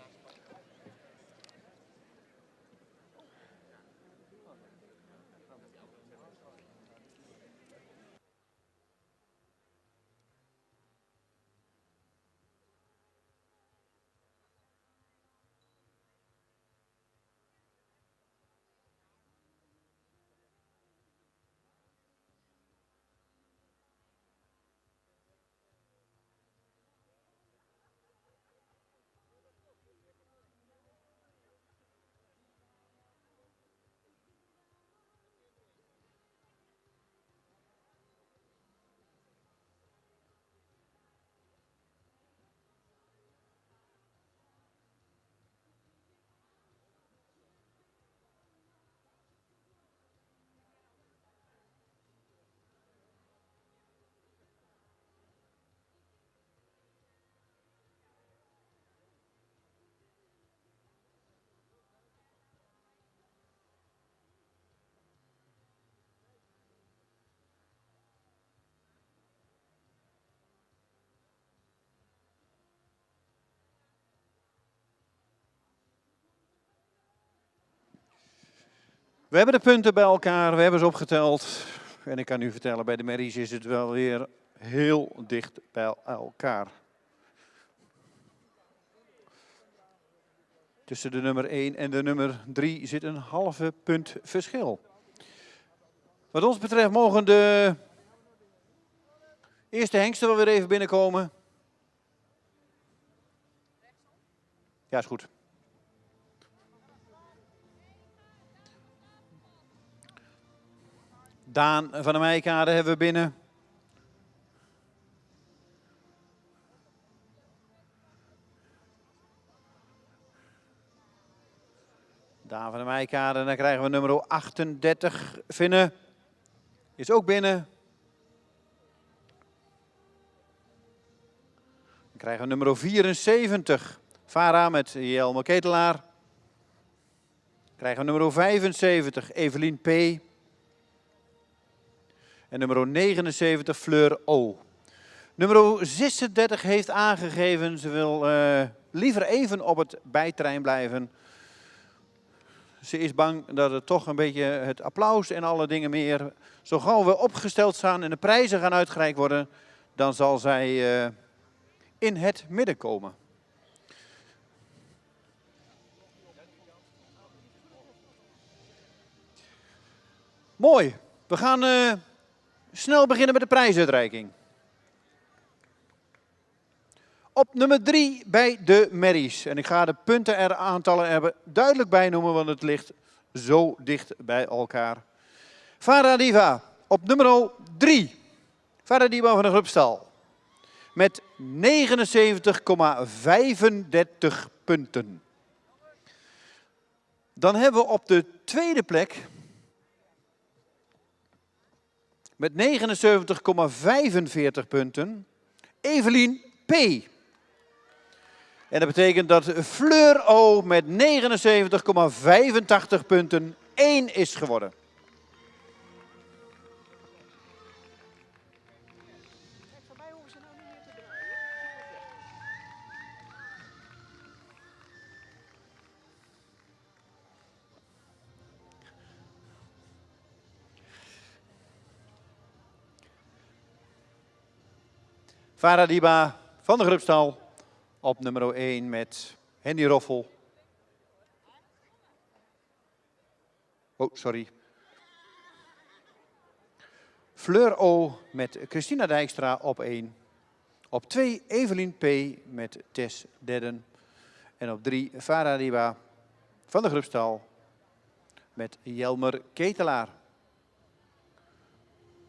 We hebben de punten bij elkaar, we hebben ze opgeteld. En ik kan u vertellen, bij de merries is het wel weer heel dicht bij elkaar. Tussen de nummer 1 en de nummer 3 zit een halve punt verschil. Wat ons betreft mogen de eerste hengsten wel weer even binnenkomen. Ja, is goed. Daan van de Meijkade hebben we binnen. Daan van de Meijkade, dan krijgen we nummer 38, Vinne. Is ook binnen. Dan krijgen we nummer 74, Vara met Jelmer Ketelaar. Dan krijgen we nummer 75, Evelien P. En nummer 79, Fleur O. Nummer 36 heeft aangegeven, ze wil liever even op het bijtrein blijven. Ze is bang dat het toch een beetje het applaus en alle dingen meer. Zo gauw we opgesteld staan en de prijzen gaan uitgereikt worden, dan zal zij in het midden komen. Mooi. We gaan snel beginnen met de prijsuitreiking. Op nummer 3 bij de merries. En ik ga de punten aantallen er duidelijk bij noemen, want het ligt zo dicht bij elkaar. Vara Diva op nummer 3. Vara Diva van de Grubstal. Met 79,35 punten. Dan hebben we op de tweede plek met 79,45 punten Evelien P. En dat betekent dat Fleur O met 79,85 punten 1 is geworden. Vara Diba van de Grubstal op nummer 1 met Henny Roffel. Oh, sorry. Fleur O met Christina Dijkstra op 1. Op 2 Evelien P met Tess Dedden. En op 3 Vara Diba van de Grubstal met Jelmer Ketelaar.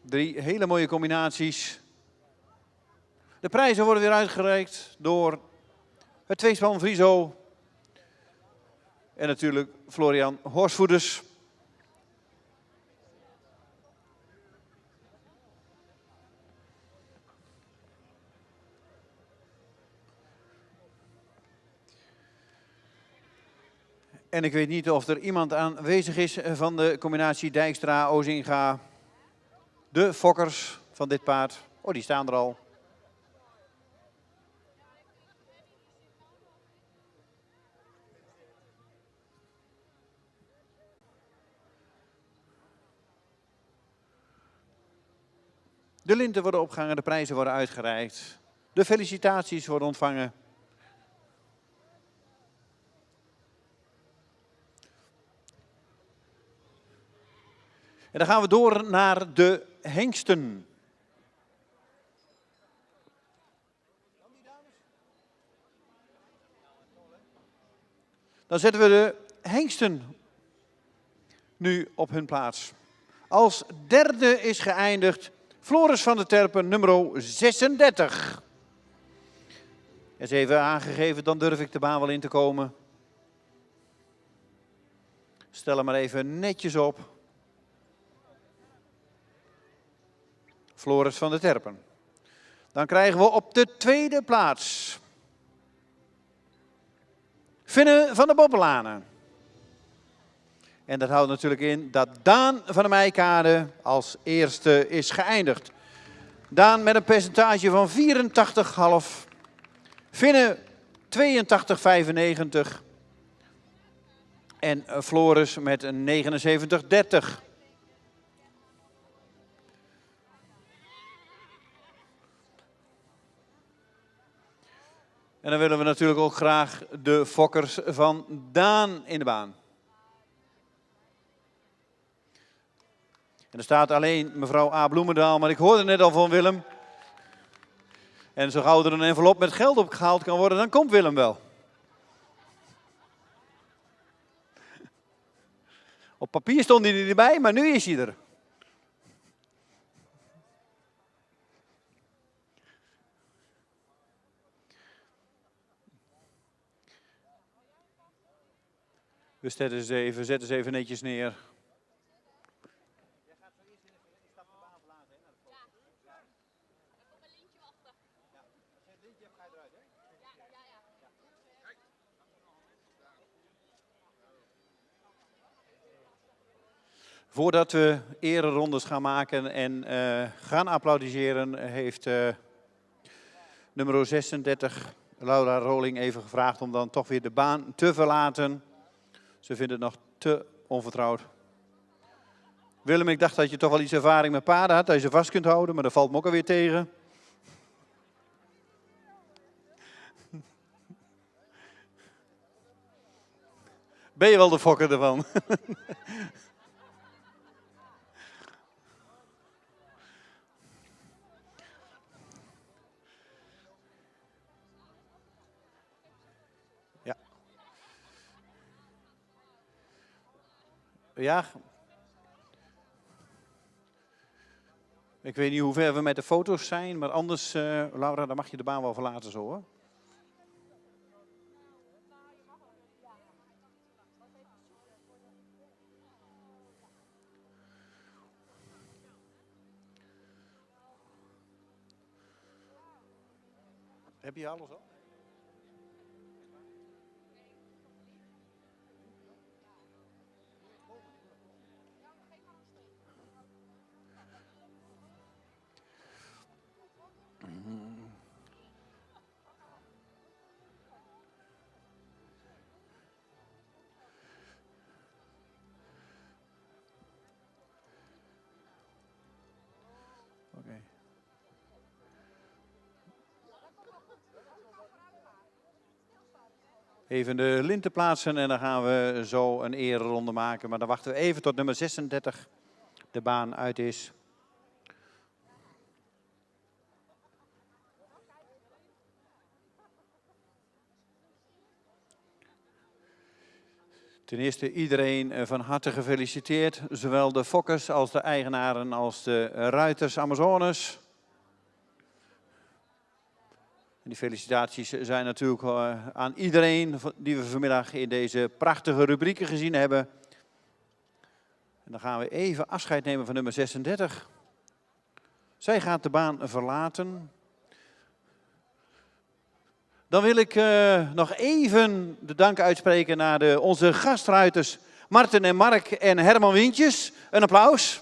3 hele mooie combinaties. De prijzen worden weer uitgereikt door het tweespel Vriezo. En natuurlijk Florian Horsvoeders. En ik weet niet of er iemand aanwezig is van de combinatie Dijkstra-Ozinga. De fokkers van dit paard. Oh, die staan er al. De linten worden opgehangen, de prijzen worden uitgereikt. De felicitaties worden ontvangen. En dan gaan we door naar de hengsten. Dan zetten we de hengsten nu op hun plaats. Als derde is geëindigd Floris van der Terpen, nummer 36. Is even aangegeven, dan durf ik de baan wel in te komen. Stel hem maar even netjes op. Floris van der Terpen. Dan krijgen we op de tweede plaats Finne van der Bobbelanen. En dat houdt natuurlijk in dat Daan van der Meijkade als eerste is geëindigd. Daan met een percentage van 84,5. Finne 82,95. En Floris met een 79,30. En dan willen we natuurlijk ook graag de fokkers van Daan in de baan. En er staat alleen mevrouw A. Bloemendaal, maar ik hoorde net al van Willem. En zo gauw er een envelop met geld opgehaald kan worden, dan komt Willem wel. Op papier stond hij er niet bij, maar nu is hij er. We zetten ze even netjes neer. Voordat we ererondes gaan maken en gaan applaudisseren, heeft nummer 36 Laura Roling even gevraagd om dan toch weer de baan te verlaten. Ze vindt het nog te onvertrouwd. Willem, ik dacht dat je toch wel iets ervaring met paarden had, dat je ze vast kunt houden, maar dat valt me ook alweer tegen. Ben je wel de fokker ervan? Ja. Ik weet niet hoe ver we met de foto's zijn, maar anders, Laura, dan mag je de baan wel verlaten zo, hoor. Heb je alles al? Oké. Even de linten plaatsen en dan gaan we zo een ereronde maken. Maar dan wachten we even tot nummer 36 de baan uit is. Ten eerste iedereen van harte gefeliciteerd. Zowel de fokkers als de eigenaren als de ruiters Amazones. En die felicitaties zijn natuurlijk aan iedereen die we vanmiddag in deze prachtige rubrieken gezien hebben. En dan gaan we even afscheid nemen van nummer 36. Zij gaat de baan verlaten. Dan wil ik nog even de dank uitspreken naar onze gastruiters Marten en Mark en Herman Wintjes. Een applaus.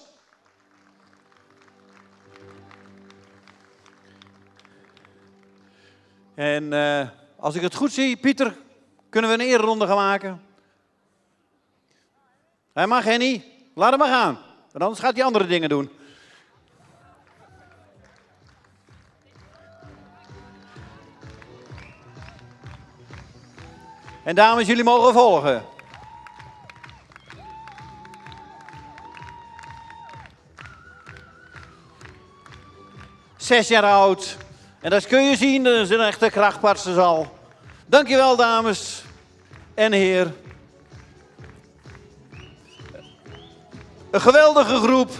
En als ik het goed zie, Pieter, kunnen we een ereronde gaan maken? Hij mag, Henny. Laat hem maar gaan. Want anders gaat hij andere dingen doen. En dames, jullie mogen volgen. Zes jaar oud. En dat kun je zien, dat is een echte krachtpartsersal. Dankjewel, dames en heren. Een geweldige groep.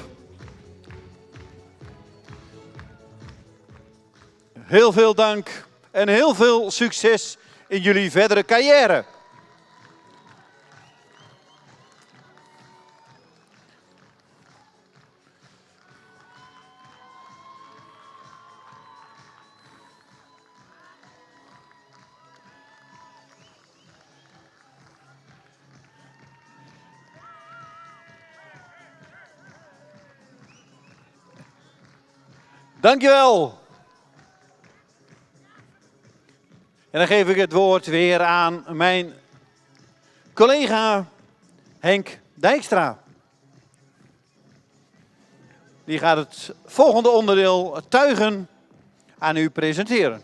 Heel veel dank en heel veel succes in jullie verdere carrière. Dankjewel. En dan geef ik het woord weer aan mijn collega Henk Dijkstra. Die gaat het volgende onderdeel tuigen aan u presenteren.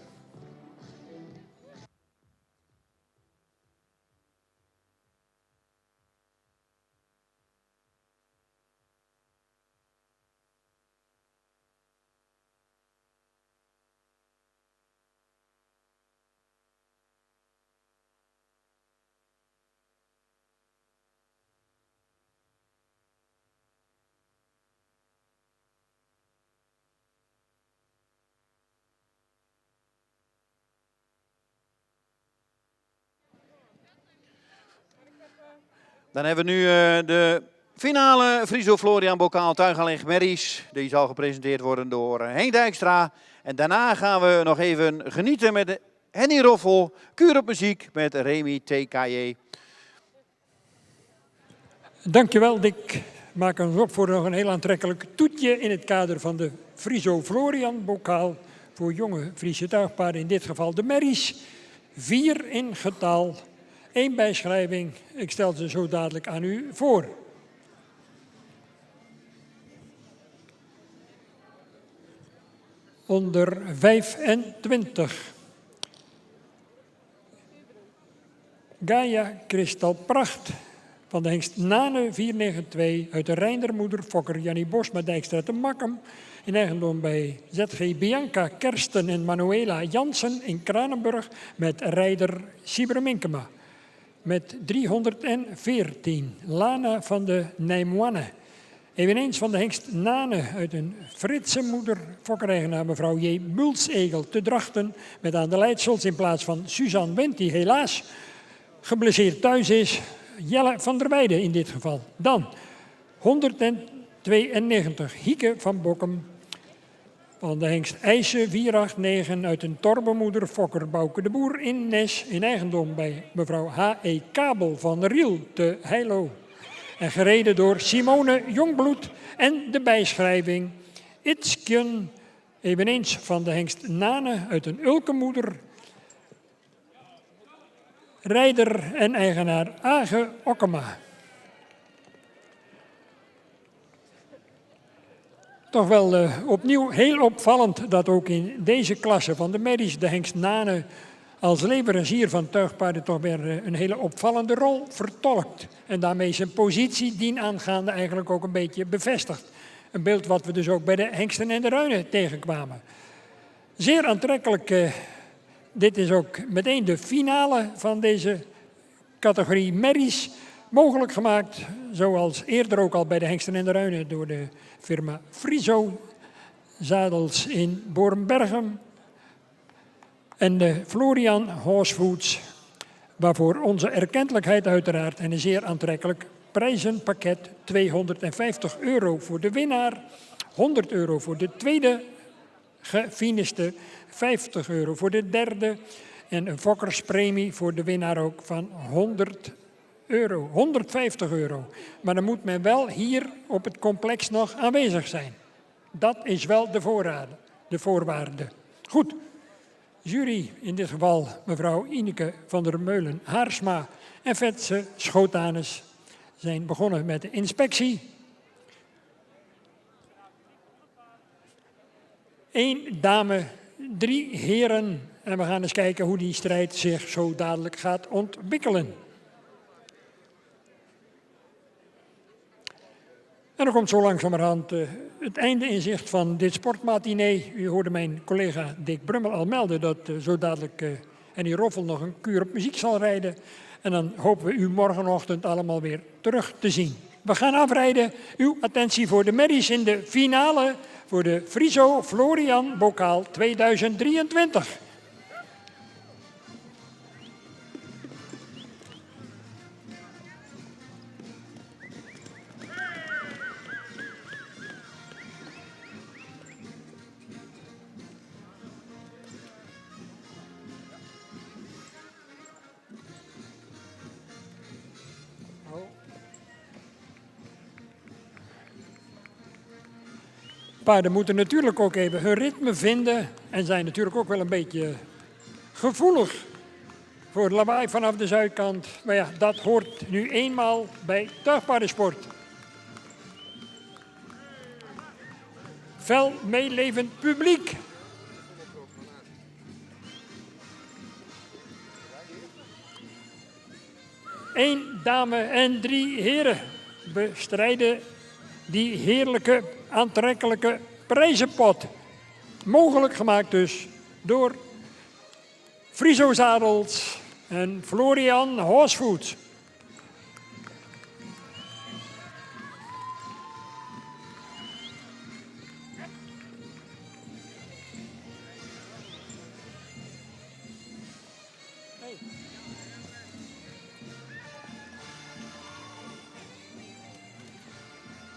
Dan hebben we nu de finale Friso Florian Bokaal Tuigalig Merries. Die zal gepresenteerd worden door Henk Dijkstra. En daarna gaan we nog even genieten met Henny Roffel, Kuur op muziek met Remy TKJ. Dankjewel Dick. Maak ons op voor nog een heel aantrekkelijk toetje in het kader van de Friso Florian Bokaal voor jonge Friese tuigpaarden. In dit geval de Merries. 4 in getal. 1 bijschrijving. Ik stel ze zo dadelijk aan u voor. Onder 25. Gaia Kristal Pracht van de hengst Nane 492 uit de Reindermoeder Fokker Jannie Bosma Dijkstra te Makkum. In eigendom bij ZG Bianca Kersten en Manuela Jansen in Kranenburg met rijder Sieber Minkema. Met 314 Lana van de Nijmoanne. Eveneens van de hengst Nane uit een Fritse moeder fokkereigenaar mevrouw J. Bulsegel te Drachten. Met aan de leidsels in plaats van Suzanne Wendt die helaas geblesseerd thuis is. Jelle van der Weijden in dit geval. Dan 192 Hieke van Bokkum. Van de hengst IJse 489 uit een torbenmoeder Fokker Bouke de Boer in Nes. In eigendom bij mevrouw H.E. Kabel van Riel te Heilo. En gereden door Simone Jongbloed en de bijschrijving Itskjen. Eveneens van de hengst Nane uit een Ulkemoeder. Rijder en eigenaar Age Okkema. Toch wel opnieuw heel opvallend dat ook in deze klasse van de Merries de hengst Nane als leverancier van tuigpaarden toch weer een hele opvallende rol vertolkt. En daarmee zijn positie dienaangaande eigenlijk ook een beetje bevestigd. Een beeld wat we dus ook bij de hengsten en de ruinen tegenkwamen. Zeer aantrekkelijk. Dit is ook meteen de finale van deze categorie Merries. Mogelijk gemaakt, zoals eerder ook al bij de hengsten en de ruinen, door de firma Friso Zadels in Bornbergen. En de Florian Horsefoods, waarvoor onze erkentelijkheid uiteraard en een zeer aantrekkelijk prijzenpakket. 250 euro voor de winnaar, 100 euro voor de tweede gefiniste, 50 euro voor de derde En een fokkerspremie voor de winnaar ook van €100, 150 euro. Maar dan moet men wel hier op het complex nog aanwezig zijn. Dat is wel de voorwaarde. Goed. Jury, in dit geval mevrouw Ineke van der Meulen-Haarsma en Fetse Schotanus, zijn begonnen met de inspectie. 1 dame, 3 heren. En we gaan eens kijken hoe die strijd zich zo dadelijk gaat ontwikkelen. En dan komt zo langzamerhand het einde in zicht van dit sportmatinee. U hoorde mijn collega Dick Brummel al melden dat zo dadelijk Henny Roffel nog een kuur op muziek zal rijden. En dan hopen we u morgenochtend allemaal weer terug te zien. We gaan afrijden. Uw attentie voor de merries in de finale voor de Friso Florian Bokaal 2023. Paarden moeten natuurlijk ook even hun ritme vinden en zijn natuurlijk ook wel een beetje gevoelig voor het lawaai vanaf de zuidkant. Maar ja, dat hoort nu eenmaal bij tuigpaardensport. Fel meelevend publiek. Eén dame en 3 heren bestrijden die heerlijke, aantrekkelijke prijzenpot. Mogelijk gemaakt dus door Friso Zadels en Florian Horsefood.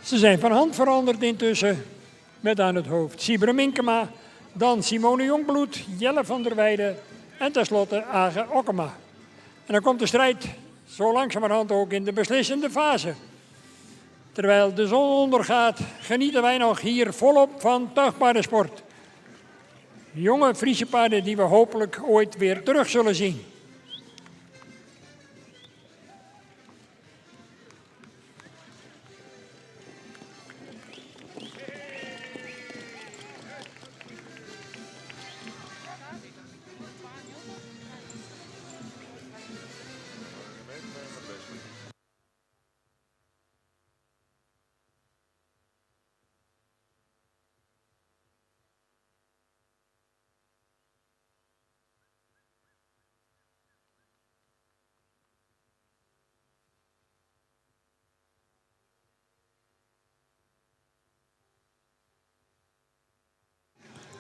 Ze zijn van hand veranderd intussen, met aan het hoofd Sibre Minkema, dan Simone Jongbloed, Jelle van der Weijden en tenslotte Age Okkema. En dan komt de strijd zo langzamerhand ook in de beslissende fase. Terwijl de zon ondergaat, genieten wij nog hier volop van tuigpaardensport. Jonge Friese paarden die we hopelijk ooit weer terug zullen zien.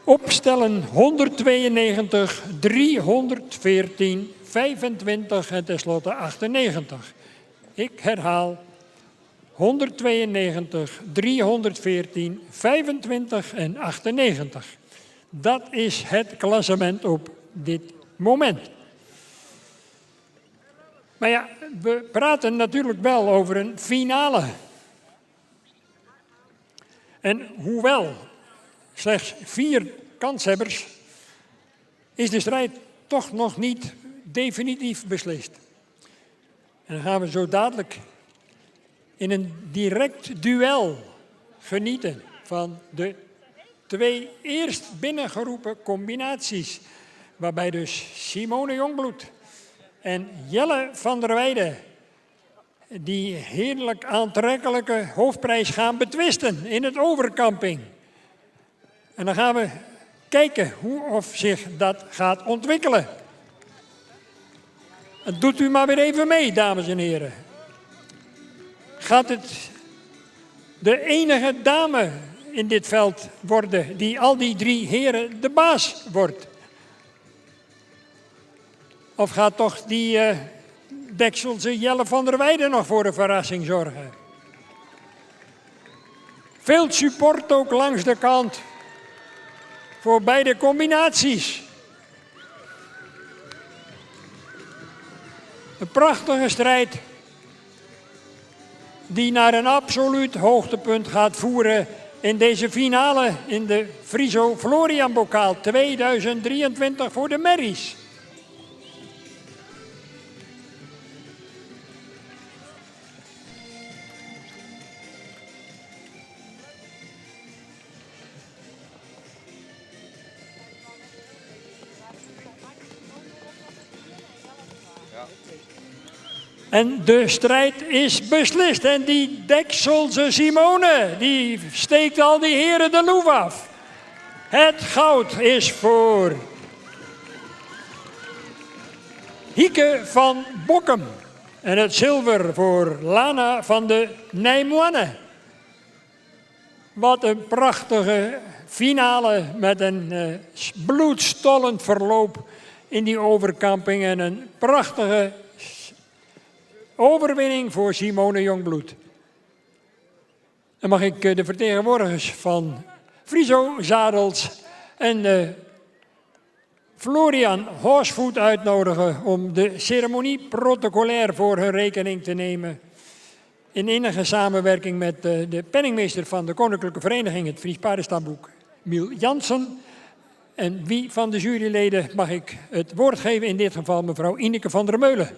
Opstellen 192, 314, 25 en tenslotte 98. Ik herhaal 192, 314, 25 en 98. Dat is het klassement op dit moment. Maar ja, we praten natuurlijk wel over een finale. En hoewel slechts 4 kanshebbers, is de strijd toch nog niet definitief beslist. En dan gaan we zo dadelijk in een direct duel genieten van de 2 eerst binnengeroepen combinaties. Waarbij dus Simone Jongbloed en Jelle van der Weijden die heerlijk aantrekkelijke hoofdprijs gaan betwisten in het Overkamping. En dan gaan we kijken of zich dat gaat ontwikkelen. Doet u maar weer even mee, dames en heren. Gaat het de enige dame in dit veld worden die al die 3 heren de baas wordt? Of gaat toch die Dekselse Jelle van der Weijden nog voor een verrassing zorgen? Veel support ook langs de kant voor beide combinaties. Een prachtige strijd die naar een absoluut hoogtepunt gaat voeren in deze finale in de Friso Florian Bokaal 2023 voor de merries. En de strijd is beslist. En die Dekselse Simone, die steekt al die heren de loef af. Het goud is voor Hieke van Bokkum. En het zilver voor Lana van de Nijmoanne. Wat een prachtige finale met een bloedstollend verloop in die overkamping. En een prachtige overwinning voor Simone Jongbloed. Dan mag ik de vertegenwoordigers van Friso Zadels en Florian Horsvoet uitnodigen om de ceremonie protocolair voor hun rekening te nemen. In innige samenwerking met de penningmeester van de Koninklijke Vereniging, het Fries Paardenstamboek, Miel Jansen. En wie van de juryleden mag ik het woord geven? In dit geval mevrouw Ineke van der Meulen.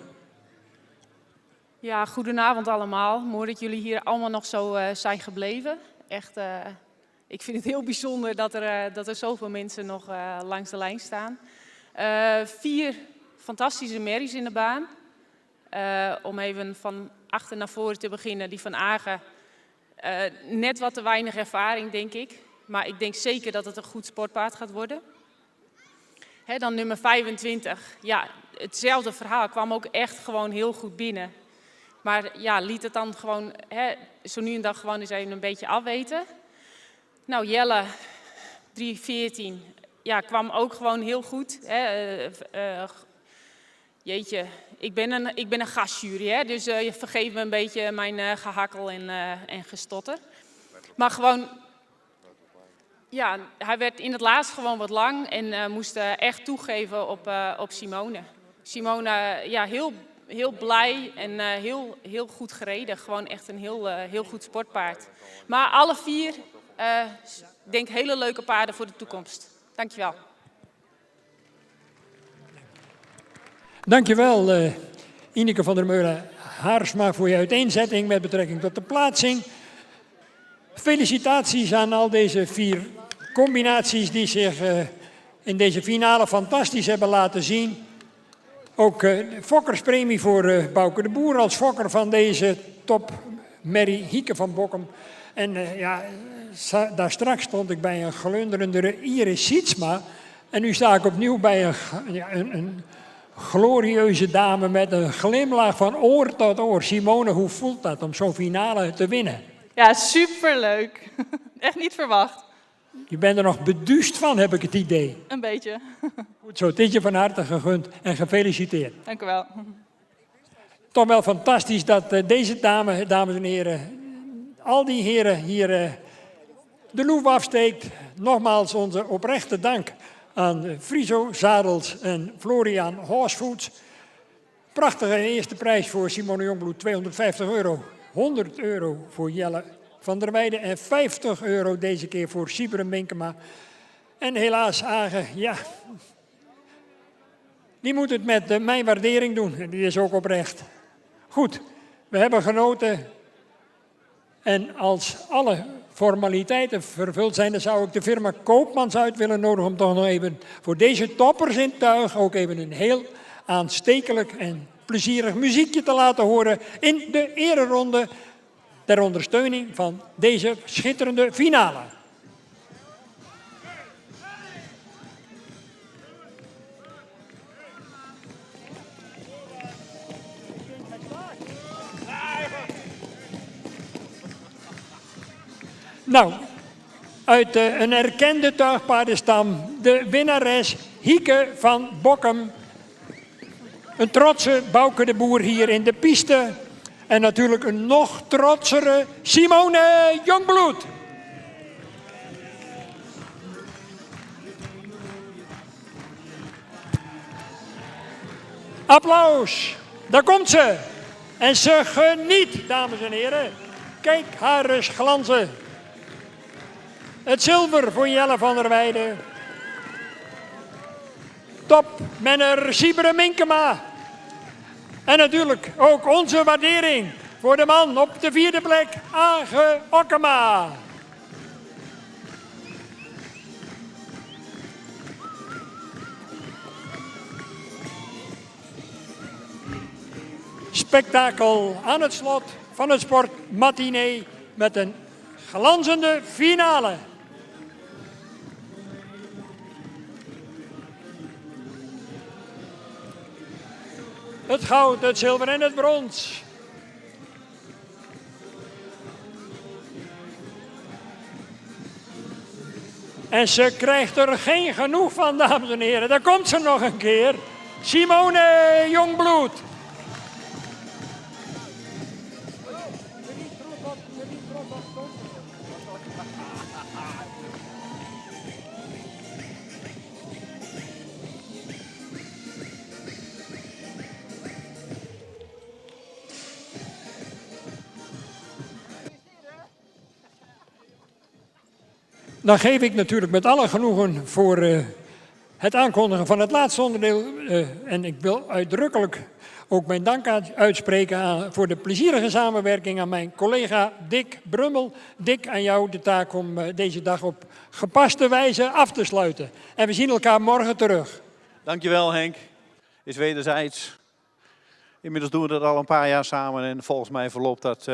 Ja, goedenavond allemaal. Mooi dat jullie hier allemaal nog zo zijn gebleven. Echt, ik vind het heel bijzonder dat er zoveel mensen nog langs de lijn staan. 4 fantastische merries in de baan. Om even van achter naar voren te beginnen. Die van Agen, net wat te weinig ervaring denk ik. Maar ik denk zeker dat het een goed sportpaard gaat worden. Dan nummer 25. Ja, hetzelfde verhaal. Kwam ook echt gewoon heel goed binnen. Maar ja, liet het dan gewoon zo nu en dan gewoon eens even een beetje afweten. Nou, Jelle, 3:14, ja, kwam ook gewoon heel goed. Jeetje, ik ben een gastjury, dus je vergeet me een beetje mijn gehakkel en gestotter. Maar gewoon, ja, hij werd in het laatst gewoon wat lang en moest echt toegeven op Simone. Simone, ja, heel blij en heel goed gereden. Gewoon echt een heel goed sportpaard. Maar alle 4, denk hele leuke paarden voor de toekomst. Dankjewel. Dankjewel Ineke van der Meulen-Haarsma voor je uiteenzetting met betrekking tot de plaatsing. Felicitaties aan al deze 4 combinaties die zich in deze finale fantastisch hebben laten zien. Ook de fokkerspremie voor Bouke de Boer als fokker van deze topmerrie Hieke van Bokkum. En ja, daar straks stond ik bij een glunderende Iris Sietsma. En nu sta ik opnieuw bij een glorieuze dame met een glimlach van oor tot oor. Simone, hoe voelt dat om zo'n finale te winnen? Ja, superleuk. Echt niet verwacht. Je bent er nog beduust van, heb ik het idee. Een beetje. Goed zo, dit je van harte gegund en gefeliciteerd. Dank u wel. Toch wel fantastisch dat deze dame, dames en heren, al die heren hier de loef afsteekt. Nogmaals onze oprechte dank aan Friso Zadels en Florian Horsvoet. Prachtige eerste prijs voor Simone Jongbloed, €250. €100 voor Jelle van der Weijden en €50 deze keer voor Sibere Minkema. En helaas Agen, ja, die moet het met mijn waardering doen. En die is ook oprecht. Goed, we hebben genoten. En als alle formaliteiten vervuld zijn, dan zou ik de firma Koopmans uit willen nodigen om toch nog even voor deze toppers in tuig ook even een heel aanstekelijk en plezierig muziekje te laten horen in de ereronde ter ondersteuning van deze schitterende finale. Nou, uit een erkende tuigpaardenstam, de winnares Hieke van Bokkum. Een trotse Bouke de Boer hier in de piste. En natuurlijk een nog trotsere Simone Jongbloed. Applaus Daar komt ze. En ze geniet, dames en heren. Kijk haar eens glanzen. Het zilver voor Jelle van der Weijden. Topmenner Siebere Minkema. En natuurlijk ook onze waardering voor de man op de 4e plek, Age Okkema. Spektakel aan het slot van het sportmatinee met een glanzende finale. Het goud, het zilver en het brons. En ze krijgt er geen genoeg van, dames en heren. Daar komt ze nog een keer. Simone Jongbloed. Dan geef ik natuurlijk met alle genoegen voor het aankondigen van het laatste onderdeel. En ik wil uitdrukkelijk ook mijn dank uitspreken voor de plezierige samenwerking aan mijn collega Dick Brummel. Dick, aan jou de taak om deze dag op gepaste wijze af te sluiten. En we zien elkaar morgen terug. Dankjewel Henk. Is wederzijds. Inmiddels doen we dat al een paar jaar samen en volgens mij verloopt dat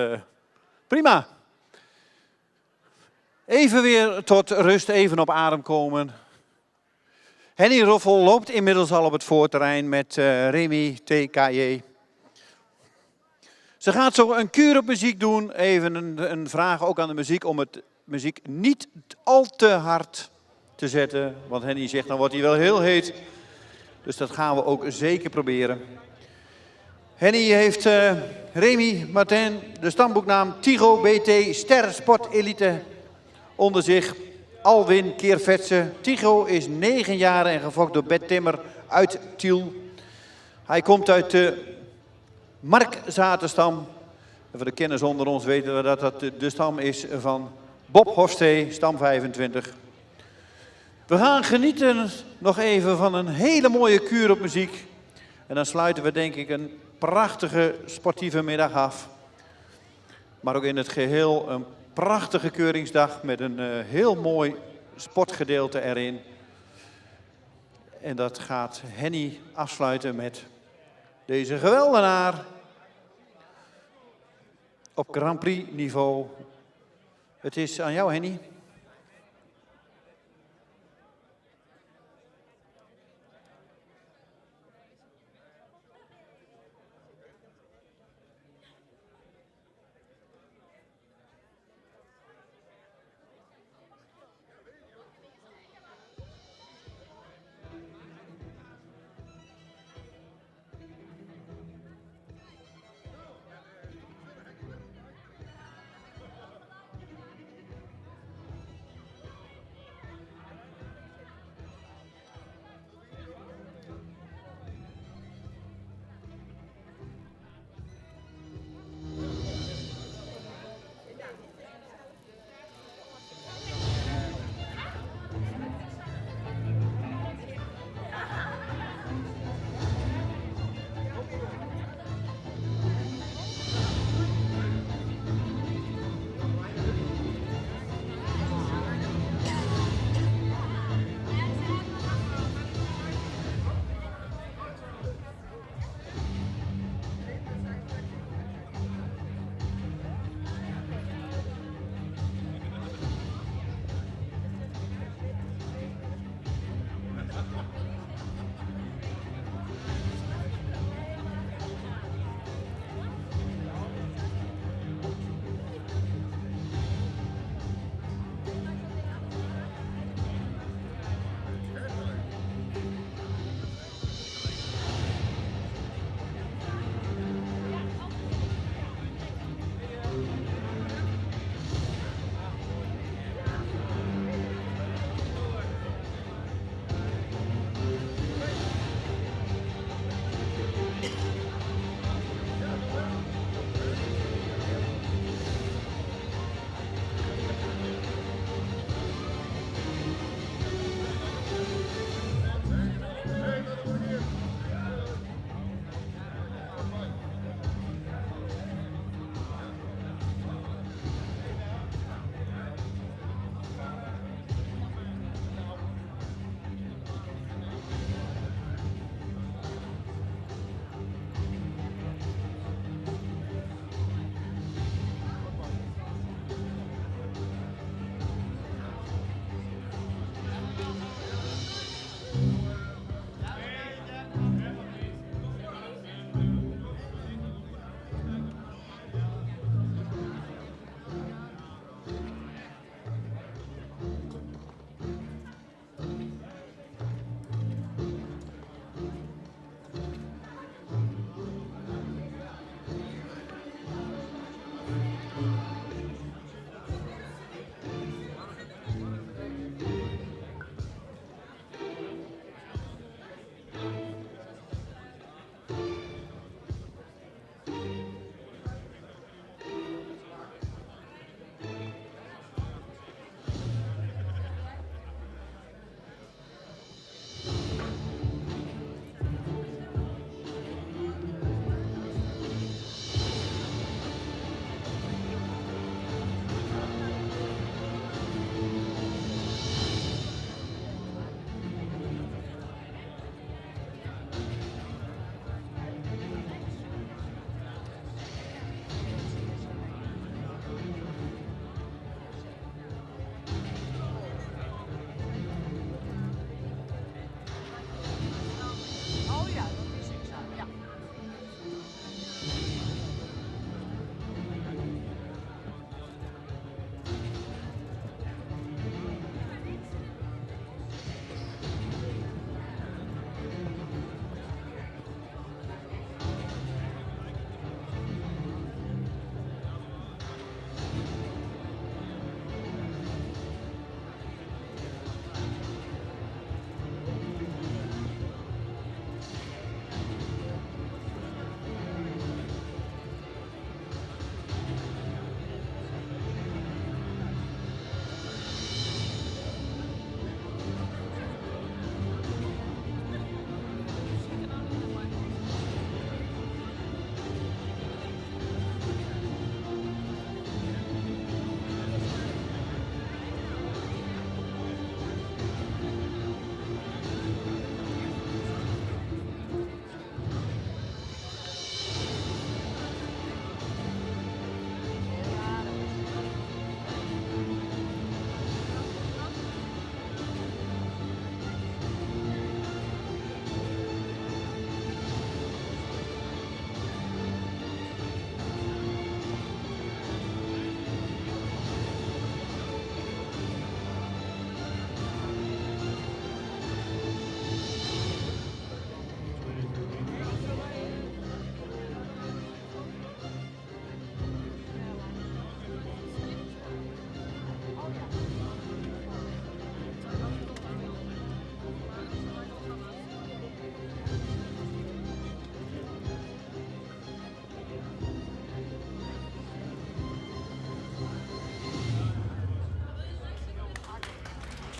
prima. Even weer tot rust, even op adem komen. Henny Roffel loopt inmiddels al op het voorterrein met Remy TKJ. Ze gaat zo een kuur op muziek doen. Even een vraag ook aan de muziek om het muziek niet al te hard te zetten. Want Henny zegt, dan wordt hij wel heel heet. Dus dat gaan we ook zeker proberen. Henny heeft Remy Martin, de stamboeknaam Tigo BT Ster Sport Elite onder zich. Alwin Keervetse. Tigo is 9 jaar en gefokt door Bert Timmer uit Tiel. Hij komt uit de Markzatenstam. En voor de kenners onder ons weten we dat dat de stam is van Bob Hofstee, stam 25. We gaan genieten nog even van een hele mooie kuur op muziek. En dan sluiten we denk ik een prachtige sportieve middag af. Maar ook in het geheel een prachtige keuringsdag met een heel mooi sportgedeelte erin. En dat gaat Henny afsluiten met deze geweldenaar op Grand Prix niveau. Het is aan jou, Henny.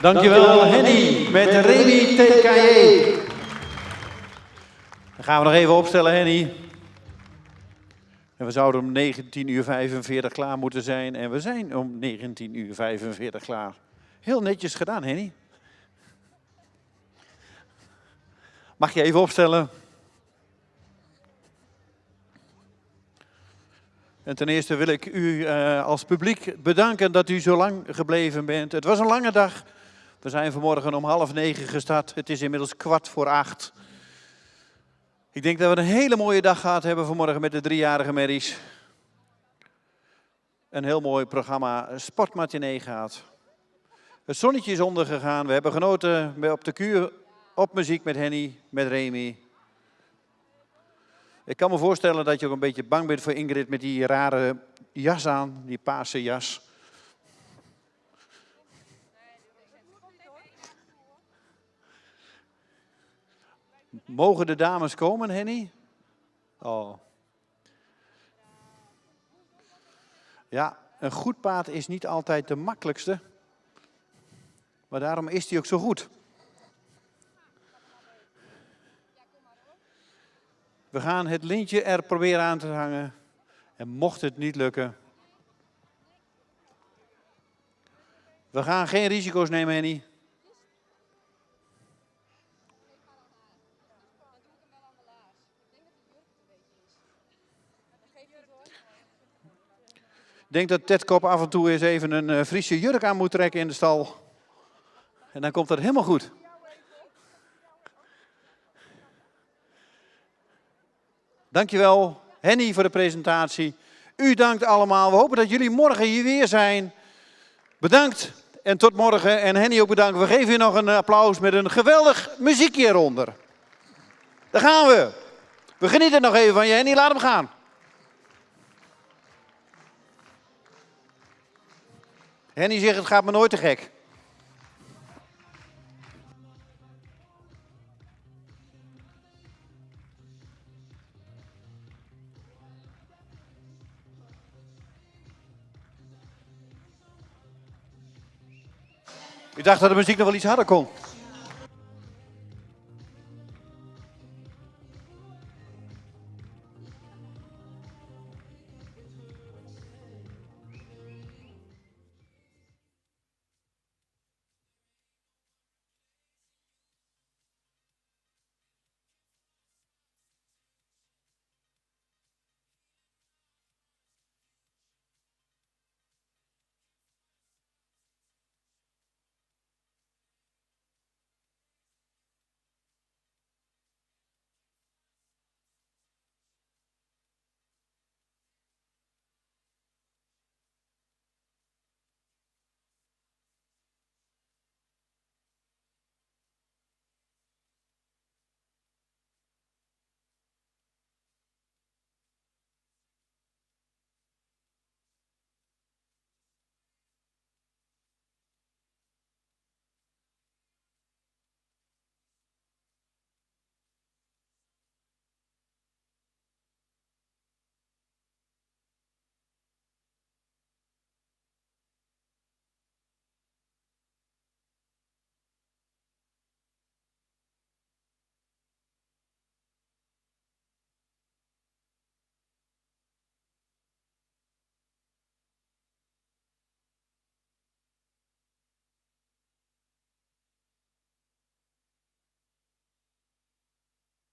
Dankjewel Henny met Remy TKJ. Dan gaan we nog even opstellen, Henny. En we zouden om 19:45 klaar moeten zijn. En we zijn om 19:45 klaar. Heel netjes gedaan, Henny. Mag je even opstellen? En ten eerste wil ik u als publiek bedanken dat u zo lang gebleven bent. Het was een lange dag. We zijn vanmorgen om 8:30 gestart. Het is inmiddels 7:15. Ik denk dat we een hele mooie dag gehad hebben vanmorgen met de 3-jarige merries. Een heel mooi programma Sportmatinee gehad. Het zonnetje is ondergegaan. We hebben genoten op de kuur, op muziek met Henny, met Remy. Ik kan me voorstellen dat je ook een beetje bang bent voor Ingrid met die rare jas aan, die paarse jas. Mogen de dames komen, Henny? Oh. Ja, een goed paard is niet altijd de makkelijkste. Maar daarom is hij ook zo goed. We gaan het lintje er proberen aan te hangen. En mocht het niet lukken. We gaan geen risico's nemen, Henny. Ik denk dat Ted Kop af en toe eens even een Friese jurk aan moet trekken in de stal. En dan komt het helemaal goed. Dankjewel, Henny, voor de presentatie. U dankt allemaal. We hopen dat jullie morgen hier weer zijn. Bedankt en tot morgen. En Henny ook bedankt. We geven je nog een applaus met een geweldig muziekje eronder. Daar gaan we. We genieten nog even van je, Henny. Laat hem gaan. Henny zegt, het gaat me nooit te gek. Ik dacht dat de muziek nog wel iets harder kon.